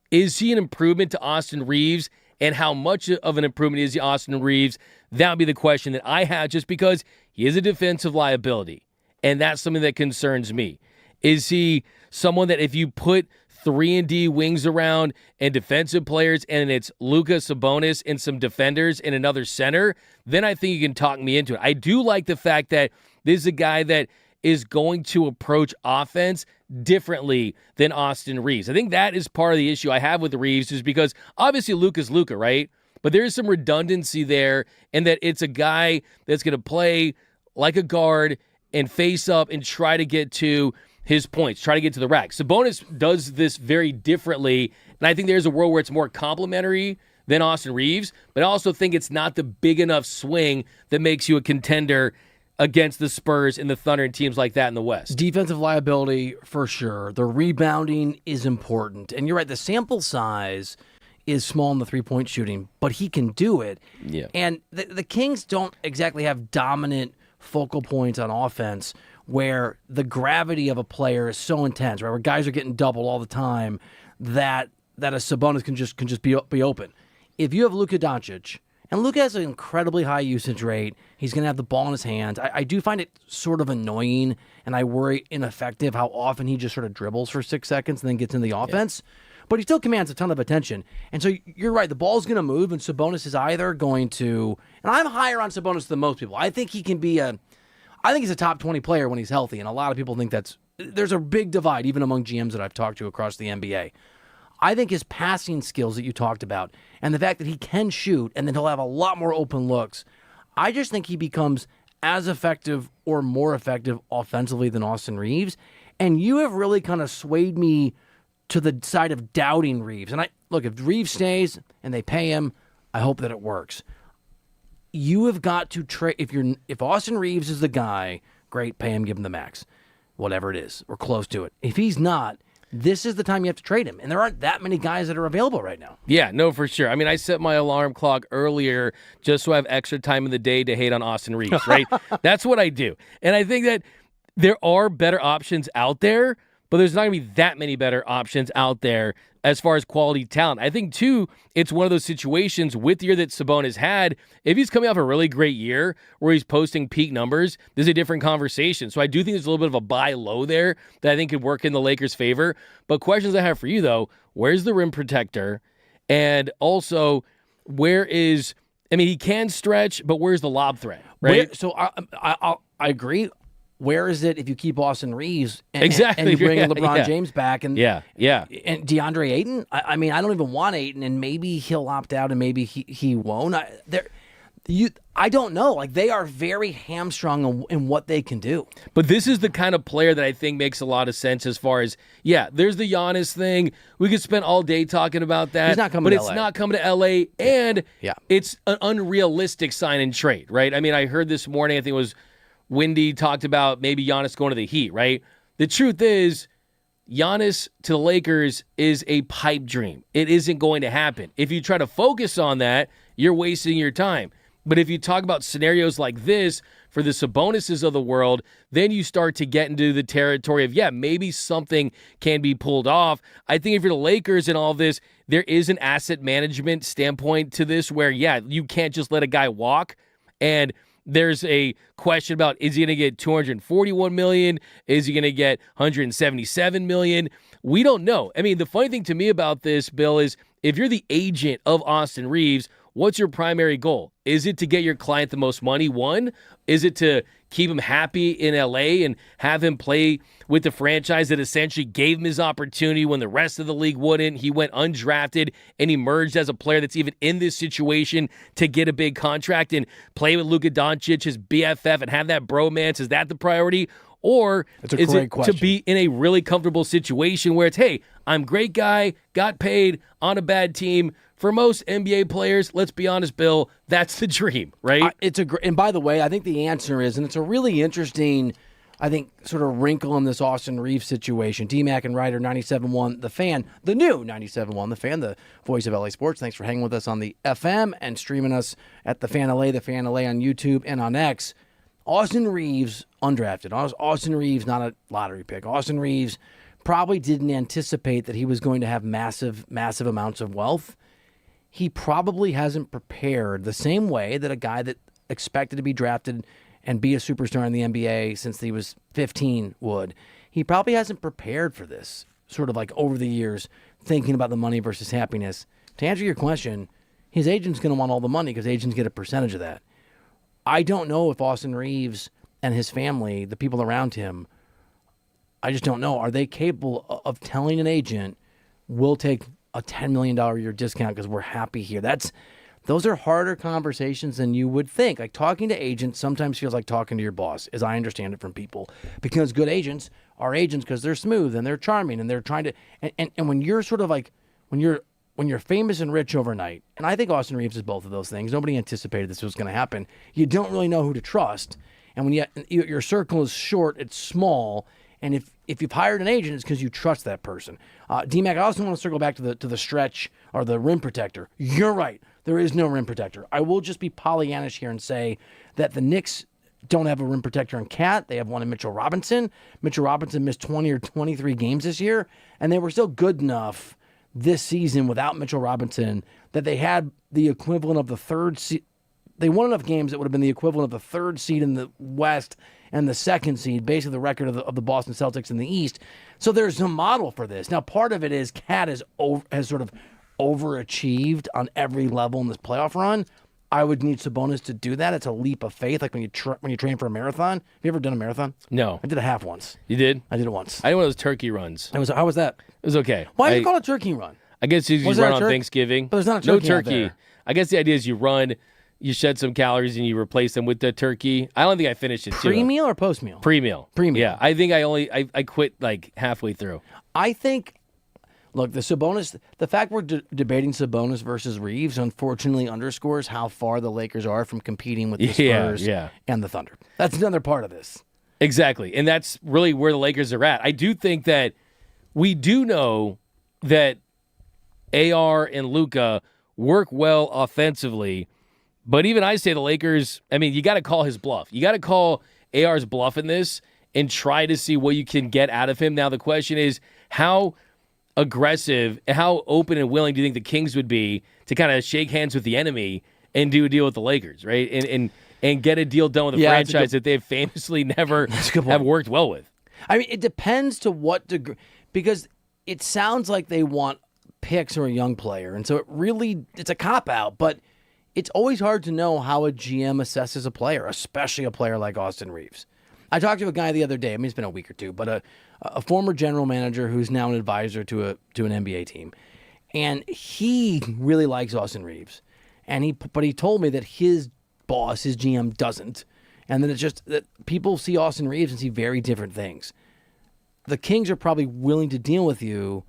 Is he an improvement to Austin Reeves, and how much of an improvement is he Austin Reeves? That would be the question that I have, just because he is a defensive liability, and that's something that concerns me. Is he someone that if you put 3-and-D wings around and defensive players and it's Luka, Sabonis, and some defenders and another center, then I think you can talk me into it. I do like the fact that this is a guy that is going to approach offense differently than Austin Reeves. I think that is part of the issue I have with Reeves, is because obviously Luka's Luka, right? But there is some redundancy there, and that it's a guy that's going to play like a guard and face up and try to get to his points, try to get to the rack. Sabonis does this very differently, and I think there's a world where it's more complementary than Austin Reeves, but I also think it's not the big enough swing that makes you a contender against the Spurs and the Thunder and teams like that in the West. Defensive liability, for sure. The rebounding is important. And you're right, the sample size is small in the three-point shooting, but he can do it. Yeah. And the Kings don't exactly have dominant focal points on offense where the gravity of a player is so intense, right? Where guys are getting doubled all the time that a Sabonis can just be open. If you have Luka Doncic, and Luka has an incredibly high usage rate, he's going to have the ball in his hands. I do find it sort of annoying, and I worry ineffective how often he just sort of dribbles for 6 seconds and then gets into the offense. Yeah. But he still commands a ton of attention. And so you're right, the ball's going to move, and Sabonis is either going to, and I'm higher on Sabonis than most people. I think he can be I think he's a top 20 player when he's healthy, and a lot of people think there's a big divide, even among GMs that I've talked to across the NBA. I think his passing skills that you talked about, and the fact that he can shoot, and then he'll have a lot more open looks, I just think he becomes as effective or more effective offensively than Austin Reeves. And you have really kind of swayed me to the side of doubting Reeves. And look, if Reeves stays and they pay him, I hope that it works. You have got to trade. If Austin Reeves is the guy, great, pay him, give him the max, whatever it is, or close to it. If he's not, this is the time you have to trade him, and there aren't that many guys that are available right now. Yeah, no, for sure. I mean, I set my alarm clock earlier just so I have extra time in the day to hate on Austin Reeves, right? That's what I do, and I think that there are better options out there, but there's not going to be that many better options out there as far as quality talent. I think, too, it's one of those situations with the year that Sabonis had, if he's coming off a really great year where he's posting peak numbers, there's a different conversation. So I do think there's a little bit of a buy low there that I think could work in the Lakers' favor. But questions I have for you, though, where's the rim protector? And also, he can stretch, but where's the lob threat, right? I agree. Where is it if you keep Austin Reeves and exactly. and you bring LeBron James back and and DeAndre Ayton? I mean, I don't even want Ayton, and maybe he'll opt out, and maybe he won't. I don't know. Like, they are very hamstrung in what they can do. But this is the kind of player that I think makes a lot of sense as far as, there's the Giannis thing. We could spend all day talking about that. He's not coming to LA. But it's not coming to LA, and it's an unrealistic sign and trade, right? I mean, I heard this morning, I think it was Wendy talked about maybe Giannis going to the Heat, right? The truth is, Giannis to the Lakers is a pipe dream. It isn't going to happen. If you try to focus on that, you're wasting your time. But if you talk about scenarios like this for the Sabonises of the world, then you start to get into the territory of, maybe something can be pulled off. I think if you're the Lakers and all of this, there is an asset management standpoint to this where, you can't just let a guy walk. And there's a question about, is he going to get $241 million? Is he going to get $177 million? We don't know. I mean, the funny thing to me about this, Bill, is if you're the agent of Austin Reeves what's your primary goal? Is it to get your client the most money? One, is it to keep him happy in LA and have him play with the franchise that essentially gave him his opportunity when the rest of the league wouldn't? He went undrafted and emerged as a player that's even in this situation to get a big contract and play with Luka Doncic, his BFF, and have that bromance. Is that the priority? Or is it to be in a really comfortable situation where it's, hey, I'm a great guy, got paid on a bad team. For most NBA players, let's be honest, Bill, that's the dream, right? And by the way, I think the answer is, and it's a really interesting, I think, sort of wrinkle in this Austin Reeves situation. D-Mac and Reiter, 97.1 The Fan, the new 97.1 The Fan, the voice of LA Sports. Thanks for hanging with us on the FM and streaming us at The Fan LA on YouTube and on X. Austin Reeves, undrafted. Austin Reeves, not a lottery pick. Austin Reeves probably didn't anticipate that he was going to have massive, massive amounts of wealth. He probably hasn't prepared the same way that a guy that expected to be drafted and be a superstar in the NBA since he was 15 would. He probably hasn't prepared for this, sort of like over the years, thinking about the money versus happiness. To answer your question, his agent's going to want all the money because agents get a percentage of that. I don't know if Austin Reeves and his family, the people around him, I just don't know. Are they capable of telling an agent, we'll take a $10 million a year discount because we're happy here? Those are harder conversations than you would think. Like, talking to agents sometimes feels like talking to your boss, as I understand it from people, because good agents are agents because they're smooth and they're charming and they're trying to. And when you're sort of like when you're famous and rich overnight, and I think Austin Reeves is both of those things. Nobody anticipated this was going to happen. You don't really know who to trust, and when your circle is short, it's small. And if you've hired an agent, it's because you trust that person. D-Mac, I also want to circle back to the stretch or the rim protector. You're right. There is no rim protector. I will just be Pollyannish here and say that the Knicks don't have a rim protector in Cat. They have one in Mitchell Robinson. Mitchell Robinson missed 20 or 23 games this year, and they were still good enough this season without Mitchell Robinson that they had the equivalent of the third seed. They won enough games that would have been the equivalent of the third seed in the West and the second seed, basically the record of the Boston Celtics in the East. So there's a model for this. Now, part of it is Cat has sort of overachieved on every level in this playoff run. I would need Sabonis to do that. It's a leap of faith, like when you train for a marathon. Have you ever done a marathon? No. I did a half once. You did? I did it once. I did one of those turkey runs. How was that? It was okay. Why do you call it a turkey run? I guess you run on Thanksgiving. But there's not a turkey. No turkey. I guess the idea is you run, you shed some calories, and you replace them with the turkey. I don't think I finished it. Pre-meal or post-meal? Pre-meal. Pre-meal. Yeah, I think I quit like halfway through. I think, look, the fact we're debating Sabonis versus Reeves unfortunately underscores how far the Lakers are from competing with the Spurs and the Thunder. That's another part of this. Exactly, and that's really where the Lakers are at. I do think that we do know that AR and Luka work well offensively, but even I say the Lakers, I mean, you got to call his bluff. You got to call AR's bluff in this and try to see what you can get out of him. Now, the question is, how aggressive, how open and willing do you think the Kings would be to kind of shake hands with the enemy and do a deal with the Lakers, right? And get a deal done with a franchise that they've famously never have worked well with. I mean, it depends to what degree, because it sounds like they want picks or a young player, and so it's a cop-out, but it's always hard to know how a GM assesses a player, especially a player like Austin Reeves. I talked to a guy the other day, I mean, it's been a week or two, but a former general manager who's now an advisor to an NBA team, and he really likes Austin Reeves, but he told me that his boss, his GM, doesn't, and then it's just that people see Austin Reeves and see very different things. The Kings are probably willing to deal with you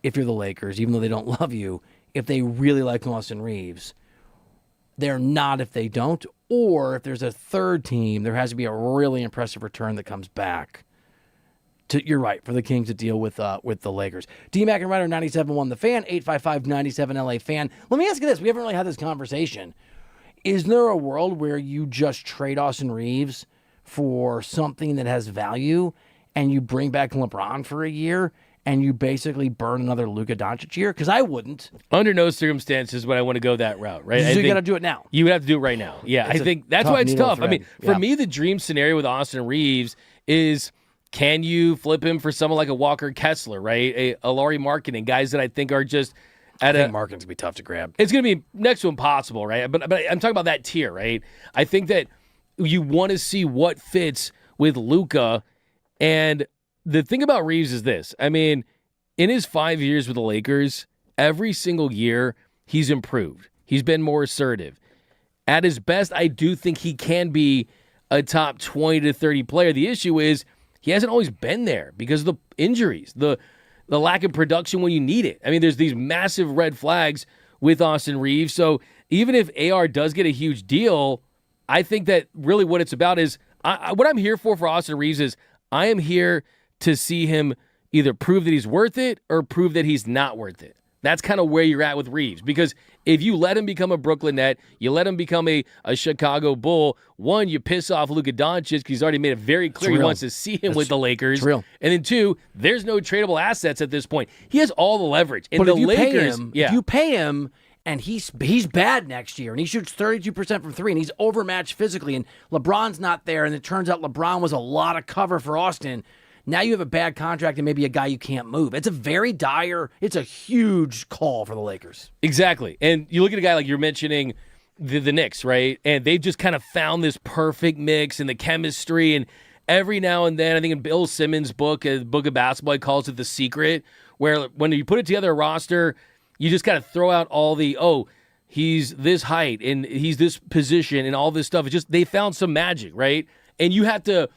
if you're the Lakers, even though they don't love you, if they really like Austin Reeves. They're not if they don't, or if there's a third team, there has to be a really impressive return that comes back. You're right, for the Kings to deal with the Lakers. D-Mac and Reiter, 97.1 The Fan, 855-97 LA Fan. Let me ask you this. We haven't really had this conversation. Is there a world where you just trade Austin Reeves for something that has value and you bring back LeBron for a year and you basically burn another Luka Doncic year? Because I wouldn't. Under no circumstances would I want to go that route, right? So you got to do it now. You would have to do it right now. Yeah, I think that's why it's tough. I mean, for me, the dream scenario with Austin Reeves is, can you flip him for someone like a Walker Kessler, right? A Lauri Markkanen, guys that I think are just I think Markkanen's going to be tough to grab. It's going to be next to impossible, right? But I'm talking about that tier, right? I think that you want to see what fits with Luka. And the thing about Reeves is this. I mean, in his 5 years with the Lakers, every single year he's improved. He's been more assertive. At his best, I do think he can be a top 20 to 30 player. The issue is he hasn't always been there because of the injuries, the lack of production when you need it. I mean, there's these massive red flags with Austin Reeves. So even if AR does get a huge deal, I think that really what it's about is what I'm here for Austin Reeves is I am here to see him either prove that he's worth it or prove that he's not worth it. That's kind of where you're at with Reeves. Because if you let him become a Brooklyn Net, you let him become a Chicago Bull, one, you piss off Luka Doncic because he's already made it very clear he wants to see him with the Lakers. And then two, there's no tradable assets at this point. He has all the leverage. And but the if you Lakers, if you pay him and he's bad next year and he shoots 32% from three and he's overmatched physically and LeBron's not there and it turns out LeBron was a lot of cover for Austin, now you have a bad contract and maybe a guy you can't move. It's a huge call for the Lakers. Exactly. And you look at a guy like you're mentioning the Knicks, right? And they've just kind of found this perfect mix and the chemistry. And every now and then, I think in Bill Simmons' book, a book of basketball, he calls it The Secret, where when you put it together a roster, you just kind of throw out all he's this height and he's this position and all this stuff. It's just they found some magic, right? And you have to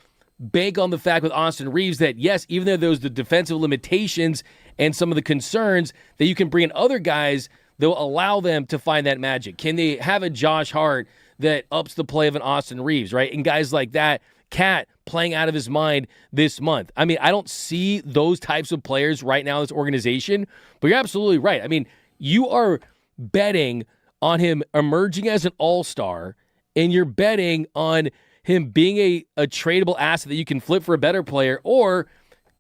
bank on the fact with Austin Reeves that, yes, even though there's the defensive limitations and some of the concerns, that you can bring in other guys that will allow them to find that magic. Can they have a Josh Hart that ups the play of an Austin Reeves, right? And guys like that, Cat playing out of his mind this month. I mean, I don't see those types of players right now in this organization, but you're absolutely right. I mean, you are betting on him emerging as an all-star, and you're betting on him being a tradable asset that you can flip for a better player, or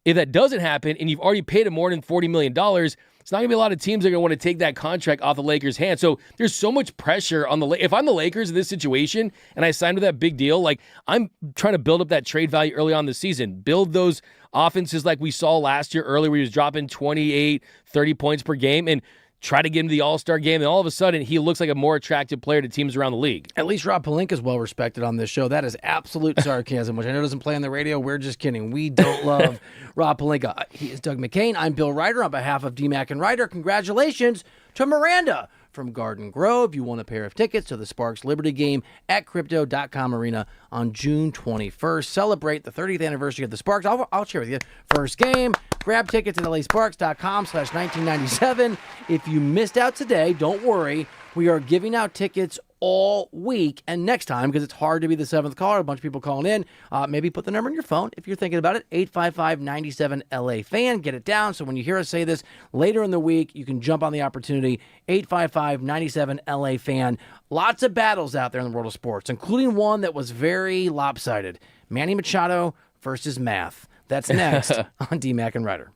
if that doesn't happen and you've already paid him more than $40 million, it's not going to be a lot of teams that are going to want to take that contract off the Lakers' hands. So there's so much pressure on if I'm the Lakers in this situation and I signed with that big deal, like I'm trying to build up that trade value early on in the season, build those offenses like we saw last year earlier where he was dropping 28, 30 points per game and try to get him to the All-Star game, and all of a sudden he looks like a more attractive player to teams around the league. At least Rob Pelinka is well-respected on this show. That is absolute sarcasm, which I know doesn't play on the radio. We're just kidding. We don't love Rob Pelinka. He is Doug McCain. I'm Bill Reiter. On behalf of DMAC and Reiter, congratulations to Miranda from Garden Grove. You won a pair of tickets to the Sparks Liberty game at Crypto.com Arena on June 21st. Celebrate the 30th anniversary of the Sparks. I'll share with you. First game, grab tickets at LASparks.com/1997. If you missed out today, don't worry. We are giving out tickets all week. And next time, because it's hard to be the seventh caller, a bunch of people calling in, maybe put the number in your phone if you're thinking about it, 855-97-LA-FAN. Get it down so when you hear us say this later in the week, you can jump on the opportunity, 855-97-LA-FAN. Lots of battles out there in the world of sports, including one that was very lopsided. Manny Machado versus Math. That's next on DMAC and Reiter.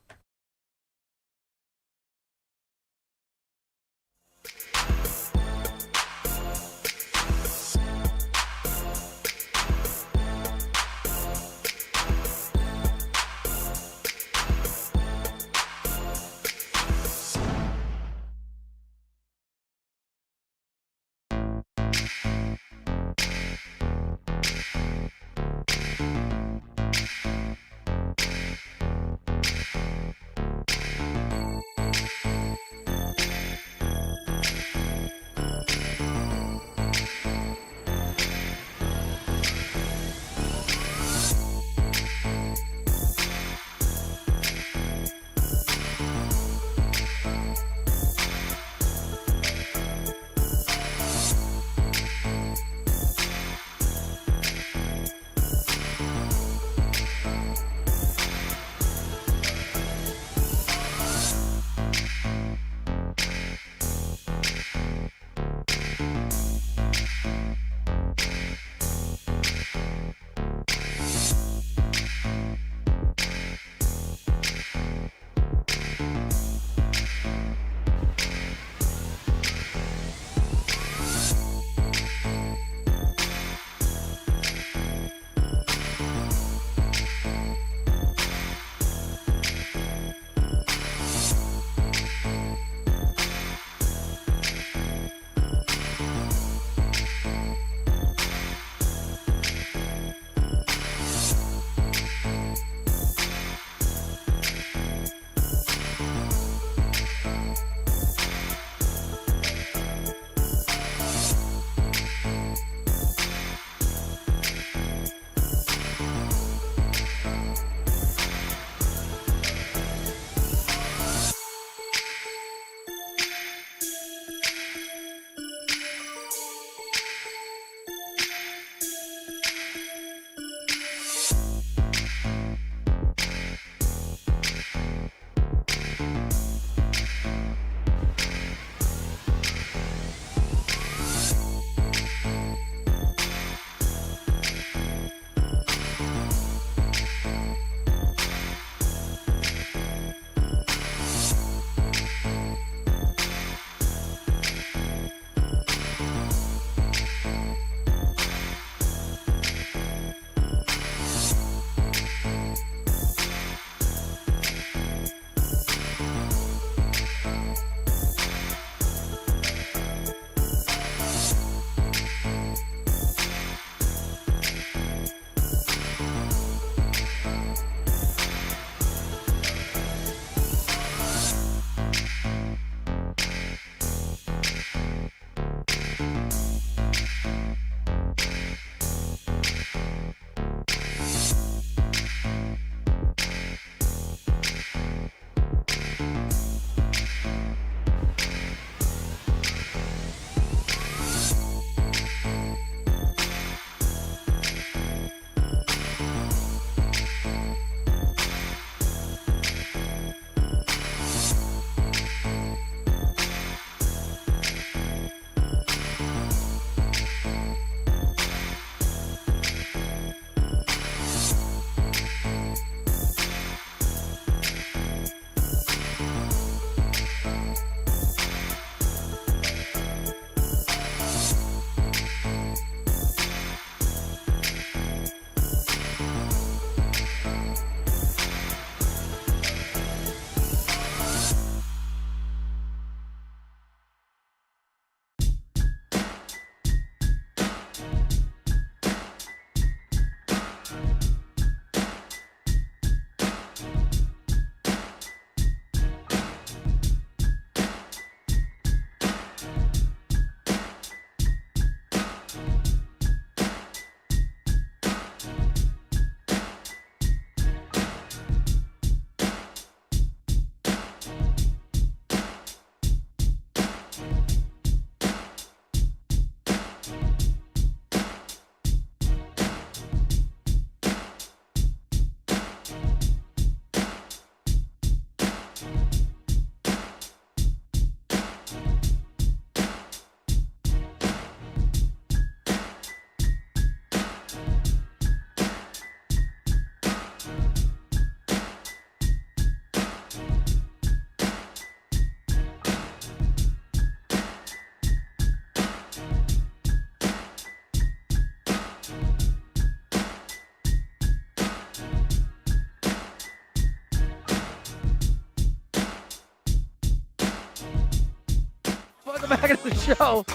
Welcome back to the show.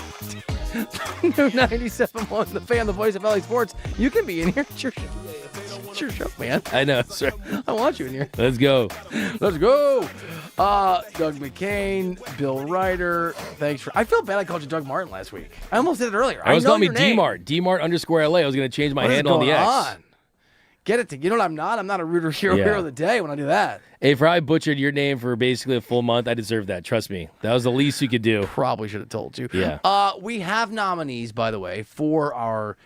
New 97.1, The Fan, the voice of LA Sports. You can be in here. It's your show. It's your show, man. I know. Sorry. I want you in here. Let's go. Let's go. Doug McCain, Bill Reiter. Thanks for. I feel bad I called you Doug Martin last week. I almost did it earlier. I was know calling me your name. DMart. DMart_LA. I was going to change my What is handle on the going X. on? Get it to you know what I'm not? I'm not a Rooter hero of the day when I do that. Hey, if I butchered your name for basically a full month, I deserve that. Trust me. That was the least you could do. Probably should have told you. Yeah. We have nominees, by the way, for our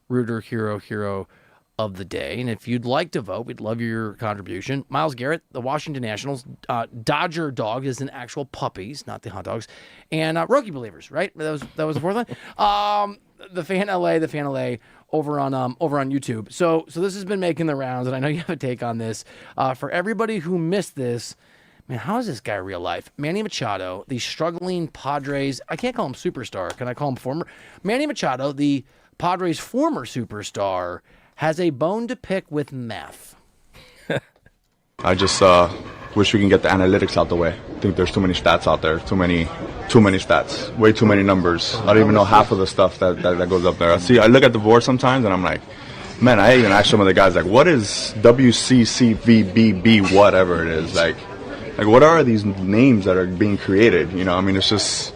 Rooter hero of the day. And if you'd like to vote, we'd love your contribution. Myles Garrett, the Washington Nationals, Dodger Dog is an actual puppies, not the hot dogs, and Rookie Believers, right? That was the fourth one. The Fan LA over on YouTube. So this has been making the rounds, and I know you have a take on this. For everybody who missed this, man, how is this guy real life? Manny Machado, the struggling Padres. I can't call him superstar. Can I call him former? Manny Machado, the Padres' former superstar, has a bone to pick with meth. I just wish we can get the analytics out the way. I think there's too many stats out there, too many stats, way too many numbers. I don't even know half of the stuff that goes up there. I look at the board sometimes and I'm like, man, I even ask some of the guys, like, what is WCCVBB, whatever it is? Like what are these names that are being created? You know, I mean, it's just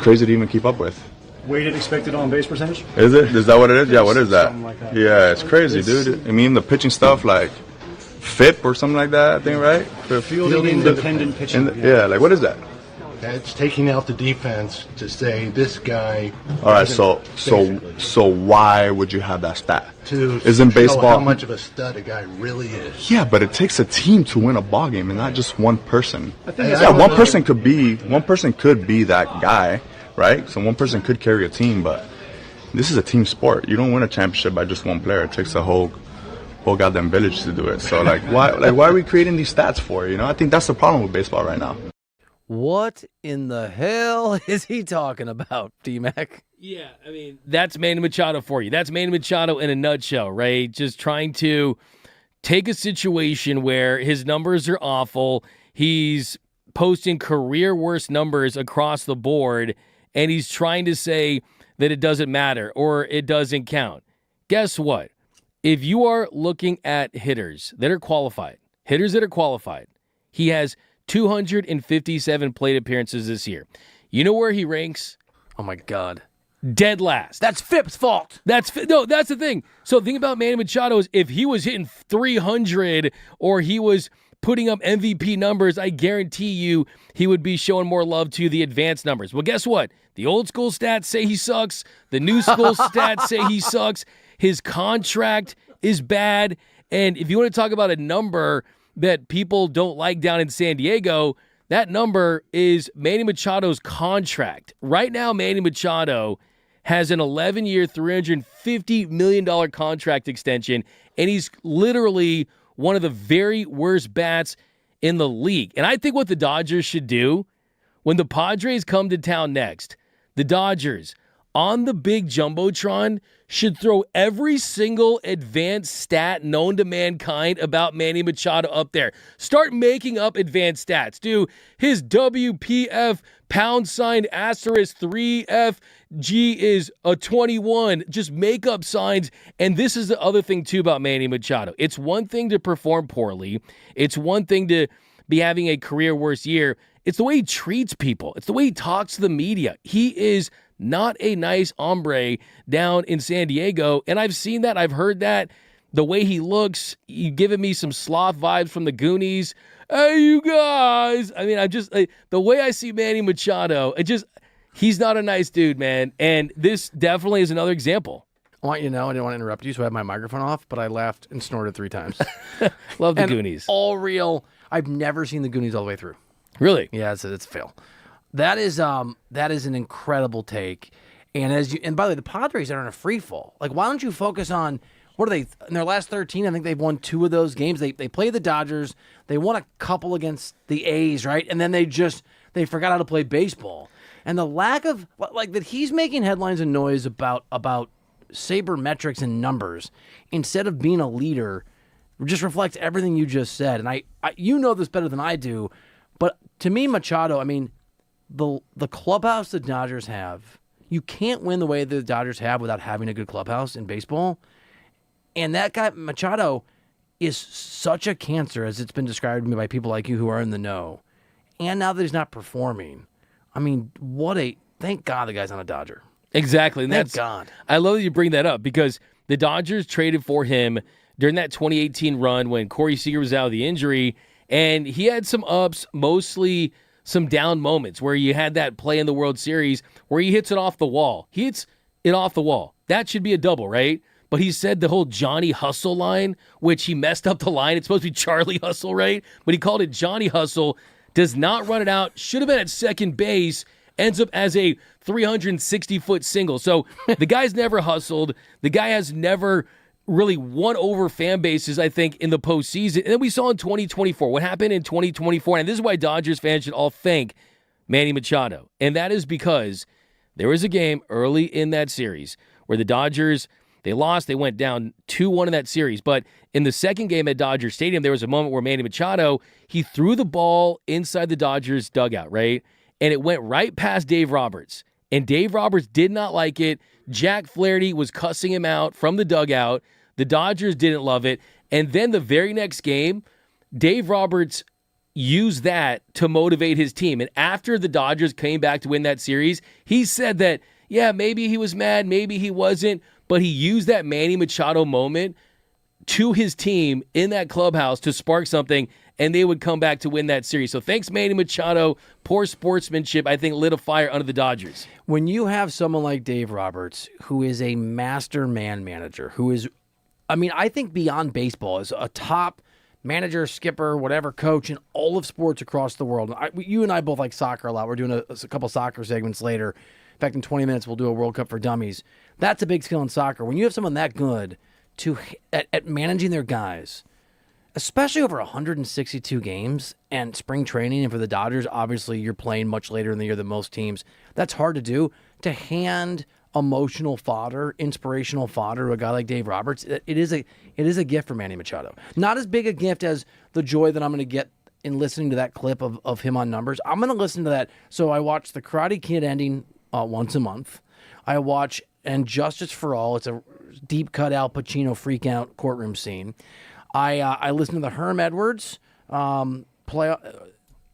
crazy to even keep up with. Weighted expected on base percentage? Is it? Is that what it is? Yeah, what is that? Something like that. Yeah, it's crazy, dude. I mean, the pitching stuff, like FIP or something like that, I think, right? Fielding independent pitching. Yeah, like what is that? It's taking out the defense to say this guy. All right, so why would you have that stat? To Isn't baseball show how much of a stud a guy really is. Yeah, but it takes a team to win a ball game, and not just one person. One person could be that guy, right? So one person could carry a team, but this is a team sport. You don't win a championship by just one player. It takes a whole goddamn village to do it. So why are we creating these stats for? You know, I think that's the problem with baseball right now. What in the hell is he talking about, D-Mac? Yeah, I mean, that's Manny Machado for you. That's Manny Machado in a nutshell, right? Just trying to take a situation where his numbers are awful. He's posting career worst numbers across the board, and he's trying to say that it doesn't matter or it doesn't count. Guess what? If you are looking at hitters that are qualified, he has 257 plate appearances this year. You know where he ranks? Oh, my God. Dead last. That's FIP's fault. That's the thing. So the thing about Manny Machado is if he was hitting 300 or he was putting up MVP numbers, I guarantee you he would be showing more love to the advanced numbers. Well, guess what? The old school stats say he sucks. The new school stats say he sucks. His contract is bad. And if you want to talk about a number that people don't like down in San Diego, that number is Manny Machado's contract. Right now, Manny Machado has an 11-year, $350 million contract extension, and he's literally one of the very worst bats in the league. And I think what the Dodgers should do, when the Padres come to town next, the Dodgers, on the big Jumbotron, should throw every single advanced stat known to mankind about Manny Machado up there. Start making up advanced stats. Do his WPF #3FG is a 21. Just make up signs. And this is the other thing, too, about Manny Machado. It's one thing to perform poorly. It's one thing to be having a career worst year. It's the way he treats people. It's the way he talks to the media. He is not a nice hombre down in San Diego, and I've seen that. I've heard that. The way he looks, he's giving me some sloth vibes from the Goonies. Hey, you guys. I mean, the way I see Manny Machado, he's not a nice dude, man, and this definitely is another example. I want you to know, I didn't want to interrupt you, so I had my microphone off, but I laughed and snorted 3 times. Love the Goonies. All real. I've never seen the Goonies all the way through. Really? Yeah, it's a fail. That is an incredible take. And by the way, the Padres are in a free fall. Like, why don't you focus on what are they in their last 13? I think they've won 2 of those games. They play the Dodgers. They won a couple against the A's, right? And then they forgot how to play baseball. And the lack of that he's making headlines and noise about sabermetrics and numbers instead of being a leader just reflects everything you just said. And I you know this better than I do, but to me, Machado, I mean, the clubhouse the Dodgers have, you can't win the way the Dodgers have without having a good clubhouse in baseball. And that guy, Machado, is such a cancer, as it's been described to me by people like you who are in the know. And now that he's not performing, I mean, thank God the guy's not a Dodger. Exactly. And Thank God. I love that you bring that up because the Dodgers traded for him during that 2018 run when Corey Seager was out of the injury, and he had some ups, mostly some down moments where you had that play in the World Series where he hits it off the wall. He hits it off the wall. That should be a double, right? But he said the whole Johnny Hustle line, which he messed up the line. It's supposed to be Charlie Hustle, right? But he called it Johnny Hustle. Does not run it out. Should have been at second base. Ends up as a 360-foot single. So the guy's never hustled. The guy has never really won over fan bases, I think, in the postseason. And then we saw in 2024. What happened in 2024? And this is why Dodgers fans should all thank Manny Machado. And that is because there was a game early in that series where the Dodgers, they lost. They went down 2-1 in that series. But in the second game at Dodger Stadium, there was a moment where Manny Machado, he threw the ball inside the Dodgers dugout, right? And it went right past Dave Roberts. And Dave Roberts did not like it. Jack Flaherty was cussing him out from the dugout. The Dodgers didn't love it. And then the very next game, Dave Roberts used that to motivate his team. And after the Dodgers came back to win that series, he said that, yeah, maybe he was mad, maybe he wasn't, but he used that Manny Machado moment to his team in that clubhouse to spark something, and they would come back to win that series. So thanks, Manny Machado. Poor sportsmanship, I think, lit a fire under the Dodgers. When you have someone like Dave Roberts, who is a master manager, who is, I mean, I think beyond baseball, is a top manager, skipper, whatever, coach in all of sports across the world. You and I both like soccer a lot. We're doing a couple soccer segments later. In fact, in 20 minutes, we'll do a World Cup for Dummies. That's a big skill in soccer. When you have someone that good at managing their guys, especially over 162 games and spring training, and for the Dodgers, obviously you're playing much later in the year than most teams. That's hard to do. To hand emotional fodder, inspirational fodder to a guy like Dave Roberts, it is a gift for Manny Machado. Not as big a gift as the joy that I'm going to get in listening to that clip of him on Numbers. I'm going to listen to that. So I watch The Karate Kid ending once a month. I watch And Justice for All. It's a deep cut Al Pacino freak out courtroom scene. I listen to the Herm Edwards play.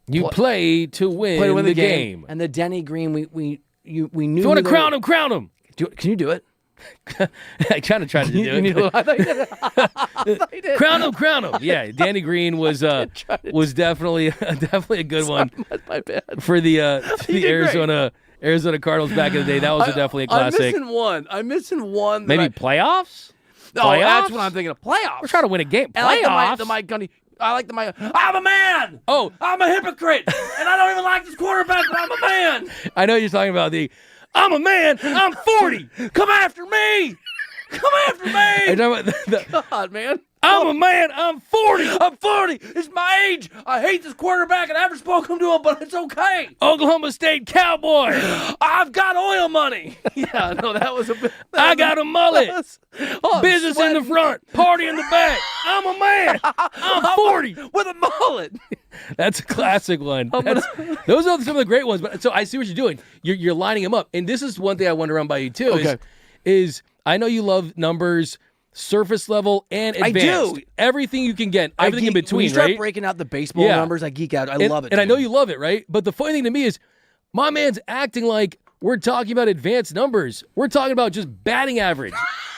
You play to win the game. And the Denny Green, we knew. If you want to crown him, crown him. Can you do it? I kind of tried to do it. I thought you did. Crown him. Yeah, Danny Green was definitely a good one. My bad. For the Arizona Cardinals back in the day. That was definitely a classic. I'm missing one. Maybe playoffs? No, that's what I'm thinking of. Playoffs. We're trying to win a game. And Playoffs. I like the mic. I'm a man. Oh, I'm a hypocrite, and I don't even like this quarterback, but I'm a man. I know you're talking about I'm a man. I'm 40. Come after me. Come after me. Are you talking about God, man. I'm a man. I'm 40. I'm 40. It's my age. I hate this quarterback, and I haven't spoken to him, but it's okay. Oklahoma State Cowboy. I've got oil money. Yeah, no, that was a bit. I got a mullet. Business in the front, party in the back. I'm a man. I'm 40 with a mullet. That's a classic one. Those are some of the great ones. But so I see what you're doing. You're lining them up, and this is one thing I want to run by you too. Okay. Is I know you love numbers. Surface level and advanced. I do. Everything you can get, everything in between, when you start right? breaking out the baseball numbers, I geek out. I love it. And I know you love it, right? But the funny thing to me is my man's acting like we're talking about advanced numbers. We're talking about just batting average,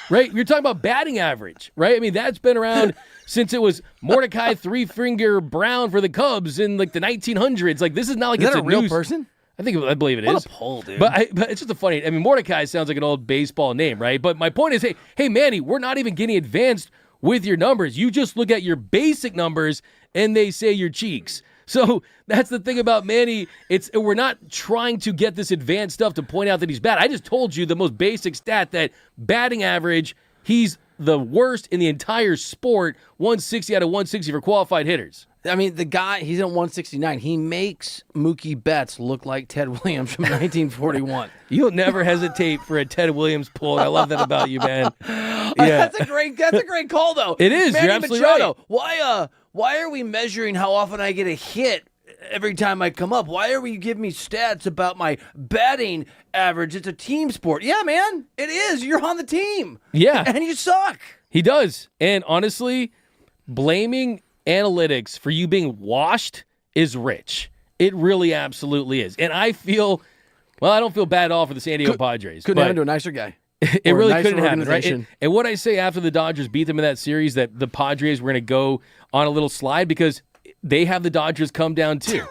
right? You're talking about batting average, right? I mean, that's been around since it was Mordecai Three-Finger Brown for the Cubs in like the 1900s. Like, this is not like is it's that a real person? I believe it is. What a poll, dude. But it's just a funny. I mean, Mordecai sounds like an old baseball name, right? But my point is, hey, Manny, we're not even getting advanced with your numbers. You just look at your basic numbers, and they say your cheeks. So that's the thing about Manny. We're not trying to get this advanced stuff to point out that he's bad. I just told you the most basic stat, that batting average, he's the worst in the entire sport, 160 out of 160 for qualified hitters. I mean, the guy, he's at 169. He makes Mookie Betts look like Ted Williams from 1941. You'll never hesitate for a Ted Williams pull. I love that about you, man. Yeah. That's a great call, though. It is. Manny You're absolutely Machado, right. Why are we measuring how often I get a hit every time I come up. Why are you giving me stats about my batting average? It's a team sport. Yeah, man, it is. You're on the team. Yeah. And you suck. He does. And honestly, blaming analytics for you being washed is rich. It really absolutely is. And I feel, well, I don't feel bad at all for the San Diego Padres. Couldn't happen to a nicer guy. It really couldn't happen, right? And what I say after the Dodgers beat them in that series, that the Padres were going to go on a little slide because they have the Dodgers come down too.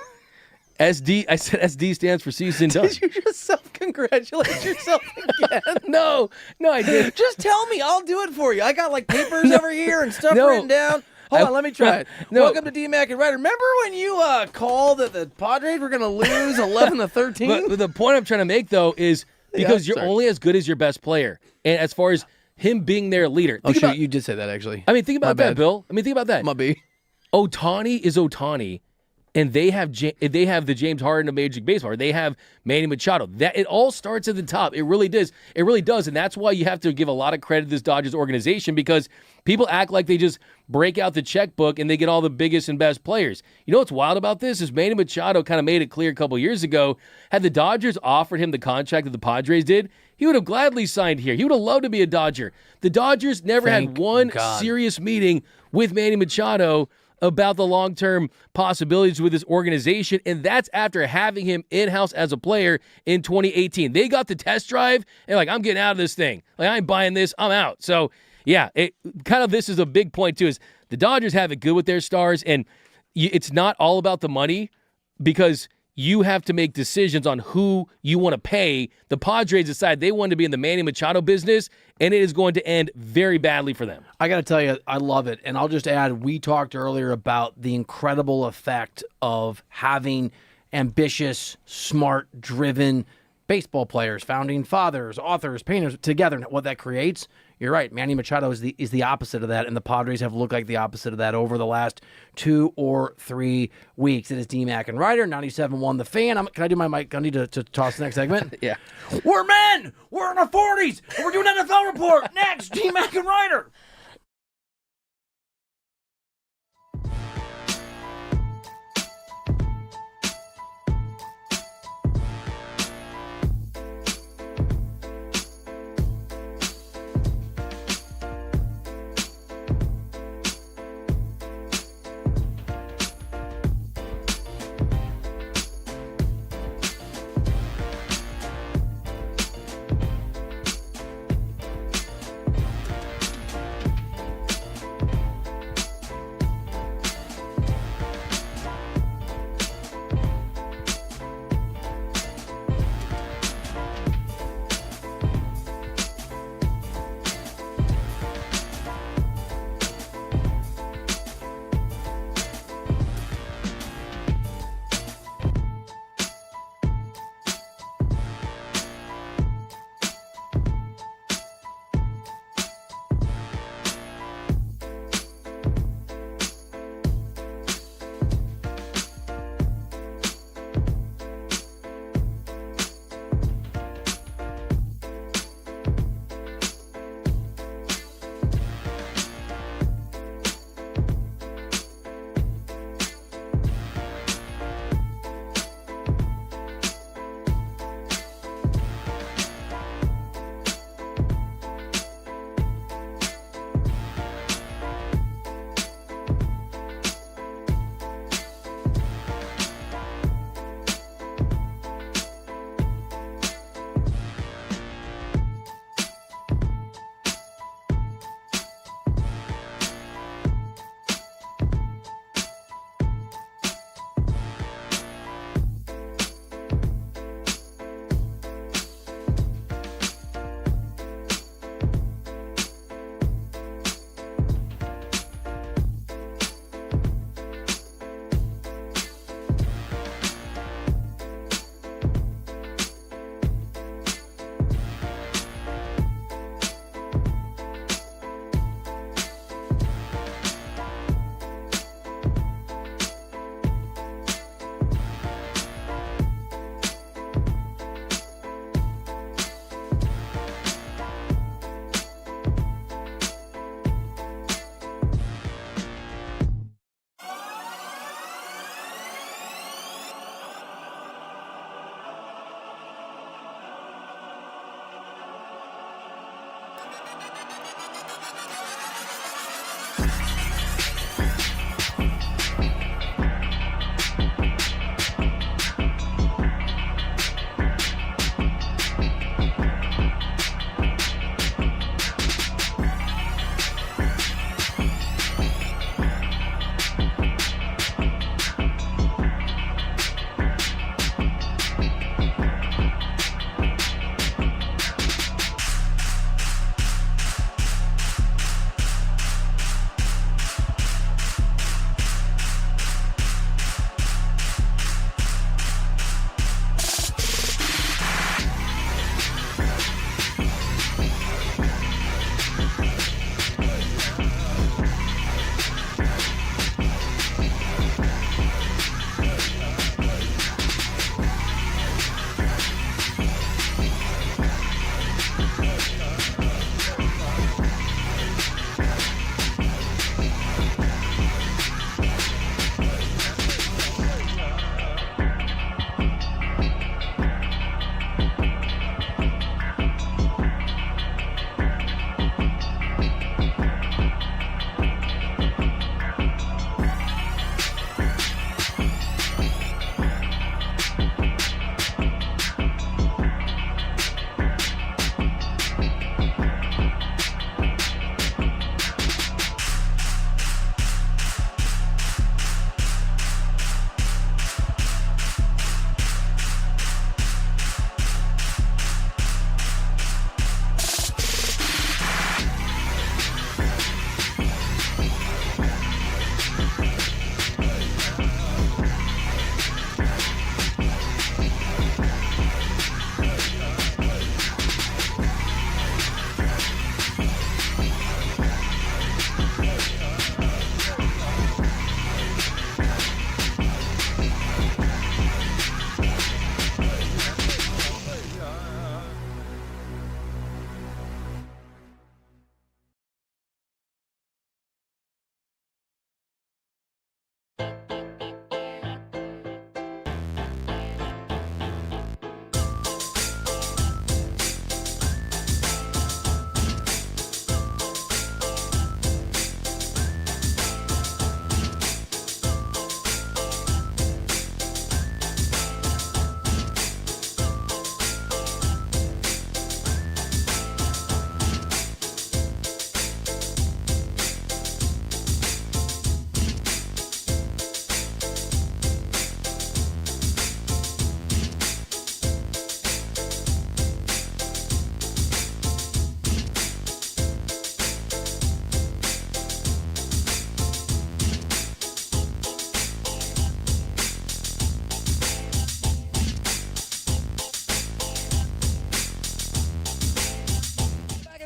SD, I said SD stands for season done. Did you just self-congratulate yourself again? No, I didn't. Just tell me. I'll do it for you. I got like papers over here and stuff written down. Hold on, let me try it. No. Welcome to D-Mac and Reiter. Remember when you called that the Padres were going to lose 11-13? But the point I'm trying to make, though, is because you're only as good as your best player. And as far as him being their leader. You did say that, actually. I mean, think about that, Bill. I mean, think about that. Might be. Ohtani is Ohtani, and they have the James Harden of Major League Baseball. They have Manny Machado. That it all starts at the top. It really does. It really does, and that's why you have to give a lot of credit to this Dodgers organization, because people act like they just break out the checkbook and they get all the biggest and best players. You know what's wild about this is Manny Machado kind of made it clear a couple years ago. Had the Dodgers offered him the contract that the Padres did, he would have gladly signed here. He would have loved to be a Dodger. The Dodgers never had one serious meeting with Manny Machado about the long-term possibilities with this organization, and that's after having him in-house as a player in 2018. They got the test drive, and I'm getting out of this thing. I ain't buying this. I'm out. So, yeah, this is a big point, too, is the Dodgers have it good with their stars, and it's not all about the money, because you have to make decisions on who you want to pay. The Padres decide they want to be in the Manny Machado business, and it is going to end very badly for them. I got to tell you, I love it. And I'll just add, we talked earlier about the incredible effect of having ambitious, smart, driven baseball players, founding fathers, authors, painters together, and what that creates. You're right. Manny Machado is the opposite of that, and the Padres have looked like the opposite of that over the last 2 or 3 weeks. It is D-Mac and Reiter, 97.1 The Fan. Can I do my mic? I need to toss the next segment. Yeah. We're men! We're in our 40s! And we're doing NFL Report! Next, D-Mac and Reiter!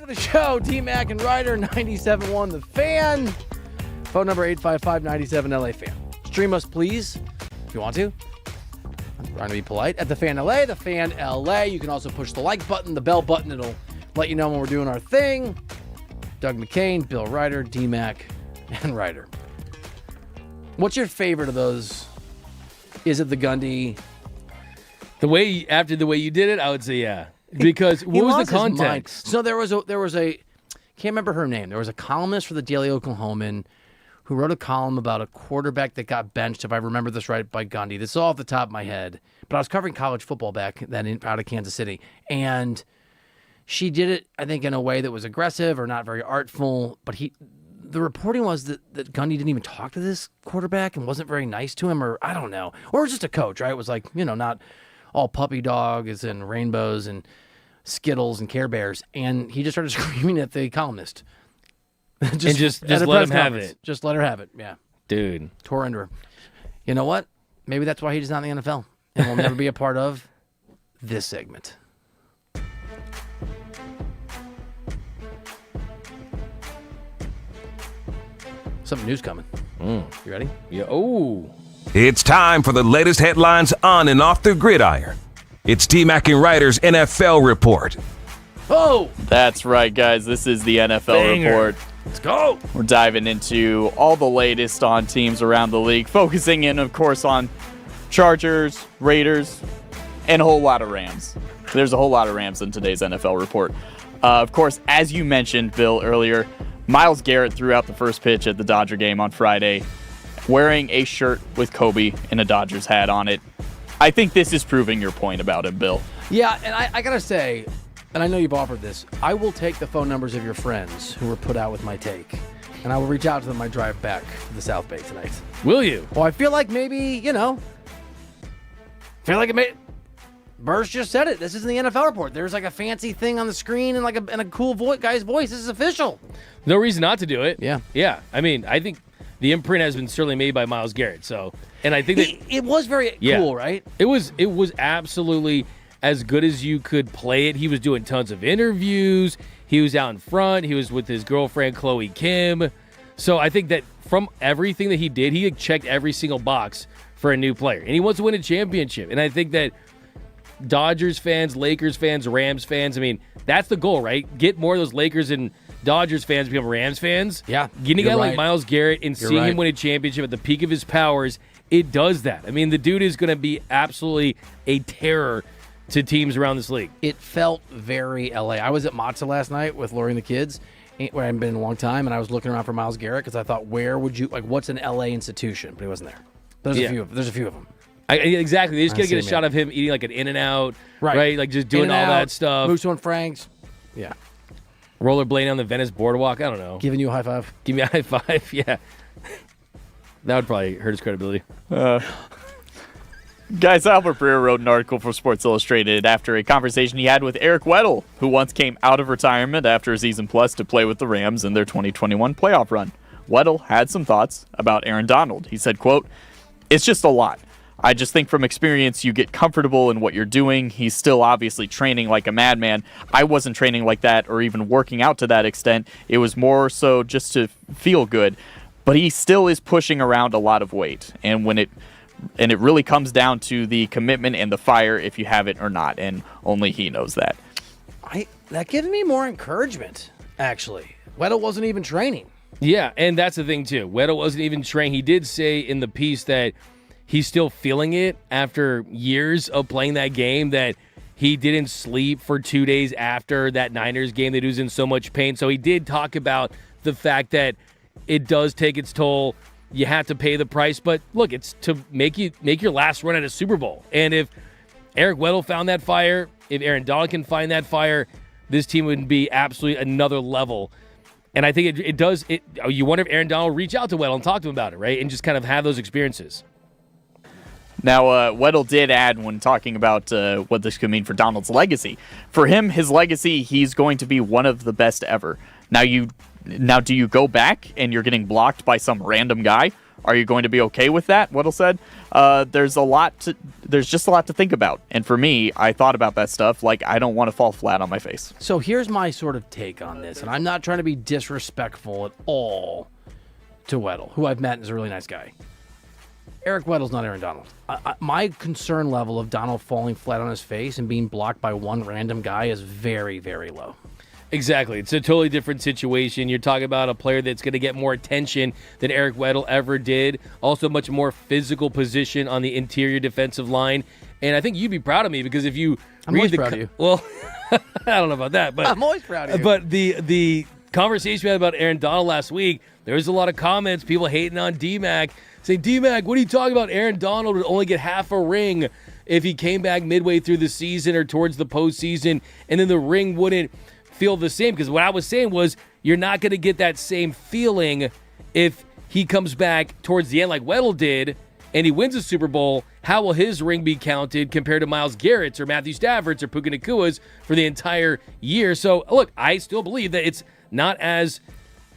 of the show, T-Mac and Reiter, 97.1 The Fan. Phone number 855-97-LA-FAN. Stream us, please, if you want to. I'm trying to be polite. At The Fan LA, The Fan LA. You can also push the like button, the bell button. It'll let you know when we're doing our thing. Doug McCain, Bill Reiter, D-Mac, and Reiter. What's your favorite of those? Is it the Gundy? After the way you did it, I would say yeah. Because what was the context? So there was a can't remember her name. There was a columnist for the Daily Oklahoman who wrote a column about a quarterback that got benched, if I remember this right, by Gundy. This is all off the top of my head. But I was covering college football back then out of Kansas City. And she did it, I think, in a way that was aggressive or not very artful. But the reporting was that Gundy didn't even talk to this quarterback and wasn't very nice to him, or I don't know. Or it was just a coach, right? It was like, not all puppy dogs and rainbows and Skittles and Care Bears. And he just started screaming at the columnist. just let him have it. Just let her have it, yeah. Dude. Tore into her. You know what? Maybe that's why he's not in the NFL and will never be a part of this segment. Something new's coming. You ready? Yeah. Oh. It's time for the latest headlines on and off the gridiron. It's T-Mac and Reiter's NFL Report. Oh! That's right, guys. This is the NFL Report. Let's go! We're diving into all the latest on teams around the league, focusing in, of course, on Chargers, Raiders, and a whole lot of Rams. There's a whole lot of Rams in today's NFL Report. Of course, as you mentioned, Bill, earlier, Myles Garrett threw out the first pitch at the Dodger game on Friday, wearing a shirt with Kobe and a Dodgers hat on it. I think this is proving your point about him, Bill. Yeah, and I got to say, and I know you've offered this, I will take the phone numbers of your friends who were put out with my take, and I will reach out to them on my drive back to the South Bay tonight. Will you? Well, I feel like maybe, Burrs just said it. This isn't the NFL Report. There's like a fancy thing on the screen and a cool guy's voice. This is official. No reason not to do it. Yeah. Yeah. I mean, I think the imprint has been certainly made by Myles Garrett. So, and I think it was very cool, right? It was absolutely as good as you could play it. He was doing tons of interviews. He was out in front. He was with his girlfriend, Chloe Kim. So I think that from everything that he did, he checked every single box for a new player. And he wants to win a championship. And I think that Dodgers fans, Lakers fans, Rams fans, I mean, that's the goal, right? Get more of those Lakers and Dodgers fans become Rams fans. Yeah. Getting a guy like Myles Garrett and seeing him win a championship at the peak of his powers, it does that. I mean, the dude is going to be absolutely a terror to teams around this league. It felt very LA. I was at Matza last night with Lori and the kids, where I haven't been in a long time, and I was looking around for Myles Garrett because I thought, what's an LA institution? But he wasn't there. There's a few of them. Exactly. They just got to get a shot of him eating like an In-N-Out, right? Like just doing all that stuff. Musso and Frank's. Yeah. Rollerblading on the Venice Boardwalk. I don't know. Giving you a high five. Give me a high five. Yeah. That would probably hurt his credibility. Guys, Albert Breer wrote an article for Sports Illustrated after a conversation he had with Eric Weddle, who once came out of retirement after a season plus to play with the Rams in their 2021 playoff run. Weddle had some thoughts about Aaron Donald. He said, quote, "It's just a lot. I just think from experience, you get comfortable in what you're doing. He's still obviously training like a madman. I wasn't training like that or even working out to that extent. It was more so just to feel good. But he still is pushing around a lot of weight. And it really comes down to the commitment and the fire if you have it or not. And only he knows that." That gives me more encouragement, actually. Weddle wasn't even training. Yeah, and that's the thing, too. Weddle wasn't even training. He did say in the piece that he's still feeling it after years of playing that game, that he didn't sleep for 2 days after that Niners game, that he was in so much pain. So he did talk about the fact that it does take its toll. You have to pay the price. But look, it's to make your last run at a Super Bowl. And if Eric Weddle found that fire, if Aaron Donald can find that fire, this team would be absolutely another level. And I think it does. You wonder if Aaron Donald will reach out to Weddle and talk to him about it, right? And just kind of have those experiences. Now, Weddle did add when talking about what this could mean for Donald's legacy. For him, his legacy, he's going to be one of the best ever. Now, do you go back and you're getting blocked by some random guy? Are you going to be okay with that? Weddle said. There's just a lot to think about. And for me, I thought about that stuff. Like, I don't want to fall flat on my face. So here's my sort of take on this, and I'm not trying to be disrespectful at all to Weddle, who I've met and is a really nice guy. Eric Weddle's not Aaron Donald. My concern level of Donald falling flat on his face and being blocked by one random guy is very, very low. Exactly. It's a totally different situation. You're talking about a player that's going to get more attention than Eric Weddle ever did. Also, much more physical position on the interior defensive line. And I think you'd be proud of me because if you I'm read always the proud of you. Well, I don't know about that, but I'm always proud of you. But the conversation we had about Aaron Donald last week, there was a lot of comments, people hating on D-Mac, saying, D-Mac, what are you talking about? Aaron Donald would only get half a ring if he came back midway through the season or towards the postseason, and then the ring wouldn't feel the same. Because what I was saying was you're not going to get that same feeling if he comes back towards the end like Weddle did and he wins a Super Bowl. How will his ring be counted compared to Myles Garrett's or Matthew Stafford's or Puka Nakua's for the entire year? So, look, I still believe that it's not as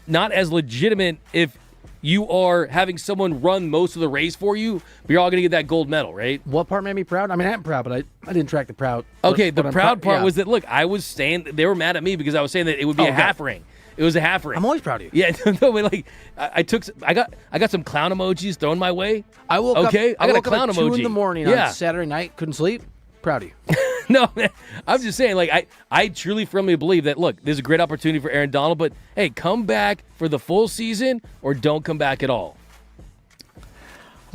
legitimate if you are having someone run most of the race for you, but you're all going to get that gold medal, right? What part made me proud? I mean, I am proud, but I didn't track the proud. Okay, the but proud part yeah. was that, look, I was saying, they were mad at me because I was saying that it would be a half ring. It was a half ring. I'm always proud of you. Yeah, no, but like I got some clown emojis thrown my way. I woke up. I got a clown at emoji 2 in the morning on Saturday night. Couldn't sleep. Proud of you. No, man, I'm just saying, like, I truly firmly believe that, look, there's a great opportunity for Aaron Donald, but hey, come back for the full season or don't come back at all.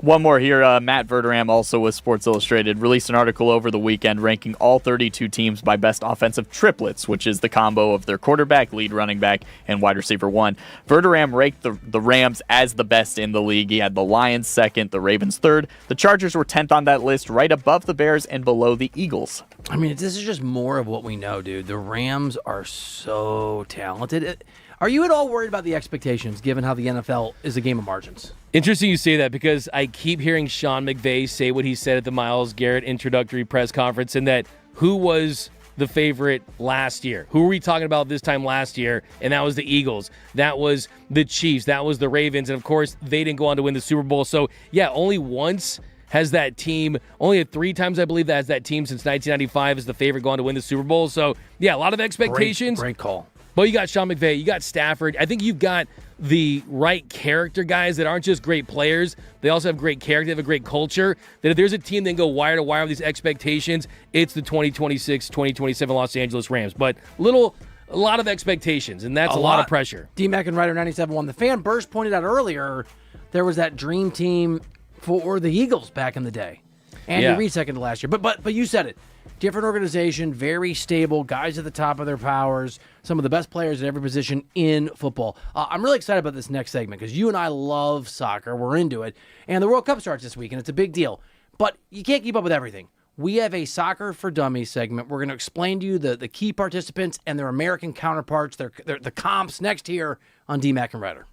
One more here. Matt Verderam, also with Sports Illustrated, released an article over the weekend ranking all 32 teams by best offensive triplets, which is the combo of their quarterback, lead running back, and wide receiver one. Verderam ranked the Rams as the best in the league. He had the Lions second, the Ravens third. The Chargers were 10th on that list, right above the Bears and below the Eagles. I mean, this is just more of what we know, dude. The Rams are so talented. Are you at all worried about the expectations, given how the NFL is a game of margins? Interesting you say that because I keep hearing Sean McVay say what he said at the Myles Garrett introductory press conference, and that who was the favorite last year? Who were we talking about this time last year? And that was the Eagles. That was the Chiefs. That was the Ravens. And, of course, they didn't go on to win the Super Bowl. So, yeah, only once has that team, only 3 times I believe that has that team since 1995 is the favorite going to win the Super Bowl. So, yeah, a lot of expectations. Great call. But you got Sean McVay, you got Stafford. I think you've got the right character guys that aren't just great players. They also have great character, they have a great culture. That if there's a team that can go wire to wire with these expectations, it's the 2026-2027 Los Angeles Rams. But a lot of expectations, and that's a lot of pressure. D-Mac and Reiter 97.1. The fan Burst pointed out earlier, there was that dream team for the Eagles back in the day. Andy Reid second to last year. But you said it. Different organization, very stable, guys at the top of their powers, some of the best players at every position in football. I'm really excited about this next segment because you and I love soccer. We're into it. And the World Cup starts this week, and it's a big deal. But you can't keep up with everything. We have a Soccer for Dummies segment. We're going to explain to you the key participants and their American counterparts, the comps next here on D-Mac and Reiter.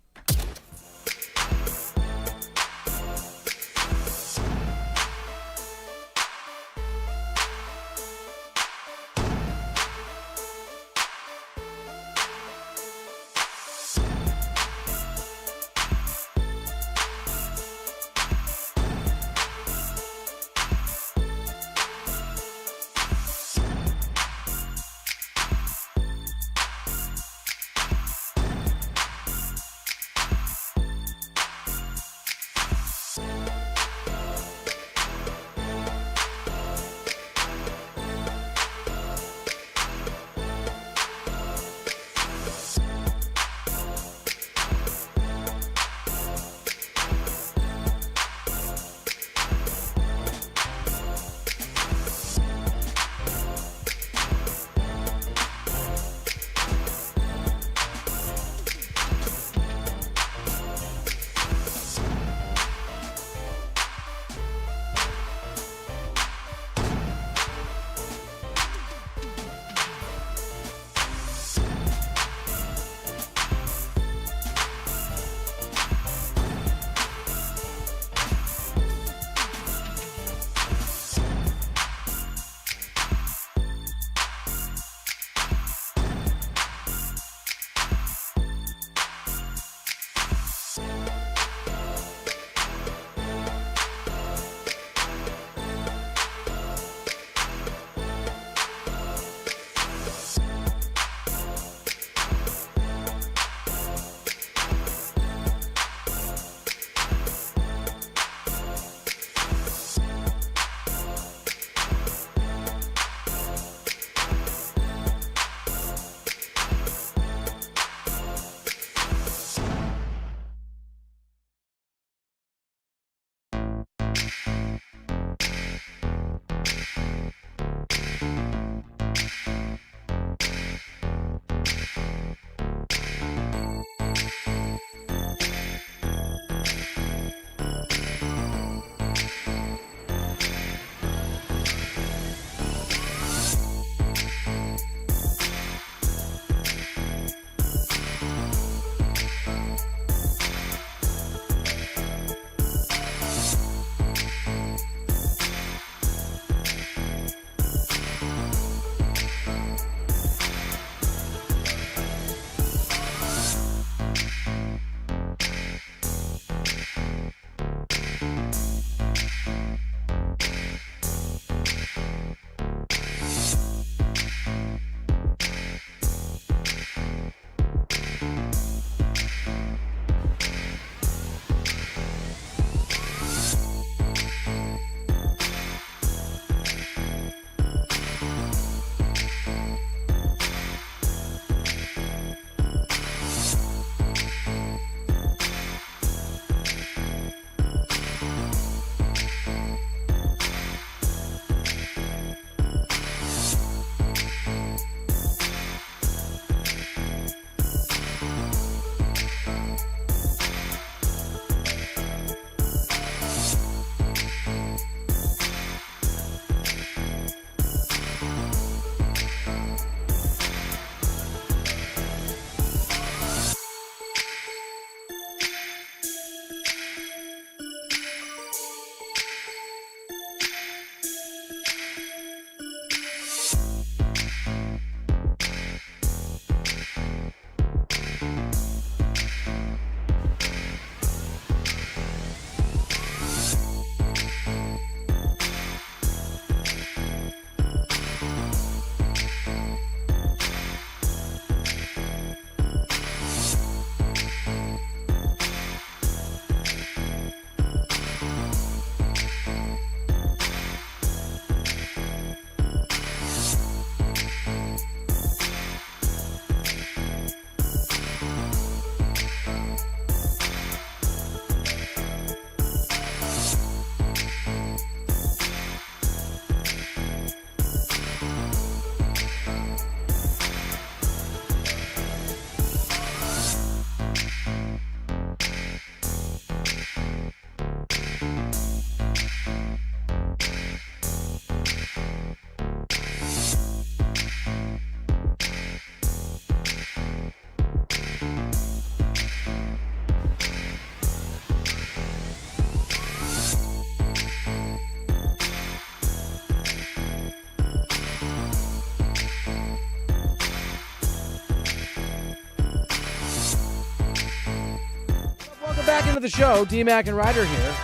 into the show. D-Mac and Reiter here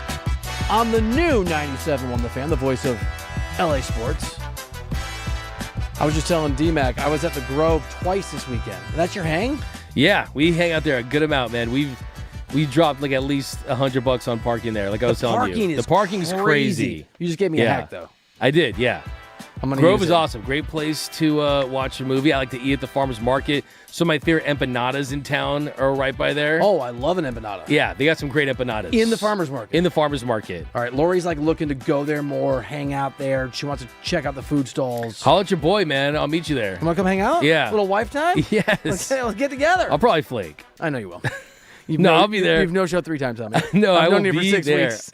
on the new 97.1 The Fan, the voice of LA Sports. I was just telling D-Mac, I was at the Grove twice this weekend. That's your hang? Yeah, we hang out there a good amount, man. We dropped like at least $100 on parking there. Like I was telling you, the parking's crazy. You just gave me a hack though. I did, yeah. Grove is awesome. Great place to watch a movie. I like to eat at the farmer's market. Some of my favorite empanadas in town are right by there. Oh, I love an empanada. Yeah, they got some great empanadas. In the farmer's market? In the farmer's market. All right, Lori's like looking to go there more, hang out there. She wants to check out the food stalls. Holla at your boy, man. I'll meet you there. You want to come hang out? Yeah. Little wife time? Yes. Okay, let's get together. I'll probably flake. I know you will. I'll be there. You've no-showed 3 times on me. No, I've I known will you be for 6 there. weeks.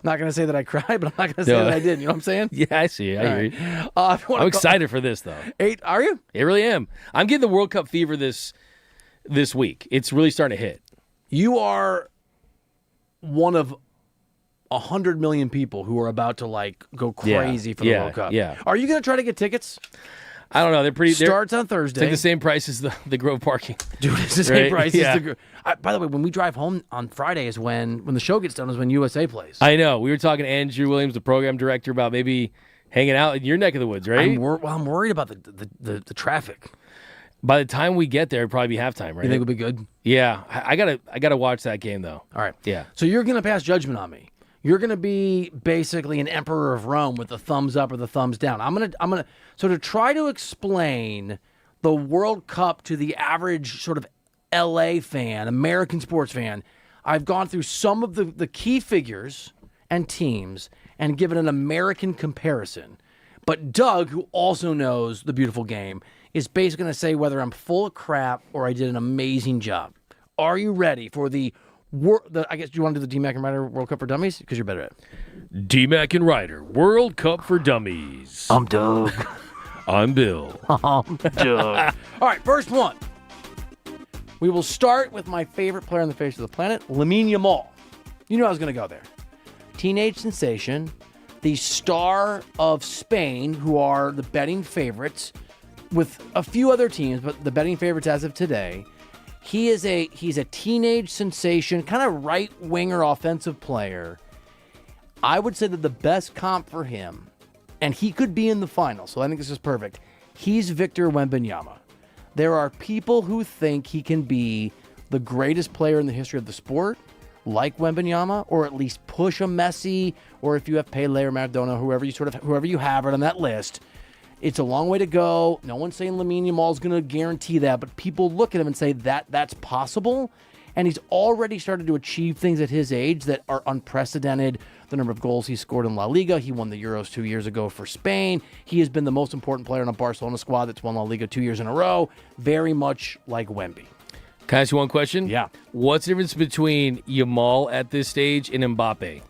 Not going to say that I cried, but I'm not going to say that I did. You know what I'm saying? Yeah, I see. I hear you. I'm excited for this, though. 8, are you? I really am. I'm getting the World Cup fever this week. It's really starting to hit. You are one of 100 million people who are about to like go crazy for the World Cup. Yeah. Are you going to try to get tickets? I don't know. They're pretty. Starts on Thursday. It's like the same price as the Grove parking. Dude, it's the same price as the Grove. By the way, when we drive home on Friday is when the show gets done is when USA plays. I know. We were talking to Andrew Williams, the program director, about maybe hanging out in your neck of the woods, right? I'm worried about the traffic. By the time we get there, it'd probably be halftime, right? You think it'll be good? Yeah. I gotta watch that game though. All right. Yeah. So you're gonna pass judgment on me. You're gonna be basically an emperor of Rome with the thumbs up or the thumbs down. I'm gonna so to try to explain the World Cup to the average sort of LA fan, American sports fan, I've gone through some of the key figures and teams and given an American comparison. But Doug, who also knows the beautiful game, is basically going to say whether I'm full of crap or I did an amazing job. Are you ready for I guess you want to do the D-Mac and Reiter World Cup for Dummies? Because you're better at it. D-Mac and Reiter World Cup for Dummies. I'm Doug. I'm Bill. I'm Doug. All right, first one. We will start with my favorite player on the face of the planet, Lamine Yamal. You knew I was going to go there. Teenage sensation, the star of Spain, who are the betting favorites, with a few other teams, but the betting favorites as of today. He's a teenage sensation, kind of right-winger offensive player. I would say that the best comp for him, and he could be in the final, so I think this is perfect, he's Victor Wembanyama. There are people who think he can be the greatest player in the history of the sport, like Wembanyama, or at least push a Messi, or if you have Pele or Maradona, whoever you have it on that list. It's a long way to go. No one's saying Lamine Yamal is going to guarantee that, but people look at him and say that's possible. And he's already started to achieve things at his age that are unprecedented. The number of goals he scored in La Liga. He won the Euros 2 years ago for Spain. He has been the most important player in a Barcelona squad that's won La Liga 2 years in a row. Very much like Wemby. Can I ask you one question? Yeah. What's the difference between Yamal at this stage and Mbappe?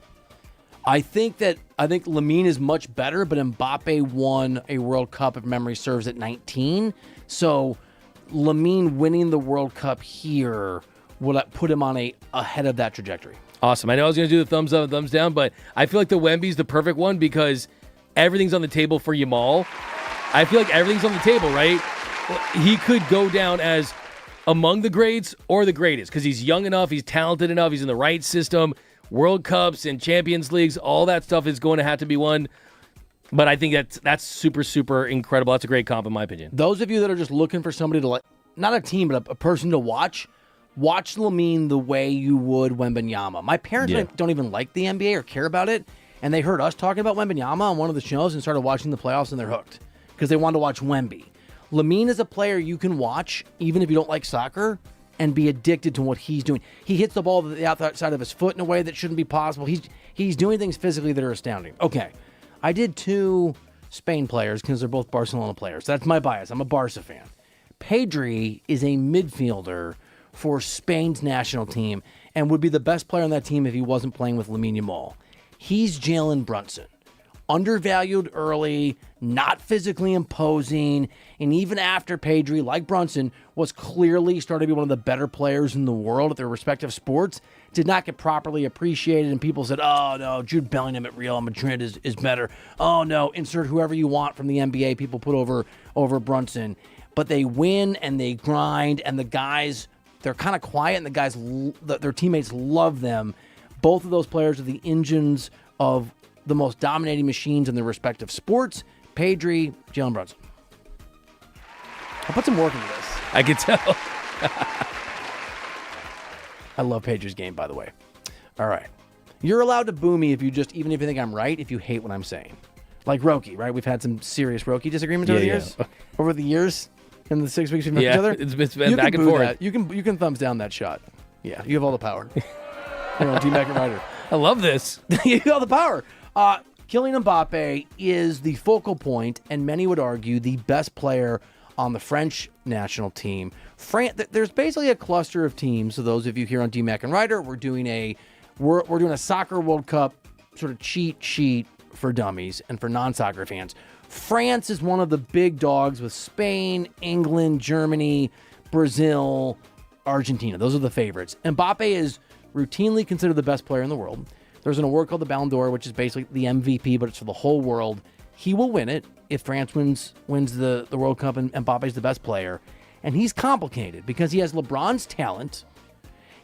I think Lamine is much better, but Mbappe won a World Cup, if memory serves, at 19. So Lamine winning the World Cup here would put him on ahead of that trajectory. Awesome. I know I was going to do the thumbs up and thumbs down, but I feel like the Wemby's the perfect one because everything's on the table for Yamal. I feel like everything's on the table, right? He could go down as among the greats or the greatest because he's young enough, he's talented enough, he's in the right system. World Cups and Champions Leagues, all that stuff is going to have to be won. But I think that's super, super incredible. That's a great comp in my opinion. Those of you that are just looking for somebody to like, not a team, but a person to watch Lamine the way you would Wembanyama. My parents don't even like the NBA or care about it, and they heard us talking about Wembanyama on one of the shows and started watching the playoffs, and they're hooked because they wanted to watch Wemby. Lamine is a player you can watch even if you don't like soccer and be addicted to what he's doing. He hits the ball to the outside of his foot in a way that shouldn't be possible. He's doing things physically that are astounding. Okay, I did 2 Spain players because they're both Barcelona players. That's my bias. I'm a Barca fan. Pedri is a midfielder for Spain's national team and would be the best player on that team if he wasn't playing with Lamine Yamal. He's Jalen Brunson. Undervalued early, not physically imposing, and even after Pedri, like Brunson, was clearly starting to be one of the better players in the world at their respective sports, did not get properly appreciated, and people said, oh no, Jude Bellingham at Real Madrid is better. Oh no, insert whoever you want from the NBA, people put over Brunson. But they win and they grind, and the guys they're kind of quiet, and the guys, their teammates love them. Both of those players are the engines of the most dominating machines in their respective sports. Pedri, Jalen Brunson. I'll put some work into this. I can tell. I love Pedri's game, by the way. All right. You're allowed to boo me even if you think I'm right, if you hate what I'm saying. Like Roki, right? We've had some serious Roki disagreements over the years. Over the years, in the 6 weeks we've known each other. It's been back and forth. That. You can thumbs down that shot. Yeah, you have all the power. You're on T-Mac and Reiter. I love this. You have all the power. Kylian Mbappe is the focal point, and many would argue the best player on the French national team. There's basically a cluster of teams. So those of you here on T-Mac and Reiter, we're doing a soccer World Cup sort of cheat sheet for dummies and for non-soccer fans. France is one of the big dogs with Spain, England, Germany, Brazil, Argentina. Those are the favorites. Mbappe is routinely considered the best player in the world. There's an award called the Ballon d'Or, which is basically the MVP, but it's for the whole world. He will win it if France wins the World Cup and Mbappe's the best player. And he's complicated because he has LeBron's talent.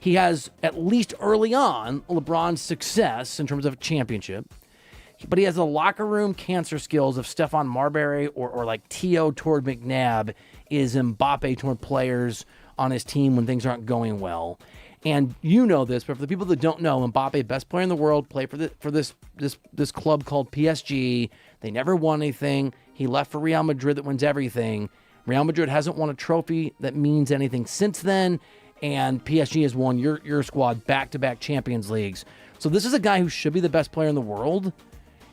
He has, at least early on, LeBron's success in terms of a championship. But he has the locker room cancer skills of Stephon Marbury or like T.O. toward McNabb is Mbappe toward players on his team when things aren't going well. And you know this, but for the people that don't know, Mbappe, best player in the world, played for this club called PSG. They never won anything. He left for Real Madrid that wins everything. Real Madrid hasn't won a trophy that means anything since then. And PSG has won your squad back-to-back Champions Leagues. So this is a guy who should be the best player in the world.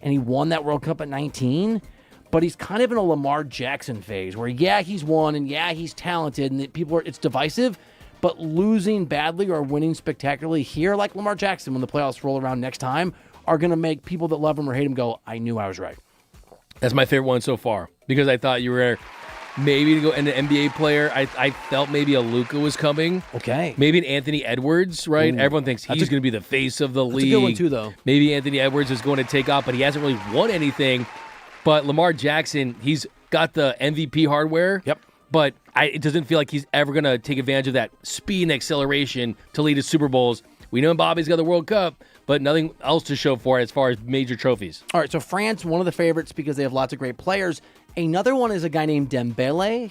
And he won that World Cup at 19. But he's kind of in a Lamar Jackson phase where, yeah, he's won and, yeah, he's talented. And it's divisive. But losing badly or winning spectacularly here, like Lamar Jackson, when the playoffs roll around next time, are going to make people that love him or hate him go, I knew I was right. That's my favorite one so far because I thought you were maybe to go into NBA player. I felt maybe a Luka was coming. Okay. Maybe an Anthony Edwards, right? Ooh. Everyone thinks he's going to be the face of the league. That's a good one too, though. Maybe Anthony Edwards is going to take off, but he hasn't really won anything. But Lamar Jackson, he's got the MVP hardware. Yep. But it doesn't feel like he's ever going to take advantage of that speed and acceleration to lead to Super Bowls. We know Bobby's got the World Cup, but nothing else to show for it as far as major trophies. All right, so France, one of the favorites because they have lots of great players. Another one is a guy named Dembele.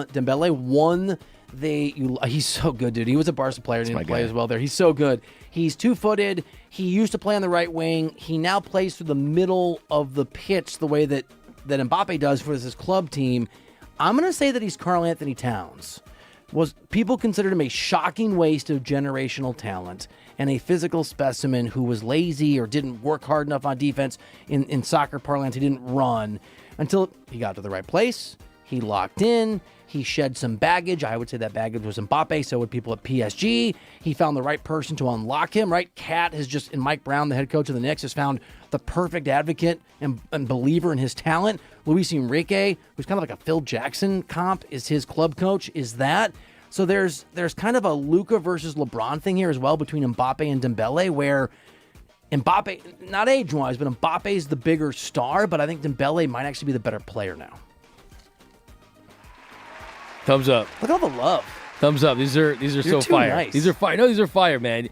Dembele won he's so good, dude. He was a Barca player and didn't play as well there. He's so good. He's two-footed. He used to play on the right wing. He now plays through the middle of the pitch the way that Mbappe does for his club team. I'm going to say that he's Karl Anthony Towns. People considered him a shocking waste of generational talent and a physical specimen who was lazy or didn't work hard enough on defense. In soccer parlance, he didn't run until he got to the right place. He locked in. He shed some baggage. I would say that baggage was Mbappe. So would people at PSG. He found the right person to unlock him, right? Kat has just, and Mike Brown, the head coach of the Knicks, has found the perfect advocate and believer in his talent. Luis Enrique, who's kind of like a Phil Jackson comp, is his club coach, is that. So there's kind of a Luka versus LeBron thing here as well between Mbappe and Dembele, where Mbappe, not age-wise, but Mbappe's the bigger star, but I think Dembele might actually be the better player now. Thumbs up. Look at all the love. Thumbs up. These are You're so too fire. nice. These are fire. No, these are fire, man.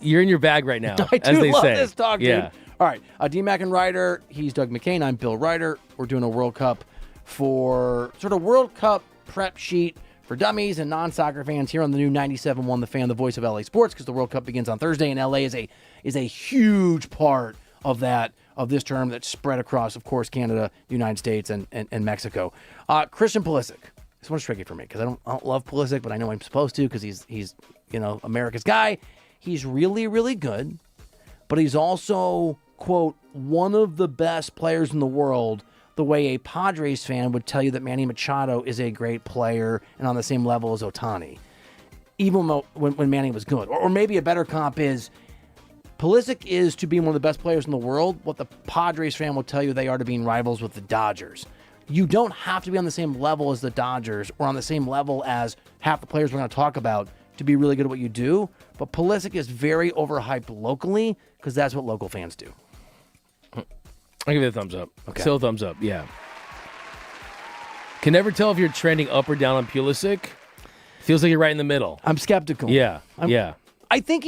You're in your bag right now, I do as they love say. this talk, yeah. dude. All right, D-Mac and Reiter. He's Doug McCain. I'm Bill Reiter. We're doing a World Cup for sort of World Cup prep sheet for dummies and non-soccer fans here on the new 97.1 The Fan, the voice of LA sports, because the World Cup begins on Thursday, and LA is a huge part of this term that's spread across, of course, Canada, the United States, and Mexico. Christian Pulisic. This one's tricky for me because I don't love Pulisic, but I know I'm supposed to because he's America's guy. He's really, really good, but he's also, quote, one of the best players in the world, the way a Padres fan would tell you that Manny Machado is a great player and on the same level as Ohtani, even when Manny was good. Or maybe a better comp is Pulisic is to being one of the best players in the world what the Padres fan will tell you they are to being rivals with the Dodgers. You don't have to be on the same level as the Dodgers or on the same level as half the players we're going to talk about to be really good at what you do. But Pulisic is very overhyped locally because that's what local fans do. I'll give it a thumbs up. Okay. Still a thumbs up, yeah. Can never tell if you're trending up or down on Pulisic. Feels like you're right in the middle. I'm skeptical. Yeah, yeah. I think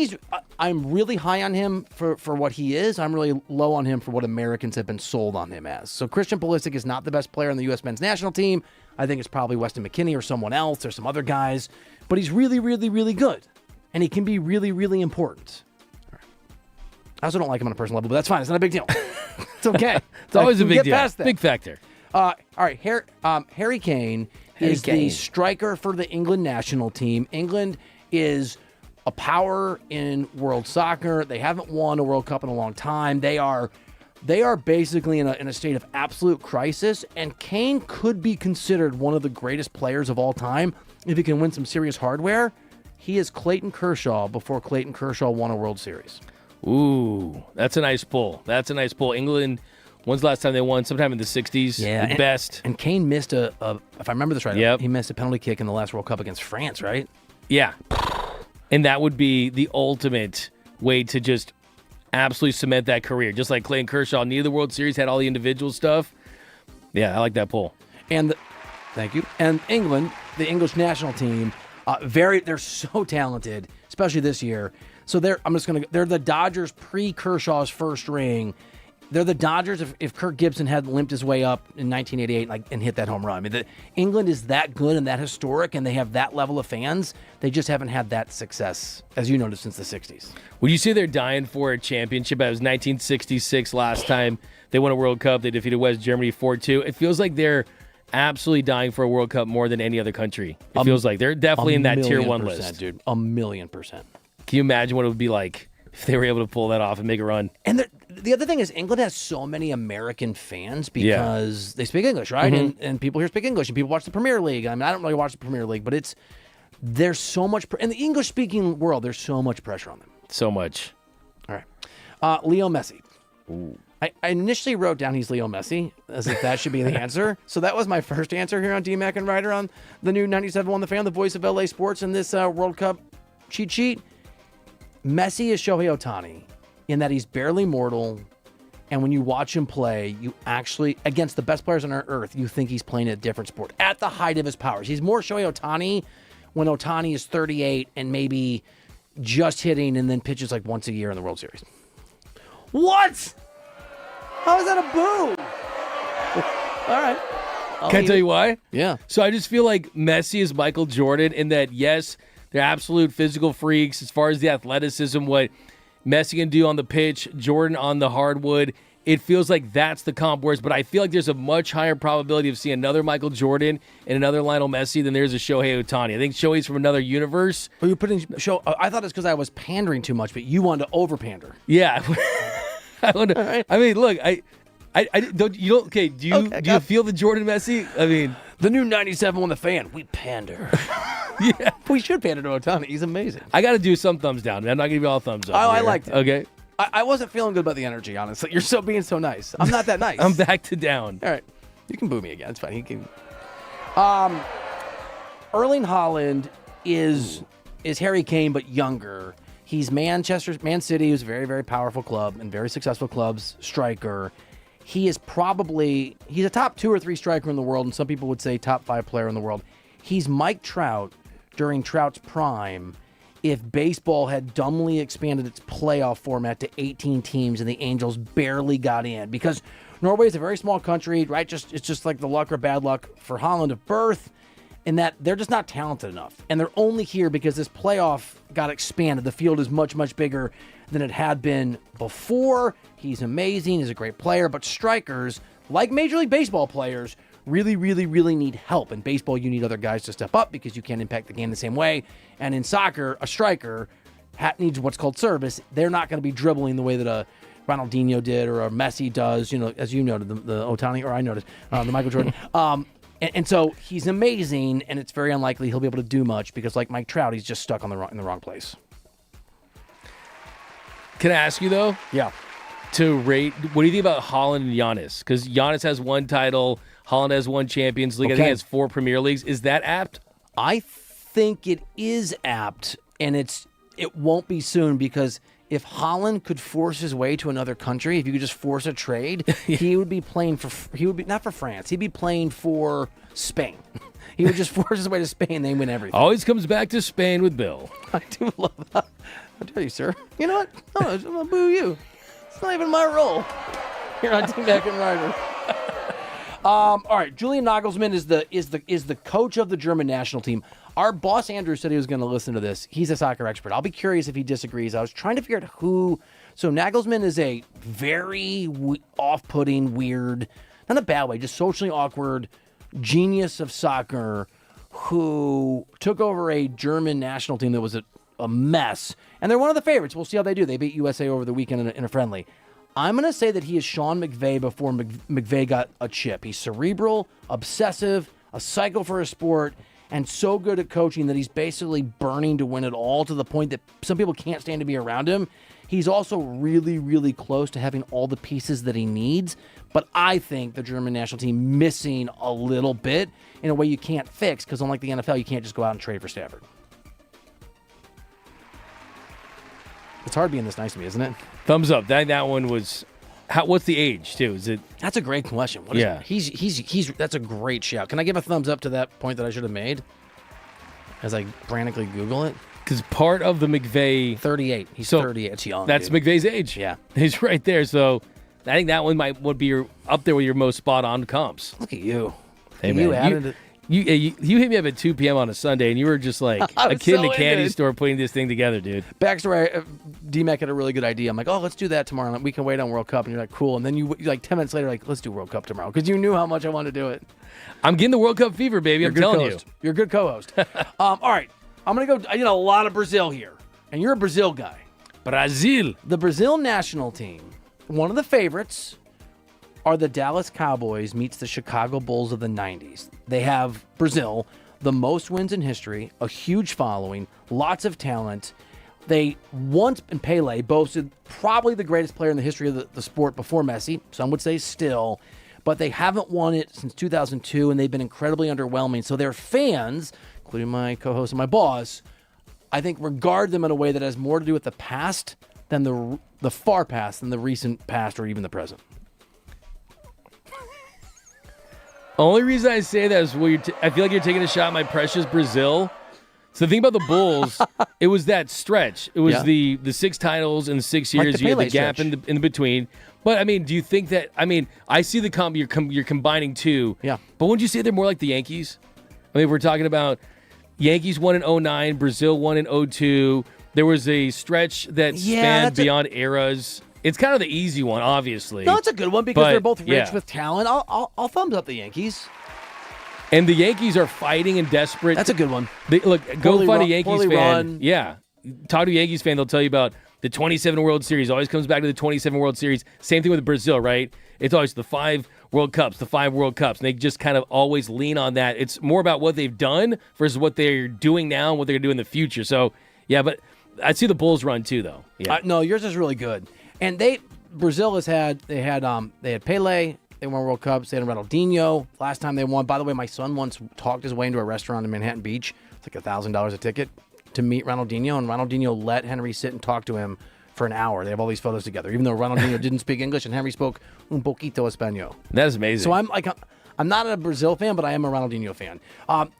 I'm really high on him for what he is. I'm really low on him for what Americans have been sold on him as. So Christian Pulisic is not the best player on the U.S. men's national team. I think it's probably Weston McKennie or someone else or some other guys. But he's really, really, really good. And he can be really, really important. I also don't like him on a personal level, but that's fine. It's not a big deal. It's okay. It's always a big deal. Past that. Big factor. All right, Harry Kane is the striker for the England national team. England is a power in world soccer. They haven't won a World Cup in a long time. They are basically in a state of absolute crisis, and Kane could be considered one of the greatest players of all time if he can win some serious hardware. He is Clayton Kershaw before Clayton Kershaw won a World Series. Ooh, that's a nice pull. England, when's the last time they won? Sometime in the 60s. Yeah. The best. And Kane missed if I remember this right, Yep. he missed a penalty kick in the last World Cup against France, right? Yeah. And that would be the ultimate way to just absolutely cement that career. Just like Clayton Kershaw, neither the World Series had all the individual stuff. Yeah, I like that pull. Thank you. And England, the English national team, they're so talented, especially this year. So they're the Dodgers pre-Kershaw's first ring. They're the Dodgers if Kirk Gibson had limped his way up in 1988 and hit that home run. I mean, England is that good and that historic, and they have that level of fans. They just haven't had that success, as you noticed, since the 60s. Would you say they're dying for a championship? It was 1966 last time they won a World Cup. They defeated West Germany 4-2. It feels like they're absolutely dying for a World Cup more than any other country. It feels like they're definitely in that tier 1 list. Dude, 1,000,000%. Can you imagine what it would be like if they were able to pull that off and make a run? And the other thing is England has so many American fans because they speak English, right? Mm-hmm. And people here speak English, and people watch the Premier League. I mean, I don't really watch the Premier League, but there's so much in the English-speaking world. There's so much pressure on them. So much. All right, Leo Messi. Ooh. I initially wrote down he's Leo Messi as if that should be the answer. So that was my first answer here on DMAC and Reiter on the new 97.1 The Fan, the voice of LA sports in this World Cup cheat sheet. Messi is Shohei Ohtani in that he's barely mortal, and when you watch him play, you actually, against the best players on our earth, you think he's playing a different sport at the height of his powers. He's more Shohei Ohtani when Ohtani is 38 and maybe just hitting and then pitches like once a year in the World Series. What? How is that a boo? All right. Can I tell you why? Yeah. So I just feel like Messi is Michael Jordan in that, yes, they're absolute physical freaks as far as the athleticism, what Messi can do on the pitch, Jordan on the hardwood. It feels like that's the comp worst, but I feel like there's a much higher probability of seeing another Michael Jordan and another Lionel Messi than there's a Shohei Ohtani. I think Shohei's from another universe. Are you putting I thought it's because I was pandering too much, but you wanted to over-pander. Yeah. I mean, look, do you feel the Jordan Messi? I mean, the new 97.1 The Fan, we pander. Yeah, we should pander to Ohtani. He's amazing. I got to do some thumbs down, man. I'm not gonna give you all thumbs up. Oh, I liked it. Okay. I wasn't feeling good about the energy, honestly. You're being so nice. I'm not that nice. I'm back to down. All right, you can boo me again. It's fine. He can. Erling Haaland is Harry Kane but younger. He's Man City, who's a very, very powerful club and very successful club's striker. He's a top 2 or 3 striker in the world, and some people would say top 5 player in the world. He's Mike Trout during Trout's prime if baseball had dumbly expanded its playoff format to 18 teams and the Angels barely got in. Because Norway is a very small country, right? It's just like the luck or bad luck for Haaland of birth, in that they're just not talented enough. And they're only here because this playoff got expanded. The field is much, much bigger than it had been before. He's amazing. He's a great player. But strikers, like Major League Baseball players, really, really, really need help. In baseball, you need other guys to step up because you can't impact the game the same way. And in soccer, a striker needs what's called service. They're not going to be dribbling the way that a Ronaldinho did or a Messi does, as you noted, the Ohtani, or I noticed, the Michael Jordan. And so he's amazing, and it's very unlikely he'll be able to do much because, like Mike Trout, he's just stuck in the wrong place. Can I ask you, though? Yeah. To rate, what do you think about Haaland and Giannis? Because Giannis has 1 title, Haaland has 1 Champions League. Okay. I think he has 4 Premier Leagues. Is that apt? I think it is apt, and it won't be soon because if Holland could force his way to another country, if you could just force a trade, he would be playing not for France. He'd be playing for Spain. He would just force his way to Spain. They win everything. Always comes back to Spain with Bill. I do love that. How dare you, sir? You know what? I'm gonna boo you. It's not even my role. Here on Team Mac and Reiter. All right, Julian Nagelsmann is the coach of the German national team. Our boss Andrew said he was going to listen to this. He's a soccer expert. I'll be curious if he disagrees. I was trying to figure out who. So Nagelsmann is a very off-putting, weird, not in a bad way, just socially awkward genius of soccer who took over a German national team that was a mess. And they're one of the favorites. We'll see how they do. They beat USA over the weekend in a friendly. I'm going to say that he is Sean McVay before McVay got a chip. He's cerebral, obsessive, a psycho for a sport, and so good at coaching that he's basically burning to win it all to the point that some people can't stand to be around him. He's also really, really close to having all the pieces that he needs. But I think the German national team missing a little bit in a way you can't fix because unlike the NFL, you can't just go out and trade for Stafford. It's hard being this nice to me, isn't it? Thumbs up. That one was. What's the age too? Is it? That's a great question. Yeah, he's. That's a great shout. Can I give a thumbs up to that point that I should have made? As I frantically Google it, because part of the McVay 38. He's 38. It's young. That's dude. McVay's age. Yeah, he's right there. So I think that one would be up there with your most spot on comps. Look at you. Hey, you man, added it. You hit me up at 2 p.m. on a Sunday, and you were just like a kid in a candy store putting this thing together, dude. Backstory, D-Mac had a really good idea. I'm like, oh, let's do that tomorrow. We can wait on World Cup. And you're like, cool. And then you like 10 minutes later, like, let's do World Cup tomorrow. Because you knew how much I wanted to do it. I'm getting the World Cup fever, baby. I'm telling you. You're a good co-host. All right. I'm going to go. I did a lot of Brazil here. And you're a Brazil guy. Brazil. The Brazil national team, one of the favorites, are the Dallas Cowboys meets the Chicago Bulls of the 90s. They have, Brazil, the most wins in history, a huge following, lots of talent. They once, and Pele, boasted probably the greatest player in the history of the sport before Messi. Some would say still. But they haven't won it since 2002, and they've been incredibly underwhelming. So their fans, including my co-host and my boss, I think regard them in a way that has more to do with the past than the far past than the recent past or even the present. Only reason I say that is I feel like you're taking a shot at my precious Brazil. So the thing about the Bulls, it was that stretch. It was the 6 titles in 6 years. Like you had the Pele gap in the between. But I mean, do you think that? I mean, I see the you're combining two. Yeah. But wouldn't you say they're more like the Yankees? I mean, we're talking about Yankees won in 2009, Brazil won in 2002. There was a stretch that spanned beyond eras. It's kind of the easy one, obviously. No, it's a good one because they're both rich with talent. I'll thumbs up the Yankees. And the Yankees are fighting and desperate. That's a good one. Go find a Yankees fan. Yeah. Talk to a Yankees fan. They'll tell you about the 27 World Series. Always comes back to the 27 World Series. Same thing with Brazil, right? It's always the 5 World Cups, the 5 World Cups. And they just kind of always lean on that. It's more about what they've done versus what they're doing now and what they're going to do in the future. So, yeah, but I see the Bulls run too, though. Yeah. No, yours is really good. And Brazil had Pele. They won World Cups. They had Ronaldinho. Last time they won. By the way, my son once talked his way into a restaurant in Manhattan Beach. It's like $1,000 a ticket to meet Ronaldinho, and Ronaldinho let Henry sit and talk to him for an hour. They have all these photos together, even though Ronaldinho didn't speak English, and Henry spoke un poquito español. That's amazing. So I'm not a Brazil fan, but I am a Ronaldinho fan.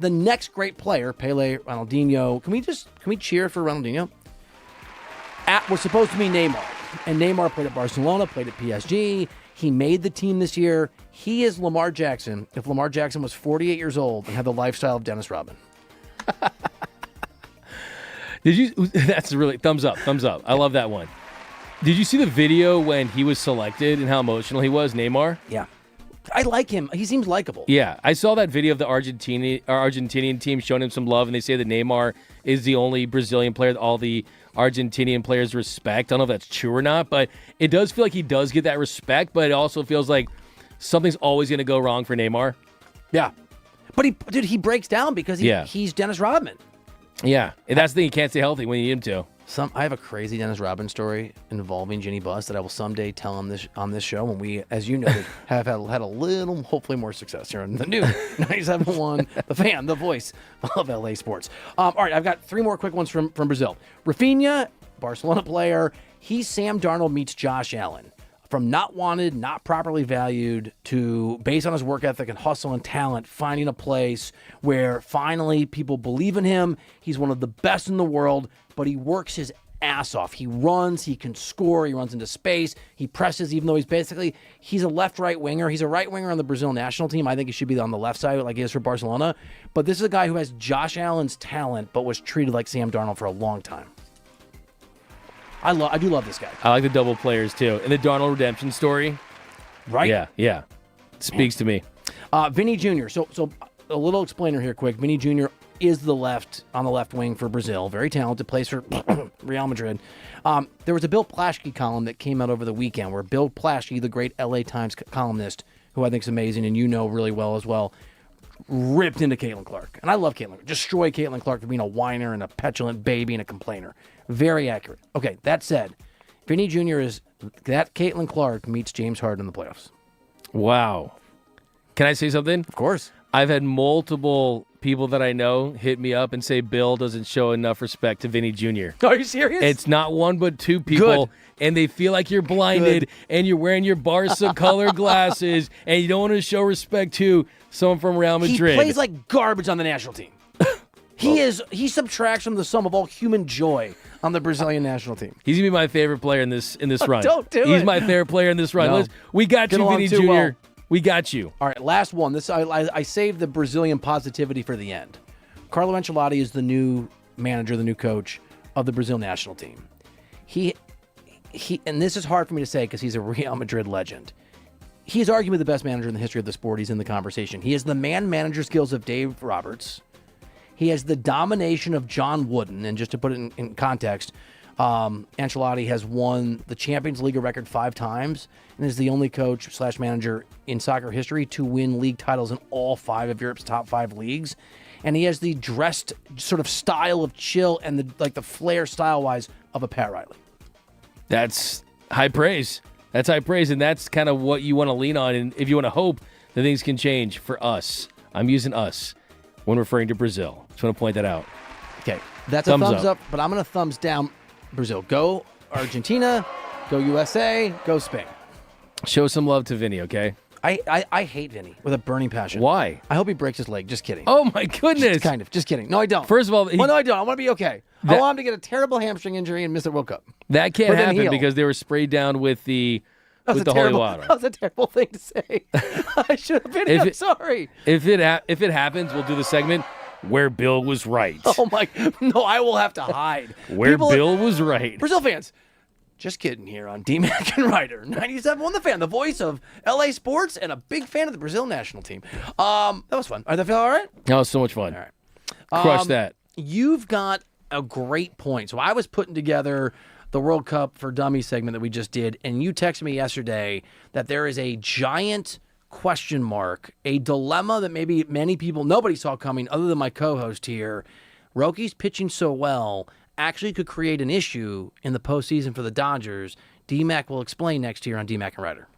The next great player, Pele, Ronaldinho. Can we cheer for Ronaldinho? We're supposed to be Neymar. And Neymar played at Barcelona, played at PSG. He made the team this year. He is Lamar Jackson if Lamar Jackson was 48 years old and had the lifestyle of Dennis Rodman. That's really thumbs up. I love that one. Did you see the video when he was selected and how emotional he was, Neymar? Yeah. I like him. He seems likable. Yeah. I saw that video of the Argentinian team showing him some love, and they say that Neymar is the only Brazilian player that all the Argentinian players respect. I don't know if that's true or not, but it does feel like he does get that respect, but it also feels like something's always going to go wrong for Neymar. Yeah. But he breaks down because he's Dennis Rodman. Yeah. And that's the thing, he can't stay healthy when you need him to. I have a crazy Dennis Rodman story involving Ginny Buss that I will someday tell on this show when we, as you noted, have had a little, hopefully more success here on the new 97.1, the fan, the voice of LA sports. All right, I've got 3 more quick ones from Brazil. Rafinha, Barcelona player. He's Sam Darnold meets Josh Allen. From not wanted, not properly valued, to based on his work ethic and hustle and talent, finding a place where finally people believe in him. He's one of the best in the world, but he works his ass off. He runs, he can score, he runs into space, he presses, even though he's a left-right winger. He's a right winger on the Brazil national team. I think he should be on the left side like he is for Barcelona. But this is a guy who has Josh Allen's talent, but was treated like Sam Darnold for a long time. I do love this guy. I like the double players too. And the Darnold redemption story. Right? Yeah. Speaks to me. Vinny Jr. So a little explainer here quick. Vinny Jr. is on the left wing for Brazil. Very talented, plays for Real Madrid. There was a Bill Plaschke column that came out over the weekend where Bill Plaschke, the great LA Times columnist, who I think is amazing and you know really well as well, ripped into Caitlin Clark. And I love Caitlin. Destroy Caitlin Clark for being a whiner and a petulant baby and a complainer. Very accurate. Okay, that said, Vinny Jr. is that Caitlin Clark meets James Harden in the playoffs. Wow. Can I say something? Of course. I've had multiple people that I know hit me up and say Bill doesn't show enough respect to Vinny Jr. Are you serious? It's not one but two people. Good. And they feel like you're blinded and you're wearing your Barca color glasses and you don't want to show respect to someone from Real Madrid. He plays like garbage on the national team. He subtracts from the sum of all human joy on the Brazilian national team. He's gonna be my favorite player in this run. Don't do it. He's my favorite player in this run. No. We got Get you, along Vinny too Jr. well. We got you. All right, last one. This I saved the Brazilian positivity for the end. Carlo Ancelotti is the new manager, the new coach of the Brazil national team. He and this is hard for me to say because he's a Real Madrid legend. He's arguably the best manager in the history of the sport. He's in the conversation. He has the man-manager skills of Dave Roberts. He has the domination of John Wooden. And just to put it in context, Ancelotti has won the Champions League a record 5 times and is the only coach / manager in soccer history to win league titles in all 5 of Europe's top 5 leagues. And he has the dressed sort of style of chill and the flair style-wise of a Pat Riley. That's high praise. That's high praise, and that's kind of what you want to lean on. And if you want to hope that things can change for us, I'm using us when referring to Brazil. Just want to point that out. Okay, that's a thumbs up, but I'm going to thumbs down Brazil. Go Argentina, go USA, go Spain. Show some love to Vinny, okay? I hate Vinny with a burning passion. Why? I hope he breaks his leg. Just kidding. Oh, my goodness. Just kidding. No, I don't. First of all, no, I don't. I want to be okay. I want him to get a terrible hamstring injury and miss the World Cup. That can't happen because they were sprayed down with the holy water. That was a terrible thing to say. I should have been. I'm sorry. If it happens, we'll do the segment where Bill was right. Oh my! No, I will have to hide. Where Bill was right. Brazil fans. Just kidding here on D-Mac and Reiter. 97.1 The Fan, the voice of LA sports and a big fan of the Brazil national team. That was fun. Are they feel all right? That was so much fun. All right. Crush that. You've got a great point. So I was putting together the World Cup for Dummies segment that we just did, and you texted me yesterday that there is a giant question mark, a dilemma that maybe nobody saw coming other than my co-host here. Rocky's pitching so well actually could create an issue in the postseason for the Dodgers. D-Mac will explain next year on D-Mac and Reiter.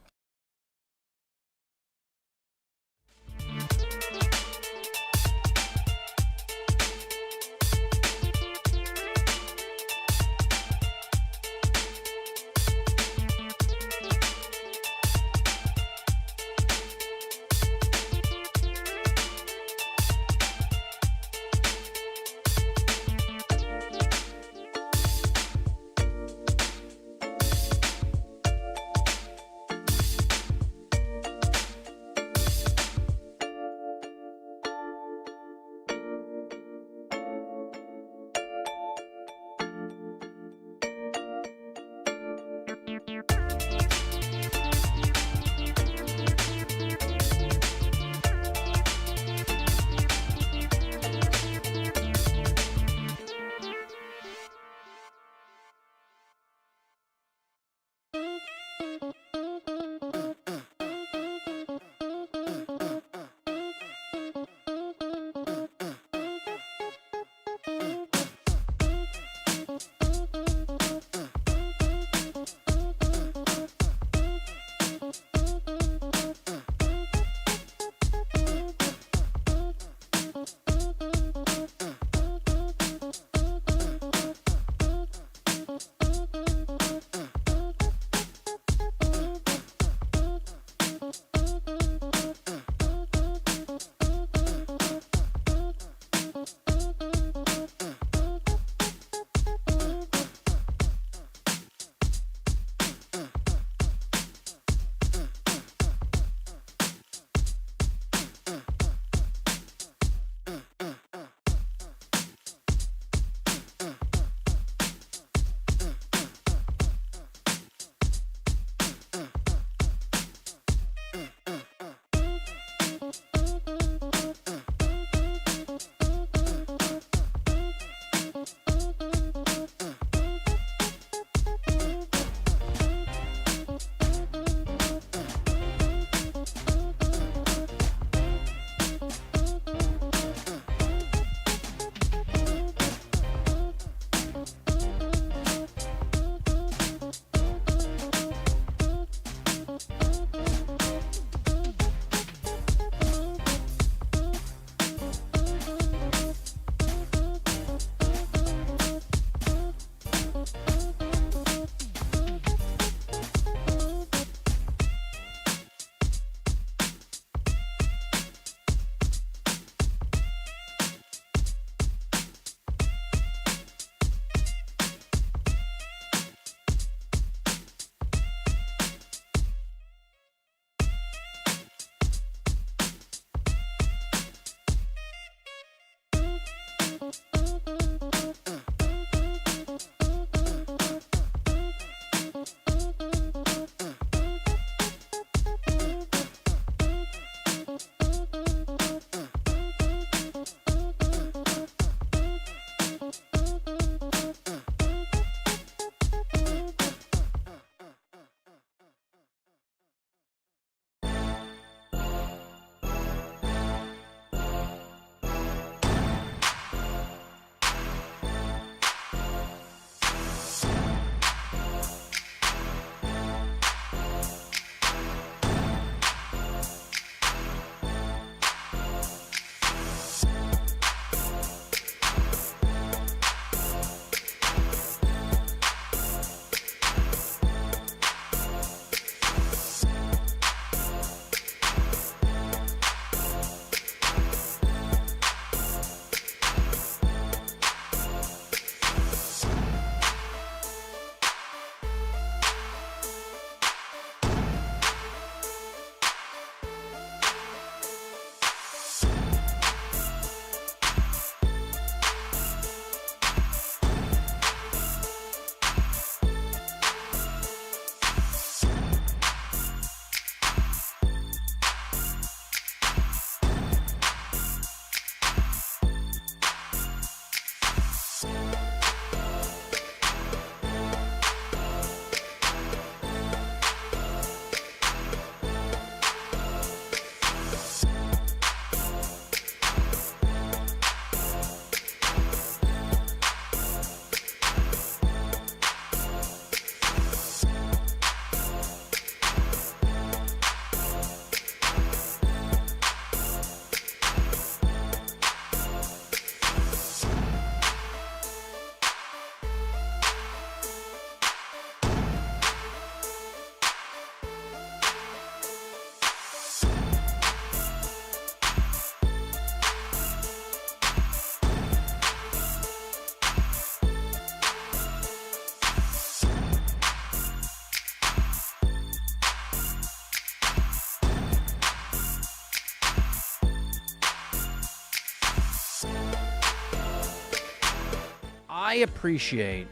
I appreciate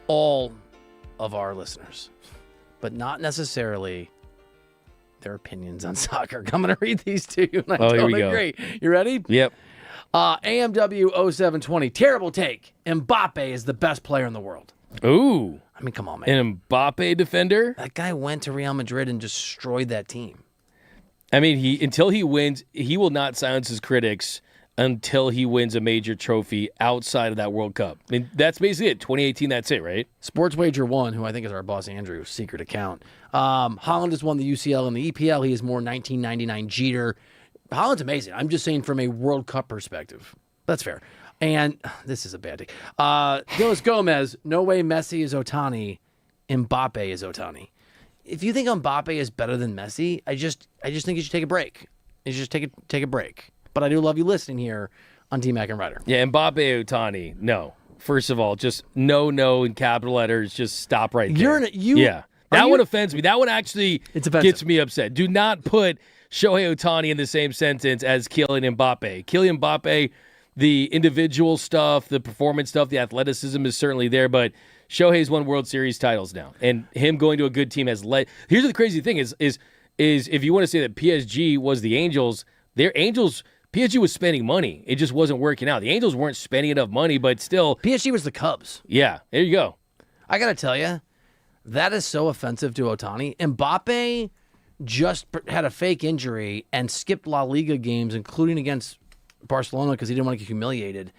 all of our listeners, but not necessarily their opinions on soccer. I'm going to read these to you, and I don't agree. You ready? Yep. AMW 0720, terrible take. Mbappe is the best player in the world. Ooh. I mean, come on, man. An Mbappe defender? That guy went to Real Madrid and destroyed that team. I mean, until he wins, he will not silence his critics until he wins a major trophy outside of that World Cup. I mean, that's basically it. 2018, that's it, right? Sports Wager 1, who I think is our boss Andrew's secret account. Holland has won the UCL and the EPL. He is more 1999 Jeter. Holland's amazing. I'm just saying from a World Cup perspective. That's fair. And this is a bad take. Gilles Gomez, no way Messi is Otani. Mbappe is Otani. If you think Mbappe is better than Messi, I just think you should take a break. You should just take a break. But I do love you listening here on D-Mac and Reiter. Yeah, Mbappe, Otani, no. First of all, just no in capital letters. Just stop right there. That one offends me. That one actually gets me upset. Do not put Shohei Otani in the same sentence as Kylian Mbappe. Kylian Mbappe, the individual stuff, the performance stuff, the athleticism is certainly there, but Shohei's won World Series titles now, and him going to a good team has led. Here's the crazy thing: is if you want to say that PSG was the Angels, PSG was spending money. It just wasn't working out. The Angels weren't spending enough money, but still, PSG was the Cubs. Yeah, there you go. I got to tell you, that is so offensive to Otani. Mbappe just had a fake injury and skipped La Liga games, including against Barcelona, because he didn't want to get humiliated,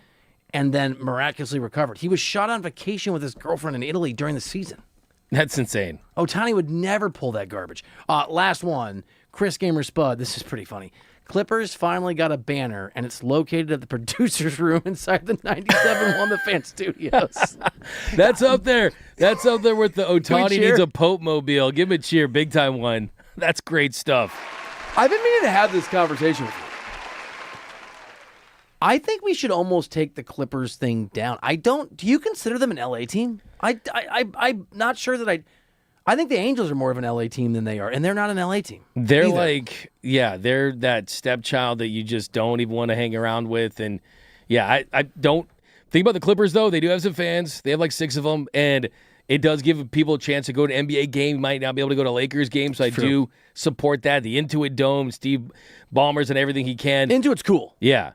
and then miraculously recovered. He was shot on vacation with his girlfriend in Italy during the season. That's insane. Otani would never pull that garbage. Last one, Chris Gamer Spud. This is pretty funny. Clippers finally got a banner, and it's located at the producer's room inside the 97-1 The Fan Studios. That's up there. That's up there with the Otani needs a Pope mobile. Give him a cheer. Big time one. That's great stuff. I've been meaning to have this conversation with you. I think we should almost take the Clippers thing down. Do you consider them an LA team? I'm not sure that I think the Angels are more of an LA team than they are, and they're not an LA team. They're either. They're that stepchild that you just don't even want to hang around with. And yeah, I don't think about the Clippers, though. They do have some fans. They have like 6 of them, and it does give people a chance to go to an NBA game. You might not be able to go to Lakers games, so I do support that. The Intuit Dome, Steve Ballmer's and everything he can. Intuit's cool. Yeah.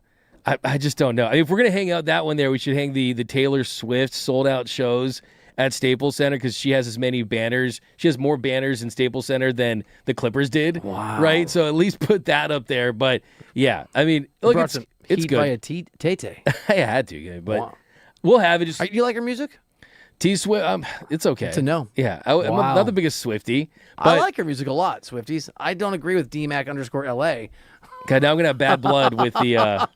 I just don't know. I mean, if we're going to hang out that one there, we should hang the Taylor Swift sold-out shows at Staples Center because she has as many banners. She has more banners in Staples Center than the Clippers did. Wow. Right? So at least put that up there. But, yeah, I mean, look, it's good. By a Tay-Tay. I had to, but we'll have it. Do you like her music? T-Swift, it's okay. It's a no. Yeah, I'm not the biggest Swiftie. But I like her music a lot, Swifties. I don't agree with DMAC_LA. Okay, now I'm going to have bad blood with the...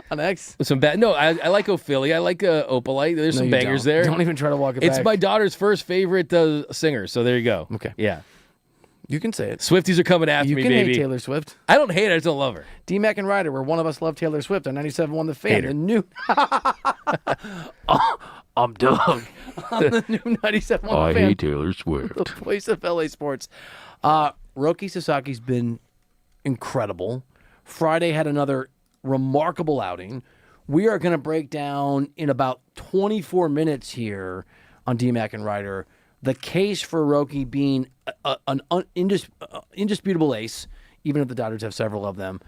On X? Some bad. No, I like Ophelia. I like Opalite. There's some bangers there. Don't even try to walk it back. It's my daughter's first favorite singer, so there you go. Okay. Yeah. You can say it. Swifties are coming after me, baby. You can hate Taylor Swift. I don't hate her. I just don't love her. D-Mac and Reiter, where one of us loved Taylor Swift on 97.1 The Fan. Hate her. The new... I'm Doug. On the new 97.1 The Fan. I hate Taylor Swift. The voice of LA sports. Roki Sasaki's been incredible. Friday had another remarkable outing. We are going to break down in about 24 minutes here on DMAC and Reiter the case for Roki being an indisputable ace, even if the Dodgers have several of them.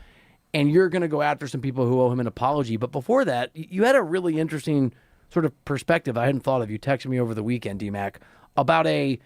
And you're going to go after some people who owe him an apology. But before that, you had a really interesting sort of perspective I hadn't thought of. You texted me over the weekend, DMAC, about I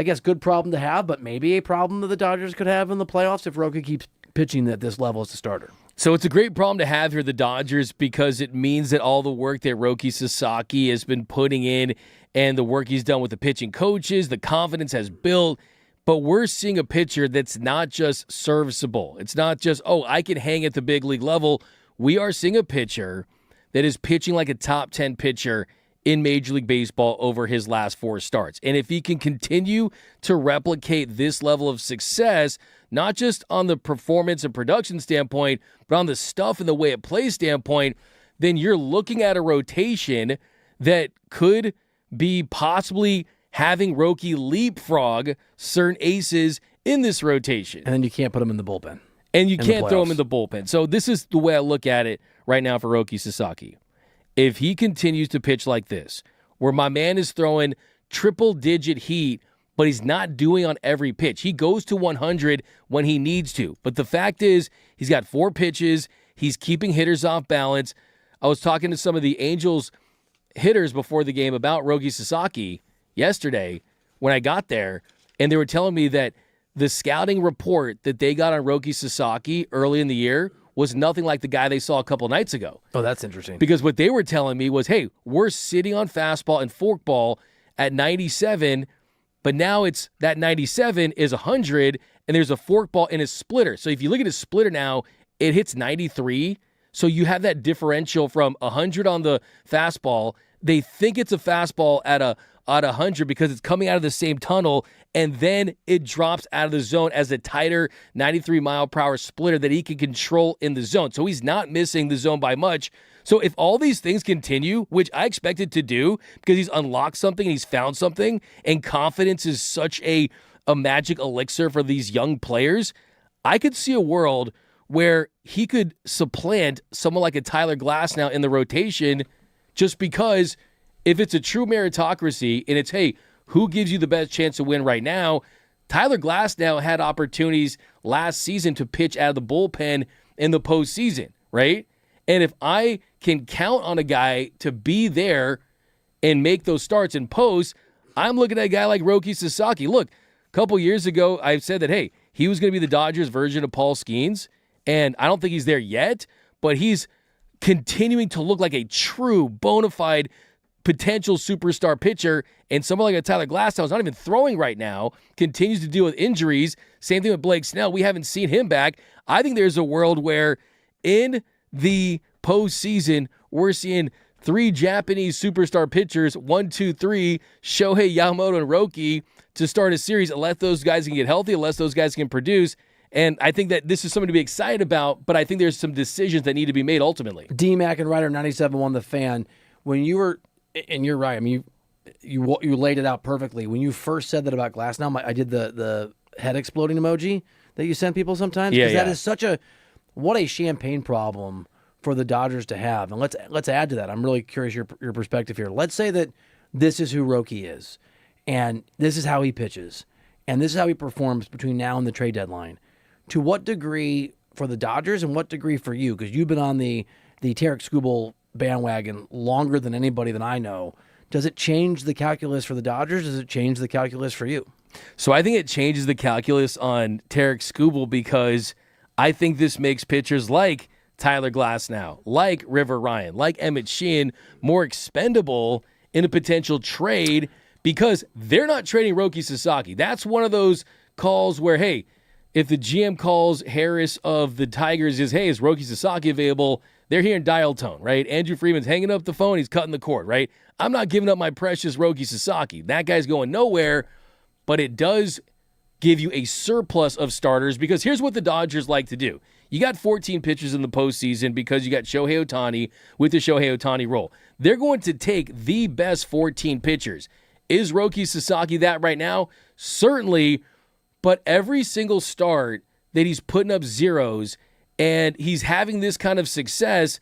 guess, good problem to have, but maybe a problem that the Dodgers could have in the playoffs if Roki keeps pitching at this level as a starter. So it's a great problem to have here, the Dodgers, because it means that all the work that Roki Sasaki has been putting in and the work he's done with the pitching coaches, the confidence has built. But we're seeing a pitcher that's not just serviceable. It's not just, I can hang at the big league level. We are seeing a pitcher that is pitching like a top 10 pitcher in Major League Baseball over his last 4 starts. And if he can continue to replicate this level of success, not just on the performance and production standpoint, but on the stuff and the way it plays standpoint, then you're looking at a rotation that could be possibly having Roki leapfrog certain aces in this rotation. And then you can't put him in the bullpen. And you can't throw him in the bullpen. So this is the way I look at it right now for Roki Sasaki. if he continues to pitch like this, where my man is throwing triple-digit heat, but he's not doing on every pitch. He goes to 100 when he needs to. But the fact is, he's got 4 pitches. He's keeping hitters off balance. I was talking to some of the Angels hitters before the game about Roki Sasaki yesterday when I got there, and they were telling me that the scouting report that they got on Roki Sasaki early in the year was nothing like the guy they saw a couple nights ago. Oh, that's interesting. Because what they were telling me was, hey, we're sitting on fastball and forkball at 97, but now it's that 97 is 100, and there's a forkball in his splitter. So if you look at his splitter now, it hits 93. So you have that differential from 100 on the fastball. They think it's a fastball at 100 because it's coming out of the same tunnel, and then it drops out of the zone as a tighter 93-mile-per-hour splitter that he can control in the zone. So he's not missing the zone by much. So if all these things continue, which I expect it to do because he's unlocked something and he's found something, and confidence is such a magic elixir for these young players, I could see a world where he could supplant someone like a Tyler Glasnow in the rotation just because if it's a true meritocracy and it's, hey, who gives you the best chance to win right now? Tyler Glasnow had opportunities last season to pitch out of the bullpen in the postseason, right? And if I can count on a guy to be there and make those starts in post, I'm looking at a guy like Roki Sasaki. Look, a couple years ago, I said that, hey, he was going to be the Dodgers' version of Paul Skeens, and I don't think he's there yet, but he's continuing to look like a true, bona fide potential superstar pitcher, and someone like a Tyler Glasnow is not even throwing right now, continues to deal with injuries. Same thing with Blake Snell. We haven't seen him back. I think there's a world where in the postseason, we're seeing 3 Japanese superstar pitchers, 1, 2, 3, Shohei, Yamamoto, and Roki, to start a series, unless those guys can get healthy, unless those guys can produce. And I think that this is something to be excited about, but I think there's some decisions that need to be made ultimately. D-Mac and Reiter 97.1 The Fan, when you were, and you're right, I mean, you laid it out perfectly. When you first said that about Glasnow, I did the head exploding emoji that you send people sometimes. Because that is such what a champagne problem for the Dodgers to have. And let's add to that. I'm really curious your perspective here. Let's say that this is who Roki is, and this is how he pitches, and this is how he performs between now and the trade deadline. To what degree for the Dodgers and what degree for you? Because you've been on the Tarek Skubal bandwagon longer than anybody that I know. Does it change the calculus for the Dodgers? Does it change the calculus for you? So I think it changes the calculus on Tarek Skubal because I think this makes pitchers like Tyler Glasnow, like River Ryan, like Emmett Sheehan more expendable in a potential trade because they're not trading Roki Sasaki. That's one of those calls where, hey, if the GM calls Harris of the Tigers is, hey, is Roki Sasaki available? They're hearing dial tone, right? Andrew Freeman's hanging up the phone. He's cutting the cord, right? I'm not giving up my precious Roki Sasaki. That guy's going nowhere, but it does give you a surplus of starters because here's what the Dodgers like to do. You got 14 pitchers in the postseason because you got Shohei Ohtani with the Shohei Ohtani role. They're going to take the best 14 pitchers. Is Roki Sasaki that right now? Certainly, but every single start that he's putting up zeros and he's having this kind of success,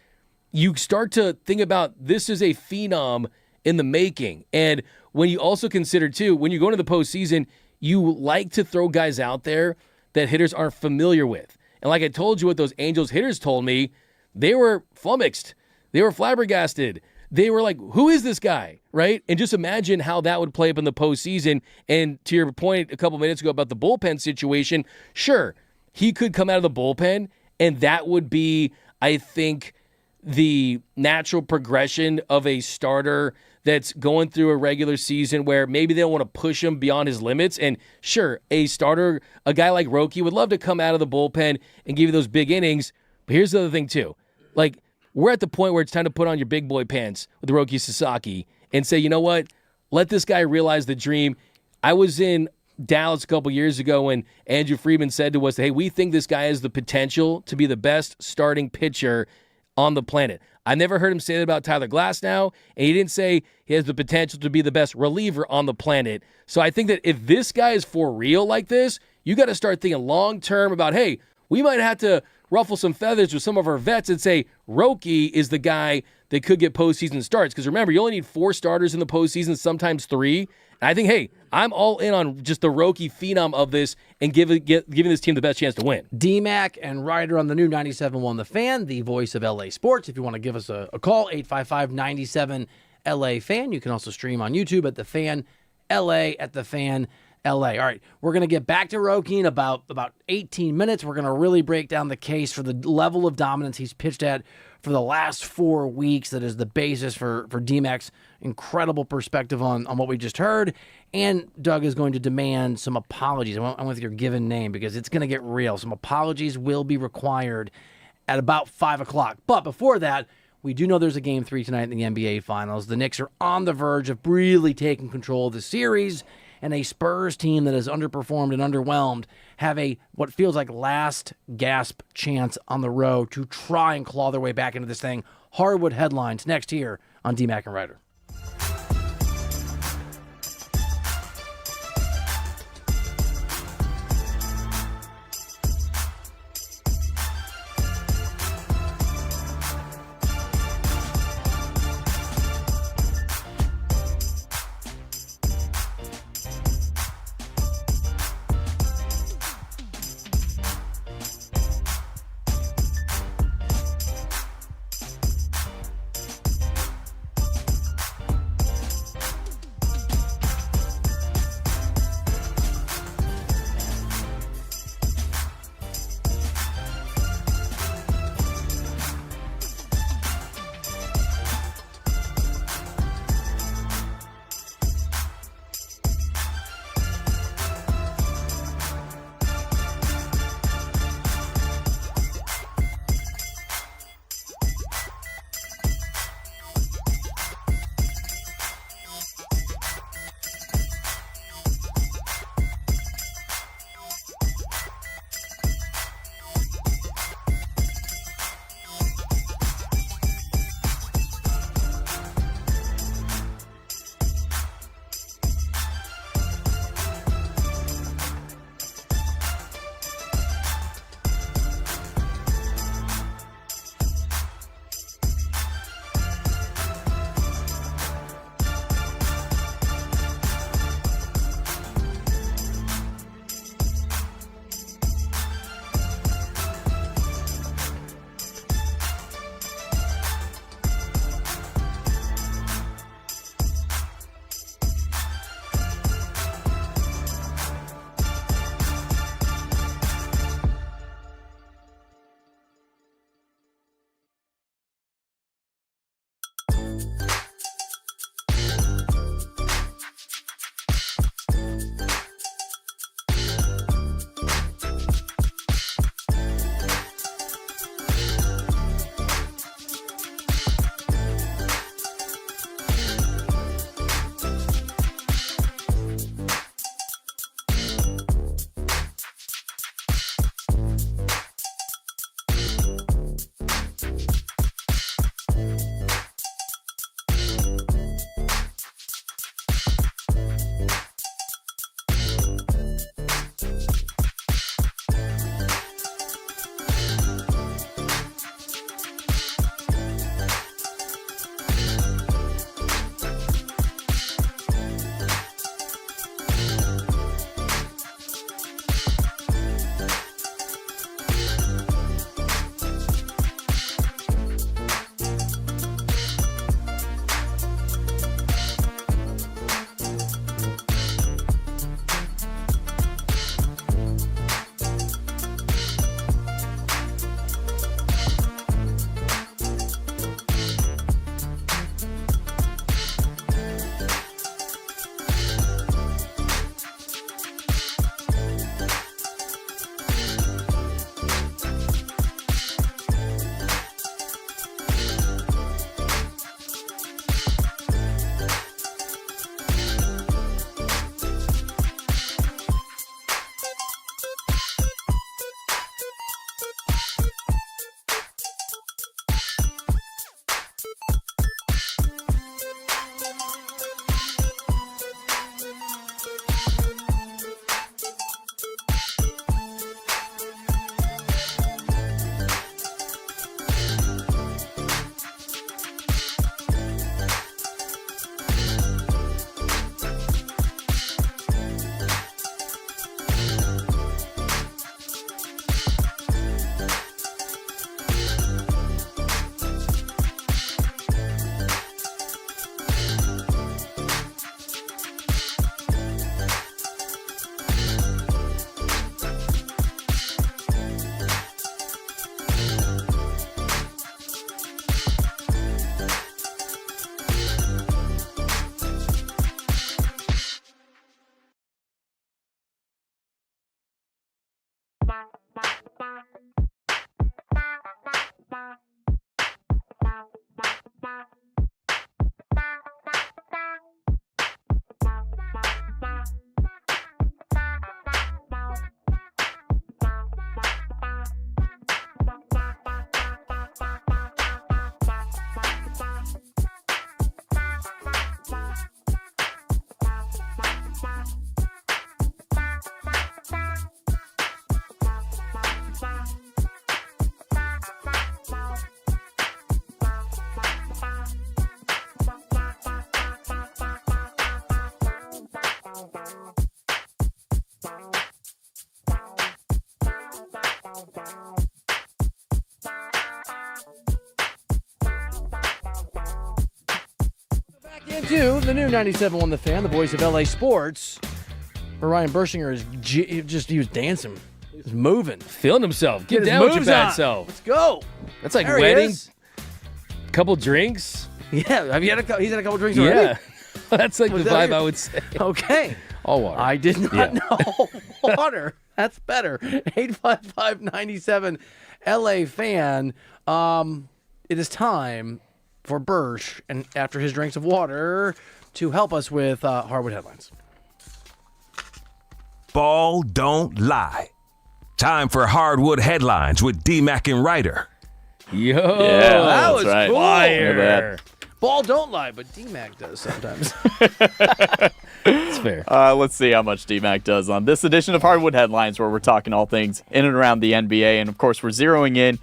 you start to think about this is a phenom in the making. And when you also consider, too, when you go into the postseason, you like to throw guys out there that hitters aren't familiar with. And like I told you what those Angels hitters told me, they were flummoxed. They were flabbergasted. They were like, who is this guy, right? And just imagine how that would play up in the postseason. And to your point a couple minutes ago about the bullpen situation, sure, he could come out of the bullpen, and that would be, I think, the natural progression of a starter that's going through a regular season where maybe they don't want to push him beyond his limits. And sure, a starter, a guy like Roki would love to come out of the bullpen and give you those big innings. But here's the other thing, too. Like, we're at the point where it's time to put on your big boy pants with Roki Sasaki and say, you know what? Let this guy realize the dream. I was in Dallas a couple years ago when Andrew Freeman said to us, hey, we think this guy has the potential to be the best starting pitcher on the planet. I never heard him say that about Tyler Glasnow, and he didn't say he has the potential to be the best reliever on the planet. So I think that if this guy is for real like this, you got to start thinking long-term about, hey, we might have to ruffle some feathers with some of our vets and say Roki is the guy that could get postseason starts. Because remember, you only need 4 starters in the postseason, sometimes 3. And I think, hey, I'm all in on just the rookie phenom of this and giving this team the best chance to win. D-Mac and Reiter on the new 97.1 The Fan, the voice of LA Sports. If you want to give us a call, 855-97-LA-FAN. You can also stream on YouTube at The Fan LA, at The Fan LA. All right, we're going to get back to Roki in about 18 minutes. We're going to really break down the case for the level of dominance he's pitched at for the last 4 weeks. That is the basis for D-Mac's incredible perspective on what we just heard. And Doug is going to demand some apologies. I'm with your given name because it's going to get real. Some apologies will be required at about 5 o'clock. But before that, we do know there's a Game 3 tonight in the NBA Finals. The Knicks are on the verge of really taking control of the series, and a Spurs team that has underperformed and underwhelmed have a what feels like last gasp chance on the road to try and claw their way back into this thing. Hardwood headlines next here on D-Mac and Reiter. Game 2, the new 97.1 The Fan, the voice of LA Sports. Where Ryan Bershinger is he was dancing. He was moving. Feeling himself. Get his down with your moves bad on. self. Let's go. That's like There he wedding. is. Couple drinks. Yeah, have you had he's had a couple drinks already? Yeah. That's like Was the that vibe your- I would say. Okay. All water. I did not Yeah. know. Water. That's better. 855-97 LA Fan. It is time for Bersh, and after his drinks of water, to help us with Hardwood Headlines. Ball don't lie. Time for Hardwood Headlines with D-Mac and Reiter. Yo, Yeah, that was right. cool. fire. Ball don't lie, but D-Mac does sometimes. It's fair. Let's see how much D-Mac does on this edition of Hardwood Headlines, where we're talking all things in and around the NBA. And, of course, we're zeroing in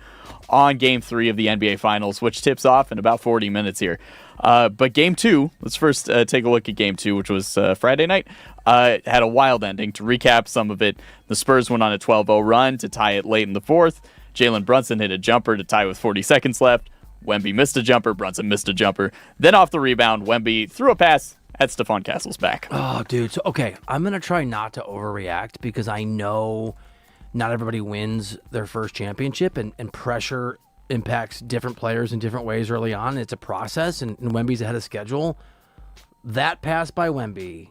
on Game 3 of the NBA Finals, which tips off in about 40 minutes here. But Game 2, let's first take a look at Game 2, which was Friday night. Had a wild ending. To recap some of it, the Spurs went on a 12-0 run to tie it late in the fourth. Jalen Brunson hit a jumper to tie with 40 seconds left. Wemby missed a jumper. Brunson missed a jumper. Then off the rebound, Wemby threw a pass at Stephon Castle's back. Oh, dude. So, okay, I'm going to try not to overreact because I know not everybody wins their first championship, and pressure impacts different players in different ways early on. It's a process, and Wemby's ahead of schedule. That pass by Wemby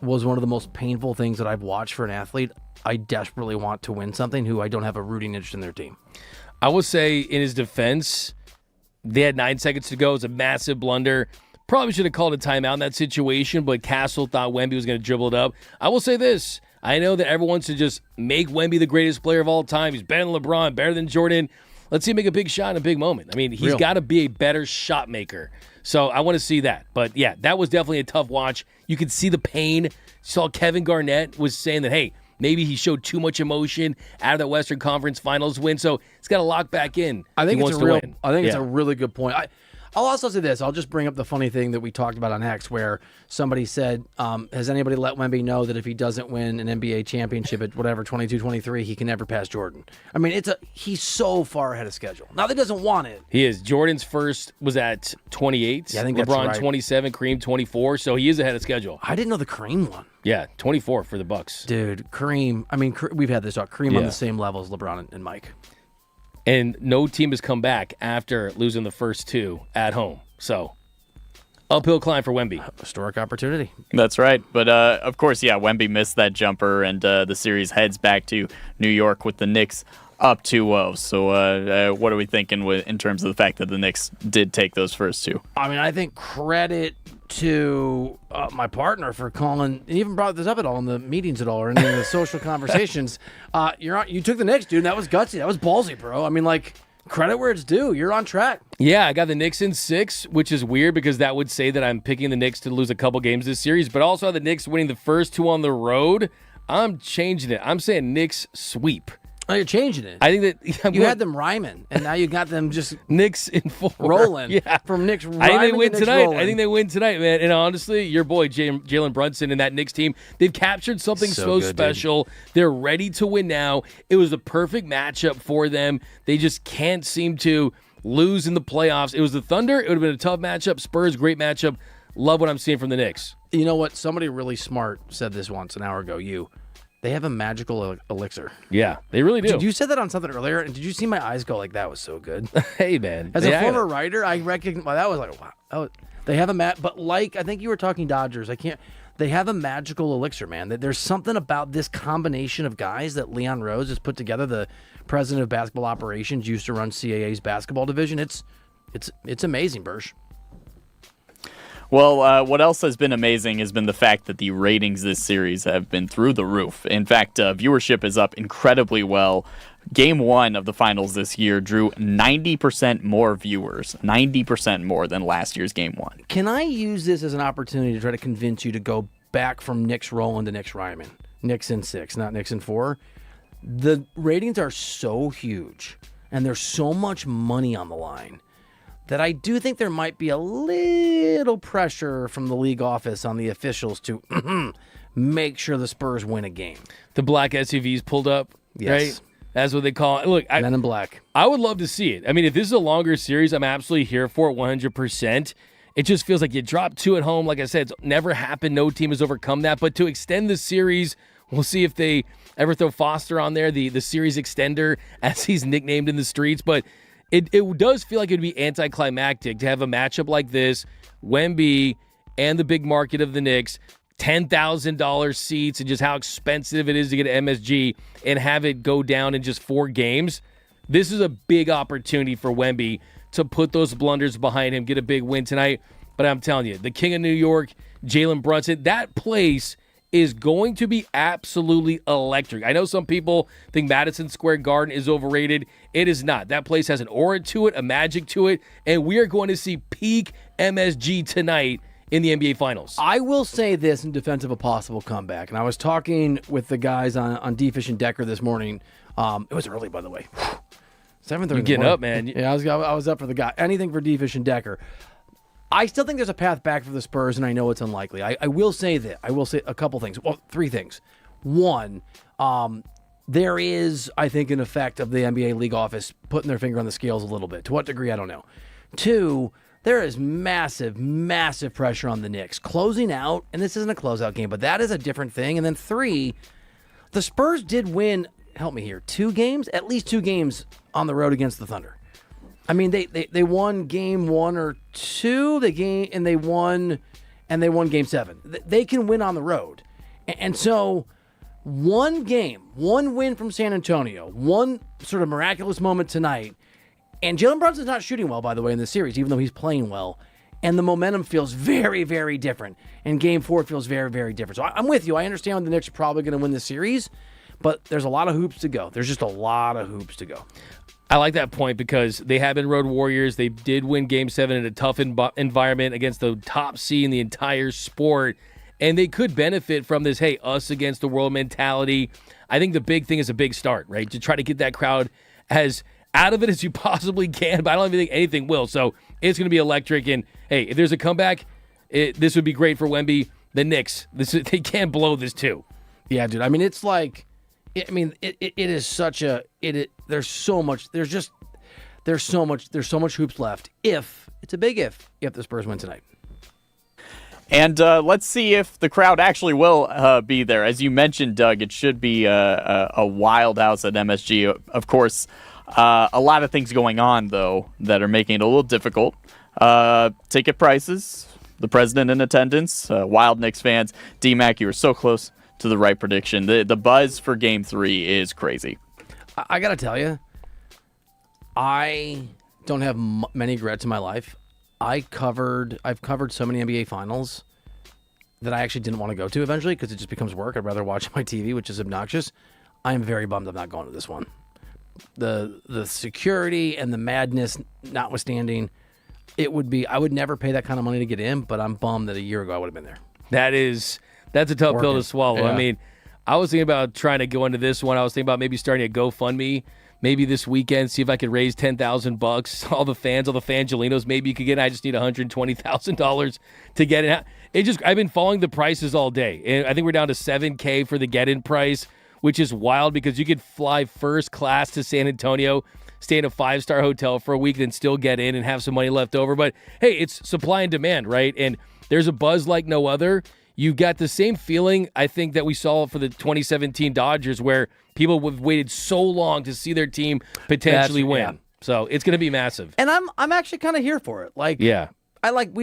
was one of the most painful things that I've watched for an athlete. I desperately want to win something who I don't have a rooting interest in their team. I will say, in his defense, they had 9 seconds to go. It was a massive blunder. Probably should have called a timeout in that situation, but Castle thought Wemby was going to dribble it up. I will say this. I know that everyone wants to just make Wemby the greatest player of all time. He's better than LeBron, better than Jordan. Let's see him make a big shot in a big moment. I mean, he's got to be a better shot maker. So I want to see that. But, yeah, that was definitely a tough watch. You could see the pain. Saw Kevin Garnett was saying that, hey, maybe he showed too much emotion out of that Western Conference Finals win, so he's got to lock back in. I think he it's wants a real. to win. I think it's a really good point. I'll also say this. I'll just bring up the funny thing that we talked about on X, where somebody said, has anybody let Wemby know that if he doesn't win an NBA championship at whatever 22-23, he can never pass Jordan? I mean, he's so far ahead of schedule. Not that he doesn't want it. He is. Jordan's first was at 28. Yeah, I think LeBron that's right. 27, Kareem 24, so he is ahead of schedule. I didn't know the Kareem one. Yeah, 24 for the Bucks. Dude, Kareem. I mean, we've had this talk. Kareem on Yeah. the same level as LeBron and Mike. And no team has come back after losing the first two at home. So, uphill climb for Wemby. Historic opportunity. That's right. But, of course, yeah, Wemby missed that jumper, and the series heads back to New York with the Knicks up 2-0. So what are we thinking in terms of the fact that the Knicks did take those first two? I mean, I think credit to my partner for calling. He even brought this up at all in the meetings at all or in the social conversations. You took the Knicks, dude. That was gutsy. That was ballsy, bro. I mean, like, credit where it's due. You're on track. Yeah, I got the Knicks in 6, which is weird because that would say that I'm picking the Knicks to lose a couple games this series, but also the Knicks winning the first two on the road. I'm changing it. I'm saying Knicks sweep. Oh, you're changing it. I think that you had them rhyming, and now you got them just Knicks in 4. rolling. Yeah, from Knicks rhyming I think they win to Knicks tonight. rolling. I think they win tonight, man. And honestly, your boy Jalen Brunson and that Knicks team, they've captured something so good, special. Dude. They're ready to win now. It was the perfect matchup for them. They just can't seem to lose in the playoffs. It was the Thunder. It would have been a tough matchup. Spurs, great matchup. Love what I'm seeing from the Knicks. You know what? Somebody really smart said this once an hour ago. They have a magical elixir. Yeah, they really do. You said that on something earlier, and did you see my eyes go like that was so good? Hey, man. As a former writer, I recognize that was like, wow. They have but like, I think you were talking Dodgers. They have a magical elixir, man. There's something about this combination of guys that Leon Rose has put together, the president of basketball operations, used to run CAA's basketball division. It's amazing, Bersh. Well, what else has been amazing has been the fact that the ratings this series have been through the roof. In fact, viewership is up incredibly well. Game 1 of the finals this year drew 90% more viewers, 90% more than last year's Game 1. Can I use this as an opportunity to try to convince you to go back from Knicks Rowland to Knicks Ryman? Knicks in 6, not Knicks in 4. The ratings are so huge, and there's so much money on the line, that I do think there might be a little pressure from the league office on the officials to make sure the Spurs win a game. The black SUVs pulled up, Yes. right? That's what they call it. Look, Men in Black. I would love to see it. I mean, if this is a longer series, I'm absolutely here for it 100%. it just feels like you dropped 2 at home. Like I said, it's never happened. No team has overcome that. But to extend the series, we'll see if they ever throw Foster on there, the series extender, as he's nicknamed in the streets. But it does feel like it would be anticlimactic to have a matchup like this, Wemby and the big market of the Knicks, $10,000 seats, and just how expensive it is to get an MSG, and have it go down in just 4 games. This is a big opportunity for Wemby to put those blunders behind him, get a big win tonight. But I'm telling you, the King of New York, Jalen Brunson, that place is going to be absolutely electric. I know some people think Madison Square Garden is overrated. It is not. That place has an aura to it, a magic to it, and we are going to see peak MSG tonight in the NBA Finals. I will say this in defense of a possible comeback, and I was talking with the guys on D-Fish and Decker this morning. It was early, by the way. 7:30. You're getting up, man. Yeah, I was up for the guy. Anything for D-Fish and Decker. I still think there's a path back for the Spurs, and I know it's unlikely. I will say that. I will say a couple things. Well, 3 things. One, there is, I think, an effect of the NBA league office putting their finger on the scales a little bit. To what degree, I don't know. 2, there is massive, massive pressure on the Knicks. Closing out, and this isn't a closeout game, but that is a different thing. And then 3, the Spurs did win, help me here, 2 games? At least 2 games on the road against the Thunder. I mean, they won game 1 or 2. They won game 7. They can win on the road, and so 1 game, 1 win from San Antonio, 1 sort of miraculous moment tonight, and Jalen Brunson's not shooting well, by the way, in this series, even though he's playing well, and the momentum feels very, very different, and game 4 feels very, very different. So I'm with you. I understand the Knicks are probably going to win this series, but there's a lot of hoops to go. There's just a lot of hoops to go. I like that point because they have been road warriors. They did win Game 7 in a tough environment against the top seed in the entire sport, and they could benefit from this, hey, us against the world mentality. I think the big thing is a big start, right? To try to get that crowd as out of it as you possibly can, but I don't even think anything will. So it's going to be electric, and hey, if there's a comeback, this would be great for Wemby. The Knicks, they can't blow this too. Yeah, dude. I mean, it's like... it is such a there's so much hoops left if the Spurs win tonight. And let's see if the crowd actually will be there. As you mentioned, Doug, it should be a wild house at MSG. Of course, a lot of things going on, though, that are making it a little difficult. Ticket prices, the president in attendance, wild Knicks fans. D-Mac, you were so close to the right prediction. The buzz for Game 3 is crazy. I got to tell you, I don't have many regrets in my life. I've covered so many NBA Finals that I actually didn't want to go to eventually because it just becomes work. I'd rather watch my TV, which is obnoxious. I am very bummed I'm not going to this one. The security and the madness notwithstanding, I would never pay that kind of money to get in, but I'm bummed that a year ago I would have been there. That's a tough pill to swallow. Yeah. I mean, I was thinking about trying to go into this one. I was thinking about maybe starting a GoFundMe, maybe this weekend, see if I could raise $10,000. All the Fangelinos, maybe you could get. I just need $120,000 to get it. I've been following the prices all day, and I think we're down to $7,000 for the get-in price, which is wild because you could fly first class to San Antonio, stay in a 5-star hotel for a week, then still get in and have some money left over. But hey, it's supply and demand, right? And there's a buzz like no other. You got the same feeling, I think, that we saw for the 2017 Dodgers, where people have waited so long to see their team potentially win. Yeah. So it's going to be massive. And I'm actually kind of here for it. Yeah. I like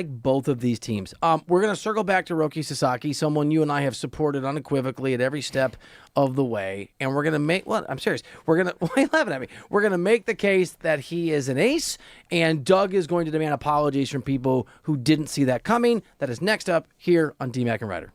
both of these teams. We're going to circle back to Roki Sasaki, someone you and I have supported unequivocally at every step of the way. And we're going to make, I'm serious. Why are you laughing at me? We're going to make the case that he is an ace, and Doug is going to demand apologies from people who didn't see that coming. That is next up here on D-Mac and Reiter.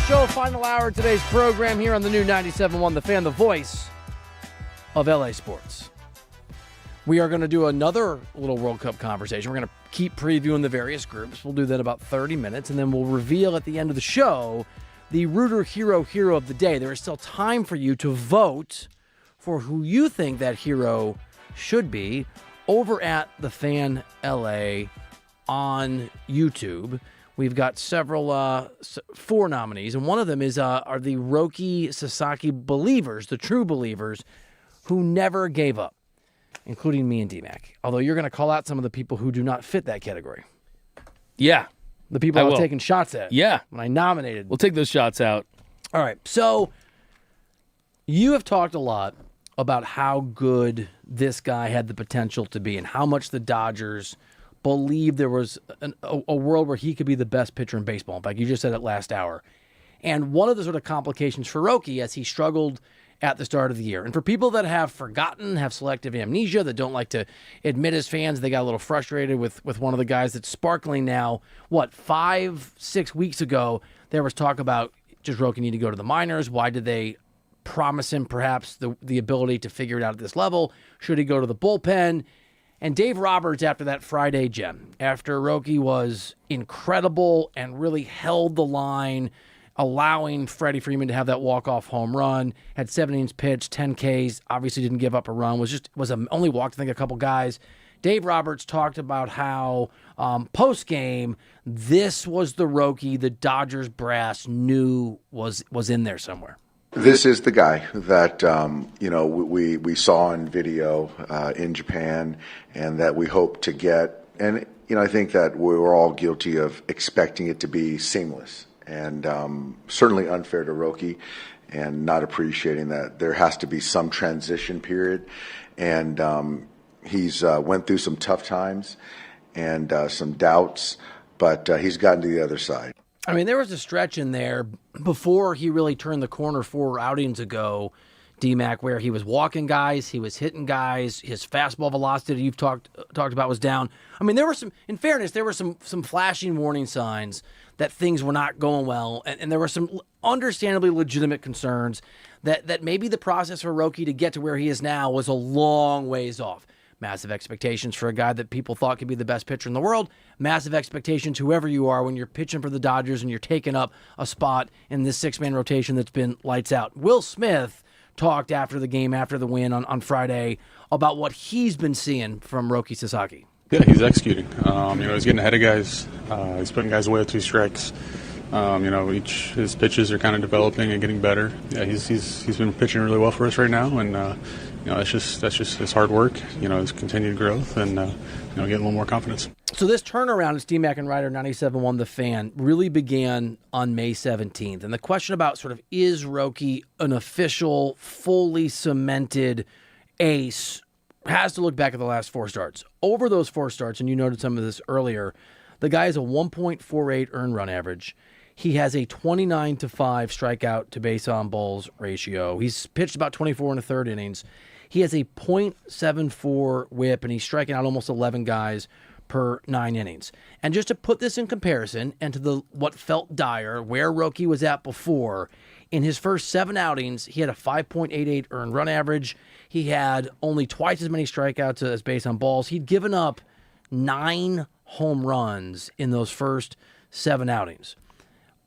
show, final hour of today's program here on the new 97.1 The Fan, the voice of LA sports. We are going to do another little World Cup conversation. We're going to keep previewing the various groups. We'll do that about 30 minutes, and then we'll reveal at the end of the show the Rooter Hero of the day. There is still time for you to vote for who you think that hero should be over at The Fan LA on YouTube. We've got several, 4 nominees, and one of them is are the Roki Sasaki believers, the true believers, who never gave up, including me and D-Mac. Although you're going to call out some of the people who do not fit that category. Yeah. The people I was taking shots at. Yeah. When I nominated. We'll take those shots out. All right. So you have talked a lot about how good this guy had the potential to be and how much the Dodgers believe there was a world where he could be the best pitcher in baseball. In fact, you just said it last hour. And one of the sort of complications for Roki as he struggled at the start of the year. And for people that have forgotten, have selective amnesia, that don't like to admit as fans, they got a little frustrated with one of the guys that's sparkling now. 5-6 weeks ago, there was talk about, does Roki need to go to the minors? Why did they promise him perhaps the ability to figure it out at this level? Should he go to the bullpen? And Dave Roberts, after that Friday gem, after Roki was incredible and really held the line, allowing Freddie Freeman to have that walk-off home run, had 7 innings pitched, 10 Ks, obviously didn't give up a run, only walked, I think, a couple guys. Dave Roberts talked about how post-game, this was the Roki the Dodgers brass knew was in there somewhere. This is the guy that we saw in video in Japan, and that we hope to get. And I think that we were all guilty of expecting it to be seamless, and certainly unfair to Roki, and not appreciating that there has to be some transition period. And he's went through some tough times and some doubts, but he's gotten to the other side. I mean, there was a stretch in there before he really turned the corner 4 outings ago, D-Mac, where he was walking guys, he was hitting guys, his fastball velocity you've talked about was down. I mean, there were in fairness, there were some flashing warning signs that things were not going well, and there were some understandably legitimate concerns that maybe the process for Roki to get to where he is now was a long ways off. Massive expectations for a guy that people thought could be the best pitcher in the world. Massive expectations, whoever you are, when you're pitching for the Dodgers and you're taking up a spot in this 6-man rotation that's been lights out. Will Smith talked after the game, after the win on Friday, about what he's been seeing from Roki Sasaki. Yeah, he's executing. He's getting ahead of guys. He's putting guys away with 2 strikes. His pitches are kind of developing and getting better. Yeah, he's been pitching really well for us right now, and that's just his hard work. His continued growth, and getting a little more confidence. So this turnaround, it's D-Mac and Reiter 97.1 The Fan, really began on May 17th, and the question about sort of is Roki an official, fully cemented ace has to look back at the last 4 starts. Over those 4 starts, and you noted some of this earlier, the guy has a 1.48 earned run average. He has a 29-5 strikeout to base on balls ratio. He's pitched about 24 1/3 innings. He has a .74 whip, and he's striking out almost 11 guys per 9 innings. And just to put this in comparison, and to what felt dire, where Roki was at before, in his first 7 outings, he had a 5.88 earned run average. He had only twice as many strikeouts as base on balls. He'd given up 9 home runs in those first 7 outings.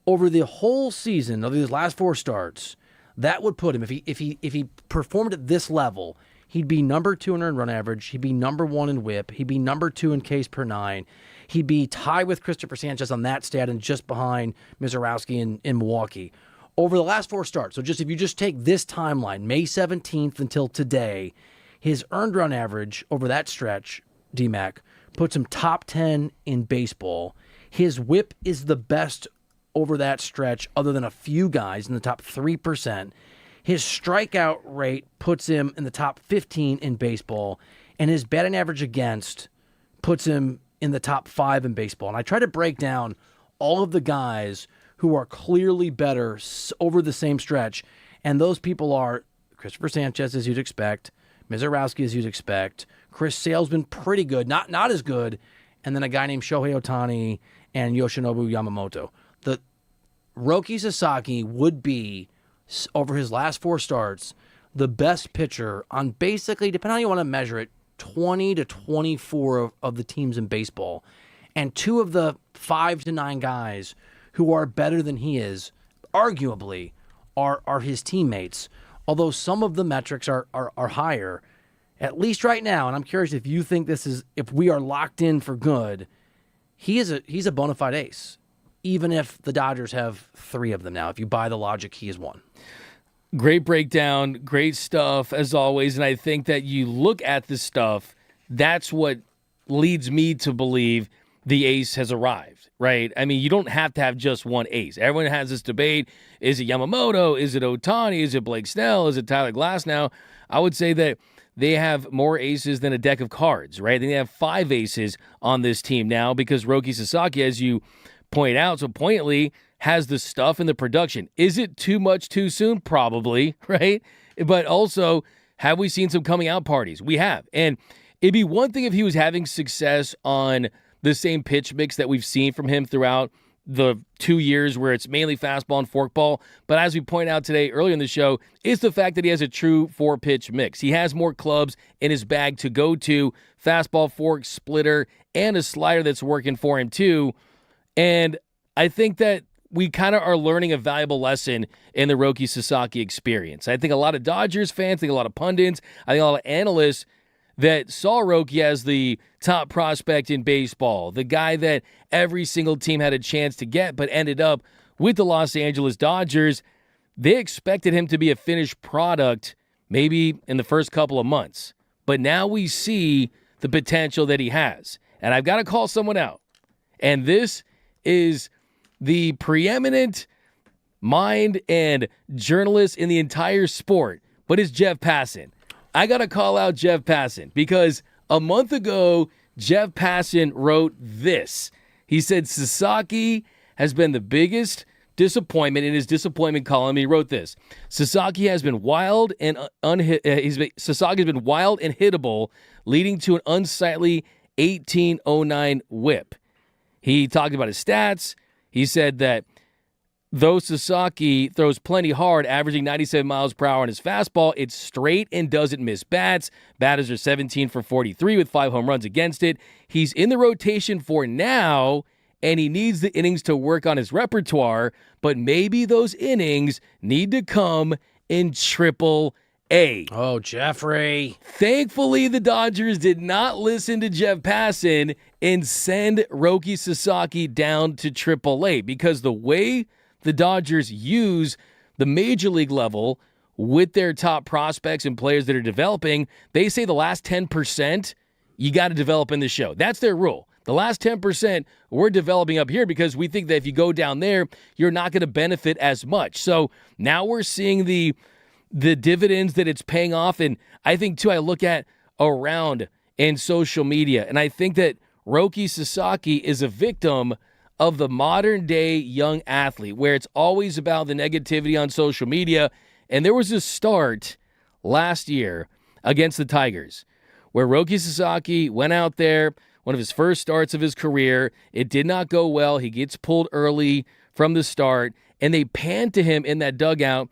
Over the whole season, of these last 4 starts, that would put him, if he performed at this level, he'd be number 2 in earned run average, he'd be number 1 in whip, he'd be number 2 in Ks per 9, he'd be tied with Christopher Sanchez on that stat and just behind Mizorowski in Milwaukee. Over the last 4 starts, so if you just take this timeline, May 17th until today, his earned run average over that stretch, D-Mac, puts him top 10 in baseball. His whip is the best over that stretch, other than a few guys in the top 3%. His strikeout rate puts him in the top 15 in baseball, and his batting average against puts him in the top 5 in baseball. And I try to break down all of the guys who are clearly better over the same stretch, and those people are Christopher Sanchez, as you'd expect, Mizorowski, as you'd expect, Chris Sale's been pretty good, not as good, and then a guy named Shohei Ohtani and Yoshinobu Yamamoto. Roki Sasaki would be, over his last 4 starts, the best pitcher on basically, depending on how you want to measure it, 20 to 24 of the teams in baseball. And 2 of the 5 to 9 guys who are better than he is, arguably, are his teammates. Although some of the metrics are higher, at least right now, and I'm curious if you think if we are locked in for good, he's a bona fide ace, even if the Dodgers have 3 of them now. If you buy the logic, he is one. Great breakdown, great stuff as always, and I think that you look at this stuff, that's what leads me to believe the ace has arrived, right? I mean, you don't have to have just one ace. Everyone has this debate. Is it Yamamoto? Is it Ohtani? Is it Blake Snell? Is it Tyler Glasnow? I would say that they have more aces than a deck of cards, right? They have 5 aces on this team now because Roki Sasaki, as you point out so poignantly, has the stuff and the production. Is it too much too soon? Probably, right? But also, have we seen some coming out parties? We have. And it'd be one thing if he was having success on the same pitch mix that we've seen from him throughout the 2 years where it's mainly fastball and forkball. But as we point out today, earlier in the show, is the fact that he has a true 4-pitch mix. He has more clubs in his bag to go to, fastball, fork, splitter, and a slider that's working for him too. And I think that we kind of are learning a valuable lesson in the Roki Sasaki experience. I think a lot of Dodgers fans, I think a lot of pundits, I think a lot of analysts that saw Roki as the top prospect in baseball, the guy that every single team had a chance to get but ended up with the Los Angeles Dodgers, they expected him to be a finished product maybe in the first couple of months. But now we see the potential that he has. And I've got to call someone out. And this is the preeminent mind and journalist in the entire sport, but it's Jeff Passan. I got to call out Jeff Passan because a month ago, Jeff Passan wrote this. He said Sasaki has been the biggest disappointment in his disappointment column. He wrote this: Sasaki has been wild and Sasaki has been wild and hittable, leading to an unsightly 1809 whip. He talked about his stats. He said that though Sasaki throws plenty hard, averaging 97 miles per hour on his fastball, it's straight and doesn't miss bats. Batters are 17 for 43 with 5 home runs against it. He's in the rotation for now, and he needs the innings to work on his repertoire, but maybe those innings need to come in Triple A. Oh, Jeffrey. Thankfully, the Dodgers did not listen to Jeff Passan and send Roki Sasaki down to Triple A because the way the Dodgers use the major league level with their top prospects and players that are developing, they say the last 10% you got to develop in the show. That's their rule. The last 10% we're developing up here because we think that if you go down there, you're not going to benefit as much. So now we're seeing the dividends that it's paying off. And I think, too, I look at around in social media, and I think that Roki Sasaki is a victim of the modern-day young athlete, where it's always about the negativity on social media. And there was a start last year against the Tigers where Roki Sasaki went out there, one of his first starts of his career. It did not go well. He gets pulled early from the start, and they panned to him in that dugout,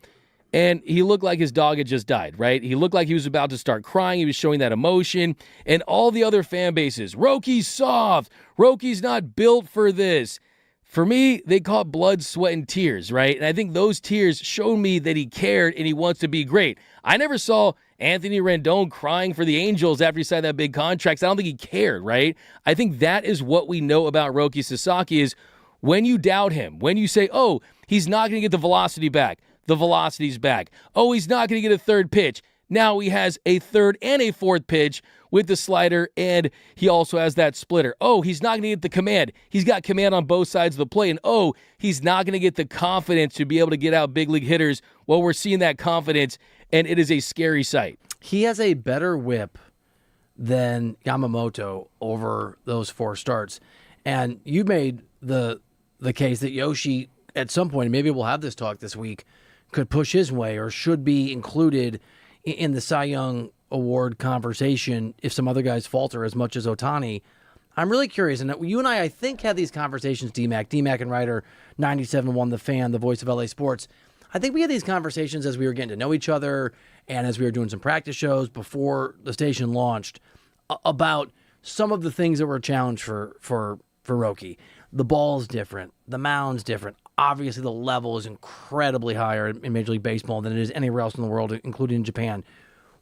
and he looked like his dog had just died, right? He looked like he was about to start crying. He was showing that emotion. And all the other fan bases, Roki's soft. Roki's not built for this. For me, they call it blood, sweat, and tears, right? And I think those tears showed me that he cared and he wants to be great. I never saw Anthony Rendon crying for the Angels after he signed that big contract. I don't think he cared, right? I think that is what we know about Roki Sasaki is when you doubt him, when you say, oh, he's not going to get the velocity back. The velocity's back. Oh, he's not going to get a third pitch. Now he has a third and a fourth pitch with the slider, and he also has that splitter. Oh, he's not going to get the command. He's got command on both sides of the plate. And oh, he's not going to get the confidence to be able to get out big league hitters. Well, we're seeing that confidence, and it is a scary sight. He has a better whip than Yamamoto over those 4 starts. And you made the case that Yoshi, at some point, maybe we'll have this talk this week, could push his way or should be included in the Cy Young Award conversation if some other guys falter as much as Ohtani. I'm really curious, and you and I think, had these conversations, D-Mac and Reiter, 97.1 The Fan, the voice of LA Sports. I think we had these conversations as we were getting to know each other and as we were doing some practice shows before the station launched about some of the things that were a challenge for Roki. The ball's different. The mound's different. Obviously, the level is incredibly higher in Major League Baseball than it is anywhere else in the world, including in Japan.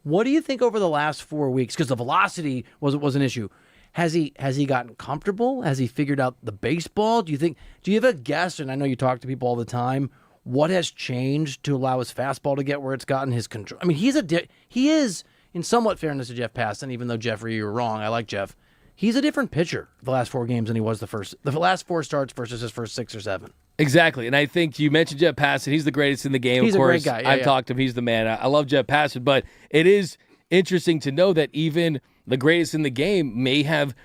What do you think over the last 4 weeks? Because the velocity was an issue. Has he gotten comfortable? Has he figured out the baseball? Do you have a guess? And I know you talk to people all the time. What has changed to allow his fastball to get where it's gotten his control? I mean, he is, in somewhat fairness to Jeff Passan, even though Jeffrey, you're wrong. I like Jeff. He's a different pitcher the last 4 games than he was the last 4 starts versus his first 6 or 7. Exactly, and I think you mentioned Jeff Passan. He's the greatest in the game. He's of course, a great guy. I've talked to him. He's the man. I love Jeff Passan, but it is interesting to know that even the greatest in the game may have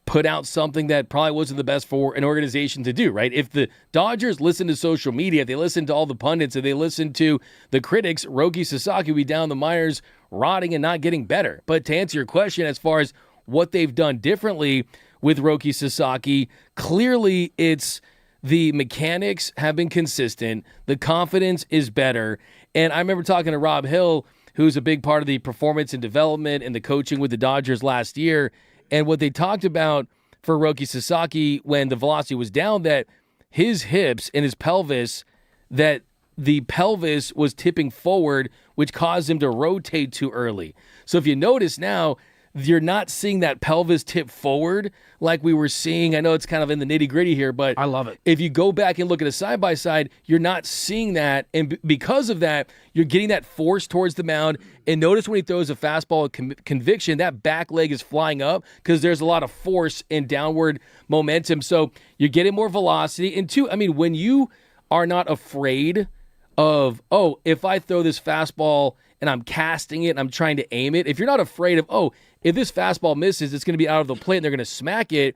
put out something that probably wasn't the best for an organization to do, right? If the Dodgers listen to social media, if they listen to all the pundits, if they listen to the critics, Roki Sasaki would be down the Myers rotting and not getting better. But to answer your question, as far as what they've done differently with Roki Sasaki, clearly it's the mechanics have been consistent. The confidence is better. And I remember talking to Rob Hill, who's a big part of the performance and development and the coaching with the Dodgers last year. And what they talked about for Roki Sasaki when the velocity was down, that his hips and his pelvis, that the pelvis was tipping forward, which caused him to rotate too early. So if you notice now, you're not seeing that pelvis tip forward like we were seeing. I know it's kind of in the nitty-gritty here, but I love it. If you go back and look at a side-by-side, you're not seeing that. And because of that, you're getting that force towards the mound. And notice when he throws a fastball with conviction, that back leg is flying up because there's a lot of force and downward momentum. So you're getting more velocity. And two, I mean, when you are not afraid of, oh, if I throw this fastball and I'm casting it and I'm trying to aim it, if you're not afraid of, oh, if this fastball misses, it's going to be out of the plate and they're going to smack it,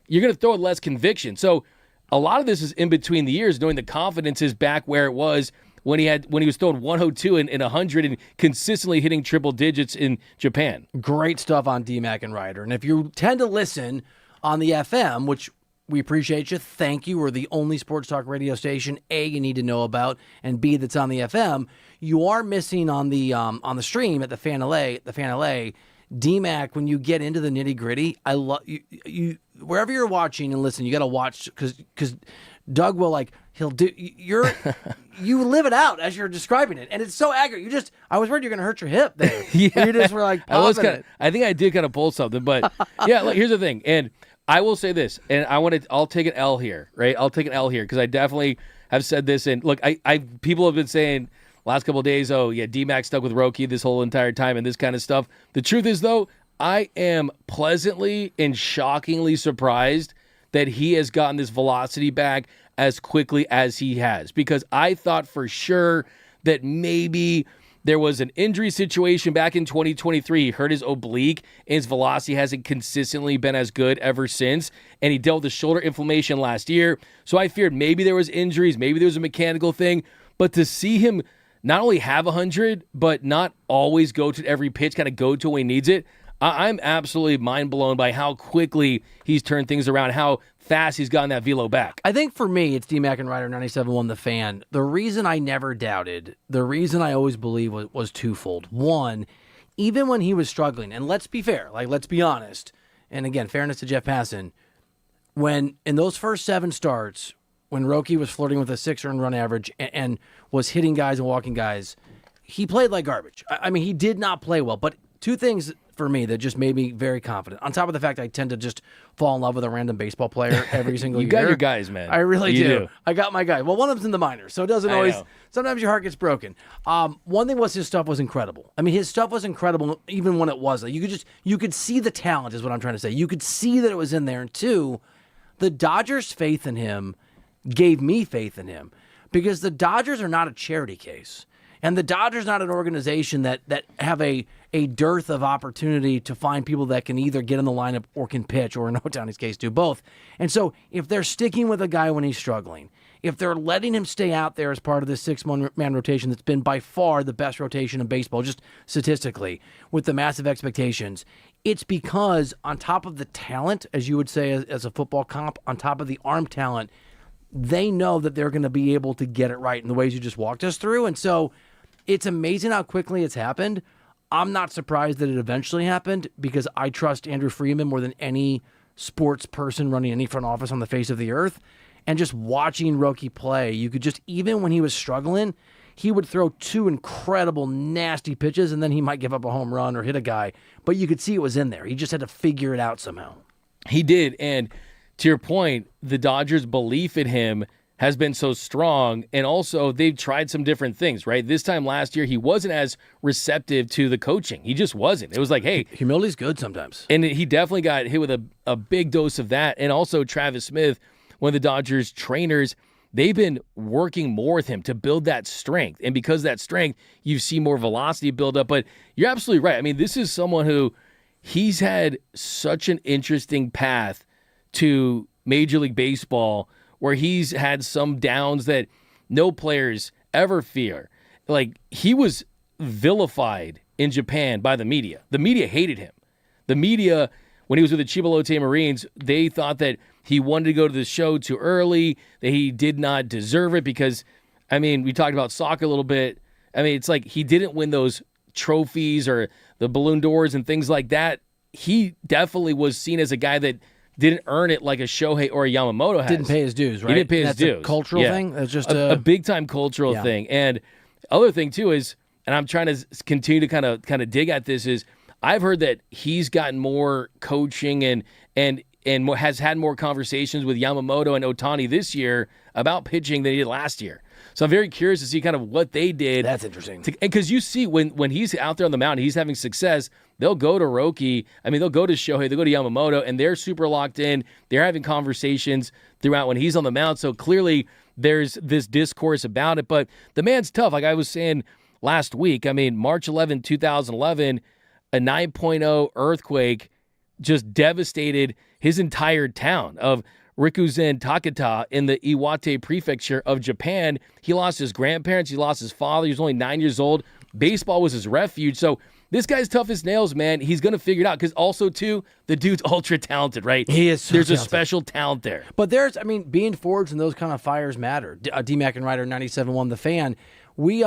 you're going to throw it less conviction. So a lot of this is in between the years, knowing the confidence is back where it was when he was throwing 102 and 100 and consistently hitting triple digits in Japan. Great stuff on D-Mac and Reiter. And if you tend to listen on the FM, which we appreciate you, thank you. We're the only sports talk radio station, A, you need to know about, and B, that's on the FM. You are missing on the stream at the Fan LA, D-Mac, when you get into the nitty-gritty, I love you wherever you're watching, and listen, you got to watch because Doug will you live it out as you're describing it, and it's so accurate. I was worried you're going to hurt your hip there. Yeah. You just were like popping it. I think I did kind of pull something, but yeah, look, here's the thing, and I will say this, and I'll take an L here, right? I'll take an L here because I definitely have said this, and look, people have been saying last couple of days, oh yeah, D-Mac stuck with Roki this whole entire time and this kind of stuff. The truth is though, I am pleasantly and shockingly surprised that he has gotten this velocity back as quickly as he has, because I thought for sure that maybe there was an injury situation back in 2023. He hurt his oblique, and his velocity hasn't consistently been as good ever since, and he dealt with shoulder inflammation last year. So I feared maybe there was injuries, maybe there was a mechanical thing, but to see him not only have 100, but not always go to every pitch, kind of go to when he needs it, I'm absolutely mind blown by how quickly he's turned things around, how fast he's gotten that velo back. I think for me, it's D-Mac and Reiter 97.1 The Fan. The reason I never doubted, the reason I always believed was twofold. One, even when he was struggling, and let's be fair, let's be honest, and again, fairness to Jeff Passan, when in those first 7 starts, when Roki was flirting with a 6 earned run average and was hitting guys and walking guys, he played like garbage. I mean, he did not play well, but 2 things for me that just made me very confident. On top of the fact I tend to just fall in love with a random baseball player every single You year. got your guys, man. I really You do. do. I got my guy. Well, one of them's in the minors, so it doesn't always. Sometimes your heart gets broken. One thing was his stuff was incredible. I mean, his stuff was incredible even when it wasn't. You could see the talent is what I'm trying to say. You could see that it was in there. And 2, the Dodgers' faith in him gave me faith in him, because the Dodgers are not a charity case. And the Dodgers not an organization that have a dearth of opportunity to find people that can either get in the lineup or can pitch, or in Otani's case, do both. And so if they're sticking with a guy when he's struggling, if they're letting him stay out there as part of this 6-man rotation that's been by far the best rotation in baseball, just statistically, with the massive expectations, it's because on top of the talent, as you would say as a football comp, on top of the arm talent, they know that they're going to be able to get it right in the ways you just walked us through. And so it's amazing how quickly it's happened. I'm not surprised that it eventually happened because I trust Andrew Freeman more than any sports person running any front office on the face of the earth. And just watching Roki play, you could just, even when he was struggling, he would throw 2 incredible, nasty pitches, and then he might give up a home run or hit a guy. But you could see it was in there. He just had to figure it out somehow. He did. And to your point, the Dodgers' belief in him has been so strong, and also they've tried some different things, right? This time last year, he wasn't as receptive to the coaching. He just wasn't. It was like, hey. Humility's good sometimes. And he definitely got hit with a big dose of that. And also Travis Smith, one of the Dodgers trainers, they've been working more with him to build that strength. And because of that strength, you see more velocity build up. But you're absolutely right. I mean, this is someone who he's had such an interesting path to Major League Baseball where he's had some downs that no players ever fear. Like, he was vilified in Japan by the media. The media hated him. The media, when he was with the Chibalote Marines, they thought that he wanted to go to the show too early, that he did not deserve it because, I mean, we talked about soccer a little bit. I mean, it's like he didn't win those trophies or the Balloon d'Ors and things like that. He definitely was seen as a guy that didn't earn it like a Shohei or a Yamamoto has. Didn't pay his dues, right? He didn't pay his dues. That's a cultural thing? That's just a big-time cultural Yeah. thing. And other thing, too, is, and I'm trying to continue to kind of dig at this, is I've heard that he's gotten more coaching and has had more conversations with Yamamoto and Ohtani this year about pitching than he did last year. So I'm very curious to see kind of what they did. That's interesting. Because you see when he's out there on the mound, he's having success, they'll go to Roki. I mean, they'll go to Shohei, they'll go to Yamamoto, and they're super locked in. They're having conversations throughout when he's on the mound. So clearly there's this discourse about it. But the man's tough. Like I was saying last week, I mean, March 11, 2011, a 9.0 earthquake just devastated his entire town of Rikuzen Takata in the Iwate prefecture of Japan. He lost his grandparents. He lost his father. He was only 9 years old. Baseball was his refuge. So this guy's tough as nails, man. He's going to figure it out because also, too, the dude's ultra talented, right? He is so There's talented. a special talent there. But being forged in those kind of fires matter. D-Mac and Reiter 97.1 The Fan. We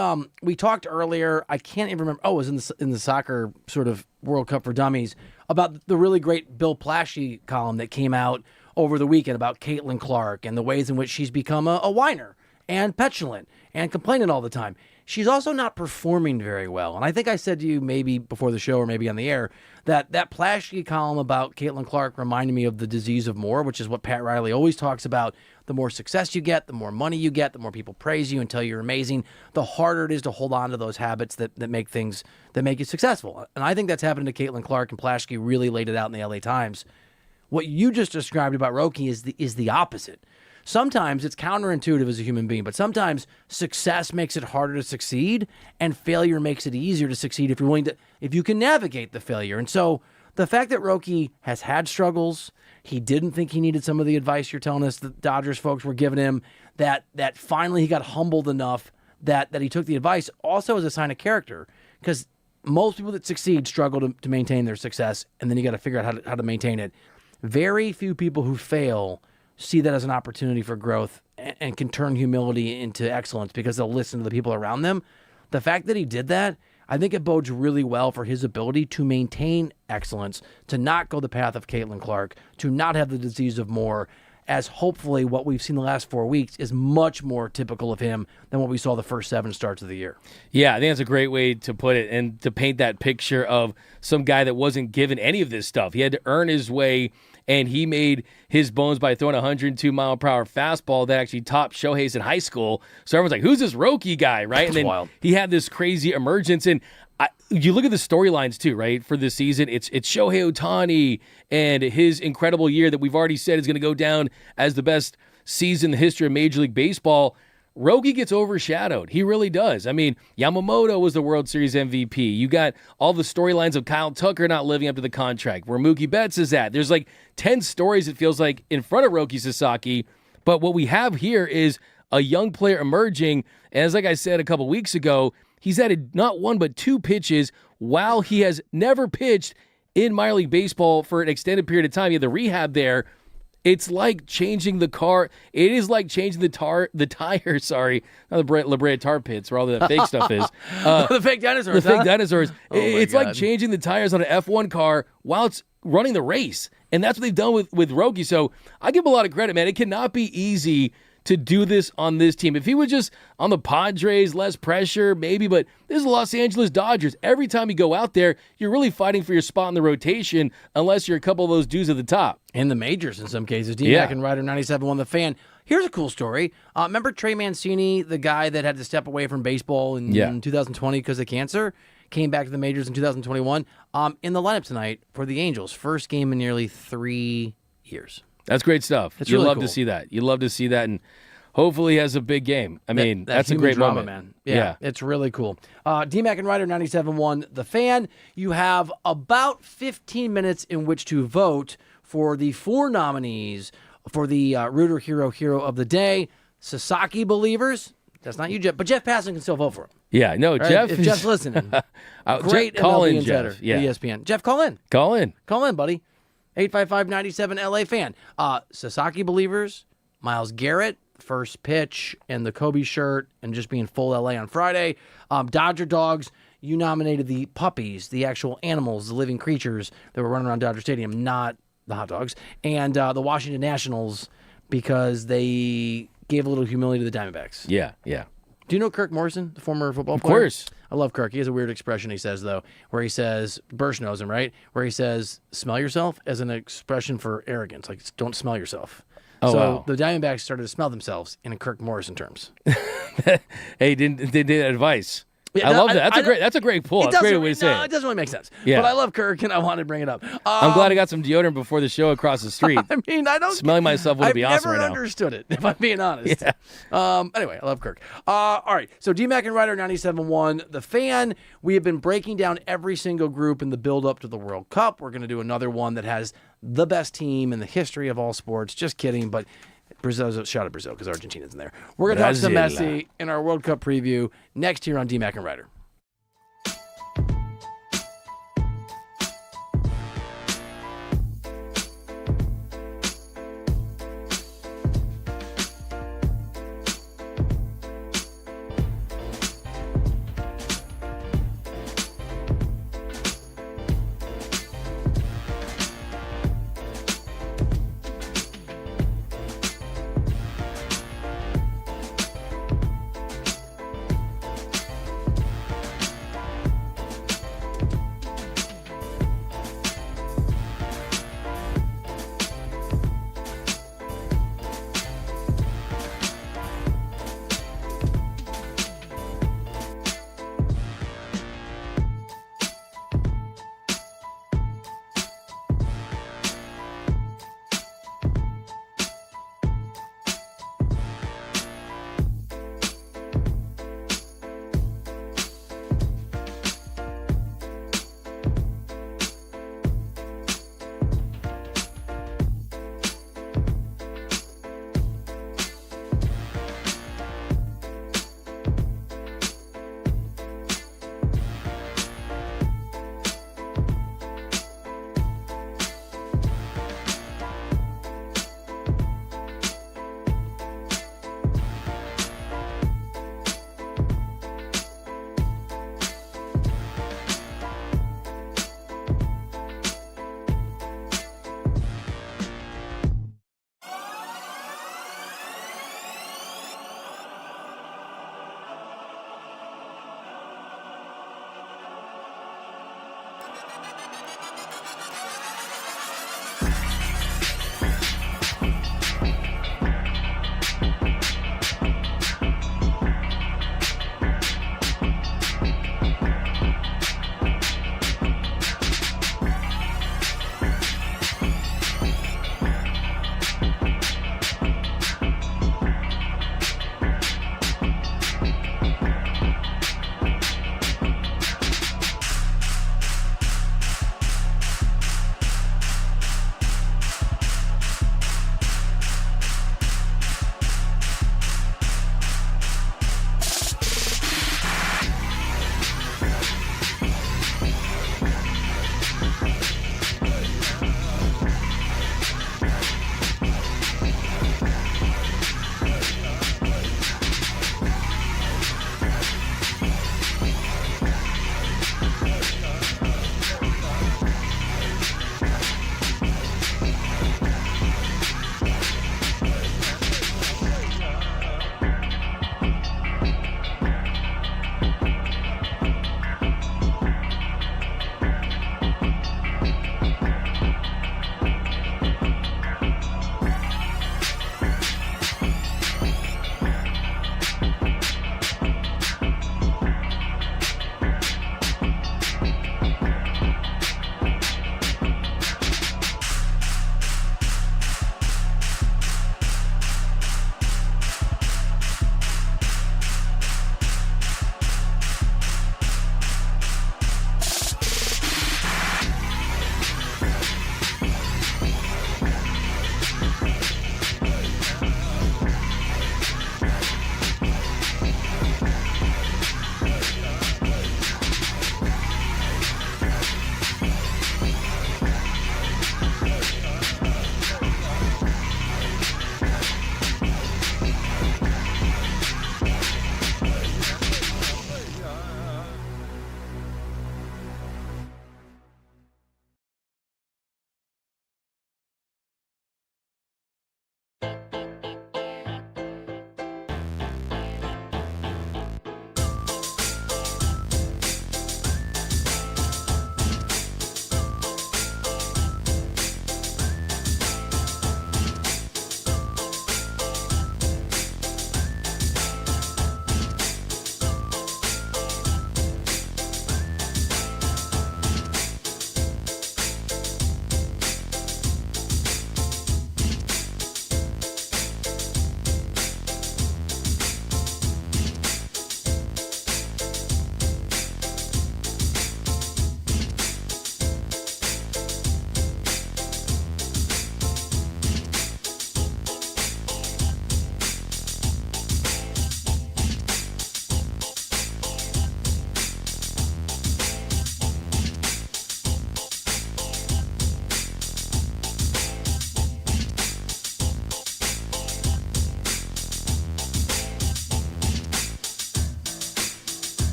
talked earlier, I can't even remember, it was in the soccer sort of World Cup for Dummies, about the really great Bill Plaschke column that came out over the weekend about Caitlin Clark and the ways in which she's become a whiner and petulant and complaining all the time. She's also not performing very well. And I think I said to you maybe before the show or maybe on the air that Plaschke column about Caitlin Clark reminded me of the disease of more, which is what Pat Riley always talks about. The more success you get, the more money you get, the more people praise you and tell you you're amazing, the harder it is to hold on to those habits that make you successful. And I think that's happened to Caitlin Clark, and Plaschke really laid it out in the LA Times. What you just described about Roki is the opposite. Sometimes it's counterintuitive as a human being, but sometimes success makes it harder to succeed, and failure makes it easier to succeed if you can navigate the failure. And so the fact that Roki has had struggles, he didn't think he needed some of the advice you're telling us the Dodgers folks were giving him, that finally he got humbled enough that he took the advice, also is a sign of character, because most people that succeed struggle to maintain their success, and then you got to figure out how to maintain it. Very few people who fail see that as an opportunity for growth and can turn humility into excellence because they'll listen to the people around them. The fact that he did that, I think it bodes really well for his ability to maintain excellence, to not go the path of Caitlin Clark, to not have the disease of more, as hopefully what we've seen the last 4 weeks is much more typical of him than what we saw the first 7 starts of the year. Yeah, I think that's a great way to put it and to paint that picture of some guy that wasn't given any of this stuff. He had to earn his way, and he made his bones by throwing a 102-mile-per-hour fastball that actually topped Shohei's in high school. So everyone's like, who's this Roki guy, right? That's and then wild. He had this crazy emergence, and you look at the storylines too, right? For this season, it's Shohei Ohtani and his incredible year that we've already said is going to go down as the best season in the history of Major League Baseball. Roki gets overshadowed. He really does. I mean, Yamamoto was the World Series MVP. You got all the storylines of Kyle Tucker not living up to the contract, where Mookie Betts is at. There's like 10 stories, it feels like, in front of Roki Sasaki. But what we have here is a young player emerging. And as like I said a couple weeks ago, he's added not 1 but 2 pitches while he has never pitched in minor league baseball for an extended period of time. You had the rehab there. It's like changing the car. It is like changing the tire. Sorry, not the La Brea tar pits where all the fake stuff is. The fake dinosaurs. The fake dinosaurs. Oh my It's like God. changing the tires on an F1 car while it's running the race, and that's what they've done with Roki. So I give him a lot of credit, man. It cannot be easy to do this on this team. If he was just on the Padres, less pressure, maybe, but this is the Los Angeles Dodgers. Every time you go out there, you're really fighting for your spot in the rotation unless you're a couple of those dudes at the top. In the majors in some cases. D-Mac and Reiter 97.1 The Fan. Here's a cool story. Remember Trey Mancini, the guy that had to step away from baseball in 2020 because of cancer? Came back to the majors in 2021. In the lineup tonight for the Angels. First game in nearly 3 years. That's great stuff. It's You really love cool. to see that. You love to see that, and hopefully he has a big game. I mean, that's a human great drama, moment. man. Yeah, it's really cool. D-Mac and Reiter 97.1 The Fan. You have about 15 minutes in which to vote for the 4 nominees for the Rooter Hero of the Day. Sasaki believers. That's not you, Jeff, but Jeff Passan can still vote for him. Yeah, no, Right? Jeff. If is- Jeff's listening, great call MLB in, insider Jeff. Yeah. at ESPN. Jeff, call in. Call in. Call in, buddy. 855-97 LA Fan. Sasaki believers, Myles Garrett, first pitch, and the Kobe shirt, and just being full LA on Friday. Dodger Dogs, you nominated the puppies, the actual animals, the living creatures that were running around Dodger Stadium, not the hot dogs. And the Washington Nationals, because they gave a little humility to the Diamondbacks. Yeah, yeah. Do you know Kirk Morrison, the former football Of player? course. I love Kirk. He has a weird expression he says, though, where he says, Bursch knows him, right? Where he says, smell yourself as an expression for arrogance. Like, don't smell yourself. Oh, so wow. the Diamondbacks started to smell themselves in Kirk Morrison terms. Hey, they did advice. Yeah, I no, love that. That's a great pull. It That's a great doesn't- way to say no, it. it doesn't really make sense. Yeah. But I love Kirk, and I wanted to bring it up. I'm glad I got some deodorant before the show across the street. I mean, I don't... Smelling myself wouldn't I've be awesome never right now. understood it, if I'm being honest. Anyway, I love Kirk. All right, so D-Mac and Reiter 97.1 The Fan. We have been breaking down every single group in the build-up to the World Cup. We're going to do another one that has the best team in the history of all sports. Just kidding, but Brazil's a shot at Brazil because Argentina's in there. We're going to talk to Brazil. Messi in our World Cup preview next here on D-Mac and Reiter.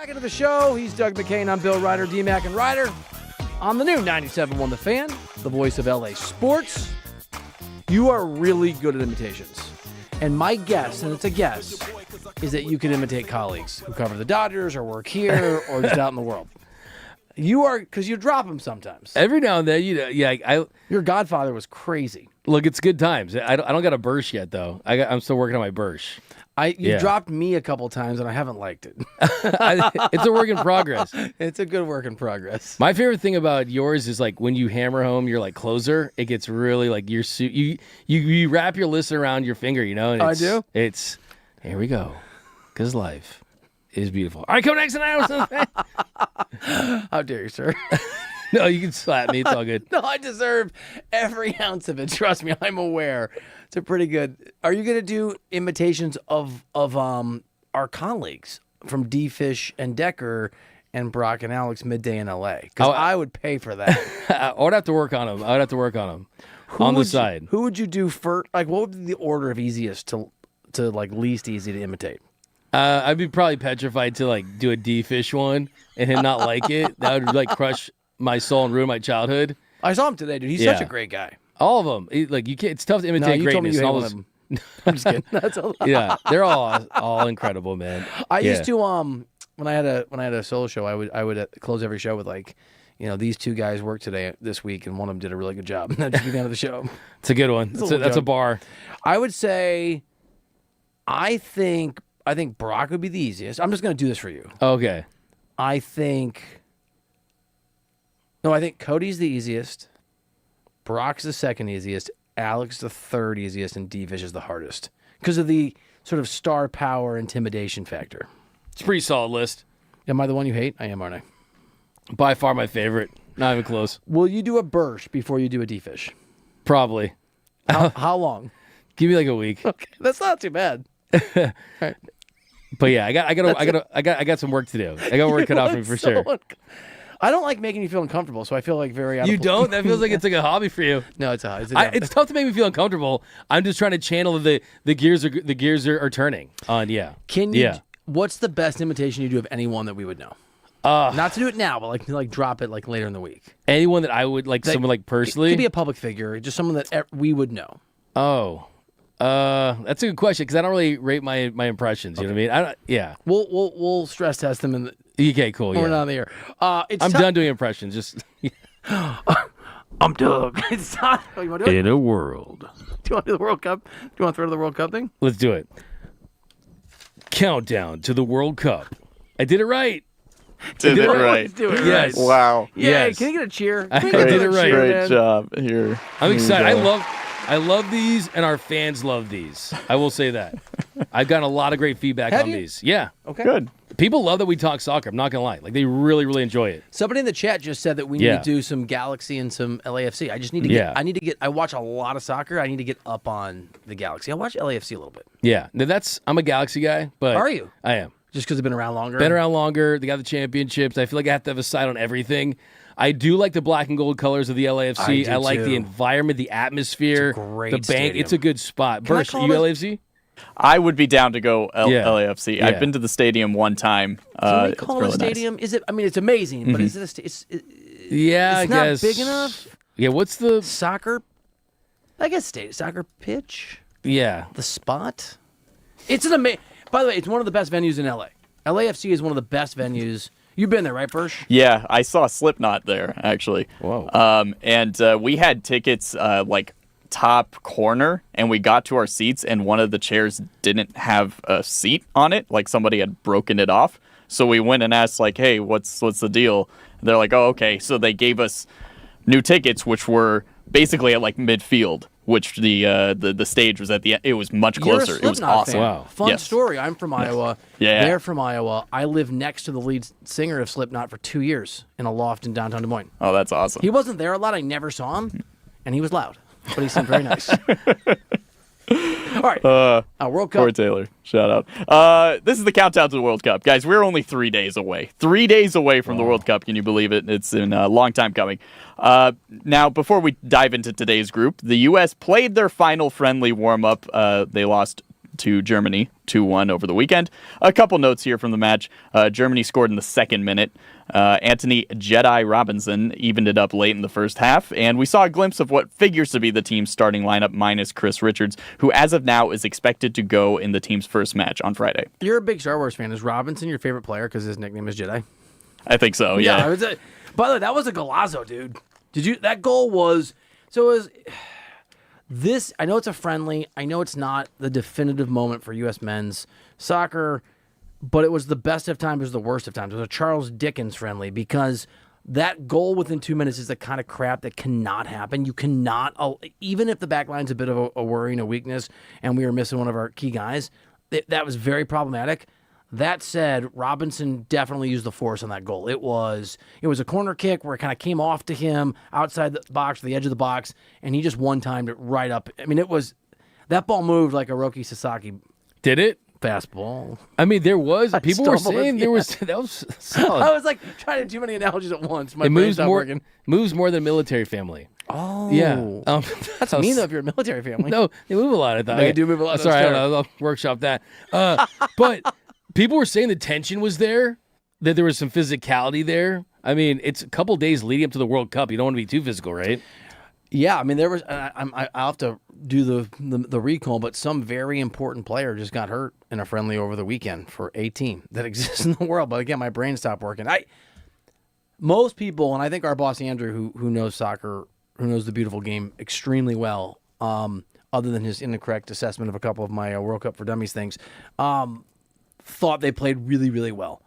back into the show. He's Doug McCain. I'm Bill Reiter, D-Mac and Reiter. On the new 97.1 The Fan, the voice of LA Sports. You are really good at imitations. And my guess, and it's a guess, is that you can imitate colleagues who cover the Dodgers or work here or just out in the world. You are, because you drop them sometimes. Every now and then, Your Godfather was crazy. Look, it's good times. I don't got a burst yet, though. I'm still working on my burst. You dropped me a couple times, and I haven't liked it. It's a work in progress. It's a good work in progress. My favorite thing about yours is like when you hammer home your like closer, it gets really like you wrap your list around your finger, and I do? It's here we go, because life is beautiful. All right, come next, and How dare you, sir? No, you can slap me. It's all good. No, I deserve every ounce of it. Trust me, I'm aware. It's a pretty good. Are you going to do imitations of our colleagues from D-Fish and Decker and Brock and Alex midday in LA? Because I would pay for that. I would have to work on them. On the side. Who would you do first? Like, what would be the order of easiest to like least easy to imitate? I'd be probably petrified to like do a D-Fish one and him not like it. That would like crush my soul and ruin my childhood. I saw him today, dude. He's such a great guy. All of them. You can't. It's tough to imitate greatness. Told me you hate one of them. I'm just kidding. That's a lot. Yeah, they're all incredible, man. I used to when I had a solo show, I would close every show with like, these two guys worked this week, and one of them did a really good job. And that'd just be the end of the show. It's a good one. That's a bar. I would say, I think Brock would be the easiest. I'm just going to do this for you. Okay. I think Cody's the easiest. Brock's the second easiest. Alex the third easiest, and D-Fish is the hardest because of the sort of star power intimidation factor. It's a pretty solid list. Am I the one you hate? I am, aren't I? By far my favorite. Not even close. Will you do a burst before you do a D-Fish? Probably. How long? Give me like a week. Okay, that's not too bad. Right. But yeah, I got some work to do. I got work cut out for me for sure. I don't like making you feel uncomfortable, so I feel like very out You of don't? That feels like it's like a hobby for you. No, it's a it's tough to make me feel uncomfortable. I'm just trying to channel the gears are turning on. Yeah. Can you? Yeah. What's the best imitation you do of anyone that we would know? Not to do it now, but like drop it like later in the week. Anyone that I would like, someone like personally. It could be a public figure, just someone that we would know. Oh. That's a good question because I don't really rate my impressions. You know what I mean? Yeah. We'll stress test them in the. Okay, cool. We're not on the air. I'm done doing impressions. Just. I'm Doug. It's time. Oh, you want to do it? In a world. Do you want to do the World Cup? Do you want to throw to the World Cup thing? Let's do it. Countdown to the World Cup. I did it right. Did it right. Let's do it right. Yes. Wow. Yay. Yes. Can you get a cheer? I did it right. Great job here. I'm excited. I love these, and our fans love these. I will say that. I've gotten a lot of great feedback on these. Yeah. Okay. Good. People love that we talk soccer. I'm not going to lie. Like, they really, really enjoy it. Somebody in the chat just said that we need to do some Galaxy and some LAFC. I just need to get, I watch a lot of soccer. I need to get up on the Galaxy. I watch LAFC a little bit. Yeah. Now I'm a Galaxy guy, but. Are you? I am. Just because they've been around longer? Been around longer. They got the championships. I feel like I have to have a side on everything. I do like the black and gold colors of the LAFC. I like the environment, the atmosphere, it's a great the bank. stadium. It's a good spot. Bursch, you LAFC? I would be down to go LAFC. Yeah. I've been to the stadium one time. Can we call it a stadium? Nice. Is it? I mean, it's amazing, but is it? It's I guess. Not big enough. Yeah. What's the soccer? I guess soccer pitch. Yeah. The spot. It's an amazing. By the way, it's one of the best venues in LA. LAFC is one of the best venues. You've been there, right, Bursch? Yeah, I saw Slipknot there, actually. Whoa. And we had tickets like top corner, and we got to our seats, and one of the chairs didn't have a seat on it. Like somebody had broken it off. So we went and asked, like, hey, what's the deal? And they're like, oh, okay. So they gave us new tickets, which were basically at like midfield, which the stage was at the end. It was much closer. You're a it was Slipknot awesome. fan. Wow. Fun story. I'm from Iowa. Yeah. They're from Iowa. I lived next to the lead singer of Slipknot for 2 years in a loft in downtown Des Moines. Oh, that's awesome. He wasn't there a lot. I never saw him, and he was loud, but he seemed very nice. All right. World Cup. Poor Taylor. Shout out. This is the countdown to the World Cup. Guys, we're only 3 days away. 3 days away from the World Cup. Can you believe it? It's been a long time coming. Now, before we dive into today's group, the U.S. played their final friendly warm-up. They lost to Germany 2-1 over the weekend. A couple notes here from the match. Germany scored in the second minute. Anthony Jedi Robinson evened it up late in the first half, and we saw a glimpse of what figures to be the team's starting lineup minus Chris Richards, who as of now is expected to go in the team's first match on Friday. You're a big Star Wars fan. Is Robinson your favorite player because his nickname is Jedi? I think so, yeah. By the way, that was a golazo, dude. That goal was... So it was... This, I know it's a friendly. I know it's not the definitive moment for U.S. men's soccer, but it was the best of times. It was the worst of times. It was a Charles Dickens friendly because that goal within 2 minutes is the kind of crap that cannot happen. You cannot, even if the back line's a bit of a worry and a weakness, and we were missing one of our key guys, that was very problematic. That said, Robinson definitely used the force on that goal. It was a corner kick where it kind of came off to him outside the box, the edge of the box, and he just one-timed it right up. I mean, that ball moved like a Roki Sasaki. Did it? Fastball. I mean, people were saying that was solid. I was like trying to do too many analogies at once. My it brain stopped working. moves more than a military family. Oh, yeah. That's mean though if you're a military family. No, they move a lot. I thought they do move a lot. Sorry, I'll workshop that. But people were saying the tension was there, that there was some physicality there. I mean, it's a couple days leading up to the World Cup. You don't want to be too physical, right? Yeah, I mean, there was. I'll have to do the recall, but some very important player just got hurt in a friendly over the weekend for a team that exists in the world. But again, my brain stopped working. Most people, and I think our boss Andrew, who knows soccer, who knows the beautiful game extremely well, other than his incorrect assessment of a couple of my World Cup for Dummies things, thought they played really, really well.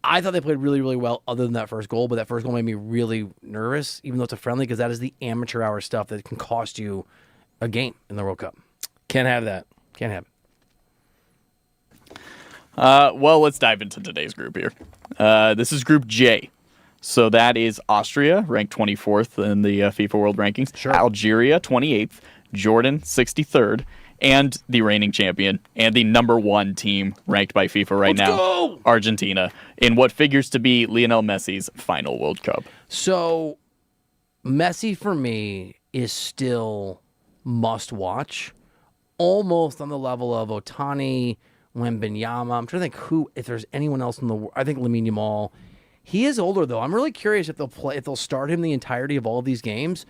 I thought they played really, really well other than that first goal, but that first goal made me really nervous, even though it's a friendly, because that is the amateur hour stuff that can cost you a game in the World Cup. Can't have that. Can't have it. Well, let's dive into today's group here. This is Group J. So that is Austria, ranked 24th in the FIFA World Rankings. Sure. Algeria, 28th. Jordan, 63rd. And the reigning champion and the number one team ranked by FIFA right now, Argentina, in what figures to be Lionel Messi's final World Cup. So, Messi for me is still must watch, almost on the level of Otani, Wembanyama. I'm trying to think if there's anyone else in the world. I think Lamine Yamal. He is older though. I'm really curious if they'll start him the entirety of all of these games.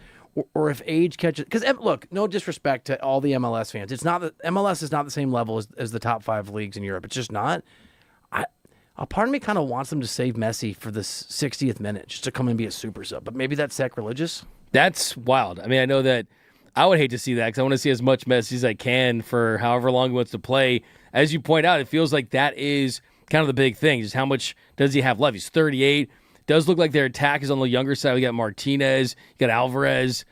Or if age catches, because look, no disrespect to all the MLS fans, it's not that MLS is not the same level as the top 5 leagues in Europe. It's just not. A part of me kind of wants them to save Messi for the 60th minute, just to come and be a super sub. But maybe that's sacrilegious. That's wild. I mean, I know that I would hate to see that because I want to see as much Messi as I can for however long he wants to play. As you point out, it feels like that is kind of the big thing. Just how much does he have left? He's 38. Does look like their attack is on the younger side. We got Martinez, you got Alvarez.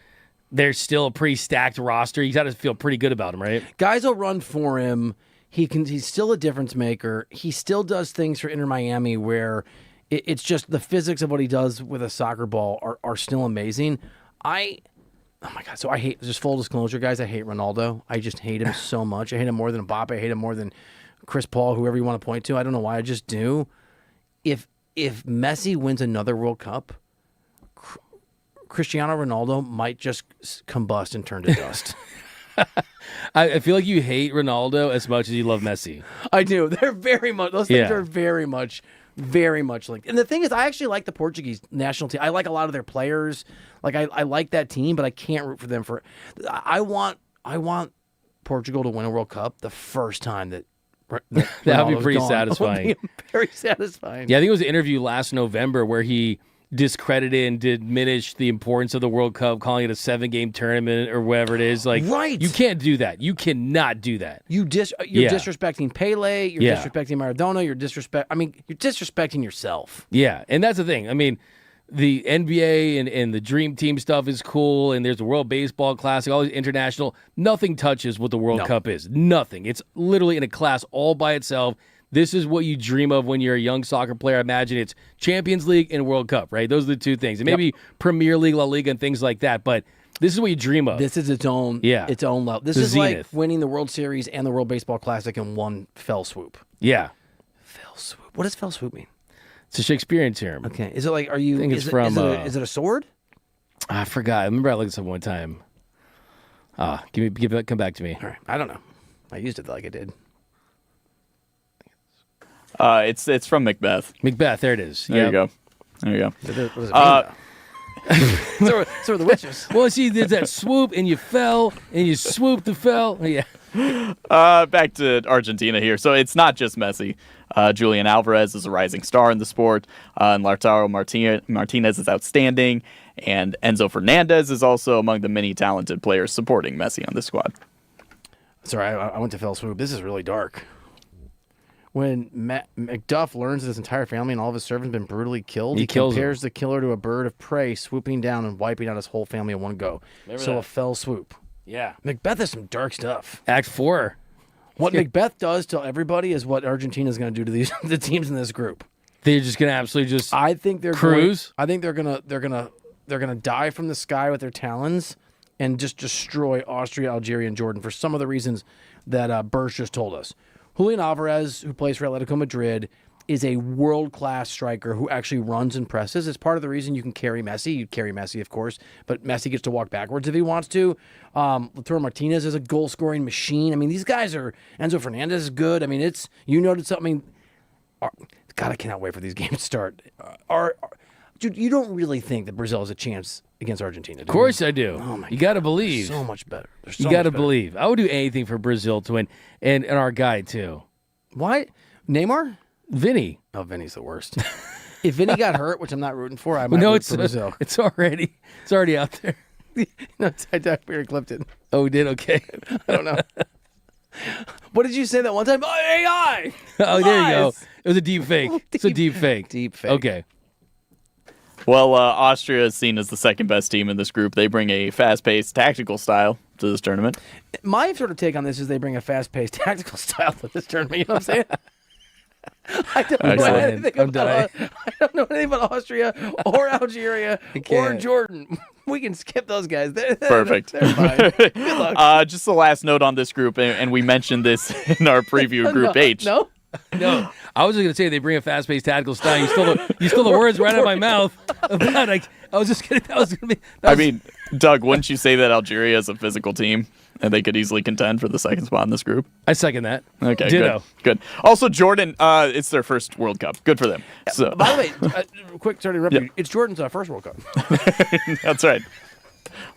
They're still a pretty stacked roster. You got to feel pretty good about him, right? Guys will run for him. He's still a difference maker. He still does things for Inter Miami where it's just the physics of what he does with a soccer ball are still amazing. Oh my God. So I hate, just full disclosure, guys, I hate Ronaldo. I just hate him so much. I hate him more than Mbappe. I hate him more than Chris Paul, whoever you want to point to. I don't know why. I just do. If Messi wins another World Cup, Cristiano Ronaldo might just combust and turn to dust. I feel like you hate Ronaldo as much as you love Messi. I do. They're very much, those things are very much linked. And the thing is, I actually like the Portuguese national team. I like a lot of their players. Like I like that team, but I can't root for them I want Portugal to win a World Cup the first time that that would be pretty satisfying. It would be very satisfying. Yeah, I think it was an interview last November where he discredited and diminished the importance of the World Cup, calling it a 7-game tournament or whatever it is. Like, right. You can't do that. You cannot do that. You're disrespecting Pele. You're disrespecting Maradona. You're disrespecting yourself. Yeah, and that's the thing. I mean, the NBA and the Dream Team stuff is cool, and there's the World Baseball Classic, all these international. Nothing touches what the World Cup is. Nothing. It's literally in a class all by itself. This is what you dream of when you're a young soccer player. I imagine it's Champions League and World Cup, right? Those are the two things. And maybe Premier League, La Liga, and things like that. But this is what you dream of. This is its own level. This is like winning the World Series and the World Baseball Classic in one fell swoop. Yeah. Fell swoop. What does fell swoop mean? It's a Shakespearean term. Okay. Is it like, I think it's from... is it a sword? I forgot. I remember I looked this up one time. Come back to me. All right. I don't know. I used it like I did. It's from Macbeth. Macbeth, there it is. There you go. There you go. What does it mean, so are the witches. Well, see, there's that swoop, and you fell, and you swooped and fell. Yeah. Back to Argentina here. So it's not just Messi. Julian Alvarez is a rising star in the sport, and Lautaro Martinez is outstanding, and Enzo Fernandez is also among the many talented players supporting Messi on this squad. Sorry, I went to fell swoop. This is really dark. When Macduff learns that his entire family and all of his servants have been brutally killed, he compares the killer to a bird of prey swooping down and wiping out his whole family in one go. A fell swoop. Yeah. Macbeth is some dark stuff. Act 4. What Macbeth does to everybody is what Argentina is going to do to the teams in this group. They're just going to absolutely just I think they're cruise. I think they're going to die from the sky with their talons and just destroy Austria, Algeria, and Jordan for some of the reasons that Bursch just told us. Julian Alvarez, who plays for Atletico Madrid, is a world-class striker who actually runs and presses. It's part of the reason you can carry Messi. You'd carry Messi, of course, but Messi gets to walk backwards if he wants to. Lautaro Martinez is a goal-scoring machine. I mean, these guys are... Enzo Fernandez is good. I mean, you noted something... God, I cannot wait for these games to start. Dude, you don't really think that Brazil has a chance against Argentina, do you? Of course I do. Oh my you got to God. believe. So much better. You got to believe. I would do anything for Brazil to win, and our guy too. Why? Neymar? Vinny. Oh, Vinny's the worst. If Vinny got hurt, which I'm not rooting for, I might root for Brazil. It's already out there. No, I already clipped it. Oh, we did? Okay. I don't know. What did you say that one time? Oh, AI! Oh, there you go. It was a deep fake. It's a deep fake. Deep fake. Okay. Well, Austria is seen as the second best team in this group. They bring a fast-paced tactical style to this tournament. My sort of take on this is they bring a fast-paced tactical style to this tournament. You know what I'm saying? I don't know anything about Austria or Algeria or Jordan. We can skip those guys. Perfect. They're fine. Good luck. Just the last note on this group, and we mentioned this in our preview, Group H. No. I was just gonna say they bring a fast-paced tactical style. You stole the words right out of my mouth. I was just kidding. I mean, Doug, wouldn't you say that Algeria is a physical team and they could easily contend for the second spot in this group? I second that. Okay, Ditto. good. Also, Jordan, it's their first World Cup. Good for them. So, by the way, quick, sorry to interrupt you. It's Jordan's first World Cup. That's right.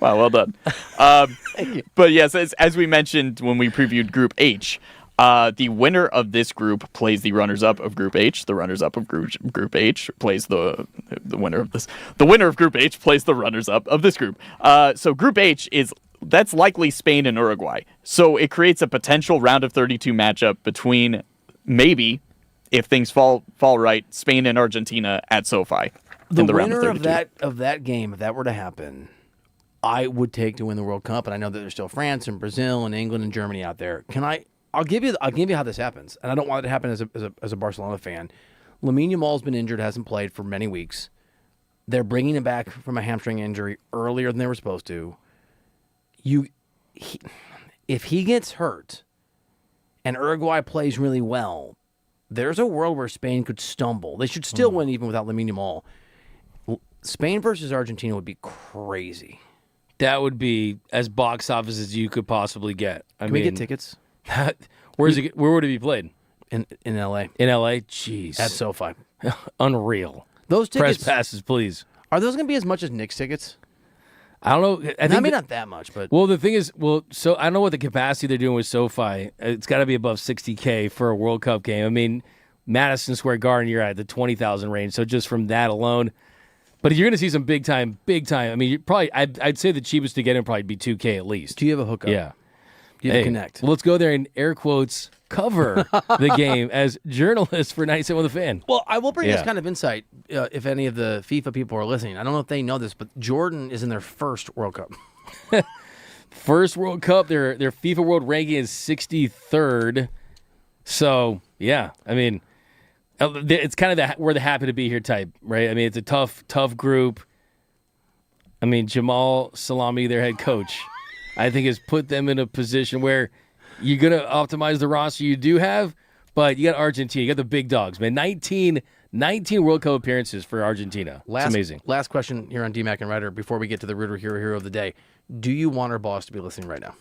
Wow, well done. Thank you. But yes, as we mentioned when we previewed Group H, the winner of this group plays the runners-up of Group H. The runners-up of Group H plays the winner of this. The winner of Group H plays the runners-up of this group. So Group H that's likely Spain and Uruguay. So it creates a potential round of 32 matchup between maybe, if things fall right, Spain and Argentina at SoFi. The round winner of that game, if that were to happen, I would take to win the World Cup. And I know that there's still France and Brazil and England and Germany out there. I'll give you how this happens, and I don't want it to happen as a Barcelona fan. Lamine Yamal's been injured, hasn't played for many weeks. They're bringing him back from a hamstring injury earlier than they were supposed to. If he gets hurt, and Uruguay plays really well, there's a world where Spain could stumble. They should still win even without Lamine Yamal. Spain versus Argentina would be crazy. That would be as box office as you could possibly get. Can we get tickets? Where would it be played? In LA. In LA? Jeez. At SoFi. Unreal. Those tickets. Press passes, please. Are those going to be as much as Knicks tickets? I don't know. I think not that much, but well, the thing is, so I don't know what the capacity they're doing with SoFi. It's got to be above 60K for a World Cup game. I mean, Madison Square Garden, you're at the 20,000 range. So just from that alone, but you're going to see some big time. I mean, I'd say the cheapest to get in would probably be 2K at least. Do you have a hookup? Yeah. You have to connect. Well, let's go there and air quotes cover the game as journalists for 97 with a Fan. Well, I will bring this kind of insight if any of the FIFA people are listening. I don't know if they know this, but Jordan is in their first World Cup. First World Cup, their FIFA World ranking is 63rd. So, yeah, I mean, it's kind of we're the happy to be here type, right? I mean, it's a tough group. I mean, Jamal Salami, their head coach, I think has put them in a position where you're going to optimize the roster you do have, but you got Argentina. You got the big dogs, man. 19 World Cup appearances for Argentina. It's amazing. Last question here on DMAC and Reiter before we get to the Rooter Hero of the Day. Do you want our boss to be listening right now?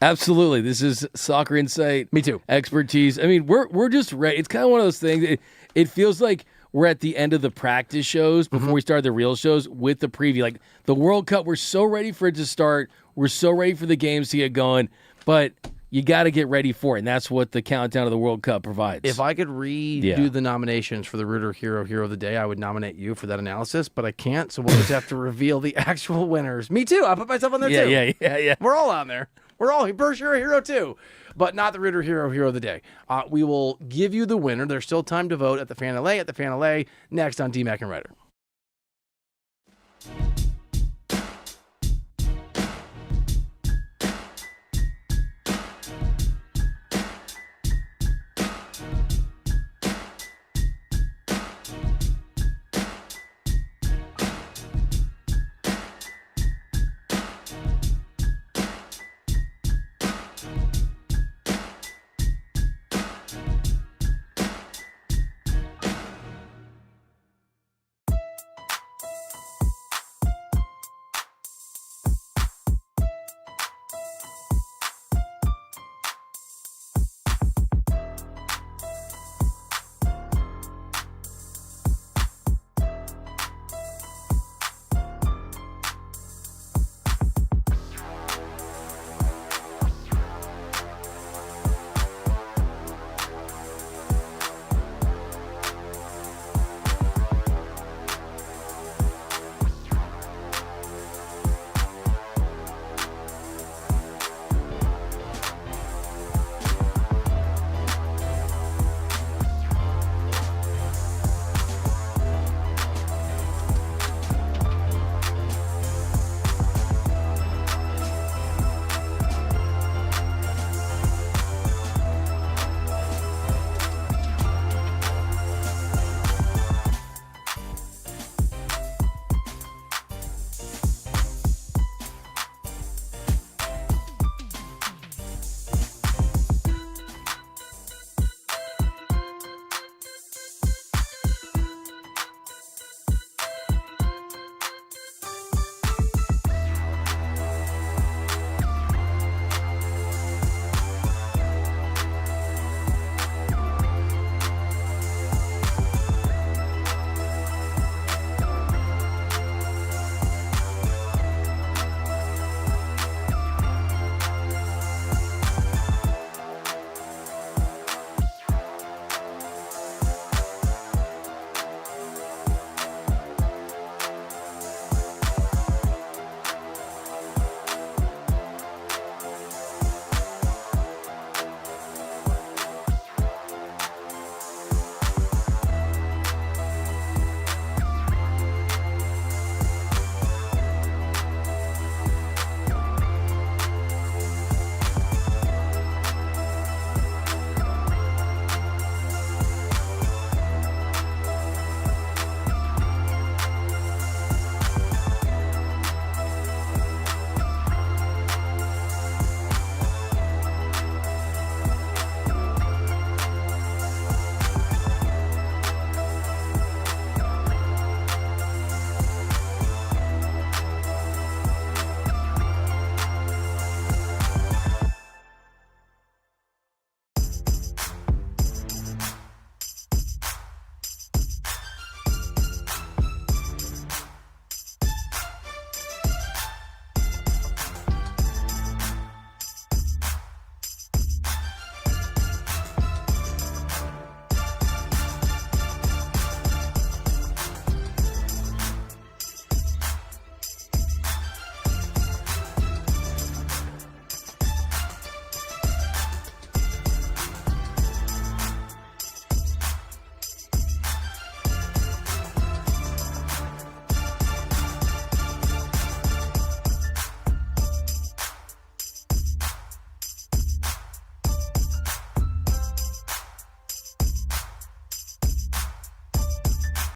Absolutely. This is Soccer Insight. Me too. Expertise. I mean, we're just ready. It's kind of one of those things. It feels like we're at the end of the practice shows before we start the real shows with the preview. Like the World Cup, we're so ready for it to start. We're so ready for the games to get going, but you got to get ready for it, and that's what the countdown of the World Cup provides. If I could redo the nominations for the Reiter Hero of the Day, I would nominate you for that analysis, but I can't, so we'll just have to reveal the actual winners. Me too. I put myself on there too. Yeah. We're all on there. We're all Berkshire Hero too, but not the Reiter Hero of the Day. We will give you the winner. There's still time to vote at the Fan LA, next on DMAC and Reiter.